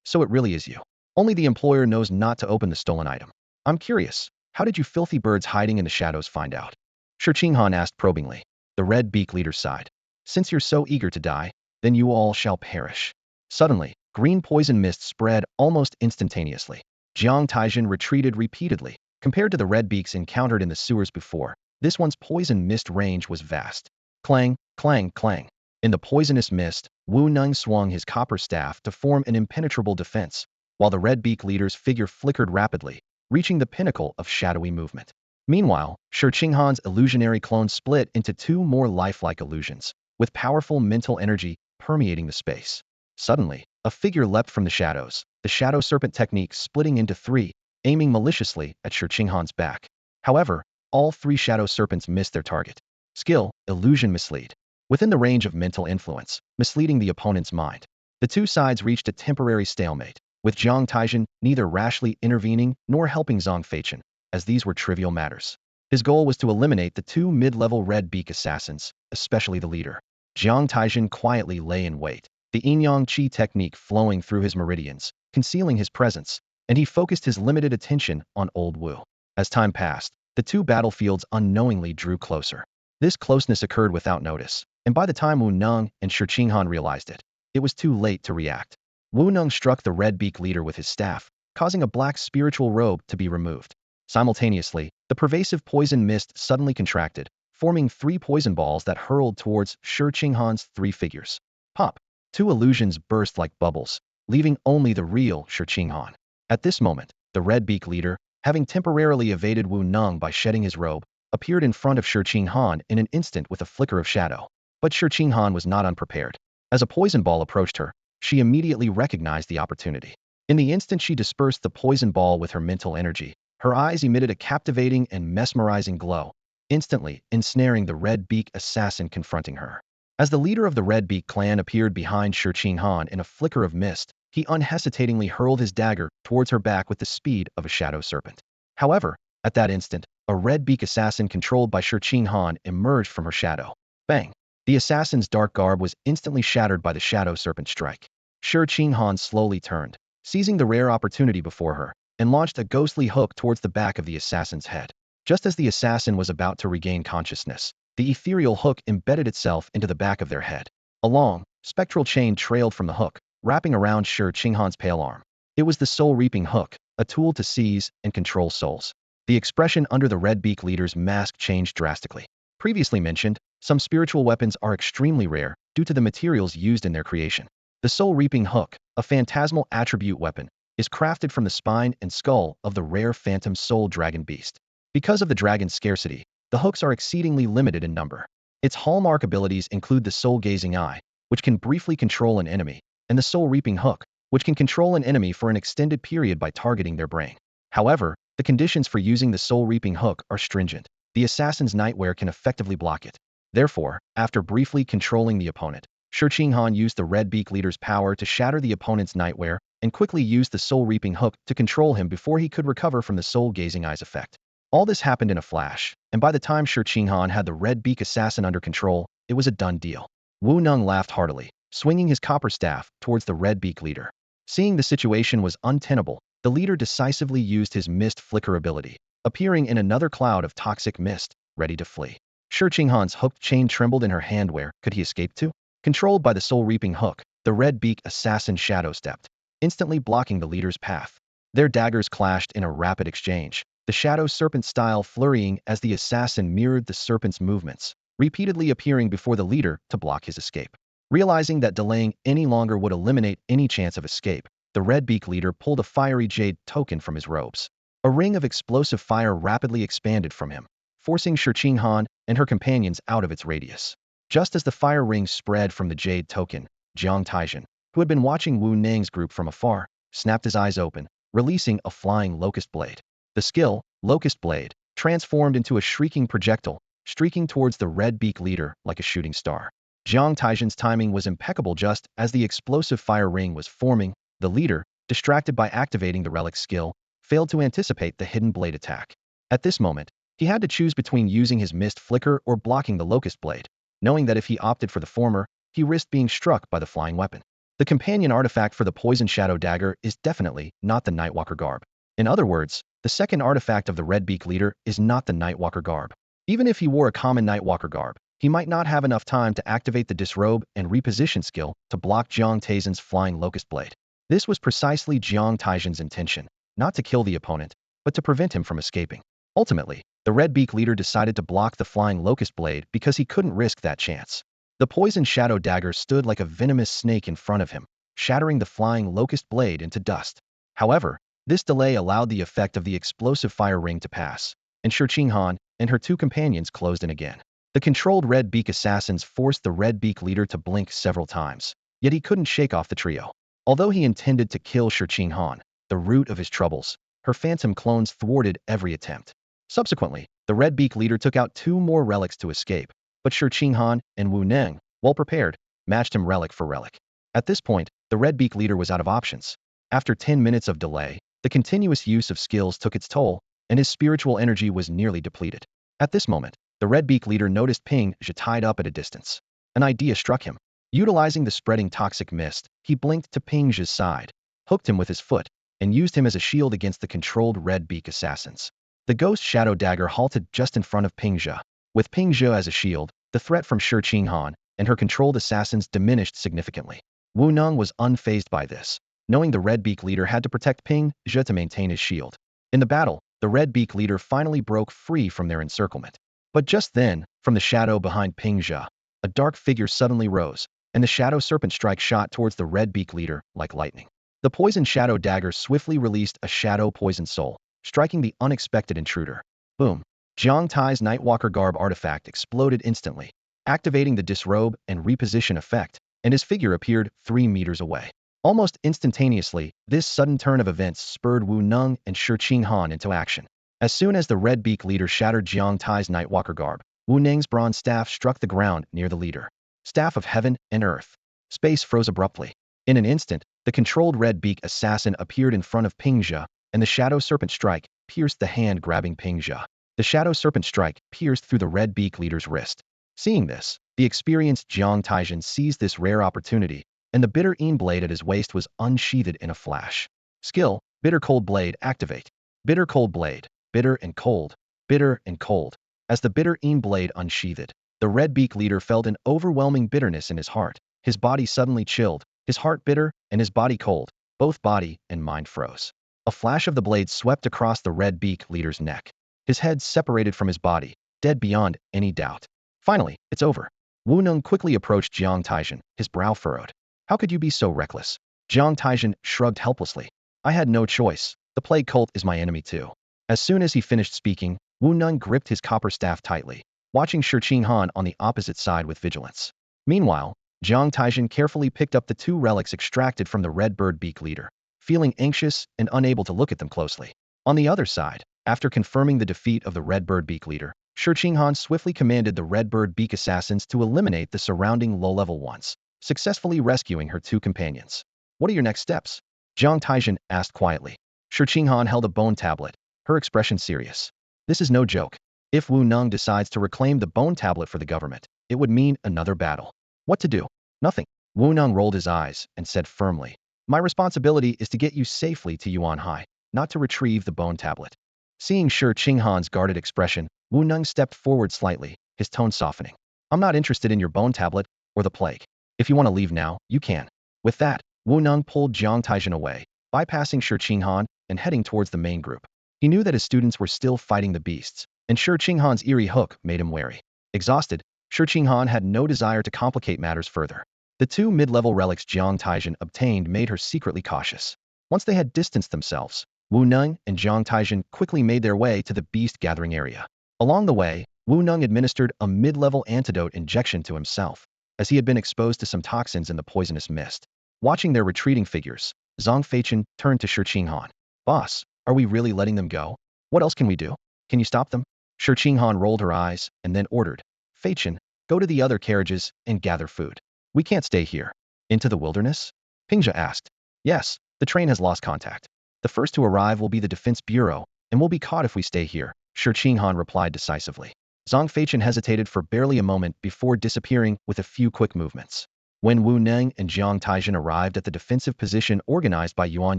So it really is you. Only the employer knows not to open the stolen item. I'm curious, how did you filthy birds hiding in the shadows find out? Shi Han asked probingly. The Red Beak leader sighed. Since you're so eager to die, then you all shall perish. Suddenly, green poison mist spread almost instantaneously. Jiang Taizhen retreated repeatedly. Compared to the red beaks encountered in the sewers before, this one's poison mist range was vast. Clang, clang, clang. In the poisonous mist, Wu Neng swung his copper staff to form an impenetrable defense, while the red beak leader's figure flickered rapidly, reaching the pinnacle of shadowy movement. Meanwhile, Shi Han's illusionary clone split into two more lifelike illusions, with powerful mental energy permeating the space. Suddenly, a figure leapt from the shadows, the shadow serpent technique splitting into three, aiming maliciously at Shi Han's back. However, all three shadow serpents missed their target. Skill, illusion mislead. Within the range of mental influence, misleading the opponent's mind. The two sides reached a temporary stalemate, with Jiang Taizhen neither rashly intervening nor helping Zhang Feichen, as these were trivial matters. His goal was to eliminate the two mid-level red beak assassins, especially the leader. Jiang Taizhen quietly lay in wait, the Yin-Yang Qi technique flowing through his meridians, concealing his presence, and he focused his limited attention on Old Wu. As time passed, the two battlefields unknowingly drew closer. This closeness occurred without notice, and by the time Wu Neng and Shi Han realized it, it was too late to react. Wu Neng struck the red beak leader with his staff, causing a black spiritual robe to be removed. Simultaneously, the pervasive poison mist suddenly contracted, forming three poison balls that hurled towards Shi Han's three figures. Pop! Two illusions burst like bubbles, leaving only the real Shi Han. At this moment, the red beak leader, having temporarily evaded Wu Neng by shedding his robe, appeared in front of Shi Han in an instant with a flicker of shadow. But Shi Han was not unprepared. As a poison ball approached her, she immediately recognized the opportunity. In the instant she dispersed the poison ball with her mental energy, her eyes emitted a captivating and mesmerizing glow, instantly ensnaring the red beak assassin confronting her. As the leader of the red beak clan appeared behind Shi Han in a flicker of mist, he unhesitatingly hurled his dagger towards her back with the speed of a shadow serpent. However, at that instant, a red beak assassin controlled by Shi Han emerged from her shadow. Bang! The assassin's dark garb was instantly shattered by the shadow serpent strike. Shi Han slowly turned, seizing the rare opportunity before her, and launched a ghostly hook towards the back of the assassin's head. Just as the assassin was about to regain consciousness, the ethereal hook embedded itself into the back of their head. A long, spectral chain trailed from the hook, wrapping around Shi Han's pale arm. It was the soul-reaping hook, a tool to seize and control souls. The expression under the red beak leader's mask changed drastically. Previously mentioned, some spiritual weapons are extremely rare due to the materials used in their creation. The soul-reaping hook, a phantasmal attribute weapon, is crafted from the spine and skull of the rare phantom soul dragon beast. Because of the dragon's scarcity, the hooks are exceedingly limited in number. Its hallmark abilities include the soul-gazing eye, which can briefly control an enemy, and the soul-reaping hook, which can control an enemy for an extended period by targeting their brain. However, the conditions for using the soul-reaping hook are stringent. The assassin's nightwear can effectively block it. Therefore, after briefly controlling the opponent, Shi Qinghan used the Red Beak leader's power to shatter the opponent's nightwear and quickly used the soul-reaping hook to control him before he could recover from the soul-gazing eyes effect. All this happened in a flash, and by the time Shi Qinghan had the Red Beak assassin under control, it was a done deal. Wu Neng laughed heartily, swinging his copper staff towards the Red Beak leader. Seeing the situation was untenable, the leader decisively used his mist flicker ability, appearing in another cloud of toxic mist, ready to flee. Shi Qinghan's hooked chain trembled in her hand. Where could he escape to? Controlled by the soul-reaping hook, the Red Beak assassin shadow-stepped, instantly blocking the leader's path. Their daggers clashed in a rapid exchange, the shadow serpent style flurrying as the assassin mirrored the serpent's movements, repeatedly appearing before the leader to block his escape. Realizing that delaying any longer would eliminate any chance of escape, the Red Beak leader pulled a fiery jade token from his robes. A ring of explosive fire rapidly expanded from him, forcing Shi Qinghan and her companions out of its radius. Just as the fire ring spread from the jade token, Jiang Taizhen, who had been watching Wu Neng's group from afar, snapped his eyes open, releasing a flying locust blade. The skill, Locust Blade, transformed into a shrieking projectile, streaking towards the Red Beak leader like a shooting star. Jiang Taizhen's timing was impeccable. Just as the explosive fire ring was forming, the leader, distracted by activating the relic skill, failed to anticipate the hidden blade attack. At this moment, he had to choose between using his mist flicker or blocking the Locust Blade, knowing that if he opted for the former, he risked being struck by the flying weapon. The companion artifact for the Poison Shadow Dagger is definitely not the Nightwalker garb. In other words, the second artifact of the Red Beak leader is not the Nightwalker garb. Even if he wore a common Nightwalker garb, he might not have enough time to activate the disrobe and reposition skill to block Jiang Taizhen's flying Locust Blade. This was precisely Jiang Taizhen's intention, not to kill the opponent, but to prevent him from escaping. Ultimately, the Red Beak leader decided to block the flying Locust Blade because he couldn't risk that chance. The Poison Shadow Dagger stood like a venomous snake in front of him, shattering the flying Locust Blade into dust. However, this delay allowed the effect of the explosive fire ring to pass, and Shi Qinghan and her two companions closed in again. The controlled Red Beak assassins forced the Red Beak leader to blink several times, yet he couldn't shake off the trio. Although he intended to kill Shi Qinghan, the root of his troubles, her phantom clones thwarted every attempt. Subsequently, the Red Beak leader took out two more relics to escape, but Shi Qinghan and Wu Neng, well prepared, matched him relic for relic. At this point, the Red Beak leader was out of options. After 10 minutes of delay, the continuous use of skills took its toll, and his spiritual energy was nearly depleted. At this moment, the Red Beak leader noticed Ping Zhe tied up at a distance. An idea struck him. Utilizing the spreading toxic mist, he blinked to Ping Zhe's side, hooked him with his foot, and used him as a shield against the controlled Red Beak assassins. The Ghost Shadow Dagger halted just in front of Ping Zhe. With Ping Zhe as a shield, the threat from Shi Qinghan and her controlled assassins diminished significantly. Wu Neng was unfazed by this, knowing the Red Beak leader had to protect Ping Zhe to maintain his shield. In the battle, the Red Beak leader finally broke free from their encirclement. But just then, from the shadow behind Ping Zhe, a dark figure suddenly rose, and the Shadow Serpent strike shot towards the Red Beak leader like lightning. The Poison Shadow Dagger swiftly released a Shadow Poison Soul, striking the unexpected intruder. Boom! Jiang Tai's Nightwalker garb artifact exploded instantly, activating the disrobe and reposition effect, and his figure appeared 3 meters away. Almost instantaneously, this sudden turn of events spurred Wu Neng and Shi Qinghan into action. As soon as the Red Beak leader shattered Jiang Tai's Nightwalker garb, Wu Neng's bronze staff struck the ground near the leader. Staff of Heaven and Earth. Space froze abruptly. In an instant, the controlled Red Beak assassin appeared in front of Ping Zhe, and the Shadow Serpent strike pierced the hand grabbing Ping Zhe. The Shadow Serpent strike pierced through the Red Beak leader's wrist. Seeing this, the experienced Jiang Taizhen seized this rare opportunity, and the bitter Yin blade at his waist was unsheathed in a flash. Skill, Bitter Cold Blade activate. Bitter Cold Blade, bitter and cold, bitter and cold. As the bitter Yin blade unsheathed, the Red Beak leader felt an overwhelming bitterness in his heart. His body suddenly chilled, his heart bitter, and his body cold. Both body and mind froze. A flash of the blade swept across the Red Beak leader's neck. His head separated from his body, dead beyond any doubt. Finally, it's over. Wu Neng quickly approached Jiang Taizhen, his brow furrowed. How could you be so reckless? Jiang Taizhen shrugged helplessly. I had no choice. The plague cult is my enemy too. As soon as he finished speaking, Wu Neng gripped his copper staff tightly, watching Shi Qinghan on the opposite side with vigilance. Meanwhile, Jiang Taizhen carefully picked up the 2 relics extracted from the Red Bird Beak leader, feeling anxious and unable to look at them closely. On the other side, after confirming the defeat of the Red Bird Beak leader, Shi Qinghan swiftly commanded the Red Bird Beak assassins to eliminate the surrounding low-level ones. successfully rescuing her two companions. What are your next steps? Jiang Taizhen asked quietly. Shi Qinghan held a bone tablet, her expression serious. This is no joke. If Wu Neng decides to reclaim the bone tablet for the government, it would mean another battle. What to do? Nothing. Wu Neng rolled his eyes and said firmly, my responsibility is to get you safely to Yuan Hai, not to retrieve the bone tablet. Seeing Shi Qinghan's guarded expression, Wu Neng stepped forward slightly, his tone softening. I'm not interested in your bone tablet or the plague. If you want to leave now, you can. With that, Wu Neng pulled Jiang Taizhen away, bypassing Shi Qinghan and heading towards the main group. He knew that his students were still fighting the beasts, and Shi Qinghan's eerie hook made him wary. Exhausted, Shi Qinghan had no desire to complicate matters further. The two mid-level relics Jiang Taizhen obtained made her secretly cautious. Once they had distanced themselves, Wu Neng and Jiang Taizhen quickly made their way to the beast gathering area. Along the way, Wu Neng administered a mid-level antidote injection to himself, as he had been exposed to some toxins in the poisonous mist. Watching their retreating figures, Zhang Feichen turned to Shi Qinghan. Boss, are we really letting them go? What else can we do? Can you stop them? Shi Qinghan rolled her eyes and then ordered, Feichen, go to the other carriages and gather food. We can't stay here. Into the wilderness? Pingzhe asked. Yes, the train has lost contact. The first to arrive will be the Defense Bureau, and we'll be caught if we stay here, Shi Qinghan replied decisively. Zhang Feichen hesitated for barely a moment before disappearing with a few quick movements. When Wu Neng and Jiang Taizhen arrived at the defensive position organized by Yuan,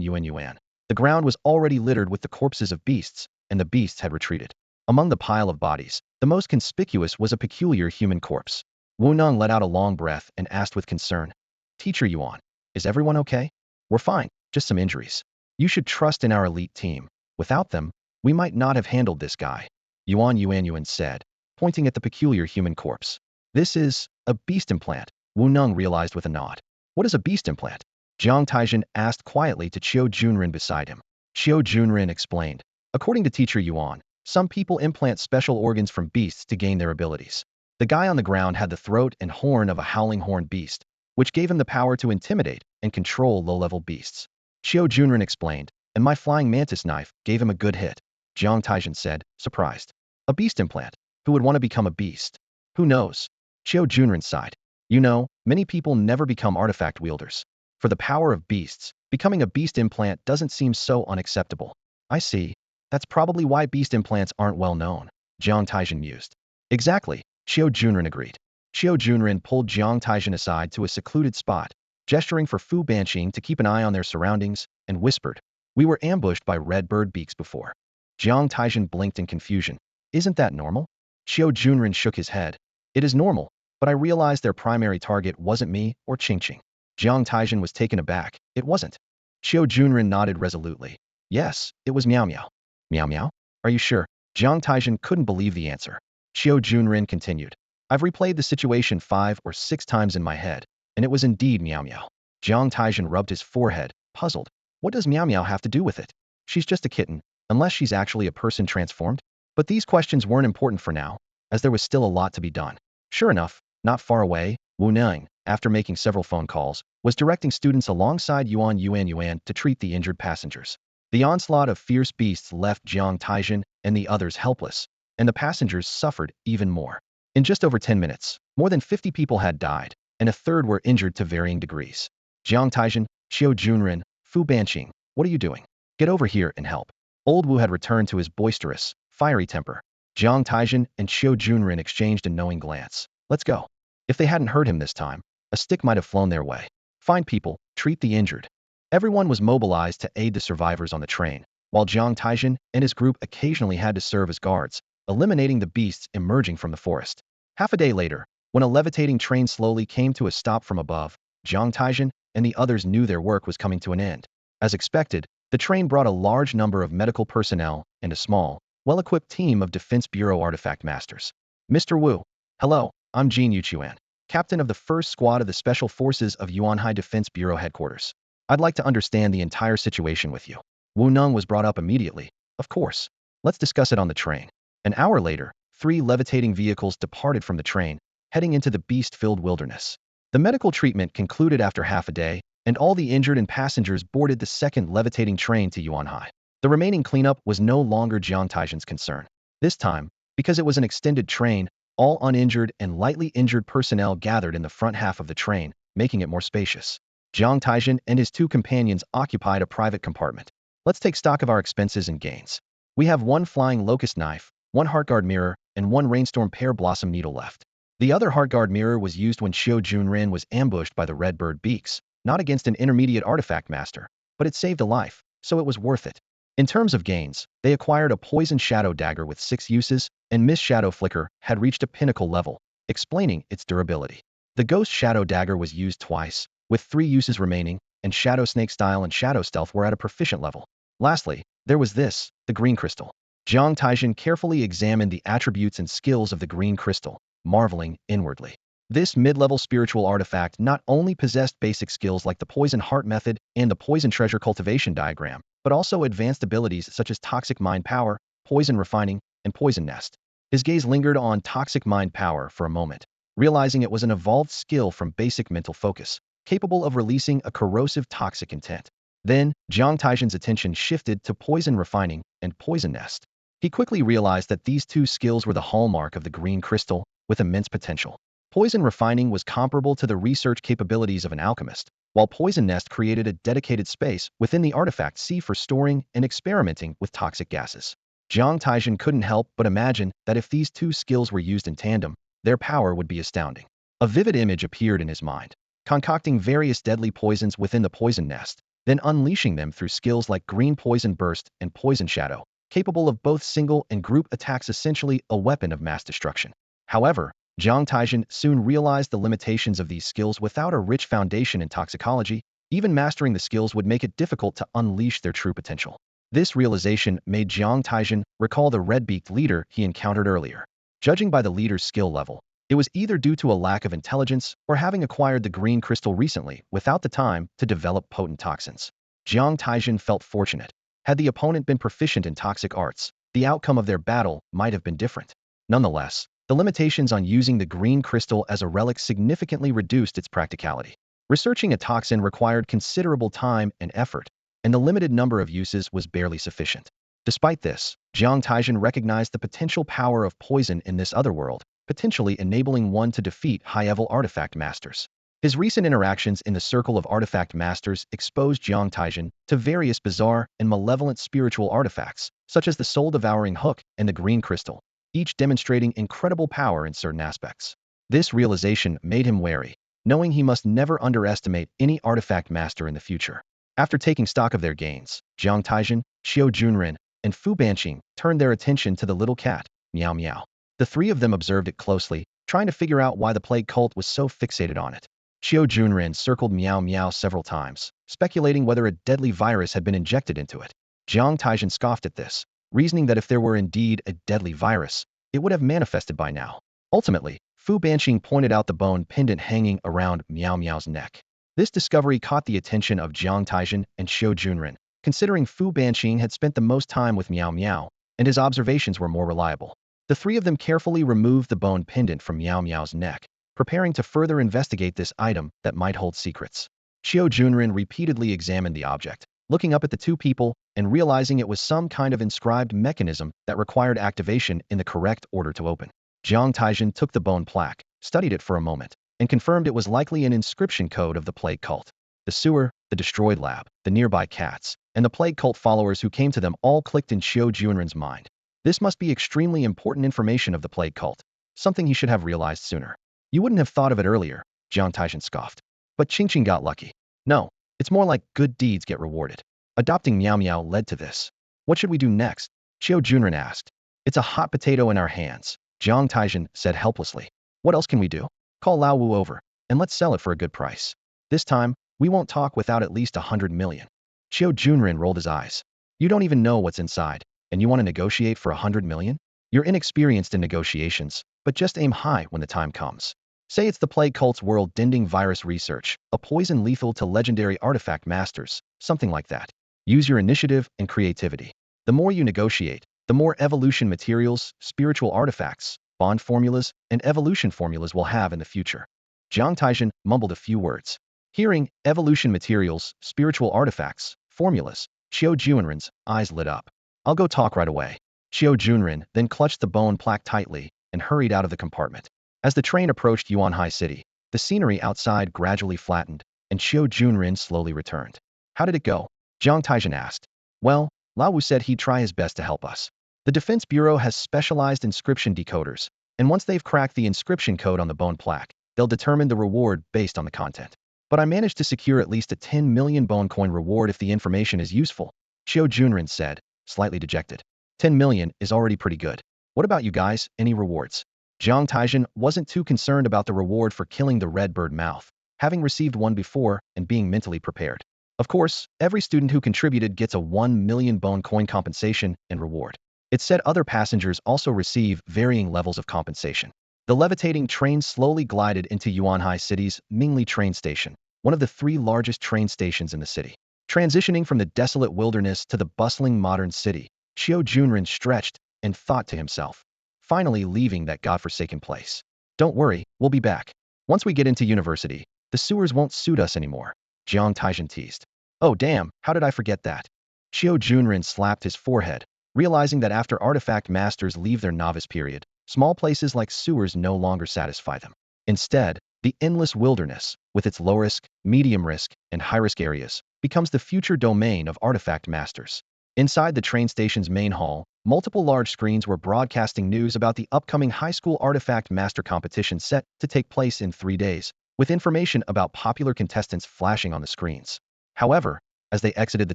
the ground was already littered with the corpses of beasts, and the beasts had retreated. Among the pile of bodies, the most conspicuous was a peculiar human corpse. Wu Neng let out a long breath and asked with concern, Teacher Yuan, is everyone okay? We're fine, just some injuries. You should trust in our elite team. Without them, we might not have handled this guy, Yuan said, pointing at the peculiar human corpse. This is a beast implant, Wu Neng realized with a nod. What is a beast implant? Jiang Taizhen asked quietly to Qiu Junren beside him. Qiu Junren explained. According to Teacher Yuan, some people implant special organs from beasts to gain their abilities. The guy on the ground had the throat and horn of a howling horned beast, which gave him the power to intimidate and control low-level beasts. Qiu Junren explained, and my flying mantis knife gave him a good hit, Jiang Taizhen said, surprised. A beast implant? Who would want to become a beast? Who knows? Qiu Junren sighed. You know, many people never become artifact wielders. For the power of beasts, becoming a beast implant doesn't seem so unacceptable. I see. That's probably why beast implants aren't well known, Jiang Taizhen mused. Exactly, Qiu Junren agreed. Qiu Junren pulled Jiang Taizhen aside to a secluded spot, gesturing for Fu Banqing to keep an eye on their surroundings, and whispered, We were ambushed by red bird beaks before. Jiang Taizhen blinked in confusion. Isn't that normal? Qiu Junren shook his head. It is normal, but I realized their primary target wasn't me or Qingqing. Jiang Taizhen was taken aback. It wasn't. Qiu Junren nodded resolutely. Yes, it was Miao Miao. Miao Miao? Are you sure? Jiang Taizhen couldn't believe the answer. Qiu Junren continued. I've replayed the situation 5 or 6 times in my head, and it was indeed Miao Miao. Jiang Taizhen rubbed his forehead, puzzled. What does Miao Miao have to do with it? She's just a kitten, unless she's actually a person transformed. But these questions weren't important for now, as there was still a lot to be done. Sure enough, not far away, Wu Neng, after making several phone calls, was directing students alongside Yuan to treat the injured passengers. The onslaught of fierce beasts left Jiang Taizhen and the others helpless, and the passengers suffered even more. In just over 10 minutes, more than 50 people had died, and a third were injured to varying degrees. Jiang Taizhen, Qiu Junren, Fu Banqing, what are you doing? Get over here and help. Old Wu had returned to his boisterous, fiery temper. Jiang Taizhen and Qiu Junren exchanged a knowing glance. Let's go. If they hadn't heard him this time, a stick might have flown their way. Find people, treat the injured. Everyone was mobilized to aid the survivors on the train, while Jiang Taizhen and his group occasionally had to serve as guards, eliminating the beasts emerging from the forest. Half a day later, when a levitating train slowly came to a stop from above, Jiang Taizhen and the others knew their work was coming to an end. As expected, the train brought a large number of medical personnel and a small, well-equipped team of Defense Bureau artifact masters. Mr. Wu. Hello, I'm Jin Yuan, captain of the 1st Squad of the Special Forces of Yuanhai Defense Bureau headquarters. I'd like to understand the entire situation with you. Wu Neng was brought up immediately. Of course. Let's discuss it on the train. An hour later, 3 levitating vehicles departed from the train, heading into the beast-filled wilderness. The medical treatment concluded after half a day, and all the injured and passengers boarded the 2nd levitating train to Yuanhai. The remaining cleanup was no longer Jiang Taizhen's concern. This time, because it was an extended train, all uninjured and lightly injured personnel gathered in the front half of the train, making it more spacious. Jiang Taizhen and his two companions occupied a private compartment. Let's take stock of our expenses and gains. We have one flying locust knife, one heartguard mirror, and one rainstorm pear blossom needle left. The other heartguard mirror was used when Xiao Junren was ambushed by the red bird beaks, not against an intermediate artifact master, but it saved a life, so it was worth it. In terms of gains, they acquired a poison shadow dagger with 6 uses, and Miss Shadow Flicker had reached a pinnacle level, explaining its durability. The Ghost Shadow Dagger was used twice, with 3 uses remaining, and Shadow Snake Style and Shadow Stealth were at a proficient level. Lastly, there was this, the green crystal. Jiang Taizhen carefully examined the attributes and skills of the green crystal, marveling inwardly. This mid-level spiritual artifact not only possessed basic skills like the Poison Heart method and the Poison Treasure cultivation diagram, but also advanced abilities such as Toxic Mind Power, Poison Refining, and Poison Nest. His gaze lingered on Toxic Mind Power for a moment, realizing it was an evolved skill from basic mental focus, capable of releasing a corrosive toxic intent. Then, Jiang Taizhen's attention shifted to Poison Refining and Poison Nest. He quickly realized that these two skills were the hallmark of the green crystal, with immense potential. Poison Refining was comparable to the research capabilities of an alchemist, while Poison Nest created a dedicated space within the artifact sea for storing and experimenting with toxic gases. Jiang Taizhen couldn't help but imagine that if these two skills were used in tandem, their power would be astounding. A vivid image appeared in his mind, concocting various deadly poisons within the Poison Nest, then unleashing them through skills like Green Poison Burst and Poison Shadow, capable of both single and group attacks, essentially a weapon of mass destruction. However, Jiang Taizhen soon realized the limitations of these skills. Without a rich foundation in toxicology, even mastering the skills would make it difficult to unleash their true potential. This realization made Jiang Taizhen recall the red-beaked leader he encountered earlier. Judging by the leader's skill level, it was either due to a lack of intelligence or having acquired the green crystal recently without the time to develop potent toxins. Jiang Taizhen felt fortunate. Had the opponent been proficient in toxic arts, the outcome of their battle might have been different. Nonetheless, the limitations on using the green crystal as a relic significantly reduced its practicality. Researching a toxin required considerable time and effort, and the limited number of uses was barely sufficient. Despite this, Jiang Taizhen recognized the potential power of poison in this other world, potentially enabling one to defeat high-level artifact masters. His recent interactions in the Circle of Artifact Masters exposed Jiang Taizhen to various bizarre and malevolent spiritual artifacts, such as the soul-devouring hook and the green crystal, each demonstrating incredible power in certain aspects. This realization made him wary, knowing he must never underestimate any artifact master in the future. After taking stock of their gains, Jiang Taizhen, Xiao Junren, and Fu Banqing turned their attention to the little cat, Meow Meow. The three of them observed it closely, trying to figure out why the plague cult was so fixated on it. Xiao Junren circled Meow Meow several times, speculating whether a deadly virus had been injected into it. Jiang Taizhen scoffed at this, reasoning that if there were indeed a deadly virus, it would have manifested by now. Ultimately, Fu Banqing pointed out the bone pendant hanging around Meow Meow's neck. This discovery caught the attention of Jiang Taizhen and Xiao Junren, considering Fu Banqing had spent the most time with Meow Meow, and his observations were more reliable. The three of them carefully removed the bone pendant from Meow Meow's neck, preparing to further investigate this item that might hold secrets. Xiao Junren repeatedly examined the object, looking up at the two people and realizing it was some kind of inscribed mechanism that required activation in the correct order to open. Jiang Taizhen took the bone plaque, studied it for a moment, and confirmed it was likely an inscription code of the plague cult. The sewer, the destroyed lab, the nearby cats, and the plague cult followers who came to them all clicked in Xiao Junren's mind. This must be extremely important information of the plague cult, something he should have realized sooner. You wouldn't have thought of it earlier, Jiang Taizhen scoffed. But Qingqing got lucky. No, it's more like good deeds get rewarded. Adopting Meow Meow led to this. What should we do next? Xiao Junren asked. It's a hot potato in our hands, Jiang Taizhen said helplessly. What else can we do? Call Lao Wu over, and let's sell it for a good price. This time, we won't talk without at least 100 million. Xiao Junren rolled his eyes. You don't even know what's inside, and you want to negotiate for 100 million? You're inexperienced in negotiations, but just aim high when the time comes. Say it's the plague cult's world-ending virus research, a poison lethal to legendary artifact masters, something like that. Use your initiative and creativity. The more you negotiate, the more evolution materials, spiritual artifacts, bond formulas, and evolution formulas we'll have in the future. Jiang Taizhen mumbled a few words. Hearing evolution materials, spiritual artifacts, formulas, Xiao Junren's eyes lit up. I'll go talk right away. Xiao Junren then clutched the bone plaque tightly and hurried out of the compartment. As the train approached Yuan High City, The scenery outside gradually flattened, and Qiu Junrin slowly returned. How did it go? Jiang Taizhen asked. Well, Lao Wu said he'd try his best to help us. The Defense Bureau has specialized inscription decoders, and once they've cracked the inscription code on the bone plaque, they'll determine the reward based on the content. But I managed to secure at least a 10 million bone coin reward if the information is useful, Qiu Junrin said, slightly dejected. 10 million is already pretty good. What about you guys, any rewards? Jiang Taizhen wasn't too concerned about the reward for killing the red bird mouth, having received one before and being mentally prepared. Of course, every student who contributed gets a 1 million bone coin compensation and reward. It said other passengers also receive varying levels of compensation. The levitating train slowly glided into Yuanhai City's Mingli train station, one of the 3 largest train stations in the city. Transitioning from the desolate wilderness to the bustling modern city, Qiu Junrin stretched and thought to himself, finally leaving that godforsaken place. Don't worry, we'll be back. Once we get into university, the sewers won't suit us anymore, Jiang Taizhen teased. Oh damn, how did I forget that? Qiu Junrin slapped his forehead, realizing that after artifact masters leave their novice period, small places like sewers no longer satisfy them. Instead, the endless wilderness, with its low-risk, medium-risk, and high-risk areas, becomes the future domain of artifact masters. Inside the train station's main hall, multiple large screens were broadcasting news about the upcoming high school artifact master competition set to take place in 3 days, with information about popular contestants flashing on the screens. However, as they exited the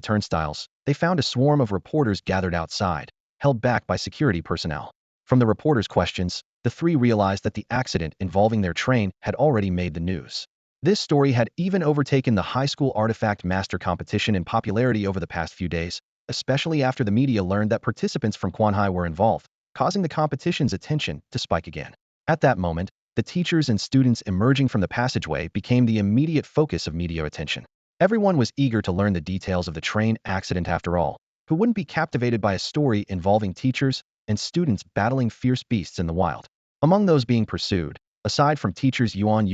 turnstiles, they found a swarm of reporters gathered outside, held back by security personnel. From the reporters' questions, the 3 realized that the accident involving their train had already made the news. This story had even overtaken the high school artifact master competition in popularity over the past few days, especially after the media learned that participants from Quanhai were involved, causing the competition's attention to spike again. At that moment, the teachers and students emerging from the passageway became the immediate focus of media attention. Everyone was eager to learn the details of the train accident after all. Who wouldn't be captivated by a story involving teachers and students battling fierce beasts in the wild? Among those being pursued, aside from teachers Yuan,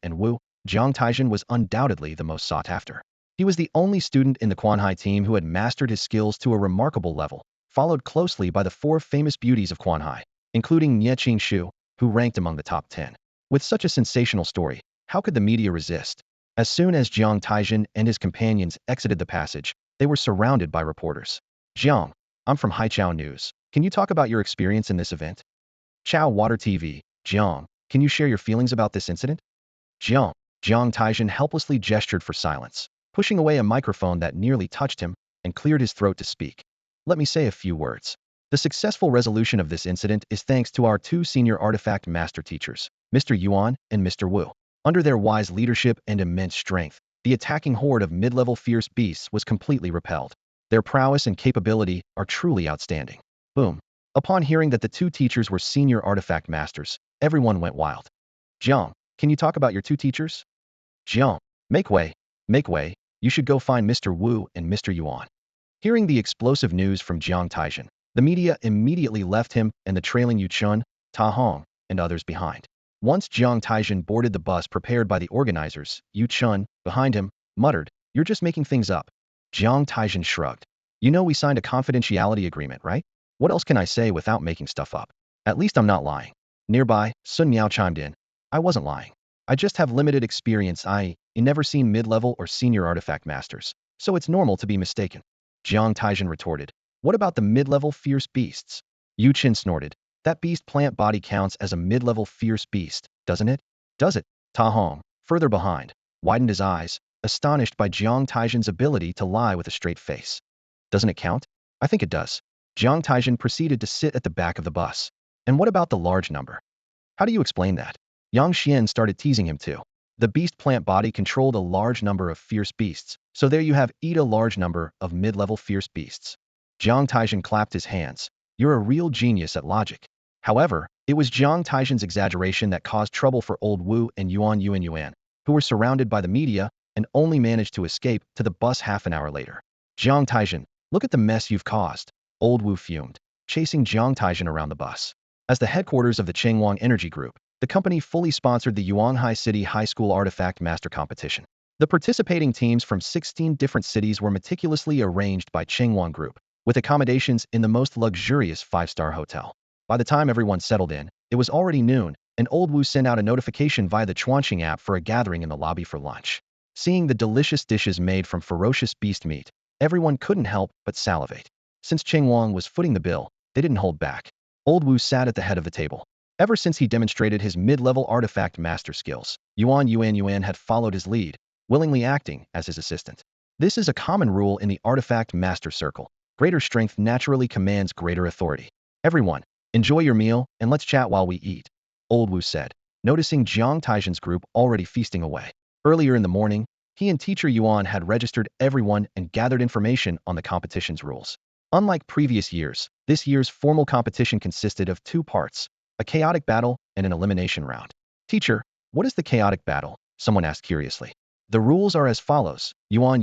and Wu, Jiang Taizhen was undoubtedly the most sought after. He was the only student in the Quanhai team who had mastered his skills to a remarkable level, followed closely by the 4 famous beauties of Quanhai, including Nie Qingxu, who ranked among the top 10. With such a sensational story, how could the media resist? As soon as Jiang Taizhen and his companions exited the passage, they were surrounded by reporters. Jiang, I'm from Haichao News. Can you talk about your experience in this event? Chao Water TV, Jiang, can you share your feelings about this incident? Jiang Taizhen helplessly gestured for silence, pushing away a microphone that nearly touched him, and cleared his throat to speak. Let me say a few words. The successful resolution of this incident is thanks to our 2 senior artifact master teachers, Mr. Yuan and Mr. Wu. Under their wise leadership and immense strength, the attacking horde of mid-level fierce beasts was completely repelled. Their prowess and capability are truly outstanding. Boom. Upon hearing that the 2 teachers were senior artifact masters, everyone went wild. Jiang, can you talk about your 2 teachers? Jiang, make way, you should go find Mr. Wu and Mr. Yuan. Hearing the explosive news from Jiang Taizhen, the media immediately left him and the trailing Yuchun, Ta Hong, and others behind. Once Jiang Taizhen boarded the bus prepared by the organizers, Yuchun, behind him, muttered, "You're just making things up." Jiang Taizhen shrugged. "You know we signed a confidentiality agreement, right? What else can I say without making stuff up? At least I'm not lying." Nearby, Sun Miao chimed in. "I wasn't lying. I just have limited experience, i.e., never seen mid-level or senior artifact masters, so it's normal to be mistaken." Jiang Taizhen retorted. "What about the mid-level fierce beasts?" Yu Qin snorted. "That beast plant body counts as a mid-level fierce beast, doesn't it?" "Does it?" Ta Hong, further behind, widened his eyes, astonished by Jiang Taizhen's ability to lie with a straight face. "Doesn't it count? I think it does." Jiang Taizhen proceeded to sit at the back of the bus. "And what about the large number? How do you explain that?" Yang Xian started teasing him too. The beast plant body controlled a large number of fierce beasts, so there you have a large number of mid-level fierce beasts. Jiang Taizhen clapped his hands. "You're a real genius at logic." However, it was Jiang Taizhen's exaggeration that caused trouble for old Wu and Yuan, who were surrounded by the media and only managed to escape to the bus half an hour later. "Jiang Taizhen, look at the mess you've caused," old Wu fumed, chasing Jiang Taizhen around the bus. As the headquarters of the Chengwang Energy Group, the company fully sponsored the Yuanhai City High School Artifact Master Competition. The participating teams from 16 different cities were meticulously arranged by Chengwang Group, with accommodations in the most luxurious 5-star hotel. By the time everyone settled in, it was already noon, and old Wu sent out a notification via the Chuanqing app for a gathering in the lobby for lunch. Seeing the delicious dishes made from ferocious beast meat, everyone couldn't help but salivate. Since Cheng Wang was footing the bill, they didn't hold back. Old Wu sat at the head of the table. Ever since he demonstrated his mid-level artifact master skills, Yuan had followed his lead, willingly acting as his assistant. This is a common rule in the artifact master circle. Greater strength naturally commands greater authority. Everyone, enjoy your meal and let's chat while we eat, old Wu said, noticing Jiang Taizhen's group already feasting away. Earlier in the morning, he and teacher Yuan had registered everyone and gathered information on the competition's rules. Unlike previous years, this year's formal competition consisted of two parts, a chaotic battle and an elimination round. Teacher, what is the chaotic battle? Someone asked curiously. The rules are as follows, Yuan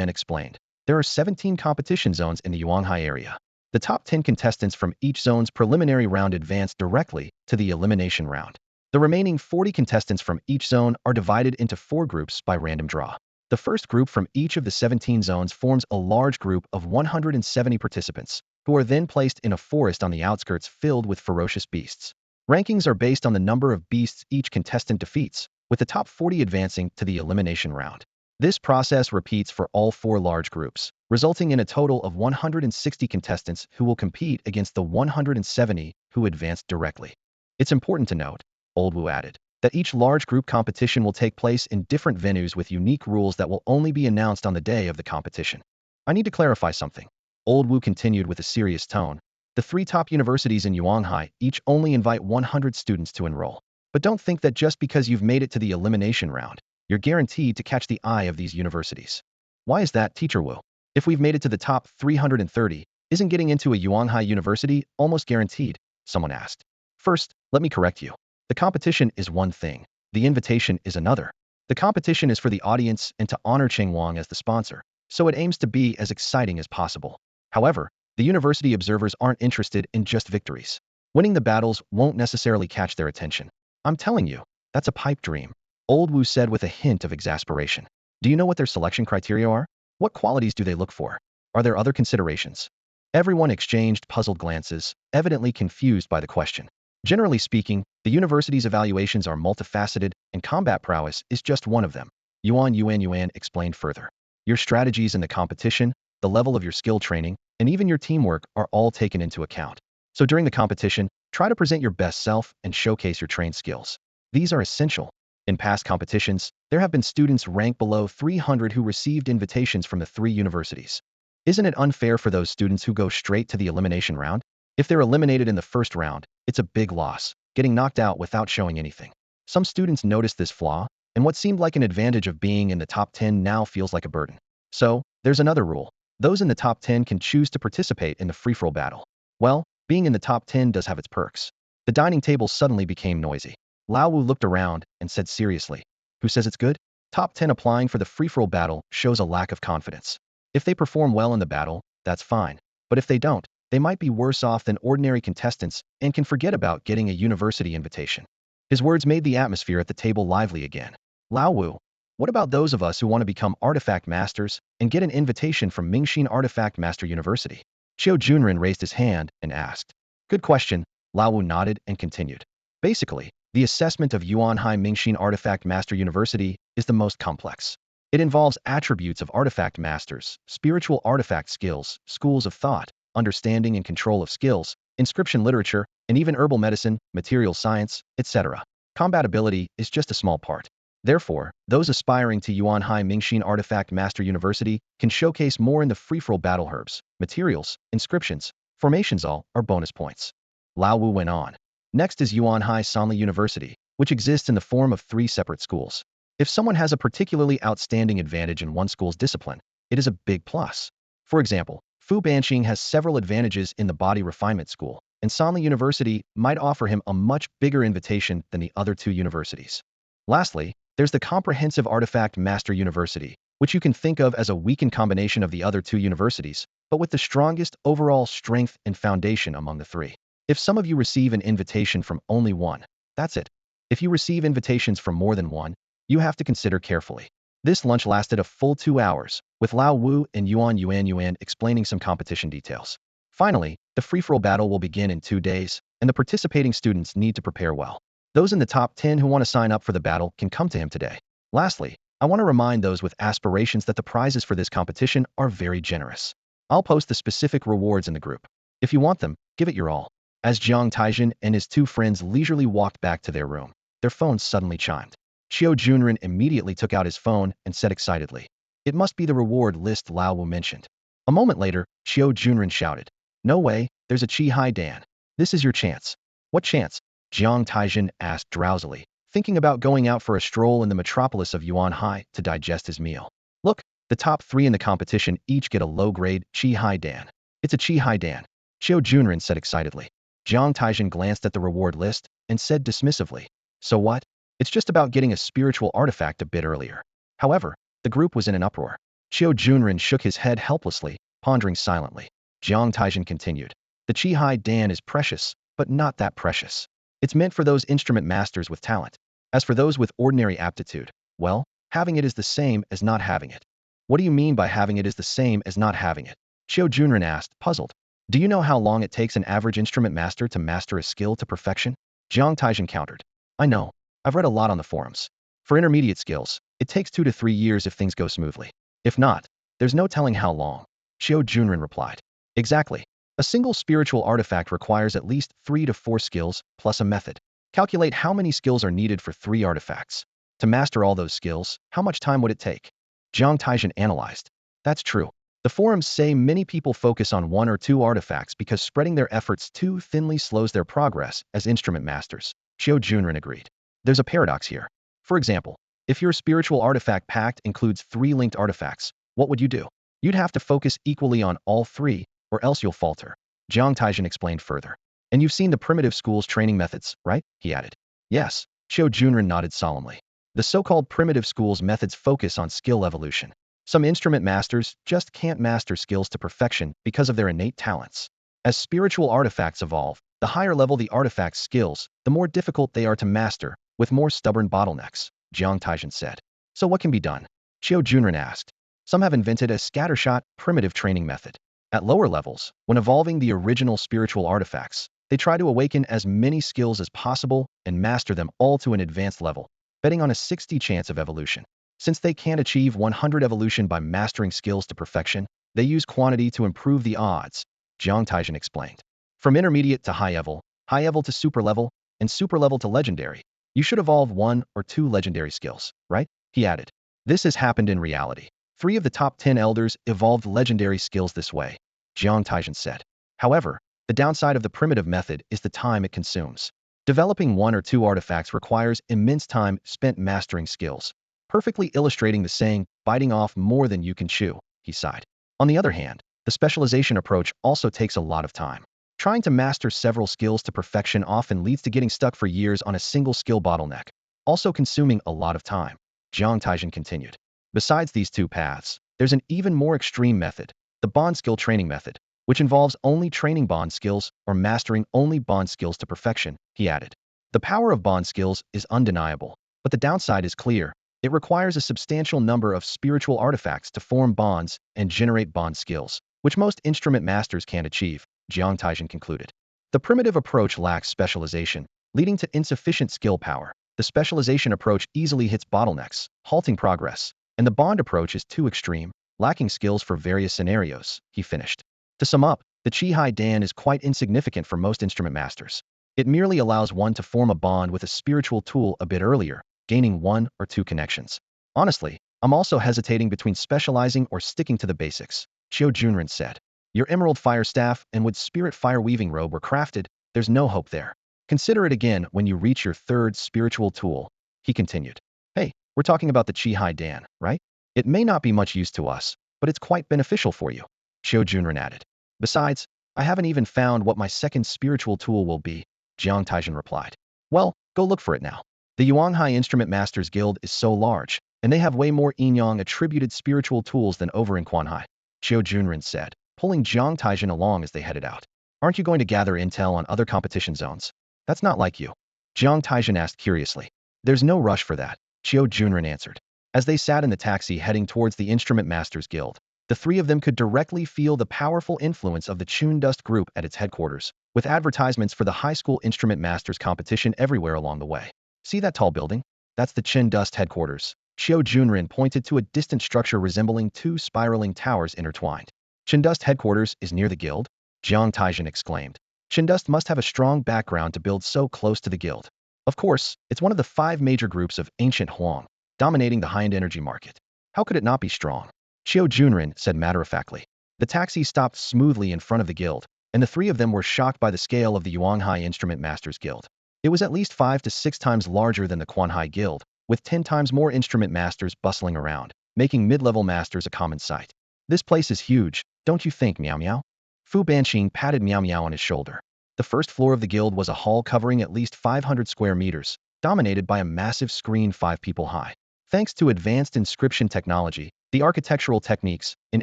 explained. There are 17 competition zones in the Yuanhai area. The top 10 contestants from each zone's preliminary round advance directly to the elimination round. The remaining 40 contestants from each zone are divided into 4 groups by random draw. The first group from each of the 17 zones forms a large group of 170 participants, who are then placed in a forest on the outskirts filled with ferocious beasts. Rankings are based on the number of beasts each contestant defeats, with the top 40 advancing to the elimination round. This process repeats for all 4 large groups, resulting in a total of 160 contestants who will compete against the 170 who advanced directly. It's important to note, old Wu added, that each large group competition will take place in different venues with unique rules that will only be announced on the day of the competition. I need to clarify something. Old Wu continued with a serious tone. The 3 top universities in Yuanhai each only invite 100 students to enroll. But don't think that just because you've made it to the elimination round, you're guaranteed to catch the eye of these universities. Why is that, Teacher Wu? If we've made it to the top 330, isn't getting into a Yuanhai university almost guaranteed? Someone asked. First, let me correct you. The competition is one thing. The invitation is another. The competition is for the audience and to honor Cheng Wang as the sponsor, so it aims to be as exciting as possible. However, the university observers aren't interested in just victories. Winning the battles won't necessarily catch their attention. I'm telling you, that's a pipe dream, old Wu said with a hint of exasperation. Do you know what their selection criteria are? What qualities do they look for? Are there other considerations? Everyone exchanged puzzled glances, evidently confused by the question. Generally speaking, the university's evaluations are multifaceted, and combat prowess is just one of them, Yuan explained further. Your strategies in the competition, the level of your skill training, and even your teamwork are all taken into account. So during the competition, try to present your best self and showcase your trained skills. These are essential. In past competitions, there have been students ranked below 300 who received invitations from the 3 universities. Isn't it unfair for those students who go straight to the elimination round? If they're eliminated in the first round, it's a big loss, getting knocked out without showing anything. Some students noticed this flaw, and what seemed like an advantage of being in the top 10 now feels like a burden. So, there's another rule. Those in the top 10 can choose to participate in the free-for-all battle. Well, being in the top 10 does have its perks. The dining table suddenly became noisy. Lao Wu looked around and said seriously, who says it's good? Top 10 applying for the free-for-all battle shows a lack of confidence. If they perform well in the battle, that's fine. But if they don't, they might be worse off than ordinary contestants and can forget about getting a university invitation. His words made the atmosphere at the table lively again. Lao Wu, what about those of us who want to become artifact masters and get an invitation from Mingxin Artifact Master University? Qiu Junren raised his hand and asked. Good question, Lao Wu nodded and continued. Basically, the assessment of Yuanhai Mingxin Artifact Master University is the most complex. It involves attributes of artifact masters, spiritual artifact skills, schools of thought, understanding and control of skills, inscription literature, and even herbal medicine, material science, etc. Combatability is just a small part. Therefore, those aspiring to Yuanhai Mingxin Artifact Master University can showcase more in the free-for-all battle herbs, materials, inscriptions, formations all are bonus points. Lao Wu went on. Next is Yuanhai Sanli University, which exists in the form of 3 separate schools. If someone has a particularly outstanding advantage in one school's discipline, it is a big plus. For example, Fu Banqing has several advantages in the body refinement school, and Sanli University might offer him a much bigger invitation than the other 2 universities. Lastly, there's the Comprehensive Artifact Master University, which you can think of as a weakened combination of the other 2 universities, but with the strongest overall strength and foundation among the 3. If some of you receive an invitation from only one, that's it. If you receive invitations from more than one, you have to consider carefully. This lunch lasted a full 2 hours, with Lao Wu and Yuan explaining some competition details. Finally, the free-for-all battle will begin in 2 days, and the participating students need to prepare well. Those in the top 10 who want to sign up for the battle can come to him today. Lastly, I want to remind those with aspirations that the prizes for this competition are very generous. I'll post the specific rewards in the group. If you want them, give it your all. As Jiang Taizhen and his two friends leisurely walked back to their room, their phones suddenly chimed. Qiu Junren immediately took out his phone and said excitedly, "It must be the reward list Lao Wu mentioned." A moment later, Qiu Junren shouted, "No way, there's a Qi Hai Dan. This is your chance." "What chance?" Jiang Taizhen asked drowsily, thinking about going out for a stroll in the metropolis of Yuan Hai to digest his meal. "Look, the top 3 in the competition each get a low-grade Qi Hai Dan. It's a Qi Hai Dan," Qiu Junren said excitedly. Jiang Taizhen glanced at the reward list and said dismissively, "So what? It's just about getting a spiritual artifact a bit earlier." However, the group was in an uproar. Qiu Junren shook his head helplessly, pondering silently. Jiang Taizhen continued, "The Qi Hai Dan is precious, but not that precious. It's meant for those instrument masters with talent. As for those with ordinary aptitude, well, having it is the same as not having it." "What do you mean by having it is the same as not having it?" Qiu Junren asked, puzzled. "Do you know how long it takes an average instrument master to master a skill to perfection?" Jiang Taizhen countered. "I know. I've read a lot on the forums. For intermediate skills, it takes 2 to 3 years if things go smoothly. If not, there's no telling how long," Qiu Junren replied. "Exactly. A single spiritual artifact requires at least 3 to 4 skills, plus a method. Calculate how many skills are needed for 3 artifacts. To master all those skills, how much time would it take?" Jiang Taizhen analyzed. "That's true. The forums say many people focus on 1 or 2 artifacts because spreading their efforts too thinly slows their progress as instrument masters." Qiu Junren agreed. "There's a paradox here. For example, if your spiritual artifact pact includes 3 linked artifacts, what would you do? You'd have to focus equally on all 3, or else you'll falter." Jiang Taizhen explained further. "And you've seen the primitive school's training methods, right?" he added. "Yes," Qiu Junren nodded solemnly. "The so-called primitive school's methods focus on skill evolution. Some instrument masters just can't master skills to perfection because of their innate talents. As spiritual artifacts evolve, the higher level the artifact's skills, the more difficult they are to master, with more stubborn bottlenecks," Jiang Taizhen said. "So what can be done?" Qiu Junren asked. "Some have invented a scattershot, primitive training method. At lower levels, when evolving the original spiritual artifacts, they try to awaken as many skills as possible and master them all to an advanced level, betting on a 60 chance of evolution. Since they can't achieve 100 evolution by mastering skills to perfection, they use quantity to improve the odds," Jiang Taizhen explained. "From intermediate to high level to super level, and super level to legendary, you should evolve 1 or 2 legendary skills, right?" he added. "This has happened in reality. 3 of the top 10 elders evolved legendary skills this way," Jiang Taizhen said. "However, the downside of the primitive method is the time it consumes. Developing 1 or 2 artifacts requires immense time spent mastering skills, perfectly illustrating the saying, biting off more than you can chew," he sighed. "On the other hand, the specialization approach also takes a lot of time. Trying to master several skills to perfection often leads to getting stuck for years on a single skill bottleneck, also consuming a lot of time," Jiang Taizhen continued. "Besides these 2 paths, there's an even more extreme method, the bond skill training method, which involves only training bond skills or mastering only bond skills to perfection," he added. "The power of bond skills is undeniable, but the downside is clear. It requires a substantial number of spiritual artifacts to form bonds and generate bond skills, which most instrument masters can't achieve," Jiang Taizhen concluded. "The primitive approach lacks specialization, leading to insufficient skill power. The specialization approach easily hits bottlenecks, halting progress, and the bond approach is too extreme, lacking skills for various scenarios," he finished. "To sum up, the Qi Hai Dan is quite insignificant for most instrument masters. It merely allows one to form a bond with a spiritual tool a bit earlier, gaining 1 or 2 connections. Honestly, I'm also hesitating between specializing or sticking to the basics," Qiu Junren said. "Your emerald fire staff and wood spirit fire weaving robe were crafted, there's no hope there. Consider it again when you reach your 3rd spiritual tool," he continued. "Hey, we're talking about the Qi Hai Dan, right? It may not be much use to us, but it's quite beneficial for you," Qiu Junren added. "Besides, I haven't even found what my 2nd spiritual tool will be," Jiang Taizhen replied. "Well, go look for it now. The Yuanhai Instrument Masters Guild is so large, and they have way more Yin-Yang attributed spiritual tools than over in Quanhai," Qiu Junren said, pulling Jiang Taizhen along as they headed out. "Aren't you going to gather intel on other competition zones?" "That's not like you," Jiang Taizhen asked curiously. "There's no rush for that," Qiu Junren answered. As they sat in the taxi heading towards the Instrument Masters Guild, the 3 of them could directly feel the powerful influence of the Chun Dust Group at its headquarters. with advertisements for the high school instrument masters competition everywhere along the way. See that tall building? That's the Qin Dust headquarters. Qiu Junren pointed to a distant structure resembling two spiraling towers intertwined. Qin Dust headquarters is near the guild? Jiang Taizhen exclaimed. Qin Dust must have a strong background to build so close to the guild. Of course, it's one of the 5 major groups of ancient Huang, dominating the high-end energy market. How could it not be strong? Qiu Junren said matter-of-factly. The taxi stopped smoothly in front of the guild, and the 3 of them were shocked by the scale of the Yuanhai Instrument Masters Guild. It was at least 5 to 6 times larger than the Quanhai Guild, with 10 times more instrument masters bustling around, making mid-level masters a common sight. This place is huge, don't you think, Miao Miao? Fu Banqing patted Miao Miao on his shoulder. The first floor of the guild was a hall covering at least 500 square meters, dominated by a massive screen 5 people high. Thanks to advanced inscription technology, the architectural techniques in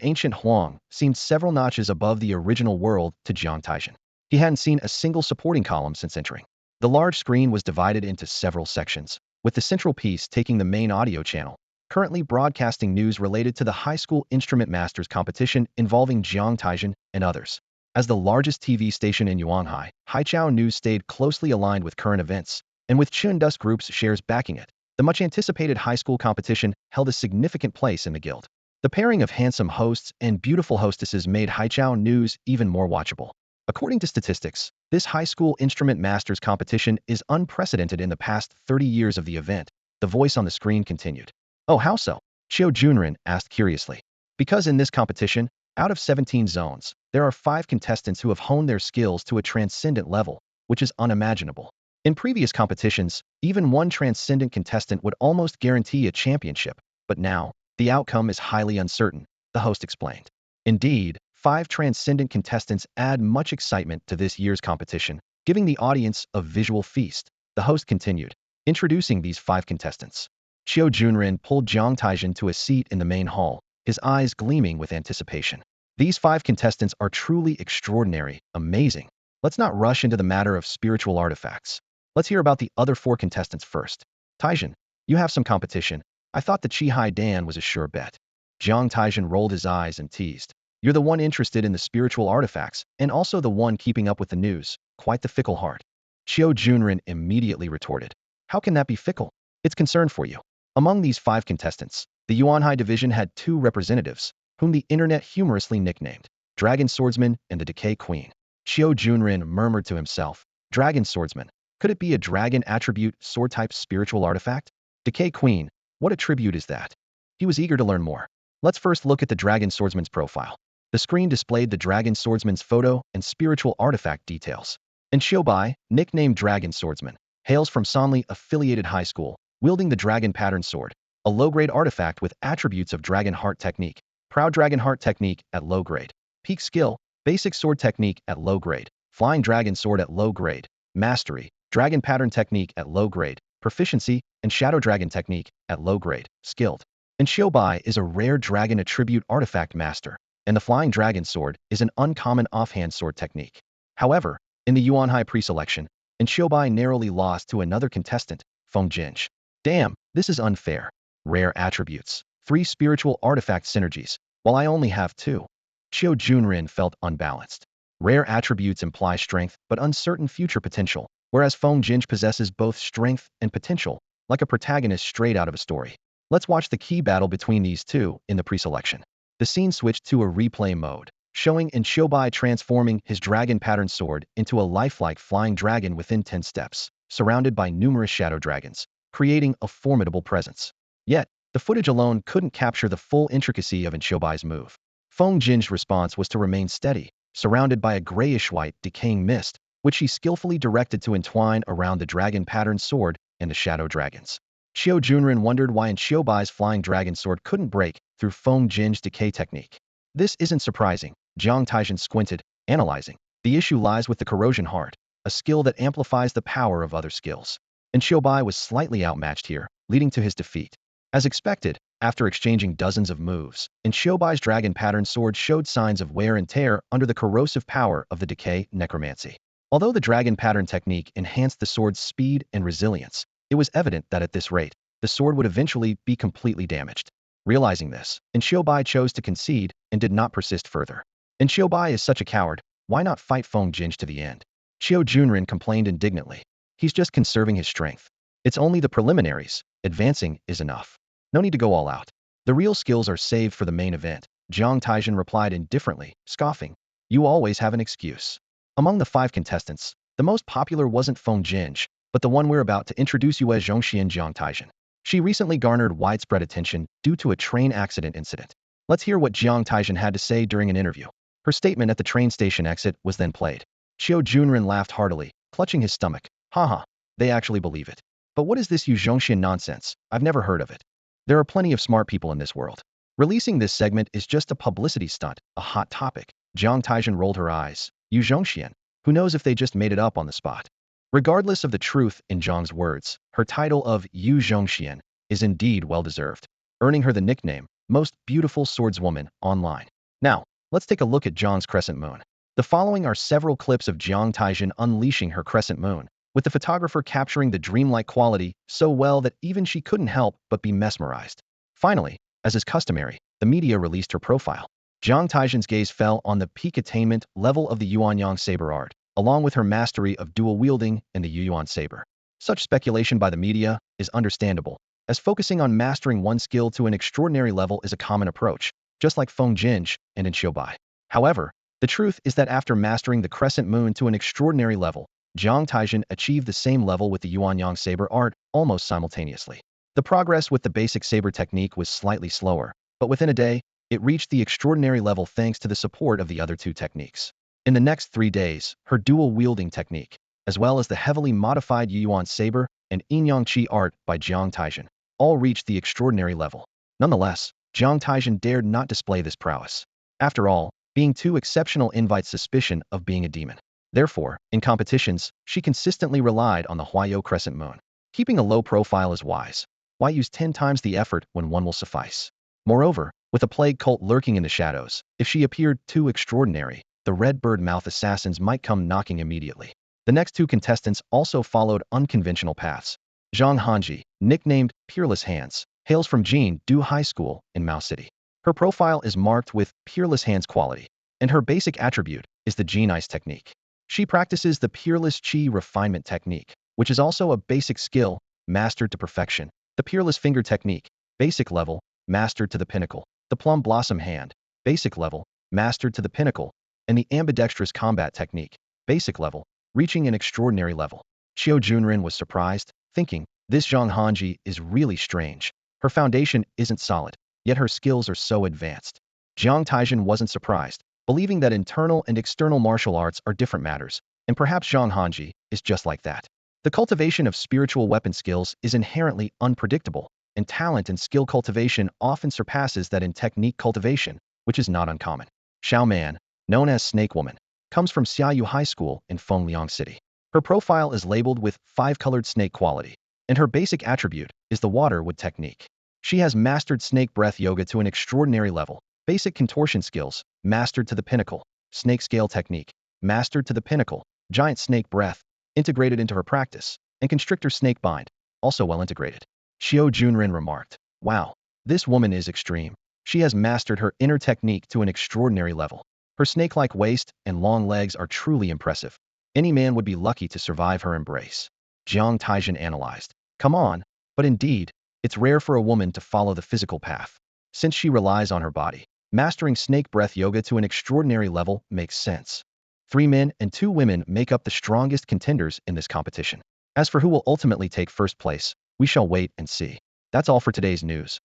ancient Huang seemed several notches above the original world to Jiang Taizhen. He hadn't seen a single supporting column since entering. The large screen was divided into several sections, with the central piece taking the main audio channel, currently broadcasting news related to the high school instrument masters competition involving Jiang Taizhen and others. As the largest TV station in Yuanhai, Haichao News stayed closely aligned with current events, and with Qin Dust Group's shares backing it, the much-anticipated high school competition held a significant place in the guild. The pairing of handsome hosts and beautiful hostesses made Haichao News even more watchable. According to statistics, this high school instrument masters competition is unprecedented in the past 30 years of the event. The voice on the screen continued. Oh, how so? Qiu Junren asked curiously. Because in this competition, out of 17 zones, there are 5 contestants who have honed their skills to a transcendent level, which is unimaginable. In previous competitions, even one transcendent contestant would almost guarantee a championship, but now, the outcome is highly uncertain, the host explained. Indeed, 5 transcendent contestants add much excitement to this year's competition, giving the audience a visual feast. The host continued, introducing these 5 contestants. Qiu Junren pulled Jiang Taizhen to a seat in the main hall, his eyes gleaming with anticipation. These 5 contestants are truly extraordinary, amazing. Let's not rush into the matter of spiritual artifacts. Let's hear about the other 4 contestants first. Taizhen, you have some competition. I thought the Qihai Dan was a sure bet. Jiang Taizhen rolled his eyes and teased. You're the one interested in the spiritual artifacts, and also the one keeping up with the news. Quite the fickle heart. Qiu Junren immediately retorted. How can that be fickle? It's concern for you. Among these 5 contestants, the Yuanhai division had 2 representatives, whom the internet humorously nicknamed Dragon Swordsman and the Decay Queen. Qiu Junren murmured to himself, Dragon Swordsman. Could it be a dragon attribute sword-type spiritual artifact? Decay Queen, what attribute is that? He was eager to learn more. Let's first look at the Dragon Swordsman's profile. The screen displayed the Dragon Swordsman's photo and spiritual artifact details. And Xiubai, nicknamed Dragon Swordsman, hails from Sanli-affiliated high school, wielding the Dragon Pattern Sword, a low-grade artifact with attributes of Dragon Heart Technique, Proud Dragon Heart Technique at low grade, Peak Skill, Basic Sword Technique at low grade, Flying Dragon Sword at low grade, Mastery, Dragon Pattern Technique at low grade, Proficiency, and Shadow Dragon Technique at low grade, Skilled. And Xiubai is a rare dragon attribute artifact master, and the Flying Dragon Sword is an uncommon offhand sword technique. However, in the Yuanhai pre-selection, and Xiubai narrowly lost to another contestant, Feng Jinj. Damn, this is unfair. Rare attributes, 3 spiritual artifact synergies, while I only have 2. Qiu Junren felt unbalanced. Rare attributes imply strength but uncertain future potential, whereas Feng Jinj possesses both strength and potential, like a protagonist straight out of a story. Let's watch the key battle between these 2 in the pre-selection. The scene switched to a replay mode, showing in Xiubai transforming his dragon pattern sword into a lifelike flying dragon within 10 steps, surrounded by numerous shadow dragons, creating a formidable presence. Yet, the footage alone couldn't capture the full intricacy of Xiubai's move. Feng Jin's response was to remain steady, surrounded by a grayish-white, decaying mist, which he skillfully directed to entwine around the dragon pattern sword and the shadow dragons. Qiu Junren wondered why Xiubai's flying dragon sword couldn't break through Feng Jin's decay technique. This isn't surprising, Jiang Taizhen squinted, analyzing. The issue lies with the corrosion heart, a skill that amplifies the power of other skills. And Xiubai was slightly outmatched here, leading to his defeat. As expected, after exchanging dozens of moves, Xiubai's dragon pattern sword showed signs of wear and tear under the corrosive power of the decay necromancy. Although the dragon pattern technique enhanced the sword's speed and resilience, it was evident that at this rate, the sword would eventually be completely damaged. Realizing this, Xiubai chose to concede and did not persist further. Xiubai is such a coward, why not fight Feng Jinj to the end? Xiao Junren complained indignantly. He's just conserving his strength. It's only the preliminaries. Advancing is enough. No need to go all out. The real skills are saved for the main event. Jiang Taizhen replied indifferently, scoffing. You always have an excuse. Among the 5 contestants, the most popular wasn't Feng Jinj, but the one we're about to introduce you as Zhongxian Jiang Taizhen. She recently garnered widespread attention due to a train accident incident. Let's hear what Jiang Taizhen had to say during an interview. Her statement at the train station exit was then played. Xiao Junren laughed heartily, clutching his stomach. Haha, they actually believe it. But what is this Yu Zhongxian nonsense? I've never heard of it. There are plenty of smart people in this world. Releasing this segment is just a publicity stunt, a hot topic. Jiang Taizhen rolled her eyes. Yu Zhongxian. Who knows if they just made it up on the spot. Regardless of the truth in Jiang's words, her title of Yu Zhongxian is indeed well-deserved, earning her the nickname, Most Beautiful Swordswoman online. Now, let's take a look at Jiang's crescent moon. The following are several clips of Jiang Taizhen unleashing her crescent moon, with the photographer capturing the dreamlike quality so well that even she couldn't help but be mesmerized. Finally, as is customary, the media released her profile. Jiang Taizhen's gaze fell on the peak attainment level of the Yuan saber art, along with her mastery of dual wielding and the Yuan saber. Such speculation by the media is understandable, as focusing on mastering one skill to an extraordinary level is a common approach, just like Feng Jinj and in Xiaobai. However, the truth is that after mastering the crescent moon to an extraordinary level, Jiang Taizhen achieved the same level with the Yuan saber art almost simultaneously. The progress with the basic saber technique was slightly slower, but within a day, it reached the extraordinary level thanks to the support of the other 2 techniques. In the next 3 days, her dual wielding technique, as well as the heavily modified Yuan saber and Yin-Yang Qi art by Jiang Taizhen, all reached the extraordinary level. Nonetheless, Jiang Taizhen dared not display this prowess. After all, being too exceptional invites suspicion of being a demon. Therefore, in competitions, she consistently relied on the Huayo crescent moon. Keeping a low profile is wise. Why use 10 times the effort when one will suffice? Moreover, with a plague cult lurking in the shadows, if she appeared too extraordinary, the red bird mouth assassins might come knocking immediately. The next 2 contestants also followed unconventional paths. Zhang Hanji, nicknamed Peerless Hands, hails from Jin Du High School in Mao City. Her profile is marked with Peerless Hands quality, and her basic attribute is the Jin Ice technique. She practices the Peerless Qi refinement technique, which is also a basic skill, mastered to perfection. The Peerless Finger technique, basic level, mastered to the pinnacle. The Plum Blossom Hand, basic level, mastered to the pinnacle. And the Ambidextrous Combat technique, basic level, reaching an extraordinary level. Xiao Junren was surprised, thinking, this Zhang Hanji is really strange. Her foundation isn't solid, yet her skills are so advanced. Jiang Taizhen wasn't surprised, believing that internal and external martial arts are different matters, and perhaps Zhang Hanji is just like that. The cultivation of spiritual weapon skills is inherently unpredictable, and talent and skill cultivation often surpasses that in technique cultivation, which is not uncommon. Xiao Man, known as Snake Woman, comes from Xiaoyu High School in Fengliang City. Her profile is labeled with 5-colored snake quality, and her basic attribute is the water wood technique. She has mastered snake breath yoga to an extraordinary level, basic contortion skills, mastered to the pinnacle, snake scale technique, mastered to the pinnacle, giant snake breath, integrated into her practice, and constrictor snake bind, also well integrated. Xiao Junren remarked, wow, this woman is extreme. She has mastered her inner technique to an extraordinary level. Her snake-like waist and long legs are truly impressive. Any man would be lucky to survive her embrace. Jiang Taizhen analyzed. Come on, but indeed, it's rare for a woman to follow the physical path. Since she relies on her body, mastering snake breath yoga to an extraordinary level makes sense. 3 men and 2 women make up the strongest contenders in this competition. As for who will ultimately take first place, we shall wait and see. That's all for today's news.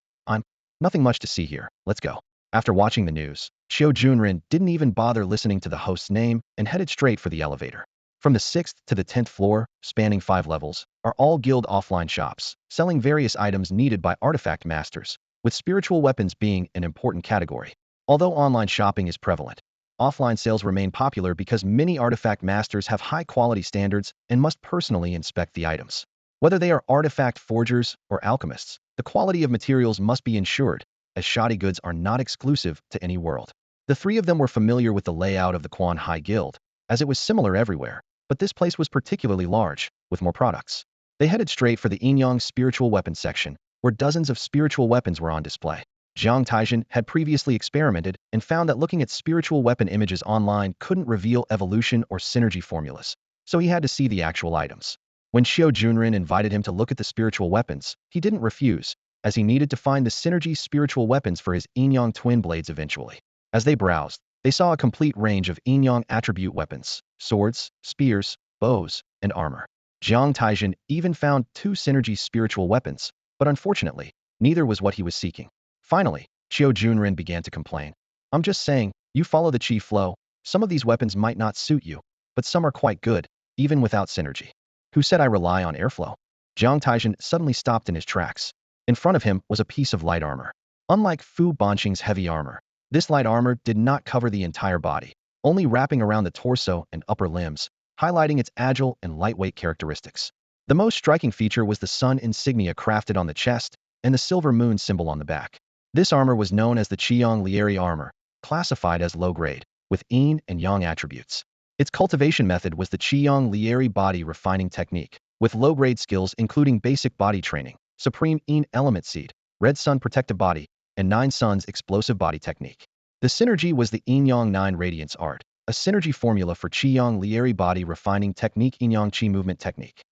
Nothing much to see here. Let's go. After watching the news, Xiao Junren didn't even bother listening to the host's name and headed straight for the elevator. From the 6th to the 10th floor, spanning 5 levels, are all guild offline shops, selling various items needed by artifact masters, with spiritual weapons being an important category. Although online shopping is prevalent, offline sales remain popular because many artifact masters have high-quality standards and must personally inspect the items. Whether they are artifact forgers or alchemists, the quality of materials must be ensured, as shoddy goods are not exclusive to any world. The 3 of them were familiar with the layout of the Quan Hai Guild, as it was similar everywhere, but this place was particularly large, with more products. They headed straight for the Yin-Yang spiritual weapons section, where dozens of spiritual weapons were on display. Jiang Taizhen had previously experimented and found that looking at spiritual weapon images online couldn't reveal evolution or synergy formulas. so he had to see the actual items. When Xiao Junren invited him to look at the spiritual weapons, he didn't refuse, as he needed to find the synergy spiritual weapons for his Yin-Yang Twin Blades eventually. As they browsed, they saw a complete range of Yin-Yang attribute weapons, swords, spears, bows, and armor. Jiang Taizhen even found 2 synergy spiritual weapons, but unfortunately, neither was what he was seeking. Finally, Xiao Junren began to complain. I'm just saying, you follow the chi flow, some of these weapons might not suit you, but some are quite good, even without synergy. Who said I rely on airflow? Jiang Taizhen suddenly stopped in his tracks. In front of him was a piece of light armor. Unlike Fu Banqing's heavy armor, this light armor did not cover the entire body, only wrapping around the torso and upper limbs, highlighting its agile and lightweight characteristics. The most striking feature was the sun insignia crafted on the chest and the silver moon symbol on the back. This armor was known as the Qiang Lieri armor, classified as low-grade, with yin and yang attributes. Its cultivation method was the Qiang Lieri body refining technique, with low-grade skills including basic body training, supreme yin element seed, red sun protective body, and 9 suns explosive body technique. The synergy was the Yin-Yang 9 radiance art, a synergy formula for Qiang Lieri body refining technique Yin-Yang Qi movement technique.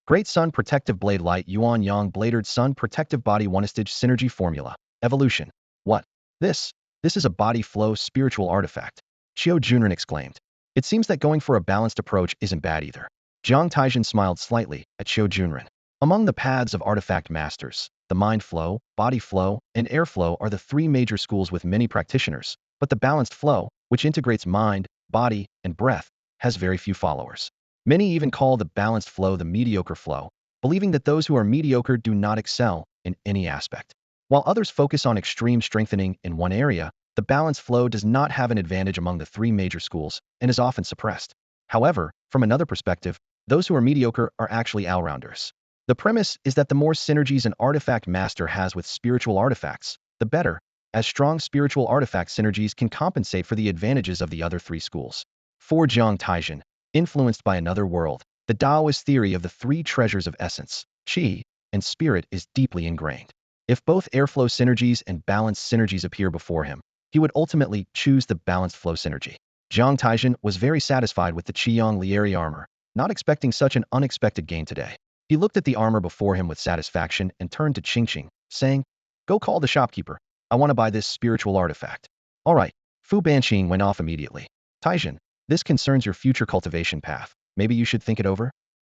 Great Sun Protective Blade Light Yuan Yang Bladered Sun Protective Body 1-stage Synergy Formula. Evolution. What? This is a body flow spiritual artifact. Xiao Junren exclaimed. It seems that going for a balanced approach isn't bad either. Jiang Taizhen smiled slightly at Xiao Junren. Among the paths of artifact masters, the mind flow, body flow, and air flow are the 3 major schools with many practitioners, but the balanced flow, which integrates mind, body, and breath, has very few followers. Many even call the balanced flow the mediocre flow, believing that those who are mediocre do not excel in any aspect. While others focus on extreme strengthening in one area, the balanced flow does not have an advantage among the 3 major schools and is often suppressed. However, from another perspective, those who are mediocre are actually all-rounders. The premise is that the more synergies an artifact master has with spiritual artifacts, the better, as strong spiritual artifact synergies can compensate for the advantages of the other 3 schools. For Jiang Taizhen, influenced by another world, the Taoist theory of the 3 treasures of essence, qi, and spirit is deeply ingrained. If both airflow synergies and balanced synergies appear before him, he would ultimately choose the balanced flow synergy. Jiang Taizhen was very satisfied with the Qiang Lieri armor, not expecting such an unexpected gain today. He looked at the armor before him with satisfaction and turned to Qingqing, saying, Go call the shopkeeper. I want to buy this spiritual artifact. All right. Fu Banqing went off immediately. Taizhen, this concerns your future cultivation path. Maybe you should think it over?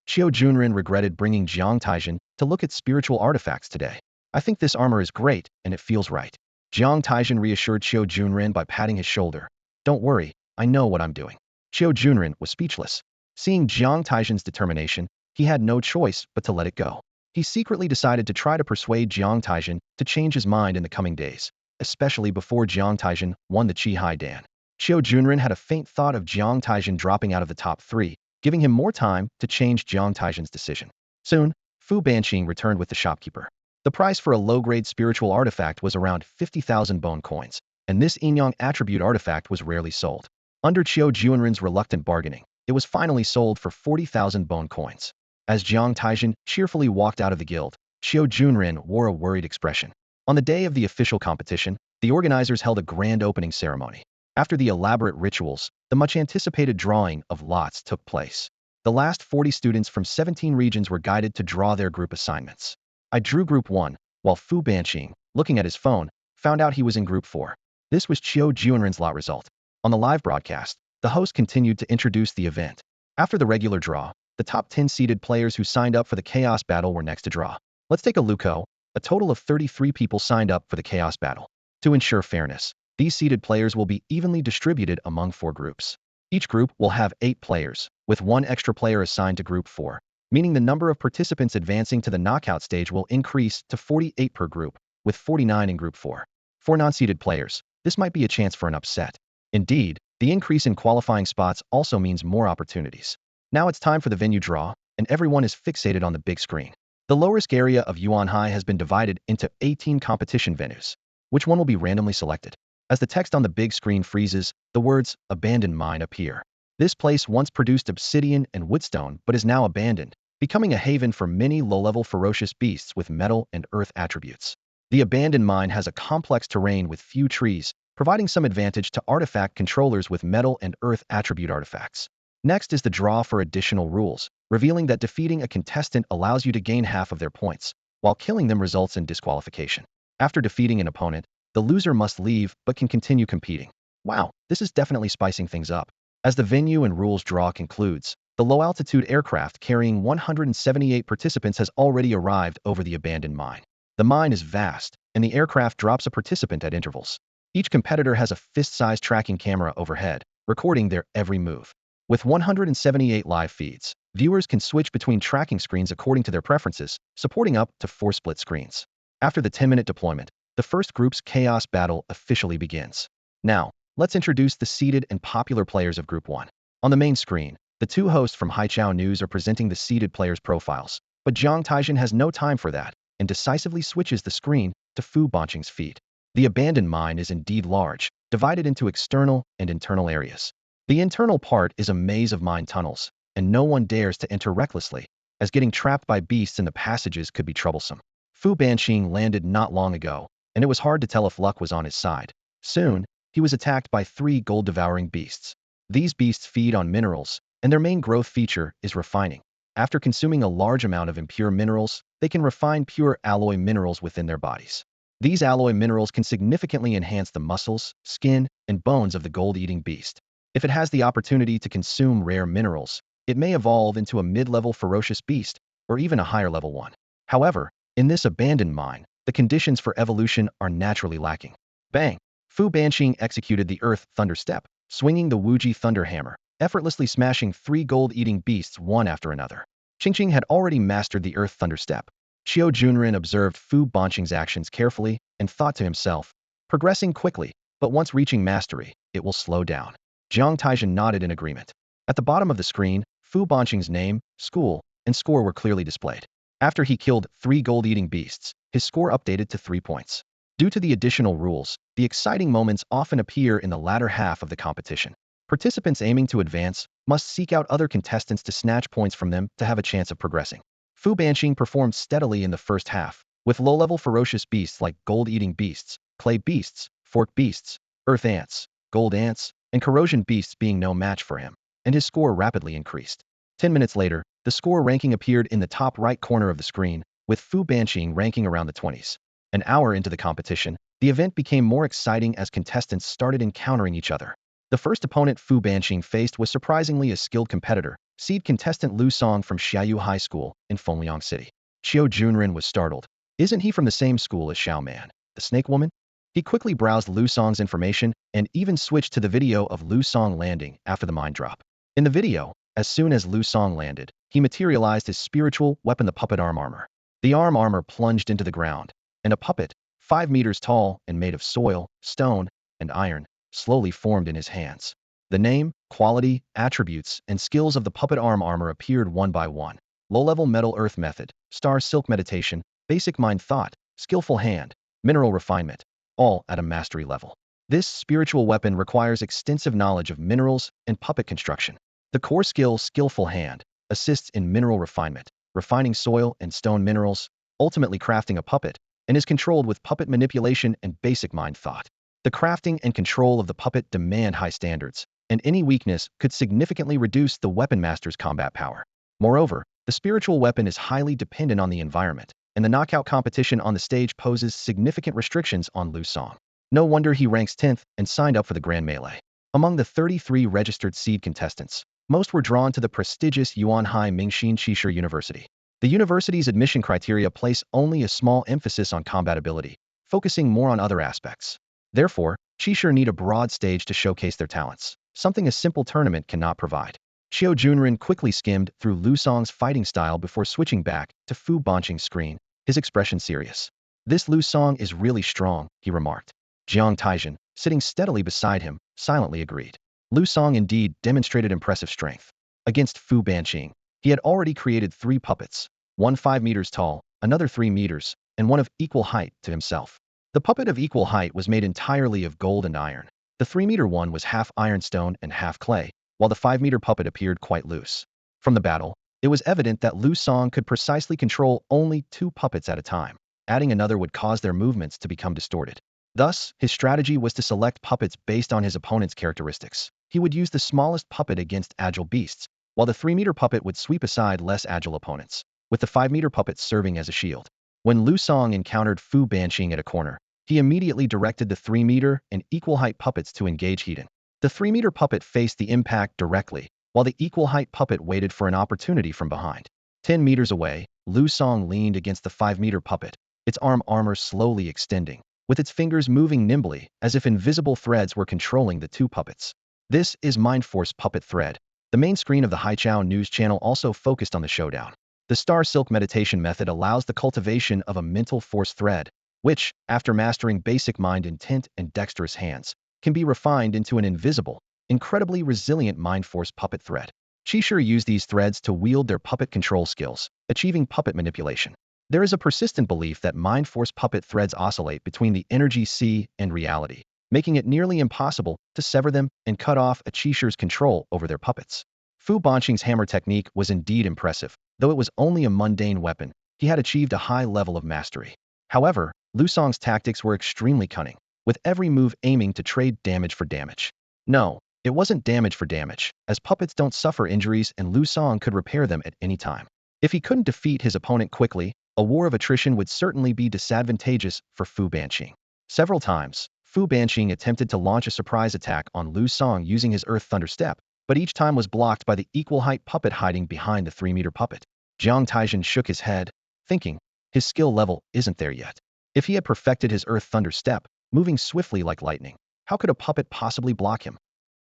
Xiao Junren regretted bringing Jiang Taizhen to look at spiritual artifacts today. I think this armor is great, and it feels right. Jiang Taizhen reassured Xiao Junren by patting his shoulder. Don't worry, I know what I'm doing. Xiao Junren was speechless. Seeing Jiang Taizhen's determination, he had no choice but to let it go. He secretly decided to try to persuade Jiang Taizhen to change his mind in the coming days, especially before Jiang Taizhen won the Qi Hai Dan. Xiao Junren had a faint thought of Jiang Taizhen dropping out of the top 3, giving him more time to change Jiang Taizhen's decision. Soon, Fu Banqing returned with the shopkeeper. The price for a low-grade spiritual artifact was around 50,000 bone coins, and this Yin-Yang attribute artifact was rarely sold. Under Xiao Junren's reluctant bargaining, it was finally sold for 40,000 bone coins. As Jiang Taizhen cheerfully walked out of the guild, Xiao Junren wore a worried expression. On the day of the official competition, the organizers held a grand opening ceremony. After the elaborate rituals, the much-anticipated drawing of lots took place. The last 40 students from 17 regions were guided to draw their group assignments. I drew Group 1, while Fu Banqing, looking at his phone, found out he was in Group 4. This was Xiao Junren's lot result. On the live broadcast, the host continued to introduce the event. After the regular draw, the top 10 seeded players who signed up for the Chaos Battle were next to draw. Let's take a look. A total of 33 people signed up for the Chaos Battle. To ensure fairness, these seeded players will be evenly distributed among 4 groups. Each group will have 8 players, with 1 extra player assigned to Group 4, meaning the number of participants advancing to the knockout stage will increase to 48 per group, with 49 in Group 4. For non-seeded players, this might be a chance for an upset. Indeed, the increase in qualifying spots also means more opportunities. Now it's time for the venue draw, and everyone is fixated on the big screen. The low-risk area of Yuan Hai has been divided into 18 competition venues. Which one will be randomly selected? As the text on the big screen freezes, the words, Abandoned Mine appear. This place once produced obsidian and woodstone but is now abandoned, becoming a haven for many low-level ferocious beasts with metal and earth attributes. The abandoned mine has a complex terrain with few trees, providing some advantage to artifact controllers with metal and earth attribute artifacts. Next is the draw for additional rules, revealing that defeating a contestant allows you to gain half of their points, while killing them results in disqualification. After defeating an opponent, the loser must leave but can continue competing. Wow, this is definitely spicing things up. As the venue and rules draw concludes, the low-altitude aircraft carrying 178 participants has already arrived over the abandoned mine. The mine is vast, and the aircraft drops a participant at intervals. Each competitor has a fist-sized tracking camera overhead, recording their every move. With 178 live feeds, viewers can switch between tracking screens according to their preferences, supporting up to 4 split screens. After the 10-minute deployment, the first group's chaos battle officially begins. Now, let's introduce the seeded and popular players of Group 1. On the main screen, the two hosts from Haichao News are presenting the seeded players' profiles, but Jiang Taizhen has no time for that and decisively switches the screen to Fu Banqing's feed. The abandoned mine is indeed large, divided into external and internal areas. The internal part is a maze of mine tunnels, and no one dares to enter recklessly, as getting trapped by beasts in the passages could be troublesome. Fu Banqing landed not long ago, and it was hard to tell if luck was on his side. Soon, he was attacked by 3 gold-devouring beasts. These beasts feed on minerals, and their main growth feature is refining. After consuming a large amount of impure minerals, they can refine pure alloy minerals within their bodies. These alloy minerals can significantly enhance the muscles, skin, and bones of the gold-eating beast. If it has the opportunity to consume rare minerals, it may evolve into a mid-level ferocious beast, or even a higher-level one. However, in this abandoned mine, the conditions for evolution are naturally lacking. Bang! Fu Banqing executed the Earth Thunder Step, swinging the Wuji Thunder Hammer, effortlessly smashing 3 gold-eating beasts one after another. Qingqing had already mastered the Earth Thunder Step. Qiu Junren observed Fu Banqing's actions carefully and thought to himself, progressing quickly, but once reaching mastery, it will slow down. Jiang Taizhen nodded in agreement. At the bottom of the screen, Fu Banqing's name, school, and score were clearly displayed. After he killed 3 gold-eating beasts, his score updated to 3 points. Due to the additional rules, the exciting moments often appear in the latter half of the competition. Participants aiming to advance must seek out other contestants to snatch points from them to have a chance of progressing. Fu Banqing performed steadily in the first half, with low-level ferocious beasts like gold-eating beasts, clay beasts, fork beasts, earth ants, gold ants, and corrosion beasts being no match for him, and his score rapidly increased. 10 minutes later, the score ranking appeared in the top right corner of the screen, with Fu Banqing ranking around the 20s. An hour into the competition, the event became more exciting as contestants started encountering each other. The first opponent Fu Banqing faced was surprisingly a skilled competitor, seed contestant Lu Song from Xiaoyu High School in Fengliang City. Qiu Junren was startled. Isn't he from the same school as Xiao Man, the snake woman? He quickly browsed Lu Song's information and even switched to the video of Lu Song landing after the mine drop. In the video, as soon as Lu Song landed, he materialized his spiritual weapon, the puppet arm armor. The arm armor plunged into the ground, and a puppet, 5 meters tall and made of soil, stone, and iron, slowly formed in his hands. The name, quality, attributes, and skills of the puppet arm armor appeared one by one. Low-level metal earth method, star silk meditation, basic mind thought, skillful hand, mineral refinement, all at a mastery level. This spiritual weapon requires extensive knowledge of minerals and puppet construction. The core skill, skillful hand, assists in mineral refinement, refining soil and stone minerals, ultimately crafting a puppet, and is controlled with puppet manipulation and basic mind thought. The crafting and control of the puppet demand high standards, and any weakness could significantly reduce the weapon master's combat power. Moreover, the spiritual weapon is highly dependent on the environment, and the knockout competition on the stage poses significant restrictions on Lu Song. No wonder he ranks 10th and signed up for the Grand Melee. Among the 33 registered seed contestants, most were drawn to the prestigious Yuan Hai Mingxin Qishir University. The university's admission criteria place only a small emphasis on combatability, focusing more on other aspects. Therefore, Qishir need a broad stage to showcase their talents, something a simple tournament cannot provide. Qiu Junren quickly skimmed through Lu Song's fighting style before switching back to Fu Banqing's screen, his expression serious. This Lu Song is really strong, he remarked. Jiang Taizhen, sitting steadily beside him, silently agreed. Lu Song indeed demonstrated impressive strength. Against Fu Banqing, he had already created 3 puppets, one 5 meters tall, another 3 meters, and one of equal height to himself. The puppet of equal height was made entirely of gold and iron. The 3-meter one was half ironstone and half clay, while the 5-meter puppet appeared quite loose. From the battle, it was evident that Lu Song could precisely control only 2 puppets at a time. Adding another would cause their movements to become distorted. Thus, his strategy was to select puppets based on his opponent's characteristics. He would use the smallest puppet against agile beasts, while the 3-meter puppet would sweep aside less agile opponents, with the 5-meter puppet serving as a shield. When Lu Song encountered Fu Banqing at a corner, he immediately directed the 3-meter and equal-height puppets to engage Heaton. The 3-meter puppet faced the impact directly, while the equal-height puppet waited for an opportunity from behind. 10 meters away, Lu Song leaned against the 5-meter puppet, its armor slowly extending, with its fingers moving nimbly as if invisible threads were controlling the two puppets. This is Mind Force Puppet Thread. The main screen of the Haichao news channel also focused on the showdown. The Star Silk meditation method allows the cultivation of a mental force thread, which, after mastering basic mind intent and dexterous hands, can be refined into an invisible, incredibly resilient mind force puppet thread. Qishir used these threads to wield their puppet control skills, achieving puppet manipulation. There is a persistent belief that mind force puppet threads oscillate between the energy sea and reality, making it nearly impossible to sever them and cut off a Qishir's control over their puppets. Fu Banqing's hammer technique was indeed impressive. Though it was only a mundane weapon, he had achieved a high level of mastery. However, Lu Song's tactics were extremely cunning, with every move aiming to trade damage for damage. No, it wasn't damage for damage, as puppets don't suffer injuries and Lu Song could repair them at any time. If he couldn't defeat his opponent quickly, a war of attrition would certainly be disadvantageous for Fu Banqing. Several times, Fu Banqing attempted to launch a surprise attack on Lu Song using his Earth Thunder Step, but each time was blocked by the equal-height puppet hiding behind the 3-meter puppet. Jiang Taizhen shook his head, thinking, his skill level isn't there yet. If he had perfected his Earth Thunder Step, moving swiftly like lightning, how could a puppet possibly block him?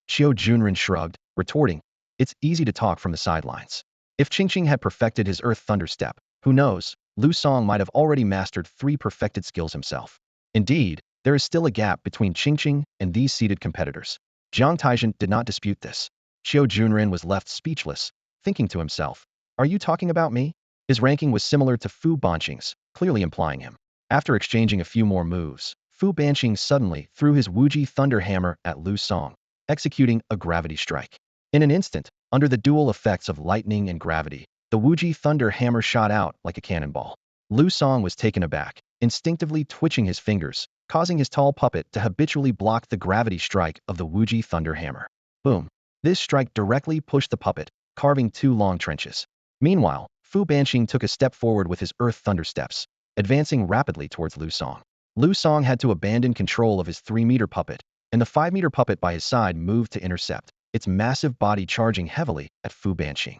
Qiu Junren shrugged, retorting, it's easy to talk from the sidelines. If Qingqing had perfected his Earth Thunder Step, who knows, Lu Song might have already mastered 3 perfected skills himself. Indeed, there is still a gap between Qingqing and these seated competitors. Jiang Taizhen did not dispute this. Qiu Junren was left speechless, thinking to himself, are you talking about me? His ranking was similar to Fu Banqing's, clearly implying him. After exchanging a few more moves, Fu Banqing suddenly threw his Wuji Thunder Hammer at Lu Song, executing a gravity strike. In an instant, under the dual effects of lightning and gravity, the Wuji Thunder Hammer shot out like a cannonball. Lu Song was taken aback, instinctively twitching his fingers, causing his tall puppet to habitually block the gravity strike of the Wuji Thunder Hammer. Boom. This strike directly pushed the puppet, carving 2 long trenches. Meanwhile, Fu Banqing took a step forward with his Earth Thunder Steps, advancing rapidly towards Lu Song. Lu Song had to abandon control of his 3-meter puppet, and the 5-meter puppet by his side moved to intercept, its massive body charging heavily at Fu Banqing.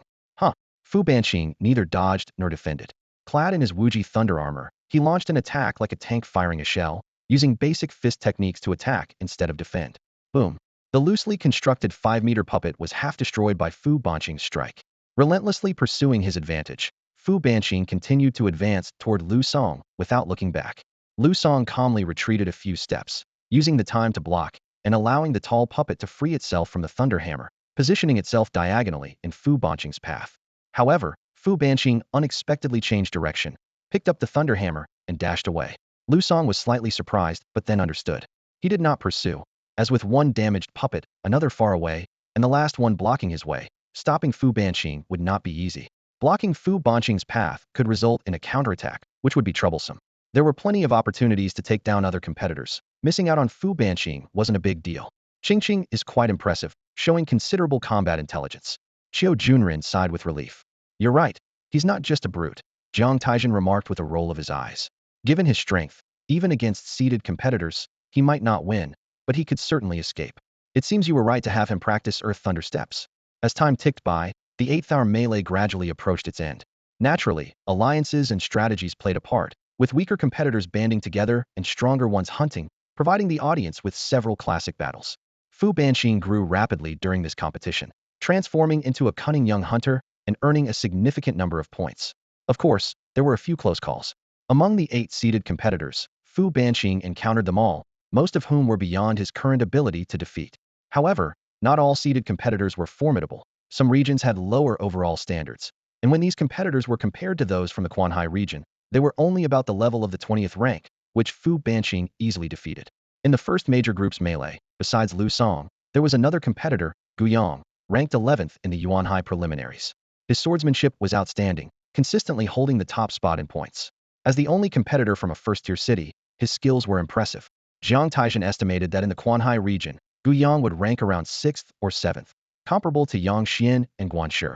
Fu Banqing neither dodged nor defended. Clad in his Wuji Thunder armor, he launched an attack like a tank firing a shell, using basic fist techniques to attack instead of defend. Boom. The loosely constructed 5-meter puppet was half destroyed by Fu Banqing's strike. Relentlessly pursuing his advantage, Fu Banqing continued to advance toward Lu Song without looking back. Lu Song calmly retreated a few steps, using the time to block, and allowing the tall puppet to free itself from the Thunder Hammer, positioning itself diagonally in Fu Banqing's path. However, Fu Banqing unexpectedly changed direction, picked up the Thunder Hammer, and dashed away. Lu Song was slightly surprised, but then understood. He did not pursue. As with one damaged puppet, another far away, and the last one blocking his way, stopping Fu Banqing would not be easy. Blocking Fu Banqing's path could result in a counterattack, which would be troublesome. There were plenty of opportunities to take down other competitors. Missing out on Fu Banqing wasn't a big deal. Qingqing is quite impressive, showing considerable combat intelligence. Qiu Junren sighed with relief. You're right, he's not just a brute, Jiang Taizhen remarked with a roll of his eyes. Given his strength, even against seated competitors, he might not win, but he could certainly escape. It seems you were right to have him practice Earth Thunder Steps. As time ticked by, the 8th-hour melee gradually approached its end. Naturally, alliances and strategies played a part, with weaker competitors banding together and stronger ones hunting, providing the audience with several classic battles. Fu Banqing grew rapidly during this competition, transforming into a cunning young hunter and earning a significant number of points. Of course, there were a few close calls. Among the 8 seated competitors, Fu Banqing encountered them all, most of whom were beyond his current ability to defeat. However, not all seated competitors were formidable. Some regions had lower overall standards, and when these competitors were compared to those from the Quanhai region, they were only about the level of the 20th rank, which Fu Banqing easily defeated. In the first major group's melee, besides Lu Song, there was another competitor, Guiyang, ranked 11th in the Yuan High preliminaries. His swordsmanship was outstanding, consistently holding the top spot in points. As the only competitor from a first-tier city, his skills were impressive. Jiang Taizhen estimated that in the Quanhai region, Yang would rank around 6th or 7th, comparable to Yang Xian and Guan Shi.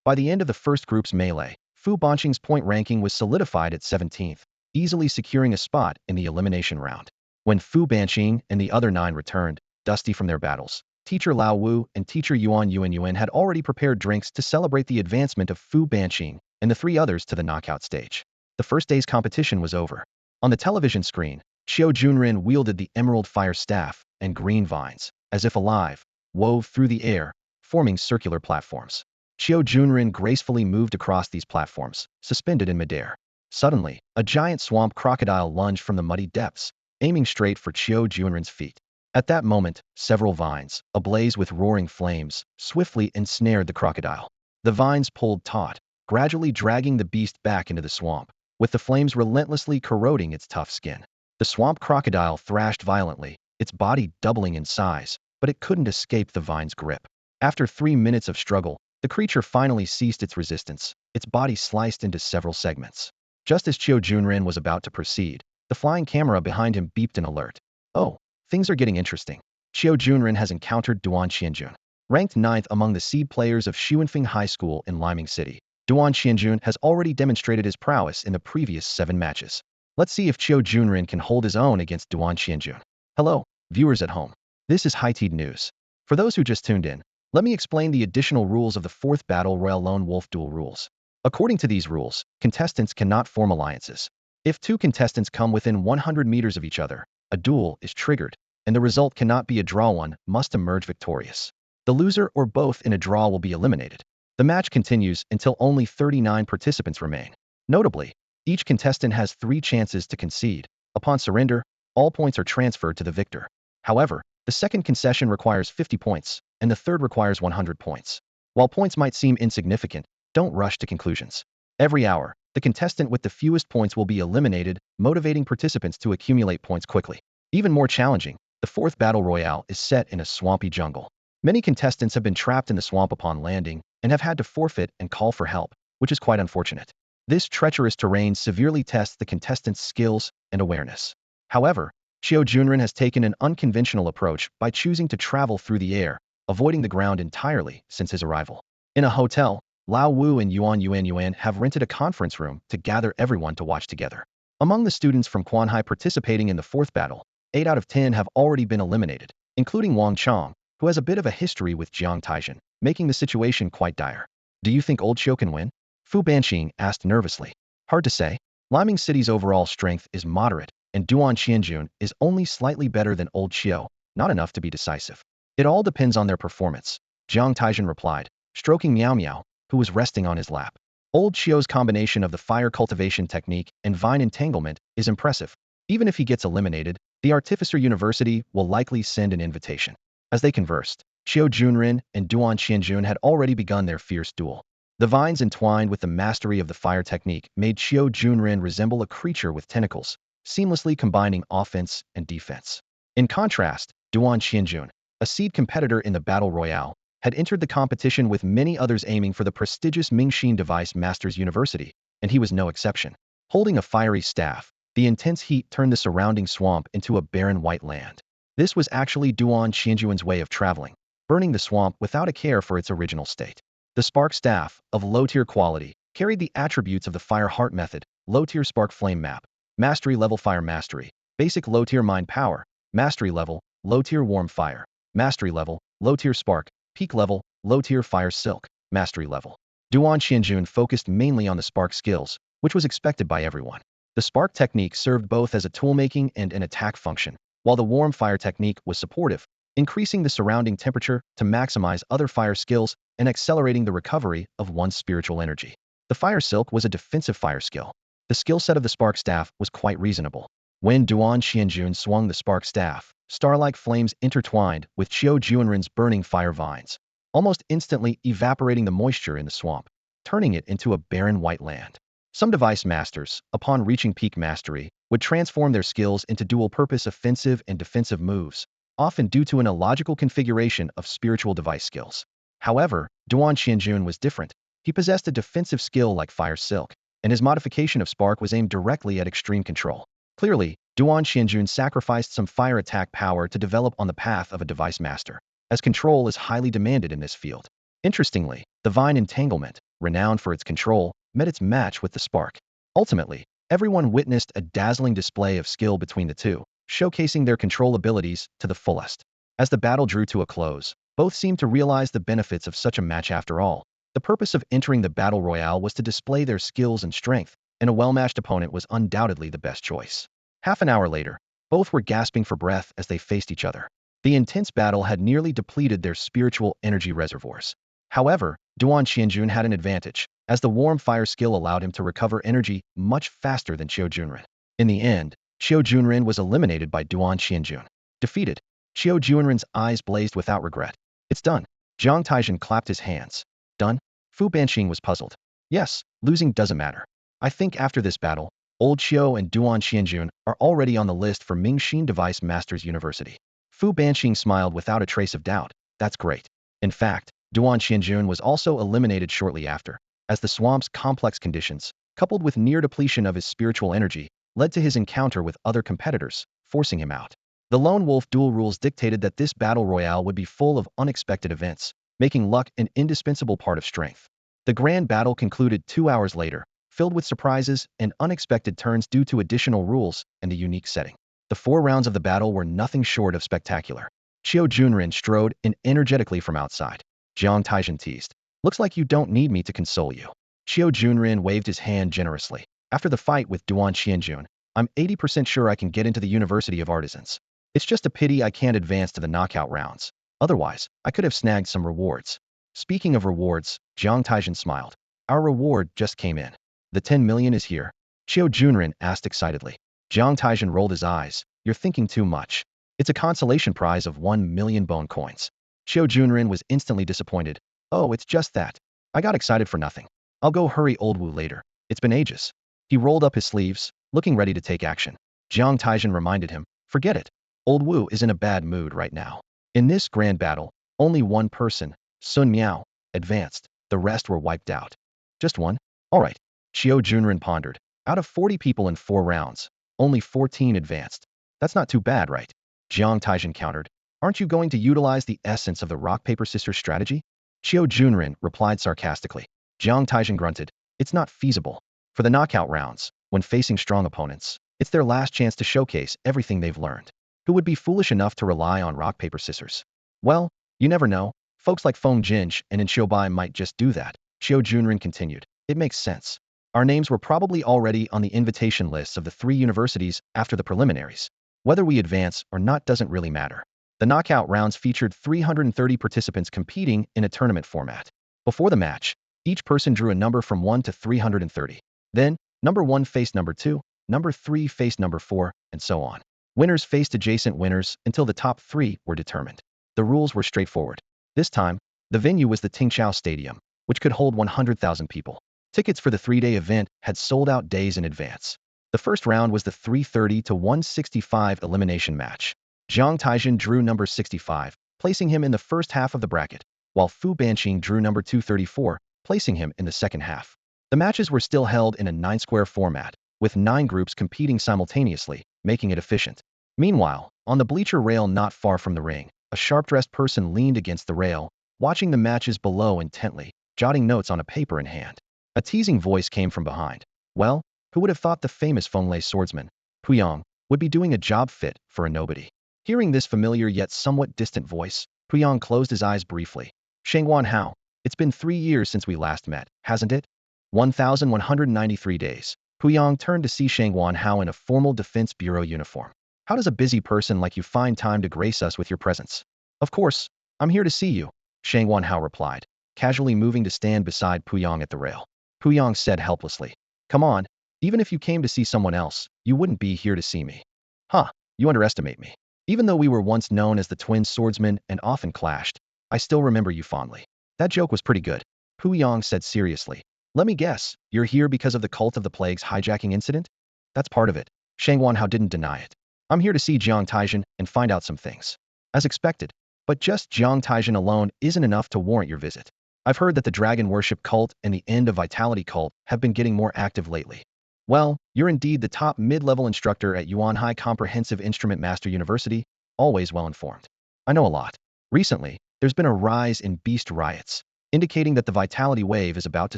By the end of the first group's melee, Fu Banqing's point ranking was solidified at 17th, easily securing a spot in the elimination round. When Fu Banqing and the other 9 returned, dusty from their battles, Teacher Lao Wu and Teacher Yuan had already prepared drinks to celebrate the advancement of Fu Banqing and the 3 others to the knockout stage. The first day's competition was over. On the television screen, Qiu Junren wielded the emerald fire staff, and green vines, as if alive, wove through the air, forming circular platforms. Qiu Junren gracefully moved across these platforms, suspended in midair. Suddenly, a giant swamp crocodile lunged from the muddy depths, aiming straight for Qiu Junren's feet. At that moment, several vines, ablaze with roaring flames, swiftly ensnared the crocodile. The vines pulled taut, gradually dragging the beast back into the swamp, with the flames relentlessly corroding its tough skin. The swamp crocodile thrashed violently, its body doubling in size, but it couldn't escape the vine's grip. After 3 minutes of struggle, the creature finally ceased its resistance, its body sliced into several segments. Just as Qiu Junren was about to proceed, the flying camera behind him beeped an alert. Oh, things are getting interesting. Qiu Junren has encountered Duan Qianjun. Ranked 9th among the seed players of Xuanfeng High School in Liming City, Duan Qianjun has already demonstrated his prowess in the previous 7 matches. Let's see if Qiu Junren can hold his own against Duan Qianjun. Hello, viewers at home. This is High Tide News. For those who just tuned in, let me explain the additional rules of the 4th Battle Royale Lone Wolf Duel rules. According to these rules, contestants cannot form alliances. If 2 contestants come within 100 meters of each other, a duel is triggered, and the result cannot be a draw. One must emerge victorious. The loser or both in a draw will be eliminated. The match continues until only 39 participants remain. Notably, each contestant has 3 chances to concede. Upon surrender, all points are transferred to the victor. However, the second concession requires 50 points, and the third requires 100 points. While points might seem insignificant, don't rush to conclusions. Every hour, the contestant with the fewest points will be eliminated, motivating participants to accumulate points quickly. Even more challenging, the 4th Battle Royale is set in a swampy jungle. Many contestants have been trapped in the swamp upon landing and have had to forfeit and call for help, which is quite unfortunate. This treacherous terrain severely tests the contestants' skills and awareness. However, Qiu Junren has taken an unconventional approach by choosing to travel through the air, avoiding the ground entirely since his arrival. In a hotel, Lao Wu and Yuan have rented a conference room to gather everyone to watch together. Among the students from Quanhai participating in the 4th battle, 8 out of 10 have already been eliminated, including Wang Chong, who has a bit of a history with Jiang Taizhen, making the situation quite dire. Do you think Old Qiu can win? Fu Banqing asked nervously. Hard to say. Liming City's overall strength is moderate, and Duan Qianjun is only slightly better than Old Qiu, not enough to be decisive. It all depends on their performance, Jiang Taizhen replied, stroking Miao Miao, who was resting on his lap. Old Qiu's combination of the fire cultivation technique and vine entanglement is impressive. Even if he gets eliminated, the Artificer University will likely send an invitation. As they conversed, Qiu Junren and Duan Qianjun had already begun their fierce duel. The vines entwined with the mastery of the fire technique made Qiu Junren resemble a creature with tentacles, seamlessly combining offense and defense. In contrast, Duan Qianjun, a seed competitor in the Battle Royale, had entered the competition with many others aiming for the prestigious Mingxin Device Masters University, and he was no exception. Holding a fiery staff, the intense heat turned the surrounding swamp into a barren white land. This was actually Duan Qianjuan's way of traveling, burning the swamp without a care for its original state. The spark staff, of low-tier quality, carried the attributes of the Fire Heart method, low-tier spark flame map, mastery level fire mastery, basic low-tier mind power, mastery level, low-tier warm fire, mastery level, low-tier spark, peak level, low-tier fire silk, mastery level. Duan Qianjun focused mainly on the spark skills, which was expected by everyone. The spark technique served both as a tool-making and an attack function, while the warm fire technique was supportive, increasing the surrounding temperature to maximize other fire skills and accelerating the recovery of one's spiritual energy. The fire silk was a defensive fire skill. The skill set of the spark staff was quite reasonable. When Duan Qianjun swung the spark staff, star-like flames intertwined with Qiu Junren's burning fire vines, almost instantly evaporating the moisture in the swamp, turning it into a barren white land. Some device masters, upon reaching peak mastery, would transform their skills into dual-purpose offensive and defensive moves, often due to an illogical configuration of spiritual device skills. However, Duan Qianjun was different. He possessed a defensive skill like Fire Silk, and his modification of Spark was aimed directly at extreme control. Clearly, Duan Xianjun sacrificed some fire attack power to develop on the path of a device master, as control is highly demanded in this field. Interestingly, the Vine Entanglement, renowned for its control, met its match with the Spark. Ultimately, everyone witnessed a dazzling display of skill between the two, showcasing their control abilities to the fullest. As the battle drew to a close, both seemed to realize the benefits of such a match after all. The purpose of entering the battle royale was to display their skills and strength, and a well-matched opponent was undoubtedly the best choice. Half an hour later, both were gasping for breath as they faced each other. The intense battle had nearly depleted their spiritual energy reservoirs. However, Duan Xianjun had an advantage, as the warm fire skill allowed him to recover energy much faster than Qiu Junren. In the end, Qiu Junren was eliminated by Duan Xianjun. Defeated, Qiu Junren's eyes blazed without regret. It's done. Jiang Taizhen clapped his hands. Done? Fu Banqing was puzzled. Yes, losing doesn't matter. I think after this battle, Old Qiu and Duan Xianjun are already on the list for Mingxin Device Masters University. Fu Banqing smiled without a trace of doubt. That's great. In fact, Duan Xianjun was also eliminated shortly after, as the swamp's complex conditions, coupled with near depletion of his spiritual energy, led to his encounter with other competitors, forcing him out. The Lone Wolf duel rules dictated that this battle royale would be full of unexpected events, making luck an indispensable part of strength. The grand battle concluded 2 hours later, filled with surprises and unexpected turns due to additional rules and a unique setting. The 4 rounds of the battle were nothing short of spectacular. Qiu Junren strode in energetically from outside. Jiang Taizhen teased. Looks like you don't need me to console you. Qiu Junren waved his hand generously. After the fight with Duan Xianjun, I'm 80% sure I can get into the University of Artisans. It's just a pity I can't advance to the knockout rounds. Otherwise, I could have snagged some rewards. Speaking of rewards, Jiang Taizhen smiled. Our reward just came in. The 10 million is here? Qiu Junren asked excitedly. Jiang Taizhen rolled his eyes. You're thinking too much. It's a consolation prize of 1 million bone coins. Qiu Junren was instantly disappointed. Oh, it's just that. I got excited for nothing. I'll go hurry Old Wu later. It's been ages. He rolled up his sleeves, looking ready to take action. Jiang Taizhen reminded him, forget it. Old Wu is in a bad mood right now. In this grand battle, only one person, Sun Miao, advanced. The rest were wiped out. Just one? All right. Qiu Junren pondered. Out of 40 people in 4 rounds, only 14 advanced. That's not too bad, right? Jiang Taizhen countered. Aren't you going to utilize the essence of the rock-paper-scissors strategy? Qiu Junren replied sarcastically. Jiang Taizhen grunted. It's not feasible. For the knockout rounds, when facing strong opponents, it's their last chance to showcase everything they've learned. Who would be foolish enough to rely on rock-paper-scissors? Well, you never know. Folks like Feng Jinj and Bai might just do that. Qiu Junren continued. It makes sense. Our names were probably already on the invitation lists of the 3 universities after the preliminaries. Whether we advance or not doesn't really matter. The knockout rounds featured 330 participants competing in a tournament format. Before the match, each person drew a number from 1 to 330. Then, number 1 faced number 2, number 3 faced number 4, and so on. Winners faced adjacent winners until the top 3 were determined. The rules were straightforward. This time, the venue was the Tingqiao Stadium, which could hold 100,000 people. Tickets for the 3-day event had sold out days in advance. The first round was the 330 to 165 elimination match. Jiang Taizhen drew number 65, placing him in the first half of the bracket, while Fu Banqing drew number 234, placing him in the second half. The matches were still held in a 9-square format, with 9 groups competing simultaneously, making it efficient. Meanwhile, on the bleacher rail not far from the ring, a sharp-dressed person leaned against the rail, watching the matches below intently, jotting notes on a paper in hand. A teasing voice came from behind. Well, who would have thought the famous Fenglai swordsman, Puyang, would be doing a job fit for a nobody? Hearing this familiar yet somewhat distant voice, Puyang closed his eyes briefly. Shangguan Hao, it's been 3 years since we last met, hasn't it? 1,193 days. Puyang turned to see Shangguan Hao in a formal Defense Bureau uniform. How does a busy person like you find time to grace us with your presence? Of course, I'm here to see you, Shangguan Hao replied, casually moving to stand beside Puyang at the rail. Puyang said helplessly. Come on, even if you came to see someone else, you wouldn't be here to see me. Huh, you underestimate me. Even though we were once known as the twin swordsmen and often clashed, I still remember you fondly. That joke was pretty good, Puyang said seriously. Let me guess, you're here because of the Cult of the Plague's hijacking incident? That's part of it. Shangguan Hao didn't deny it. I'm here to see Jiang Taizhen and find out some things. As expected. But just Jiang Taizhen alone isn't enough to warrant your visit. I've heard that the Dragon Worship cult and the End of Vitality cult have been getting more active lately. Well, you're indeed the top mid-level instructor at Yuan High Comprehensive Instrument Master University, always well-informed. I know a lot. Recently, there's been a rise in beast riots, indicating that the vitality wave is about to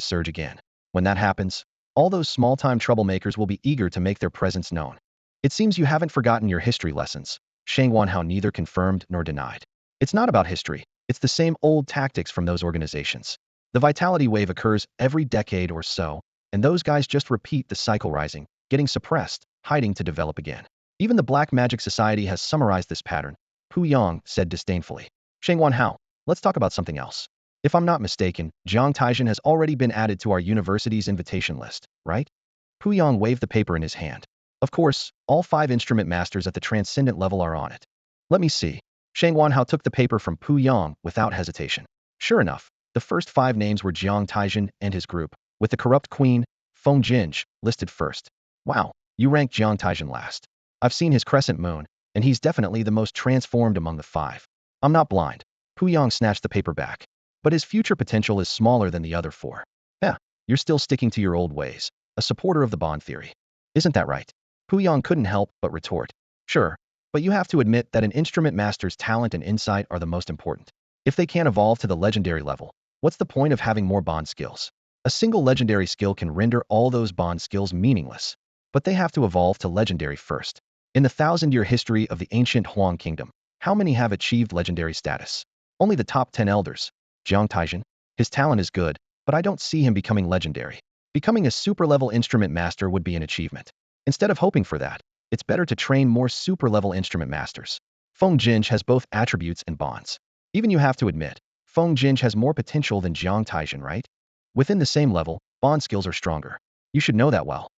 surge again. When that happens, all those small-time troublemakers will be eager to make their presence known. It seems you haven't forgotten your history lessons, Shang Wanhao neither confirmed nor denied. It's not about history, it's the same old tactics from those organizations. The vitality wave occurs every decade or so, and those guys just repeat the cycle rising, getting suppressed, hiding to develop again. Even the Black Magic Society has summarized this pattern, Pu Yang said disdainfully. Shang Wanhao, let's talk about something else. If I'm not mistaken, Jiang Taizhen has already been added to our university's invitation list, right? Pu Yang waved the paper in his hand. Of course, all 5 instrument masters at the transcendent level are on it. Let me see. Shang Wanhao took the paper from Pu Yang without hesitation. Sure enough, the first 5 names were Jiang Taizhen and his group, with the corrupt queen, Feng Jinj, listed first. Wow, you rank Jiang Taizhen last. I've seen his crescent moon, and he's definitely the most transformed among the 5. I'm not blind. Pu Yang snatched the paper back. But his future potential is smaller than the other 4. Yeah, you're still sticking to your old ways, a supporter of the bond theory. Isn't that right? Pu Yang couldn't help but retort. Sure, but you have to admit that an instrument master's talent and insight are the most important. If they can't evolve to the legendary level, what's the point of having more bond skills? A single legendary skill can render all those bond skills meaningless, but they have to evolve to legendary first. In the 1,000-year history of the ancient Huang Kingdom, how many have achieved legendary status? Only the top 10 elders. Jiang Taizhen, his talent is good, but I don't see him becoming legendary. Becoming a super-level instrument master would be an achievement. Instead of hoping for that, it's better to train more super-level instrument masters. Feng Jinj has both attributes and bonds. Even you have to admit, Feng Jinj has more potential than Jiang Taizhen, right? Within the same level, bond skills are stronger. You should know that well.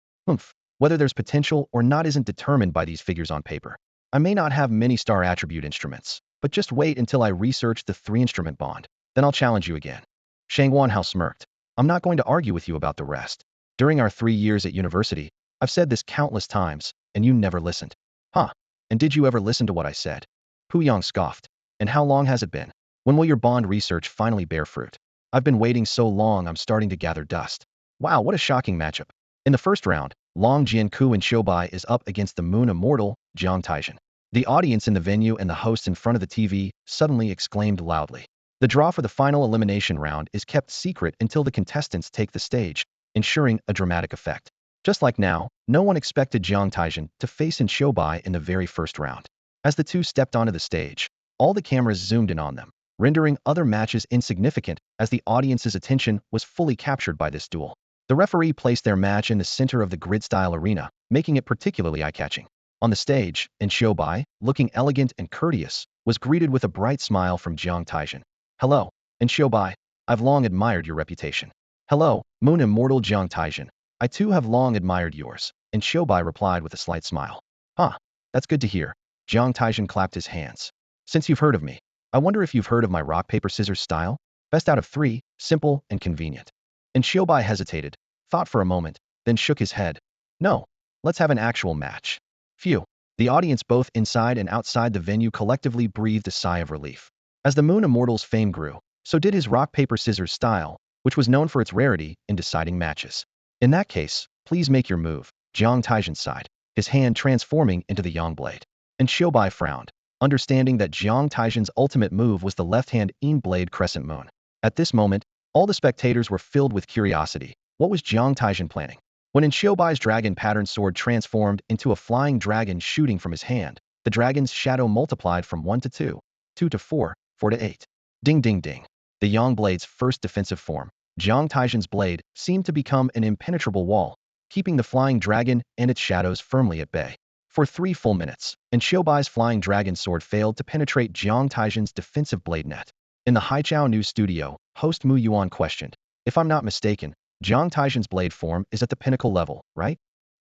Whether there's potential or not isn't determined by these figures on paper. I may not have many star attribute instruments, but just wait until I research the 3-instrument bond. Then I'll challenge you again. Shang Wanhao smirked. I'm not going to argue with you about the rest. During our 3 years at university, I've said this countless times, and you never listened. Huh? And did you ever listen to what I said? Pu Yang scoffed. And how long has it been? When will your bond research finally bear fruit? I've been waiting so long I'm starting to gather dust. Wow, what a shocking matchup. In the first round, Long Jianku and Shoubai is up against the Moon Immortal, Jiang Taizhen. The audience in the venue and the hosts in front of the TV suddenly exclaimed loudly. The draw for the final elimination round is kept secret until the contestants take the stage, ensuring a dramatic effect. Just like now, no one expected Jiang Taizhen to face in Shoubai in the very first round. As the two stepped onto the stage, all the cameras zoomed in on them, rendering other matches insignificant as the audience's attention was fully captured by this duel. The referee placed their match in the center of the grid-style arena, making it particularly eye-catching. On the stage, in Shoubai, looking elegant and courteous, was greeted with a bright smile from Jiang Taizhen. Hello, in Shoubai, I've long admired your reputation. Hello, Moon Immortal Jiang Taizhen. I too have long admired yours, and Shoubai replied with a slight smile. Huh, that's good to hear. Jiang Taizhen clapped his hands. Since you've heard of me, I wonder if you've heard of my rock-paper-scissors style? Best out of 3, simple and convenient. And Shoubai hesitated, thought for a moment, then shook his head. No, let's have an actual match. Phew. The audience both inside and outside the venue collectively breathed a sigh of relief. As the Moon Immortal's fame grew, so did his rock-paper-scissors style, which was known for its rarity in deciding matches. In that case, please make your move, Jiang Taizhen sighed, his hand transforming into the Yang blade. And Shoubai frowned, understanding that Jiang Taizhen's ultimate move was the left-hand Yin blade crescent moon. At this moment, all the spectators were filled with curiosity. What was Jiang Taizhen planning? When in Shoubai's dragon pattern sword transformed into a flying dragon shooting from his hand, the dragon's shadow multiplied from 1 to 2, 2 to 4, 4 to 8. Ding ding ding. The Yang blade's first defensive form, Jiang Taizhen's blade, seemed to become an impenetrable wall, keeping the flying dragon and its shadows firmly at bay. For 3 full minutes, and Shoubai's flying dragon sword failed to penetrate Jiang Taizhen's defensive blade net. In the Haichao News studio, host Mu Yuan questioned, if I'm not mistaken, Jiang Taizhen's blade form is at the pinnacle level, right?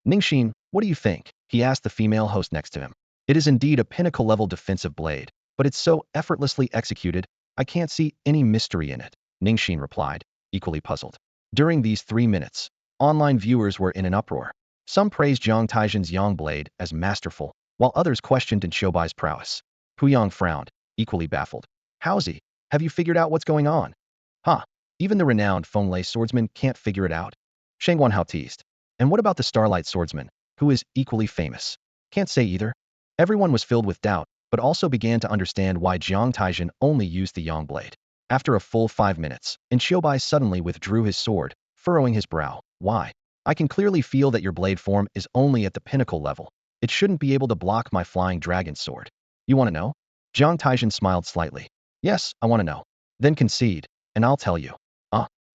Ningxin, what do you think? He asked the female host next to him. It is indeed a pinnacle-level defensive blade, but it's so effortlessly executed, I can't see any mystery in it, Ningxin replied, equally puzzled. During these 3 minutes, online viewers were in an uproar. Some praised Jiang Taizhen's Yang blade as masterful, while others questioned in Shoubai's prowess. Pu Yang frowned, equally baffled. Howzy, have you figured out what's going on? Huh, even the renowned Feng Lei swordsman can't figure it out? Shang Wanhao teased. And what about the Starlight Swordsman, who is equally famous? Can't say either. Everyone was filled with doubt, but also began to understand why Jiang Taizhen only used the Yang blade. After a full 5 minutes, Bai suddenly withdrew his sword, furrowing his brow. Why? I can clearly feel that your blade form is only at the pinnacle level. It shouldn't be able to block my flying dragon sword. You want to know? Jiang Taizhen smiled slightly. Yes, I want to know. Then concede, and I'll tell you.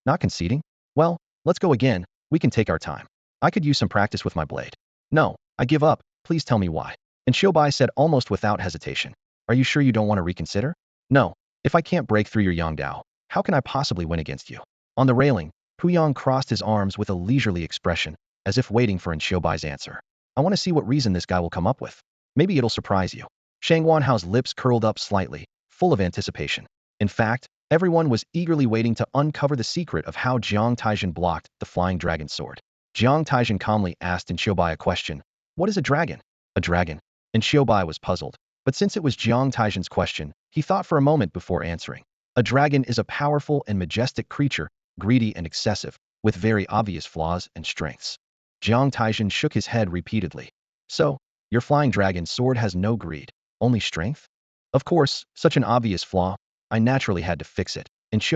Not conceding? Well, let's go again. We can take our time. I could use some practice with my blade. No, I give up. Please tell me why. And Bai said almost without hesitation. Are you sure you don't want to reconsider? No. If I can't break through your Yang Dao, how can I possibly win against you? On the railing, Yang crossed his arms with a leisurely expression, as if waiting for Bai's answer. I want to see what reason this guy will come up with. Maybe it'll surprise you. Shang Wanhao's lips curled up slightly, full of anticipation. In fact, everyone was eagerly waiting to uncover the secret of how Jiang Taizhen blocked the flying dragon sword. Jiang Taizhen calmly asked Bai a question. What is a dragon? A dragon? Bai was puzzled. But since it was Jiang Taizhen's question, he thought for a moment before answering. A dragon is a powerful and majestic creature, greedy and excessive, with very obvious flaws and strengths. Jiang Taizhen shook his head repeatedly. So, your flying dragon sword has no greed, only strength? Of course, such an obvious flaw. I naturally had to fix it,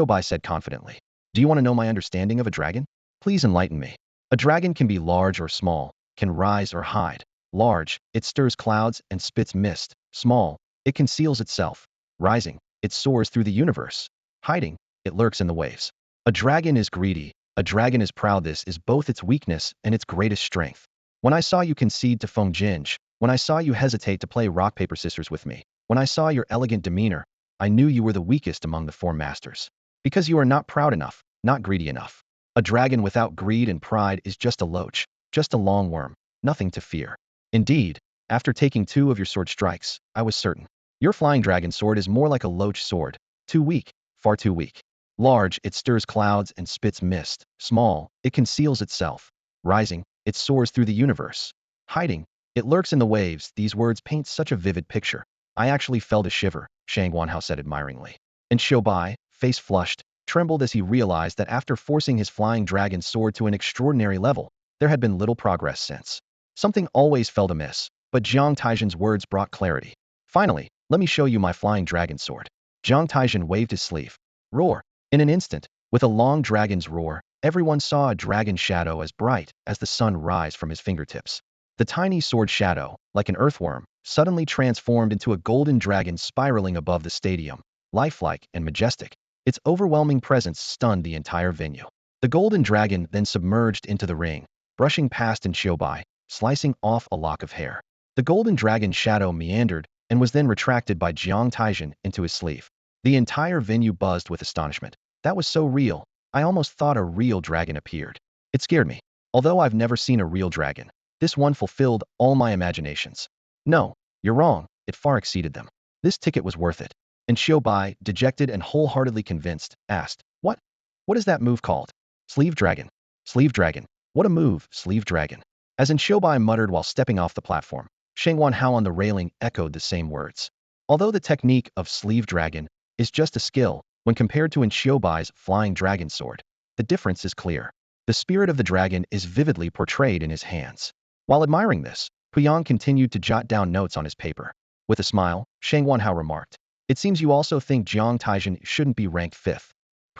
Bai said confidently. Do you want to know my understanding of a dragon? Please enlighten me. A dragon can be large or small, can rise or hide. Large, it stirs clouds and spits mist. Small, it conceals itself. Rising, it soars through the universe. Hiding, it lurks in the waves. A dragon is greedy. A dragon is proud. This is both its weakness and its greatest strength. When I saw you concede to Feng Jinj, when I saw you hesitate to play rock, paper, scissors with me, when I saw your elegant demeanor, I knew you were the weakest among the four masters. Because you are not proud enough, not greedy enough. A dragon without greed and pride is just a loach, just a long worm, nothing to fear. Indeed, after taking 2 of your sword strikes, I was certain. Your flying dragon sword is more like a loach sword. Too weak, far too weak. Large, it stirs clouds and spits mist. Small, it conceals itself. Rising, it soars through the universe. Hiding, it lurks in the waves. These words paint such a vivid picture. I actually felt a shiver, Shang Wanhao said admiringly. And Bai, face flushed, trembled as he realized that after forcing his flying dragon sword to an extraordinary level, there had been little progress since. Something always felt amiss, but Jiang Taizhen's words brought clarity. Finally, let me show you my flying dragon sword. Jiang Taizhen waved his sleeve. Roar. In an instant, with a long dragon's roar, everyone saw a dragon shadow as bright as the sun rise from his fingertips. The tiny sword shadow, like an earthworm, suddenly transformed into a golden dragon spiraling above the stadium, lifelike and majestic. Its overwhelming presence stunned the entire venue. The golden dragon then submerged into the ring, brushing past Bai, slicing off a lock of hair. The golden dragon shadow meandered and was then retracted by Jiang Taizhen into his sleeve. The entire venue buzzed with astonishment. That was so real. I almost thought a real dragon appeared. It scared me. Although I've never seen a real dragon, this one fulfilled all my imaginations. No, you're wrong. It far exceeded them. This ticket was worth it. And Bai, dejected and wholeheartedly convinced, asked, What? What is that move called? Sleeve dragon. Sleeve dragon. What a move, sleeve dragon. As Bai muttered while stepping off the platform, Shang Wanhao on the railing echoed the same words. Although the technique of sleeve dragon is just a skill, when compared to Bai's flying dragon sword, the difference is clear. The spirit of the dragon is vividly portrayed in his hands. While admiring this, Yang continued to jot down notes on his paper. With a smile, Shang Wanhao remarked, It seems you also think Jiang Taizhen shouldn't be ranked 5th.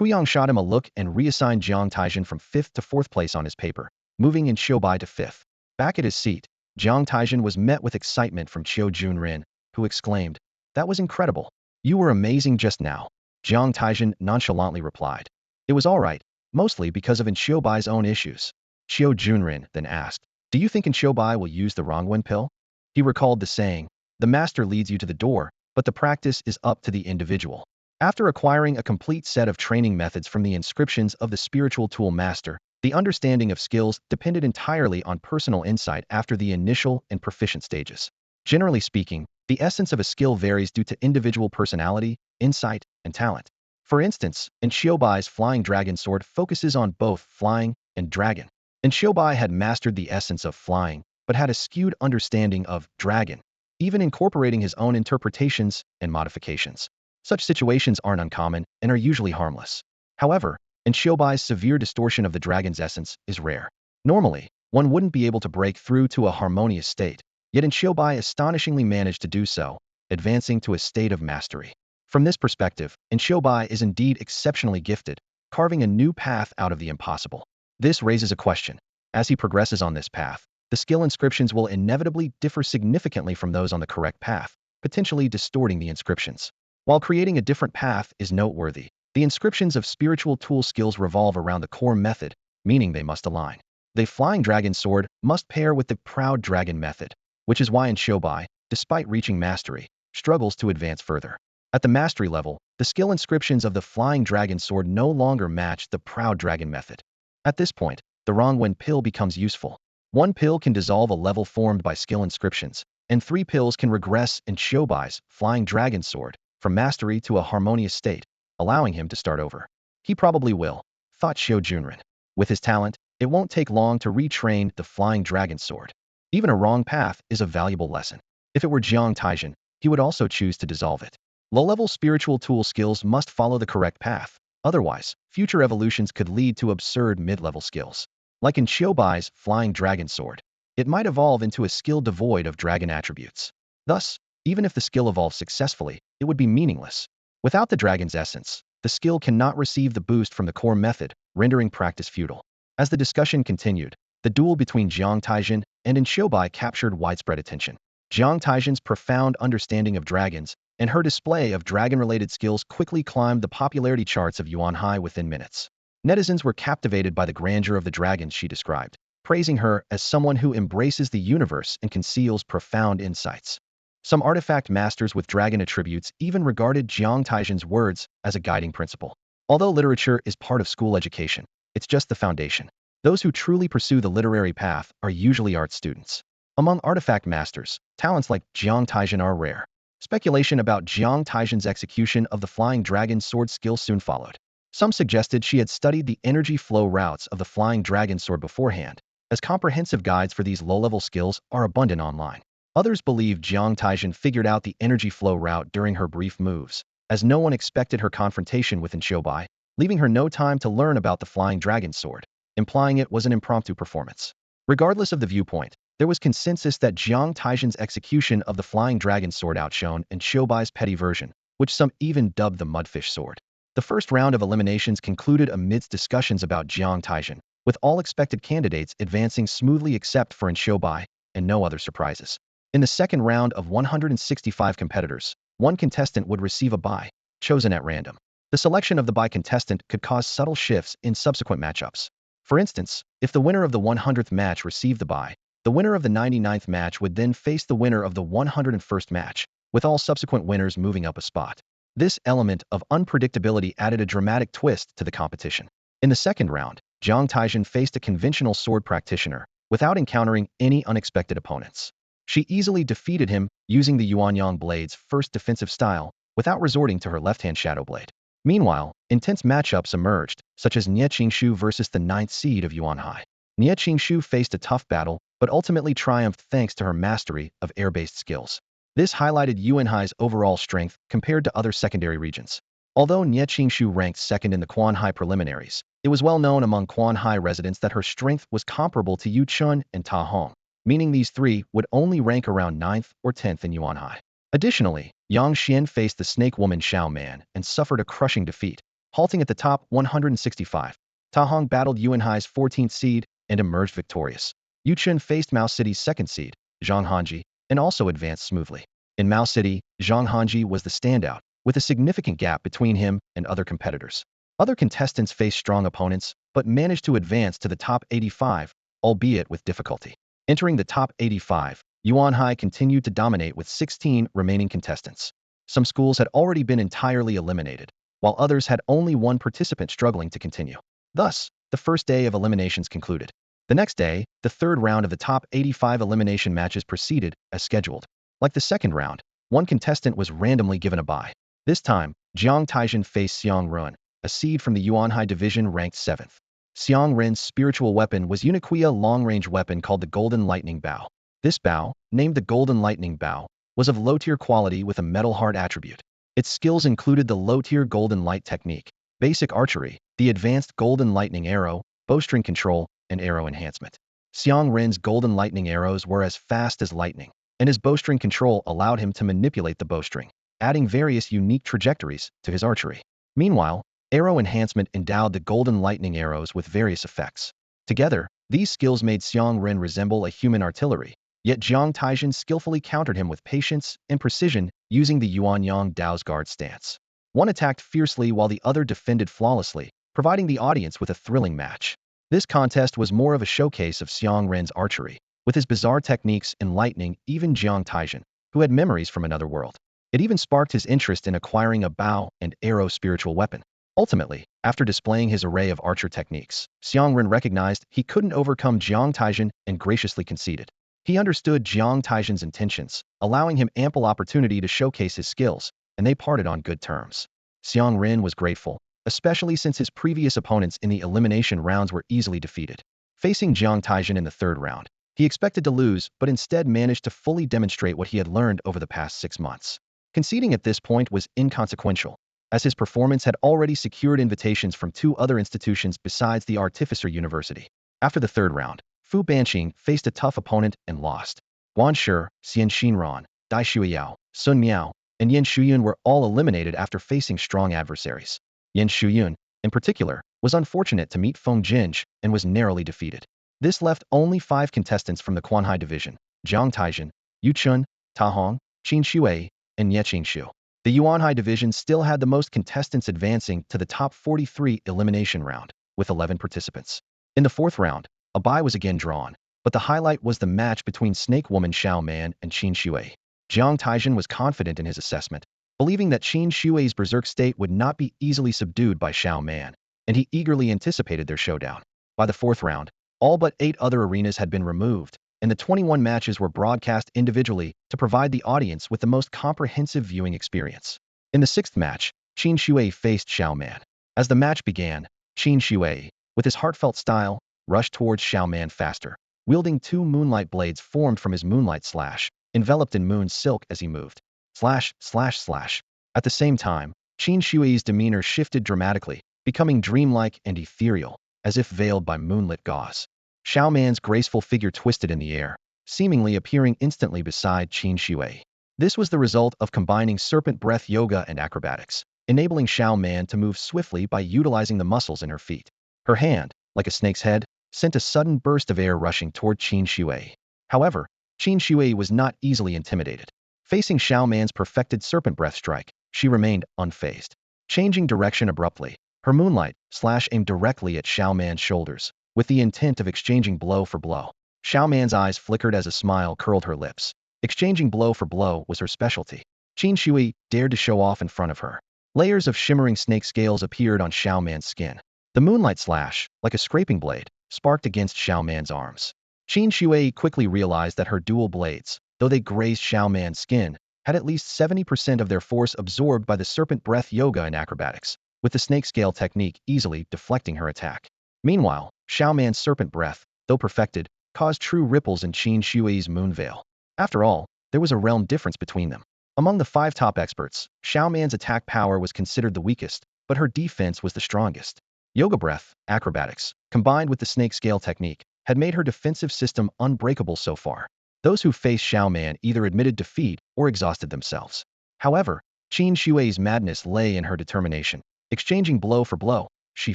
Yang shot him a look and reassigned Jiang Taizhen from 5th to 4th place on his paper, moving Bai to 5th. Back at his seat, Jiang Taizhen was met with excitement from Qiu Junrin, who exclaimed, That was incredible. You were amazing just now. Jiang Taizhen nonchalantly replied. It was all right, mostly because of Bai's own issues. Qiu Junrin then asked, Do you think Bai will use the Rongwen pill? He recalled the saying, The master leads you to the door, but the practice is up to the individual. After acquiring a complete set of training methods from the inscriptions of the spiritual tool master, the understanding of skills depended entirely on personal insight after the initial and proficient stages. Generally speaking, the essence of a skill varies due to individual personality, insight, and talent. For instance, Bai's flying dragon sword focuses on both flying and dragon. Bai had mastered the essence of flying, but had a skewed understanding of dragon, even incorporating his own interpretations and modifications. Such situations aren't uncommon and are usually harmless. However, Bai's severe distortion of the dragon's essence is rare. Normally, one wouldn't be able to break through to a harmonious state. Yet in Shobai astonishingly managed to do so, advancing to a state of mastery. From this perspective, Shobai is indeed exceptionally gifted, carving a new path out of the impossible. This raises a question. As he progresses on this path, the skill inscriptions will inevitably differ significantly from those on the correct path, potentially distorting the inscriptions. While creating a different path is noteworthy, the inscriptions of spiritual tool skills revolve around the core method, meaning they must align. The Flying Dragon Sword must pair with the Proud Dragon method, which is why Shobai, despite reaching mastery, struggles to advance further. At the mastery level, the skill inscriptions of the Flying Dragon Sword no longer match the Proud Dragon method. At this point, the Rongwen pill becomes useful. One pill can dissolve a level formed by skill inscriptions, and 3 pills can regress in Shobai's Flying Dragon Sword from mastery to a harmonious state, allowing him to start over. He probably will, thought Xiao Junren. With his talent, it won't take long to retrain the Flying Dragon Sword. Even a wrong path is a valuable lesson. If it were Jiang Taizhen, he would also choose to dissolve it. Low-level spiritual tool skills must follow the correct path. Otherwise, future evolutions could lead to absurd mid-level skills. Like in Shiobai's Flying Dragon Sword, it might evolve into a skill devoid of dragon attributes. Thus, even if the skill evolves successfully, it would be meaningless. Without the dragon's essence, the skill cannot receive the boost from the core method, rendering practice futile. As the discussion continued, the duel between Jiang Taizhen and Shiobai captured widespread attention. Jiang Taizhen's profound understanding of dragons and her display of dragon-related skills quickly climbed the popularity charts of Yuan Hai within minutes. Netizens were captivated by the grandeur of the dragons she described, praising her as someone who embraces the universe and conceals profound insights. Some artifact masters with dragon attributes even regarded Jiang Taizhen's words as a guiding principle. Although literature is part of school education, it's just the foundation. Those who truly pursue the literary path are usually art students. Among artifact masters, talents like Jiang Taizhen are rare. Speculation about Jiang Taizhen's execution of the Flying Dragon Sword skill soon followed. Some suggested she had studied the energy flow routes of the Flying Dragon Sword beforehand, as comprehensive guides for these low-level skills are abundant online. Others believe Jiang Taizhen figured out the energy flow route during her brief moves, as no one expected her confrontation with Shobai, leaving her no time to learn about the Flying Dragon Sword, implying it was an impromptu performance. Regardless of the viewpoint, there was consensus that Jiang Taizhen's execution of the Flying Dragon Sword outshone Shobai's petty version, which some even dubbed the Mudfish Sword. The first round of eliminations concluded amidst discussions about Jiang Taizhen, with all expected candidates advancing smoothly except for Shobai, and no other surprises. In the second round of 165 competitors, one contestant would receive a bye, chosen at random. The selection of the bye contestant could cause subtle shifts in subsequent matchups. For instance, if the winner of the 100th match received the bye, the winner of the 99th match would then face the winner of the 101st match, with all subsequent winners moving up a spot. This element of unpredictability added a dramatic twist to the competition. In the second round, Jiang Taizhen faced a conventional sword practitioner, without encountering any unexpected opponents. She easily defeated him using the Yuan Blade's first defensive style, without resorting to her left-hand Shadow Blade. Meanwhile, intense matchups emerged, such as Nie Qingshu versus the 9th seed of Yuan Hai. Nie Qingshu faced a tough battle, but ultimately triumphed thanks to her mastery of air-based skills. This highlighted Yuan Hai's overall strength compared to other secondary regions. Although Nie Qingshu ranked second in the Quan Hai preliminaries, it was well known among Quan Hai residents that her strength was comparable to Yu Chun and Ta Hong, meaning these three would only rank around 9th or 10th in Yuan Hai. Additionally, Yang Xian faced the Snake Woman Xiao Man and suffered a crushing defeat, halting at the top 165. Ta Hong battled Yuan Hai's 14th seed and emerged victorious. Yu Chun faced Mao City's 2nd seed, Zhang Hanji, and also advanced smoothly. In Mao City, Zhang Hanji was the standout, with a significant gap between him and other competitors. Other contestants faced strong opponents, but managed to advance to the top 85, albeit with difficulty. Entering the top 85, Yuan Hai continued to dominate with 16 remaining contestants. Some schools had already been entirely eliminated, while others had only one participant struggling to continue. Thus, the first day of eliminations concluded. The next day, the third round of the top 85 elimination matches proceeded as scheduled. Like the second round, one contestant was randomly given a bye. This time, Jiang Taizhen faced Xiang Ruan, a seed from the Yuan Hai division ranked 7th. Xiang Ren's spiritual weapon was Uniquia long-range weapon called the Golden Lightning Bow. This bow, named the Golden Lightning Bow, was of low-tier quality with a metal heart attribute. Its skills included the low-tier Golden Light technique, basic archery, the advanced Golden Lightning arrow, bowstring control, and arrow enhancement. Xiang Ren's golden lightning arrows were as fast as lightning, and his bowstring control allowed him to manipulate the bowstring, adding various unique trajectories to his archery. Meanwhile, arrow enhancement endowed the golden lightning arrows with various effects. Together, these skills made Xiang Ren resemble a human artillery, yet Jiang Taizhen skillfully countered him with patience and precision using the Yuan Yang Dao's guard stance. One attacked fiercely while the other defended flawlessly, providing the audience with a thrilling match. This contest was more of a showcase of Xiang Ren's archery, with his bizarre techniques enlightening even Jiang Taizhen, who had memories from another world. It even sparked his interest in acquiring a bow and arrow spiritual weapon. Ultimately, after displaying his array of archer techniques, Xiang Ren recognized he couldn't overcome Jiang Taizhen and graciously conceded. He understood Jiang Taizhen's intentions, allowing him ample opportunity to showcase his skills, and they parted on good terms. Xiang Ren was grateful, especially since his previous opponents in the elimination rounds were easily defeated. Facing Jiang Taizhen in the third round, he expected to lose but instead managed to fully demonstrate what he had learned over the past 6 months. Conceding at this point was inconsequential, as his performance had already secured invitations from 2 other institutions besides the Artificer University. After the third round, Fu Banqing faced a tough opponent and lost. Guan Shi, Xian Xinran, Dai Shuiyao, Sun Miao, and Yin Shuyun were all eliminated after facing strong adversaries. Yin Shuyun, in particular, was unfortunate to meet Feng Jinj and was narrowly defeated. This left only 5 contestants from the Quanhai division: Jiang Taizhen, Yu Chun, Ta Hong, Qin Shui, and Ye Qingshu. The Yuanhai division still had the most contestants advancing to the top 43 elimination round, with 11 participants. In the fourth round, a bye was again drawn, but the highlight was the match between Snake Woman Xiao Man and Qin Shui. Jiang Taizhen was confident in his assessment, believing that Qin Shui's berserk state would not be easily subdued by Xiao Man, and he eagerly anticipated their showdown. By the fourth round, all but 8 other arenas had been removed, and the 21 matches were broadcast individually to provide the audience with the most comprehensive viewing experience. In the sixth match, Qin Shui faced Xiao Man. As the match began, Qin Shui, with his heartfelt style, rushed towards Xiao Man faster, wielding 2 moonlight blades formed from his moonlight slash, enveloped in moon silk as he moved. Slash, slash, slash. At the same time, Qin Shui's demeanor shifted dramatically, becoming dreamlike and ethereal, as if veiled by moonlit gauze. Xiao Man's graceful figure twisted in the air, seemingly appearing instantly beside Qin Shui. This was the result of combining serpent breath yoga and acrobatics, enabling Xiao Man to move swiftly by utilizing the muscles in her feet. Her hand, like a snake's head, sent a sudden burst of air rushing toward Qin Shui. However, Qin Shui was not easily intimidated. Facing Xiao Man's perfected serpent breath strike, she remained unfazed. Changing direction abruptly, her moonlight slash aimed directly at Xiao Man's shoulders, with the intent of exchanging blow for blow. Xiao Man's eyes flickered as a smile curled her lips. Exchanging blow for blow was her specialty. Qin Shui dared to show off in front of her. Layers of shimmering snake scales appeared on Xiao Man's skin. The moonlight slash, like a scraping blade, sparked against Xiao Man's arms. Qin Shui quickly realized that her dual blades, though they grazed Xiao Man's skin, had at least 70% of their force absorbed by the serpent breath yoga and acrobatics, with the snake scale technique easily deflecting her attack. Meanwhile, Xiao Man's serpent breath, though perfected, caused true ripples in Qin Shui's moon veil. After all, there was a realm difference between them. Among the 5 top experts, Xiao Man's attack power was considered the weakest, but her defense was the strongest. Yoga breath, acrobatics, combined with the snake scale technique, had made her defensive system unbreakable so far. Those who faced Xiao Man either admitted defeat or exhausted themselves. However, Qin Shui's madness lay in her determination. Exchanging blow for blow, she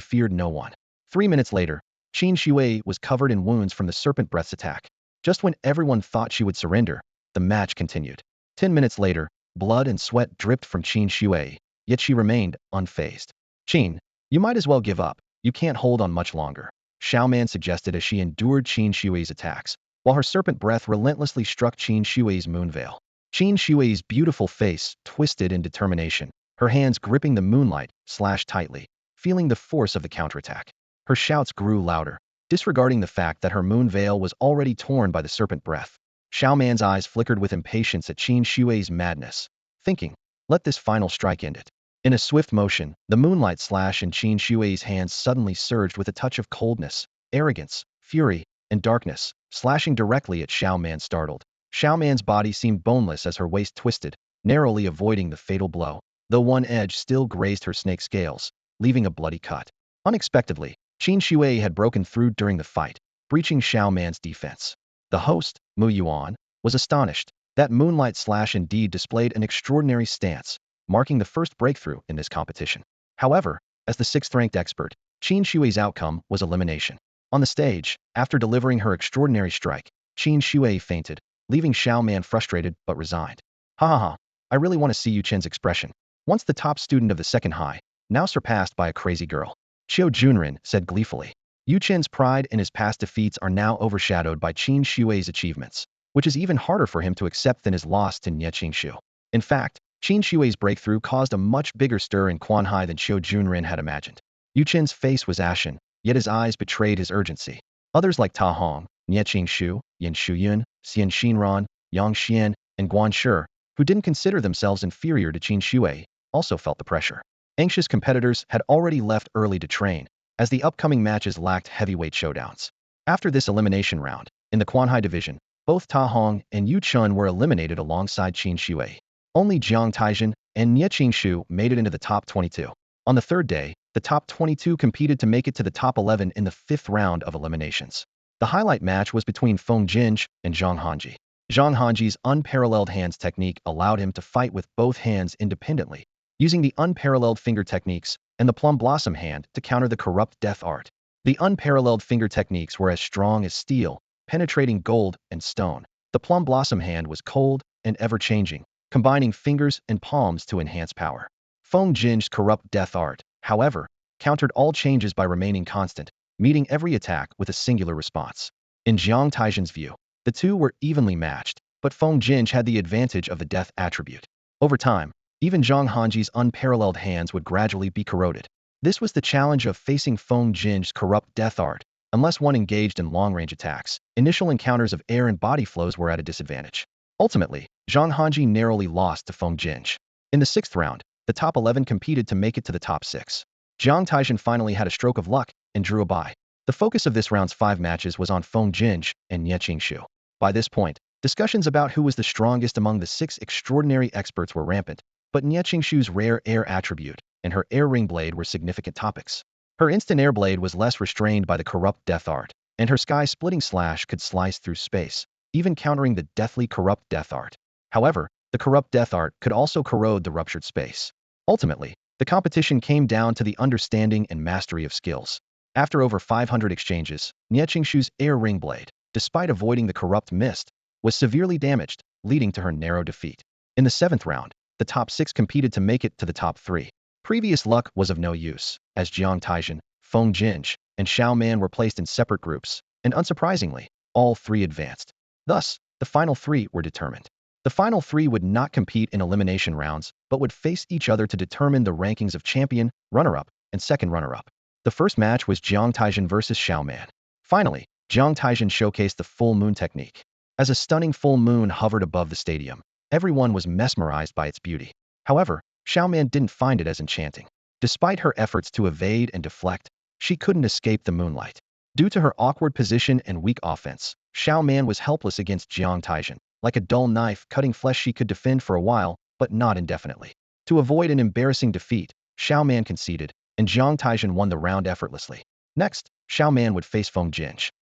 feared no one. 3 minutes later, Qin Shui was covered in wounds from the serpent breath's attack. Just when everyone thought she would surrender, the match continued. 10 minutes later, blood and sweat dripped from Qin Shui, yet she remained unfazed. Qin, you might as well give up. You can't hold on much longer, Xiao Man suggested as she endured Qin Shui's attacks, while her serpent breath relentlessly struck Qin Shui's moon veil. Qin Shui's beautiful face twisted in determination, her hands gripping the moonlight slash tightly, feeling the force of the counterattack. Her shouts grew louder, disregarding the fact that her moon veil was already torn by the serpent breath. Xiao Man's eyes flickered with impatience at Qin Shui's madness, thinking, let this final strike end it. In a swift motion, the moonlight slash in Qin Shui's hands suddenly surged with a touch of coldness, arrogance, fury, and darkness, slashing directly at Xiao Man startled. Xiao Man's body seemed boneless as her waist twisted, narrowly avoiding the fatal blow, though one edge still grazed her snake scales, leaving a bloody cut. Unexpectedly, Qin Shui had broken through during the fight, breaching Xiao Man's defense. The host, Yuan, was astonished. That moonlight slash indeed displayed an extraordinary stance, marking the first breakthrough in this competition. However, as the sixth-ranked expert, Qin Shui's outcome was elimination. On the stage, after delivering her extraordinary strike, Qin Shui fainted, leaving Xiao Man frustrated but resigned. Ha ha ha, I really want to see Yu Chen's expression. Once the top student of the second high, now surpassed by a crazy girl. Qiu Junren said gleefully. Yu Chen's pride in his past defeats are now overshadowed by Qin Shui's achievements, which is even harder for him to accept than his loss to Nie Qingshu. In fact, Qin Shui's breakthrough caused a much bigger stir in Quanhai than Qiu Junren had imagined. Yu Chen's face was ashen, yet his eyes betrayed his urgency. Others like Ta Hong, Nie Qingshu, Yin Shuyun, Xian Xinran, Yang Xian, and Guan Shi, who didn't consider themselves inferior to Qin Shui, also felt the pressure. Anxious competitors had already left early to train, as the upcoming matches lacked heavyweight showdowns. After this elimination round, in the Quanhai division, both Ta Hong and Yu Chun were eliminated alongside Qin Shui. Only Jiang Taizhen and Nie Qingshu made it into the top 22. On the third day, the top 22 competed to make it to the top 11 in the fifth round of eliminations. The highlight match was between Feng Jinj and Zhang Hanji. Zhang Hanji's unparalleled hands technique allowed him to fight with both hands independently, using the unparalleled finger techniques and the plum blossom hand to counter the corrupt death art. The unparalleled finger techniques were as strong as steel, penetrating gold and stone. The plum blossom hand was cold and ever-changing, combining fingers and palms to enhance power. Feng Jin's corrupt death art, however, countered all changes by remaining constant, meeting every attack with a singular response. In Jiang Taizhen's view, the two were evenly matched, but Feng Jin had the advantage of the death attribute. Over time, even Zhang Hanji's unparalleled hands would gradually be corroded. This was the challenge of facing Feng Jin's corrupt death art. Unless one engaged in long-range attacks, initial encounters of air and body flows were at a disadvantage. Ultimately, Zhang Hanji narrowly lost to Feng Jin. In the sixth round, the top 11 competed to make it to the top 6. Jiang Taizhen finally had a stroke of luck and drew a bye. The focus of this round's 5 matches was on Feng Jin and Nie Qingshu. By this point, discussions about who was the strongest among the 6 extraordinary experts were rampant, but Nie Qingshu's rare air attribute and her air ring blade were significant topics. Her instant air blade was less restrained by the corrupt death art, and her sky-splitting slash could slice through space, even countering the deathly corrupt death art. However, the corrupt death art could also corrode the ruptured space. Ultimately, the competition came down to the understanding and mastery of skills. After over 500 exchanges, Nie Qingshu's air ring blade, despite avoiding the corrupt mist, was severely damaged, leading to her narrow defeat. In the 7th round, the top 6 competed to make it to the top 3. Previous luck was of no use, as Jiang Taizhen, Feng Jin, and Xiao Man were placed in separate groups, and unsurprisingly, all 3 advanced. Thus, the final 3 were determined. The final 3 would not compete in elimination rounds, but would face each other to determine the rankings of champion, runner-up, and second runner-up. The first match was Jiang Taizhen versus Xiao Man. Finally, Jiang Taizhen showcased the full moon technique. As a stunning full moon hovered above the stadium, everyone was mesmerized by its beauty. However, Xiao Man didn't find it as enchanting. Despite her efforts to evade and deflect, she couldn't escape the moonlight. Due to her awkward position and weak offense, Xiao Man was helpless against Jiang Taizhen. Like a dull knife cutting flesh, she could defend for a while, but not indefinitely. To avoid an embarrassing defeat, Xiao Man conceded, and Jiang Taizhen won the round effortlessly. Next, Xiao Man would face Feng Jin.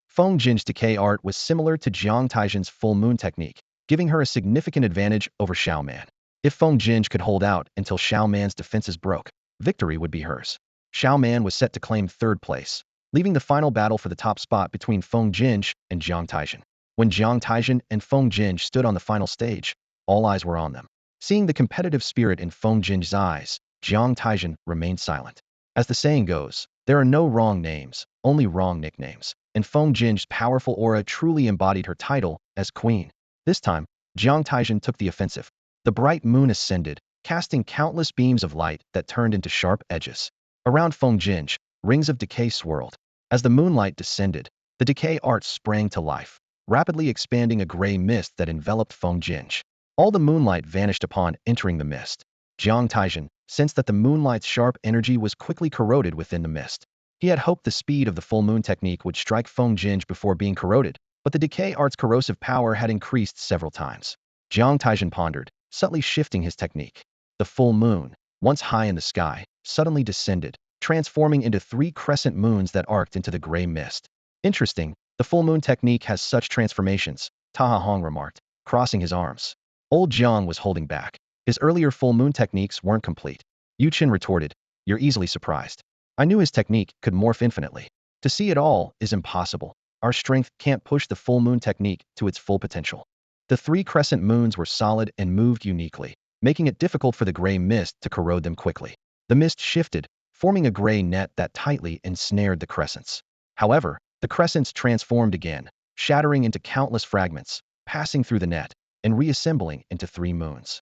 Feng Jin's decay art was similar to Jiang Taizhen's full moon technique, giving her a significant advantage over Xiao Man. If Feng Jin could hold out until Xiao Man's defenses broke, victory would be hers. Xiao Man was set to claim 3rd place, leaving the final battle for the top spot between Feng Jin and Jiang Taizhen. When Jiang Taizhen and Feng Jin stood on the final stage, all eyes were on them. Seeing the competitive spirit in Feng Jin's eyes, Jiang Taizhen remained silent. As the saying goes, there are no wrong names, only wrong nicknames, and Feng Jin's powerful aura truly embodied her title as queen. This time, Jiang Taizhen took the offensive. The bright moon ascended, casting countless beams of light that turned into sharp edges. Around Feng Jin, rings of decay swirled. As the moonlight descended, the decay art sprang to life, rapidly expanding a gray mist that enveloped Feng Jin. All the moonlight vanished upon entering the mist. Jiang Taizhen sensed that the moonlight's sharp energy was quickly corroded within the mist. He had hoped the speed of the full moon technique would strike Feng Jin before being corroded, but the decay art's corrosive power had increased several times. Jiang Taizhen pondered, subtly shifting his technique. The full moon, once high in the sky, suddenly descended, transforming into 3 crescent moons that arced into the gray mist. Interesting, the full moon technique has such transformations, Taha Hong remarked, crossing his arms. Old Jiang was holding back. His earlier full moon techniques weren't complete. Yu Qin retorted, you're easily surprised. I knew his technique could morph infinitely. To see it all is impossible. Our strength can't push the full moon technique to its full potential. The three crescent moons were solid and moved uniquely, making it difficult for the gray mist to corrode them quickly. The mist shifted, forming a gray net that tightly ensnared the crescents. However, the crescents transformed again, shattering into countless fragments, passing through the net, and reassembling into three moons.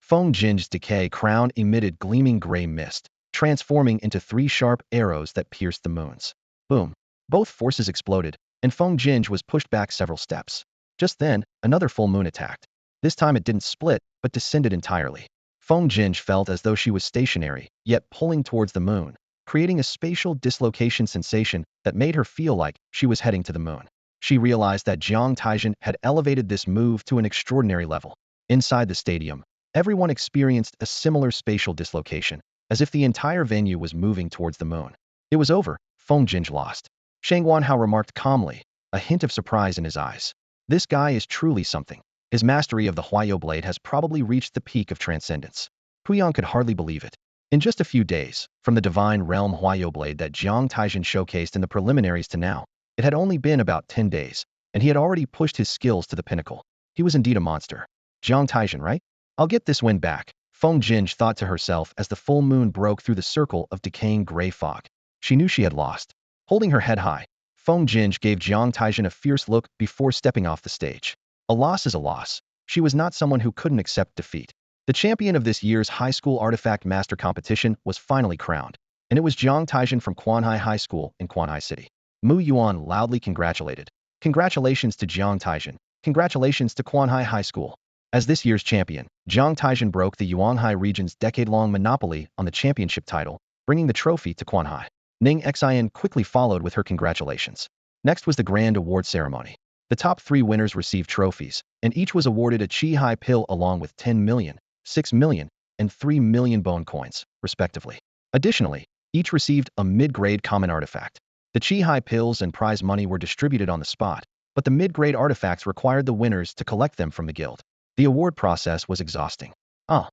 Feng Jin's decay crown emitted gleaming gray mist, transforming into three sharp arrows that pierced the moons. Boom! Both forces exploded, and Feng Jin was pushed back several steps. Just then, another full moon attacked. This time it didn't split, but descended entirely. Feng Jin felt as though she was stationary, yet pulling towards the moon, creating a spatial dislocation sensation that made her feel like she was heading to the moon. She realized that Jiang Taizhen had elevated this move to an extraordinary level. Inside the stadium, everyone experienced a similar spatial dislocation, as if the entire venue was moving towards the moon. It was over, Feng Jin lost. Shang Wanhao remarked calmly, a hint of surprise in his eyes. This guy is truly something. His mastery of the Huayo blade has probably reached the peak of transcendence. Huyan could hardly believe it. In just a few days, from the divine realm Huayo blade that Jiang Taizhen showcased in the preliminaries to now, it had only been about 10 days, and he had already pushed his skills to the pinnacle. He was indeed a monster. Jiang Taizhen, right? I'll get this win back, Feng Jin thought to herself as the full moon broke through the circle of decaying gray fog. She knew she had lost. Holding her head high, Feng Jin gave Jiang Taizhen a fierce look before stepping off the stage. A loss is a loss. She was not someone who couldn't accept defeat. The champion of this year's high school artifact master competition was finally crowned, and it was Jiang Taizhen from Quanhai High School in Quanhai City. Mu Yuan loudly congratulated. Congratulations to Jiang Taizhen. Congratulations to Quanhai High School. As this year's champion, Jiang Taizhen broke the Yuanhai region's decade-long monopoly on the championship title, bringing the trophy to Quanhai. Ning Xin quickly followed with her congratulations. Next was the grand award ceremony. The top three winners received trophies, and each was awarded a Qi-Hai pill along with 10 million, 6 million, and 3 million bone coins, respectively. Additionally, each received a mid-grade common artifact. The Qi-Hai pills and prize money were distributed on the spot, but the mid-grade artifacts required the winners to collect them from the guild. The award process was exhausting. Jiang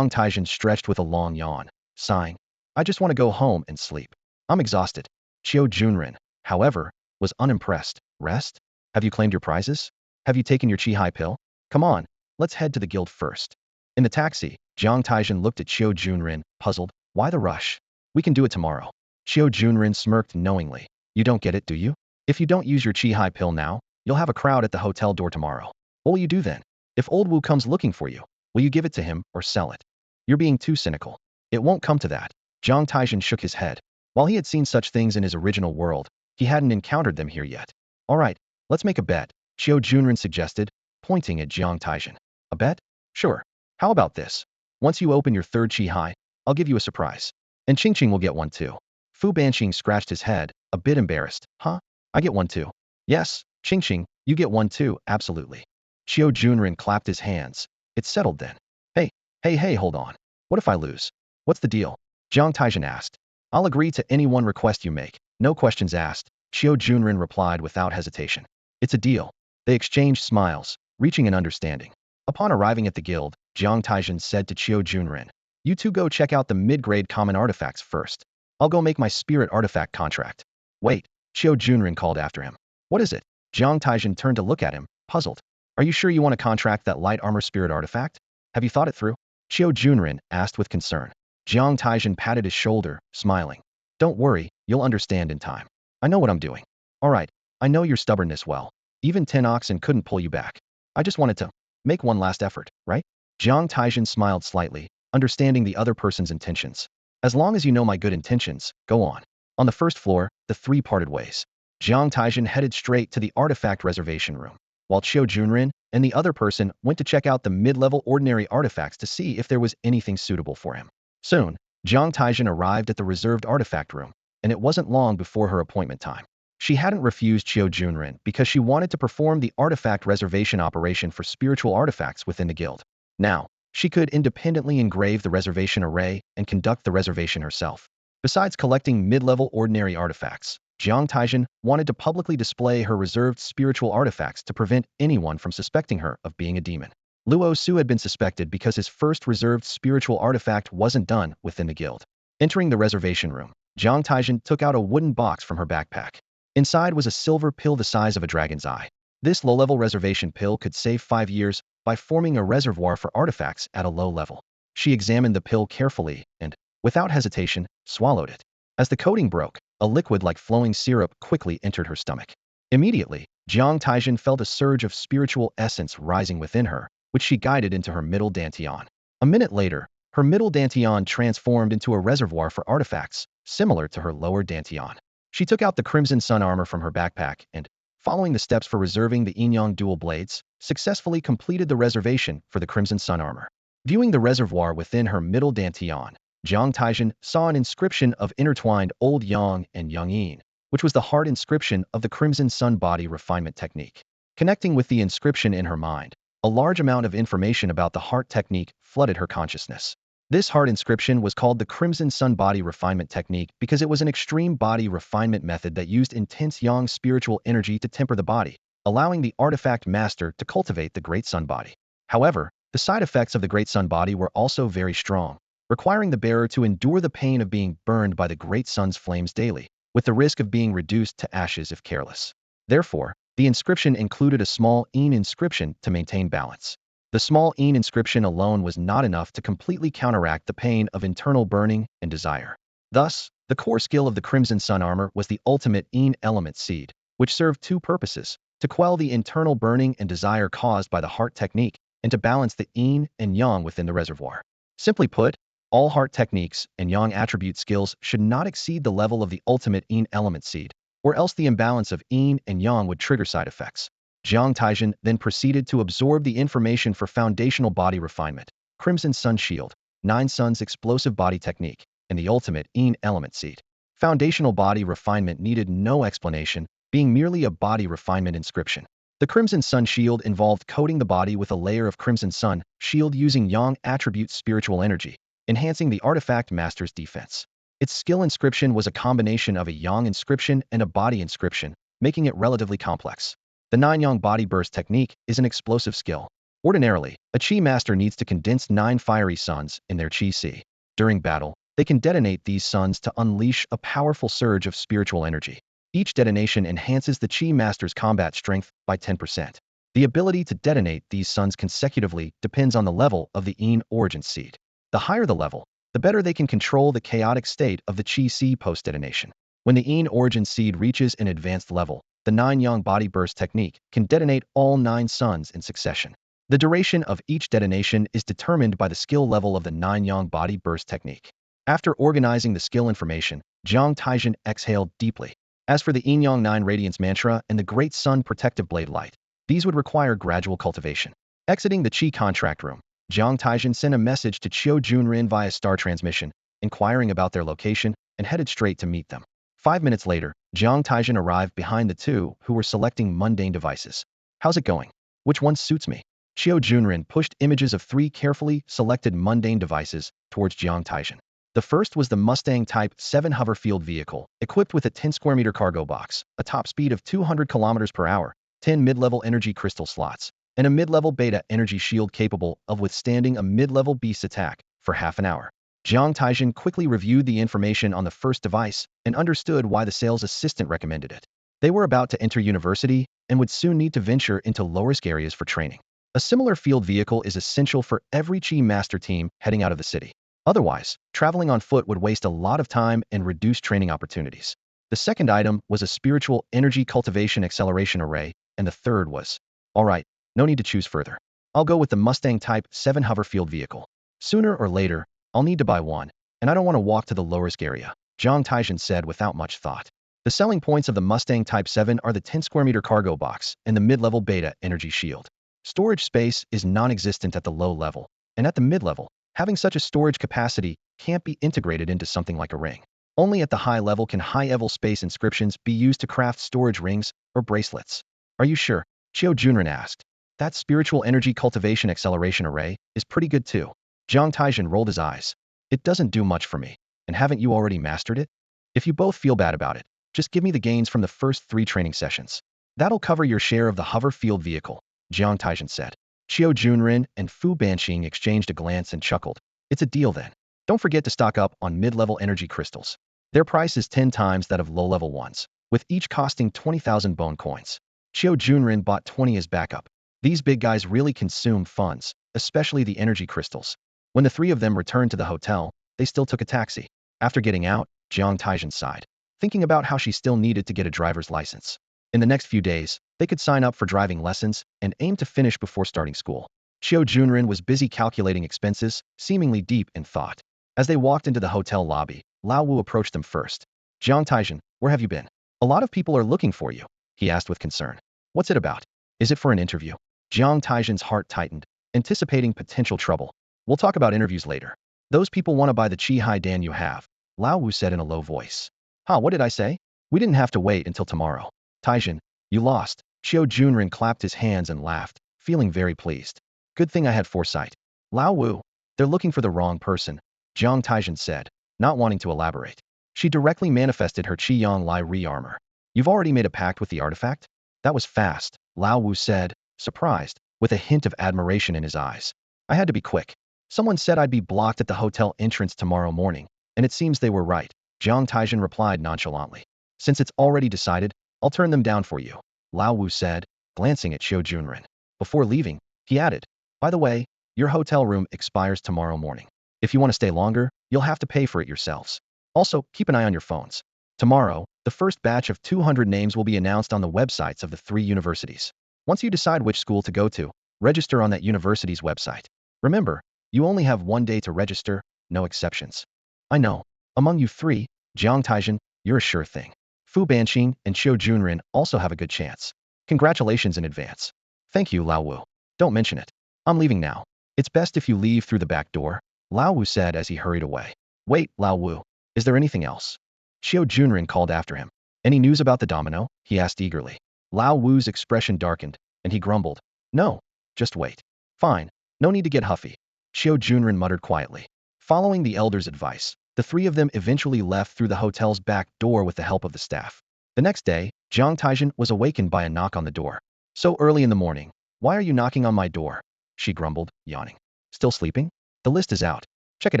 Taizhen stretched with a long yawn, sighing. I just want to go home and sleep. I'm exhausted. Qiu Junren, however, was unimpressed. Rest? Have you claimed your prizes? Have you taken your Qi-Hai pill? Come on, let's head to the guild first. In the taxi, Jiang Taizhen looked at Qiu Junren, puzzled. Why the rush? We can do it tomorrow. Qiu Junren smirked knowingly. You don't get it, do you? If you don't use your Qi-Hai pill now, you'll have a crowd at the hotel door tomorrow. What will you do then? If old Wu comes looking for you, will you give it to him or sell it? You're being too cynical. It won't come to that. Jiang Taizhen shook his head. While he had seen such things in his original world, he hadn't encountered them here yet. All right, let's make a bet, Qiu Junren suggested, pointing at Jiang Taizhen. A bet? Sure. How about this? Once you open your third Qi-Hai, I'll give you a surprise. And Qingqing will get one too. Fu Banqing scratched his head, a bit embarrassed. Huh? I get one too. Yes, Qingqing, you get one too, absolutely. Qiu Junren clapped his hands. It's settled then. Hey, hold on. What if I lose? What's the deal? Jiang Taizhen asked. I'll agree to any one request you make. No questions asked, Qiu Junren replied without hesitation. It's a deal. They exchanged smiles, reaching an understanding. Upon arriving at the guild, Jiang Taizhen said to Qiu Junren, you two go check out the mid-grade common artifacts first. I'll go make my spirit artifact contract. Wait, Qiu Junren called after him. What is it? Jiang Taizhen turned to look at him, puzzled. Are you sure you want to contract that light armor spirit artifact? Have you thought it through? Qiu Junren asked with concern. Jiang Taizhen patted his shoulder, smiling. Don't worry, you'll understand in time. I know what I'm doing. All right, I know your stubbornness well. Even 10 oxen couldn't pull you back. I just wanted to make one last effort, right? Jiang Taizhen smiled slightly, understanding the other person's intentions. As long as you know my good intentions, go on. On the first floor, the three parted ways. Jiang Taizhen headed straight to the artifact reservation room, while Qiu Junren and the other person went to check out the mid-level ordinary artifacts to see if there was anything suitable for him. Soon, Jiang Taizhen arrived at the reserved artifact room, and it wasn't long before her appointment time. She hadn't refused Qiu Junren because she wanted to perform the artifact reservation operation for spiritual artifacts within the guild. Now, she could independently engrave the reservation array and conduct the reservation herself. Besides collecting mid-level ordinary artifacts, Jiang Taizhen wanted to publicly display her reserved spiritual artifacts to prevent anyone from suspecting her of being a demon. Luo Su had been suspected because his first reserved spiritual artifact wasn't done within the guild. Entering the reservation room, Jiang Taizhen took out a wooden box from her backpack. Inside was a silver pill the size of a dragon's eye. This low-level reservation pill could save 5 years by forming a reservoir for artifacts at a low level. She examined the pill carefully and, without hesitation, swallowed it. As the coating broke, a liquid like flowing syrup quickly entered her stomach. Immediately, Jiang Taizhen felt a surge of spiritual essence rising within her, which she guided into her middle dantian. A minute later, her middle dantian transformed into a reservoir for artifacts, similar to her lower dantian. She took out the Crimson Sun armor from her backpack and, following the steps for reserving the Yin-Yang dual blades, successfully completed the reservation for the Crimson Sun armor. Viewing the reservoir within her middle dantian, Jiang Taizhen saw an inscription of intertwined Old Yang and Young Yin, which was the heart inscription of the Crimson Sun body refinement technique. Connecting with the inscription in her mind, a large amount of information about the heart technique flooded her consciousness. This heart inscription was called the Crimson Sun body refinement technique because it was an extreme body refinement method that used intense yang spiritual energy to temper the body, allowing the artifact master to cultivate the Great Sun body. However, the side effects of the Great Sun body were also very strong, requiring the bearer to endure the pain of being burned by the Great Sun's flames daily, with the risk of being reduced to ashes if careless. Therefore, the inscription included a small Yin inscription to maintain balance. The small Yin inscription alone was not enough to completely counteract the pain of internal burning and desire. Thus, the core skill of the Crimson Sun armor was the ultimate Yin element seed, which served two purposes: to quell the internal burning and desire caused by the heart technique, and to balance the Yin and Yang within the reservoir. Simply put, all heart techniques and Yang attribute skills should not exceed the level of the ultimate Yin element seed, or else the imbalance of Yin and Yang would trigger side effects. Jiang Taizhen then proceeded to absorb the information for foundational body refinement, Crimson Sun Shield, 9 Suns explosive body technique, and the ultimate Yin element seed. Foundational body refinement needed no explanation, being merely a body refinement inscription. The Crimson Sun Shield involved coating the body with a layer of Crimson Sun Shield using Yang attribute spiritual energy, enhancing the artifact master's defense. Its skill inscription was a combination of a Yang inscription and a body inscription, making it relatively complex. The 9 Yang body burst technique is an explosive skill. Ordinarily, a Qi master needs to condense 9 fiery suns in their Qi Si. During battle, they can detonate these suns to unleash a powerful surge of spiritual energy. Each detonation enhances the Qi master's combat strength by 10%. The ability to detonate these suns consecutively depends on the level of the Yin origin seed. The higher the level, the better they can control the chaotic state of the Qi Si post-detonation. When the Yin origin seed reaches an advanced level, the 9 Yang body burst technique can detonate all 9 suns in succession. The duration of each detonation is determined by the skill level of the 9 Yang body burst technique. After organizing the skill information, Jiang Taizhen exhaled deeply. As for the Yin-Yang 9 Radiance Mantra and the Great Sun Protective Blade Light, these would require gradual cultivation. Exiting the Qi contract room, Jiang Taizhen sent a message to Qiu Junren via star transmission, inquiring about their location, and headed straight to meet them. 5 minutes later, Jiang Taizhen arrived behind the two who were selecting mundane devices. "How's it going? Which one suits me?" Qiu Junren pushed images of 3 carefully selected mundane devices towards Jiang Taizhen. The first was the Mustang Type 7 hoverfield vehicle, equipped with a 10 square meter cargo box, a top speed of 200 kilometers per hour, 10 mid-level energy crystal slots, and a mid-level beta energy shield capable of withstanding a mid-level beast attack for half an hour. Jiang Taizhen quickly reviewed the information on the first device and understood why the sales assistant recommended it. They were about to enter university and would soon need to venture into low-risk areas for training. A similar field vehicle is essential for every Qi master team heading out of the city. Otherwise, traveling on foot would waste a lot of time and reduce training opportunities. The second item was a spiritual energy cultivation acceleration array, and the third was, "All right, no need to choose further. I'll go with the Mustang Type 7 hoverfield vehicle. Sooner or later, I'll need to buy one, and I don't want to walk to the low-risk area," Jiang Taizhen said without much thought. The selling points of the Mustang Type 7 are the 10 square meter cargo box and the mid-level beta energy shield. Storage space is non-existent at the low level, and at the mid-level, having such a storage capacity can't be integrated into something like a ring. Only at the high level can high-level space inscriptions be used to craft storage rings or bracelets. "Are you sure?" Qiu Junren asked. "That spiritual energy cultivation acceleration array is pretty good too." Jiang Taizhen rolled his eyes. "It doesn't do much for me, and haven't you already mastered it? If you both feel bad about it, Just give me the gains from the first 3 training sessions. That'll cover your share of the hover field vehicle, Jiang Taizhen said. Qiu Junren and Fu Banqing exchanged a glance and chuckled. It's a deal then. Don't forget to stock up on mid-level energy crystals. Their price is 10 times that of low-level ones, with each costing 20,000 bone coins. Qiu Junren bought 20 as backup. These big guys really consume funds, especially the energy crystals. When the 3 of them returned to the hotel, they still took a taxi. After getting out, Jiang Taizhen sighed, thinking about how she still needed to get a driver's license. In the next few days, they could sign up for driving lessons and aim to finish before starting school. Qiu Junren was busy calculating expenses, seemingly deep in thought. As they walked into the hotel lobby, Lao Wu approached them first. Jiang Taizhen, where have you been? A lot of people are looking for you, he asked with concern. What's it about? Is it for an interview? Jiang Taizhen's heart tightened, anticipating potential trouble. We'll talk about interviews later. Those people want to buy the Qi Hai Dan you have, Lao Wu said in a low voice. Huh, what did I say? We didn't have to wait until tomorrow. Taizhen, you lost. Qiu Junren clapped his hands and laughed, feeling very pleased. Good thing I had foresight. Lao Wu, they're looking for the wrong person, Jiang Taizhen said, not wanting to elaborate. She directly manifested her Qiyang Lai re-armor. You've already made a pact with the artifact? That was fast, Lao Wu said, surprised, with a hint of admiration in his eyes. I had to be quick. Someone said I'd be blocked at the hotel entrance tomorrow morning, and it seems they were right, Jiang Taizhen replied nonchalantly. Since it's already decided, I'll turn them down for you, Lao Wu said, glancing at Qiu Junren. Before leaving, he added, by the way, your hotel room expires tomorrow morning. If you want to stay longer, you'll have to pay for it yourselves. Also, keep an eye on your phones. Tomorrow, the first batch of 200 names will be announced on the websites of the 3 universities. Once you decide which school to go to, register on that university's website. Remember, you only have 1 day to register, no exceptions. I know. Among you 3, Jiang Taizhen, you're a sure thing. Fu Banqing and Qiu Junren also have a good chance. Congratulations in advance. Thank you, Lao Wu. Don't mention it. I'm leaving now. It's best if you leave through the back door, Lao Wu said as he hurried away. Wait, Lao Wu. Is there anything else? Qiu Junren called after him. Any news about the domino? He asked eagerly. Lao Wu's expression darkened, and he grumbled. No. Just wait. Fine. No need to get huffy. Qiu Junren muttered quietly. Following the elder's advice, the 3 of them eventually left through the hotel's back door with the help of the staff. The next day, Jiang Taizhen was awakened by a knock on the door. So early in the morning. Why are you knocking on my door? She grumbled, yawning. Still sleeping? The list is out. Check it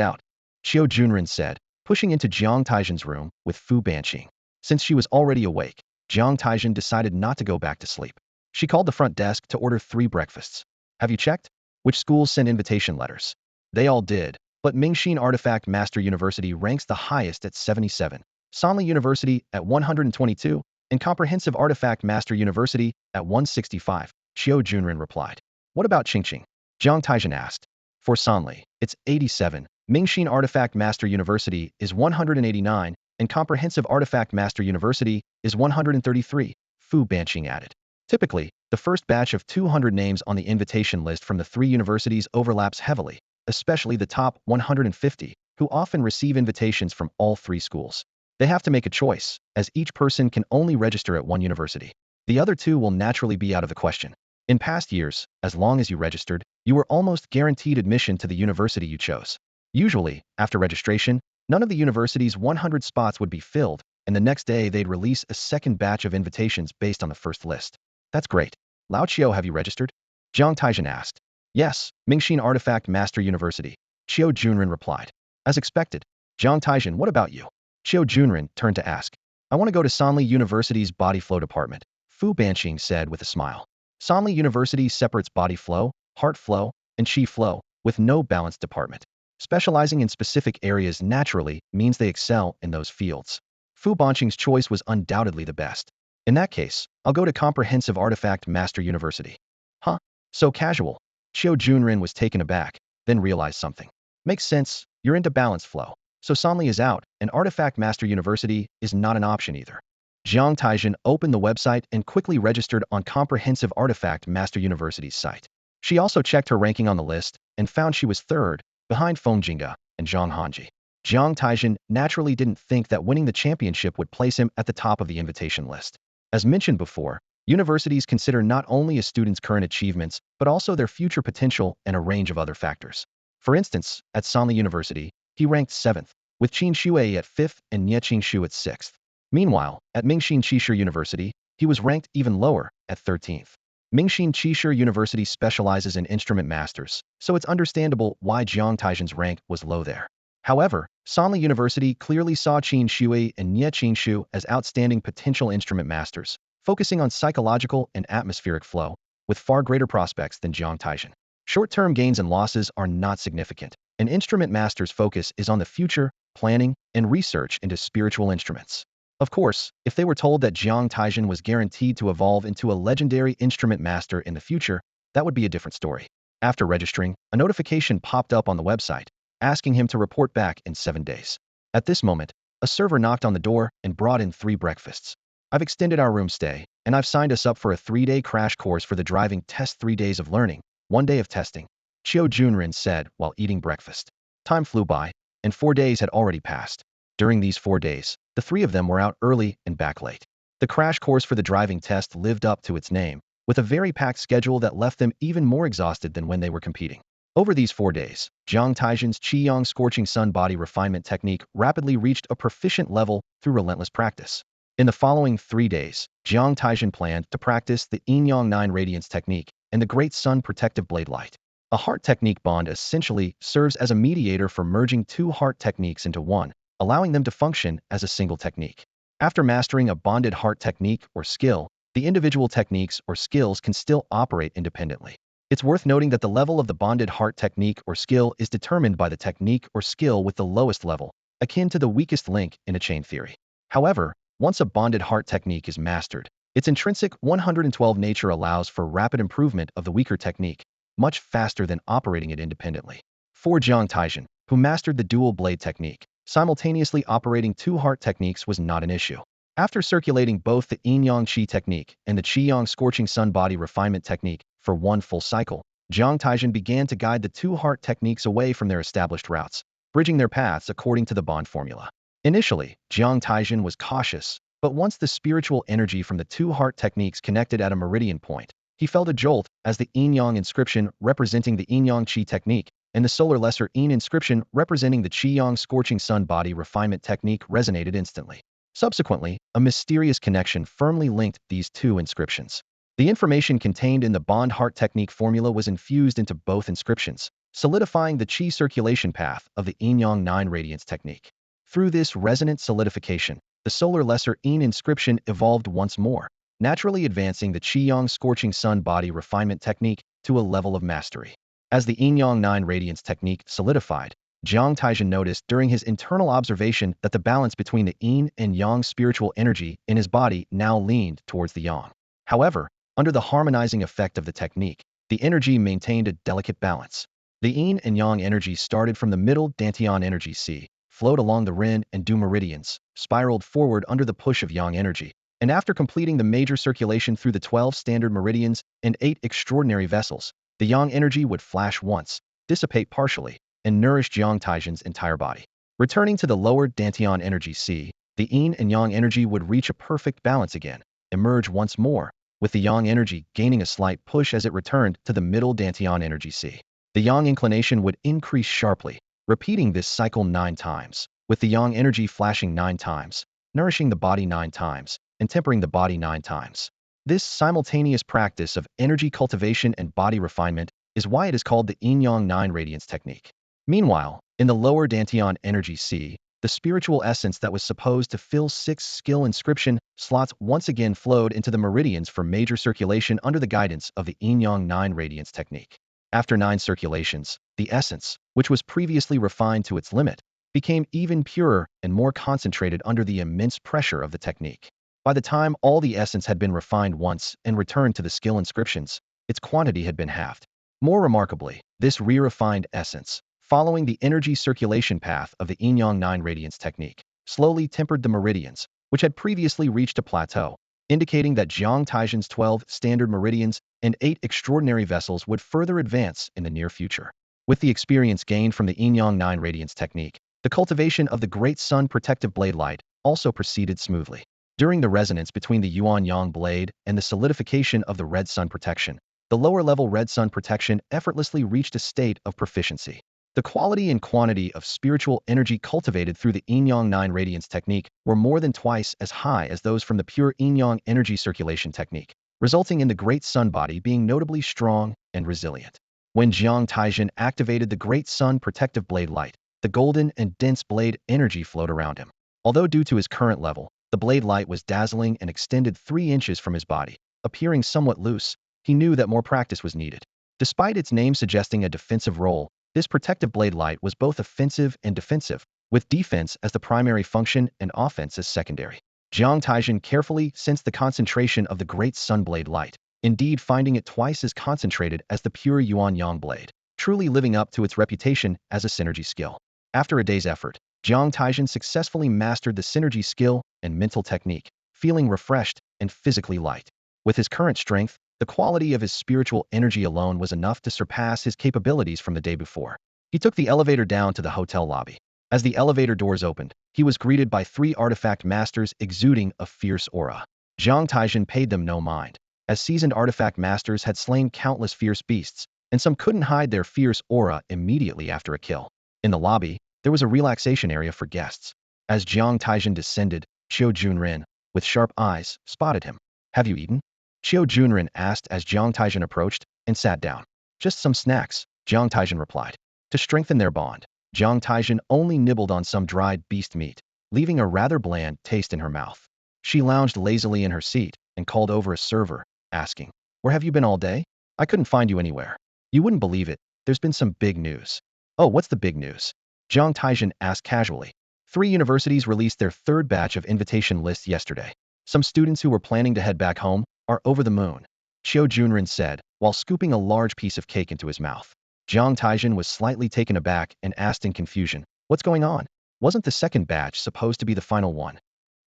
out, Qiu Junren said, pushing into Jiang Taizhen's room with Fu Banqing. Since she was already awake, Jiang Taizhen decided not to go back to sleep. She called the front desk to order 3 breakfasts. Have you checked? Which schools sent invitation letters? They all did, but Mingxin Artifact Master University ranks the highest at 77, Sanli University at 122, and Comprehensive Artifact Master University at 165, Qiu Junren replied. What about Qingqing? Jiang Taizhen asked. For Sanli, it's 87, Mingxin Artifact Master University is 189, and Comprehensive Artifact Master University is 133, Fu Banqing added. Typically, the first batch of 200 names on the invitation list from the 3 universities overlaps heavily, especially the top 150, who often receive invitations from all 3 schools. They have to make a choice, as each person can only register at 1 university. The other 2 will naturally be out of the question. In past years, as long as you registered, you were almost guaranteed admission to the university you chose. Usually, after registration, none of the university's 100 spots would be filled, and the next day they'd release a second batch of invitations based on the first list. That's great. Lao Qiu, have you registered? Jiang Taizhen asked. Yes, Mingxin Artifact Master University, Qiu Junren replied. As expected. Jiang Taizhen, what about you? Qiu Junren turned to ask. I want to go to Sanli University's Body Flow Department, Fu Banqing said with a smile. Sanli University separates body flow, heart flow, and qi flow, with no balanced department. Specializing in specific areas naturally means they excel in those fields. Fu Banqing's choice was undoubtedly the best. In that case, I'll go to Comprehensive Artifact Master University. Huh? So casual. Qiu Junren was taken aback, then realized something. Makes sense, you're into balanced flow. So Sanli is out, and Artifact Master University is not an option either. Jiang Taizhen opened the website and quickly registered on Comprehensive Artifact Master University's site. She also checked her ranking on the list and found she was 3rd, behind Feng Jingge and Zhang Hanji. Jiang Taizhen naturally didn't think that winning the championship would place him at the top of the invitation list. As mentioned before, universities consider not only a student's current achievements, but also their future potential and a range of other factors. For instance, at Sanli University, he ranked 7th, with Qin Shuai at 5th and Nie Qingshu at 6th. Meanwhile, at Mingxin Qishu University, he was ranked even lower, at 13th. Mingxin Qishu University specializes in instrument masters, so it's understandable why Jiang Taizhen's rank was low there. However, Sanli University clearly saw Qin Shui and Nie Qinshu as outstanding potential instrument masters, focusing on psychological and atmospheric flow, with far greater prospects than Jiang Taizhen. Short-term gains and losses are not significant. An instrument master's focus is on the future, planning, and research into spiritual instruments. Of course, if they were told that Jiang Taizhen was guaranteed to evolve into a legendary instrument master in the future, that would be a different story. After registering, a notification popped up on the website, asking him to report back in 7 days. At this moment, a server knocked on the door and brought in 3 breakfasts. I've extended our room stay, and I've signed us up for a 3-day crash course for the driving test. 3 days of learning, 1 day of testing, Qiu Junrin said while eating breakfast. Time flew by, and 4 days had already passed. During these 4 days, the 3 of them were out early and back late. The crash course for the driving test lived up to its name, with a very packed schedule that left them even more exhausted than when they were competing. Over these 4 days, Jiang Taizhen's Qiyang Scorching Sun Body Refinement technique rapidly reached a proficient level through relentless practice. In the following 3 days, Jiang Taizhen planned to practice the Yin-Yang 9 Radiance technique and the Great Sun Protective Blade Light. A heart technique bond essentially serves as a mediator for merging 2 heart techniques into one, allowing them to function as a single technique. After mastering a bonded heart technique or skill, the individual techniques or skills can still operate independently. It's worth noting that the level of the bonded heart technique or skill is determined by the technique or skill with the lowest level, akin to the weakest link in a chain theory. However, once a bonded heart technique is mastered, its intrinsic 112 nature allows for rapid improvement of the weaker technique, much faster than operating it independently. For Jiang Taizhen, who mastered the dual blade technique, simultaneously operating 2 heart techniques was not an issue. After circulating both the Yin-Yang Qi technique and the Qiyang Scorching Sun Body Refinement technique for 1 full cycle, Jiang Taizhen began to guide the 2 heart techniques away from their established routes, bridging their paths according to the bond formula. Initially, Jiang Taizhen was cautious, but once the spiritual energy from the 2 heart techniques connected at a meridian point, he felt a jolt as the Yin-Yang inscription representing the Yin-Yang Qi technique and the solar lesser Yin inscription representing the Qiyang Scorching Sun Body Refinement technique resonated instantly. Subsequently, a mysterious connection firmly linked these 2 inscriptions. The information contained in the bond heart technique formula was infused into both inscriptions, solidifying the Qi circulation path of the Yin-Yang 9 Radiance technique. Through this resonant solidification, the solar lesser Yin inscription evolved once more, naturally advancing the Qiyang Scorching Sun Body Refinement technique to a level of mastery. As the Yin-Yang 9 Radiance technique solidified, Jiang Taizhen noticed during his internal observation that the balance between the Yin and Yang spiritual energy in his body now leaned towards the Yang. However, under the harmonizing effect of the technique, the energy maintained a delicate balance. The Yin and Yang energy started from the middle Dantian energy C, flowed along the Ren and Du meridians, spiraled forward under the push of Yang energy, and after completing the major circulation through the 12 standard meridians and 8 extraordinary vessels, the Yang energy would flash once, dissipate partially, and nourish Jiang Taizhen's entire body. Returning to the lower Dantian energy C, the Yin and Yang energy would reach a perfect balance again, emerge once more, with the Yang energy gaining a slight push as it returned to the middle Dantian energy C. The Yang inclination would increase sharply, repeating this cycle 9 times, with the Yang energy flashing 9 times, nourishing the body 9 times, and tempering the body 9 times. This simultaneous practice of energy cultivation and body refinement is why it is called the Yin-Yang 9 Radiance technique. Meanwhile, in the lower Dantian energy C, the spiritual essence that was supposed to fill 6 skill inscription slots once again flowed into the meridians for major circulation under the guidance of the Yin-Yang 9 Radiance technique. After 9 circulations, the essence, which was previously refined to its limit, became even purer and more concentrated under the immense pressure of the technique. By the time all the essence had been refined once and returned to the skill inscriptions, its quantity had been halved. More remarkably, this re-refined essence, following the energy circulation path of the Yin-Yang 9 Radiance technique, slowly tempered the meridians, which had previously reached a plateau, indicating that Jiang Taizhen's 12 standard meridians and 8 extraordinary vessels would further advance in the near future. With the experience gained from the Yin-Yang 9 Radiance technique, the cultivation of the Great Sun Protective Blade Light also proceeded smoothly. During the resonance between the Yuan Yang blade and the solidification of the Red Sun protection, the lower-level Red Sun protection effortlessly reached a state of proficiency. The quality and quantity of spiritual energy cultivated through the Yin-Yang 9 radiance technique were more than twice as high as those from the pure Yin-Yang energy circulation technique, resulting in the Great Sun body being notably strong and resilient. When Jiang Taizhen activated the Great Sun protective blade light, the golden and dense blade energy flowed around him. Although due to his current level, the blade light was dazzling and extended 3 inches from his body, appearing somewhat loose, he knew that more practice was needed. Despite its name suggesting a defensive role, this protective blade light was both offensive and defensive, with defense as the primary function and offense as secondary. Jiang Taizhen carefully sensed the concentration of the Great Sun blade light, indeed finding it twice as concentrated as the pure Yuan Yang blade, truly living up to its reputation as a synergy skill. After a day's effort, Jiang Taizhen successfully mastered the synergy skill and mental technique, feeling refreshed and physically light. With his current strength, the quality of his spiritual energy alone was enough to surpass his capabilities from the day before. He took the elevator down to the hotel lobby. As the elevator doors opened, he was greeted by 3 artifact masters exuding a fierce aura. Jiang Taizhen paid them no mind, as seasoned artifact masters had slain countless fierce beasts, and some couldn't hide their fierce aura immediately after a kill. In the lobby, there was a relaxation area for guests. As Jiang Taizhen descended, Qiu Junren, with sharp eyes, spotted him. "Have you eaten?" Qiu Junren asked as Jiang Taizhen approached and sat down. "Just some snacks," Jiang Taizhen replied. To strengthen their bond, Jiang Taizhen only nibbled on some dried beast meat, leaving a rather bland taste in her mouth. She lounged lazily in her seat and called over a server, asking, "Where have you been all day? I couldn't find you anywhere." "You wouldn't believe it, there's been some big news." "Oh, what's the big news?" Jiang Taizhen asked casually. 3 universities released their 3rd batch of invitation lists yesterday. Some students who were planning to head back home are over the moon, Qiu Junren said, while scooping a large piece of cake into his mouth. Jiang Taizhen was slightly taken aback and asked in confusion, "What's going on? Wasn't the 2nd batch supposed to be the final one?"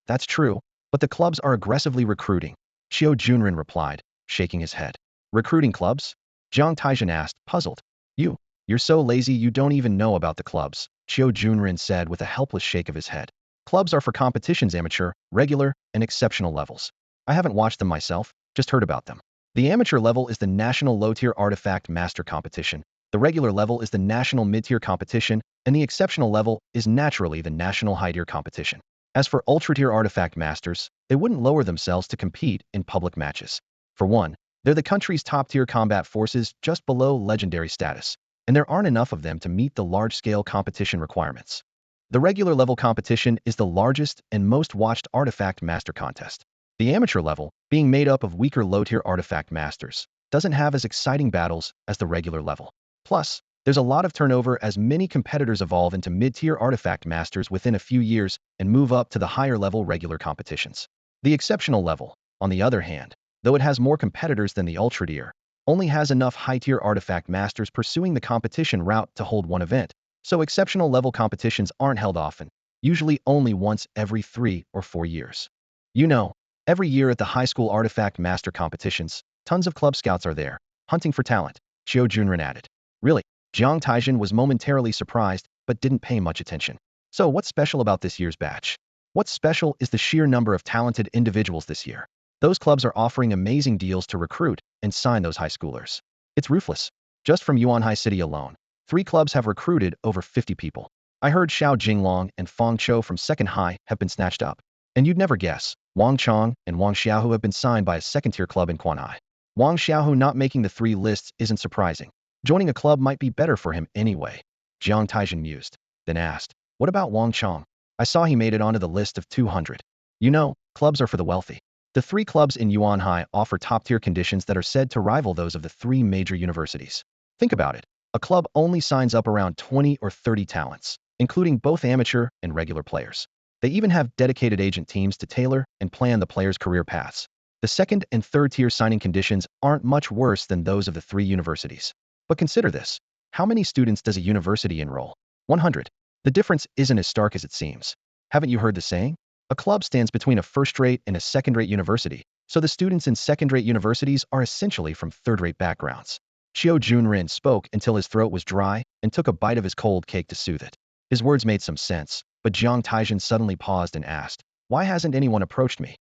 "That's true, but the clubs are aggressively recruiting," Qiu Junren replied, shaking his head. "Recruiting clubs?" Jiang Taizhen asked, puzzled. You're so lazy you don't even know about the clubs," Qiu Junren said with a helpless shake of his head. "Clubs are for competitions amateur, regular, and exceptional levels. I haven't watched them myself, just heard about them. The amateur level is the National Low-Tier Artifact Master Competition, the regular level is the National Mid-Tier Competition, and the exceptional level is naturally the National High-Tier Competition. As for Ultra-Tier Artifact Masters, they wouldn't lower themselves to compete in public matches. For one, they're the country's top-tier combat forces just below legendary status, and there aren't enough of them to meet the large-scale competition requirements. The regular level competition is the largest and most watched artifact master contest. The amateur level, being made up of weaker low-tier artifact masters, doesn't have as exciting battles as the regular level. Plus, there's a lot of turnover as many competitors evolve into mid-tier artifact masters within a few years and move up to the higher-level regular competitions. The exceptional level, on the other hand, though it has more competitors than the ultra-tier, only has enough high-tier artifact masters pursuing the competition route to hold one event, so exceptional level competitions aren't held often, usually only once every 3 or 4 years. Every year at the high school artifact master competitions, tons of club scouts are there, hunting for talent, Qiu Junren added. Really? Jiang Taizhen was momentarily surprised, but didn't pay much attention. So what's special about this year's batch? What's special is the sheer number of talented individuals this year. Those clubs are offering amazing deals to recruit and sign those high schoolers. It's ruthless. Just from Yuan High City alone, 3 clubs have recruited over 50 people. I heard Xiao Jinglong and Fong Chou from Second High have been snatched up. And you'd never guess, Wang Chong and Wang Xiaohu have been signed by a second-tier club in Quanhai. Wang Xiaohu not making the 3 lists isn't surprising. Joining a club might be better for him anyway. Jiang Taizhen mused, then asked, "What about Wang Chong? I saw he made it onto the list of 200. Clubs are for the wealthy." The 3 clubs in Yuan High offer top-tier conditions that are said to rival those of the 3 major universities. Think about it. A club only signs up around 20 or 30 talents, including both amateur and regular players. They even have dedicated agent teams to tailor and plan the players' career paths. The 2nd and 3rd tier signing conditions aren't much worse than those of the 3 universities. But consider this. How many students does a university enroll? 100. The difference isn't as stark as it seems. Haven't you heard the saying? A club stands between a first-rate and a second-rate university, so the students in second-rate universities are essentially from third-rate backgrounds. Qiu Junren spoke until his throat was dry and took a bite of his cold cake to soothe it. His words made some sense, but Jiang Taizhen suddenly paused and asked, "Why hasn't anyone approached me?"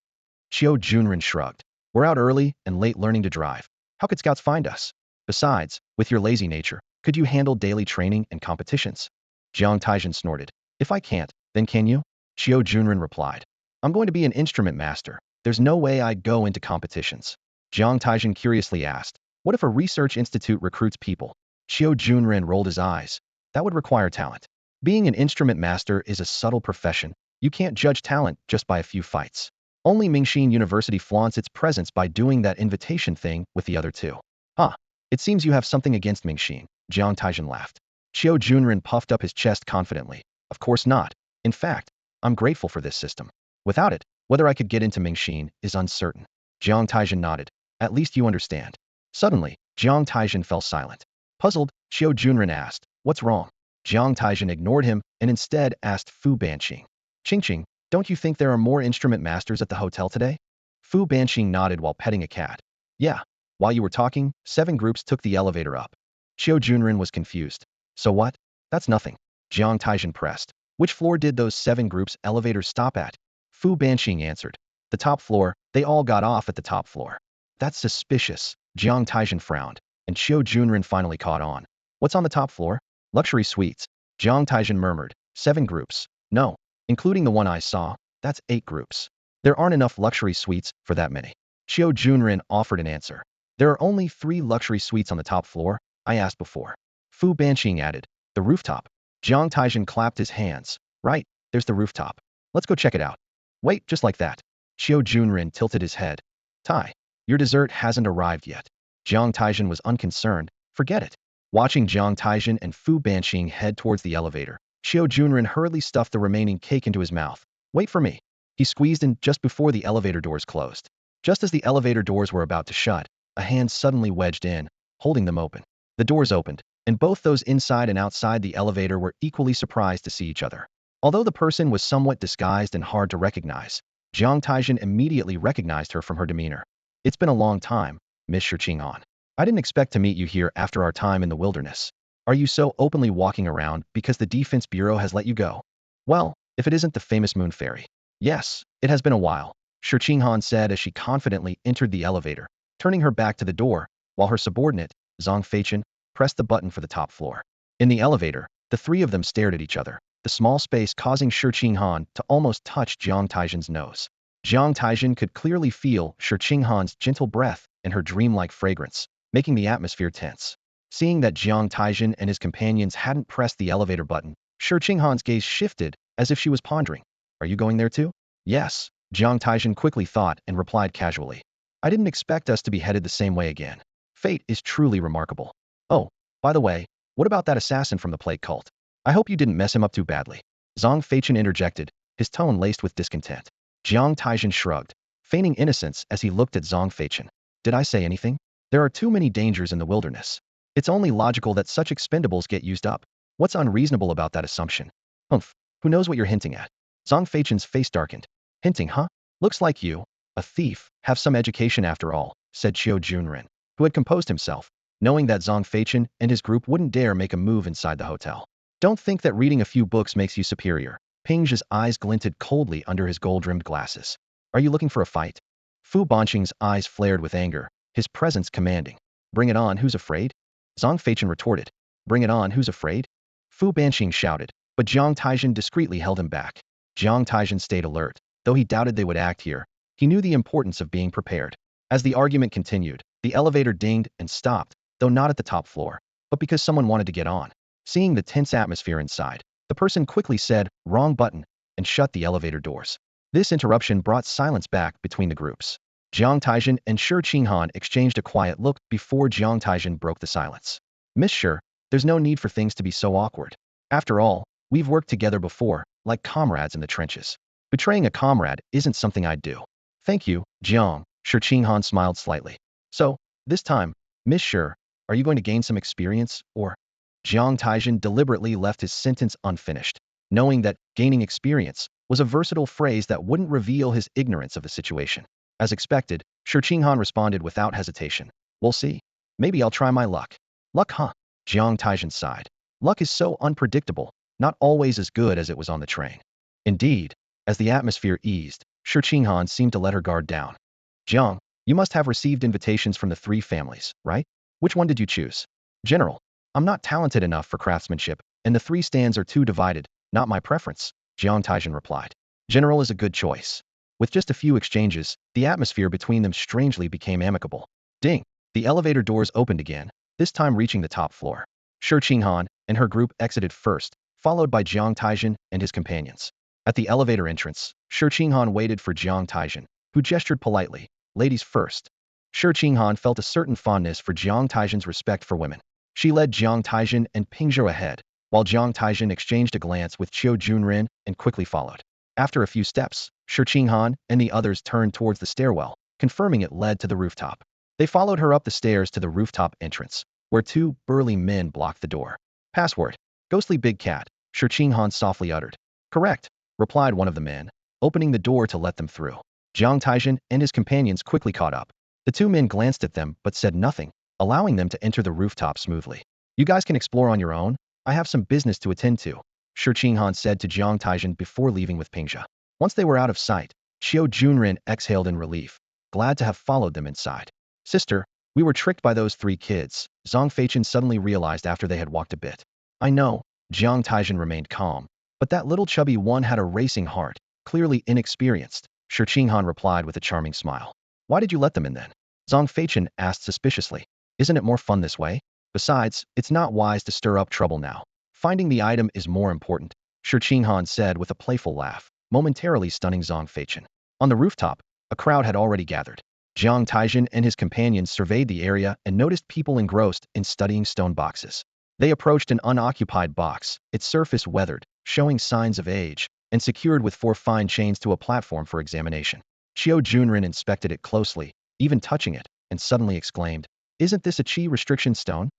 Qiu Junren shrugged. "We're out early and late learning to drive. How could scouts find us? Besides, with your lazy nature, Could you handle daily training and competitions? Jiang Taizhen snorted. If I can't, then can you? Xiao Junren replied. I'm going to be an instrument master. There's no way I'd go into competitions. Jiang Taizhen curiously asked, what if a research institute recruits people? Xiao Junren rolled his eyes. That would require talent. Being an instrument master is a subtle profession. You can't judge talent just by a few fights. Only Mingxin University flaunts its presence by doing that invitation thing with the other two. Huh. It seems you have something against Mingxin. Jiang Taizhen laughed. Xiao Junren puffed up his chest confidently. Of course not. In fact, I'm grateful for this system. Without it, whether I could get into Mingxin is uncertain. Jiang Taizhen nodded. At least you understand. Suddenly, Jiang Taizhen fell silent. Puzzled, Xiao Junren asked, what's wrong? Jiang Taizhen ignored him and instead asked Fu Banqing. Qingqing, don't you think there are more instrument masters at the hotel today? Fu Banqing nodded while petting a cat. Yeah. While you were talking, 7 groups took the elevator up. Xiao Junren was confused. So what? That's nothing. Jiang Taizhen pressed. Which floor did those 7 groups' elevators stop at? Fu Banqing answered. The top floor. They all got off at the top floor. That's suspicious. Jiang Taizhen frowned, and Xiao Junren finally caught on. What's on the top floor? Luxury suites. Jiang Taizhen murmured. 7 groups. No. Including the one I saw, that's 8 groups. There aren't enough luxury suites for that many. Xiao Junren offered an answer. There are only 3 luxury suites on the top floor, I asked before. Fu Banqing added. The rooftop. Jiang Taizhen clapped his hands. Right, there's the rooftop. Let's go check it out. Wait, just like that. Xiao Junren tilted his head. Tai, your dessert hasn't arrived yet. Jiang Taizhen was unconcerned. Forget it. Watching Jiang Taizhen and Fu Banqing head towards the elevator, Xiao Junren hurriedly stuffed the remaining cake into his mouth. Wait for me. He squeezed in just before the elevator doors closed. Just as the elevator doors were about to shut, a hand suddenly wedged in, holding them open. The doors opened, and both those inside and outside the elevator were equally surprised to see each other. Although the person was somewhat disguised and hard to recognize, Jiang Taizhen immediately recognized her from her demeanor. It's been a long time, Miss Shichinghon. I didn't expect to meet you here after our time in the wilderness. Are you so openly walking around because the Defense Bureau has let you go? Well, if it isn't the famous Moon Fairy. Yes, it has been a while, Shichinghon said as she confidently entered the elevator, turning her back to the door, while her subordinate, Zhang Feichen, pressed the button for the top floor. In the elevator, the 3 of them stared at each other, the small space causing Shichinghon to almost touch Jiang Taizhen's nose. Jiang Taizhen could clearly feel Shichinghon's gentle breath and her dreamlike fragrance, making the atmosphere tense. Seeing that Jiang Taizhen and his companions hadn't pressed the elevator button, Shichinghon's gaze shifted as if she was pondering. Are you going there too? Yes, Jiang Taizhen quickly thought and replied casually. I didn't expect us to be headed the same way again. Fate is truly remarkable. Oh, by the way, what about that assassin from the plague cult? I hope you didn't mess him up too badly. Zhang Feichen interjected, his tone laced with discontent. Jiang Taizhen shrugged, feigning innocence as he looked at Zhang Feichen. Did I say anything? There are too many dangers in the wilderness. It's only logical that such expendables get used up. What's unreasonable about that assumption? Humph, who knows what you're hinting at? Zhang Feichen's face darkened. Hinting, huh? Looks like you, a thief, have some education after all, said Xiao Junren, who had composed himself, knowing that Zhang Feichen and his group wouldn't dare make a move inside the hotel. Don't think that reading a few books makes you superior. Ping's eyes glinted coldly under his gold-rimmed glasses. Are you looking for a fight? Fu Banqing's eyes flared with anger, his presence commanding. Bring it on, who's afraid? Zhang Feichen retorted. Bring it on, who's afraid? Fu Banqing shouted, but Jiang Taizhen discreetly held him back. Jiang Taizhen stayed alert, though he doubted they would act here. He knew the importance of being prepared. As the argument continued, the elevator dinged and stopped, though not at the top floor, but because someone wanted to get on. Seeing the tense atmosphere inside, the person quickly said, wrong button, and shut the elevator doors. This interruption brought silence back between the groups. Jiang Taizhen and Shichinghon exchanged a quiet look before Jiang Taizhen broke the silence. Miss Shi, there's no need for things to be so awkward. After all, we've worked together before, like comrades in the trenches. Betraying a comrade isn't something I'd do. Thank you, Jiang, Shichinghon smiled slightly. So, this time, Miss Shi, are you going to gain some experience, or? Jiang Taizhen deliberately left his sentence unfinished, knowing that gaining experience was a versatile phrase that wouldn't reveal his ignorance of the situation. As expected, Shichinghon responded without hesitation. We'll see. Maybe I'll try my luck. Luck, huh? Jiang Taizhen sighed. Luck is so unpredictable, not always as good as it was on the train. Indeed, as the atmosphere eased, Shichinghon seemed to let her guard down. Jiang, you must have received invitations from the 3 families, right? Which one did you choose? General, I'm not talented enough for craftsmanship, and the 3 stands are too divided, not my preference, Jiang Taizhen replied. General is a good choice. With just a few exchanges, the atmosphere between them strangely became amicable. Ding! The elevator doors opened again, this time reaching the top floor. Shi Qinghan and her group exited first, followed by Jiang Taizhen and his companions. At the elevator entrance, Shi Qinghan waited for Jiang Taizhen, who gestured politely, ladies first. Shi Qinghan felt a certain fondness for Jiang Taizhen's respect for women. She led Jiang Taizhen and Ping Zhou ahead, while Jiang Taizhen exchanged a glance with Qiu Junren and quickly followed. After a few steps, Shi Qinghan and the others turned towards the stairwell, confirming it led to the rooftop. They followed her up the stairs to the rooftop entrance, where 2 burly men blocked the door. Password. Ghostly big cat, Shi Qinghan softly uttered. Correct, replied one of the men, opening the door to let them through. Jiang Taizhen and his companions quickly caught up. The 2 men glanced at them but said nothing, allowing them to enter the rooftop smoothly. You guys can explore on your own. I have some business to attend to, Shi Qinghan said to Jiang Taizhen before leaving with Pingzha. Once they were out of sight, Qiu Junren exhaled in relief, glad to have followed them inside. Sister, we were tricked by those 3 kids, Zhang Feichen suddenly realized after they had walked a bit. I know, Jiang Taizhen remained calm, but that little chubby one had a racing heart, clearly inexperienced, Shi Qinghan replied with a charming smile. Why did you let them in then? Zhang Feichen asked suspiciously. Isn't it more fun this way? Besides, it's not wise to stir up trouble now. Finding the item is more important, Shi Qinghan said with a playful laugh, momentarily stunning Zhang Feichen. On the rooftop, a crowd had already gathered. Jiang Taizhen and his companions surveyed the area and noticed people engrossed in studying stone boxes. They approached an unoccupied box, its surface weathered, showing signs of age, and secured with 4 fine chains to a platform for examination. Qiu Junren inspected it closely, even touching it, and suddenly exclaimed, Isn't this a qi restriction stone?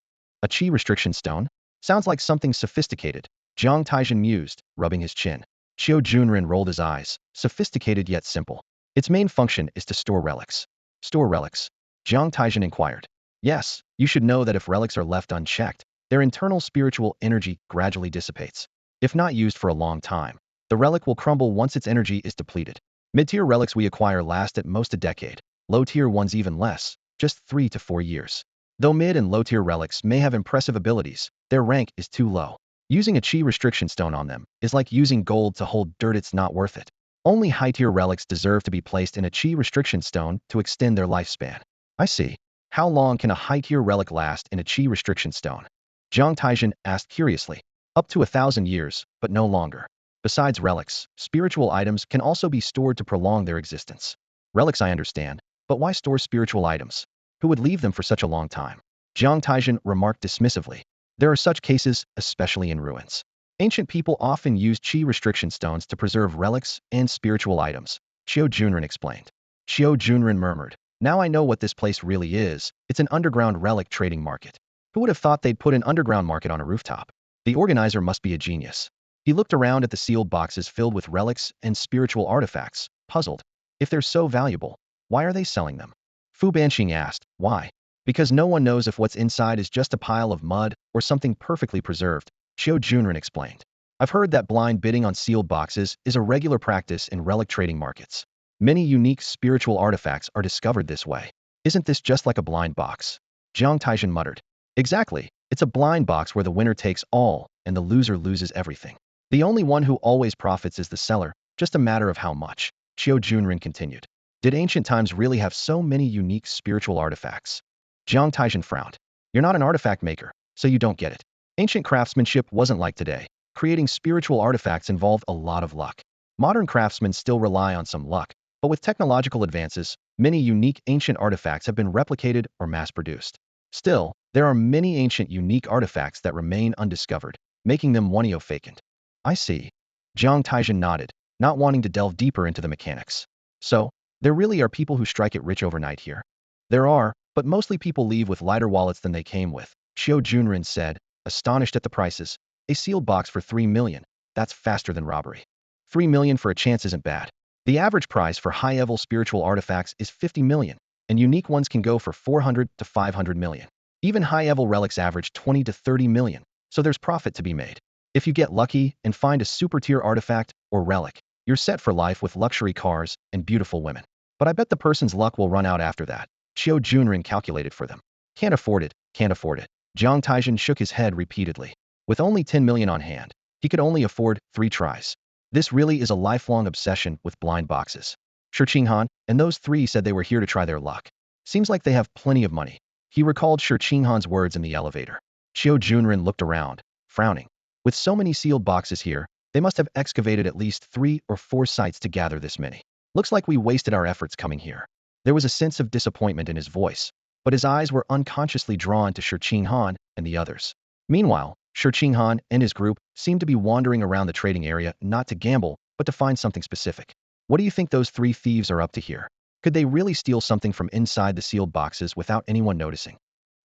A qi restriction stone? Sounds like something sophisticated, Jiang Taizhen mused, rubbing his chin. Qiu Junren rolled his eyes, sophisticated yet simple. Its main function is to store relics. Store relics? Jiang Taizhen inquired. Yes, you should know that if relics are left unchecked, their internal spiritual energy gradually dissipates. If not used for a long time, the relic will crumble once its energy is depleted. Mid-tier relics we acquire last at most a decade, low-tier ones even less, just 3 to 4 years. Though mid and low-tier relics may have impressive abilities, their rank is too low. Using a qi restriction stone on them is like using gold to hold dirt. It's not worth it. Only high-tier relics deserve to be placed in a qi restriction stone to extend their lifespan. I see. How long can a high-tier relic last in a qi restriction stone? Jiang Taizhen asked curiously. Up to 1,000 years, but no longer. Besides relics, spiritual items can also be stored to prolong their existence. Relics I understand, but why store spiritual items? Who would leave them for such a long time? Jiang Taizhen remarked dismissively. There are such cases, especially in ruins. Ancient people often used qi restriction stones to preserve relics and spiritual items, Qiu Junren explained. Qiu Junren murmured. Now I know what this place really is. It's an underground relic trading market. Who would have thought they'd put an underground market on a rooftop? The organizer must be a genius. He looked around at the sealed boxes filled with relics and spiritual artifacts, puzzled. If they're so valuable, why are they selling them? Fu Banqing asked, why? Because no one knows if what's inside is just a pile of mud or something perfectly preserved, Qiu Junren explained. I've heard that blind bidding on sealed boxes is a regular practice in relic trading markets. Many unique spiritual artifacts are discovered this way. Isn't this just like a blind box? Jiang Taizhen muttered. Exactly. It's a blind box where the winner takes all and the loser loses everything. The only one who always profits is the seller, just a matter of how much, Qiu Junren continued. Did ancient times really have so many unique spiritual artifacts? Jiang Taizhen frowned. You're not an artifact maker, so you don't get it. Ancient craftsmanship wasn't like today. Creating spiritual artifacts involved a lot of luck. Modern craftsmen still rely on some luck, but with technological advances, many unique ancient artifacts have been replicated or mass-produced. Still, there are many ancient unique artifacts that remain undiscovered, making them vacant. I see. Jiang Taizhen nodded, not wanting to delve deeper into the mechanics. So, there really are people who strike it rich overnight here. There are, but mostly people leave with lighter wallets than they came with, Qiu Junren said, astonished at the prices. A sealed box for 3 million, that's faster than robbery. 3 million for a chance isn't bad. The average price for high-level spiritual artifacts is 50 million, and unique ones can go for 400 to 500 million. Even high-level relics average 20 to 30 million, so there's profit to be made. If you get lucky and find a super-tier artifact or relic, you're set for life with luxury cars and beautiful women. But I bet the person's luck will run out after that. Qiu Junren calculated for them. Can't afford it, can't afford it. Jiang Taizhen shook his head repeatedly. With only 10 million on hand, he could only afford 3 tries. This really is a lifelong obsession with blind boxes. Shi Qinghan and those 3 said they were here to try their luck. Seems like they have plenty of money. He recalled Shi Qinghan's words in the elevator. Xiao Junren looked around, frowning. With so many sealed boxes here, they must have excavated at least 3 or 4 sites to gather this many. Looks like we wasted our efforts coming here. There was a sense of disappointment in his voice, but his eyes were unconsciously drawn to Shi Qinghan and the others. Meanwhile, Shi Qinghan and his group seemed to be wandering around the trading area not to gamble, but to find something specific. What do you think those 3 thieves are up to here? Could they really steal something from inside the sealed boxes without anyone noticing?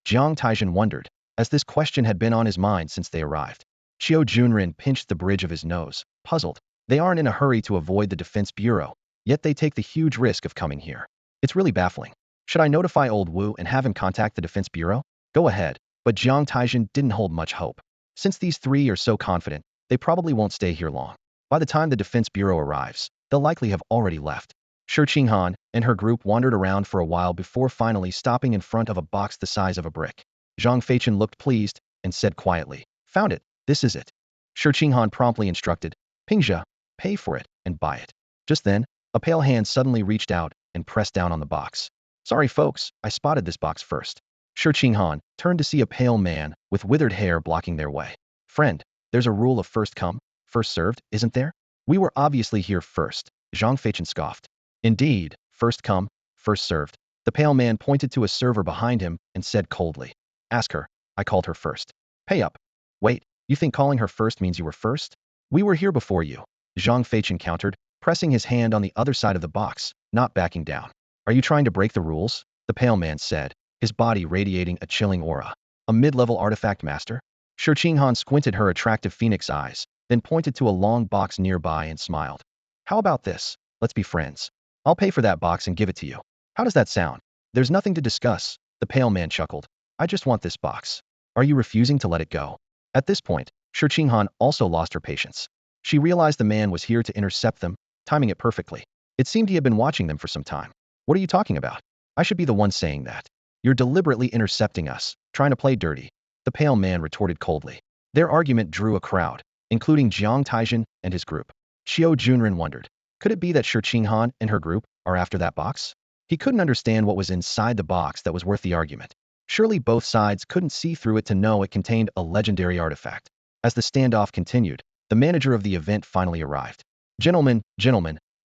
Jiang Taizhen wondered, as this question had been on his mind since they arrived. Xiao Junren pinched the bridge of his nose, puzzled. They aren't in a hurry to avoid the defense bureau, yet they take the huge risk of coming here. It's really baffling. Should I notify old Wu and have him contact the defense bureau? Go ahead, but Jiang Taizhen didn't hold much hope. Since these 3 are so confident, they probably won't stay here long. By the time the defense bureau arrives, they'll likely have already left. Shi Qinghan and her group wandered around for a while before finally stopping in front of a box the size of a brick. Zhang Feichen looked pleased and said quietly, "Found it. This is it." Shi Qinghan promptly instructed, "Pingzhe, pay for it and buy it." Just then, a pale hand suddenly reached out and pressed down on the box. "Sorry folks, I spotted this box first." Shi Qinghan turned to see a pale man with withered hair blocking their way. "Friend, there's a rule of first come, first served, isn't there? We were obviously here first." Zhang Feichen scoffed. "Indeed, first come, first served." The pale man pointed to a server behind him and said coldly, "Ask her. I called her first. Pay up." "Wait, you think calling her first means you were first? We were here before you," Zhang Feichen countered, pressing his hand on the other side of the box, not backing down. "Are you trying to break the rules?" the pale man said, his body radiating a chilling aura. "A mid-level artifact master?" Shi Qinghan squinted her attractive phoenix eyes, then pointed to a long box nearby and smiled. "How about this? Let's be friends. I'll pay for that box and give it to you. How does that sound?" "There's nothing to discuss," the pale man chuckled. "I just want this box. Are you refusing to let it go?" At this point, Shi Qinghan also lost her patience. She realized the man was here to intercept them, timing it perfectly. It seemed he had been watching them for some time. "What are you talking about? I should be the one saying that. You're deliberately intercepting us, trying to play dirty," the pale man retorted coldly. Their argument drew a crowd, including Jiang Taizhen and his group. Xiao Junren wondered, could it be that Shi Qinghan and her group are after that box? He couldn't understand what was inside the box that was worth the argument. Surely both sides couldn't see through it to know it contained a legendary artifact. As the standoff continued, the manager of the event finally arrived. Gentlemen,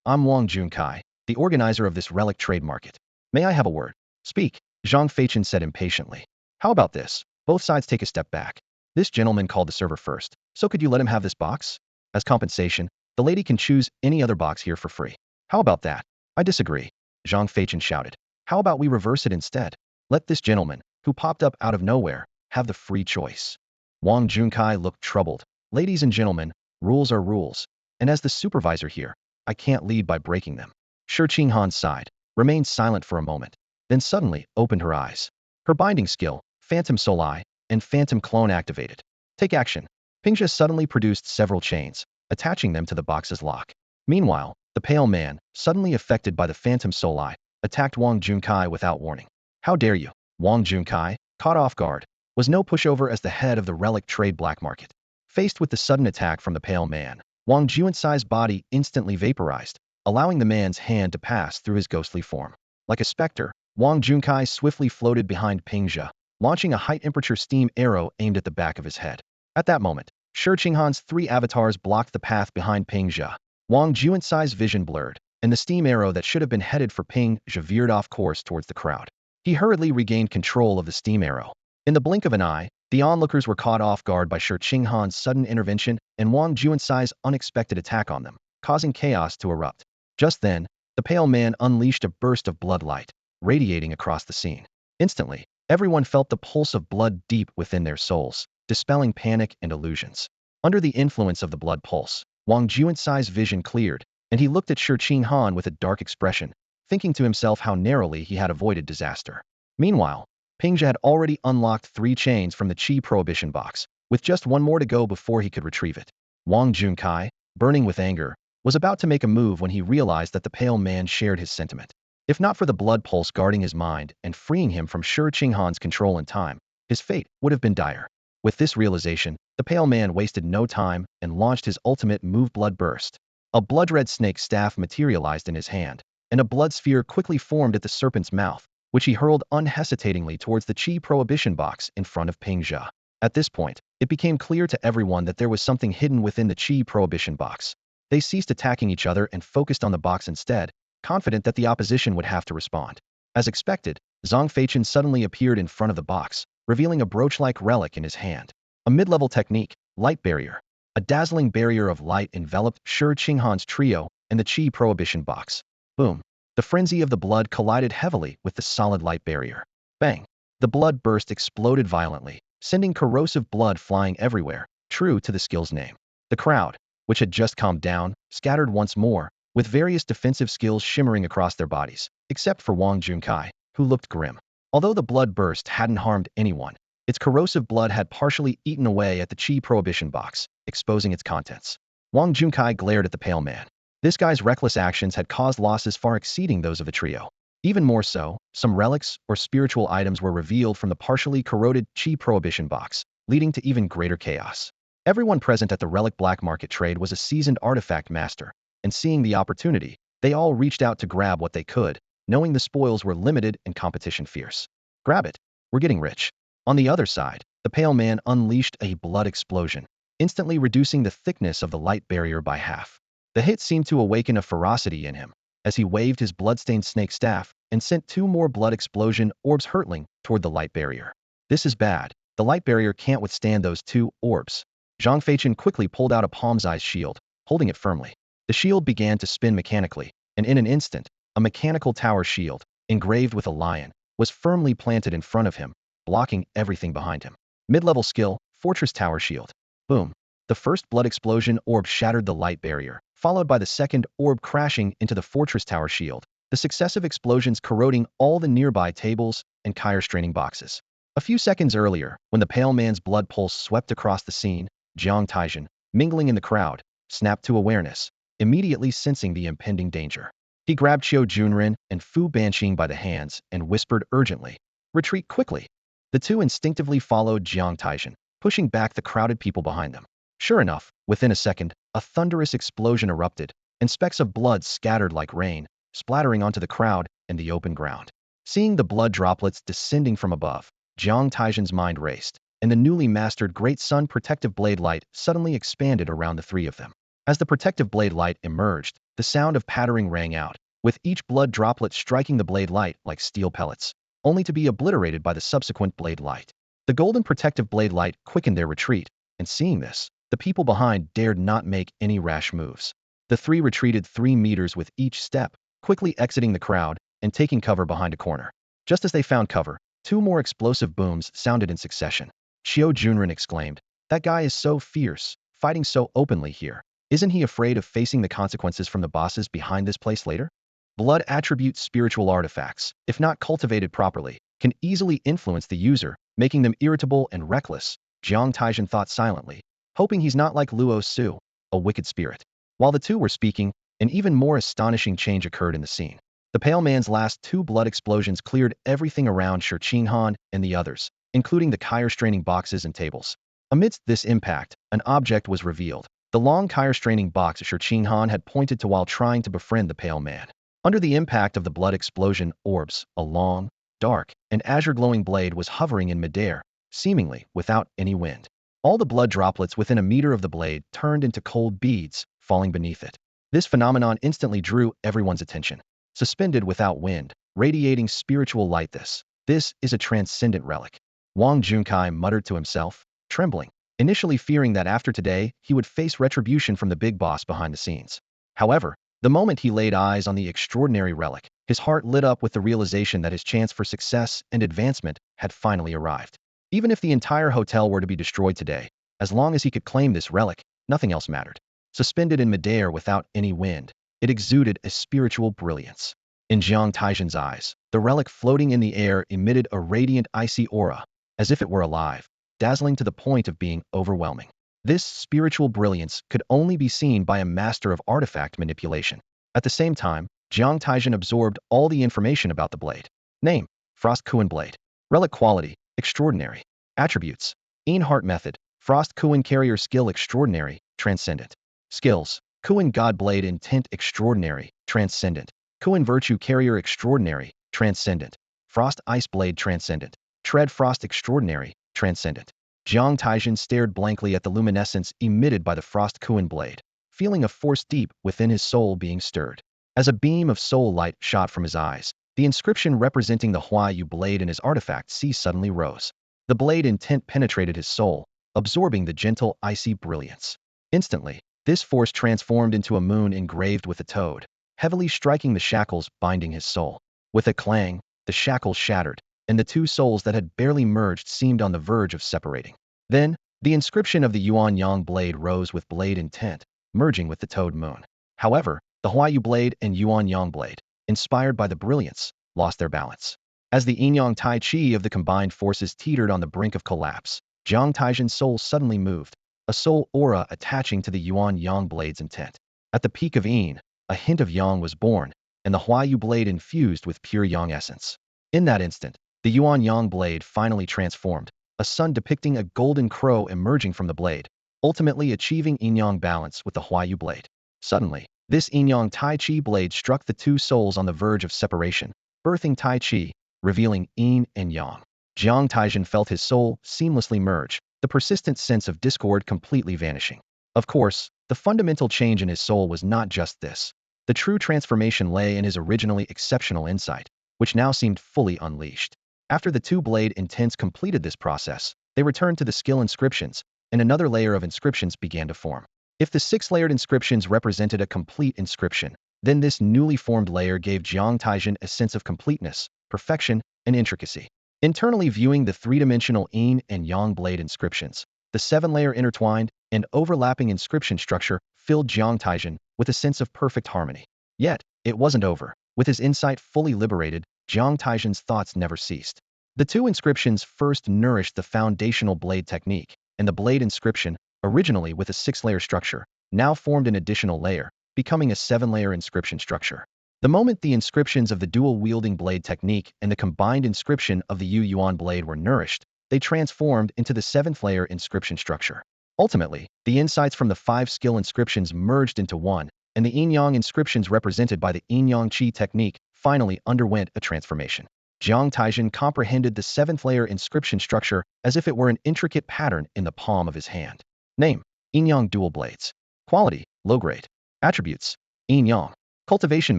I'm Wang Junkai, the organizer of this relic trade market. May I have a word?" "Speak," Zhang Feichen said impatiently. "How about this? Both sides take a step back. This gentleman called the server first, so could you let him have this box? As compensation, the lady can choose any other box here for free. How about that?" "I disagree," Zhang Feichen shouted. "How about we reverse it instead? Let this gentleman, who popped up out of nowhere, have the free choice." Wang Junkai looked troubled. "Ladies and gentlemen, rules are rules, and as the supervisor here, I can't lead by breaking them." Shi Qinghan sighed, remained silent for a moment, then suddenly opened her eyes. Her binding skill, Phantom Soul and Phantom Clone activated. "Take action." Pingzhe suddenly produced several chains, attaching them to the box's lock. Meanwhile, the pale man, suddenly affected by the Phantom Soul, attacked Wang Junkai without warning. "How dare you?" Wang Junkai, caught off guard, was no pushover as the head of the relic trade black market. Faced with the sudden attack from the pale man, Wang Juansai's body instantly vaporized, allowing the man's hand to pass through his ghostly form. Like a specter, Wang Junkai swiftly floated behind Pingzhe, launching a high-temperature steam arrow aimed at the back of his head. At that moment, Shi Qinghan's 3 avatars blocked the path behind Pingzhe. Wang Juansai's vision blurred, and the steam arrow that should have been headed for Pingzhe veered off course towards the crowd. He hurriedly regained control of the steam arrow. In the blink of an eye, the onlookers were caught off guard by Shi Qinghan's sudden intervention and Wang Juansai's unexpected attack on them, causing chaos to erupt. Just then, the pale man unleashed a burst of blood light, radiating across the scene. Instantly, everyone felt the pulse of blood deep within their souls, dispelling panic and illusions. Under the influence of the blood pulse, Wang Juansai's vision cleared, and he looked at Shi Qinghan with a dark expression, thinking to himself how narrowly he had avoided disaster. Meanwhile, Pingzhe had already unlocked 3 chains from the Qi Prohibition box, with just 1 more to go before he could retrieve it. Wang Junkai, burning with anger, was about to make a move when he realized that the pale man shared his sentiment. If not for the blood pulse guarding his mind and freeing him from Shi Qinghan's control in time, his fate would have been dire. With this realization, the pale man wasted no time and launched his ultimate move, Blood Burst. A blood-red snake staff materialized in his hand, and a blood sphere quickly formed at the serpent's mouth, which he hurled unhesitatingly towards the Qi prohibition box in front of Ping Zhe. At this point, it became clear to everyone that there was something hidden within the Qi prohibition box. They ceased attacking each other and focused on the box instead, confident that the opposition would have to respond. As expected, Zhang Feichen suddenly appeared in front of the box, revealing a brooch-like relic in his hand. A mid-level technique, Light Barrier. A dazzling barrier of light enveloped Shi Qinghan's trio and the Qi prohibition box. Boom. The frenzy of the blood collided heavily with the solid light barrier. Bang. The blood burst exploded violently, sending corrosive blood flying everywhere, true to the skill's name. The crowd, which had just calmed down, scattered once more, with various defensive skills shimmering across their bodies, except for Wang Junkai, who looked grim. Although the blood burst hadn't harmed anyone, its corrosive blood had partially eaten away at the Qi prohibition box, exposing its contents. Wang Junkai glared at the pale man. This guy's reckless actions had caused losses far exceeding those of the trio. Even more so, some relics or spiritual items were revealed from the partially corroded Qi prohibition box, leading to even greater chaos. Everyone present at the relic black market trade was a seasoned artifact master, and seeing the opportunity, they all reached out to grab what they could, knowing the spoils were limited and competition fierce. Grab it. We're getting rich. On the other side, the pale man unleashed a blood explosion, instantly reducing the thickness of the light barrier by half. The hit seemed to awaken a ferocity in him, as he waved his bloodstained snake staff and sent 2 more blood explosion orbs hurtling toward the light barrier. This is bad. The light barrier can't withstand those 2 orbs. Zhang Feichen quickly pulled out a palm-sized shield, holding it firmly. The shield began to spin mechanically, and in an instant, a mechanical tower shield, engraved with a lion, was firmly planted in front of him, blocking everything behind him. Mid-level skill, Fortress Tower Shield. Boom. The first blood explosion orb shattered the light barrier, followed by the second orb crashing into the Fortress Tower Shield, the successive explosions corroding all the nearby tables and straining boxes. A few seconds earlier, when the pale man's blood pulse swept across the scene, Jiang Taizhen, mingling in the crowd, snapped to awareness, immediately sensing the impending danger. He grabbed Qiu Junren and Fu Banqing by the hands and whispered urgently, "Retreat quickly." The two instinctively followed Jiang Taizhen, pushing back the crowded people behind them. Sure enough, within a second, a thunderous explosion erupted, and specks of blood scattered like rain, splattering onto the crowd and the open ground. Seeing the blood droplets descending from above, Jiang Taizhen's mind raced, and the newly mastered Great Sun Protective Blade Light suddenly expanded around the 3 of them. As the Protective Blade Light emerged, the sound of pattering rang out, with each blood droplet striking the blade light like steel pellets, only to be obliterated by the subsequent blade light. The golden protective blade light quickened their retreat, and seeing this, the people behind dared not make any rash moves. The 3 retreated 3 meters with each step, quickly exiting the crowd and taking cover behind a corner. Just as they found cover, 2 more explosive booms sounded in succession. Qiu Junren exclaimed, "That guy is so fierce, fighting so openly here. Isn't he afraid of facing the consequences from the bosses behind this place later?" Blood attribute spiritual artifacts, if not cultivated properly, can easily influence the user, making them irritable and reckless, Jiang Taizhen thought silently, hoping he's not like Luo Su, a wicked spirit. While the two were speaking, an even more astonishing change occurred in the scene. The pale man's last 2 blood explosions cleared everything around Shi Qinghan and the others, including the straining boxes and tables. Amidst this impact, an object was revealed. The long straining box Shi Qinghan had pointed to while trying to befriend the pale man. Under the impact of the blood explosion orbs, a long, dark, and azure-glowing blade was hovering in midair, seemingly without any wind. All the blood droplets within a meter of the blade turned into cold beads, falling beneath it. This phenomenon instantly drew everyone's attention. Suspended without wind, radiating spiritual light, this is a transcendent relic. Wang Junkai muttered to himself, trembling, initially fearing that after today he would face retribution from the big boss behind the scenes. However, the moment he laid eyes on the extraordinary relic, his heart lit up with the realization that his chance for success and advancement had finally arrived. Even if the entire hotel were to be destroyed today, as long as he could claim this relic, nothing else mattered. Suspended in midair without any wind, it exuded a spiritual brilliance. In Jiang Taizhen's eyes, the relic floating in the air emitted a radiant icy aura, as if it were alive, dazzling to the point of being overwhelming. This spiritual brilliance could only be seen by a master of artifact manipulation. At the same time, Jiang Taizhen absorbed all the information about the blade. Name, Frost Kuan Blade. Relic quality, extraordinary. Attributes. Yin Heart Method. Frost Kuan Carrier Skill Extraordinary, Transcendent. Skills. Kuan God Blade Intent Extraordinary, Transcendent. Kuan Virtue Carrier Extraordinary, Transcendent. Frost Ice Blade Transcendent. Tread Frost Extraordinary, Transcendent. Jiang Taizhen stared blankly at the luminescence emitted by the Frost Kuan blade, feeling a force deep within his soul being stirred. As a beam of soul light shot from his eyes, the inscription representing the Huayu blade in his artifact C suddenly rose. The blade intent penetrated his soul, absorbing the gentle, icy brilliance. Instantly, this force transformed into a moon engraved with a toad, heavily striking the shackles binding his soul. With a clang, the shackles shattered, and the two souls that had barely merged seemed on the verge of separating. Then, the inscription of the Yuan-Yang blade rose with blade intent, merging with the toad moon. However, the Huayu blade and Yuan-Yang blade, inspired by the brilliance, lost their balance. As the Yin-Yang Tai Chi of the combined forces teetered on the brink of collapse, Jiang Taizhen's soul suddenly moved, a soul aura attaching to the Yuan-Yang blade's intent. At the peak of Yin, a hint of Yang was born, and the Huayu blade infused with pure Yang essence. In that instant, the Yuan-Yang blade finally transformed, a sun depicting a golden crow emerging from the blade, ultimately achieving Yin-Yang balance with the Huayu blade. Suddenly, this Yin-Yang Tai Chi blade struck the two souls on the verge of separation, birthing Tai Chi, revealing Yin and Yang. Jiang Taizhen felt his soul seamlessly merge, the persistent sense of discord completely vanishing. Of course, the fundamental change in his soul was not just this. The true transformation lay in his originally exceptional insight, which now seemed fully unleashed. After the two-blade intents completed this process, they returned to the skill inscriptions, and another layer of inscriptions began to form. If the six-layered inscriptions represented a complete inscription, then this newly formed layer gave Jiang Taizhen a sense of completeness, perfection, and intricacy. Internally viewing the three-dimensional Yin and Yang blade inscriptions, the seven-layer intertwined and overlapping inscription structure filled Jiang Taizhen with a sense of perfect harmony. Yet, it wasn't over. With his insight fully liberated, Jiang Taizhen's thoughts never ceased. The two inscriptions first nourished the foundational blade technique, and the blade inscription, originally with a six-layer structure, now formed an additional layer, becoming a seven-layer inscription structure. The moment the inscriptions of the dual-wielding blade technique and the combined inscription of the Yuan blade were nourished, they transformed into the seventh-layer inscription structure. Ultimately, the insights from the five skill inscriptions merged into one, and the Yin-Yang inscriptions represented by the Yin-Yang Qi technique finally underwent a transformation. Jiang Taizhen comprehended the seventh-layer inscription structure as if it were an intricate pattern in the palm of his hand. Name: Yin-Yang Dual Blades. Quality: low grade. Attributes: Yin-Yang. Cultivation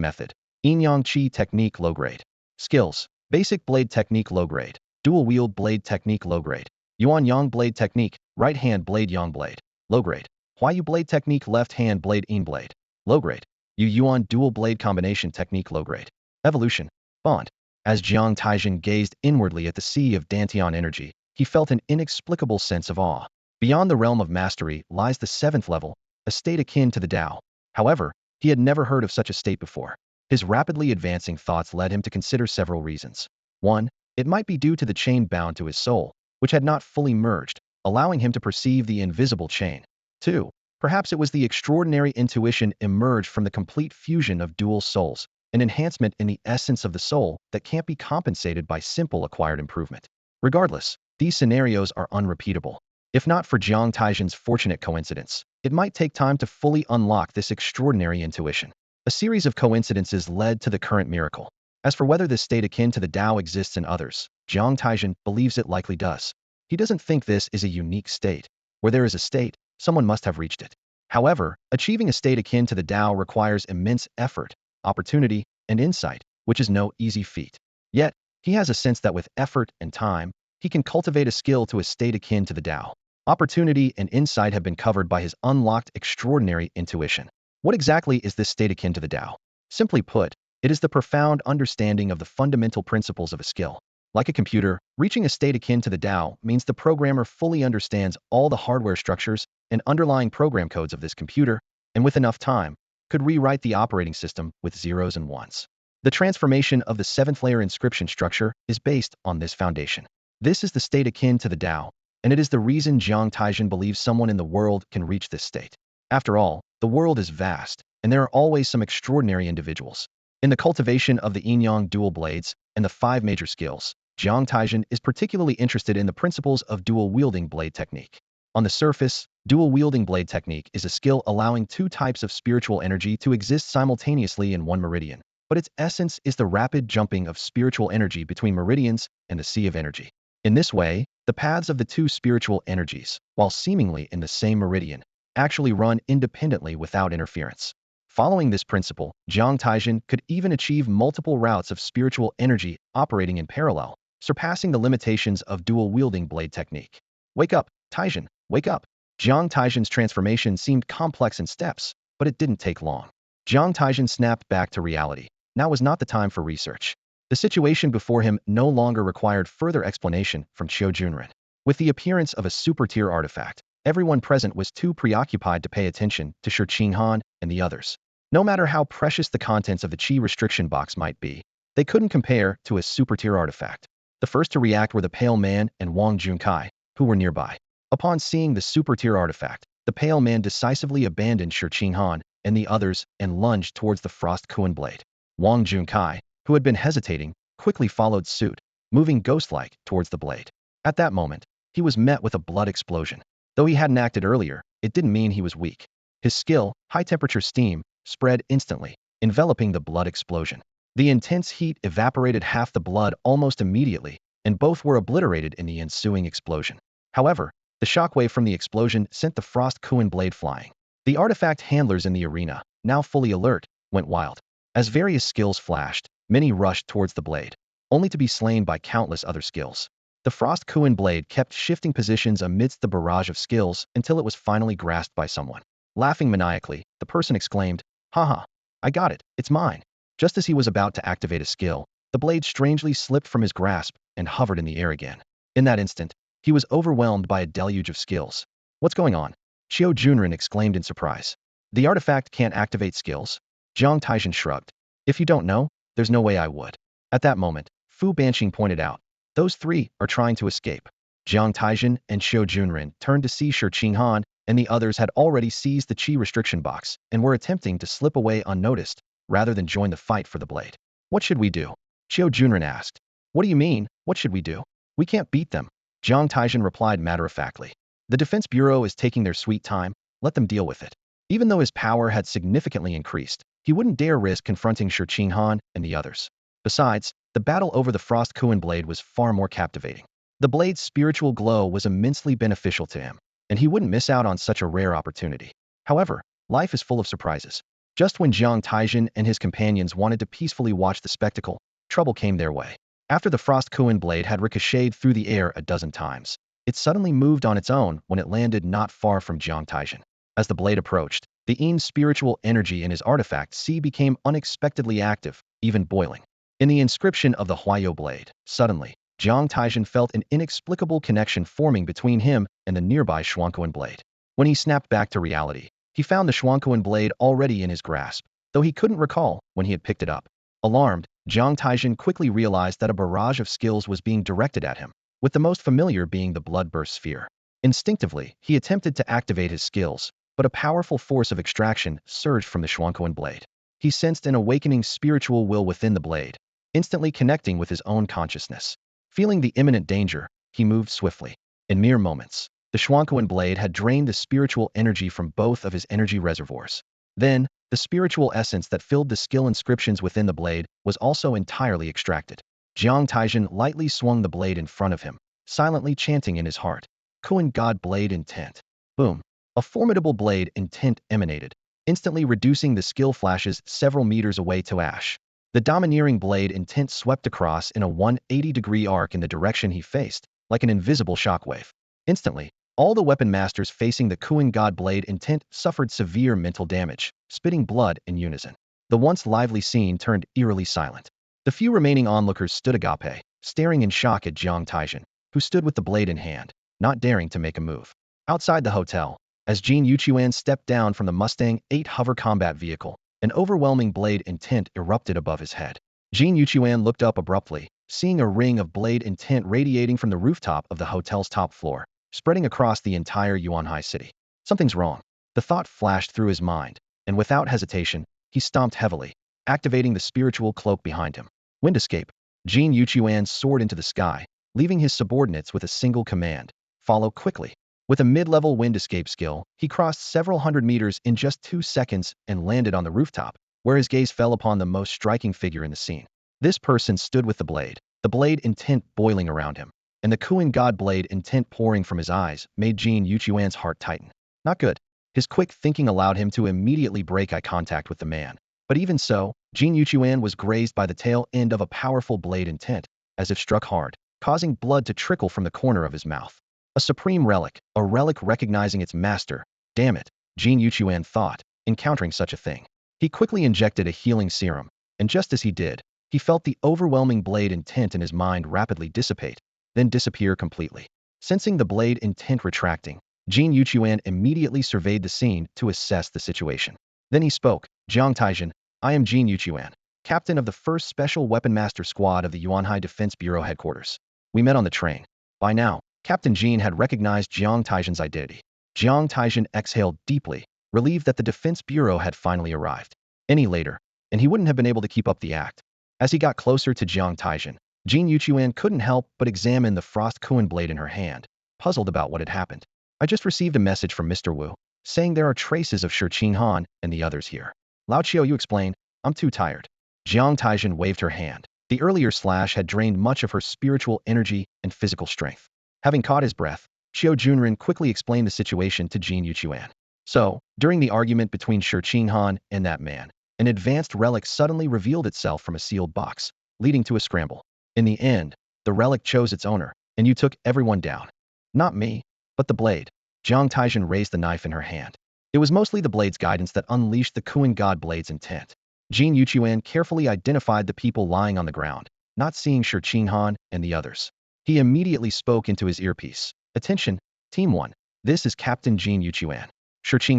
method: Yin-Yang Qi technique low grade. Skills: Basic blade technique low grade. Dual wield blade technique low grade. Yuan-Yang blade technique, right hand blade Yang blade, low grade. Huayu blade technique left hand blade Yin blade, low grade. Yuan dual blade combination technique low grade. Evolution: Bond. As Jiang Taizhen gazed inwardly at the sea of Dantian energy, he felt an inexplicable sense of awe. Beyond the realm of mastery lies the seventh level, a state akin to the Tao. However, he had never heard of such a state before. His rapidly advancing thoughts led him to consider several reasons. 1. It might be due to the chain bound to his soul, which had not fully merged, allowing him to perceive the invisible chain. 2. Perhaps it was the extraordinary intuition emerged from the complete fusion of dual souls, an enhancement in the essence of the soul that can't be compensated by simple acquired improvement. Regardless, these scenarios are unrepeatable. If not for Jiang Taizhen's fortunate coincidence, it might take time to fully unlock this extraordinary intuition. A series of coincidences led to the current miracle. As for whether this state akin to the Tao exists in others, Jiang Taizhen believes it likely does. He doesn't think this is a unique state. Where there is a state, someone must have reached it. However, achieving a state akin to the Tao requires immense effort, opportunity, and insight, which is no easy feat. Yet, he has a sense that with effort and time, he can cultivate a skill to a state akin to the Tao. Opportunity and insight have been covered by his unlocked extraordinary intuition. What exactly is this state akin to the Tao? Simply put, it is the profound understanding of the fundamental principles of a skill. Like a computer, reaching a state akin to the Tao means the programmer fully understands all the hardware structures and underlying program codes of this computer, and with enough time, could rewrite the operating system with zeros and ones. The transformation of the seventh-layer inscription structure is based on this foundation. This is the state akin to the Tao, and it is the reason Jiang Taizhen believes someone in the world can reach this state. After all, the world is vast, and there are always some extraordinary individuals. In the cultivation of the Yin-Yang dual blades and the five major skills, Jiang Taizhen is particularly interested in the principles of dual-wielding blade technique. On the surface, dual-wielding blade technique is a skill allowing two types of spiritual energy to exist simultaneously in one meridian, but its essence is the rapid jumping of spiritual energy between meridians and the sea of energy. In this way, the paths of the two spiritual energies, while seemingly in the same meridian, actually run independently without interference. Following this principle, Jiang Taizhen could even achieve multiple routes of spiritual energy operating in parallel, surpassing the limitations of dual-wielding blade technique. Wake up, Taizhen, wake up. Jiang Taizhen's transformation seemed complex in steps, but it didn't take long. Jiang Taizhen snapped back to reality. Now was not the time for research. The situation before him no longer required further explanation from Qiu Junren. With the appearance of a super-tier artifact, everyone present was too preoccupied to pay attention to Shi Qinghan and the others. No matter how precious the contents of the Qi restriction box might be, they couldn't compare to a super-tier artifact. The first to react were the Pale Man and Wang Junkai, who were nearby. Upon seeing the super-tier artifact, the Pale Man decisively abandoned Shi Qinghan and the others and lunged towards the Frost Kuan blade. Wang Junkai, who had been hesitating, quickly followed suit, moving ghost-like towards the blade. At that moment, he was met with a blood explosion. Though he hadn't acted earlier, it didn't mean he was weak. His skill, high-temperature steam, spread instantly, enveloping the blood explosion. The intense heat evaporated half the blood almost immediately, and both were obliterated in the ensuing explosion. However, the shockwave from the explosion sent the Frost Kuan blade flying. The artifact handlers in the arena, now fully alert, went wild. As various skills flashed, many rushed towards the blade, only to be slain by countless other skills. The Frost Kuan blade kept shifting positions amidst the barrage of skills until it was finally grasped by someone. Laughing maniacally, the person exclaimed, "Haha, I got it, it's mine." Just as he was about to activate a skill, the blade strangely slipped from his grasp and hovered in the air again. In that instant, he was overwhelmed by a deluge of skills. "What's going on?" Qiu Junren exclaimed in surprise. "The artifact can't activate skills?" Jiang Taizhen shrugged. "If you don't know, there's no way I would." At that moment, Fu Banqing pointed out, "Those three are trying to escape." Jiang Taizhen and Qiu Junren turned to see Shi Qinghan, and the others had already seized the Qi restriction box and were attempting to slip away unnoticed, rather than join the fight for the blade. "What should we do?" Qiu Junren asked. "What do you mean, what should we do? We can't beat them." Jiang Taizhen replied matter-of-factly. "The Defense Bureau is taking their sweet time, let them deal with it." Even though his power had significantly increased, he wouldn't dare risk confronting Shi Qinghan and the others. Besides, the battle over the Frost Kuan blade was far more captivating. The blade's spiritual glow was immensely beneficial to him, and he wouldn't miss out on such a rare opportunity. However, life is full of surprises. Just when Jiang Taizhen and his companions wanted to peacefully watch the spectacle, trouble came their way. After the Frost Kuan blade had ricocheted through the air a dozen times, it suddenly moved on its own when it landed not far from Jiang Taizhen. As the blade approached, the Yin's spiritual energy in his artifact C became unexpectedly active, even boiling. In the inscription of the Huayo blade, suddenly, Jiang Taizhen felt an inexplicable connection forming between him and the nearby Xuanquan blade. When he snapped back to reality, he found the Xuanquan blade already in his grasp, though he couldn't recall when he had picked it up. Alarmed, Jiang Taizhen quickly realized that a barrage of skills was being directed at him, with the most familiar being the Bloodburst Sphere. Instinctively, he attempted to activate his skills, but a powerful force of extraction surged from the Xuanquan blade. He sensed an awakening spiritual will within the blade, instantly connecting with his own consciousness. Feeling the imminent danger, he moved swiftly. In mere moments, the Xuanquan blade had drained the spiritual energy from both of his energy reservoirs. Then, the spiritual essence that filled the skill inscriptions within the blade was also entirely extracted. Jiang Taizhen lightly swung the blade in front of him, silently chanting in his heart, "Kuan God Blade Intent." Boom! A formidable blade intent emanated, instantly reducing the skill flashes several meters away to ash. The domineering blade intent swept across in a 180-degree arc in the direction he faced, like an invisible shockwave. Instantly, all the weapon masters facing the Kuan God Blade intent suffered severe mental damage, spitting blood in unison. The once lively scene turned eerily silent. The few remaining onlookers stood agape, staring in shock at Jiang Taizhen, who stood with the blade in hand, not daring to make a move. Outside the hotel, as Jin Yuan stepped down from the Mustang 8 hover combat vehicle, an overwhelming blade intent erupted above his head. Jin Yuan looked up abruptly, seeing a ring of blade intent radiating from the rooftop of the hotel's top floor, spreading across the entire Yuanhai city. Something's wrong. The thought flashed through his mind, and without hesitation, he stomped heavily, activating the spiritual cloak behind him. Wind escape. Jin Yuan soared into the sky, leaving his subordinates with a single command: follow quickly. With a mid-level wind escape skill, he crossed several hundred meters in just 2 seconds and landed on the rooftop, where his gaze fell upon the most striking figure in the scene. This person stood with the blade intent boiling around him, and the Kuan God blade intent pouring from his eyes made Jin Yuan's heart tighten. Not good. His quick thinking allowed him to immediately break eye contact with the man. But even so, Jin Yuan was grazed by the tail end of a powerful blade intent, as if struck hard, causing blood to trickle from the corner of his mouth. A supreme relic, a relic recognizing its master. Damn it, Jin Yuan thought, encountering such a thing. He quickly injected a healing serum, and just as he did, he felt the overwhelming blade intent in his mind rapidly dissipate, then disappear completely. Sensing the blade intent retracting, Jin Yuan immediately surveyed the scene to assess the situation. Then he spoke, Jiang Taizhen, I am Jin Yuan, captain of the 1st Special Weapon Master Squad of the Yuanhai Defense Bureau headquarters. We met on the train. By now, Captain Jin had recognized Jiang Taizhen's identity. Jiang Taizhen exhaled deeply, relieved that the Defense Bureau had finally arrived. Any later, and he wouldn't have been able to keep up the act. As he got closer to Jiang Taizhen, Jin Yuan couldn't help but examine the frost Kuan blade in her hand, puzzled about what had happened. I just received a message from Mr. Wu, saying there are traces of Han and the others here. Lao Qiao, you explain, I'm too tired. Jiang Taizhen waved her hand. The earlier slash had drained much of her spiritual energy and physical strength. Having caught his breath, Qiao Junren quickly explained the situation to Jin Yuan. So, during the argument between Han and that man, an advanced relic suddenly revealed itself from a sealed box, leading to a scramble. In the end, the relic chose its owner, and you took everyone down. Not me, but the blade. Jiang Taizhen raised the knife in her hand. It was mostly the blade's guidance that unleashed the Kuan God blade's intent. Jin Yuan carefully identified the people lying on the ground, not seeing Han and the others. He immediately spoke into his earpiece. Attention, Team 1. This is Captain Jin Yuan.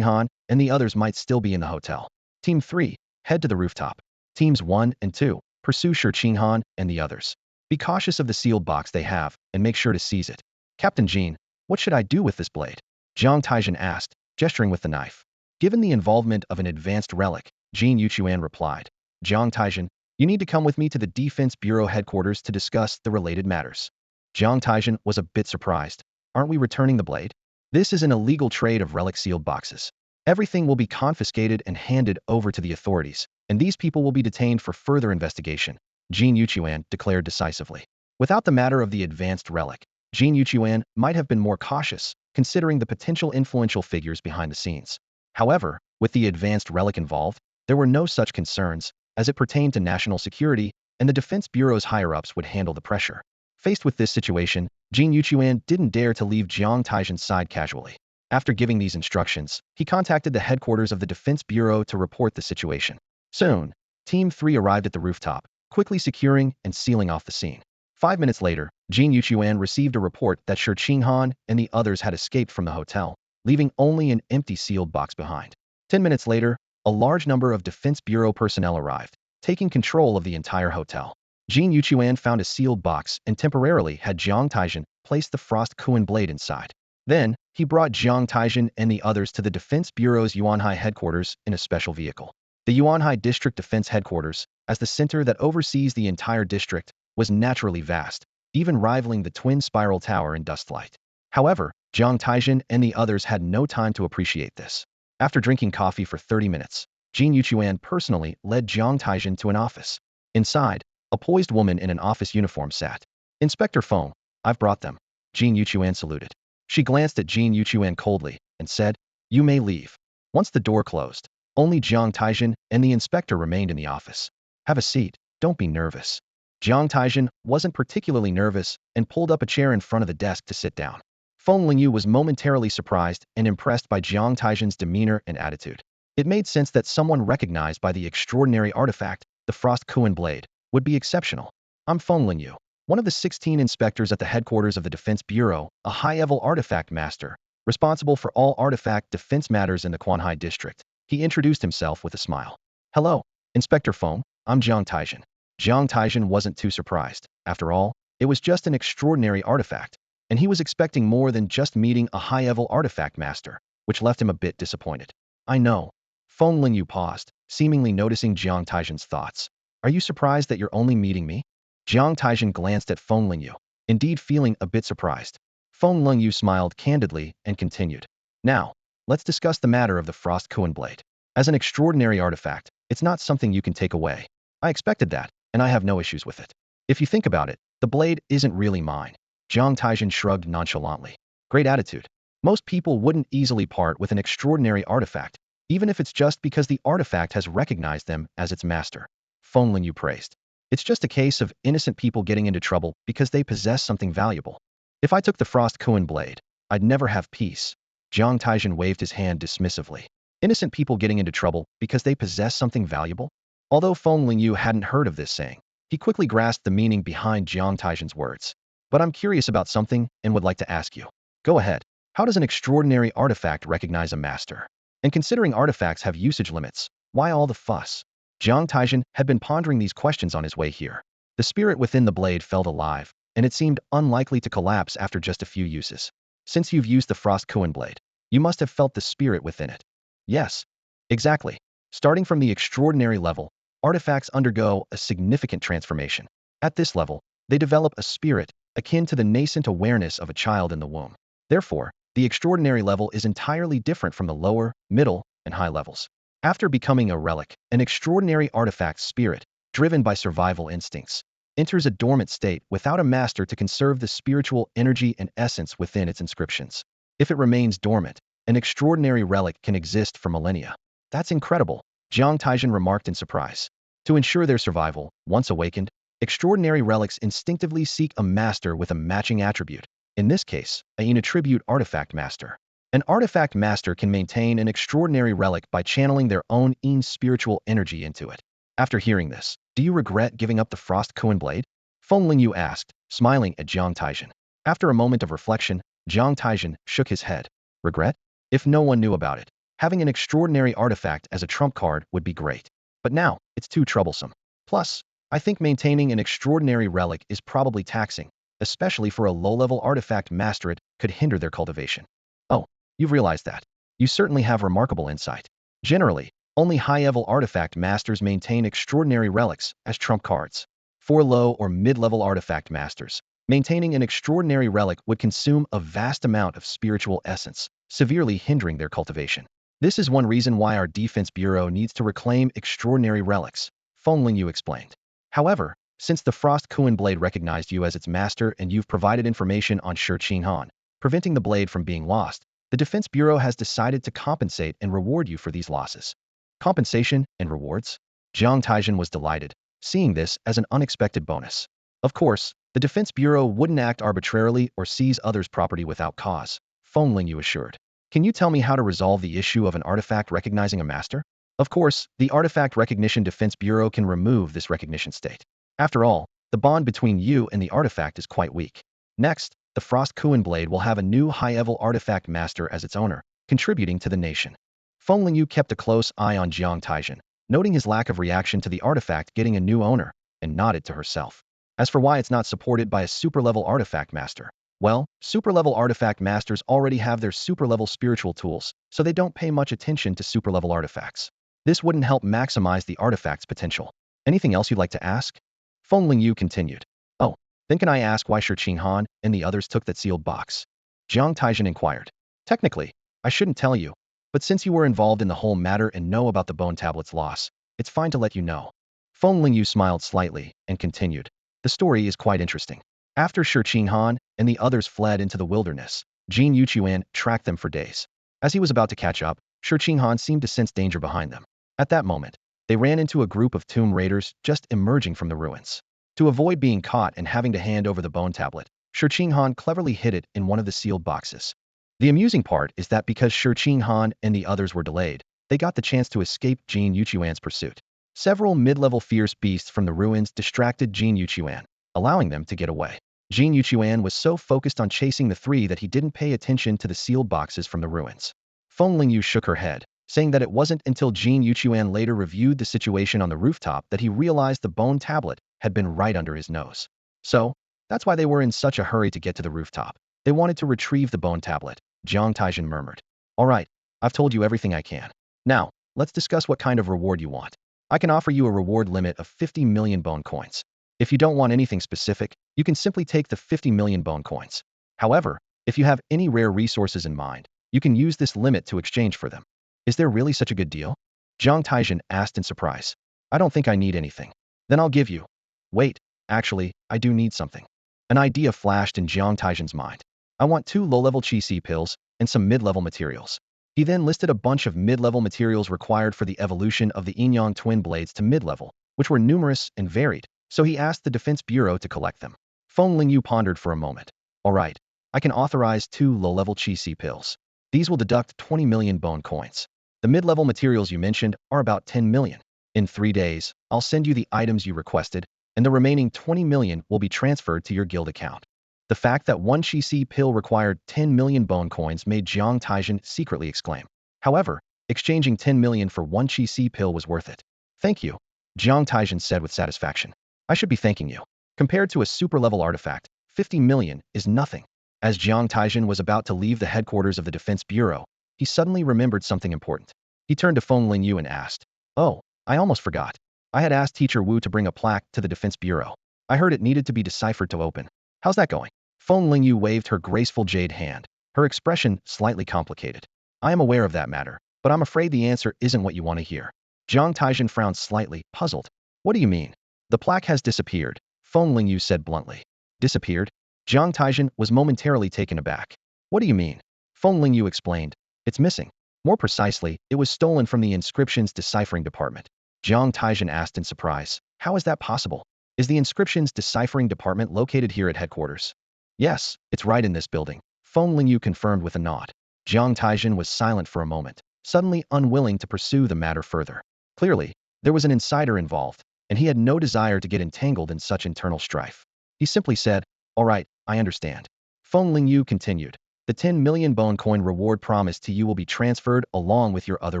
Han and the others might still be in the hotel. Team 3. Head to the rooftop. Teams 1 and 2. Pursue Han and the others. Be cautious of the sealed box they have, and make sure to seize it. Captain Jin, what should I do with this blade? Jiang Taizhen asked, gesturing with the knife. Given the involvement of an advanced relic, Jin Yuan replied. Jiang Taizhen, you need to come with me to the Defense Bureau headquarters to discuss the related matters. Jiang Taizhen was a bit surprised. Aren't we returning the blade? This is an illegal trade of relic sealed boxes. Everything will be confiscated and handed over to the authorities, and these people will be detained for further investigation, Jin Yuan declared decisively. Without the matter of the advanced relic, Jin Yuan might have been more cautious, considering the potential influential figures behind the scenes. However, with the advanced relic involved, there were no such concerns, as it pertained to national security, and the Defense Bureau's higher-ups would handle the pressure. Faced with this situation, Jin Yuan didn't dare to leave Jiang Taizhen's side casually. After giving these instructions, he contacted the headquarters of the Defense Bureau to report the situation. Soon, Team 3 arrived at the rooftop, quickly securing and sealing off the scene. 5 minutes later, Jin Yuan received a report that Han and the others had escaped from the hotel, leaving only an empty sealed box behind. 10 minutes later, a large number of Defense Bureau personnel arrived, taking control of the entire hotel. Jin Yuan found a sealed box and temporarily had Jiang Taizhen place the frost Kuan blade inside. Then, he brought Jiang Taizhen and the others to the Defense Bureau's Yuanhai headquarters in a special vehicle. The Yuanhai District Defense Headquarters, as the center that oversees the entire district, was naturally vast, even rivaling the twin spiral tower in dustlight. However, Jiang Taizhen and the others had no time to appreciate this. After drinking coffee for 30 minutes, Jin Yuan personally led Jiang Taizhen to an office. Inside, a poised woman in an office uniform sat. Inspector Feng, I've brought them. Jin Yuan saluted. She glanced at Jin Yuan coldly and said, you may leave. Once the door closed, only Jiang Taizhen and the inspector remained in the office. Have a seat, don't be nervous. Jiang Taizhen wasn't particularly nervous and pulled up a chair in front of the desk to sit down. Feng Lingyu was momentarily surprised and impressed by Jiang Taizhen's demeanor and attitude. It made sense that someone recognized by the extraordinary artifact, the Frost Kuan blade, would be exceptional. I'm Feng Lingyu, one of the 16 inspectors at the headquarters of the Defense Bureau, a high-level artifact master, responsible for all artifact defense matters in the Quanhai district. He introduced himself with a smile. Hello, Inspector Feng, I'm Jiang Taizhen. Jiang Taizhen wasn't too surprised. After all, it was just an extraordinary artifact, and he was expecting more than just meeting a high-level artifact master, which left him a bit disappointed. I know. Feng Lingyu paused, seemingly noticing Jiang Taizhen's thoughts. Are you surprised that you're only meeting me? Jiang Taizhen glanced at Feng Lingyu, indeed feeling a bit surprised. Feng Lingyu smiled candidly and continued. Now, let's discuss the matter of the Frost Kuan blade. As an extraordinary artifact, it's not something you can take away. I expected that, and I have no issues with it. If you think about it, the blade isn't really mine. Jiang Taizhen shrugged nonchalantly. Great attitude. Most people wouldn't easily part with an extraordinary artifact, even if it's just because the artifact has recognized them as its master. Feng Lingyu praised. It's just a case of innocent people getting into trouble because they possess something valuable. If I took the Frost Kuan blade, I'd never have peace. Jiang Taizhen waved his hand dismissively. Innocent people getting into trouble because they possess something valuable? Although Feng Lingyu hadn't heard of this saying, he quickly grasped the meaning behind Jiang Taizhen's words. But I'm curious about something and would like to ask you. Go ahead. How does an extraordinary artifact recognize a master? And considering artifacts have usage limits, why all the fuss? Jiang Taizhen had been pondering these questions on his way here. The spirit within the blade felt alive, and it seemed unlikely to collapse after just a few uses. Since you've used the Frost Kuan blade, you must have felt the spirit within it. Yes, exactly. Starting from the extraordinary level, artifacts undergo a significant transformation. At this level, they develop a spirit akin to the nascent awareness of a child in the womb. Therefore, the extraordinary level is entirely different from the lower, middle, and high levels. After becoming a relic, an extraordinary artifact's spirit, driven by survival instincts, enters a dormant state without a master to conserve the spiritual energy and essence within its inscriptions. If it remains dormant, an extraordinary relic can exist for millennia. That's incredible, Jiang Taizhen remarked in surprise. To ensure their survival, once awakened, extraordinary relics instinctively seek a master with a matching attribute. In this case, a Yin attribute artifact master. An artifact master can maintain an extraordinary relic by channeling their own Yin spiritual energy into it. After hearing this, do you regret giving up the Frost Kuan blade? Feng Lingyu asked, smiling at Jiang Taizhen. After a moment of reflection, Jiang Taizhen shook his head. Regret? If no one knew about it, having an extraordinary artifact as a trump card would be great. But now, it's too troublesome. Plus, I think maintaining an extraordinary relic is probably taxing, especially for a low-level artifact master. It could hinder their cultivation. Oh, you've realized that. You certainly have remarkable insight. Generally, only high-level artifact masters maintain extraordinary relics as trump cards. For low or mid-level artifact masters, maintaining an extraordinary relic would consume a vast amount of spiritual essence, severely hindering their cultivation. This is one reason why our defense bureau needs to reclaim extraordinary relics, Feng Lingyu explained. However, since the Frost Kuan blade recognized you as its master and you've provided information on Shi Qinghan, preventing the blade from being lost, the Defense Bureau has decided to compensate and reward you for these losses. Compensation and rewards? Jiang Taizhen was delighted, seeing this as an unexpected bonus. Of course, the Defense Bureau wouldn't act arbitrarily or seize others' property without cause, Feng Lingyu assured. Can you tell me how to resolve the issue of an artifact recognizing a master? Of course, the Artifact Recognition Defense Bureau can remove this recognition state. After all, the bond between you and the artifact is quite weak. Next, the Frost Kuan blade will have a new high-level artifact master as its owner, contributing to the nation. Feng Lingyu kept a close eye on Jiang Taizhen, noting his lack of reaction to the artifact getting a new owner, and nodded to herself. As for why it's not supported by a super-level artifact master, well, super-level artifact masters already have their super-level spiritual tools, so they don't pay much attention to super-level artifacts. This wouldn't help maximize the artifact's potential. Anything else you'd like to ask? Feng Lingyu continued. Oh, then can I ask why Shi Qinghan and the others took that sealed box? Jiang Taizhen inquired. Technically, I shouldn't tell you, but since you were involved in the whole matter and know about the bone tablet's loss, it's fine to let you know. Feng Lingyu smiled slightly and continued. The story is quite interesting. After Shi Qinghan and the others fled into the wilderness, Yuan tracked them for days. As he was about to catch up, Shi Qinghan seemed to sense danger behind them. At that moment, they ran into a group of tomb raiders just emerging from the ruins. To avoid being caught and having to hand over the bone tablet, Shi Qinghan cleverly hid it in one of the sealed boxes. The amusing part is that because Shi Qinghan and the others were delayed, they got the chance to escape Yuan's pursuit. Several mid-level fierce beasts from the ruins distracted Yuan, allowing them to get away. Yuan was so focused on chasing the three that he didn't pay attention to the sealed boxes from the ruins. Feng Lingyu shook her head, saying that it wasn't until Yuan later reviewed the situation on the rooftop that he realized the bone tablet had been right under his nose. So, that's why they were in such a hurry to get to the rooftop. They wanted to retrieve the bone tablet, Jiang Taizhen murmured. All right, I've told you everything I can. Now, let's discuss what kind of reward you want. I can offer you a reward limit of 50 million bone coins. If you don't want anything specific, you can simply take the 50 million bone coins. However, if you have any rare resources in mind, you can use this limit to exchange for them. Is there really such a good deal? Jiang Taizhen asked in surprise. I don't think I need anything. Then I'll give you. Wait, actually, I do need something. An idea flashed in Jiang Taizhen's mind. I want 2 low-level Qi pills and some mid-level materials. He then listed a bunch of mid-level materials required for the evolution of the Yin-Yang Twin Blades to mid-level, which were numerous and varied, so he asked the Defense Bureau to collect them. Feng Lingyu pondered for a moment. All right, I can authorize 2 low-level Qi pills. These will deduct 20 million bone coins. The mid-level materials you mentioned are about 10 million. In 3 days, I'll send you the items you requested, and the remaining 20 million will be transferred to your guild account. The fact that 1 Qi pill required 10 million bone coins made Jiang Taizhen secretly exclaim. However, exchanging 10 million for 1 Qi pill was worth it. Thank you, Jiang Taizhen said with satisfaction. I should be thanking you. Compared to a super-level artifact, 50 million is nothing. As Jiang Taizhen was about to leave the headquarters of the Defense Bureau, he suddenly remembered something important. He turned to Feng Lingyu and asked, Oh, I almost forgot. I had asked Teacher Wu to bring a plaque to the Defense Bureau. I heard it needed to be deciphered to open. How's that going? Feng Lingyu waved her graceful jade hand, her expression slightly complicated. I am aware of that matter, but I'm afraid the answer isn't what you want to hear. Jiang Taizhen frowned slightly, puzzled. What do you mean? The plaque has disappeared, Feng Lingyu said bluntly. Disappeared? Jiang Taizhen was momentarily taken aback. What do you mean? Feng Lingyu explained. It's missing. More precisely, it was stolen from the inscriptions deciphering department. Jiang Taizhen asked in surprise. How is that possible? Is the inscriptions deciphering department located here at headquarters? Yes, it's right in this building, Feng Lingyu confirmed with a nod. Jiang Taizhen was silent for a moment, suddenly unwilling to pursue the matter further. Clearly, there was an insider involved, and he had no desire to get entangled in such internal strife. He simply said, All right, I understand. Feng Lingyu continued. The 10 million bone coin reward promised to you will be transferred along with your other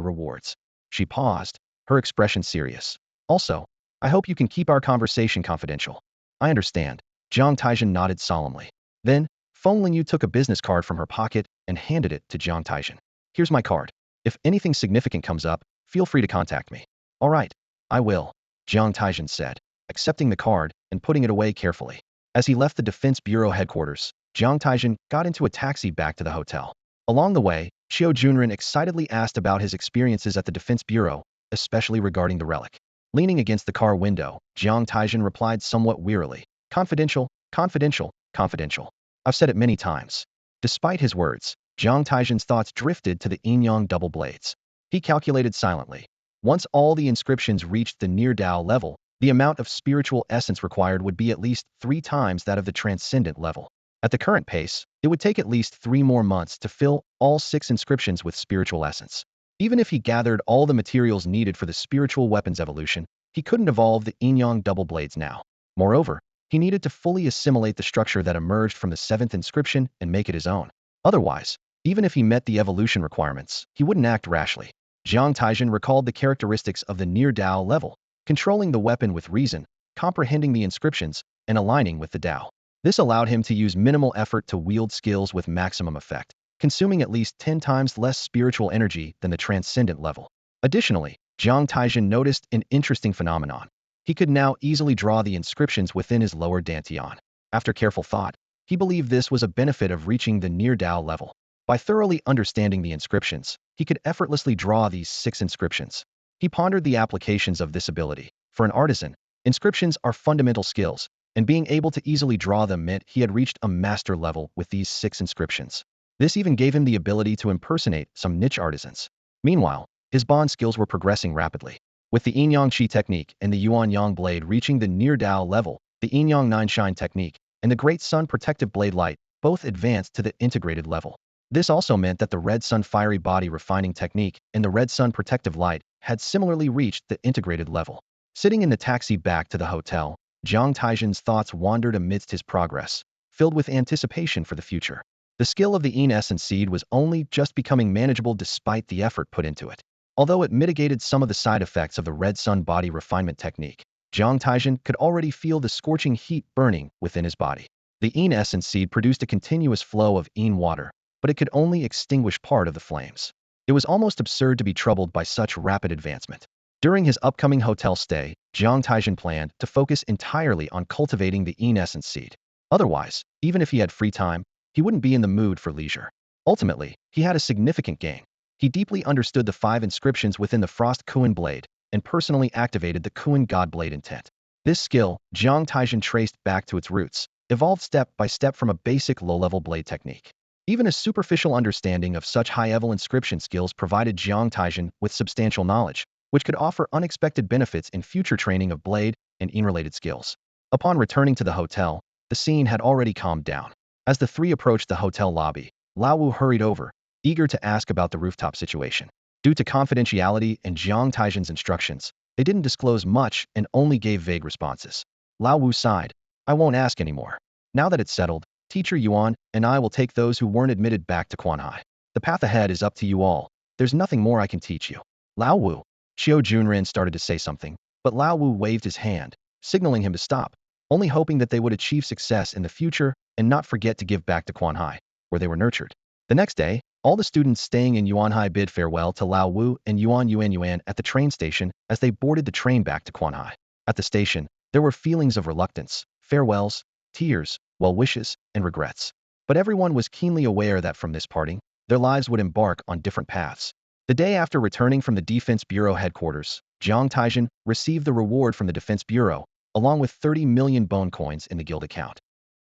rewards. She paused, her expression serious. Also, I hope you can keep our conversation confidential. I understand. Jiang Taizhen nodded solemnly. Then, Feng Lingyu took a business card from her pocket and handed it to Jiang Taizhen. Here's my card. If anything significant comes up, feel free to contact me. All right, I will, Jiang Taizhen said, accepting the card and putting it away carefully. As he left the Defense Bureau headquarters, Jiang Taizhen got into a taxi back to the hotel. Along the way, Xiao Junren excitedly asked about his experiences at the Defense Bureau, especially regarding the relic. Leaning against the car window, Jiang Taizhen replied somewhat wearily, Confidential, confidential, confidential. I've said it many times. Despite his words, Jiang Taizhen's thoughts drifted to the Yin-Yang double blades. He calculated silently. Once all the inscriptions reached the near Tao level, the amount of spiritual essence required would be at least 3 times that of the transcendent level. At the current pace, it would take at least 3 more months to fill all 6 inscriptions with spiritual essence. Even if he gathered all the materials needed for the spiritual weapons evolution, he couldn't evolve the Yin-Yang double blades now. Moreover, he needed to fully assimilate the structure that emerged from the 7th inscription and make it his own. Otherwise, even if he met the evolution requirements, he wouldn't act rashly. Jiang Taizhen recalled the characteristics of the near Tao level, controlling the weapon with reason, comprehending the inscriptions, and aligning with the Tao. This allowed him to use minimal effort to wield skills with maximum effect, consuming at least 10 times less spiritual energy than the transcendent level. Additionally, Jiang Taizhen noticed an interesting phenomenon. He could now easily draw the inscriptions within his lower dantian. After careful thought, he believed this was a benefit of reaching the near Tao level. By thoroughly understanding the inscriptions, he could effortlessly draw these 6 inscriptions. He pondered the applications of this ability. For an artisan, inscriptions are fundamental skills, and being able to easily draw them meant he had reached a master level with these 6 inscriptions. This even gave him the ability to impersonate some niche artisans. Meanwhile, his bond skills were progressing rapidly. With the Yin-Yang Qi technique and the Yuan-Yang blade reaching the near Tao level, the Yin-Yang Nine Shine technique and the Great Sun Protective Blade Light both advanced to the integrated level. This also meant that the Red Sun Fiery Body Refining technique and the Red Sun Protective Light had similarly reached the integrated level. Sitting in the taxi back to the hotel, Jiang Taizhen's thoughts wandered amidst his progress, filled with anticipation for the future. The skill of the Yin Essence Seed was only just becoming manageable despite the effort put into it. Although it mitigated some of the side effects of the Red Sun Body Refinement technique, Jiang Taizhen could already feel the scorching heat burning within his body. The Yin Essence Seed produced a continuous flow of Yin water, but it could only extinguish part of the flames. It was almost absurd to be troubled by such rapid advancement. During his upcoming hotel stay, Jiang Taizhen planned to focus entirely on cultivating the Yin essence seed. Otherwise, even if he had free time, he wouldn't be in the mood for leisure. Ultimately, he had a significant gain. He deeply understood the 5 inscriptions within the Frost Kuan blade and personally activated the Kuan God blade intent. This skill, Jiang Taizhen traced back to its roots, evolved step by step from a basic low-level blade technique. Even a superficial understanding of such high-level inscription skills provided Jiang Taizhen with substantial knowledge, which could offer unexpected benefits in future training of blade and Yin-related skills. Upon returning to the hotel, the scene had already calmed down. As the three approached the hotel lobby, Lao Wu hurried over, eager to ask about the rooftop situation. Due to confidentiality and Jiang Taizhen's instructions, they didn't disclose much and only gave vague responses. Lao Wu sighed. I won't ask anymore. Now that it's settled, Teacher Yuan and I will take those who weren't admitted back to Quanhai. The path ahead is up to you all. There's nothing more I can teach you. Lao Wu. Qiu Junren started to say something, but Lao Wu waved his hand, signaling him to stop, only hoping that they would achieve success in the future and not forget to give back to Quanhai, where they were nurtured. The next day, all the students staying in Yuanhai bid farewell to Lao Wu and Yuan at the train station as they boarded the train back to Quanhai. At the station, there were feelings of reluctance, farewells, tears, well wishes, and regrets. But everyone was keenly aware that from this parting, their lives would embark on different paths. The day after returning from the Defense Bureau headquarters, Jiang Taizhen received the reward from the Defense Bureau, along with 30 million bone coins in the guild account.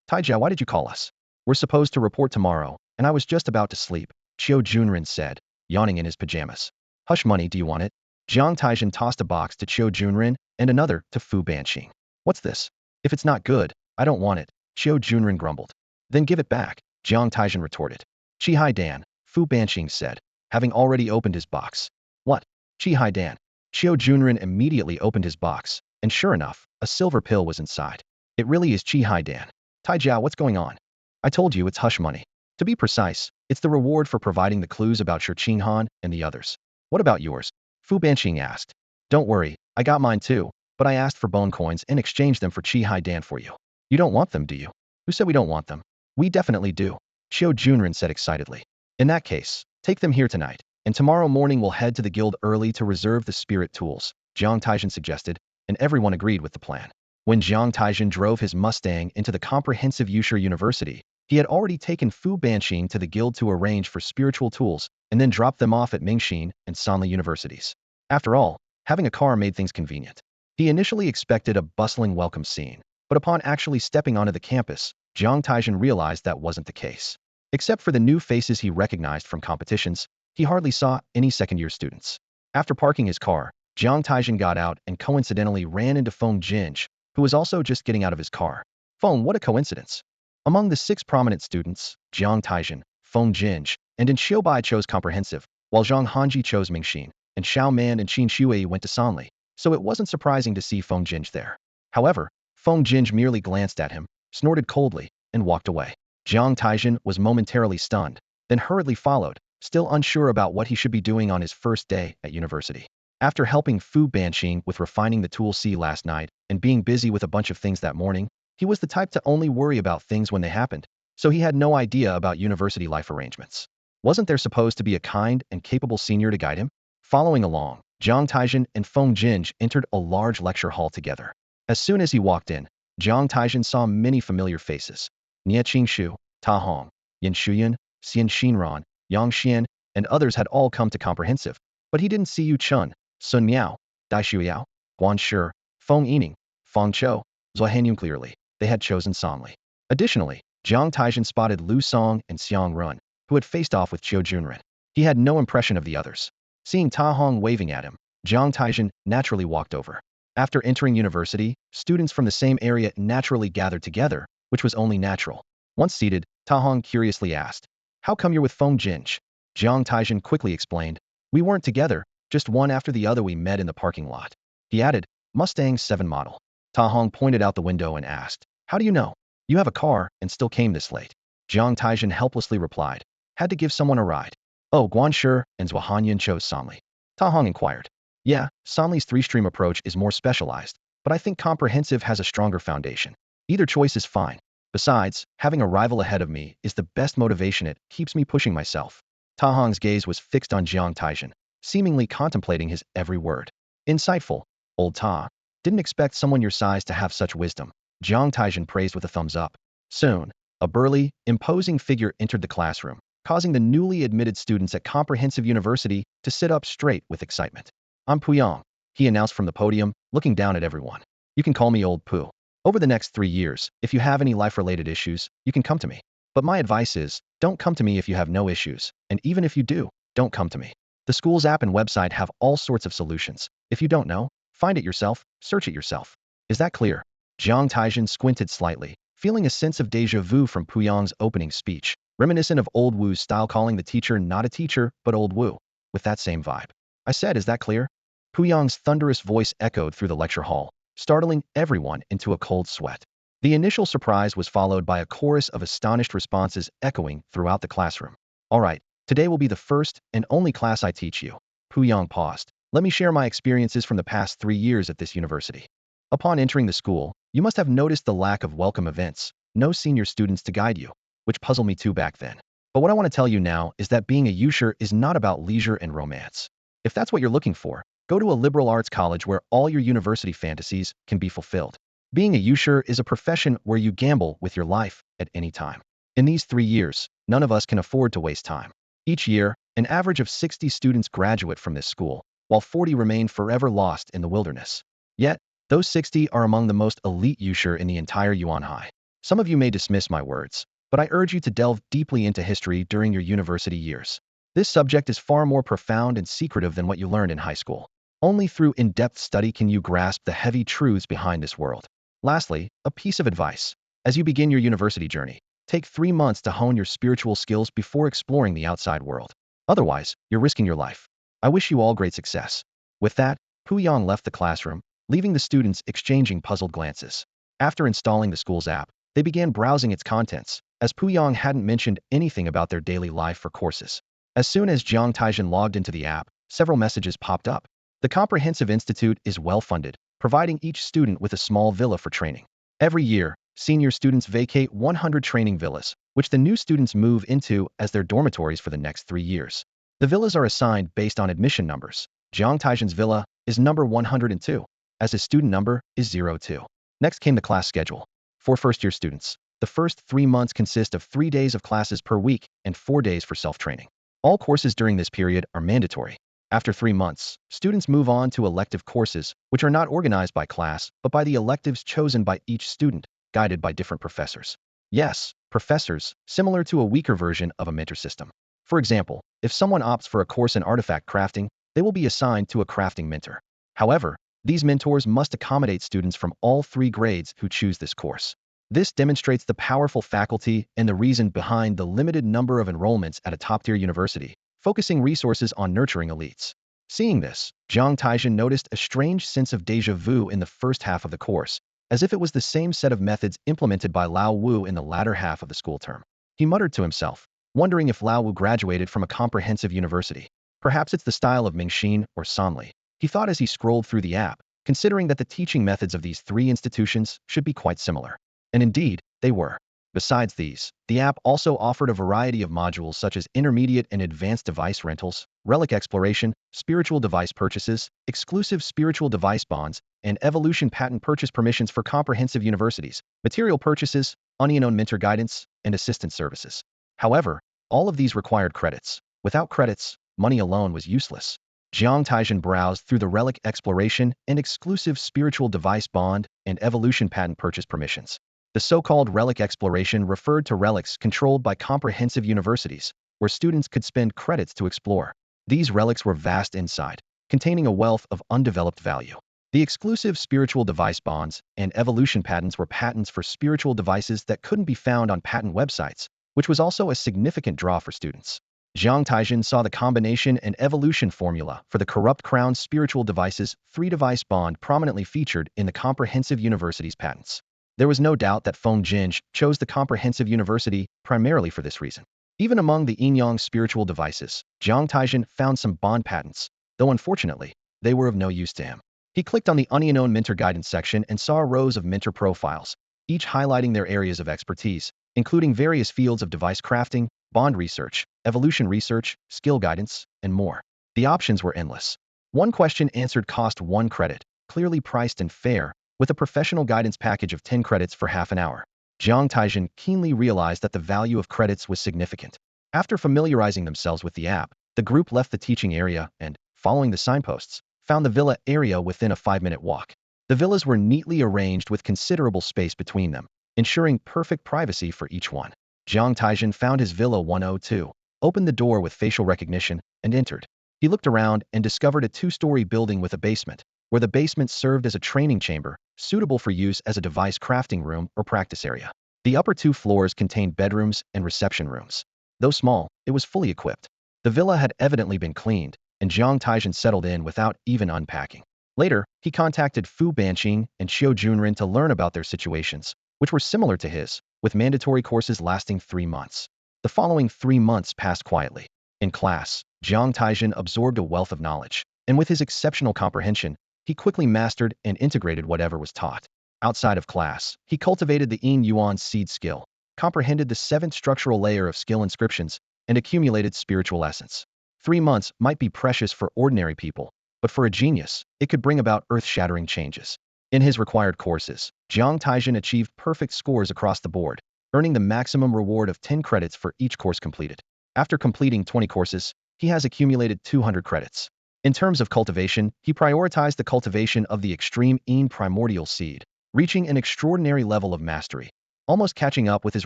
Taijia, why did you call us? We're supposed to report tomorrow, and I was just about to sleep, Qiu Junren said, yawning in his pajamas. Hush money, do you want it? Jiang Taizhen tossed a box to Qiu Junren and another to Fu Banqing. What's this? If it's not good, I don't want it, Qiu Junren grumbled. Then give it back, Jiang Taizhen retorted. Chi Hai Dan, Fu Banqing said, having already opened his box. What? Chi Hai Dan. Qiu Junren immediately opened his box, and sure enough, a silver pill was inside. It really is Chi Hai Dan. Taijiao, what's going on? I told you it's hush money. To be precise, it's the reward for providing the clues about Shi Han and the others. What about yours? Fu Banqing asked. Don't worry, I got mine too, but I asked for bone coins and exchanged them for Chi Hai Dan for you. You don't want them, do you? Who said we don't want them? We definitely do, Qiu Junren said excitedly. In that case, take them here tonight, and tomorrow morning we'll head to the guild early to reserve the spirit tools, Jiang Taizhen suggested, and everyone agreed with the plan. When Jiang Taizhen drove his Mustang into the comprehensive Yusha University, he had already taken Fu Banqing to the guild to arrange for spiritual tools and then dropped them off at Mingxin and Sanli universities. After all, having a car made things convenient. He initially expected a bustling welcome scene, but upon actually stepping onto the campus, Jiang Taizhen realized that wasn't the case. Except for the new faces he recognized from competitions, he hardly saw any second-year students. After parking his car, Jiang Taizhen got out and coincidentally ran into Feng Jinj, who was also just getting out of his car. Feng, what a coincidence. Among the 6 prominent students, Jiang Taizhen, Feng Jinj, and In Xiubai chose comprehensive, while Zhang Hanji chose Mingxin, and Xiao Man and Qin Shui went to Sanli, so it wasn't surprising to see Feng Jinj there. However, Feng Jinj merely glanced at him, snorted coldly, and walked away. Jiang Taizhen was momentarily stunned, then hurriedly followed, still unsure about what he should be doing on his first day at university. After helping Fu Banqing with refining the tool C last night and being busy with a bunch of things that morning, he was the type to only worry about things when they happened, so he had no idea about university life arrangements. Wasn't there supposed to be a kind and capable senior to guide him? Following along, Jiang Taizhen and Feng Jinj entered a large lecture hall together. As soon as he walked in, Jiang Taizhen saw many familiar faces. Nie Qingshu, Ta Hong, Yin Shuyan, Xian Xinran, Yang Xian, and others had all come to comprehensive, but he didn't see Yu Chun, Sun Miao, Dai Shuyao, Guan Shi, Feng Yining, Feng Chou, Zhou Hanyun clearly. They had chosen Songli. Additionally, Jiang Taizhen spotted Lu Song and Xiang Run, who had faced off with Qiu Junren. He had no impression of the others. Seeing Ta Hong waving at him, Jiang Taizhen naturally walked over. After entering university, students from the same area naturally gathered together, which was only natural. Once seated, Ta Hong curiously asked, How come you're with Feng Jinj? Jiang Taizhen quickly explained, We weren't together, just one after the other we met in the parking lot. He added, Mustang 7 model. Ta Hong pointed out the window and asked, How do you know? You have a car and still came this late. Jiang Taizhen helplessly replied, Had to give someone a ride. Oh, Guan Shi and Zhou Hanyun chose Sanli. Ta Hong inquired. Yeah, Sanli's 3-stream approach is more specialized, but I think comprehensive has a stronger foundation. Either choice is fine. Besides, having a rival ahead of me is the best motivation. It keeps me pushing myself. Ta Hong's gaze was fixed on Jiang Taizhen, seemingly contemplating his every word. Insightful, old Ta. Didn't expect someone your size to have such wisdom. Jiang Taizhen praised with a thumbs up. Soon, a burly, imposing figure entered the classroom, causing the newly admitted students at Comprehensive University to sit up straight with excitement. I'm Puyang, he announced from the podium, looking down at everyone. You can call me Old Pooh. Over the next 3 years, if you have any life-related issues, you can come to me. But my advice is, don't come to me if you have no issues, and even if you do, don't come to me. The school's app and website have all sorts of solutions. If you don't know, find it yourself, search it yourself. Is that clear? Jiang Taizhen squinted slightly, feeling a sense of déjà vu from Puyang's opening speech, reminiscent of Old Wu's style, calling the teacher not a teacher, but Old Wu, with that same vibe. I said, is that clear? Puyang's thunderous voice echoed through the lecture hall, startling everyone into a cold sweat. The initial surprise was followed by a chorus of astonished responses echoing throughout the classroom. All right, today will be the first and only class I teach you. Puyang paused. Let me share my experiences from the past 3 years at this university. Upon entering the school, you must have noticed the lack of welcome events, no senior students to guide you, which puzzled me too back then. But what I want to tell you now is that being a usher is not about leisure and romance. If that's what you're looking for, go to a liberal arts college where all your university fantasies can be fulfilled. Being a usher is a profession where you gamble with your life at any time. In these 3 years, none of us can afford to waste time. Each year, an average of 60 students graduate from this school, while 40 remain forever lost in the wilderness. Yet, those 60 are among the most elite usher in the entire Yuan High. Some of you may dismiss my words, but I urge you to delve deeply into history during your university years. This subject is far more profound and secretive than what you learned in high school. Only through in-depth study can you grasp the heavy truths behind this world. Lastly, a piece of advice. As you begin your university journey, take 3 months to hone your spiritual skills before exploring the outside world. Otherwise, you're risking your life. I wish you all great success. With that, Puyang left the classroom, leaving the students exchanging puzzled glances. After installing the school's app, they began browsing its contents, as Puyang hadn't mentioned anything about their daily life or courses. As soon as Jiang Taizhen logged into the app, several messages popped up. The Comprehensive Institute is well-funded, providing each student with a small villa for training. Every year, senior students vacate 100 training villas, which the new students move into as their dormitories for the next 3 years. The villas are assigned based on admission numbers. Jiang Taizhen's villa is number 102, as his student number is 02. Next came the class schedule. For first-year students, the first 3 months consist of 3 days of classes per week and 4 days for self-training. All courses during this period are mandatory. After 3 months, students move on to elective courses, which are not organized by class, but by the electives chosen by each student, guided by different professors. Yes, professors, similar to a weaker version of a mentor system. For example, if someone opts for a course in artifact crafting, they will be assigned to a crafting mentor. However, these mentors must accommodate students from all 3 grades who choose this course. This demonstrates the powerful faculty and the reason behind the limited number of enrollments at a top-tier university, focusing resources on nurturing elites. Seeing this, Jiang Taizhen noticed a strange sense of déjà vu in the first half of the course, as if it was the same set of methods implemented by Lao Wu in the latter half of the school term. He muttered to himself, wondering if Lao Wu graduated from a comprehensive university. Perhaps it's the style of Mingxin or Sanli. He thought as he scrolled through the app, considering that the teaching methods of these 3 institutions should be quite similar. And indeed, they were. Besides these, the app also offered a variety of modules such as intermediate and advanced device rentals, relic exploration, spiritual device purchases, exclusive spiritual device bonds, and evolution patent purchase permissions for comprehensive universities, material purchases, unknown mentor guidance, and assistance services. However, all of these required credits. Without credits, money alone was useless. Jiang Taizhen browsed through the relic exploration and exclusive spiritual device bond and evolution patent purchase permissions. The so-called relic exploration referred to relics controlled by comprehensive universities, where students could spend credits to explore. These relics were vast inside, containing a wealth of undeveloped value. The exclusive spiritual device bonds and evolution patents were patents for spiritual devices that couldn't be found on patent websites, which was also a significant draw for students. Jiang Taizhen saw the combination and evolution formula for the corrupt crown spiritual devices 3-device bond prominently featured in the comprehensive university's patents. There was no doubt that Feng Jinj chose the comprehensive university primarily for this reason. Even among the Yin-Yang spiritual devices, Jiang Taizhen found some bond patents, though unfortunately, they were of no use to him. He clicked on the unknown mentor guidance section and saw rows of mentor profiles, each highlighting their areas of expertise, including various fields of device crafting, bond research, evolution research, skill guidance, and more. The options were endless. One question answered cost 1 credit, clearly priced and fair, with a professional guidance package of 10 credits for half an hour. Jiang Taizhen keenly realized that the value of credits was significant. After familiarizing themselves with the app, the group left the teaching area and, following the signposts, found the villa area within a 5-minute walk. The villas were neatly arranged with considerable space between them, ensuring perfect privacy for each one. Jiang Taizhen found his Villa 102, opened the door with facial recognition, and entered. He looked around and discovered a 2-story building with a basement, where the basement served as a training chamber, suitable for use as a device crafting room or practice area. The upper 2 floors contained bedrooms and reception rooms. Though small, it was fully equipped. The villa had evidently been cleaned, and Jiang Taizhen settled in without even unpacking. Later, he contacted Fu Banqing and Xiu Junren to learn about their situations, which were similar to his, with mandatory courses lasting 3 months. The following 3 months passed quietly. In class, Jiang Taizhen absorbed a wealth of knowledge, and with his exceptional comprehension, he quickly mastered and integrated whatever was taught. Outside of class, he cultivated the Yin-Yuan seed skill, comprehended the 7th structural layer of skill inscriptions, and accumulated spiritual essence. 3 months might be precious for ordinary people, but for a genius, it could bring about earth-shattering changes. In his required courses, Jiang Taizhen achieved perfect scores across the board, earning the maximum reward of 10 credits for each course completed. After completing 20 courses, he has accumulated 200 credits. In terms of cultivation, he prioritized the cultivation of the extreme Yin primordial seed, reaching an extraordinary level of mastery, almost catching up with his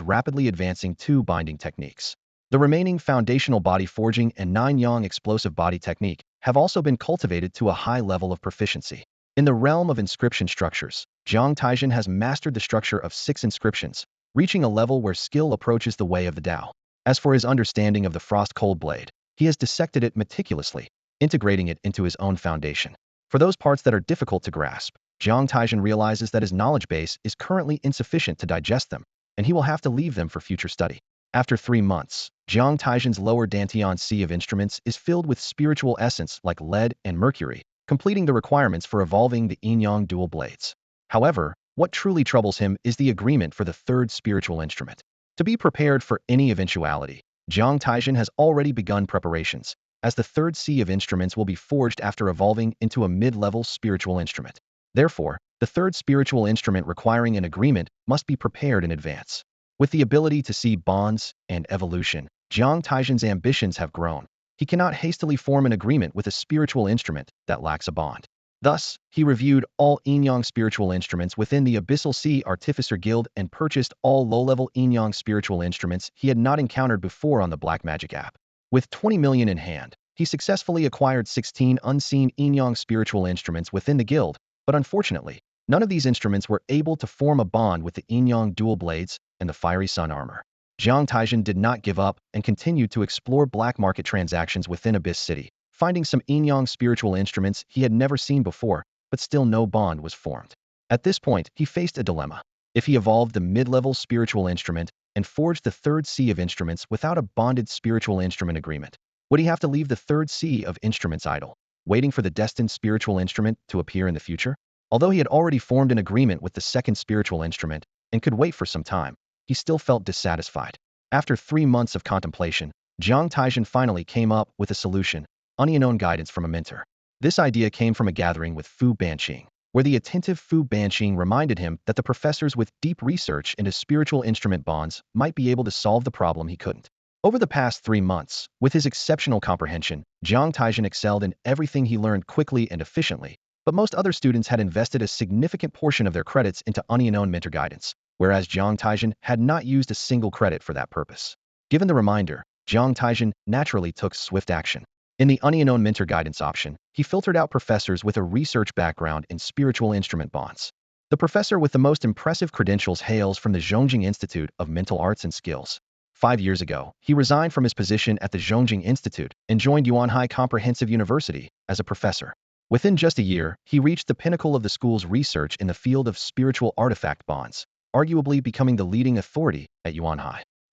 rapidly advancing 2 binding techniques. The remaining foundational body forging and 9-yang explosive body technique have also been cultivated to a high level of proficiency. In the realm of inscription structures, Jiang Taizhen has mastered the structure of 6 inscriptions, reaching a level where skill approaches the way of the Tao. As for his understanding of the frost-cold blade, he has dissected it meticulously, integrating it into his own foundation. For those parts that are difficult to grasp, Jiang Taizhen realizes that his knowledge base is currently insufficient to digest them, and he will have to leave them for future study. After 3 months, Jiang Taizhen's lower Dantian sea of instruments is filled with spiritual essence like lead and mercury, completing the requirements for evolving the Yin-Yang dual blades. However, what truly troubles him is the agreement for the 3rd spiritual instrument. To be prepared for any eventuality, Jiang Taizhen has already begun preparations, as the 3rd sea of instruments will be forged after evolving into a mid-level spiritual instrument. Therefore, the 3rd spiritual instrument requiring an agreement must be prepared in advance. With the ability to see bonds and evolution, Jiang Taizhen's ambitions have grown. He cannot hastily form an agreement with a spiritual instrument that lacks a bond. Thus, he reviewed all Yin-Yang spiritual instruments within the Abyssal Sea Artificer Guild and purchased all low-level Yin-Yang spiritual instruments he had not encountered before on the Black Magic app. With 20 million in hand, he successfully acquired 16 unseen Yin-Yang spiritual instruments within the guild, but unfortunately, none of these instruments were able to form a bond with the Yin-Yang dual blades and the fiery sun armor. Jiang Taizhen did not give up and continued to explore black market transactions within Abyss City, finding some Yin-Yang spiritual instruments he had never seen before, but still no bond was formed. At this point, he faced a dilemma. If he evolved the mid-level spiritual instrument and forged the 3rd sea of instruments without a bonded spiritual instrument agreement, would he have to leave the 3rd sea of instruments idle, waiting for the destined spiritual instrument to appear in the future? Although he had already formed an agreement with the 2nd spiritual instrument and could wait for some time, he still felt dissatisfied. After 3 months of contemplation, Jiang Taizhen finally came up with a solution, unknown guidance from a mentor. This idea came from a gathering with Fu Banqing, where the attentive Fu Banqing reminded him that the professors with deep research into spiritual instrument bonds might be able to solve the problem he couldn't. Over the past 3 months, with his exceptional comprehension, Jiang Taizhen excelled in everything he learned quickly and efficiently, but most other students had invested a significant portion of their credits into unknown mentor guidance, whereas Jiang Taizhen had not used a single credit for that purpose. Given the reminder, Jiang Taizhen naturally took swift action. In the unknown mentor guidance option, he filtered out professors with a research background in spiritual instrument bonds. The professor with the most impressive credentials hails from the Zhongjing Institute of Mental Arts and Skills. 5 years ago, he resigned from his position at the Zhongjing Institute and joined Yuan Comprehensive University as a professor. Within just a year, he reached the pinnacle of the school's research in the field of spiritual artifact bonds, arguably becoming the leading authority at Yuan.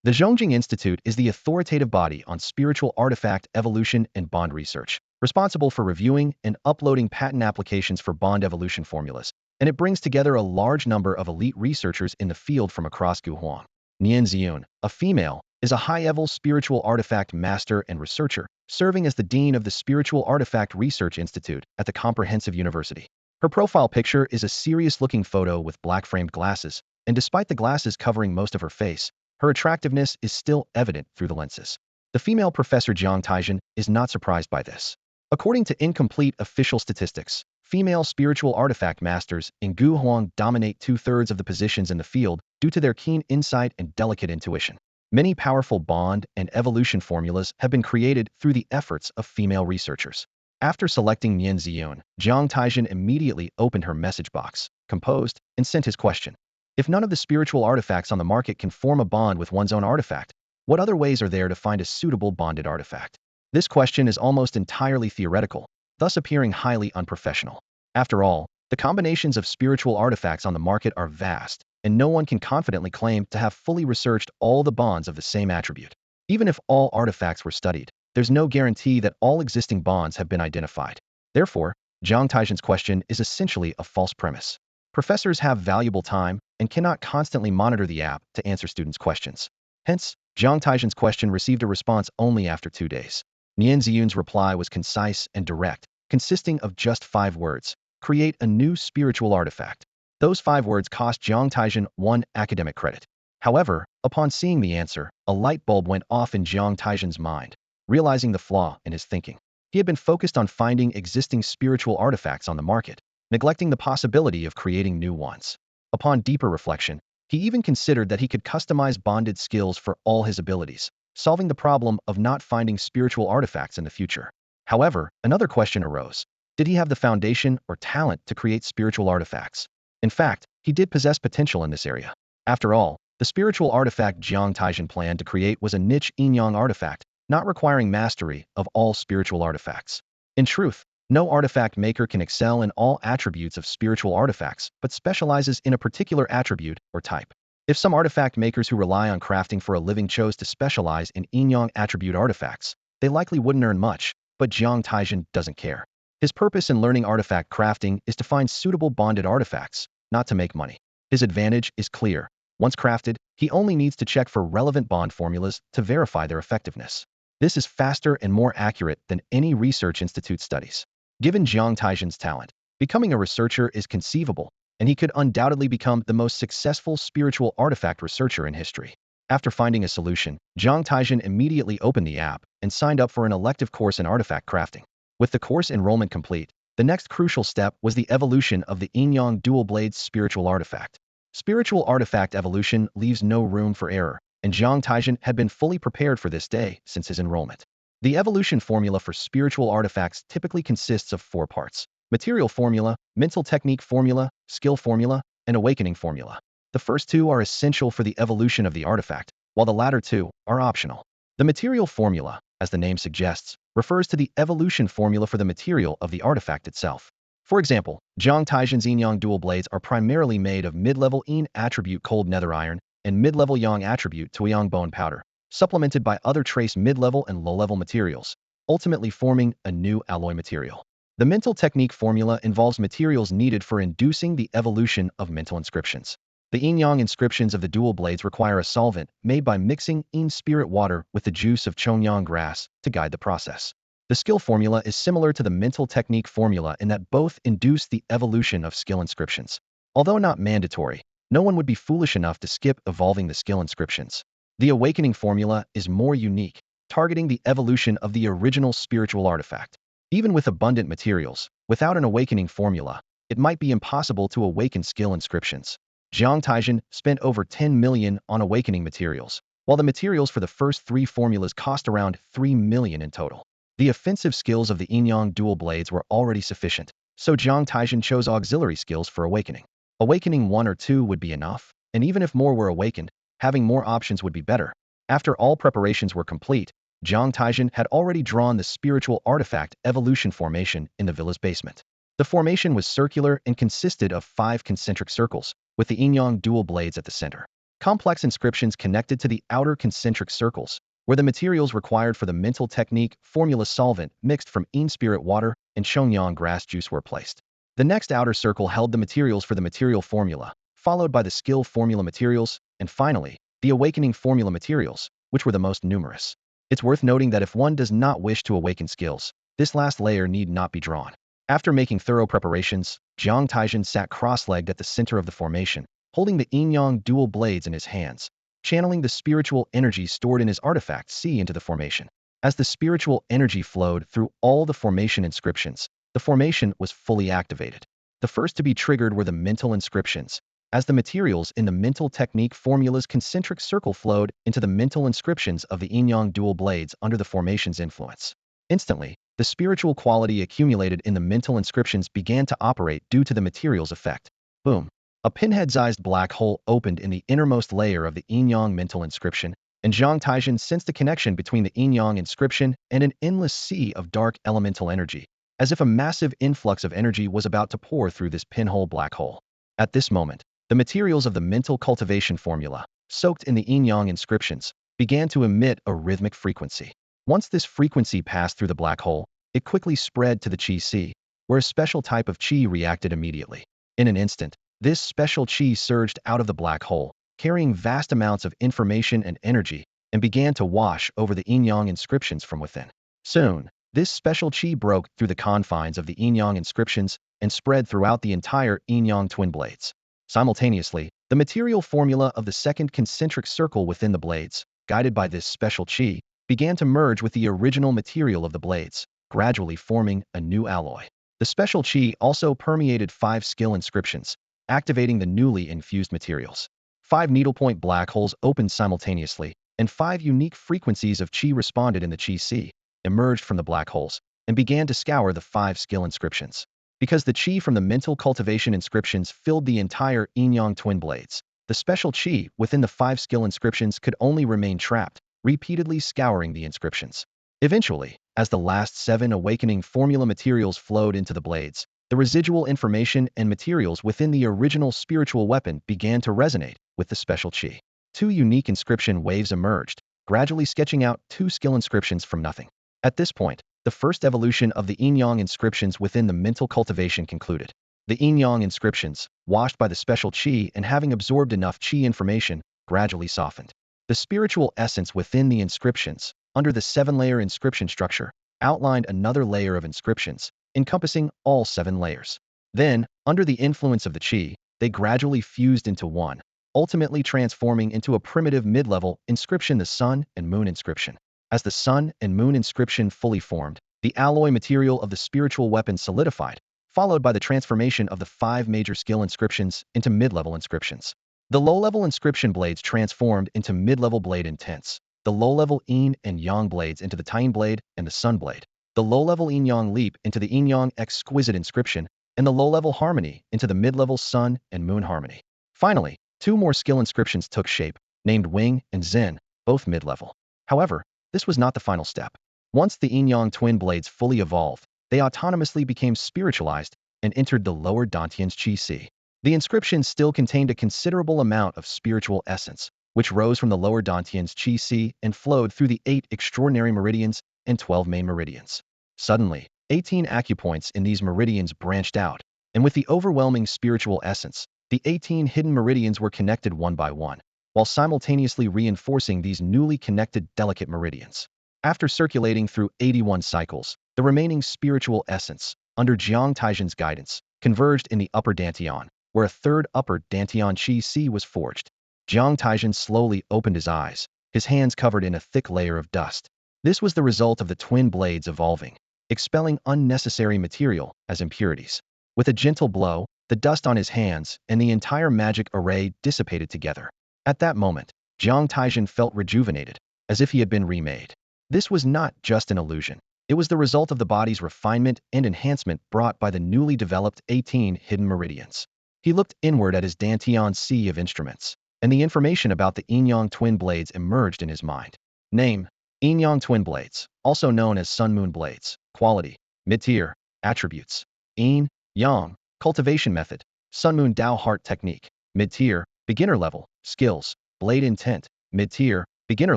The Zhongjing Institute is the authoritative body on spiritual artifact evolution and bond research, responsible for reviewing and uploading patent applications for bond evolution formulas, and it brings together a large number of elite researchers in the field from across Guhuang. Nian Ziyun, a female, is a high-level spiritual artifact master and researcher, serving as the dean of the Spiritual Artifact Research Institute at the Comprehensive University. Her profile picture is a serious-looking photo with black-framed glasses, and despite the glasses covering most of her face, her attractiveness is still evident through the lenses. The female professor Jiang Taizhen is not surprised by this. According to incomplete official statistics, female spiritual artifact masters in Guhuang dominate two-thirds of the positions in the field due to their keen insight and delicate intuition. Many powerful bond and evolution formulas have been created through the efforts of female researchers. After selecting Nian Ziyun, Jiang Taizhen immediately opened her message box, composed, and sent his question. If none of the spiritual artifacts on the market can form a bond with one's own artifact, what other ways are there to find a suitable bonded artifact? This question is almost entirely theoretical, thus appearing highly unprofessional. After all, the combinations of spiritual artifacts on the market are vast, and no one can confidently claim to have fully researched all the bonds of the same attribute. Even if all artifacts were studied, there's no guarantee that all existing bonds have been identified. Therefore, Jiang Taizhen's question is essentially a false premise. Professors have valuable time and cannot constantly monitor the app to answer students' questions. Hence, Jiang Taizhen's question received a response only after 2 days. Nian Ziyun's reply was concise and direct, consisting of just 5 words. Create a new spiritual artifact. Those 5 words cost Jiang Taizhen 1 academic credit. However, upon seeing the answer, a light bulb went off in Jiang Taizhen's mind, realizing the flaw in his thinking. He had been focused on finding existing spiritual artifacts on the market, neglecting the possibility of creating new ones. Upon deeper reflection, he even considered that he could customize bonded skills for all his abilities, solving the problem of not finding spiritual artifacts in the future. However, another question arose. Did he have the foundation or talent to create spiritual artifacts? In fact, he did possess potential in this area. After all, the spiritual artifact Jiang Taizhen planned to create was a niche Yin-Yang artifact, not requiring mastery of all spiritual artifacts. In truth, no artifact maker can excel in all attributes of spiritual artifacts, but specializes in a particular attribute or type. If some artifact makers who rely on crafting for a living chose to specialize in Yin-Yang attribute artifacts, they likely wouldn't earn much, but Jiang Taizhen doesn't care. His purpose in learning artifact crafting is to find suitable bonded artifacts, not to make money. His advantage is clear. Once crafted, he only needs to check for relevant bond formulas to verify their effectiveness. This is faster and more accurate than any research institute studies. Given Jiang Taizhen's talent, becoming a researcher is conceivable, and he could undoubtedly become the most successful spiritual artifact researcher in history. After finding a solution, Jiang Taizhen immediately opened the app and signed up for an elective course in artifact crafting. With the course enrollment complete, the next crucial step was the evolution of the Yin-Yang Dual Blades spiritual artifact. Spiritual artifact evolution leaves no room for error, and Jiang Taizhen had been fully prepared for this day since his enrollment. The evolution formula for spiritual artifacts typically consists of 4 parts: material formula, mental technique formula, skill formula, and awakening formula. The first 2 are essential for the evolution of the artifact, while the latter 2 are optional. The material formula, as the name suggests, refers to the evolution formula for the material of the artifact itself. For example, Jiang Taizhen's Yin-Yang Dual Blades are primarily made of mid-level Yin attribute cold nether iron and mid-level Yang attribute Tuiyang bone powder, supplemented by other trace mid-level and low-level materials, ultimately forming a new alloy material. The mental technique formula involves materials needed for inducing the evolution of mental inscriptions. The Yin-Yang inscriptions of the dual blades require a solvent made by mixing Yin spirit water with the juice of Chongyang grass to guide the process. The skill formula is similar to the mental technique formula in that both induce the evolution of skill inscriptions. Although not mandatory, no one would be foolish enough to skip evolving the skill inscriptions. The awakening formula is more unique, targeting the evolution of the original spiritual artifact. Even with abundant materials, without an awakening formula, it might be impossible to awaken skill inscriptions. Jiang Taizhen spent over 10 million on awakening materials, while the materials for the first 3 formulas cost around 3 million in total. The offensive skills of the Yin-Yang Dual Blades were already sufficient, so Jiang Taizhen chose auxiliary skills for awakening. Awakening 1 or 2 would be enough, and even if more were awakened, having more options would be better. After all preparations were complete, Jiang Taizhen had already drawn the spiritual artifact evolution formation in the villa's basement. The formation was circular and consisted of 5 concentric circles, with the Yin-Yang Dual Blades at the center. Complex inscriptions connected to the outer concentric circles, where the materials required for the mental technique formula solvent mixed from Yin spirit water and Chongyang grass juice were placed. The next outer circle held the materials for the material formula, followed by the skill formula materials, and finally, the awakening formula materials, which were the most numerous. It's worth noting that if one does not wish to awaken skills, this last layer need not be drawn. After making thorough preparations, Jiang Taizhen sat cross-legged at the center of the formation, holding the Yin-Yang dual blades in his hands, channeling the spiritual energy stored in his artifact C into the formation. As the spiritual energy flowed through all the formation inscriptions, the formation was fully activated. The first to be triggered were the mental inscriptions, as the materials in the mental technique formula's concentric circle flowed into the mental inscriptions of the Yin-Yang dual blades under the formation's influence. Instantly, the spiritual quality accumulated in the mental inscriptions began to operate due to the material's effect. Boom! A pinhead-sized black hole opened in the innermost layer of the Yin-Yang mental inscription, and Jiang Taizhen sensed a connection between the Yin-Yang inscription and an endless sea of dark elemental energy, as if a massive influx of energy was about to pour through this pinhole black hole. At this moment, the materials of the mental cultivation formula, soaked in the Yin-Yang inscriptions, began to emit a rhythmic frequency. Once this frequency passed through the black hole, it quickly spread to the Qi C, where a special type of Qi reacted immediately. In an instant, this special Qi surged out of the black hole, carrying vast amounts of information and energy, and began to wash over the Yin-Yang inscriptions from within. Soon, this special Qi broke through the confines of the Yin-Yang inscriptions and spread throughout the entire Yin-Yang Twin Blades. Simultaneously, the material formula of the second concentric circle within the blades, guided by this special Qi, began to merge with the original material of the blades, gradually forming a new alloy. The special Qi also permeated 5 skill inscriptions, activating the newly infused materials. 5 needlepoint black holes opened simultaneously, and 5 unique frequencies of Qi responded in the Qi C, emerged from the black holes, and began to scour the 5 skill inscriptions. Because the Qi from the mental cultivation inscriptions filled the entire Yin-Yang Twin Blades, the special Qi within the 5 skill inscriptions could only remain trapped, repeatedly scouring the inscriptions. Eventually, as the last 7 awakening formula materials flowed into the blades, the residual information and materials within the original spiritual weapon began to resonate with the special Qi. 2 unique inscription waves emerged, gradually sketching out 2 skill inscriptions from nothing. At this point, the first evolution of the Yin-Yang inscriptions within the mental cultivation concluded. The Yin-Yang inscriptions, washed by the special Qi and having absorbed enough Qi information, gradually softened. The spiritual essence within the inscriptions, under the 7-layer inscription structure, outlined another layer of inscriptions, encompassing all 7 layers. Then, under the influence of the Qi, they gradually fused into one, ultimately transforming into a primitive mid-level inscription, the Sun and Moon inscription. As the Sun and Moon inscription fully formed, the alloy material of the spiritual weapon solidified, followed by the transformation of the 5 major skill inscriptions into mid-level inscriptions. The low-level inscription blades transformed into mid-level blade intense, the low-level Yin and Yang blades into the Taiying blade and the Sun blade, the low-level Yin-Yang leap into the Yin-Yang exquisite inscription, and the low-level harmony into the mid-level Sun and Moon harmony. Finally, 2 more skill inscriptions took shape, named Wing and Zen, both mid-level. However, this was not the final step. Once the Yin-Yang Twin Blades fully evolved, they autonomously became spiritualized and entered the lower Dantian's Qi C. The inscription still contained a considerable amount of spiritual essence, which rose from the lower Dantian's Qi C and flowed through the 8 extraordinary meridians and 12 main meridians. Suddenly, 18 acupoints in these meridians branched out, and with the overwhelming spiritual essence, the 18 hidden meridians were connected one by one, while simultaneously reinforcing these newly connected delicate meridians. After circulating through 81 cycles, the remaining spiritual essence, under Jiang Taizhen's guidance, converged in the upper Dantian, where a third upper Dantian Qi C was forged. Jiang Taizhen slowly opened his eyes, his hands covered in a thick layer of dust. This was the result of the twin blades evolving, expelling unnecessary material as impurities. With a gentle blow, the dust on his hands and the entire magic array dissipated together. At that moment, Jiang Taizhen felt rejuvenated, as if he had been remade. This was not just an illusion. It was the result of the body's refinement and enhancement brought by the newly developed 18 hidden meridians. He looked inward at his Dantian sea of instruments, and the information about the Yin-Yang Twin Blades emerged in his mind. Name: Yin-Yang Twin Blades, also known as Sun-Moon Blades. Quality: mid-tier. Attributes: Yin, Yang. Cultivation method: Sun-Moon Dao Heart Technique. Mid-tier. Beginner level. Skills: Blade Intent. Mid-tier. Beginner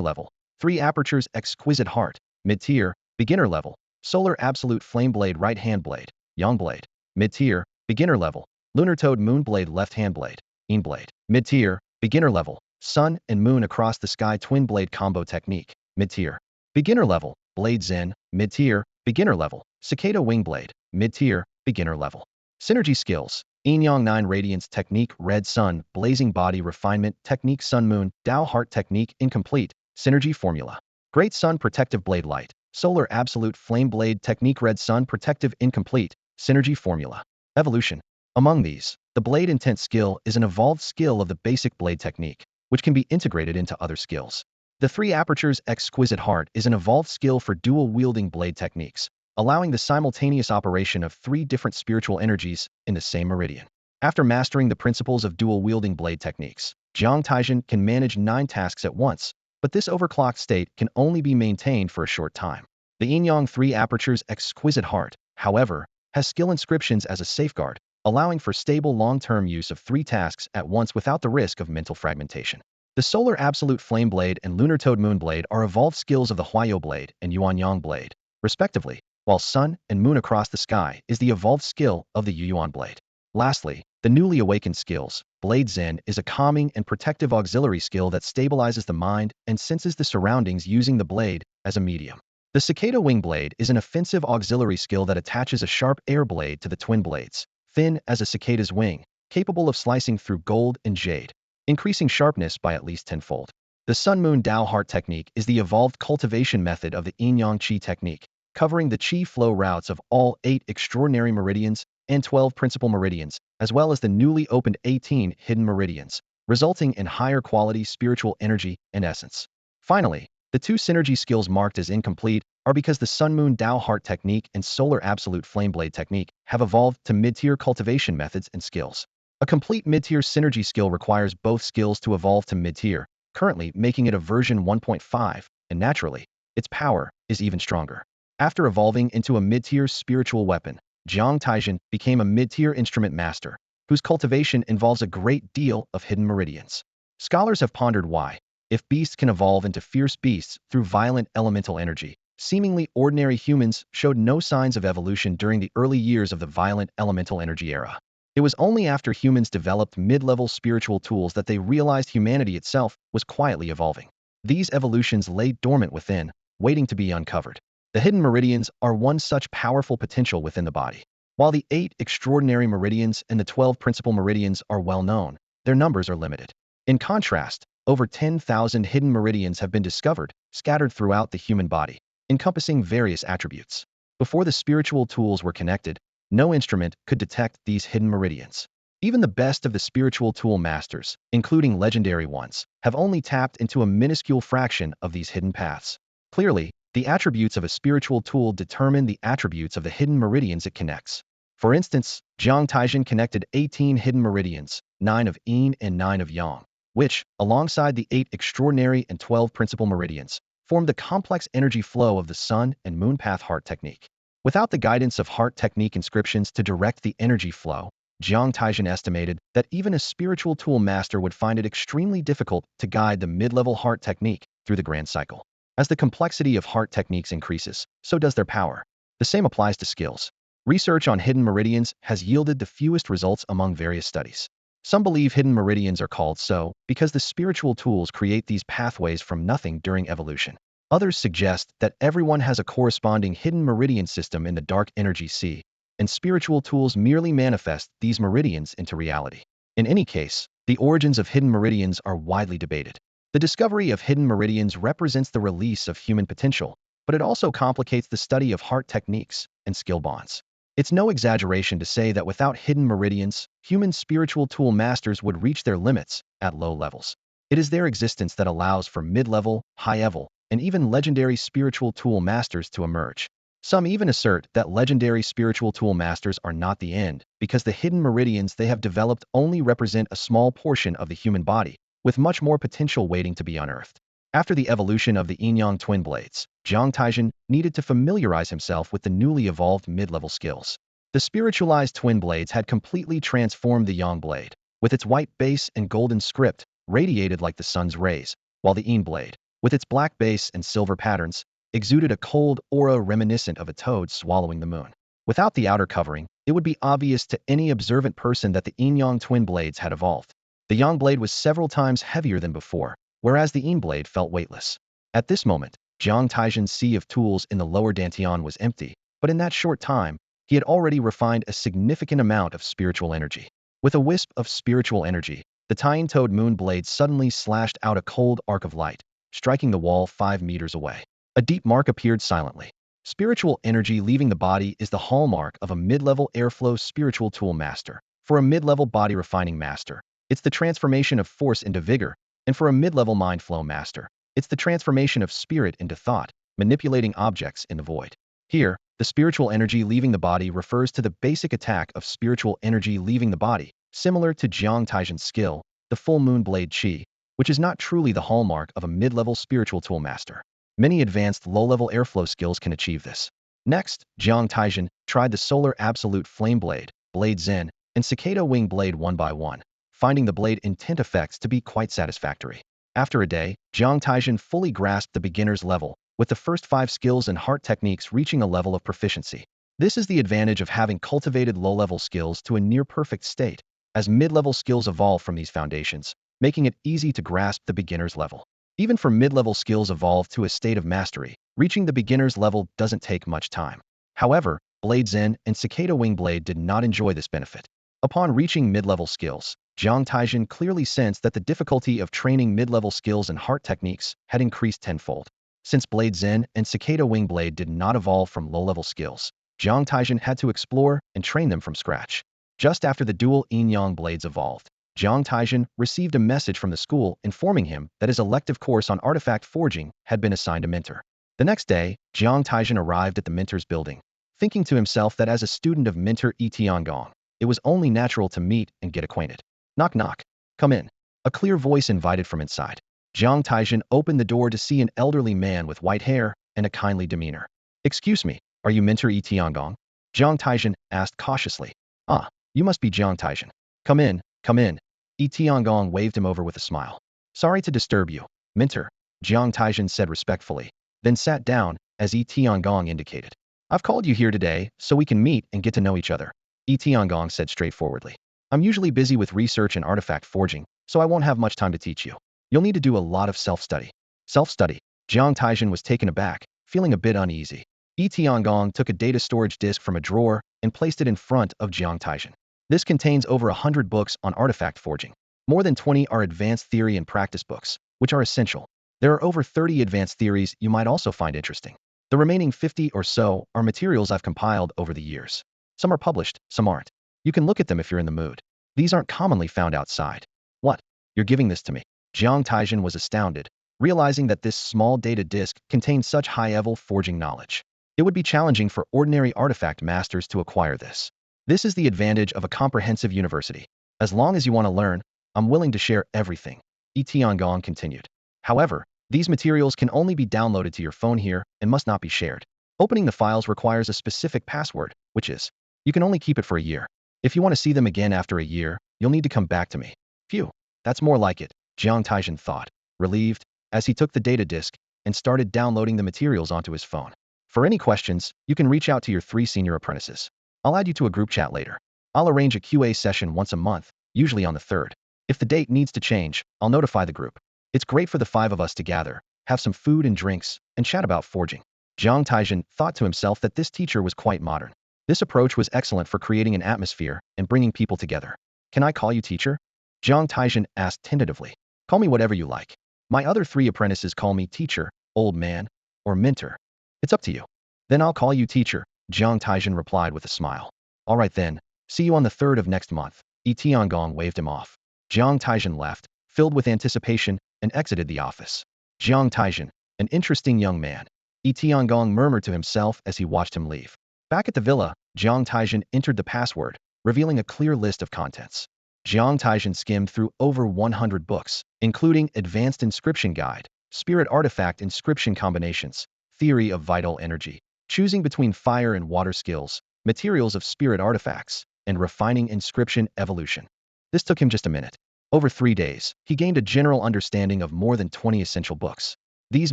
level. 3 apertures Exquisite Heart. Mid-tier. Beginner level. Solar Absolute Flame Blade Right Hand Blade. Yang Blade. Mid-tier. Beginner level. Lunar Toad Moon Blade Left Hand Blade. Yin Blade. Mid-tier. Beginner level. Sun and Moon Across the Sky Twin Blade Combo Technique, Mid-Tier. Beginner Level, Blade Zen, Mid-Tier, Beginner Level, Cicada Wing Blade, Mid-Tier, Beginner Level. Synergy Skills, Yin-Yang 9 Radiance Technique, Red Sun, Blazing Body Refinement Technique, Sun Moon, Tao Heart Technique, Incomplete, Synergy Formula. Great Sun Protective Blade Light, Solar Absolute Flame Blade Technique, Red Sun Protective, Incomplete, Synergy Formula. Evolution. Among these, the Blade Intent skill is an evolved skill of the basic blade technique, which can be integrated into other skills. The 3 Apertures Exquisite Heart is an evolved skill for dual wielding blade techniques, allowing the simultaneous operation of 3 different spiritual energies in the same meridian. After mastering the principles of dual wielding blade techniques, Jiang Taizhen can manage 9 tasks at once, but this overclocked state can only be maintained for a short time. The Yin-Yang 3 Apertures Exquisite Heart, however, has skill inscriptions as a safeguard, allowing for stable long-term use of 3 tasks at once without the risk of mental fragmentation. The Solar Absolute Flame Blade and Lunar Toad Moon Blade are evolved skills of the Huayo Blade and Yuan Yang Blade, respectively, while Sun and Moon Across the Sky is the evolved skill of the Yuan Blade. Lastly, the newly awakened skills, Blade Zen is a calming and protective auxiliary skill that stabilizes the mind and senses the surroundings using the blade as a medium. The Cicada Wing Blade is an offensive auxiliary skill that attaches a sharp air blade to the twin blades, thin as a cicada's wing, capable of slicing through gold and jade, increasing sharpness by at least tenfold. The Sun Moon Tao Heart Technique is the evolved cultivation method of the Yin-Yang Qi Technique, covering the Qi flow routes of all 8 extraordinary meridians and 12 principal meridians, as well as the newly opened 18 hidden meridians, resulting in higher quality spiritual energy and essence. Finally, the 2 synergy skills marked as incomplete are because the Sun Moon Tao Heart Technique and Solar Absolute Flame Blade Technique have evolved to mid-tier cultivation methods and skills. A complete mid-tier synergy skill requires both skills to evolve to mid-tier, currently making it a version 1.5, and naturally, its power is even stronger. After evolving into a mid-tier spiritual weapon, Jiang Taizhen became a mid-tier instrument master, whose cultivation involves a great deal of hidden meridians. Scholars have pondered why, if beasts can evolve into fierce beasts through violent elemental energy, seemingly ordinary humans showed no signs of evolution during the early years of the violent elemental energy era. It was only after humans developed mid-level spiritual tools that they realized humanity itself was quietly evolving. These evolutions lay dormant within, waiting to be uncovered. The hidden meridians are one such powerful potential within the body. While the 8 extraordinary meridians and the 12 principal meridians are well known, their numbers are limited. In contrast, over 10,000 hidden meridians have been discovered, scattered throughout the human body, encompassing various attributes. Before the spiritual tools were connected, no instrument could detect these hidden meridians. Even the best of the spiritual tool masters, including legendary ones, have only tapped into a minuscule fraction of these hidden paths. Clearly, the attributes of a spiritual tool determine the attributes of the hidden meridians it connects. For instance, Jiang Taizhen connected 18 hidden meridians, 9 of Yin and 9 of Yang, which, alongside the 8 extraordinary and 12 principal meridians, form the complex energy flow of the Sun and Moon Path Heart Technique. Without the guidance of Heart Technique inscriptions to direct the energy flow, Jiang Taizhen estimated that even a spiritual tool master would find it extremely difficult to guide the mid-level Heart Technique through the grand cycle. As the complexity of Heart Techniques increases, so does their power. The same applies to skills. Research on hidden meridians has yielded the fewest results among various studies. Some believe hidden meridians are called so because the spiritual tools create these pathways from nothing during evolution. Others suggest that everyone has a corresponding hidden meridian system in the dark energy sea, and spiritual tools merely manifest these meridians into reality. In any case, the origins of hidden meridians are widely debated. The discovery of hidden meridians represents the release of human potential, but it also complicates the study of heart techniques and skill bonds. It's no exaggeration to say that without hidden meridians, human spiritual tool masters would reach their limits at low levels. It is their existence that allows for mid-level, high-level, and even legendary spiritual tool masters to emerge. Some even assert that legendary spiritual tool masters are not the end, because the hidden meridians they have developed only represent a small portion of the human body, with much more potential waiting to be unearthed. After the evolution of the Yin-Yang Twin Blades, Jiang Taizhen needed to familiarize himself with the newly evolved mid-level skills. The spiritualized Twin Blades had completely transformed the Yang Blade, with its white base and golden script, radiated like the sun's rays, while the Yin Blade, with its black base and silver patterns, exuded a cold aura reminiscent of a toad swallowing the moon. Without the outer covering, it would be obvious to any observant person that the Yin-Yang Twin Blades had evolved. The Yang blade was several times heavier than before, whereas the Yin blade felt weightless. At this moment, Jiang Taizhen's sea of tools in the lower dantian was empty, but in that short time, he had already refined a significant amount of spiritual energy. With a wisp of spiritual energy, the Tine-toed moon blade suddenly slashed out a cold arc of light, striking the wall 5 meters away. A deep mark appeared silently. Spiritual energy leaving the body is the hallmark of a mid-level airflow spiritual tool master. For a mid-level body refining master, it's the transformation of force into vigor, and for a mid-level mind flow master, it's the transformation of spirit into thought, manipulating objects in the void. Here, the spiritual energy leaving the body refers to the basic attack of spiritual energy leaving the body, similar to Jiang Taizhen's skill, the full moon blade chi, which is not truly the hallmark of a mid-level spiritual tool master. Many advanced low-level airflow skills can achieve this. Next, Jiang Taizhen tried the solar absolute flame blade, blade zen, and cicada wing blade one by one, finding the blade intent effects to be quite satisfactory. After a day, Jiang Taizhen fully grasped the beginner's level, with the first 5 skills and heart techniques reaching a level of proficiency. This is the advantage of having cultivated low-level skills to a near-perfect state, as mid-level skills evolve from these foundations, making it easy to grasp the beginner's level. Even for mid-level skills evolve to a state of mastery, reaching the beginner's level doesn't take much time. However, Blade Zen and Cicada Wing Blade did not enjoy this benefit. Upon reaching mid-level skills, Jiang Taizhen clearly sensed that the difficulty of training mid-level skills and heart techniques had increased tenfold. Since Blade Zen and Cicada Wing Blade did not evolve from low-level skills, Jiang Taizhen had to explore and train them from scratch. Just after the dual Yin-Yang blades evolved, Jiang Taizhen received a message from the school informing him that his elective course on artifact forging had been assigned a mentor. The next day, Jiang Taizhen arrived at the mentor's building, thinking to himself that as a student of mentor Tiangong, it was only natural to meet and get acquainted. Knock knock. Come in. A clear voice invited from inside. Jiang Taizhen opened the door to see an elderly man with white hair and a kindly demeanor. Excuse me, are you mentor Tiangong? Jiang Taizhen asked cautiously. Ah, you must be Jiang Taizhen. Come in, come in. Tiangong waved him over with a smile. Sorry to disturb you, mentor, Jiang Taizhen said respectfully, then sat down, as Tiangong indicated. I've called you here today so we can meet and get to know each other, Tiangong said straightforwardly. I'm usually busy with research and artifact forging, so I won't have much time to teach you. You'll need to do a lot of self-study. Self-study? Jiang Taizhen was taken aback, feeling a bit uneasy. Tiangong took a data storage disk from a drawer and placed it in front of Jiang Taizhen. This contains over 100 books on artifact forging. More than 20 are advanced theory and practice books, which are essential. There are over 30 advanced theories you might also find interesting. The remaining 50 or so are materials I've compiled over the years. Some are published, some aren't. You can look at them if you're in the mood. These aren't commonly found outside. What? You're giving this to me? Jiang Taizhen was astounded, realizing that this small data disk contained such high-level forging knowledge. It would be challenging for ordinary artifact masters to acquire this. This is the advantage of a comprehensive university. As long as you want to learn, I'm willing to share everything, Tiangong continued. However, these materials can only be downloaded to your phone here and must not be shared. Opening the files requires a specific password, which is, you can only keep it for a year. If you want to see them again after a year, you'll need to come back to me. Phew, that's more like it, Jiang Taizhen thought, relieved, as he took the data disk and started downloading the materials onto his phone. For any questions, you can reach out to your 3 senior apprentices. I'll add you to a group chat later. I'll arrange a QA session once a month, usually on the 3rd. If the date needs to change, I'll notify the group. It's great for the 5 of us to gather, have some food and drinks, and chat about forging. Jiang Taizhen thought to himself that this teacher was quite modern. This approach was excellent for creating an atmosphere and bringing people together. Can I call you teacher? Jiang Taizhen asked tentatively. Call me whatever you like. My other 3 apprentices call me teacher, old man, or mentor. It's up to you. Then I'll call you teacher, Jiang Taizhen replied with a smile. All right then, see you on the 3rd of next month. Tiangong waved him off. Jiang Taizhen left, filled with anticipation, and exited the office. Jiang Taizhen, an interesting young man, Tiangong murmured to himself as he watched him leave. Back at the villa, Jiang Taizhen entered the password, revealing a clear list of contents. Jiang Taizhen skimmed through over 100 books, including Advanced Inscription Guide, Spirit Artifact Inscription Combinations, Theory of Vital Energy, choosing between fire and water skills, materials of spirit artifacts, and refining inscription evolution. This took him just a minute. Over 3 days, he gained a general understanding of more than 20 essential books. These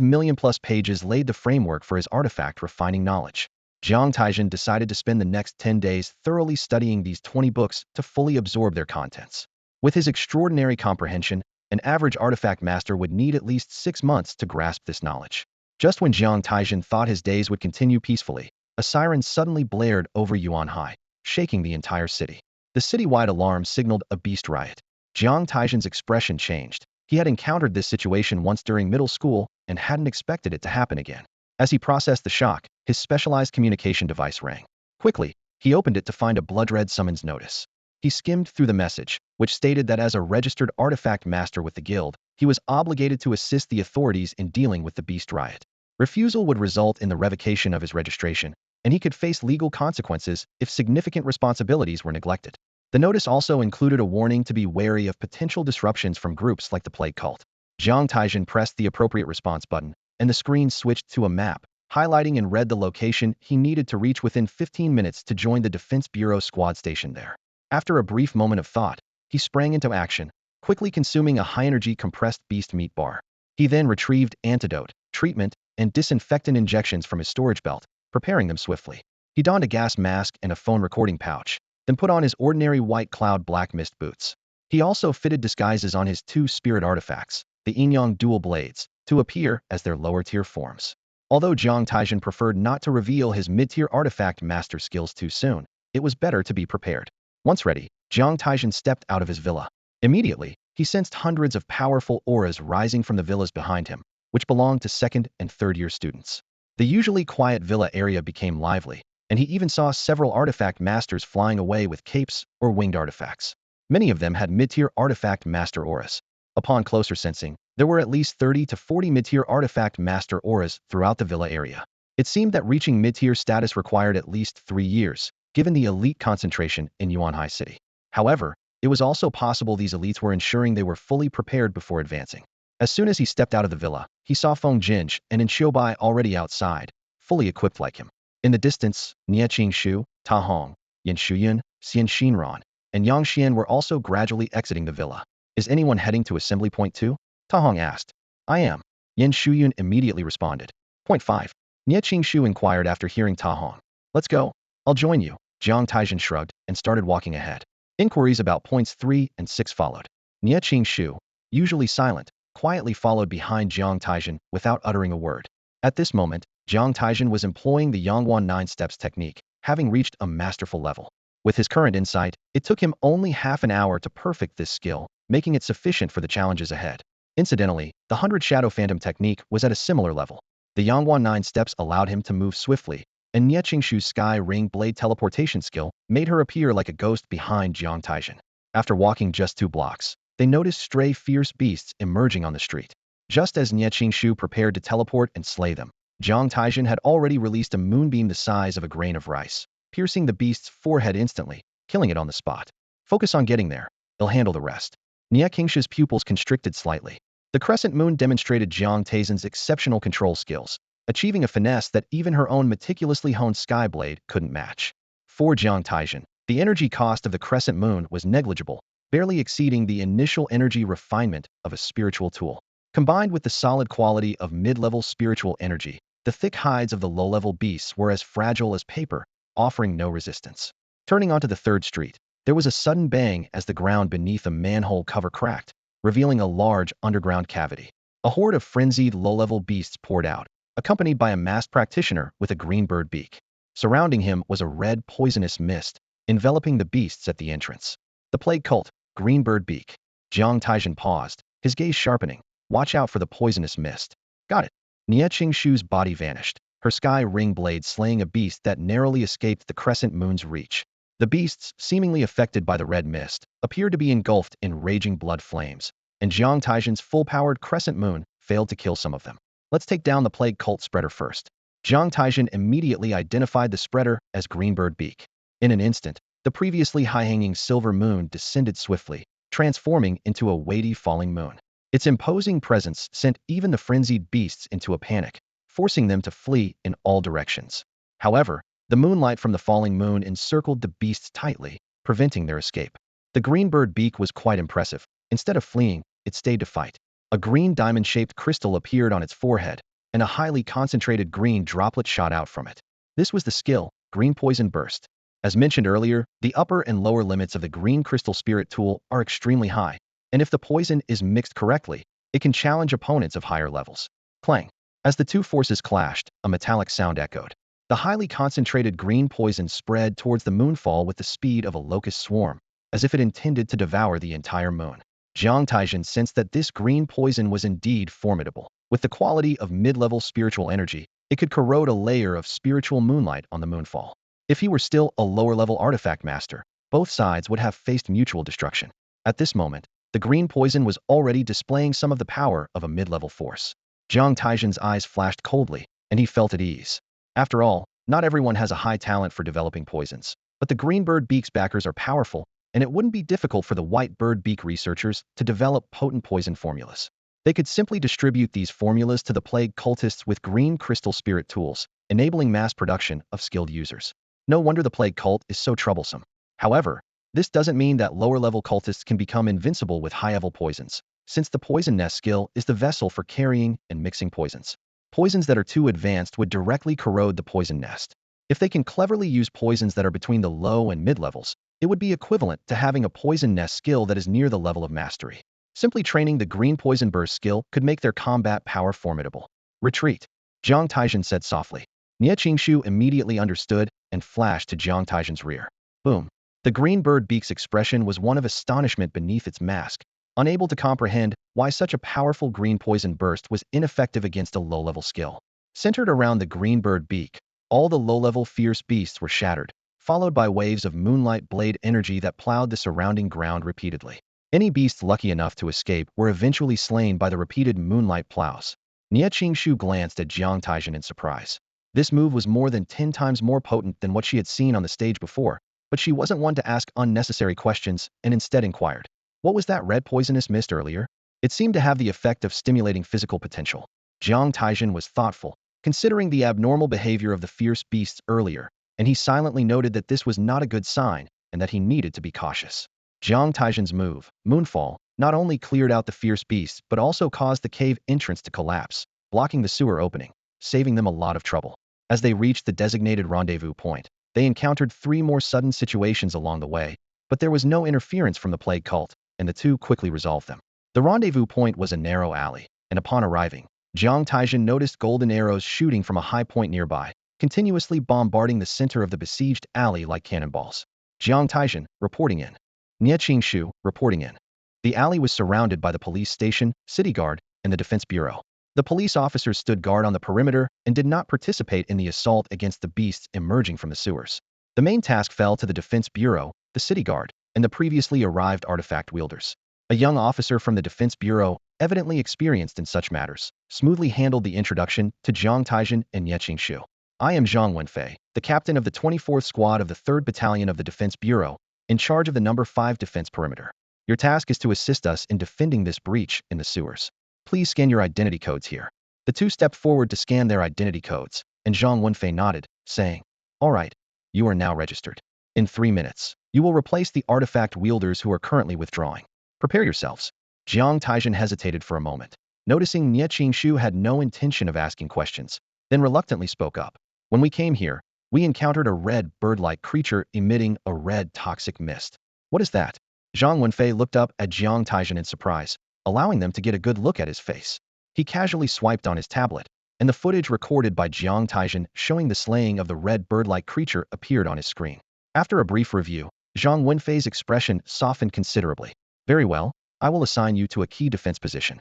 million-plus pages laid the framework for his artifact refining knowledge. Jiang Taizhen decided to spend the next 10 days thoroughly studying these 20 books to fully absorb their contents. With his extraordinary comprehension, an average artifact master would need at least 6 months to grasp this knowledge. Just when Jiang Taizhen thought his days would continue peacefully, a siren suddenly blared over Yuan High, shaking the entire city. The citywide alarm signaled a beast riot. Jiang Taizhen's expression changed. He had encountered this situation once during middle school and hadn't expected it to happen again. As he processed the shock, his specialized communication device rang. Quickly, he opened it to find a blood-red summons notice. He skimmed through the message, which stated that as a registered artifact master with the guild, he was obligated to assist the authorities in dealing with the beast riot. Refusal would result in the revocation of his registration, and he could face legal consequences if significant responsibilities were neglected. The notice also included a warning to be wary of potential disruptions from groups like the Plague Cult. Jiang Taizhen pressed the appropriate response button, and the screen switched to a map, highlighting in red the location he needed to reach within 15 minutes to join the Defense Bureau squad stationed there. After a brief moment of thought, he sprang into action, quickly consuming a high-energy compressed beast meat bar. He then retrieved antidote, treatment, and disinfectant injections from his storage belt, preparing them swiftly. He donned a gas mask and a phone recording pouch, then put on his ordinary white cloud black mist boots. He also fitted disguises on his 2 spirit artifacts, the Yin-Yang Dual Blades, to appear as their lower-tier forms. Although Jiang Taizhen preferred not to reveal his mid-tier artifact master skills too soon, it was better to be prepared. Once ready, Jiang Taizhen stepped out of his villa. Immediately, he sensed hundreds of powerful auras rising from the villas behind him, which belonged to second and third-year students. The usually quiet villa area became lively, and he even saw several artifact masters flying away with capes or winged artifacts. Many of them had mid-tier artifact master auras. Upon closer sensing, there were at least 30 to 40 mid-tier artifact master auras throughout the villa area. It seemed that reaching mid-tier status required at least 3 years, given the elite concentration in Yuan High City. However, it was also possible these elites were ensuring they were fully prepared before advancing. As soon as he stepped out of the villa, he saw Feng Jinj and Xiaobai already outside, fully equipped like him. In the distance, Nie Qingshu, Ta Hong, Yin Shuyan, Xian Xinran, and Yang Xian were also gradually exiting the villa. Is anyone heading to Assembly Point 2? Ta Hong asked. I am. Yin Shuyan immediately responded. Point 5. Nie Qingshu inquired after hearing Ta Hong. Let's go. I'll join you. Jiang Taizhen shrugged and started walking ahead. Inquiries about points 3 and 6 followed. Nie Qingshu, usually silent, quietly followed behind Jiang Taizhen without uttering a word. At this moment, Jiang Taizhen was employing the Yangguan 9 steps technique, having reached a masterful level. With his current insight, it took him only half an hour to perfect this skill, making it sufficient for the challenges ahead. Incidentally, the 100 Shadow Phantom technique was at a similar level. The Yangguan 9 steps allowed him to move swiftly, and Nie Qingshu's Sky Ring Blade teleportation skill made her appear like a ghost behind Jiang Taizhen. After walking just 2 blocks, they noticed stray fierce beasts emerging on the street. Just as Nie Qingshu prepared to teleport and slay them, Jiang Taizhen had already released a moonbeam the size of a grain of rice, piercing the beast's forehead instantly, killing it on the spot. Focus on getting there. They'll handle the rest. Nie Qingshu's pupils constricted slightly. The crescent moon demonstrated Jiang Taizhen's exceptional control skills, achieving a finesse that even her own meticulously honed sky blade couldn't match. For Jiang Taizhen, the energy cost of the crescent moon was negligible, barely exceeding the initial energy refinement of a spiritual tool. Combined with the solid quality of mid-level spiritual energy, the thick hides of the low-level beasts were as fragile as paper, offering no resistance. Turning onto the 3rd street, there was a sudden bang as the ground beneath a manhole cover cracked, revealing a large underground cavity. A horde of frenzied low-level beasts poured out, accompanied by a masked practitioner with a green bird beak. Surrounding him was a red poisonous mist, enveloping the beasts at the entrance. The Plague Cult, green bird beak. Jiang Taizhen paused, his gaze sharpening. Watch out for the poisonous mist. Got it. Nie Qingshu's body vanished, her sky ring blade slaying a beast that narrowly escaped the crescent moon's reach. The beasts, seemingly affected by the red mist, appeared to be engulfed in raging blood flames, and Jiang Taizhen's full-powered crescent moon failed to kill some of them. Let's take down the Plague Cult spreader first. Jiang Taizhen immediately identified the spreader as Greenbird Beak. In an instant, the previously high-hanging silver moon descended swiftly, transforming into a weighty falling moon. Its imposing presence sent even the frenzied beasts into a panic, forcing them to flee in all directions. However, the moonlight from the falling moon encircled the beasts tightly, preventing their escape. The Greenbird Beak was quite impressive. Instead of fleeing, it stayed to fight. A green diamond-shaped crystal appeared on its forehead, and a highly concentrated green droplet shot out from it. This was the skill, Green Poison Burst. As mentioned earlier, the upper and lower limits of the green crystal spirit tool are extremely high, and if the poison is mixed correctly, it can challenge opponents of higher levels. Clang. As the two forces clashed, a metallic sound echoed. The highly concentrated green poison spread towards the moonfall with the speed of a locust swarm, as if it intended to devour the entire moon. Jiang Taizhen sensed that this green poison was indeed formidable. With the quality of mid-level spiritual energy, it could corrode a layer of spiritual moonlight on the moonfall. If he were still a lower-level artifact master, both sides would have faced mutual destruction. At this moment, the green poison was already displaying some of the power of a mid-level force. Jiang Taizhen's eyes flashed coldly, and he felt at ease. After all, not everyone has a high talent for developing poisons, but the green bird beak's backers are powerful, and it wouldn't be difficult for the white bird beak researchers to develop potent poison formulas. They could simply distribute these formulas to the plague cultists with green crystal spirit tools, enabling mass production of skilled users. No wonder the plague cult is so troublesome. However, this doesn't mean that lower-level cultists can become invincible with high-level poisons, since the poison nest skill is the vessel for carrying and mixing poisons. Poisons that are too advanced would directly corrode the poison nest. If they can cleverly use poisons that are between the low and mid-levels, it would be equivalent to having a poison nest skill that is near the level of mastery. Simply training the green poison burst skill could make their combat power formidable. Retreat. Jiang Taizhen said softly. Nie Qingshu immediately understood and flashed to Jiang Taizhen's rear. Boom. The green bird beak's expression was one of astonishment beneath its mask, unable to comprehend why such a powerful green poison burst was ineffective against a low-level skill. Centered around the green bird beak, all the low-level fierce beasts were shattered, followed by waves of moonlight blade energy that plowed the surrounding ground repeatedly. Any beasts lucky enough to escape were eventually slain by the repeated moonlight plows. Nie Qingshu glanced at Jiang Taizhen in surprise. This move was more than 10 times more potent than what she had seen on the stage before, but she wasn't one to ask unnecessary questions and instead inquired, "What was that red poisonous mist earlier?" It seemed to have the effect of stimulating physical potential. Jiang Taizhen was thoughtful, considering the abnormal behavior of the fierce beasts earlier, and he silently noted that this was not a good sign and that he needed to be cautious. Jiang Taizhen's move, Moonfall, not only cleared out the fierce beasts but also caused the cave entrance to collapse, blocking the sewer opening, saving them a lot of trouble. As they reached the designated rendezvous point, they encountered 3 more sudden situations along the way, but there was no interference from the plague cult, and the two quickly resolved them. The rendezvous point was a narrow alley, and upon arriving, Jiang Taizhen noticed golden arrows shooting from a high point nearby, continuously bombarding the center of the besieged alley like cannonballs. Jiang Taizhen, reporting in. Nie Qingshu, reporting in. The alley was surrounded by the police station, city guard, and the defense bureau. The police officers stood guard on the perimeter and did not participate in the assault against the beasts emerging from the sewers. The main task fell to the defense bureau, the city guard, and the previously arrived artifact wielders. A young officer from the defense bureau, evidently experienced in such matters, smoothly handled the introduction to Jiang Taizhen and Nie Qingshu. "I am Zhang Wenfei, the captain of the 24th Squad of the 3rd Battalion of the Defense Bureau, in charge of the number 5 defense perimeter. Your task is to assist us in defending this breach in the sewers. Please scan your identity codes here." The two stepped forward to scan their identity codes, and Zhang Wenfei nodded, saying, "All right, you are now registered. In 3 minutes, you will replace the artifact wielders who are currently withdrawing. Prepare yourselves." Jiang Taizhen hesitated for a moment, noticing Nie Qingshu had no intention of asking questions, then reluctantly spoke up. "When we came here, we encountered a red bird-like creature emitting a red toxic mist. What is that?" Zhang Wenfei looked up at Jiang Taizhen in surprise, allowing them to get a good look at his face. He casually swiped on his tablet, and the footage recorded by Jiang Taizhen showing the slaying of the red bird-like creature appeared on his screen. After a brief review, Zhang Wenfei's expression softened considerably. "Very well, I will assign you to a key defense position.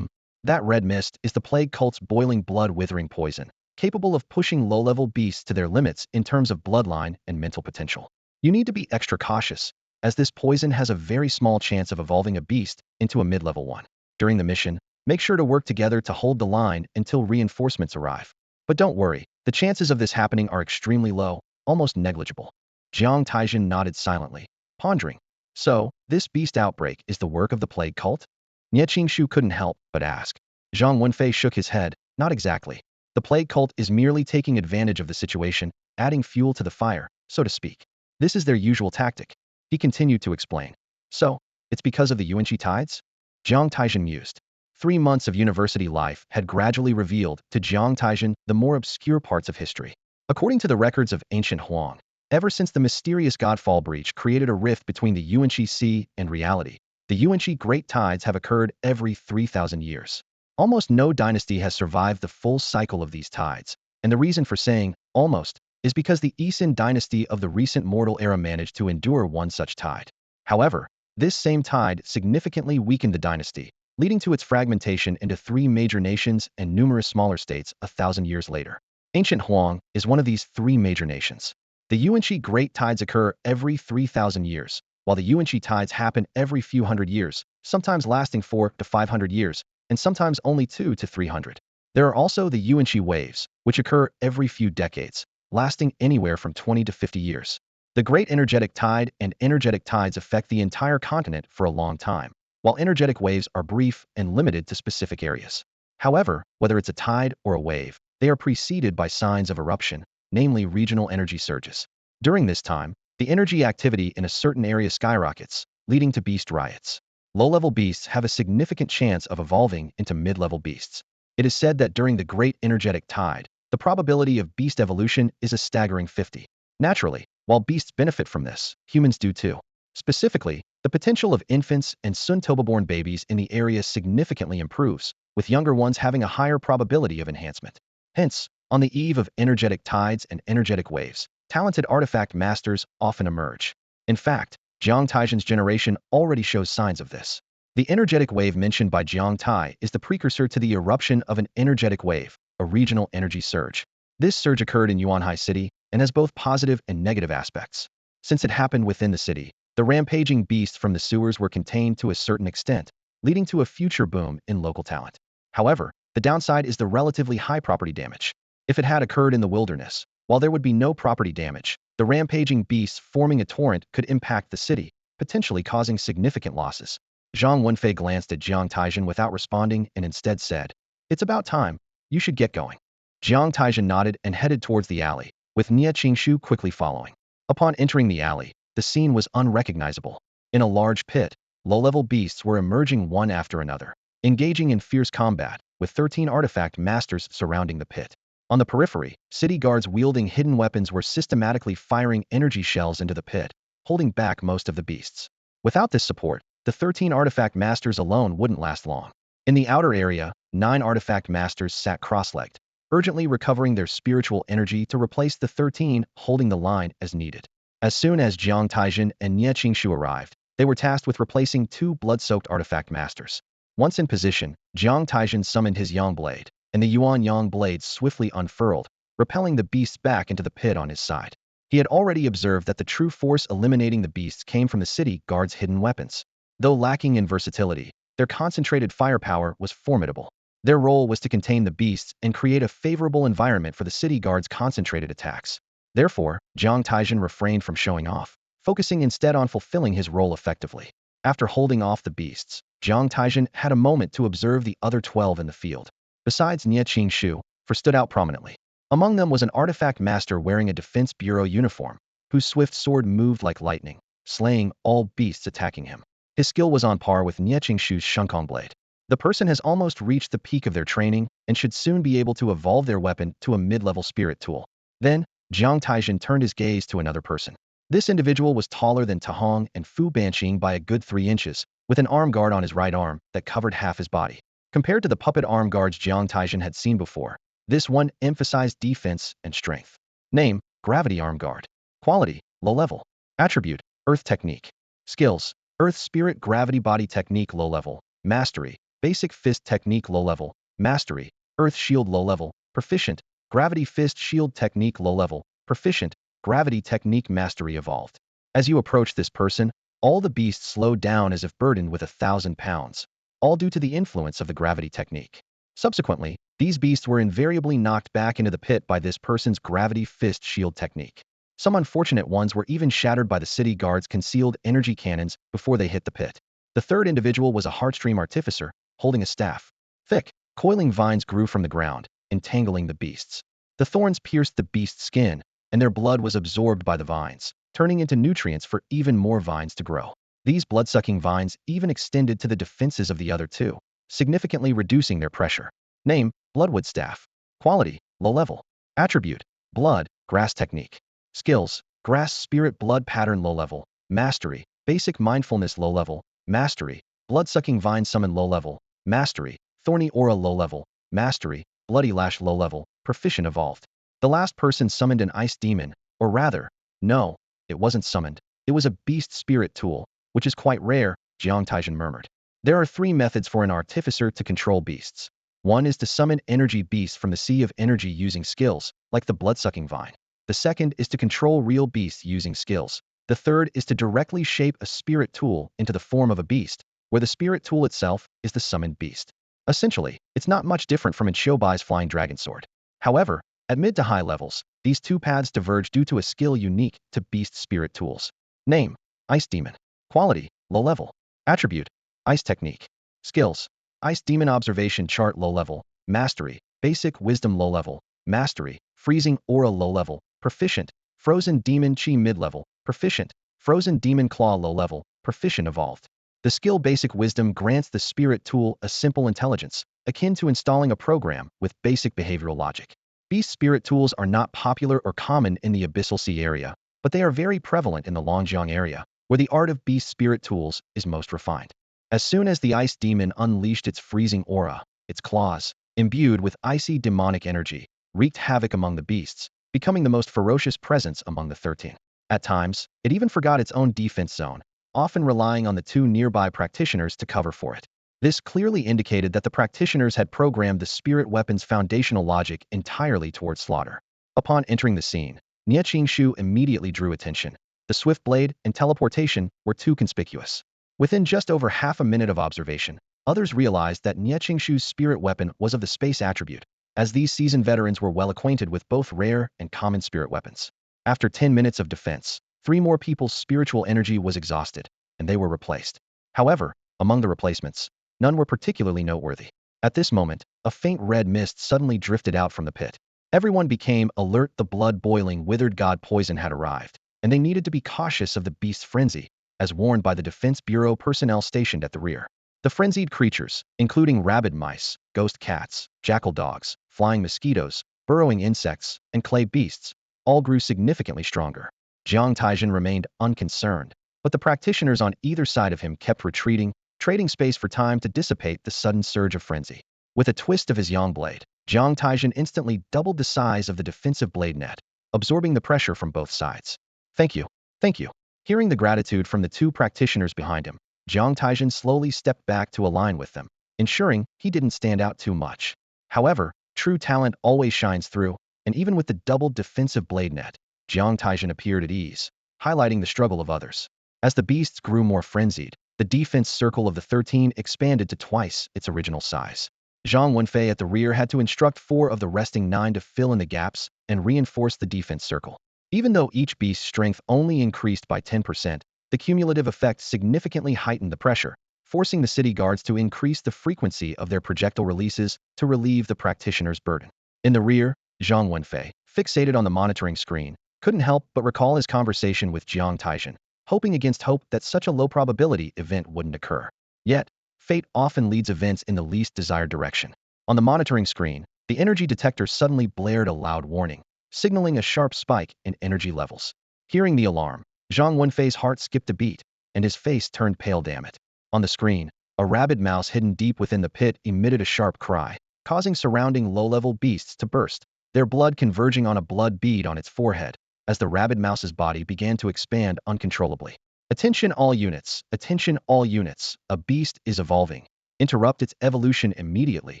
That red mist is the plague cult's boiling blood-withering poison, capable of pushing low-level beasts to their limits in terms of bloodline and mental potential. You need to be extra cautious, as this poison has a very small chance of evolving a beast into a mid-level one. During the mission, make sure to work together to hold the line until reinforcements arrive. But don't worry, the chances of this happening are extremely low, almost negligible." Jiang Taizhen nodded silently, pondering. "So, this beast outbreak is the work of the plague cult?" Nie Qingshu couldn't help but ask. Zhang Wenfei shook his head. "Not exactly. The plague cult is merely taking advantage of the situation, adding fuel to the fire, so to speak. This is their usual tactic." He continued to explain. "So, it's because of the Yuan tides?" Jiang Taizhen mused. 3 months of university life had gradually revealed to Jiang Taizhen the more obscure parts of history. According to the records of ancient Huang, Ever since the mysterious Godfall breach created a rift between the Yuan-Shi Sea and reality, the Yuan-Shi Great Tides have occurred every 3,000 years. Almost no dynasty has survived the full cycle of these tides, and the reason for saying almost is because the Yisin dynasty of the recent mortal era managed to endure one such tide. However, this same tide significantly weakened the dynasty, leading to its fragmentation into three major nations and numerous smaller states 1,000 years later. Ancient Huang is one of these three major nations. The Yuan-Shi Great Tides occur every 3,000 years, while the Yuan-Shi tides happen every few hundred years, sometimes lasting 400 to 500 years, and sometimes only 200 to 300. There are also the Yuan-Shi waves, which occur every few decades, lasting anywhere from 20 to 50 years. The Great Energetic Tide and energetic tides affect the entire continent for a long time, while energetic waves are brief and limited to specific areas. However, whether it's a tide or a wave, they are preceded by signs of eruption, namely regional energy surges. During this time, the energy activity in a certain area skyrockets, leading to beast riots. Low-level beasts have a significant chance of evolving into mid-level beasts. It is said that during the Great Energetic Tide, the probability of beast evolution is a staggering 50. Naturally, while beasts benefit from this, humans do too. Specifically, the potential of infants and soon-to-be-born babies in the area significantly improves, with younger ones having a higher probability of enhancement. Hence, on the eve of energetic tides and energetic waves, talented artifact masters often emerge. In fact, Jiang Taizhen's generation already shows signs of this. The energetic wave mentioned by Jiang Tai is the precursor to the eruption of an energetic wave, a regional energy surge. This surge occurred in Yuanhai City and has both positive and negative aspects. Since it happened within the city, the rampaging beasts from the sewers were contained to a certain extent, leading to a future boom in local talent. However, the downside is the relatively high property damage. If it had occurred in the wilderness, while there would be no property damage, the rampaging beasts forming a torrent could impact the city, potentially causing significant losses. Zhang Wenfei glanced at Jiang Taizhen without responding and instead said, "It's about time. You should get going." Jiang Taizhen nodded and headed towards the alley, with Nie Qingshu quickly following. Upon entering the alley, the scene was unrecognizable. In a large pit, low-level beasts were emerging one after another, engaging in fierce combat, with 13 artifact masters surrounding the pit. On the periphery, city guards wielding hidden weapons were systematically firing energy shells into the pit, holding back most of the beasts. Without this support, the 13 artifact masters alone wouldn't last long. In the outer area, 9 artifact masters sat cross-legged, urgently recovering their spiritual energy to replace the 13 holding the line as needed. As soon as Jiang Taizhen and Nie Qingshu arrived, they were tasked with replacing 2 blood-soaked artifact masters. Once in position, Jiang Taizhen summoned his Yang blade, and the Yuan blade swiftly unfurled, repelling the beasts back into the pit on his side. He had already observed that the true force eliminating the beasts came from the city guards' hidden weapons. Though lacking in versatility, their concentrated firepower was formidable. Their role was to contain the beasts and create a favorable environment for the city guards' concentrated attacks. Therefore, Jiang Taizhen refrained from showing off, focusing instead on fulfilling his role effectively. After holding off the beasts, Jiang Taizhen had a moment to observe the other 12 in the field. Besides Nie Qingshu, stood out prominently. Among them was an artifact master wearing a Defense Bureau uniform, whose swift sword moved like lightning, slaying all beasts attacking him. His skill was on par with Nie Qingshu's Shengkong blade. The person has almost reached the peak of their training and should soon be able to evolve their weapon to a mid-level spirit tool. Then, Jiang Taizhen turned his gaze to another person. This individual was taller than Tahong and Fu Banqing by a good 3 inches, with an arm guard on his right arm that covered half his body. Compared to the puppet arm guards Jiang Taizhen had seen before, this one emphasized defense and strength. Name, Gravity Arm Guard. Quality, low level. Attribute, Earth Technique. Skills, Earth Spirit Gravity Body Technique low level. Mastery, Basic Fist Technique low level. Mastery, Earth Shield low level. Proficient, Gravity Fist Shield Technique low level. Proficient, Gravity Technique Mastery evolved. As you approach this person, all the beasts slowed down as if burdened with 1,000 pounds, all due to the influence of the gravity technique. Subsequently, these beasts were invariably knocked back into the pit by this person's gravity fist shield technique. Some unfortunate ones were even shattered by the city guards' concealed energy cannons before they hit the pit. The third individual was a heartstream artificer, holding a staff. Thick, coiling vines grew from the ground, entangling the beasts. The thorns pierced the beast's skin, and their blood was absorbed by the vines, turning into nutrients for even more vines to grow. These blood-sucking vines even extended to the defenses of the other 2, significantly reducing their pressure. Name, Bloodwood Staff. Quality, low level. Attribute, Blood, Grass Technique. Skills, grass spirit blood pattern low level, mastery, basic mindfulness low level, mastery, blood-sucking vine summon low level, mastery, thorny aura low level, mastery, bloody lash low level, proficient evolved. The last person summoned an ice demon, or rather, no, it wasn't summoned. It was a beast spirit tool, which is quite rare, Jiang Taizhen murmured. There are 3 methods for an artificer to control beasts. One is to summon energy beasts from the sea of energy using skills, like the blood-sucking vine. The second is to control real beasts using skills. The third is to directly shape a spirit tool into the form of a beast, where the spirit tool itself is the summoned beast. Essentially, it's not much different from Enshobai's flying dragon sword. However, at mid to high levels, these 2 paths diverge due to a skill unique to beast spirit tools. Name: Ice Demon. Quality: low level. Attribute: Ice Technique. Skills: Ice Demon Observation Chart low level, Mastery, Basic Wisdom low level, Mastery, Freezing Aura low level, Proficient, Frozen Demon Chi mid level, Proficient, Frozen Demon Claw low level, Proficient evolved. The skill Basic Wisdom grants the spirit tool a simple intelligence, akin to installing a program with basic behavioral logic. Beast spirit tools are not popular or common in the Abyssal Sea area, but they are very prevalent in the Longjiang area, where the art of beast spirit tools is most refined. As soon as the ice demon unleashed its freezing aura, its claws, imbued with icy demonic energy, wreaked havoc among the beasts, becoming the most ferocious presence among the 13. At times, it even forgot its own defense zone, often relying on the 2 nearby practitioners to cover for it. This clearly indicated that the practitioners had programmed the spirit weapon's foundational logic entirely towards slaughter. Upon entering the scene, Nie Qingshu immediately drew attention. The swift blade and teleportation were too conspicuous. Within just over half a minute of observation, others realized that Nie Qingshu's spirit weapon was of the space attribute, as these seasoned veterans were well acquainted with both rare and common spirit weapons. After 10 minutes of defense, 3 more people's spiritual energy was exhausted, and they were replaced. However, among the replacements, none were particularly noteworthy. At this moment, a faint red mist suddenly drifted out from the pit. Everyone became alert. The blood-boiling withered god poison had arrived, and they needed to be cautious of the beast's frenzy, as warned by the Defense Bureau personnel stationed at the rear. The frenzied creatures, including rabid mice, ghost cats, jackal dogs, flying mosquitoes, burrowing insects, and clay beasts, all grew significantly stronger. Jiang Taizhen remained unconcerned, but the practitioners on either side of him kept retreating, trading space for time to dissipate the sudden surge of frenzy. With a twist of his yang blade, Jiang Taizhen instantly doubled the size of the defensive blade net, absorbing the pressure from both sides. Thank you. Thank you. Hearing the gratitude from the 2 practitioners behind him, Jiang Taizhen slowly stepped back to align with them, ensuring he didn't stand out too much. However, true talent always shines through, and even with the doubled defensive blade net, Jiang Taizhen appeared at ease, highlighting the struggle of others. As the beasts grew more frenzied, the defense circle of the 13 expanded to twice its original size. Zhang Wenfei at the rear had to instruct 4 of the resting 9 to fill in the gaps and reinforce the defense circle. Even though each beast's strength only increased by 10%, the cumulative effect significantly heightened the pressure, forcing the city guards to increase the frequency of their projectile releases to relieve the practitioner's burden. In the rear, Zhang Wenfei, fixated on the monitoring screen, couldn't help but recall his conversation with Jiang Taizhen, hoping against hope that such a low-probability event wouldn't occur. Yet, fate often leads events in the least desired direction. On the monitoring screen, the energy detector suddenly blared a loud warning, signaling a sharp spike in energy levels. Hearing the alarm, Zhang Wenfei's heart skipped a beat, and his face turned pale. Damn it. On the screen, a rabid mouse hidden deep within the pit emitted a sharp cry, causing surrounding low-level beasts to burst, their blood converging on a blood bead on its forehead, as the rabid mouse's body began to expand uncontrollably. Attention all units, a beast is evolving. Interrupt its evolution immediately.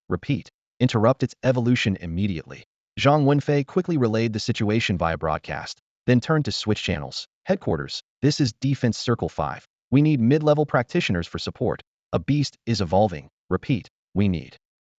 Repeat, interrupt its evolution immediately. Zhang Wenfei quickly relayed the situation via broadcast, then turned to switch channels. Headquarters, this is Defense Circle 5. We need mid-level practitioners for support. A beast is evolving. Repeat, we need.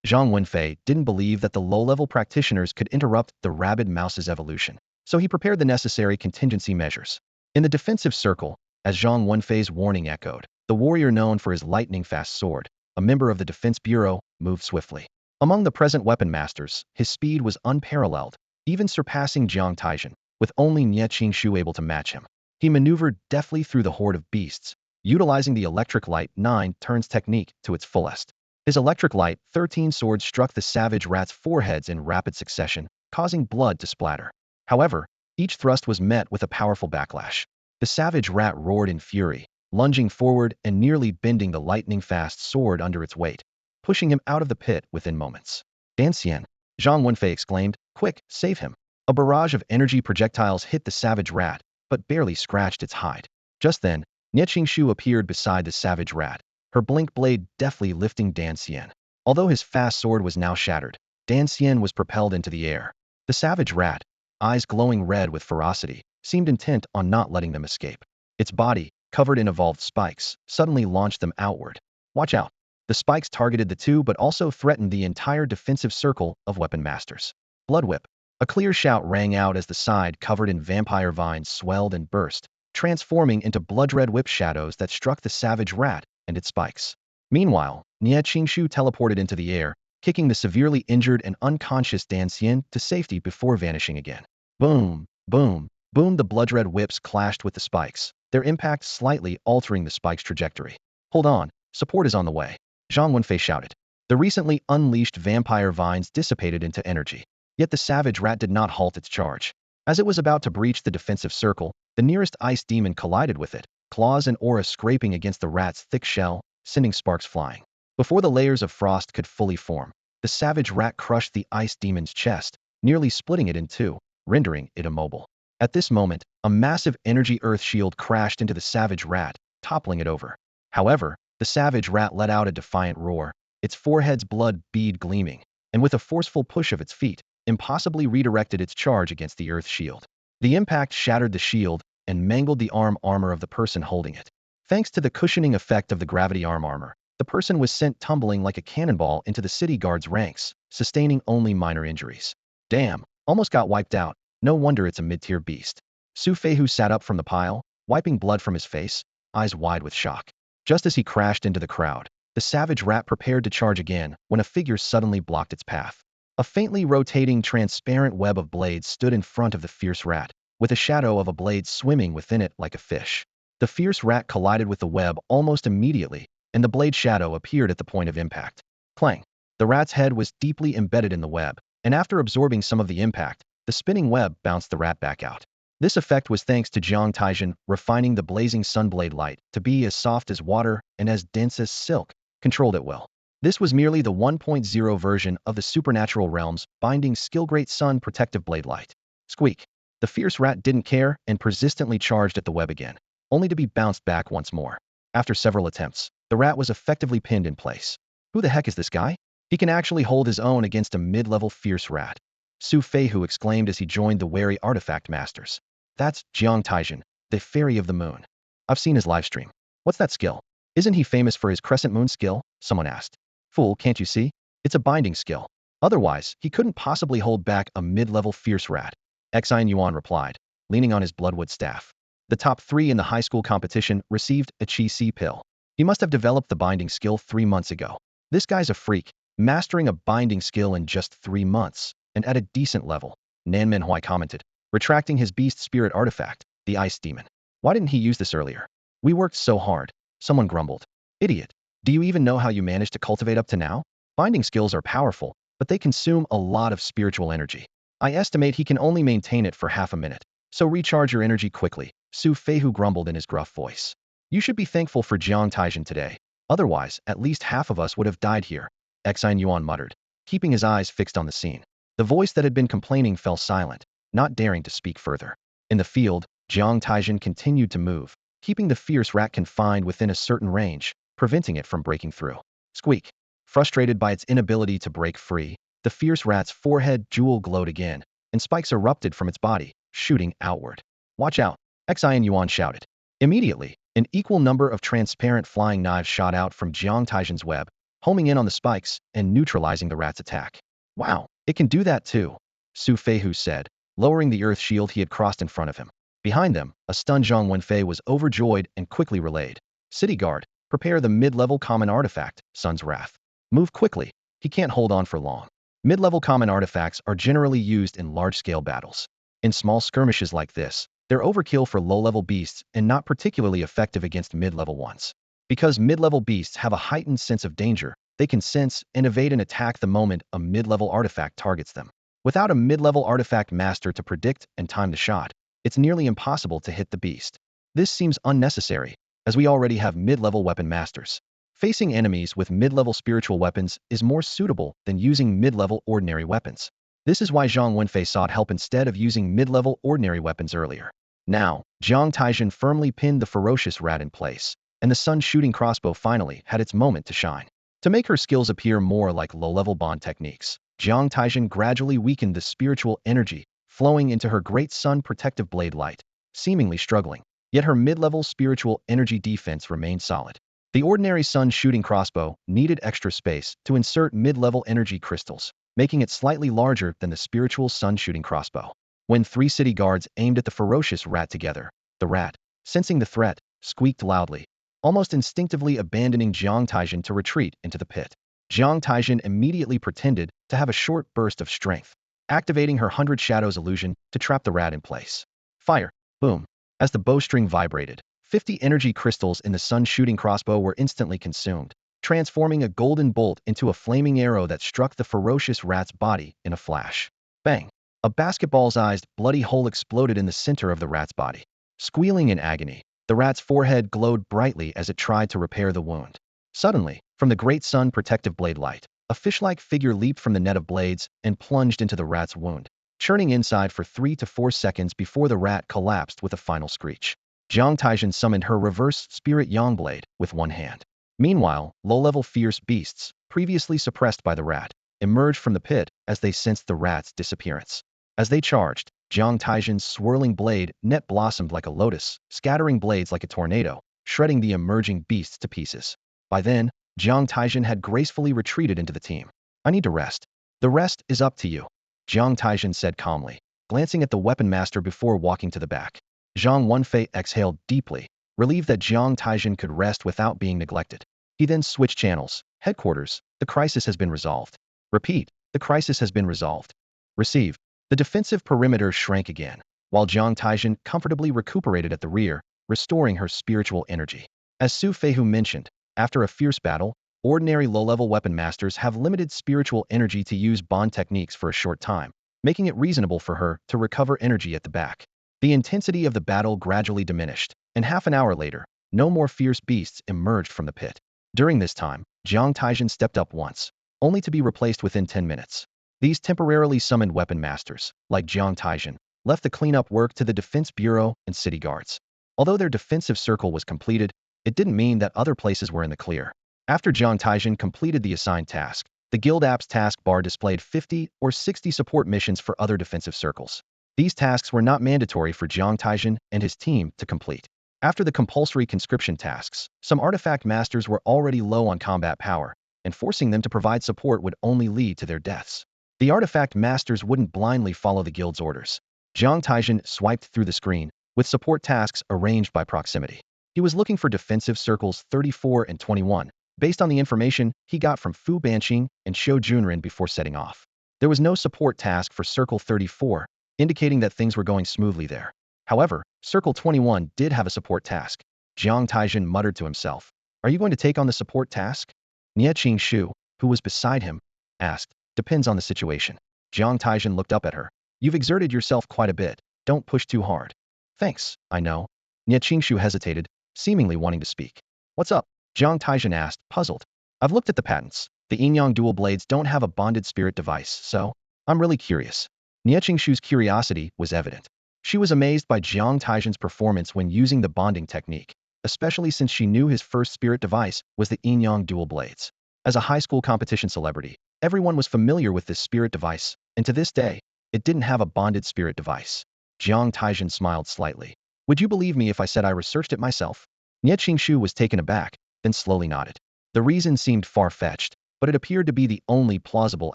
Zhang Wenfei didn't believe that the low-level practitioners could interrupt the rabid mouse's evolution, so he prepared the necessary contingency measures. In the defensive circle, as Zhang Wenfei's warning echoed, the warrior known for his lightning-fast sword, a member of the Defense Bureau, moved swiftly. Among the present weapon masters, his speed was unparalleled, even surpassing Jiang Taizhen, with only Nie Qingshu able to match him. He maneuvered deftly through the horde of beasts, utilizing the electric light 9 turns technique to its fullest. His electric light 13 sword struck the savage rats' foreheads in rapid succession, causing blood to splatter. However, Each thrust was met with a powerful backlash. The savage rat roared in fury, lunging forward and nearly bending the lightning-fast sword under its weight, pushing him out of the pit within moments. Dan Xian, Zhang Wenfei exclaimed, "Quick, save him." A barrage of energy projectiles hit the savage rat, but barely scratched its hide. Just then, Nie Qingshu appeared beside the savage rat, her blink blade deftly lifting Dan Xian. Although his fast sword was now shattered, Dan Xian was propelled into the air. The savage rat, eyes glowing red with ferocity, seemed intent on not letting them escape. Its body, covered in evolved spikes, suddenly launched them outward. Watch out! The spikes targeted the two but also threatened the entire defensive circle of weapon masters. Blood whip. A clear shout rang out as the side covered in vampire vines swelled and burst, transforming into blood-red whip shadows that struck the savage rat and its spikes. Meanwhile, Nie Qingshu teleported into the air, kicking the severely injured and unconscious Dan Xian to safety before vanishing again. Boom, boom, boom! The blood-red whips clashed with the spikes, their impact slightly altering the spike's trajectory. Hold on, support is on the way, Zhang Wenfei shouted. The recently unleashed vampire vines dissipated into energy. Yet the savage rat did not halt its charge. As it was about to breach the defensive circle, the nearest ice demon collided with it, claws and aura scraping against the rat's thick shell, sending sparks flying. Before the layers of frost could fully form, the savage rat crushed the ice demon's chest, nearly splitting it in two, rendering it immobile. At this moment, a massive energy earth shield crashed into the savage rat, toppling it over. However, the savage rat let out a defiant roar, its forehead's blood bead gleaming, and with a forceful push of its feet, impossibly redirected its charge against the earth shield. The impact shattered the shield and mangled the armor of the person holding it. Thanks to the cushioning effect of the gravity armor, the person was sent tumbling like a cannonball into the city guard's ranks, sustaining only minor injuries. Damn, almost got wiped out. No wonder it's a mid-tier beast. Su Feihu sat up from the pile, wiping blood from his face, eyes wide with shock. Just as he crashed into the crowd, the savage rat prepared to charge again when a figure suddenly blocked its path. A faintly rotating transparent web of blades stood in front of the fierce rat, with a shadow of a blade swimming within it like a fish. The fierce rat collided with the web almost immediately, and the blade shadow appeared at the point of impact. Clang! The rat's head was deeply embedded in the web, and after absorbing some of the impact, the spinning web bounced the rat back out. This effect was thanks to Jiang Taizhen refining the blazing sunblade light to be as soft as water and as dense as silk, controlled it well. This was merely the 1.0 version of the supernatural realm's binding skill Great Sun protective blade light. Squeak! The fierce rat didn't care and persistently charged at the web again, only to be bounced back once more. After several attempts, the rat was effectively pinned in place. Who the heck is this guy? He can actually hold his own against a mid-level fierce rat. Su Feihu exclaimed as he joined the wary artifact masters. That's Jiang Taizhen, the Fairy of the Moon. I've seen his livestream. What's that skill? Isn't he famous for his crescent moon skill? Someone asked. Fool, can't you see? It's a binding skill. Otherwise, he couldn't possibly hold back a mid-level fierce rat. Exine Yuan replied, leaning on his bloodwood staff. The top 3 in the high school competition received a Chi Si pill. He must have developed the binding skill 3 months ago. This guy's a freak, mastering a binding skill in just 3 months, and at a decent level, Nan Menhui commented, retracting his beast spirit artifact, the ice demon. Why didn't he use this earlier? We worked so hard, someone grumbled. Idiot. Do you even know how you managed to cultivate up to now? Binding skills are powerful, but they consume a lot of spiritual energy. I estimate he can only maintain it for half a minute, so recharge your energy quickly, Su Feihu grumbled in his gruff voice. You should be thankful for Jiang Taizhen today. Otherwise, at least half of us would have died here, Exine Yuan muttered, keeping his eyes fixed on the scene. The voice that had been complaining fell silent, not daring to speak further. In the field, Jiang Taizhen continued to move, keeping the fierce rat confined within a certain range, preventing it from breaking through. Squeak! Frustrated by its inability to break free, the fierce rat's forehead jewel glowed again, and spikes erupted from its body, shooting outward. Watch out! Exine Yuan shouted. Immediately, an equal number of transparent flying knives shot out from Jiang Taizhen's web, homing in on the spikes and neutralizing the rat's attack. Wow, it can do that too, Su Feihu said, lowering the earth shield he had crossed in front of him. Behind them, a stunned Zhang Wenfei was overjoyed and quickly relayed. City Guard, prepare the mid-level common artifact, Sun's Wrath. Move quickly, he can't hold on for long. Mid-level common artifacts are generally used in large-scale battles. In small skirmishes like this, they're overkill for low-level beasts and not particularly effective against mid-level ones. Because mid-level beasts have a heightened sense of danger, they can sense and evade an attack the moment a mid-level artifact targets them. Without a mid-level artifact master to predict and time the shot, it's nearly impossible to hit the beast. This seems unnecessary, as we already have mid-level weapon masters. Facing enemies with mid-level spiritual weapons is more suitable than using mid-level ordinary weapons. This is why Zhang Wenfei sought help instead of using mid-level ordinary weapons earlier. Now, Jiang Taizhen firmly pinned the ferocious rat in place, and the sun-shooting crossbow finally had its moment to shine. To make her skills appear more like low-level bond techniques, Jiang Taizhen gradually weakened the spiritual energy flowing into her great sun protective blade light, seemingly struggling. Yet her mid-level spiritual energy defense remained solid. The ordinary sun-shooting crossbow needed extra space to insert mid-level energy crystals, making it slightly larger than the spiritual sun-shooting crossbow. When 3 city guards aimed at the ferocious rat together, the rat, sensing the threat, squeaked loudly, almost instinctively abandoning Jiang Taizhen to retreat into the pit. Jiang Taizhen immediately pretended to have a short burst of strength, activating her 100 Shadows illusion to trap the rat in place. Fire! Boom! As the bowstring vibrated, 50 energy crystals in the sun-shooting crossbow were instantly consumed, transforming a golden bolt into a flaming arrow that struck the ferocious rat's body in a flash. Bang! A basketball-sized, bloody hole exploded in the center of the rat's body. Squealing in agony, the rat's forehead glowed brightly as it tried to repair the wound. Suddenly, from the great sun protective blade light, a fish-like figure leaped from the net of blades and plunged into the rat's wound, churning inside for 3 to 4 seconds before the rat collapsed with a final screech. Jiang Taizhen summoned her reverse spirit yang blade with one hand. Meanwhile, low-level fierce beasts, previously suppressed by the rat, emerged from the pit as they sensed the rat's disappearance. As they charged, Jiang Taizhen's swirling blade net blossomed like a lotus, scattering blades like a tornado, shredding the emerging beasts to pieces. By then, Jiang Taizhen had gracefully retreated into the team. I need to rest. The rest is up to you, Jiang Taizhen said calmly, glancing at the weapon master before walking to the back. Zhang Wenfei exhaled deeply, relieved that Jiang Taizhen could rest without being neglected. He then switched channels. Headquarters, the crisis has been resolved. Repeat, the crisis has been resolved. Receive. The defensive perimeter shrank again, while Jiang Taizhen comfortably recuperated at the rear, restoring her spiritual energy. As Su Feihu mentioned, after a fierce battle, ordinary low-level weapon masters have limited spiritual energy to use bond techniques for a short time, making it reasonable for her to recover energy at the back. The intensity of the battle gradually diminished, and half an hour later, no more fierce beasts emerged from the pit. During this time, Jiang Taizhen stepped up once, only to be replaced within 10 minutes. These temporarily summoned weapon masters, like Jiang Taizhen, left the cleanup work to the Defense Bureau and city guards. Although their defensive circle was completed, it didn't mean that other places were in the clear. After Jiang Taizhen completed the assigned task, the Guild app's task bar displayed 50 or 60 support missions for other defensive circles. These tasks were not mandatory for Jiang Taizhen and his team to complete. After the compulsory conscription tasks, some artifact masters were already low on combat power, and forcing them to provide support would only lead to their deaths. The artifact masters wouldn't blindly follow the guild's orders. Jiang Taizhen swiped through the screen, with support tasks arranged by proximity. He was looking for defensive circles 34 and 21, based on the information he got from Fu Banqing and Shou Junren before setting off. There was no support task for Circle 34, indicating that things were going smoothly there. However, Circle 21 did have a support task. Jiang Taizhen muttered to himself, "Are you going to take on the support task?" Nie Qingshu, who was beside him, asked. "Depends on the situation." Jiang Taizhen looked up at her. "You've exerted yourself quite a bit. Don't push too hard." "Thanks, I know." Nie Qingshu hesitated, seemingly wanting to speak. "What's up?" Jiang Taizhen asked, puzzled. "I've looked at the patents. The Yin-Yang dual blades don't have a bonded spirit device, so I'm really curious." Nie Qingshu's curiosity was evident. She was amazed by Jiang Taizhen's performance when using the bonding technique, especially since she knew his first spirit device was the Yin-Yang dual blades. As a high school competition celebrity, everyone was familiar with this spirit device, and to this day, it didn't have a bonded spirit device. Jiang Taizhen smiled slightly. "Would you believe me if I said I researched it myself?" Nie Qingshu was taken aback, then slowly nodded. The reason seemed far-fetched, but it appeared to be the only plausible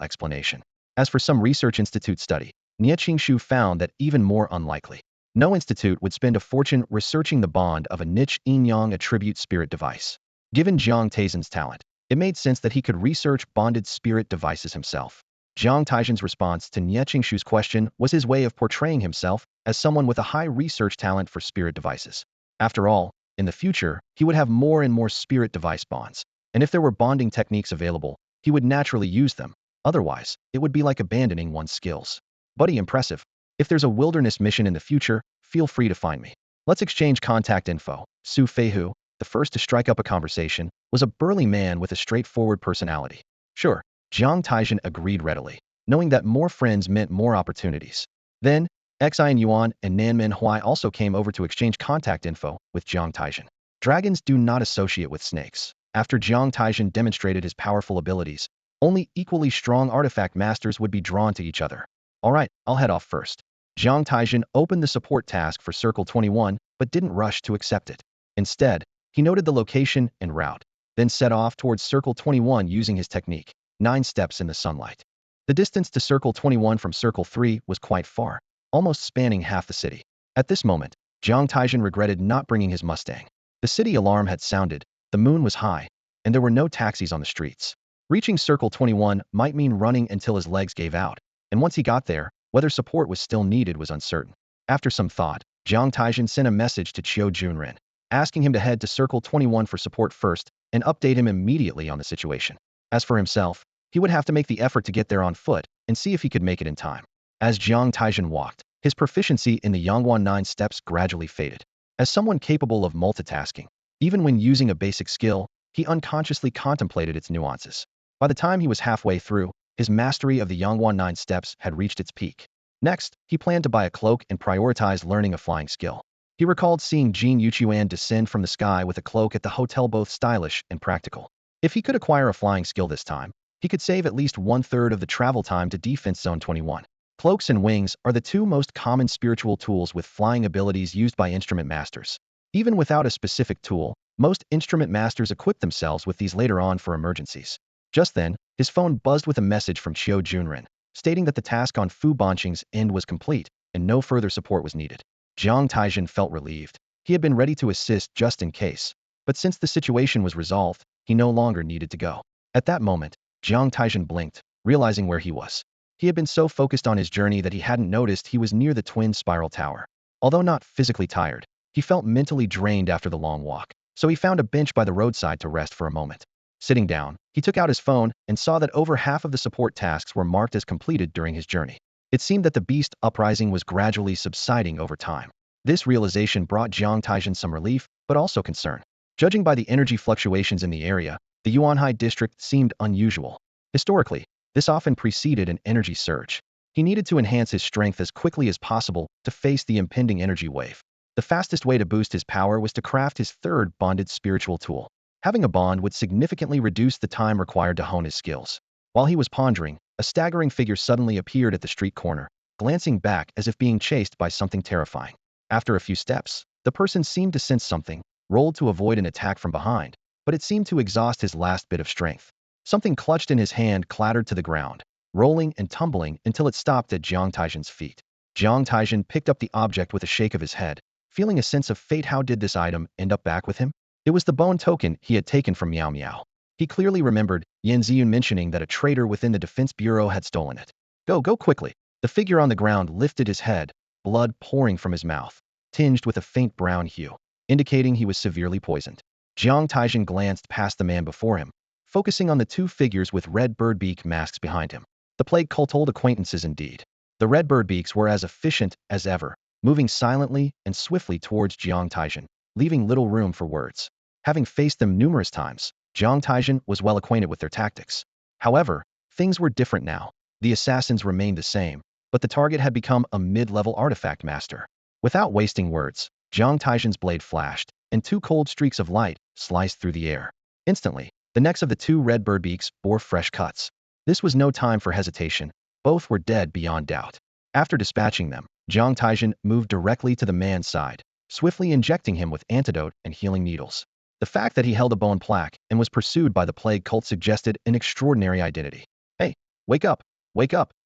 explanation. As for some research institute study, Nie Qingshu found that even more unlikely. No institute would spend a fortune researching the bond of a niche Yin-Yang attribute spirit device. Given Jiang Taizhen's talent, it made sense that he could research bonded spirit devices himself. Jiang Taizhen's response to Nie Qingshu's question was his way of portraying himself as someone with a high research talent for spirit devices. After all, in the future, he would have more and more spirit device bonds, and if there were bonding techniques available, he would naturally use them. Otherwise, it would be like abandoning one's skills. Buddy, impressive. If there's a wilderness mission in the future, feel free to find me. Let's exchange contact info. Su Feihu, the first to strike up a conversation, was a burly man with a straightforward personality. Sure, Jiang Taizhen agreed readily, knowing that more friends meant more opportunities. Then, Xian Yuan and Nanmen Huai also came over to exchange contact info with Jiang Taizhen. Dragons do not associate with snakes. After Jiang Taizhen demonstrated his powerful abilities, only equally strong artifact masters would be drawn to each other. Alright, I'll head off first. Jiang Taizhen opened the support task for Circle 21, but didn't rush to accept it. Instead, he noted the location and route, then set off towards Circle 21 using his technique, 9 steps in the sunlight. The distance to Circle 21 from Circle 3 was quite far, almost spanning half the city. At this moment, Jiang Taizhen regretted not bringing his Mustang. The city alarm had sounded, the moon was high, and there were no taxis on the streets. Reaching Circle 21 might mean running until his legs gave out, and once he got there, whether support was still needed was uncertain. After some thought, Jiang Taizhen sent a message to Qiu Junren, asking him to head to Circle 21 for support first and update him immediately on the situation. As for himself, he would have to make the effort to get there on foot and see if he could make it in time. As Jiang Taizhen walked, his proficiency in the Yangguan 9 steps gradually faded. As someone capable of multitasking, even when using a basic skill, he unconsciously contemplated its nuances. By the time he was halfway through, his mastery of the Yangguan 9 steps had reached its peak. Next, he planned to buy a cloak and prioritize learning a flying skill. He recalled seeing Jin Yuan descend from the sky with a cloak at the hotel, both stylish and practical. If he could acquire a flying skill this time, he could save at least 1/3 of the travel time to Defense Zone 21. Cloaks and wings are the two most common spiritual tools with flying abilities used by instrument masters. Even without a specific tool, most instrument masters equip themselves with these later on for emergencies. Just then, his phone buzzed with a message from Qiu Junren, stating that the task on Fu Banqing's end was complete and no further support was needed. Jiang Taizhen felt relieved. He had been ready to assist just in case, but since the situation was resolved, he no longer needed to go. At that moment, Jiang Taizhen blinked, realizing where he was. He had been so focused on his journey that he hadn't noticed he was near the twin spiral tower. Although not physically tired, he felt mentally drained after the long walk, so he found a bench by the roadside to rest for a moment. Sitting down, he took out his phone and saw that over half of the support tasks were marked as completed during his journey. It seemed that the beast uprising was gradually subsiding over time. This realization brought Jiang Taizhen some relief, but also concern. Judging by the energy fluctuations in the area, the Yuanhai district seemed unusual. Historically, this often preceded an energy surge. He needed to enhance his strength as quickly as possible to face the impending energy wave. The fastest way to boost his power was to craft his third bonded spiritual tool. Having a bond would significantly reduce the time required to hone his skills. While he was pondering, a staggering figure suddenly appeared at the street corner, glancing back as if being chased by something terrifying. After a few steps, the person seemed to sense something, rolled to avoid an attack from behind, but it seemed to exhaust his last bit of strength. Something clutched in his hand clattered to the ground, rolling and tumbling until it stopped at Jiang Taizhen's feet. Jiang Taizhen picked up the object with a shake of his head, feeling a sense of fate. How did this item end up back with him? It was the bone token he had taken from Miao Miao. He clearly remembered Yan Ziyun mentioning that a traitor within the Defense Bureau had stolen it. Go quickly. The figure on the ground lifted his head, blood pouring from his mouth, tinged with a faint brown hue, indicating he was severely poisoned. Jiang Taizhen glanced past the man before him, focusing on the two figures with red birdbeak masks behind him. The plague cult old acquaintances indeed. The red birdbeaks were as efficient as ever, moving silently and swiftly towards Jiang Taizhen, leaving little room for words. Having faced them numerous times, Jiang Taizhen was well acquainted with their tactics. However, things were different now. The assassins remained the same, but the target had become a mid-level artifact master. Without wasting words, Jiang Taizhen's blade flashed, and two cold streaks of light sliced through the air. Instantly, the necks of the two red birdbeaks bore fresh cuts. This was no time for hesitation. Both were dead beyond doubt. After dispatching them, Jiang Taizhen moved directly to the man's side, swiftly injecting him with antidote and healing needles. The fact that he held a bone plaque and was pursued by the plague cult suggested an extraordinary identity. Hey, wake up,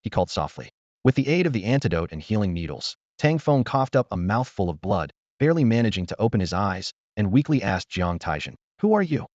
he called softly. With the aid of the antidote and healing needles, Tang Feng coughed up a mouthful of blood, barely managing to open his eyes, and weakly asked Jiang Taizhen, "Who are you?"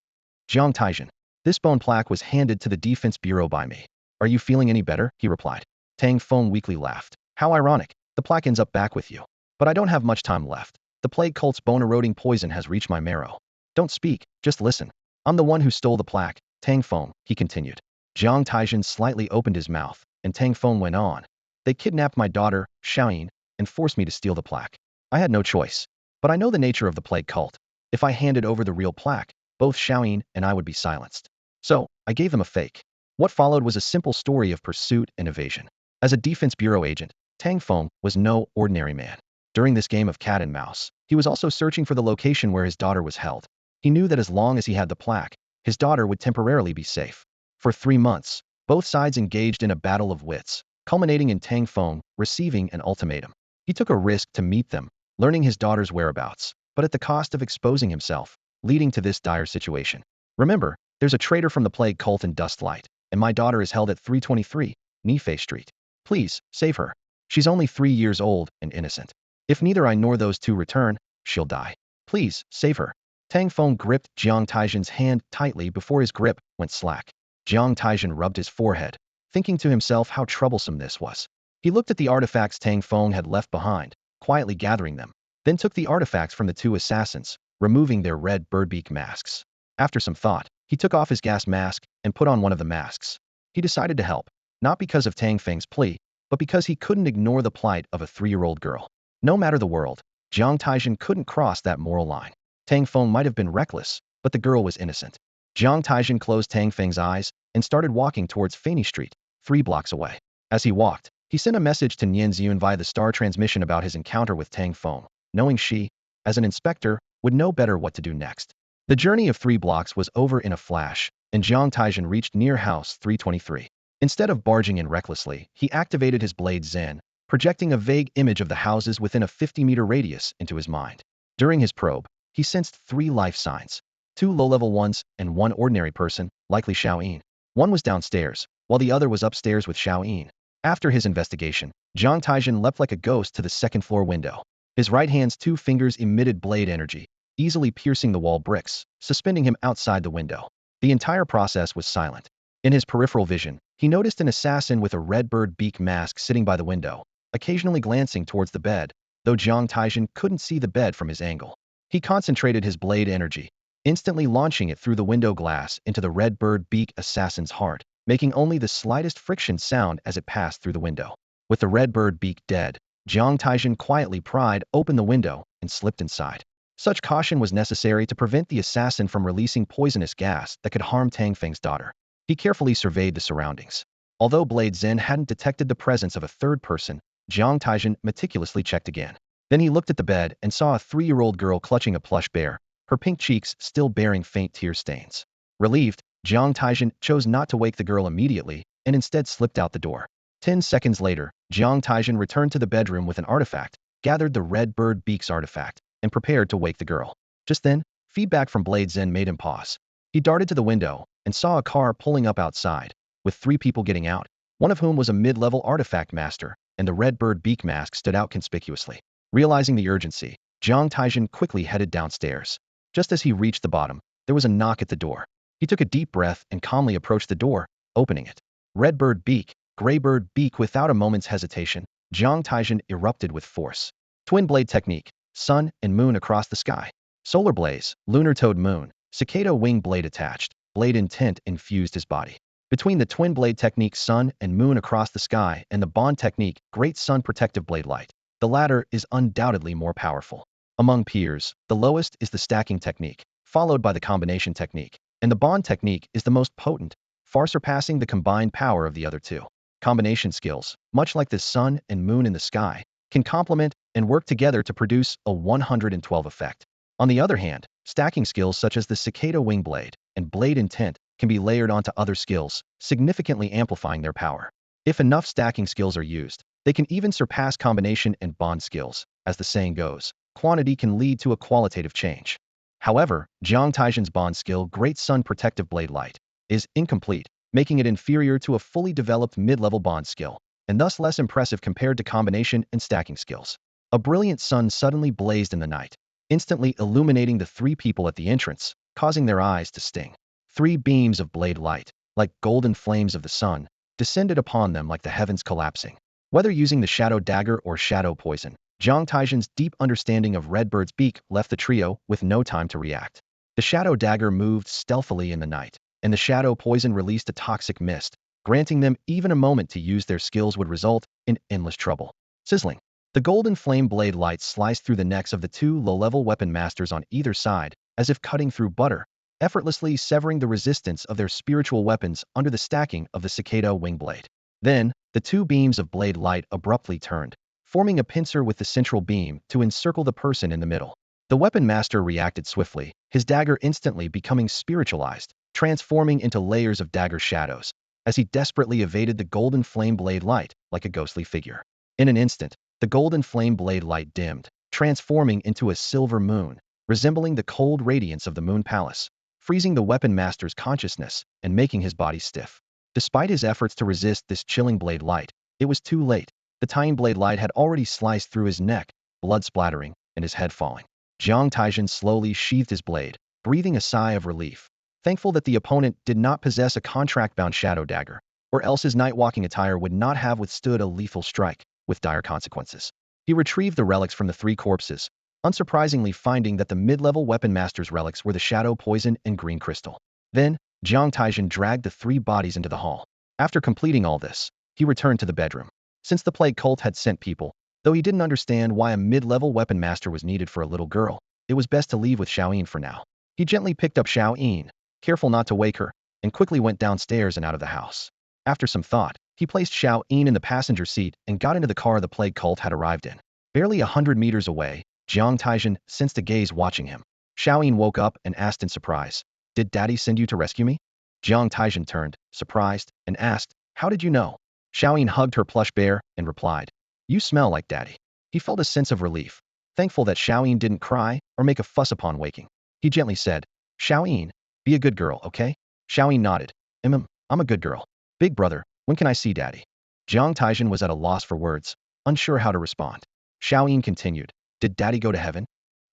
"Jiang Taizhen. This bone plaque was handed to the Defense Bureau by me. Are you feeling any better?" he replied. Tang Feng weakly laughed. "How ironic. The plaque ends up back with you. But I don't have much time left. The plague cult's bone-eroding poison has reached my marrow. Don't speak, just listen. I'm the one who stole the plaque, Tang Feng," he continued. Jiang Taizhen slightly opened his mouth, and Tang Feng went on. They kidnapped my daughter, Xiaoyin, and forced me to steal the plaque. I had no choice. But I know the nature of the plague cult. If I handed over the real plaque, both Xiaoyin and I would be silenced. So, I gave them a fake. What followed was a simple story of pursuit and evasion. As a Defense Bureau agent, Tang Feng was no ordinary man. During this game of cat and mouse, he was also searching for the location where his daughter was held. He knew that as long as he had the plaque, his daughter would temporarily be safe. For 3 months, both sides engaged in a battle of wits, culminating in Tang Feng receiving an ultimatum. He took a risk to meet them, learning his daughter's whereabouts, but at the cost of exposing himself, leading to this dire situation. Remember, there's a traitor from the plague cult in Dustlight, and my daughter is held at 323 Nifei Street. Please, save her. She's only 3 years old and innocent. If neither I nor those two return, she'll die. Please, save her. Tang Feng gripped Jiang Taizhen's hand tightly before his grip went slack. Jiang Taizhen rubbed his forehead, thinking to himself how troublesome this was. He looked at the artifacts Tang Feng had left behind, quietly gathering them, then took the artifacts from the two assassins, removing their red birdbeak masks. After some thought, he took off his gas mask and put on one of the masks. He decided to help, not because of Tang Feng's plea, but because he couldn't ignore the plight of a 3-year-old girl. No matter the world, Jiang Taizhen couldn't cross that moral line. Tang Feng might have been reckless, but the girl was innocent. Jiang Taizhen closed Tang Feng's eyes and started walking towards Fanny Street, 3 blocks away. As he walked, he sent a message to Nian Yuan via the star transmission about his encounter with Tang Feng, knowing she, as an inspector, would know better what to do next. The journey of 3 blocks was over in a flash, and Jiang Taizhen reached near house 323. Instead of barging in recklessly, he activated his blade Zen, projecting a vague image of the houses within a 50-meter radius into his mind. During his probe, he sensed 3 life signs, 2 low-level ones and 1 ordinary person, likely Xiaoyin. One was downstairs, while the other was upstairs with Xiaoyin. After his investigation, Jiang Taizhen leapt like a ghost to the second-floor window. His right hand's 2 fingers emitted blade energy, easily piercing the wall bricks, suspending him outside the window. The entire process was silent. In his peripheral vision, he noticed an assassin with a red bird beak mask sitting by the window, occasionally glancing towards the bed, though Jiang Taizhen couldn't see the bed from his angle. He concentrated his blade energy, instantly launching it through the window glass into the red bird beak assassin's heart, making only the slightest friction sound as it passed through the window. With the red bird beak dead, Jiang Taizhen quietly pried open the window and slipped inside. Such caution was necessary to prevent the assassin from releasing poisonous gas that could harm Tang Feng's daughter. He carefully surveyed the surroundings. Although Blade Zen hadn't detected the presence of a third person, Jiang Taizhen meticulously checked again. Then he looked at the bed and saw a 3-year-old girl clutching a plush bear, her pink cheeks still bearing faint tear stains. Relieved, Jiang Taizhen chose not to wake the girl immediately and instead slipped out the door. 10 seconds later, Jiang Taizhen returned to the bedroom with an artifact, gathered the red bird beak's artifact, and prepared to wake the girl. Just then, feedback from Blade Zen made him pause. He darted to the window and saw a car pulling up outside, with 3 people getting out, one of whom was a mid-level artifact master, and the red bird beak mask stood out conspicuously. Realizing the urgency, Jiang Taizhen quickly headed downstairs. Just as he reached the bottom, there was a knock at the door. He took a deep breath and calmly approached the door, opening it. Red bird beak, gray bird beak. Without a moment's hesitation, Jiang Taizhen erupted with force. Twin blade technique, sun and moon across the sky. Solar blaze, lunar toad moon, cicada wing blade attached, blade intent infused his body. Between the twin blade technique sun and moon across the sky and the bond technique great sun protective blade light, the latter is undoubtedly more powerful. Among peers, the lowest is the stacking technique, followed by the combination technique, and the bond technique is the most potent, far surpassing the combined power of the other two. Combination skills, much like the sun and moon in the sky, can complement and work together to produce a 112 effect. On the other hand, stacking skills such as the cicada wing blade and blade intent can be layered onto other skills, significantly amplifying their power. If enough stacking skills are used, they can even surpass combination and bond skills. As the saying goes, quantity can lead to a qualitative change. However, Jiang Taizhen's bond skill Great Sun Protective Blade Light is incomplete, making it inferior to a fully developed mid-level bond skill, and thus less impressive compared to combination and stacking skills. A brilliant sun suddenly blazed in the night, instantly illuminating the 3 people at the entrance, causing their eyes to sting. 3 beams of blade light, like golden flames of the sun, descended upon them like the heavens collapsing. Whether using the shadow dagger or shadow poison, Jiang Taizhen's deep understanding of Redbird's beak left the trio with no time to react. The shadow dagger moved stealthily in the night, and the shadow poison released a toxic mist. Granting them even a moment to use their skills would result in endless trouble. Sizzling. The golden flame blade light sliced through the necks of the two low-level weapon masters on either side, as if cutting through butter, effortlessly severing the resistance of their spiritual weapons under the stacking of the cicada wing blade. Then, the two beams of blade light abruptly turned, forming a pincer with the central beam to encircle the person in the middle. The weapon master reacted swiftly, his dagger instantly becoming spiritualized, transforming into layers of dagger shadows, as he desperately evaded the golden flame blade light like a ghostly figure. In an instant, the golden flame blade light dimmed, transforming into a silver moon, resembling the cold radiance of the moon palace, freezing the weapon master's consciousness and making his body stiff. Despite his efforts to resist this chilling blade light, it was too late. The tiny blade light had already sliced through his neck, blood splattering, and his head falling. Jiang Taizhen slowly sheathed his blade, breathing a sigh of relief, thankful that the opponent did not possess a contract-bound shadow dagger, or else his night-walking attire would not have withstood a lethal strike, with dire consequences. He retrieved the relics from the three corpses, unsurprisingly finding that the mid-level weapon master's relics were the shadow poison and green crystal. Then, Jiang Taizhen dragged the three bodies into the hall. After completing all this, he returned to the bedroom. Since the plague cult had sent people, though he didn't understand why a mid-level weapon master was needed for a little girl, it was best to leave with Xiaoyin for now. He gently picked up Xiaoyin, careful not to wake her, and quickly went downstairs and out of the house. After some thought, he placed Xiaoyin in the passenger seat and got into the car the plague cult had arrived in. Barely 100 meters away, Jiang Taizhen sensed a gaze watching him. Xiaoyin woke up and asked in surprise, "Did Daddy send you to rescue me?" Jiang Taizhen turned, surprised, and asked, "How did you know?" Xiaoyin hugged her plush bear and replied, "You smell like Daddy." He felt a sense of relief, thankful that Xiaoyin didn't cry or make a fuss upon waking. He gently said, "Xiaoyin, be a good girl, okay?" Xiaoyin nodded. I'm a good girl. Big brother, when can I see Daddy?" Jiang Taizhen was at a loss for words, unsure how to respond. Xiaoyin continued, "Did Daddy go to heaven?"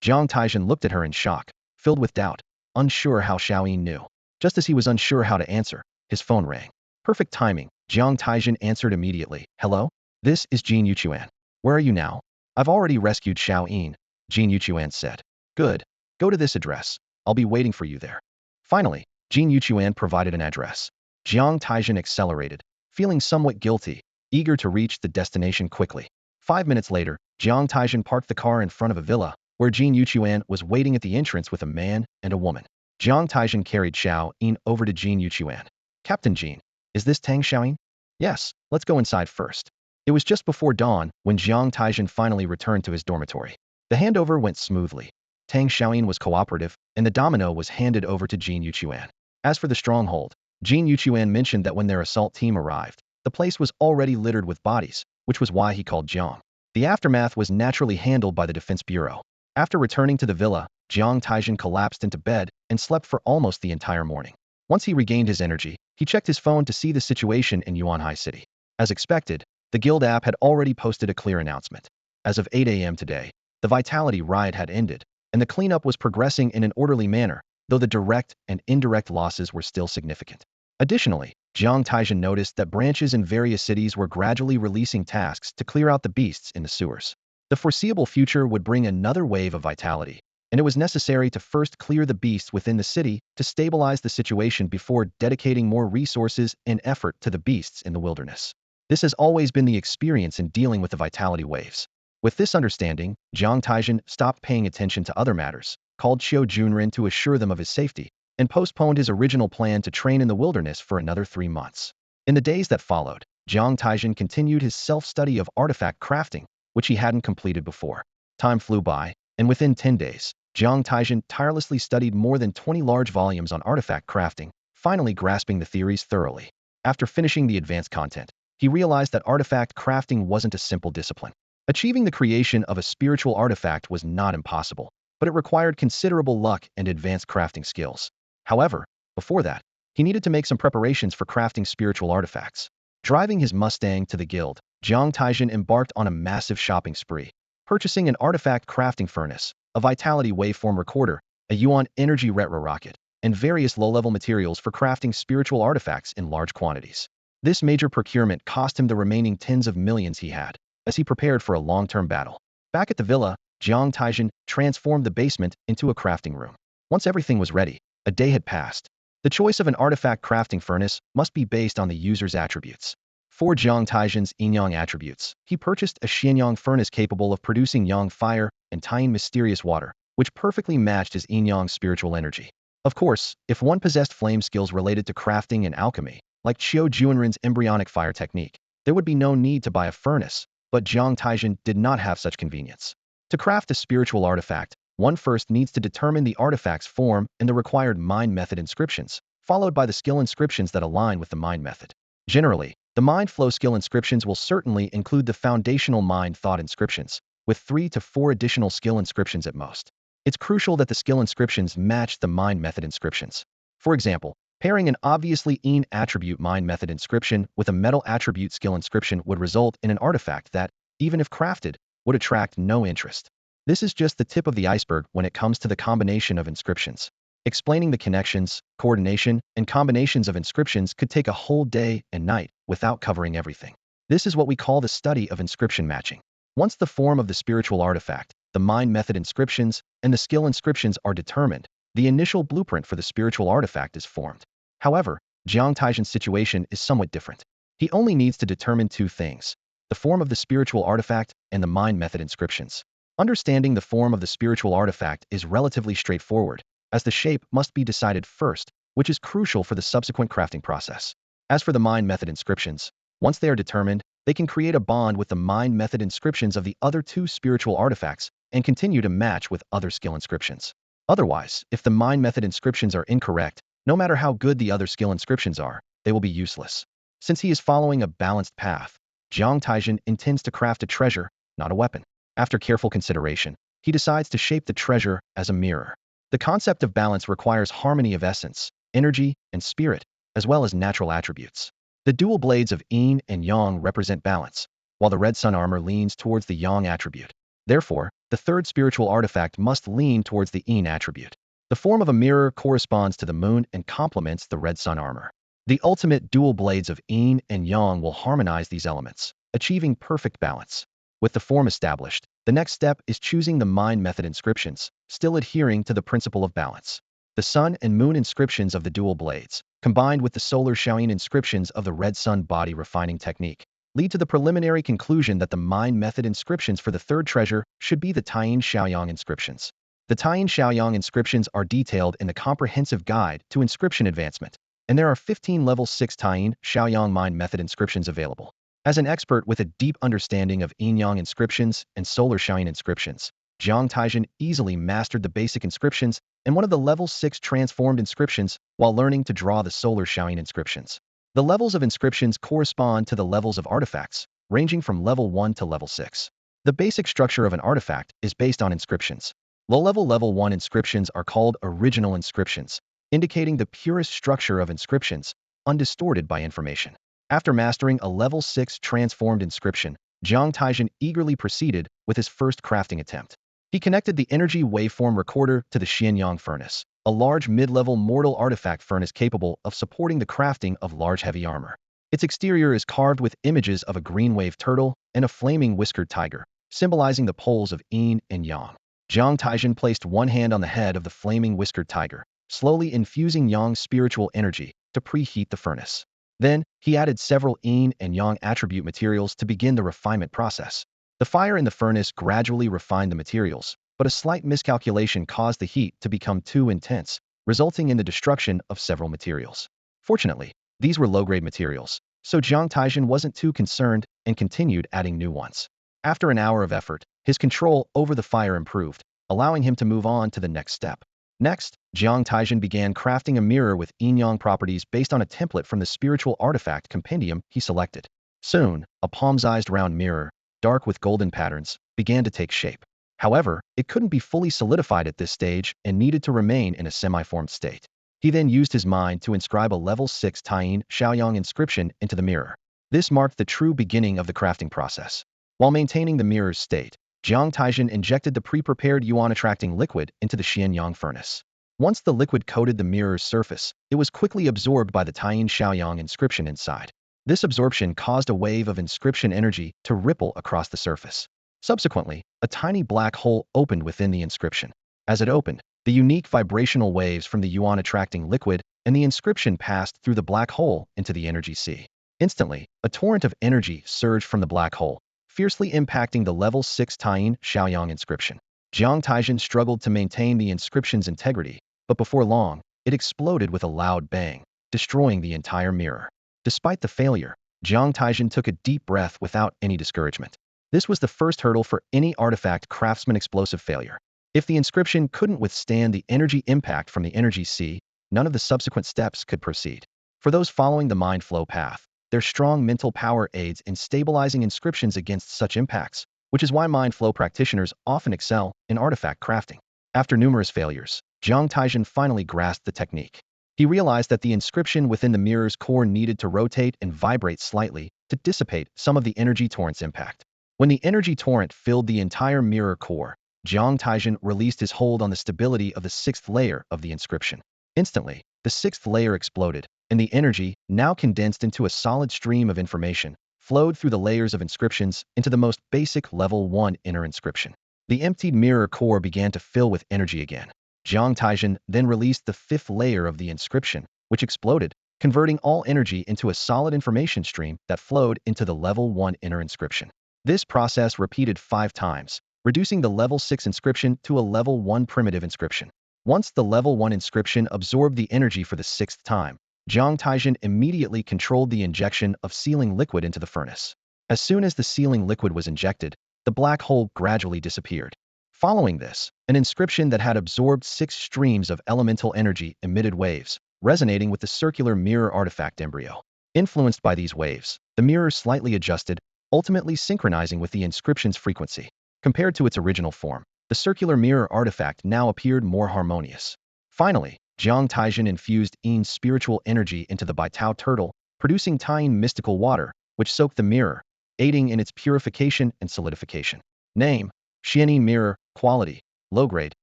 Jiang Taizhen looked at her in shock, filled with doubt, unsure how Xiaoyin knew. Just as he was unsure how to answer, his phone rang. Perfect timing, Jiang Taizhen answered immediately. "Hello? This is Jin Yuan. Where are you now?" "I've already rescued Xiaoyin," Jin Yuan said. "Good. Go to this address. I'll be waiting for you there." Finally, Jin Yuan provided an address. Jiang Taizhen accelerated, feeling somewhat guilty, eager to reach the destination quickly. 5 minutes later, Jiang Taizhen parked the car in front of a villa, where Jin Yuan was waiting at the entrance with a man and a woman. Jiang Taizhen carried Xiaoyin over to Jin Yuan. "Captain Jin, is this Tang Xiaoyin?" "Yes, let's go inside first." It was just before dawn when Jiang Taizhen finally returned to his dormitory. The handover went smoothly. Tang Xiaoyin was cooperative, and the domino was handed over to Jin Yuan. As for the stronghold, Jin Yuan mentioned that when their assault team arrived, the place was already littered with bodies, which was why he called Jiang. The aftermath was naturally handled by the Defense Bureau. After returning to the villa, Jiang Taizhen collapsed into bed and slept for almost the entire morning. Once he regained his energy, he checked his phone to see the situation in Yuan High City. As expected, the guild app had already posted a clear announcement. As of 8 a.m. today, the Vitality riot had ended, and the cleanup was progressing in an orderly manner, though the direct and indirect losses were still significant. Additionally, Jiang Taizhen noticed that branches in various cities were gradually releasing tasks to clear out the beasts in the sewers. The foreseeable future would bring another wave of vitality, and it was necessary to first clear the beasts within the city to stabilize the situation before dedicating more resources and effort to the beasts in the wilderness. This has always been the experience in dealing with the vitality waves. With this understanding, Jiang Taizhen stopped paying attention to other matters, called Xiao Junren to assure them of his safety, and postponed his original plan to train in the wilderness for another 3 months. In the days that followed, Jiang Taizhen continued his self-study of artifact crafting, which he hadn't completed before. Time flew by, and within 10 days, Jiang Taizhen tirelessly studied more than 20 large volumes on artifact crafting, finally grasping the theories thoroughly. After finishing the advanced content, he realized that artifact crafting wasn't a simple discipline. Achieving the creation of a spiritual artifact was not impossible, but it required considerable luck and advanced crafting skills. However, before that, he needed to make some preparations for crafting spiritual artifacts. Driving his Mustang to the guild, Jiang Taizhen embarked on a massive shopping spree, purchasing an artifact crafting furnace, a vitality waveform recorder, a Yuan energy retro rocket, and various low-level materials for crafting spiritual artifacts in large quantities. This major procurement cost him the remaining tens of millions he had, as he prepared for a long-term battle. Back at the villa, Jiang Taizhen transformed the basement into a crafting room. Once everything was ready, a day had passed. The choice of an artifact crafting furnace must be based on the user's attributes. For Jiang Taizhen's Yin-Yang attributes, he purchased a Yin-Yang furnace capable of producing Yang fire and Taiying mysterious water, which perfectly matched his Yin-Yang spiritual energy. Of course, if one possessed flame skills related to crafting and alchemy, like Qiu Juanren's embryonic fire technique, there would be no need to buy a furnace, but Jiang Taizhen did not have such convenience. To craft a spiritual artifact, one first needs to determine the artifact's form and the required mind method inscriptions, followed by the skill inscriptions that align with the mind method. Generally, the mind flow skill inscriptions will certainly include the foundational mind thought inscriptions, with 3 to 4 additional skill inscriptions at most. It's crucial that the skill inscriptions match the mind method inscriptions. For example, pairing an obviously Yin attribute mind method inscription with a metal attribute skill inscription would result in an artifact that, even if crafted, would attract no interest. This is just the tip of the iceberg when it comes to the combination of inscriptions. Explaining the connections, coordination, and combinations of inscriptions could take a whole day and night without covering everything. This is what we call the study of inscription matching. Once the form of the spiritual artifact, the mind method inscriptions, and the skill inscriptions are determined, the initial blueprint for the spiritual artifact is formed. However, Jiang Taizhen's situation is somewhat different. He only needs to determine 2 things: the form of the spiritual artifact and the mind method inscriptions. Understanding the form of the spiritual artifact is relatively straightforward, as the shape must be decided first, which is crucial for the subsequent crafting process. As for the mind method inscriptions, once they are determined, they can create a bond with the mind method inscriptions of the other 2 spiritual artifacts and continue to match with other skill inscriptions. Otherwise, if the mind method inscriptions are incorrect, no matter how good the other skill inscriptions are, they will be useless. Since he is following a balanced path, Jiang Taizhen intends to craft a treasure, not a weapon. After careful consideration, he decides to shape the treasure as a mirror. The concept of balance requires harmony of essence, energy, and spirit, as well as natural attributes. The dual blades of Yin and Yang represent balance, while the red sun armor leans towards the Yang attribute. Therefore, the third spiritual artifact must lean towards the Yin attribute. The form of a mirror corresponds to the moon and complements the red sun armor. The ultimate dual blades of Yin and Yang will harmonize these elements, achieving perfect balance. With the form established, the next step is choosing the mind method inscriptions, still adhering to the principle of balance. The sun and moon inscriptions of the dual blades, combined with the solar Shaoyin inscriptions of the red sun body refining technique, lead to the preliminary conclusion that the mind method inscriptions for the third treasure should be the Taiying Shaoyang inscriptions. The Taiying Shaoyang inscriptions are detailed in the comprehensive guide to inscription advancement, and there are 15 level 6 Taiying Shaoyang mind method inscriptions available. As an expert with a deep understanding of Yin-Yang inscriptions and solar Shaoyin inscriptions, Jiang Taizhen easily mastered the basic inscriptions and one of the level 6 transformed inscriptions while learning to draw the solar Shaoyin inscriptions. The levels of inscriptions correspond to the levels of artifacts, ranging from level 1 to level 6. The basic structure of an artifact is based on inscriptions. Low-level level 1 inscriptions are called original inscriptions, indicating the purest structure of inscriptions, undistorted by information. After mastering a level 6 transformed inscription, Jiang Taizhen eagerly proceeded with his first crafting attempt. He connected the energy waveform recorder to the Yin-Yang furnace, a large mid-level mortal artifact furnace capable of supporting the crafting of large heavy armor. Its exterior is carved with images of a green wave turtle and a flaming whiskered tiger, symbolizing the poles of Yin and Yang. Jiang Taizhen placed one hand on the head of the flaming whiskered tiger, slowly infusing Yang's spiritual energy to preheat the furnace. Then, he added several Yin and Yang attribute materials to begin the refinement process. The fire in the furnace gradually refined the materials, but a slight miscalculation caused the heat to become too intense, resulting in the destruction of several materials. Fortunately, these were low-grade materials, so Jiang Taizhen wasn't too concerned and continued adding new ones. After an hour of effort, his control over the fire improved, allowing him to move on to the next step. Next, Jiang Taizhen began crafting a mirror with Yin-Yang properties based on a template from the spiritual artifact compendium he selected. Soon, a palm-sized round mirror, dark with golden patterns, began to take shape. However, it couldn't be fully solidified at this stage and needed to remain in a semi-formed state. He then used his mind to inscribe a level 6 Taiying Shaoyang inscription into the mirror. This marked the true beginning of the crafting process. While maintaining the mirror's state, Jiang Taizhen injected the pre-prepared Yuan-attracting liquid into the Yin-Yang furnace. Once the liquid coated the mirror's surface, it was quickly absorbed by the Taiying Shaoyang inscription inside. This absorption caused a wave of inscription energy to ripple across the surface. Subsequently, a tiny black hole opened within the inscription. As it opened, the unique vibrational waves from the Yuan attracting liquid, and the inscription passed through the black hole into the energy sea. Instantly, a torrent of energy surged from the black hole, fiercely impacting the level 6 Taiyin Shaoyang inscription. Jiang Taizhen struggled to maintain the inscription's integrity, but before long, it exploded with a loud bang, destroying the entire mirror. Despite the failure, Jiang Taizhen took a deep breath without any discouragement. This was the first hurdle for any artifact craftsman explosive failure. If the inscription couldn't withstand the energy impact from the energy sea, none of the subsequent steps could proceed. For those following the mind flow path, their strong mental power aids in stabilizing inscriptions against such impacts, which is why mind flow practitioners often excel in artifact crafting. After numerous failures, Jiang Taizhen finally grasped the technique. He realized that the inscription within the mirror's core needed to rotate and vibrate slightly to dissipate some of the energy torrent's impact. When the energy torrent filled the entire mirror core, Jiang Taizhen released his hold on the stability of the sixth layer of the inscription. Instantly, the sixth layer exploded, and the energy, now condensed into a solid stream of information, flowed through the layers of inscriptions into the most basic level 1 inner inscription. The emptied mirror core began to fill with energy again. Jiang Taizhen then released the fifth layer of the inscription, which exploded, converting all energy into a solid information stream that flowed into the level 1 inner inscription. This process repeated 5 times, reducing the level 6 inscription to a level 1 primitive inscription. Once the level 1 inscription absorbed the energy for the 6th time, Jiang Taizhen immediately controlled the injection of sealing liquid into the furnace. As soon as the sealing liquid was injected, the black hole gradually disappeared. Following this, an inscription that had absorbed 6 streams of elemental energy emitted waves, resonating with the circular mirror artifact embryo. Influenced by these waves, the mirror slightly adjusted, ultimately synchronizing with the inscription's frequency. Compared to its original form, the circular mirror artifact now appeared more harmonious. Finally, Jiang Taizhen infused Yin's spiritual energy into the Baitao turtle, producing Taiyin mystical water, which soaked the mirror, aiding in its purification and solidification. Name: Xianyi Mirror. Quality: low grade.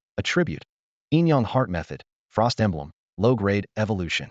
Attribute: Yin-Yang Heart Method. Frost Emblem. Low grade. Evolution.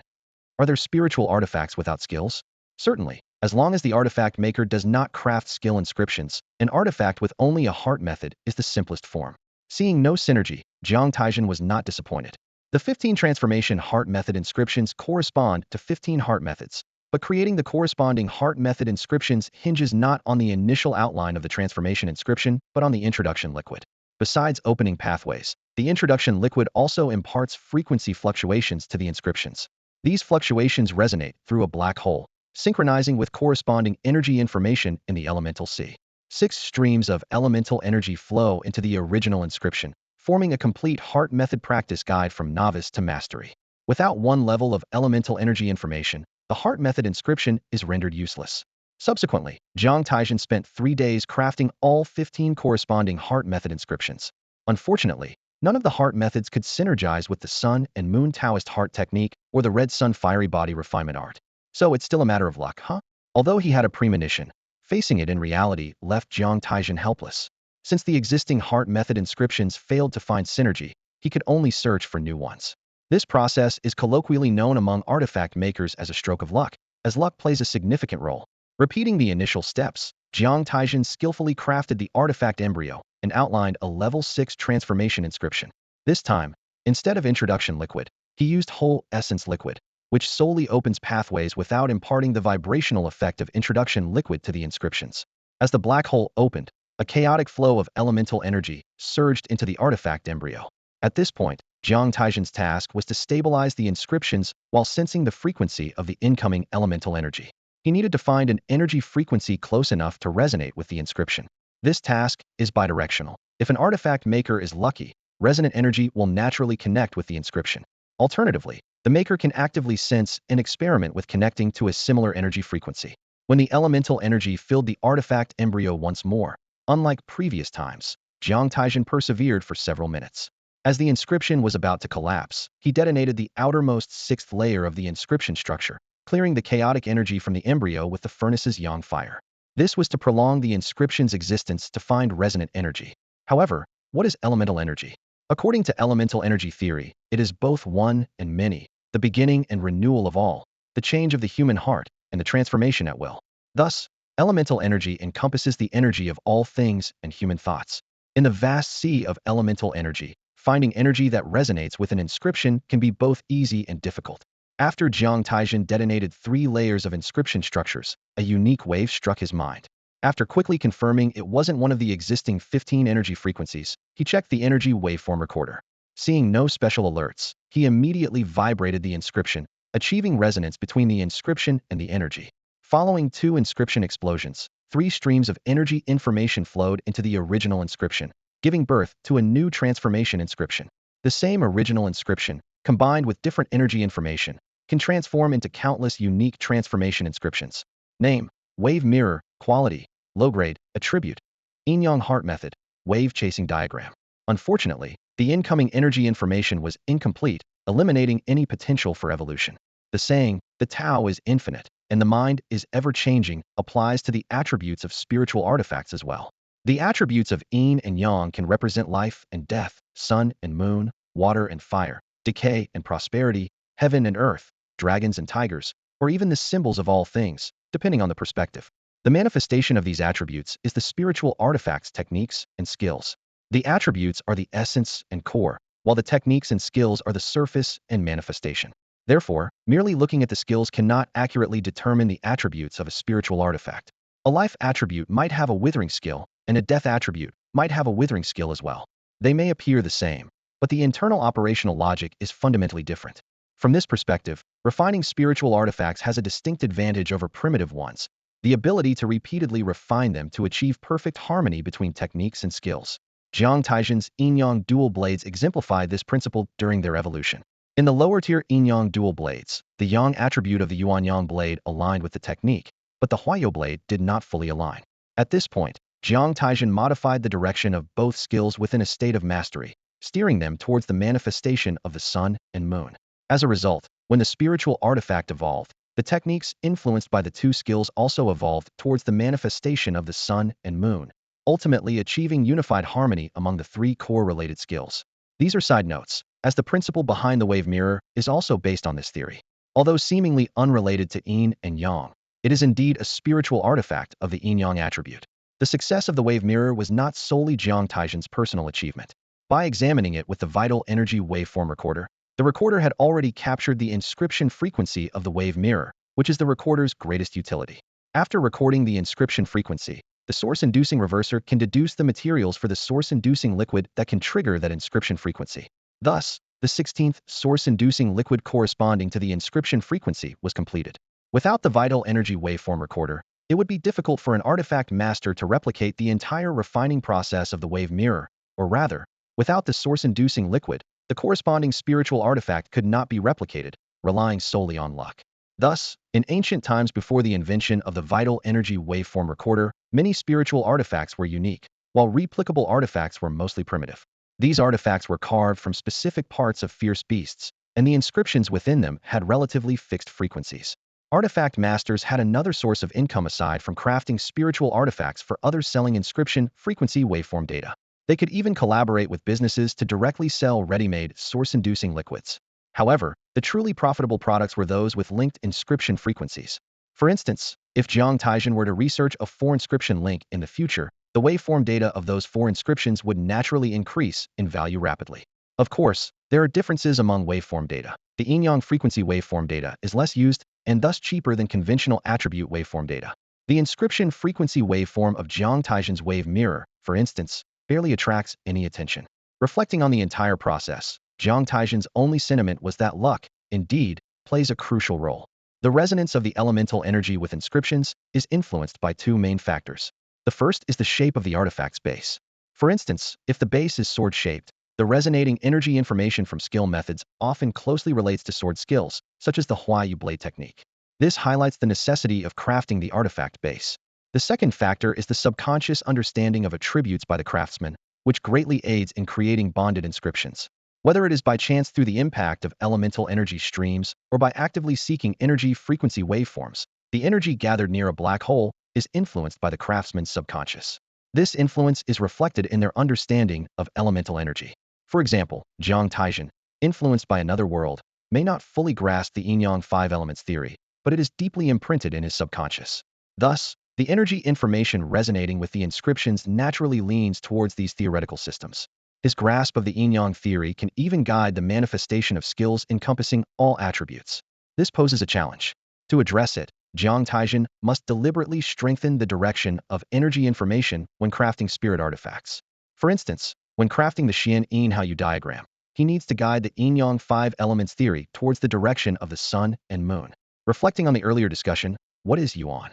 Are there spiritual artifacts without skills? Certainly, as long as the artifact maker does not craft skill inscriptions, an artifact with only a heart method is the simplest form. Seeing no synergy, Jiang Taizhen was not disappointed. The 15 transformation heart method inscriptions correspond to 15 heart methods, but creating the corresponding heart method inscriptions hinges not on the initial outline of the transformation inscription, but on the introduction liquid. Besides opening pathways, the introduction liquid also imparts frequency fluctuations to the inscriptions. These fluctuations resonate through a black hole, synchronizing with corresponding energy information in the elemental sea. 6 streams of elemental energy flow into the original inscription, forming a complete heart method practice guide from novice to mastery. Without one level of elemental energy information, the heart method inscription is rendered useless. Subsequently, Jiang Taizhen spent 3 days crafting all 15 corresponding heart method inscriptions. Unfortunately, none of the heart methods could synergize with the Sun and Moon Taoist heart technique or the Red Sun fiery body refinement art. So it's still a matter of luck, huh? Although he had a premonition, facing it in reality left Jiang Taizhen helpless. Since the existing heart method inscriptions failed to find synergy, he could only search for new ones. This process is colloquially known among artifact makers as a stroke of luck, as luck plays a significant role. Repeating the initial steps, Jiang Taizhen skillfully crafted the artifact embryo and outlined a level 6 transformation inscription. This time, instead of introduction liquid, he used whole essence liquid, which solely opens pathways without imparting the vibrational effect of introduction liquid to the inscriptions. As the black hole opened, a chaotic flow of elemental energy surged into the artifact embryo. At this point, Jiang Taizhen's task was to stabilize the inscriptions while sensing the frequency of the incoming elemental energy. He needed to find an energy frequency close enough to resonate with the inscription. This task is bidirectional. If an artifact maker is lucky, resonant energy will naturally connect with the inscription. Alternatively, the maker can actively sense and experiment with connecting to a similar energy frequency. When the elemental energy filled the artifact embryo once more, unlike previous times, Jiang Taizhen persevered for several minutes. As the inscription was about to collapse, he detonated the outermost 6th layer of the inscription structure, clearing the chaotic energy from the embryo with the furnace's yang fire. This was to prolong the inscription's existence to find resonant energy. However, what is elemental energy? According to elemental energy theory, it is both one and many, the beginning and renewal of all, the change of the human heart, and the transformation at will. Thus, elemental energy encompasses the energy of all things and human thoughts. In the vast sea of elemental energy, Finding energy that resonates with an inscription can be both easy and difficult. After Jiang Taizhen detonated 3 layers of inscription structures, a unique wave struck his mind. After quickly confirming it wasn't one of the existing 15 energy frequencies, he checked the energy waveform recorder. Seeing no special alerts, he immediately vibrated the inscription, achieving resonance between the inscription and the energy. Following 2 inscription explosions, 3 streams of energy information flowed into the original inscription, giving birth to a new transformation inscription. The same original inscription, combined with different energy information, can transform into countless unique transformation inscriptions. Name: wave mirror, quality, low grade, attribute. Yin-Yang heart method, wave chasing diagram. Unfortunately, the incoming energy information was incomplete, eliminating any potential for evolution. The saying, the Tao is infinite, and the mind is ever-changing, applies to the attributes of spiritual artifacts as well. The attributes of yin and yang can represent life and death, sun and moon, water and fire, decay and prosperity, heaven and earth, dragons and tigers, or even the symbols of all things, depending on the perspective. The manifestation of these attributes is the spiritual artifacts, techniques, and skills. The attributes are the essence and core, while the techniques and skills are the surface and manifestation. Therefore, merely looking at the skills cannot accurately determine the attributes of a spiritual artifact. A life attribute might have a withering skill, and a death attribute might have a withering skill as well. They may appear the same, but the internal operational logic is fundamentally different. From this perspective, refining spiritual artifacts has a distinct advantage over primitive ones: the ability to repeatedly refine them to achieve perfect harmony between techniques and skills. Jiang Taizhen's Yin-Yang dual blades exemplified this principle during their evolution. In the lower-tier Yin-Yang dual blades, the Yang attribute of the Yuan-Yang blade aligned with the technique, but the Huaiyou blade did not fully align. At this point, Jiang Taizhen modified the direction of both skills within a state of mastery, steering them towards the manifestation of the sun and moon. As a result, when the spiritual artifact evolved, the techniques influenced by the 2 skills also evolved towards the manifestation of the sun and moon, ultimately achieving unified harmony among the 3 core-related skills. These are side notes, as the principle behind the wave mirror is also based on this theory. Although seemingly unrelated to yin and yang, it is indeed a spiritual artifact of the yin-yang attribute. The success of the wave mirror was not solely Jiang Taizhen's personal achievement. By examining it with the vital energy waveform recorder, the recorder had already captured the inscription frequency of the wave mirror, which is the recorder's greatest utility. After recording the inscription frequency, the source-inducing reverser can deduce the materials for the source-inducing liquid that can trigger that inscription frequency. Thus, the 16th source-inducing liquid corresponding to the inscription frequency was completed. Without the vital energy waveform recorder, it would be difficult for an artifact master to replicate the entire refining process of the wave mirror, or rather, without the source-inducing liquid, the corresponding spiritual artifact could not be replicated, relying solely on luck. Thus, in ancient times before the invention of the vital energy waveform recorder, many spiritual artifacts were unique, while replicable artifacts were mostly primitive. These artifacts were carved from specific parts of fierce beasts, and the inscriptions within them had relatively fixed frequencies. Artifact masters had another source of income aside from crafting spiritual artifacts for others selling inscription frequency waveform data. They could even collaborate with businesses to directly sell ready-made source-inducing liquids. However, the truly profitable products were those with linked inscription frequencies. For instance, if Jiang Taizhen were to research a 4 inscription link in the future, the waveform data of those 4 inscriptions would naturally increase in value rapidly. Of course, there are differences among waveform data. The Yin-Yang frequency waveform data is less used and thus cheaper than conventional attribute waveform data. The inscription frequency waveform of Jiang Taizhen's wave mirror, for instance, barely attracts any attention. Reflecting on the entire process, Jiang Taizhen's only sentiment was that luck, indeed, plays a crucial role. The resonance of the elemental energy with inscriptions is influenced by 2 main factors. The first is the shape of the artifact's base. For instance, if the base is sword-shaped, the resonating energy information from skill methods often closely relates to sword skills, such as the Huaiyou blade technique. This highlights the necessity of crafting the artifact base. The second factor is the subconscious understanding of attributes by the craftsman, which greatly aids in creating bonded inscriptions. Whether it is by chance through the impact of elemental energy streams or by actively seeking energy frequency waveforms, the energy gathered near a black hole is influenced by the craftsman's subconscious. This influence is reflected in their understanding of elemental energy. For example, Jiang Taizhen, influenced by another world, may not fully grasp the Yin-Yang 5 elements theory, but it is deeply imprinted in his subconscious. Thus, the energy information resonating with the inscriptions naturally leans towards these theoretical systems. His grasp of the Yin-Yang theory can even guide the manifestation of skills encompassing all attributes. This poses a challenge. To address it, Jiang Taizhen must deliberately strengthen the direction of energy information when crafting spirit artifacts. For instance, when crafting the Xian Yin Haoyu diagram, he needs to guide the Yin-Yang five elements theory towards the direction of the sun and moon. Reflecting on the earlier discussion, what is Yuan?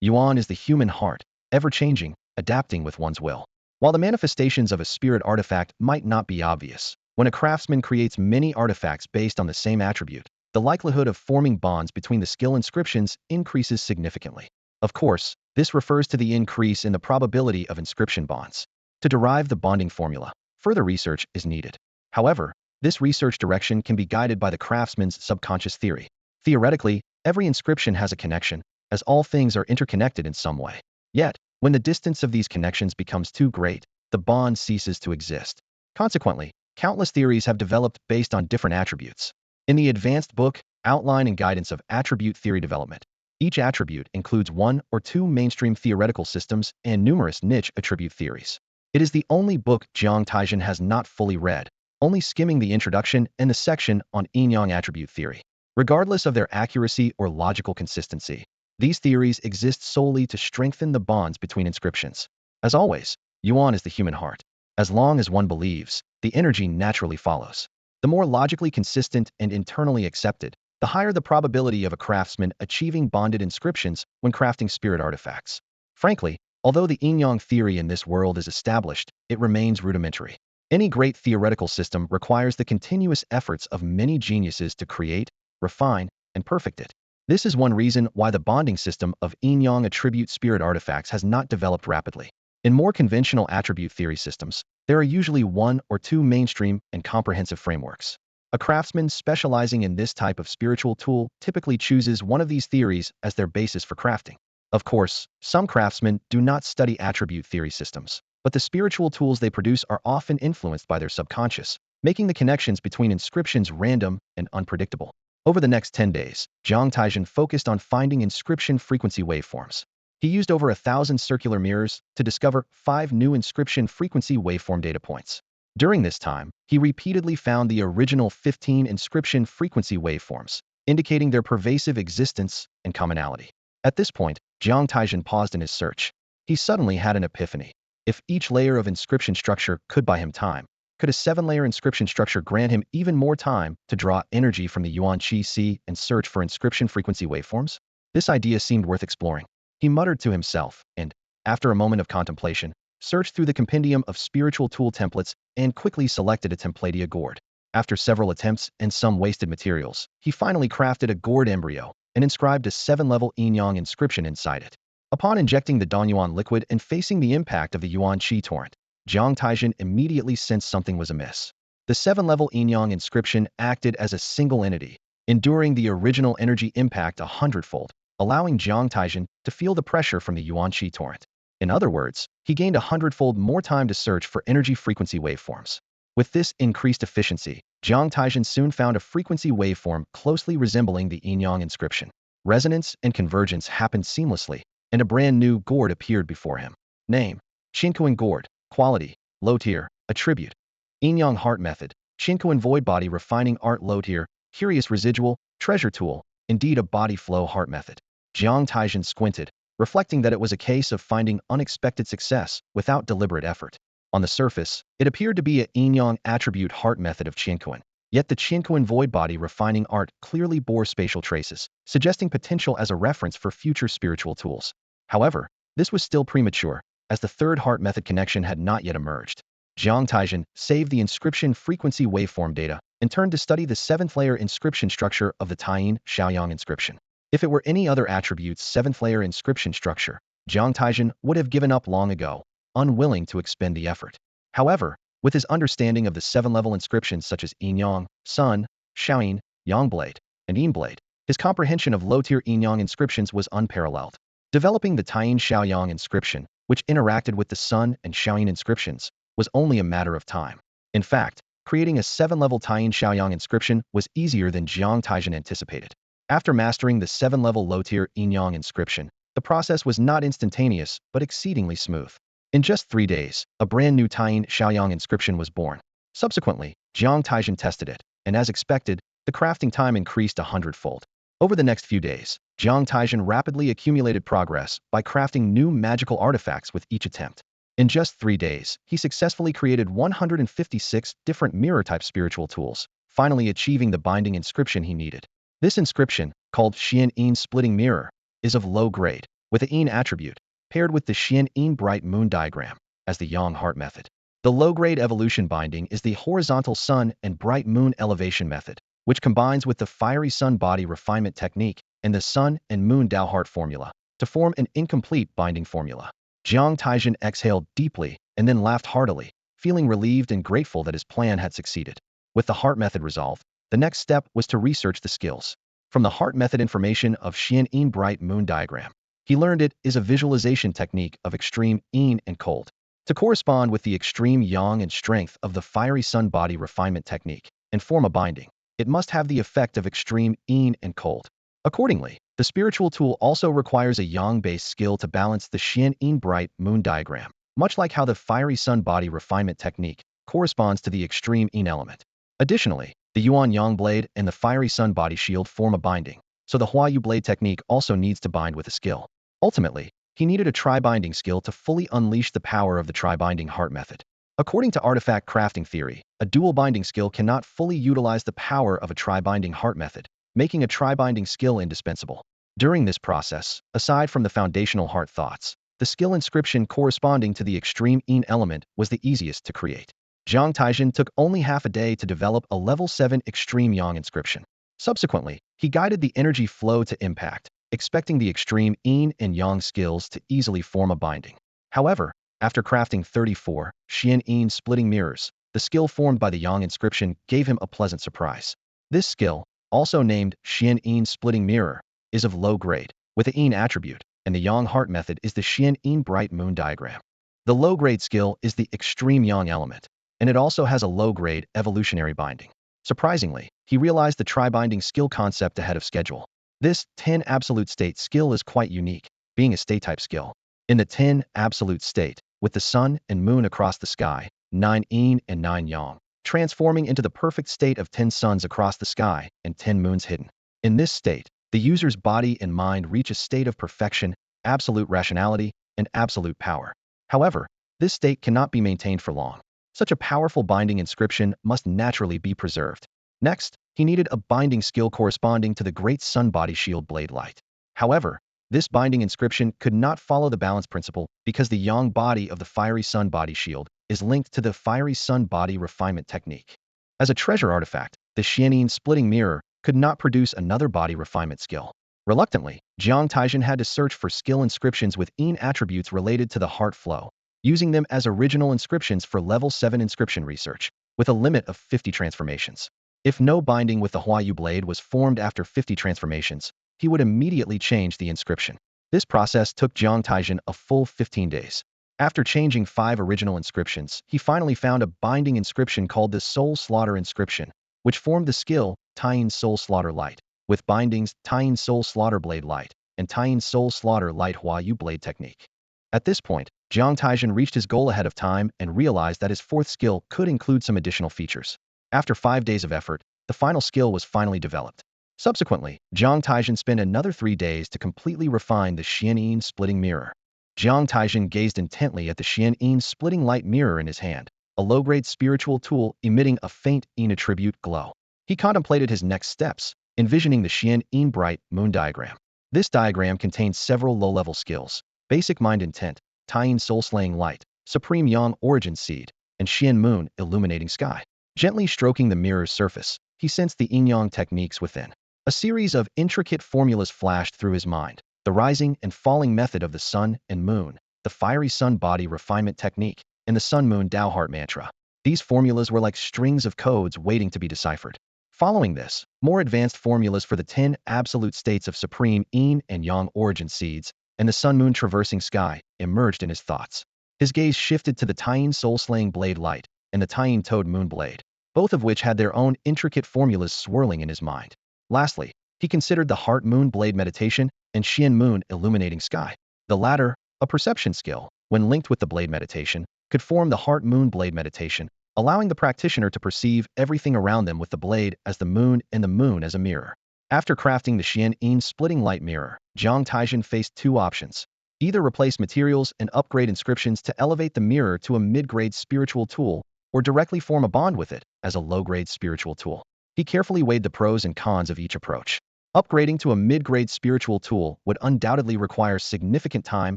Yuan is the human heart, ever-changing, adapting with one's will. While the manifestations of a spirit artifact might not be obvious, when a craftsman creates many artifacts based on the same attribute, the likelihood of forming bonds between the skill inscriptions increases significantly. Of course, this refers to the increase in the probability of inscription bonds. To derive the bonding formula, further research is needed. However, this research direction can be guided by the craftsman's subconscious theory. Theoretically, every inscription has a connection, as all things are interconnected in some way. Yet, when the distance of these connections becomes too great, the bond ceases to exist. Consequently, countless theories have developed based on different attributes. In the advanced book, Outline and Guidance of Attribute Theory Development, each attribute includes one or two mainstream theoretical systems and numerous niche attribute theories. It is the only book Jiang Taizhen has not fully read, only skimming the introduction and the section on Yin-Yang attribute theory. Regardless of their accuracy or logical consistency, these theories exist solely to strengthen the bonds between inscriptions. As always, Yuan is the human heart. As long as one believes, the energy naturally follows. The more logically consistent and internally accepted, the higher the probability of a craftsman achieving bonded inscriptions when crafting spirit artifacts. Frankly, although the Yin-Yang theory in this world is established, it remains rudimentary. Any great theoretical system requires the continuous efforts of many geniuses to create, refine, and perfect it. This is one reason why the bonding system of Yin-Yang attribute spirit artifacts has not developed rapidly. In more conventional attribute theory systems, there are usually one or two mainstream and comprehensive frameworks. A craftsman specializing in this type of spiritual tool typically chooses one of these theories as their basis for crafting. Of course, some craftsmen do not study attribute theory systems, but the spiritual tools they produce are often influenced by their subconscious, making the connections between inscriptions random and unpredictable. Over the next 10 days, Jiang Taizhen focused on finding inscription frequency waveforms. He used over 1,000 circular mirrors to discover 5 new inscription frequency waveform data points. During this time, he repeatedly found the original 15 inscription frequency waveforms, indicating their pervasive existence and commonality. At this point, Jiang Taizhen paused in his search. He suddenly had an epiphany. If each layer of inscription structure could buy him time, could a 7-layer inscription structure grant him even more time to draw energy from the Yuan Qi Si and search for inscription frequency waveforms? This idea seemed worth exploring. He muttered to himself and, after a moment of contemplation, searched through the compendium of spiritual tool templates and quickly selected a templatia gourd. After several attempts and some wasted materials, he finally crafted a gourd embryo and inscribed a 7-level Yin-Yang inscription inside it. Upon injecting the Danyuan liquid and facing the impact of the Yuan Qi torrent, Jiang Taizhen immediately sensed something was amiss. The 7-level Yin-Yang inscription acted as a single entity, enduring the original energy impact 100-fold, allowing Jiang Taizhen to feel the pressure from the Yuan Qi torrent. In other words, he gained 100-fold more time to search for energy frequency waveforms. With this increased efficiency, Jiang Taizhen soon found a frequency waveform closely resembling the Yin-Yang inscription. Resonance and convergence happened seamlessly, and a brand new gourd appeared before him. Name: Qinkuan gourd. Quality: low tier. Attribute: Yin-Yang heart method. Qinkuan void body refining art. Low tier. Curious residual. Treasure tool. Indeed a body flow heart method. Jiang Taizhen squinted, reflecting that it was a case of finding unexpected success without deliberate effort. On the surface, it appeared to be a Yin-Yang attribute heart method of Qinkuan. Yet the Qinkuan void body refining art clearly bore spatial traces, suggesting potential as a reference for future spiritual tools. However, this was still premature, as the third heart method connection had not yet emerged. Jiang Taizhen saved the inscription frequency waveform data and turned to study the 7th-layer inscription structure of the Taiyin Shaoyang inscription. If it were any other attribute's 7th-layer inscription structure, Jiang Taizhen would have given up long ago, unwilling to expend the effort. However, with his understanding of the 7-level inscriptions such as Yin-Yang, Sun, Shaoyin, Yang Blade, and Yin Blade, his comprehension of low-tier Yin-Yang inscriptions was unparalleled. Developing the Taiyin Shaoyang inscription, which interacted with the Sun and Shaoyin inscriptions, was only a matter of time. In fact, creating a 7-level Taiyin Shaoyang inscription was easier than Jiang Taizhen anticipated. After mastering the 7-level low-tier Yin-Yang inscription, the process was not instantaneous but exceedingly smooth. In just 3 days, a brand new Taiyin Shaoyang inscription was born. Subsequently, Jiang Taizhen tested it, and as expected, the crafting time increased 100-fold. Over the next few days, Jiang Taizhen rapidly accumulated progress by crafting new magical artifacts with each attempt. In just 3 days, he successfully created 156 different mirror-type spiritual tools, finally achieving the binding inscription he needed. This inscription, called Yin-Yang Splitting Mirror, is of low grade, with a Yin attribute, paired with the Yin-Yang Bright Moon diagram, as the Yang Heart method. The low-grade evolution binding is the horizontal sun and bright moon elevation method, which combines with the fiery sun body refinement technique and the sun and moon Dao Heart formula to form an incomplete binding formula. Jiang Taizhen exhaled deeply and then laughed heartily, feeling relieved and grateful that his plan had succeeded. With the heart method resolved, the next step was to research the skills. From the heart method information of Yin-Yang Bright Moon diagram, he learned it is a visualization technique of extreme yin and cold, to correspond with the extreme yang and strength of the fiery sun body refinement technique and form a binding. It must have the effect of extreme yin and cold. Accordingly, the spiritual tool also requires a yang-based skill to balance the Yin-Yang Bright Moon diagram, much like how the fiery sun body refinement technique corresponds to the extreme yin element. Additionally, the Yuan Yang blade and the fiery sun body shield form a binding, so the Huayu blade technique also needs to bind with a skill. Ultimately, he needed a tri-binding skill to fully unleash the power of the tri-binding heart method. According to artifact crafting theory, a dual binding skill cannot fully utilize the power of a tri-binding heart method, making a tri-binding skill indispensable. During this process, aside from the foundational heart thoughts, the skill inscription corresponding to the extreme yin element was the easiest to create. Jiang Taizhen took only half a day to develop a level 7 extreme yang inscription. Subsequently, he guided the energy flow to impact, expecting the extreme yin and yang skills to easily form a binding. However, after crafting 34 Yin-Yang splitting mirrors, the skill formed by the yang inscription gave him a pleasant surprise. This skill, also named Yin-Yang splitting mirror, is of low grade, with a yin attribute, and the yang heart method is the Yin-Yang bright moon diagram. The low-grade skill is the extreme yang element, and it also has a low-grade evolutionary binding. Surprisingly, he realized the tri-binding skill concept ahead of schedule. This 10 absolute state skill is quite unique, being a state-type skill. In the 10 absolute state, with the sun and moon across the sky, 9 yin and 9 yang, transforming into the perfect state of 10 suns across the sky and 10 moons hidden. In this state, the user's body and mind reach a state of perfection, absolute rationality, and absolute power. However, this state cannot be maintained for long. Such a powerful binding inscription must naturally be preserved. Next, he needed a binding skill corresponding to the Great Sun Body Shield Blade Light. However, this binding inscription could not follow the balance principle because the yang body of the fiery sun body shield is linked to the fiery sun body refinement technique. As a treasure artifact, the Yin-Yang splitting mirror could not produce another body refinement skill. Reluctantly, Jiang Taizhen had to search for skill inscriptions with yin attributes related to the heart flow, using them as original inscriptions for level 7 inscription research, with a limit of 50 transformations. If no binding with the Huayu blade was formed after 50 transformations, he would immediately change the inscription. This process took Jiang Taizhen a full 15 days. After changing 5 original inscriptions, he finally found a binding inscription called the Soul Slaughter inscription, which formed the skill Taiyin Soul Slaughter Light, with bindings Taiyin Soul Slaughter Blade Light and Taiyin Soul Slaughter Light Huayu blade technique. At this point, Jiang Taizhen reached his goal ahead of time and realized that his fourth skill could include some additional features. After 5 days of effort, the final skill was finally developed. Subsequently, Jiang Taizhen spent another 3 days to completely refine the Yin-Yang splitting mirror. Jiang Taizhen gazed intently at the Yin-Yang splitting light mirror in his hand, a low-grade spiritual tool emitting a faint yin attribute glow. He contemplated his next steps, envisioning the Yin-Yang bright moon diagram. This diagram contains several low-level skills: basic mind intent, Taiyin soul-slaying light, supreme yang origin seed, and Yin moon illuminating sky. Gently stroking the mirror's surface, he sensed the yin-yang techniques within. A series of intricate formulas flashed through his mind: the rising and falling method of the sun and moon, the fiery sun body refinement technique, and the sun-moon Dao heart mantra. These formulas were like strings of codes waiting to be deciphered. Following this, more advanced formulas for the 10 absolute states of supreme yin and yang origin seeds and the sun-moon traversing sky emerged in his thoughts. His gaze shifted to the Taiyin soul-slaying blade light and the Taiyin toad moon blade, both of which had their own intricate formulas swirling in his mind. Lastly, he considered the heart moon blade meditation and Yin moon illuminating sky. The latter, a perception skill, when linked with the blade meditation, could form the heart-moon blade meditation, allowing the practitioner to perceive everything around them with the blade as the moon and the moon as a mirror. After crafting the Yin-Yang splitting light mirror, Jiang Taizhen faced two options. Either replace materials and upgrade inscriptions to elevate the mirror to a mid-grade spiritual tool, or directly form a bond with it as a low-grade spiritual tool. He carefully weighed the pros and cons of each approach. Upgrading to a mid-grade spiritual tool would undoubtedly require significant time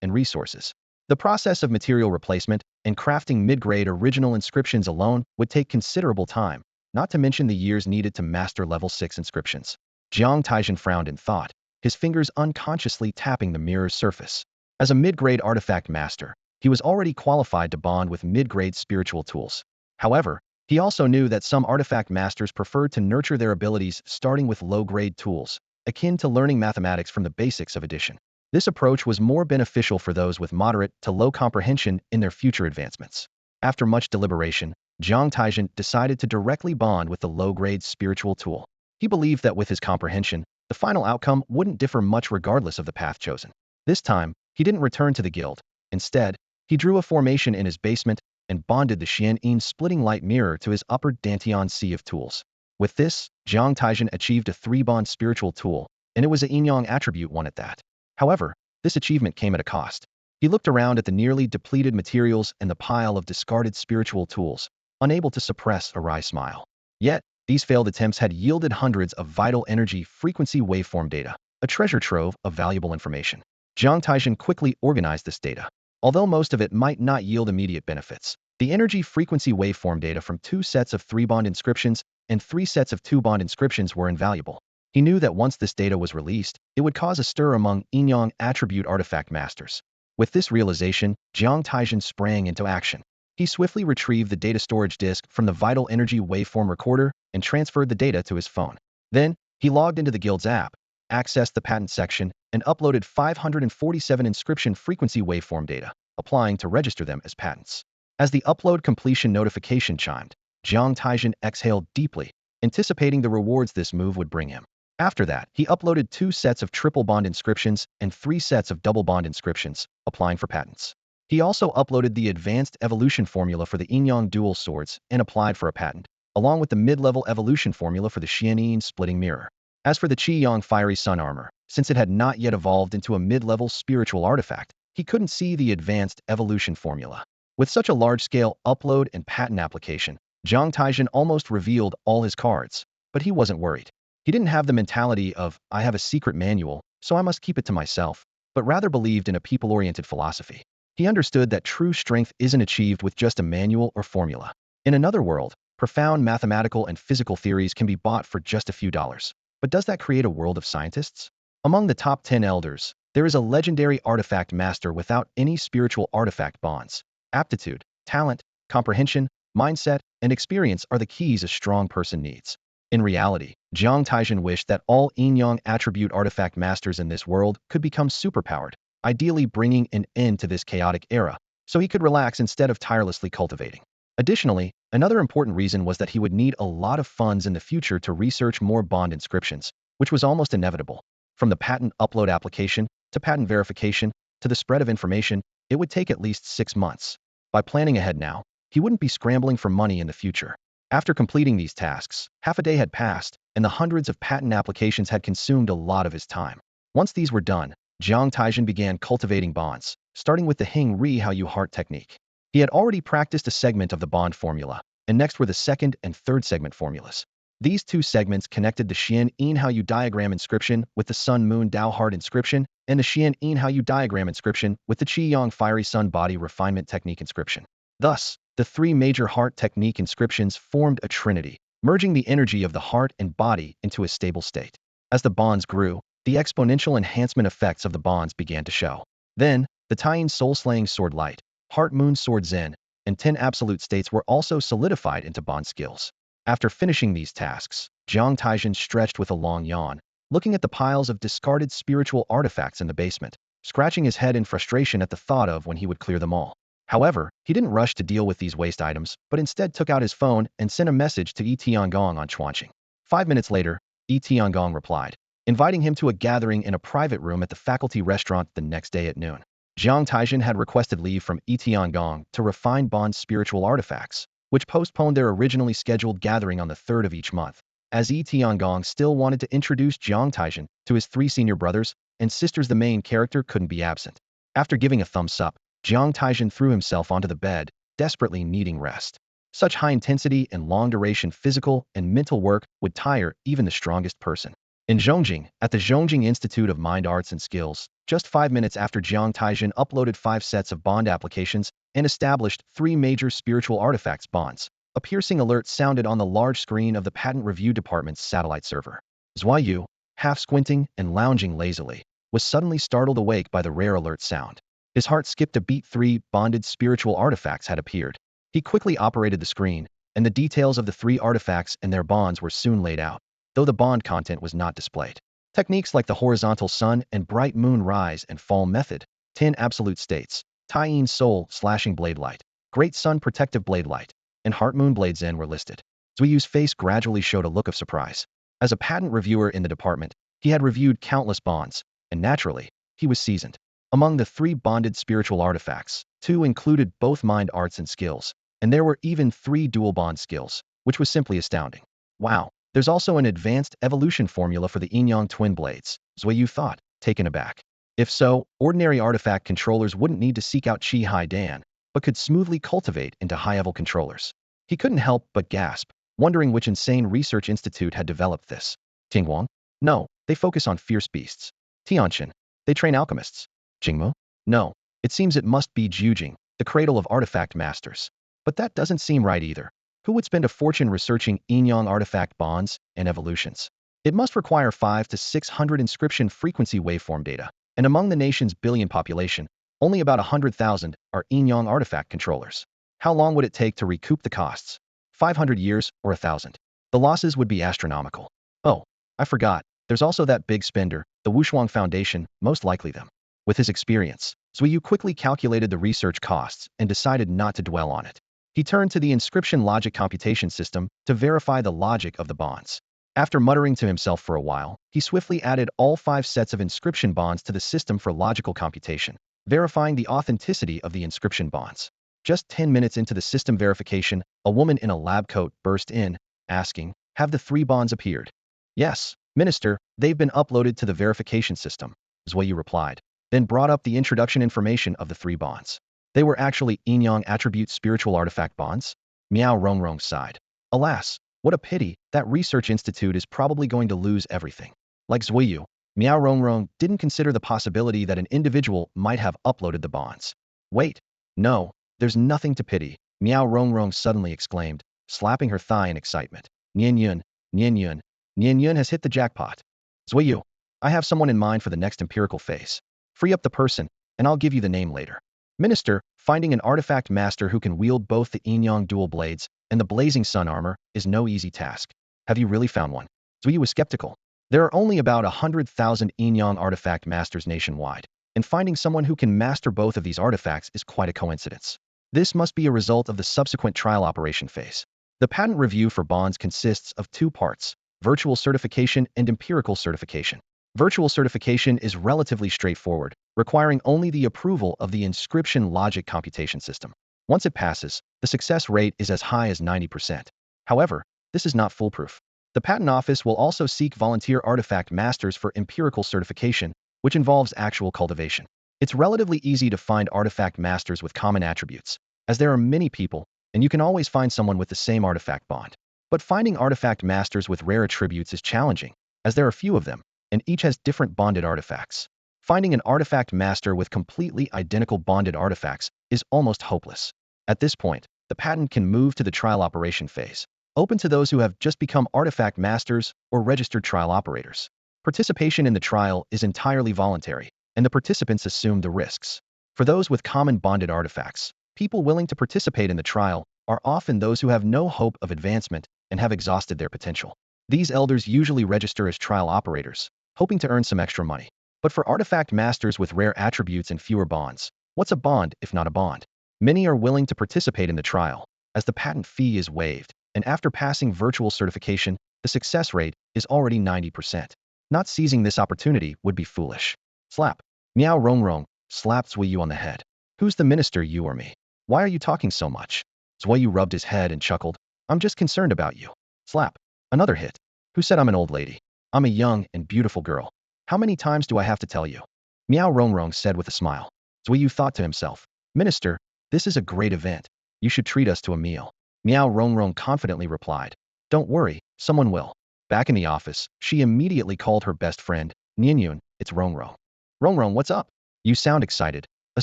and resources. The process of material replacement and crafting mid-grade original inscriptions alone would take considerable time, not to mention the years needed to master level 6 inscriptions. Jiang Taizhen frowned in thought, his fingers unconsciously tapping the mirror's surface. As a mid-grade artifact master, he was already qualified to bond with mid-grade spiritual tools. However, he also knew that some artifact masters preferred to nurture their abilities starting with low-grade tools, akin to learning mathematics from the basics of addition. This approach was more beneficial for those with moderate to low comprehension in their future advancements. After much deliberation, Jiang Taizhen decided to directly bond with the low-grade spiritual tool. He believed that with his comprehension, the final outcome wouldn't differ much regardless of the path chosen. This time, he didn't return to the guild. Instead, he drew a formation in his basement and bonded the Yin-Yang splitting light mirror to his upper Dantian sea of tools. With this, Jiang Taizhen achieved a 3-bond spiritual tool, and it was a Yin-Yang attribute one at that. However, this achievement came at a cost. He looked around at the nearly depleted materials and the pile of discarded spiritual tools, unable to suppress a wry smile. Yet, these failed attempts had yielded hundreds of vital energy frequency waveform data, a treasure trove of valuable information. Jiang Taizhen quickly organized this data. Although most of it might not yield immediate benefits, the energy frequency waveform data from 2 sets of 3-bond inscriptions and 3 sets of 2-bond inscriptions were invaluable. He knew that once this data was released, it would cause a stir among Yin-Yang attribute artifact masters. With this realization, Jiang Taizhen sprang into action. He swiftly retrieved the data storage disk from the vital energy waveform recorder and transferred the data to his phone. Then, he logged into the guild's app, accessed the patent section, and uploaded 547 inscription frequency waveform data, applying to register them as patents. As the upload completion notification chimed, Jiang Taizhen exhaled deeply, anticipating the rewards this move would bring him. After that, he uploaded 2 sets of triple bond inscriptions and 3 sets of double bond inscriptions, applying for patents. He also uploaded the advanced evolution formula for the Yin-Yang dual swords and applied for a patent, along with the mid-level evolution formula for the Yin-Yang splitting mirror. As for the Qi-Yang fiery sun armor, since it had not yet evolved into a mid-level spiritual artifact, he couldn't see the advanced evolution formula. With such a large-scale upload and patent application, Jiang Taizhen almost revealed all his cards, but he wasn't worried. He didn't have the mentality of, I have a secret manual, so I must keep it to myself, but rather believed in a people-oriented philosophy. He understood that true strength isn't achieved with just a manual or formula. In another world, profound mathematical and physical theories can be bought for just a few dollars. But does that create a world of scientists? Among the top 10 elders, there is a legendary artifact master without any spiritual artifact bonds. Aptitude, talent, comprehension, mindset, and experience are the keys a strong person needs. In reality, Jiang Taizhen wished that all Yin-Yang attribute artifact masters in this world could become superpowered, ideally bringing an end to this chaotic era, so he could relax instead of tirelessly cultivating. Additionally, another important reason was that he would need a lot of funds in the future to research more bond inscriptions, which was almost inevitable. From the patent upload application, to patent verification, to the spread of information, it would take at least 6 months. By planning ahead now, he wouldn't be scrambling for money in the future. After completing these tasks, half a day had passed, and the hundreds of patent applications had consumed a lot of his time. Once these were done, Jiang Taizhen began cultivating bonds, starting with the Hing Ri Hao Yu heart technique. He had already practiced a segment of the bond formula, and next were the second and third segment formulas. These 2 segments connected the Yin Hao Yu diagram inscription with the Sun Moon Dao heart inscription, and the Yin Hao Yu diagram inscription with the Qi-Yang fiery sun body refinement technique inscription. Thus, the 3 major heart technique inscriptions formed a trinity, merging the energy of the heart and body into a stable state. As the bonds grew, the exponential enhancement effects of the bonds began to show. Then, the Taiyin soul-slaying sword light, heart moon sword zen, and 10 absolute states were also solidified into bond skills. After finishing these tasks, Jiang Taizhen stretched with a long yawn, looking at the piles of discarded spiritual artifacts in the basement, scratching his head in frustration at the thought of when he would clear them all. However, he didn't rush to deal with these waste items, but instead took out his phone and sent a message to Yi Tiangong on Chuanqing. 5 minutes later, Yi Tiangong replied, inviting him to a gathering in a private room at the faculty restaurant the next day at noon. Jiang Taizhen had requested leave from Tiangong to refine Bond's spiritual artifacts, which postponed their originally scheduled gathering on the 3rd of each month, as Tiangong still wanted to introduce Jiang Taizhen to his 3 senior brothers and sisters. The main character couldn't be absent. After giving a thumbs up, Jiang Taizhen threw himself onto the bed, desperately needing rest. Such high-intensity and long-duration physical and mental work would tire even the strongest person. In Zhongjing, at the Zhongjing Institute of Mind Arts and Skills, just 5 minutes after Jiang Taizhen uploaded 5 sets of bond applications and established 3 major spiritual artifacts bonds, a piercing alert sounded on the large screen of the Patent Review Department's satellite server. Zhuayu, half squinting and lounging lazily, was suddenly startled awake by the rare alert sound. His heart skipped a beat. 3 bonded spiritual artifacts had appeared. He quickly operated the screen, and the details of the 3 artifacts and their bonds were soon laid out, though the bond content was not displayed. Techniques like the horizontal sun and bright moon rise and fall method, 10 absolute states, Tai-Yin soul slashing blade light, great sun protective blade light, and heart moon blade zen were listed. Zuyu's face gradually showed a look of surprise. As a patent reviewer in the department, he had reviewed countless bonds, and naturally, he was seasoned. Among the 3 bonded spiritual artifacts, 2 included both mind arts and skills, and there were even 3 dual bond skills, which was simply astounding. Wow. There's also an advanced evolution formula for the Yin-Yang Twin Blades, Zuiyu thought, taken aback. If so, ordinary artifact controllers wouldn't need to seek out Qi Hai Dan, but could smoothly cultivate into high-level controllers. He couldn't help but gasp, wondering which insane research institute had developed this. Tingguang? No, they focus on fierce beasts. Tianqin? They train alchemists. Jingmu? No, it seems it must be Jiujing, the cradle of artifact masters. But that doesn't seem right either. Who would spend a fortune researching Yin-Yang artifact bonds and evolutions? It must require 500 to 600 inscription frequency waveform data, and among the nation's billion population, only about 100,000 are Yin-Yang artifact controllers. How long would it take to recoup the costs? 500 years or 1,000? The losses would be astronomical. Oh, I forgot, there's also that big spender, the Wushuang Foundation, most likely them. With his experience, Zuiyu quickly calculated the research costs and decided not to dwell on it. He turned to the inscription logic computation system to verify the logic of the bonds. After muttering to himself for a while, he swiftly added all 5 sets of inscription bonds to the system for logical computation, verifying the authenticity of the inscription bonds. Just 10 minutes into the system verification, a woman in a lab coat burst in, asking, "Have the 3 bonds appeared?" "Yes, Minister, they've been uploaded to the verification system," Zuiyu replied, then brought up the introduction information of the 3 bonds. They were actually Yin-Yang attribute spiritual artifact bonds? Miao Rongrong sighed. Alas, what a pity, that research institute is probably going to lose everything. Like Zuiyu, Miao Rongrong didn't consider the possibility that an individual might have uploaded the bonds. Wait, no, there's nothing to pity, Miao Rongrong suddenly exclaimed, slapping her thigh in excitement. Nian Yun, Nian Yun, Nian Yun has hit the jackpot. Zuiyu, I have someone in mind for the next empirical phase. Free up the person, and I'll give you the name later. Minister, finding an artifact master who can wield both the Yin-Yang dual blades and the blazing sun armor is no easy task. Have you really found one? Zuiyu was skeptical. There are only about 100,000 Yin-Yang artifact masters nationwide, and finding someone who can master both of these artifacts is quite a coincidence. This must be a result of the subsequent trial operation phase. The patent review for bonds consists of 2 parts, virtual certification and empirical certification. Virtual certification is relatively straightforward, requiring only the approval of the inscription logic computation system. Once it passes, the success rate is as high as 90%. However, this is not foolproof. The Patent Office will also seek volunteer artifact masters for empirical certification, which involves actual cultivation. It's relatively easy to find artifact masters with common attributes, as there are many people, and you can always find someone with the same artifact bond. But finding artifact masters with rare attributes is challenging, as there are few of them, and each has different bonded artifacts. Finding an artifact master with completely identical bonded artifacts is almost hopeless. At this point, the patent can move to the trial operation phase, open to those who have just become artifact masters or registered trial operators. Participation in the trial is entirely voluntary, and the participants assume the risks. For those with common bonded artifacts, people willing to participate in the trial are often those who have no hope of advancement and have exhausted their potential. These elders usually register as trial operators, hoping to earn some extra money. But for artifact masters with rare attributes and fewer bonds, what's a bond if not a bond? Many are willing to participate in the trial, as the patent fee is waived, and after passing virtual certification, the success rate is already 90%. Not seizing this opportunity would be foolish. Slap. Miao Rongrong, slapped Zui Yu on the head. Who's the minister, you or me? Why are you talking so much? Zui Yu rubbed his head and chuckled. I'm just concerned about you. Slap. Another hit. Who said I'm an old lady? I'm a young and beautiful girl. How many times do I have to tell you? Miao Rongrong said with a smile. Zui Yu thought to himself, Minister, this is a great event. You should treat us to a meal. Miao Rongrong confidently replied. Don't worry, someone will. Back in the office, she immediately called her best friend, Yin-Yang. It's Rongrong. Rongrong, what's up? You sound excited. A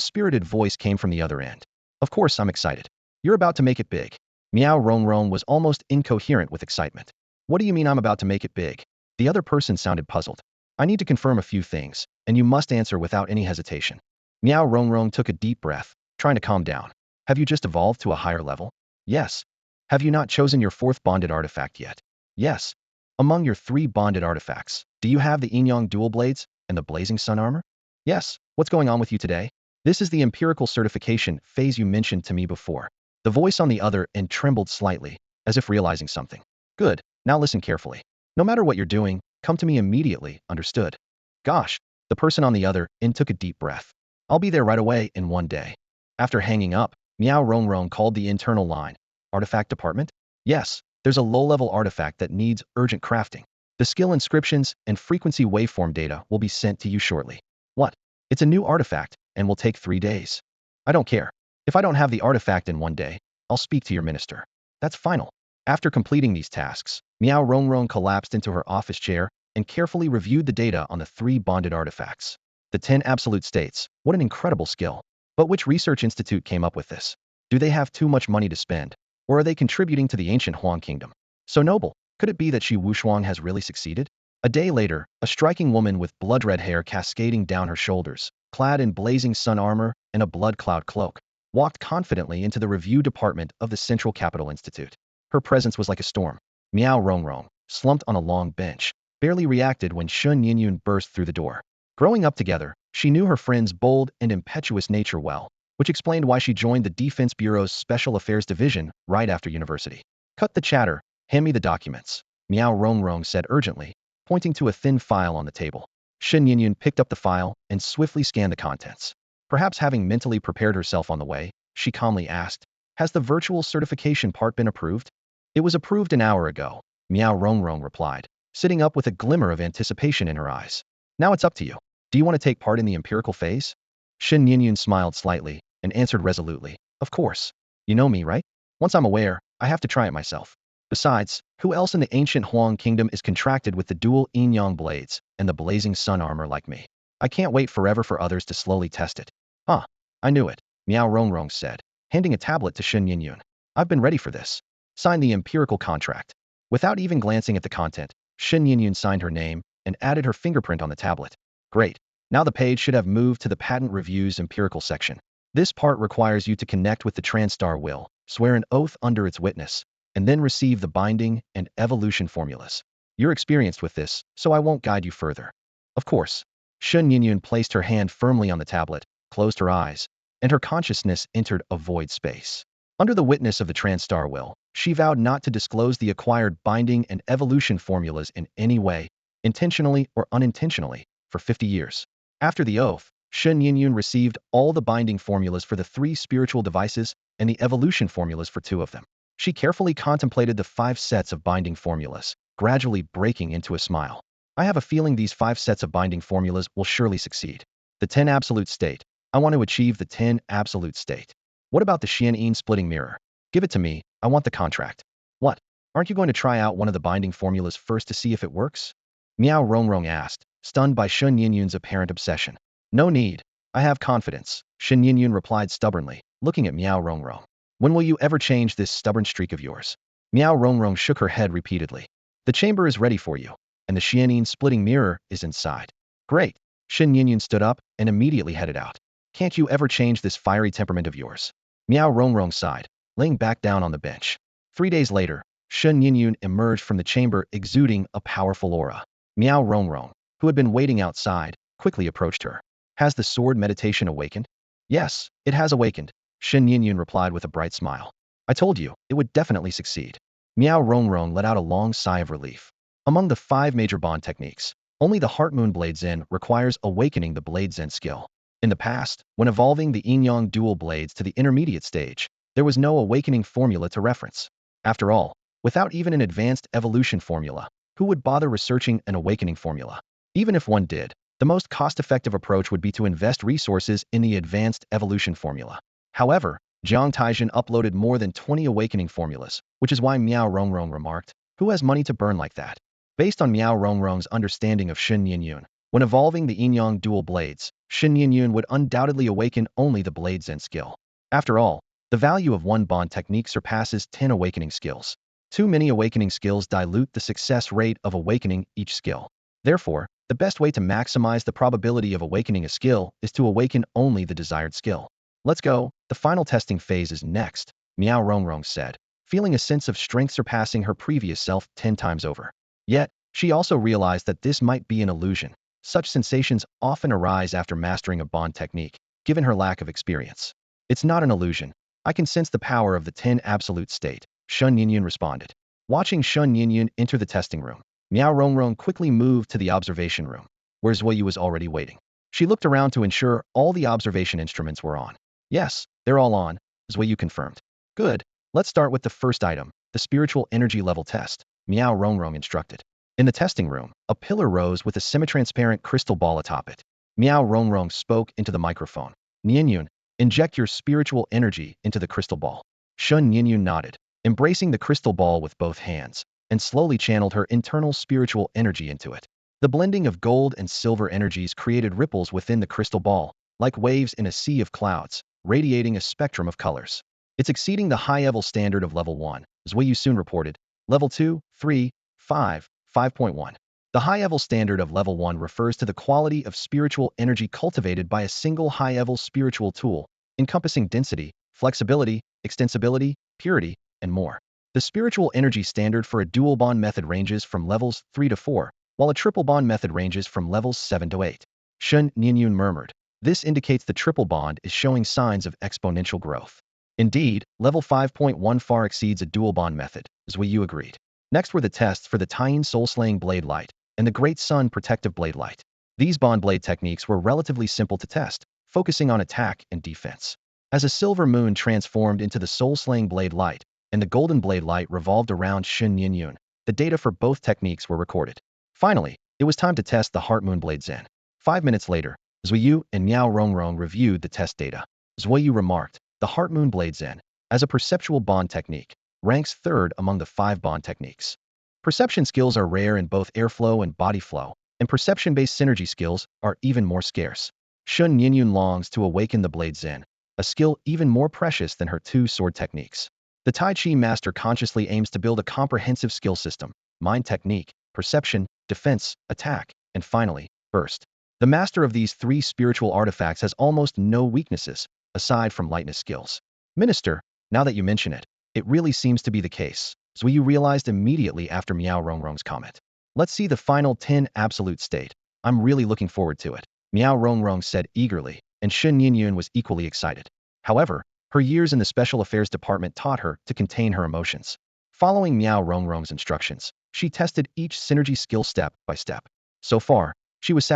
spirited voice came from the other end. Of course I'm excited. You're about to make it big. Miao Rongrong was almost incoherent with excitement. What do you mean I'm about to make it big? The other person sounded puzzled. I need to confirm a few things, and you must answer without any hesitation. Miao Rongrong took a deep breath, trying to calm down. Have you just evolved to a higher level? Yes. Have you not chosen your fourth bonded artifact yet? Yes. Among your 3 bonded artifacts, do you have the Yin-Yang Dual Blades and the Blazing Sun Armor? Yes. What's going on with you today? This is the empirical certification phase you mentioned to me before. The voice on the other end trembled slightly, as if realizing something. Good. Now listen carefully. No matter what you're doing, come to me immediately, understood? Gosh. The person on the other end took a deep breath. I'll be there right away in 1 day. After hanging up, Miao Rongrong called the internal line. Artifact department? Yes, there's a low-level artifact that needs urgent crafting. The skill inscriptions and frequency waveform data will be sent to you shortly. What? It's a new artifact, and will take 3 days. I don't care. If I don't have the artifact in 1 day, I'll speak to your minister. That's final. After completing these tasks, Miao Rongrong collapsed into her office chair and carefully reviewed the data on the 3 bonded artifacts. The 10 absolute states. What an incredible skill. But which research institute came up with this? Do they have too much money to spend? Or are they contributing to the ancient Huang kingdom? So noble, could it be that Shi Wushuang has really succeeded? A day later, a striking woman with blood-red hair cascading down her shoulders, clad in blazing sun armor and a blood cloud cloak, walked confidently into the review department of the Central Capital Institute. Her presence was like a storm. Miao Rongrong, slumped on a long bench, barely reacted when Shun Yinyun burst through the door. Growing up together, she knew her friend's bold and impetuous nature well, which explained why she joined the Defense Bureau's Special Affairs Division right after university. Cut the chatter, hand me the documents, Miao Rongrong said urgently, pointing to a thin file on the table. Shen Yinyun picked up the file and swiftly scanned the contents. Perhaps having mentally prepared herself on the way, she calmly asked, has the virtual certification part been approved? It was approved an hour ago, Miao Rongrong replied, sitting up with a glimmer of anticipation in her eyes. Now it's up to you. Do you want to take part in the empirical phase? Shen Yinyun smiled slightly and answered resolutely, of course. You know me, right? Once I'm aware, I have to try it myself. Besides, who else in the ancient Huang kingdom is contracted with the dual Yin-Yang blades and the blazing sun armor like me? I can't wait forever for others to slowly test it. Huh, I knew it, Miao Rongrong said, handing a tablet to Shen Yinyun. I've been ready for this. Sign the empirical contract. Without even glancing at the content, Shen Yinyun signed her name and added her fingerprint on the tablet. Great. Now the page should have moved to the Patent Review's empirical section. This part requires you to connect with the Transtar will, swear an oath under its witness, and then receive the binding and evolution formulas. You're experienced with this, so I won't guide you further. Of course. Shen Yinyun placed her hand firmly on the tablet, closed her eyes, and her consciousness entered a void space. Under the witness of the Transtar will, she vowed not to disclose the acquired binding and evolution formulas in any way, intentionally or unintentionally, for 50 years. After the oath, Shen Yinyun received all the binding formulas for the 3 spiritual devices and the evolution formulas for 2 of them. She carefully contemplated the 5 sets of binding formulas, gradually breaking into a smile. I have a feeling these 5 sets of binding formulas will surely succeed. The 10 absolute state. I want to achieve the 10 absolute state. What about the Xian splitting mirror? Give it to me, I want the contract. What? Aren't you going to try out one of the binding formulas first to see if it works? Miao Rongrong asked, stunned by Shen Yinyun's apparent obsession. No need. I have confidence, Shen Yinyun replied stubbornly, looking at Miao Rongrong. When will you ever change this stubborn streak of yours? Miao Rongrong shook her head repeatedly. The chamber is ready for you, and the Xian splitting mirror is inside. Great. Shen Yinyun stood up and immediately headed out. Can't you ever change this fiery temperament of yours? Miao Rongrong sighed, laying back down on the bench. 3 days later, Shen Yinyun emerged from the chamber exuding a powerful aura. Miao Rongrong, who had been waiting outside, quickly approached her. Has the sword meditation awakened? Yes, it has awakened, Shen Yinyun replied with a bright smile. I told you, it would definitely succeed. Miao Rongrong let out a long sigh of relief. Among the 5 major bond techniques, only the Heart Moon Blade Zen requires awakening the Blade Zen skill. In the past, when evolving the Yin-Yang dual blades to the intermediate stage, there was no awakening formula to reference. After all, without even an advanced evolution formula, who would bother researching an awakening formula? Even if one did, the most cost-effective approach would be to invest resources in the advanced evolution formula. However, Jiang Taizhen uploaded more than 20 awakening formulas, which is why Miao Rongrong remarked, "Who has money to burn like that?" Based on Miao Rongrong's understanding of Shen Yin-Yun, when evolving the Yin-Yang dual blades, Shen Yin-Yun would undoubtedly awaken only the blade Zen skill. After all, the value of one bond technique surpasses 10 awakening skills. Too many awakening skills dilute the success rate of awakening each skill. Therefore, the best way to maximize the probability of awakening a skill is to awaken only the desired skill. Let's go, the final testing phase is next, Miao Rongrong said, feeling a sense of strength surpassing her previous self 10 times over. Yet, she also realized that this might be an illusion. Such sensations often arise after mastering a bond technique, given her lack of experience. It's not an illusion. I can sense the power of the 10 absolute state, Shen Yin-Yun responded. Watching Shen Yin-Yun enter the testing room, Miao Rongrong quickly moved to the observation room, where Zuoyu was already waiting. She looked around to ensure all the observation instruments were on. Yes, they're all on, Zuoyu confirmed. Good. Let's start with the first item, the spiritual energy level test, Miao Rongrong instructed. In the testing room, a pillar rose with a semi-transparent crystal ball atop it. Miao Rongrong spoke into the microphone. Yin-Yun, inject your spiritual energy into the crystal ball. Shen Yin-Yun nodded, embracing the crystal ball with both hands, and slowly channeled her internal spiritual energy into it. The blending of gold and silver energies created ripples within the crystal ball, like waves in a sea of clouds, radiating a spectrum of colors. It's exceeding the high-level standard of level 1, Zuoyu soon reported. Level 2, 3, 5, 5.1. The high-level standard of level 1 refers to the quality of spiritual energy cultivated by a single high-level spiritual tool, encompassing density, flexibility, extensibility, purity, and more. The spiritual energy standard for a dual bond method ranges from levels 3 to 4, while a triple bond method ranges from levels 7 to 8. Shen Yin-Yun murmured. This indicates the triple bond is showing signs of exponential growth. Indeed, level 5.1 far exceeds a dual bond method, Zuoyu agreed. Next were the tests for the Taiyin soul-slaying blade light and the Great Sun protective blade light. These bond blade techniques were relatively simple to test, focusing on attack and defense. As a silver moon transformed into the soul-slaying blade light and the golden blade light revolved around Shen Yin-Yun, the data for both techniques were recorded. Finally, it was time to test the Heart Moon Blade Zen. 5 minutes later, Zuoyu and Miao Rongrong reviewed the test data. Zuoyu remarked, the Heart Moon Blade Zen, as a perceptual bond technique, ranks third among the 5 bond techniques. Perception skills are rare in both airflow and body flow, and perception-based synergy skills are even more scarce. Shen Yin-Yun longs to awaken the Blade Zen, a skill even more precious than her 2 sword techniques. The Tai Chi master consciously aims to build a comprehensive skill system, mind technique, perception, defense, attack, and finally, burst. The master of these 3 spiritual artifacts has almost no weaknesses, aside from lightness skills. Minister, now that you mention it, it really seems to be the case, Zuoyu realized immediately after Miao Rongrong's comment. Let's see the final 10 absolute state. I'm really looking forward to it, Miao Rongrong said eagerly, and Shen Yin-Yun was equally excited. However, her years in the Special Affairs Department taught her to contain her emotions. Following Miao Rongrong's instructions, she tested each synergy skill step by step. So far, she was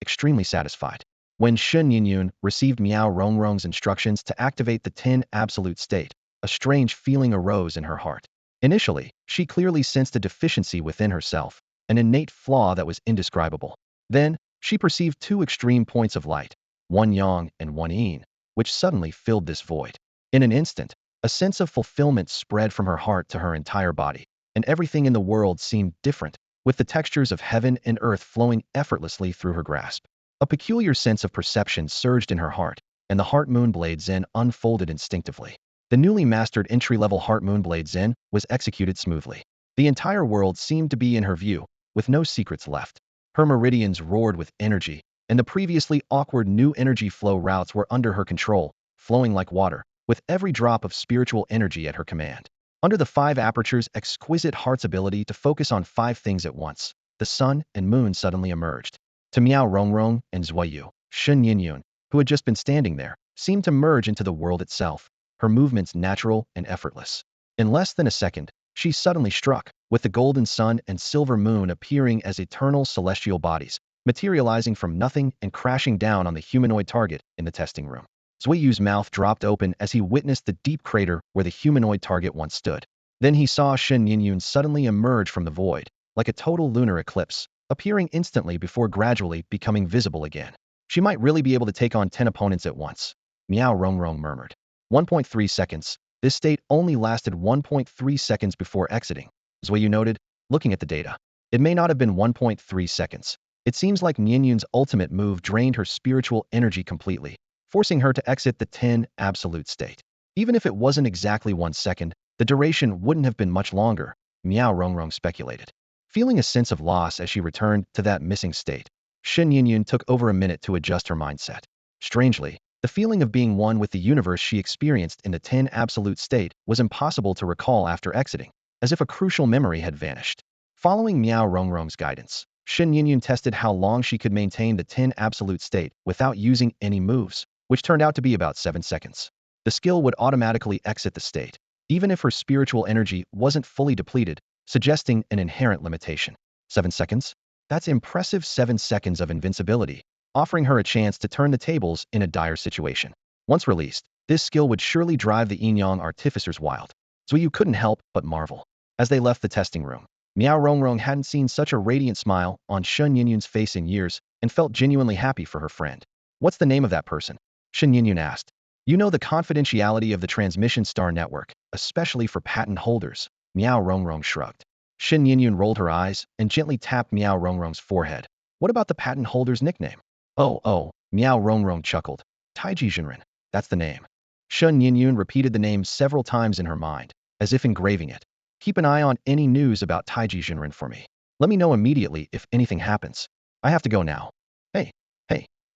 extremely satisfied. When Shen Yin-Yun received Miao Rongrong's instructions to activate the 10 absolute state, a strange feeling arose in her heart. Initially, she clearly sensed a deficiency within herself, an innate flaw that was indescribable. Then, she perceived 2 extreme points of light, one yang and one yin, which suddenly filled this void. In an instant, a sense of fulfillment spread from her heart to her entire body, and everything in the world seemed different, with the textures of heaven and earth flowing effortlessly through her grasp. A peculiar sense of perception surged in her heart, and the Heart Moon Blade Zen unfolded instinctively. The newly mastered entry-level Heart Moon Blade Zen was executed smoothly. The entire world seemed to be in her view, with no secrets left. Her meridians roared with energy, and the previously awkward new energy flow routes were under her control, flowing like water, with every drop of spiritual energy at her command. Under the 5 apertures' exquisite heart's ability to focus on 5 things at once, the sun and moon suddenly emerged. To Miao Rongrong and Zuoyu, Shen Yin-Yun, who had just been standing there, seemed to merge into the world itself, her movements natural and effortless. In less than a second, she suddenly struck, with the golden sun and silver moon appearing as eternal celestial bodies, materializing from nothing and crashing down on the humanoid target in the testing room. Zhuiyu's mouth dropped open as he witnessed the deep crater where the humanoid target once stood. Then he saw Shen Yinyun suddenly emerge from the void, like a total lunar eclipse, appearing instantly before gradually becoming visible again. She might really be able to take on 10 opponents at once, Miao Rongrong murmured. 1.3 seconds. This state only lasted 1.3 seconds before exiting, Zhuiyu noted, looking at the data. It may not have been 1.3 seconds. It seems like Nianyun's ultimate move drained her spiritual energy completely, forcing her to exit the 10 absolute state. Even if it wasn't exactly 1 second, the duration wouldn't have been much longer, Miao Rongrong speculated. Feeling a sense of loss as she returned to that missing state, Shen Yinyun took over a minute to adjust her mindset. Strangely, the feeling of being one with the universe she experienced in the 10 absolute state was impossible to recall after exiting, as if a crucial memory had vanished. Following Miao Rongrong's guidance, Shen Yinyun tested how long she could maintain the 10 absolute state without using any moves, which turned out to be about 7 seconds. The skill would automatically exit the state, even if her spiritual energy wasn't fully depleted, suggesting an inherent limitation. 7 seconds? That's impressive 7 seconds of invincibility, offering her a chance to turn the tables in a dire situation. Once released, this skill would surely drive the Yin-Yang artificers wild. Zhuiyu couldn't help but marvel. As they left the testing room, Miao Rongrong hadn't seen such a radiant smile on Shen Yinyun's face in years and felt genuinely happy for her friend. What's the name of that person? Shen Yinyun asked. You know the confidentiality of the transmission star network, especially for patent holders, Miao Rongrong shrugged. Shen Yinyun rolled her eyes and gently tapped Miao Rongrong's forehead. What about the patent holder's nickname? Oh, Miao Rongrong chuckled. Taizhen, that's the name. Shen Yinyun repeated the name several times in her mind, as if engraving it. Keep an eye on any news about Taizhen for me. Let me know immediately if anything happens. I have to go now. Hey,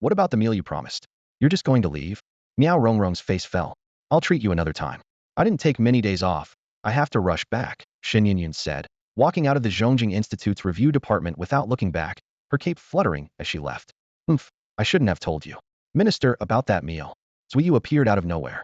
what about the meal you promised? You're just going to leave? Miao Rongrong's face fell. I'll treat you another time. I didn't take many days off. I have to rush back, Shen Yinyun said, walking out of the Zhongjing Institute's review department without looking back, her cape fluttering as she left. I shouldn't have told you, Minister, about that meal. Zhuiyu appeared out of nowhere.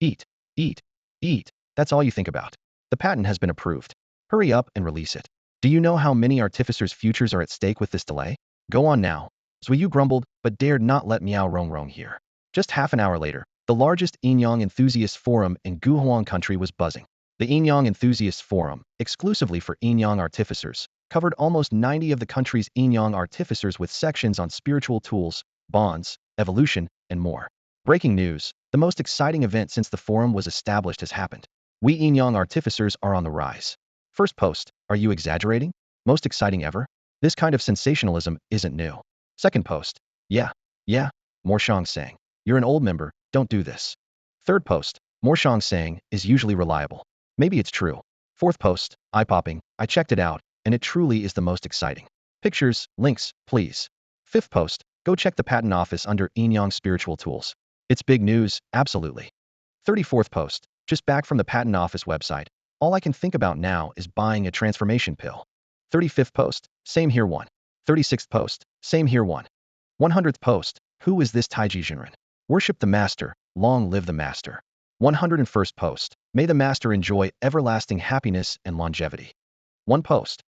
Eat, eat, eat. That's all you think about. The patent has been approved. Hurry up and release it. Do you know how many artificers' futures are at stake with this delay? Go on now. Zhuiyu grumbled, but dared not let Miao Rongrong hear. Just half an hour later, the largest Yin-Yang enthusiast forum in Guhuang country was buzzing. The Yin-Yang Enthusiasts Forum, exclusively for Yin-Yang artificers, covered almost 90 of the country's Yin-Yang artificers with sections on spiritual tools, bonds, evolution, and more. Breaking news, the most exciting event since the forum was established has happened. We Yin-Yang artificers are on the rise. First post, are you exaggerating? Most exciting ever? This kind of sensationalism isn't new. Second post, yeah, more Shang saying. You're an old member, don't do this. Third post, more Shang saying is usually reliable. Maybe it's true. Fourth post, eye-popping, I checked it out, and it truly is the most exciting. Pictures, links, please. Fifth post, go check the patent office under Yin-Yang Spiritual Tools. It's big news, absolutely. 34th post, just back from the patent office website. All I can think about now is buying a transformation pill. 35th post, same here one. 36th post, same here one. 100th post, who is this Taizhen? Worship the master, long live the master. 101st post, may the master enjoy everlasting happiness and longevity. One post.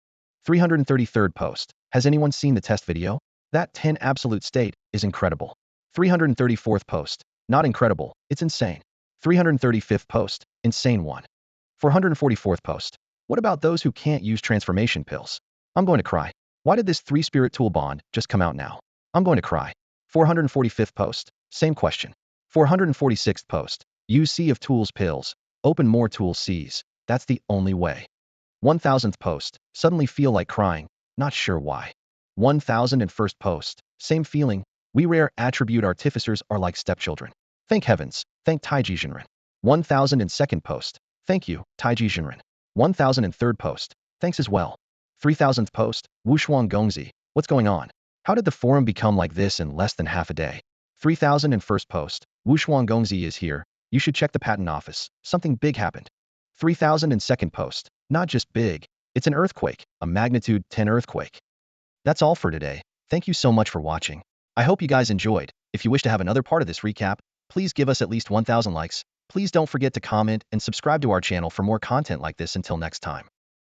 333rd post, has anyone seen the test video? That 10 absolute state is incredible. 334th post, not incredible, it's insane. 335th post, insane one. 444th post, what about those who can't use transformation pills? I'm going to cry. Why did this 3-spirit tool bond just come out now? I'm going to cry. 445th post, same question. 446th post, use Sea of Tools pills, open more tool Cs, that's the only way. 1000th post, suddenly feel like crying, not sure why. 1001st post, same feeling, we rare attribute artificers are like stepchildren. Thank heavens, thank Taizhen. 1002nd post, thank you, Taizhen. 1003rd post, thanks as well. 3000th post, Wushuang Gongzi, what's going on? How did the forum become like this in less than half a day? 3001st post, Wushuang Gongzi is here, you should check the patent office, something big happened. 3002nd post, not just big, it's an earthquake, a magnitude 10 earthquake. That's all for today, thank you so much for watching. I hope you guys enjoyed. If you wish to have another part of this recap, please give us at least 1,000 likes. Please don't forget to comment and subscribe to our channel for more content like this until next time.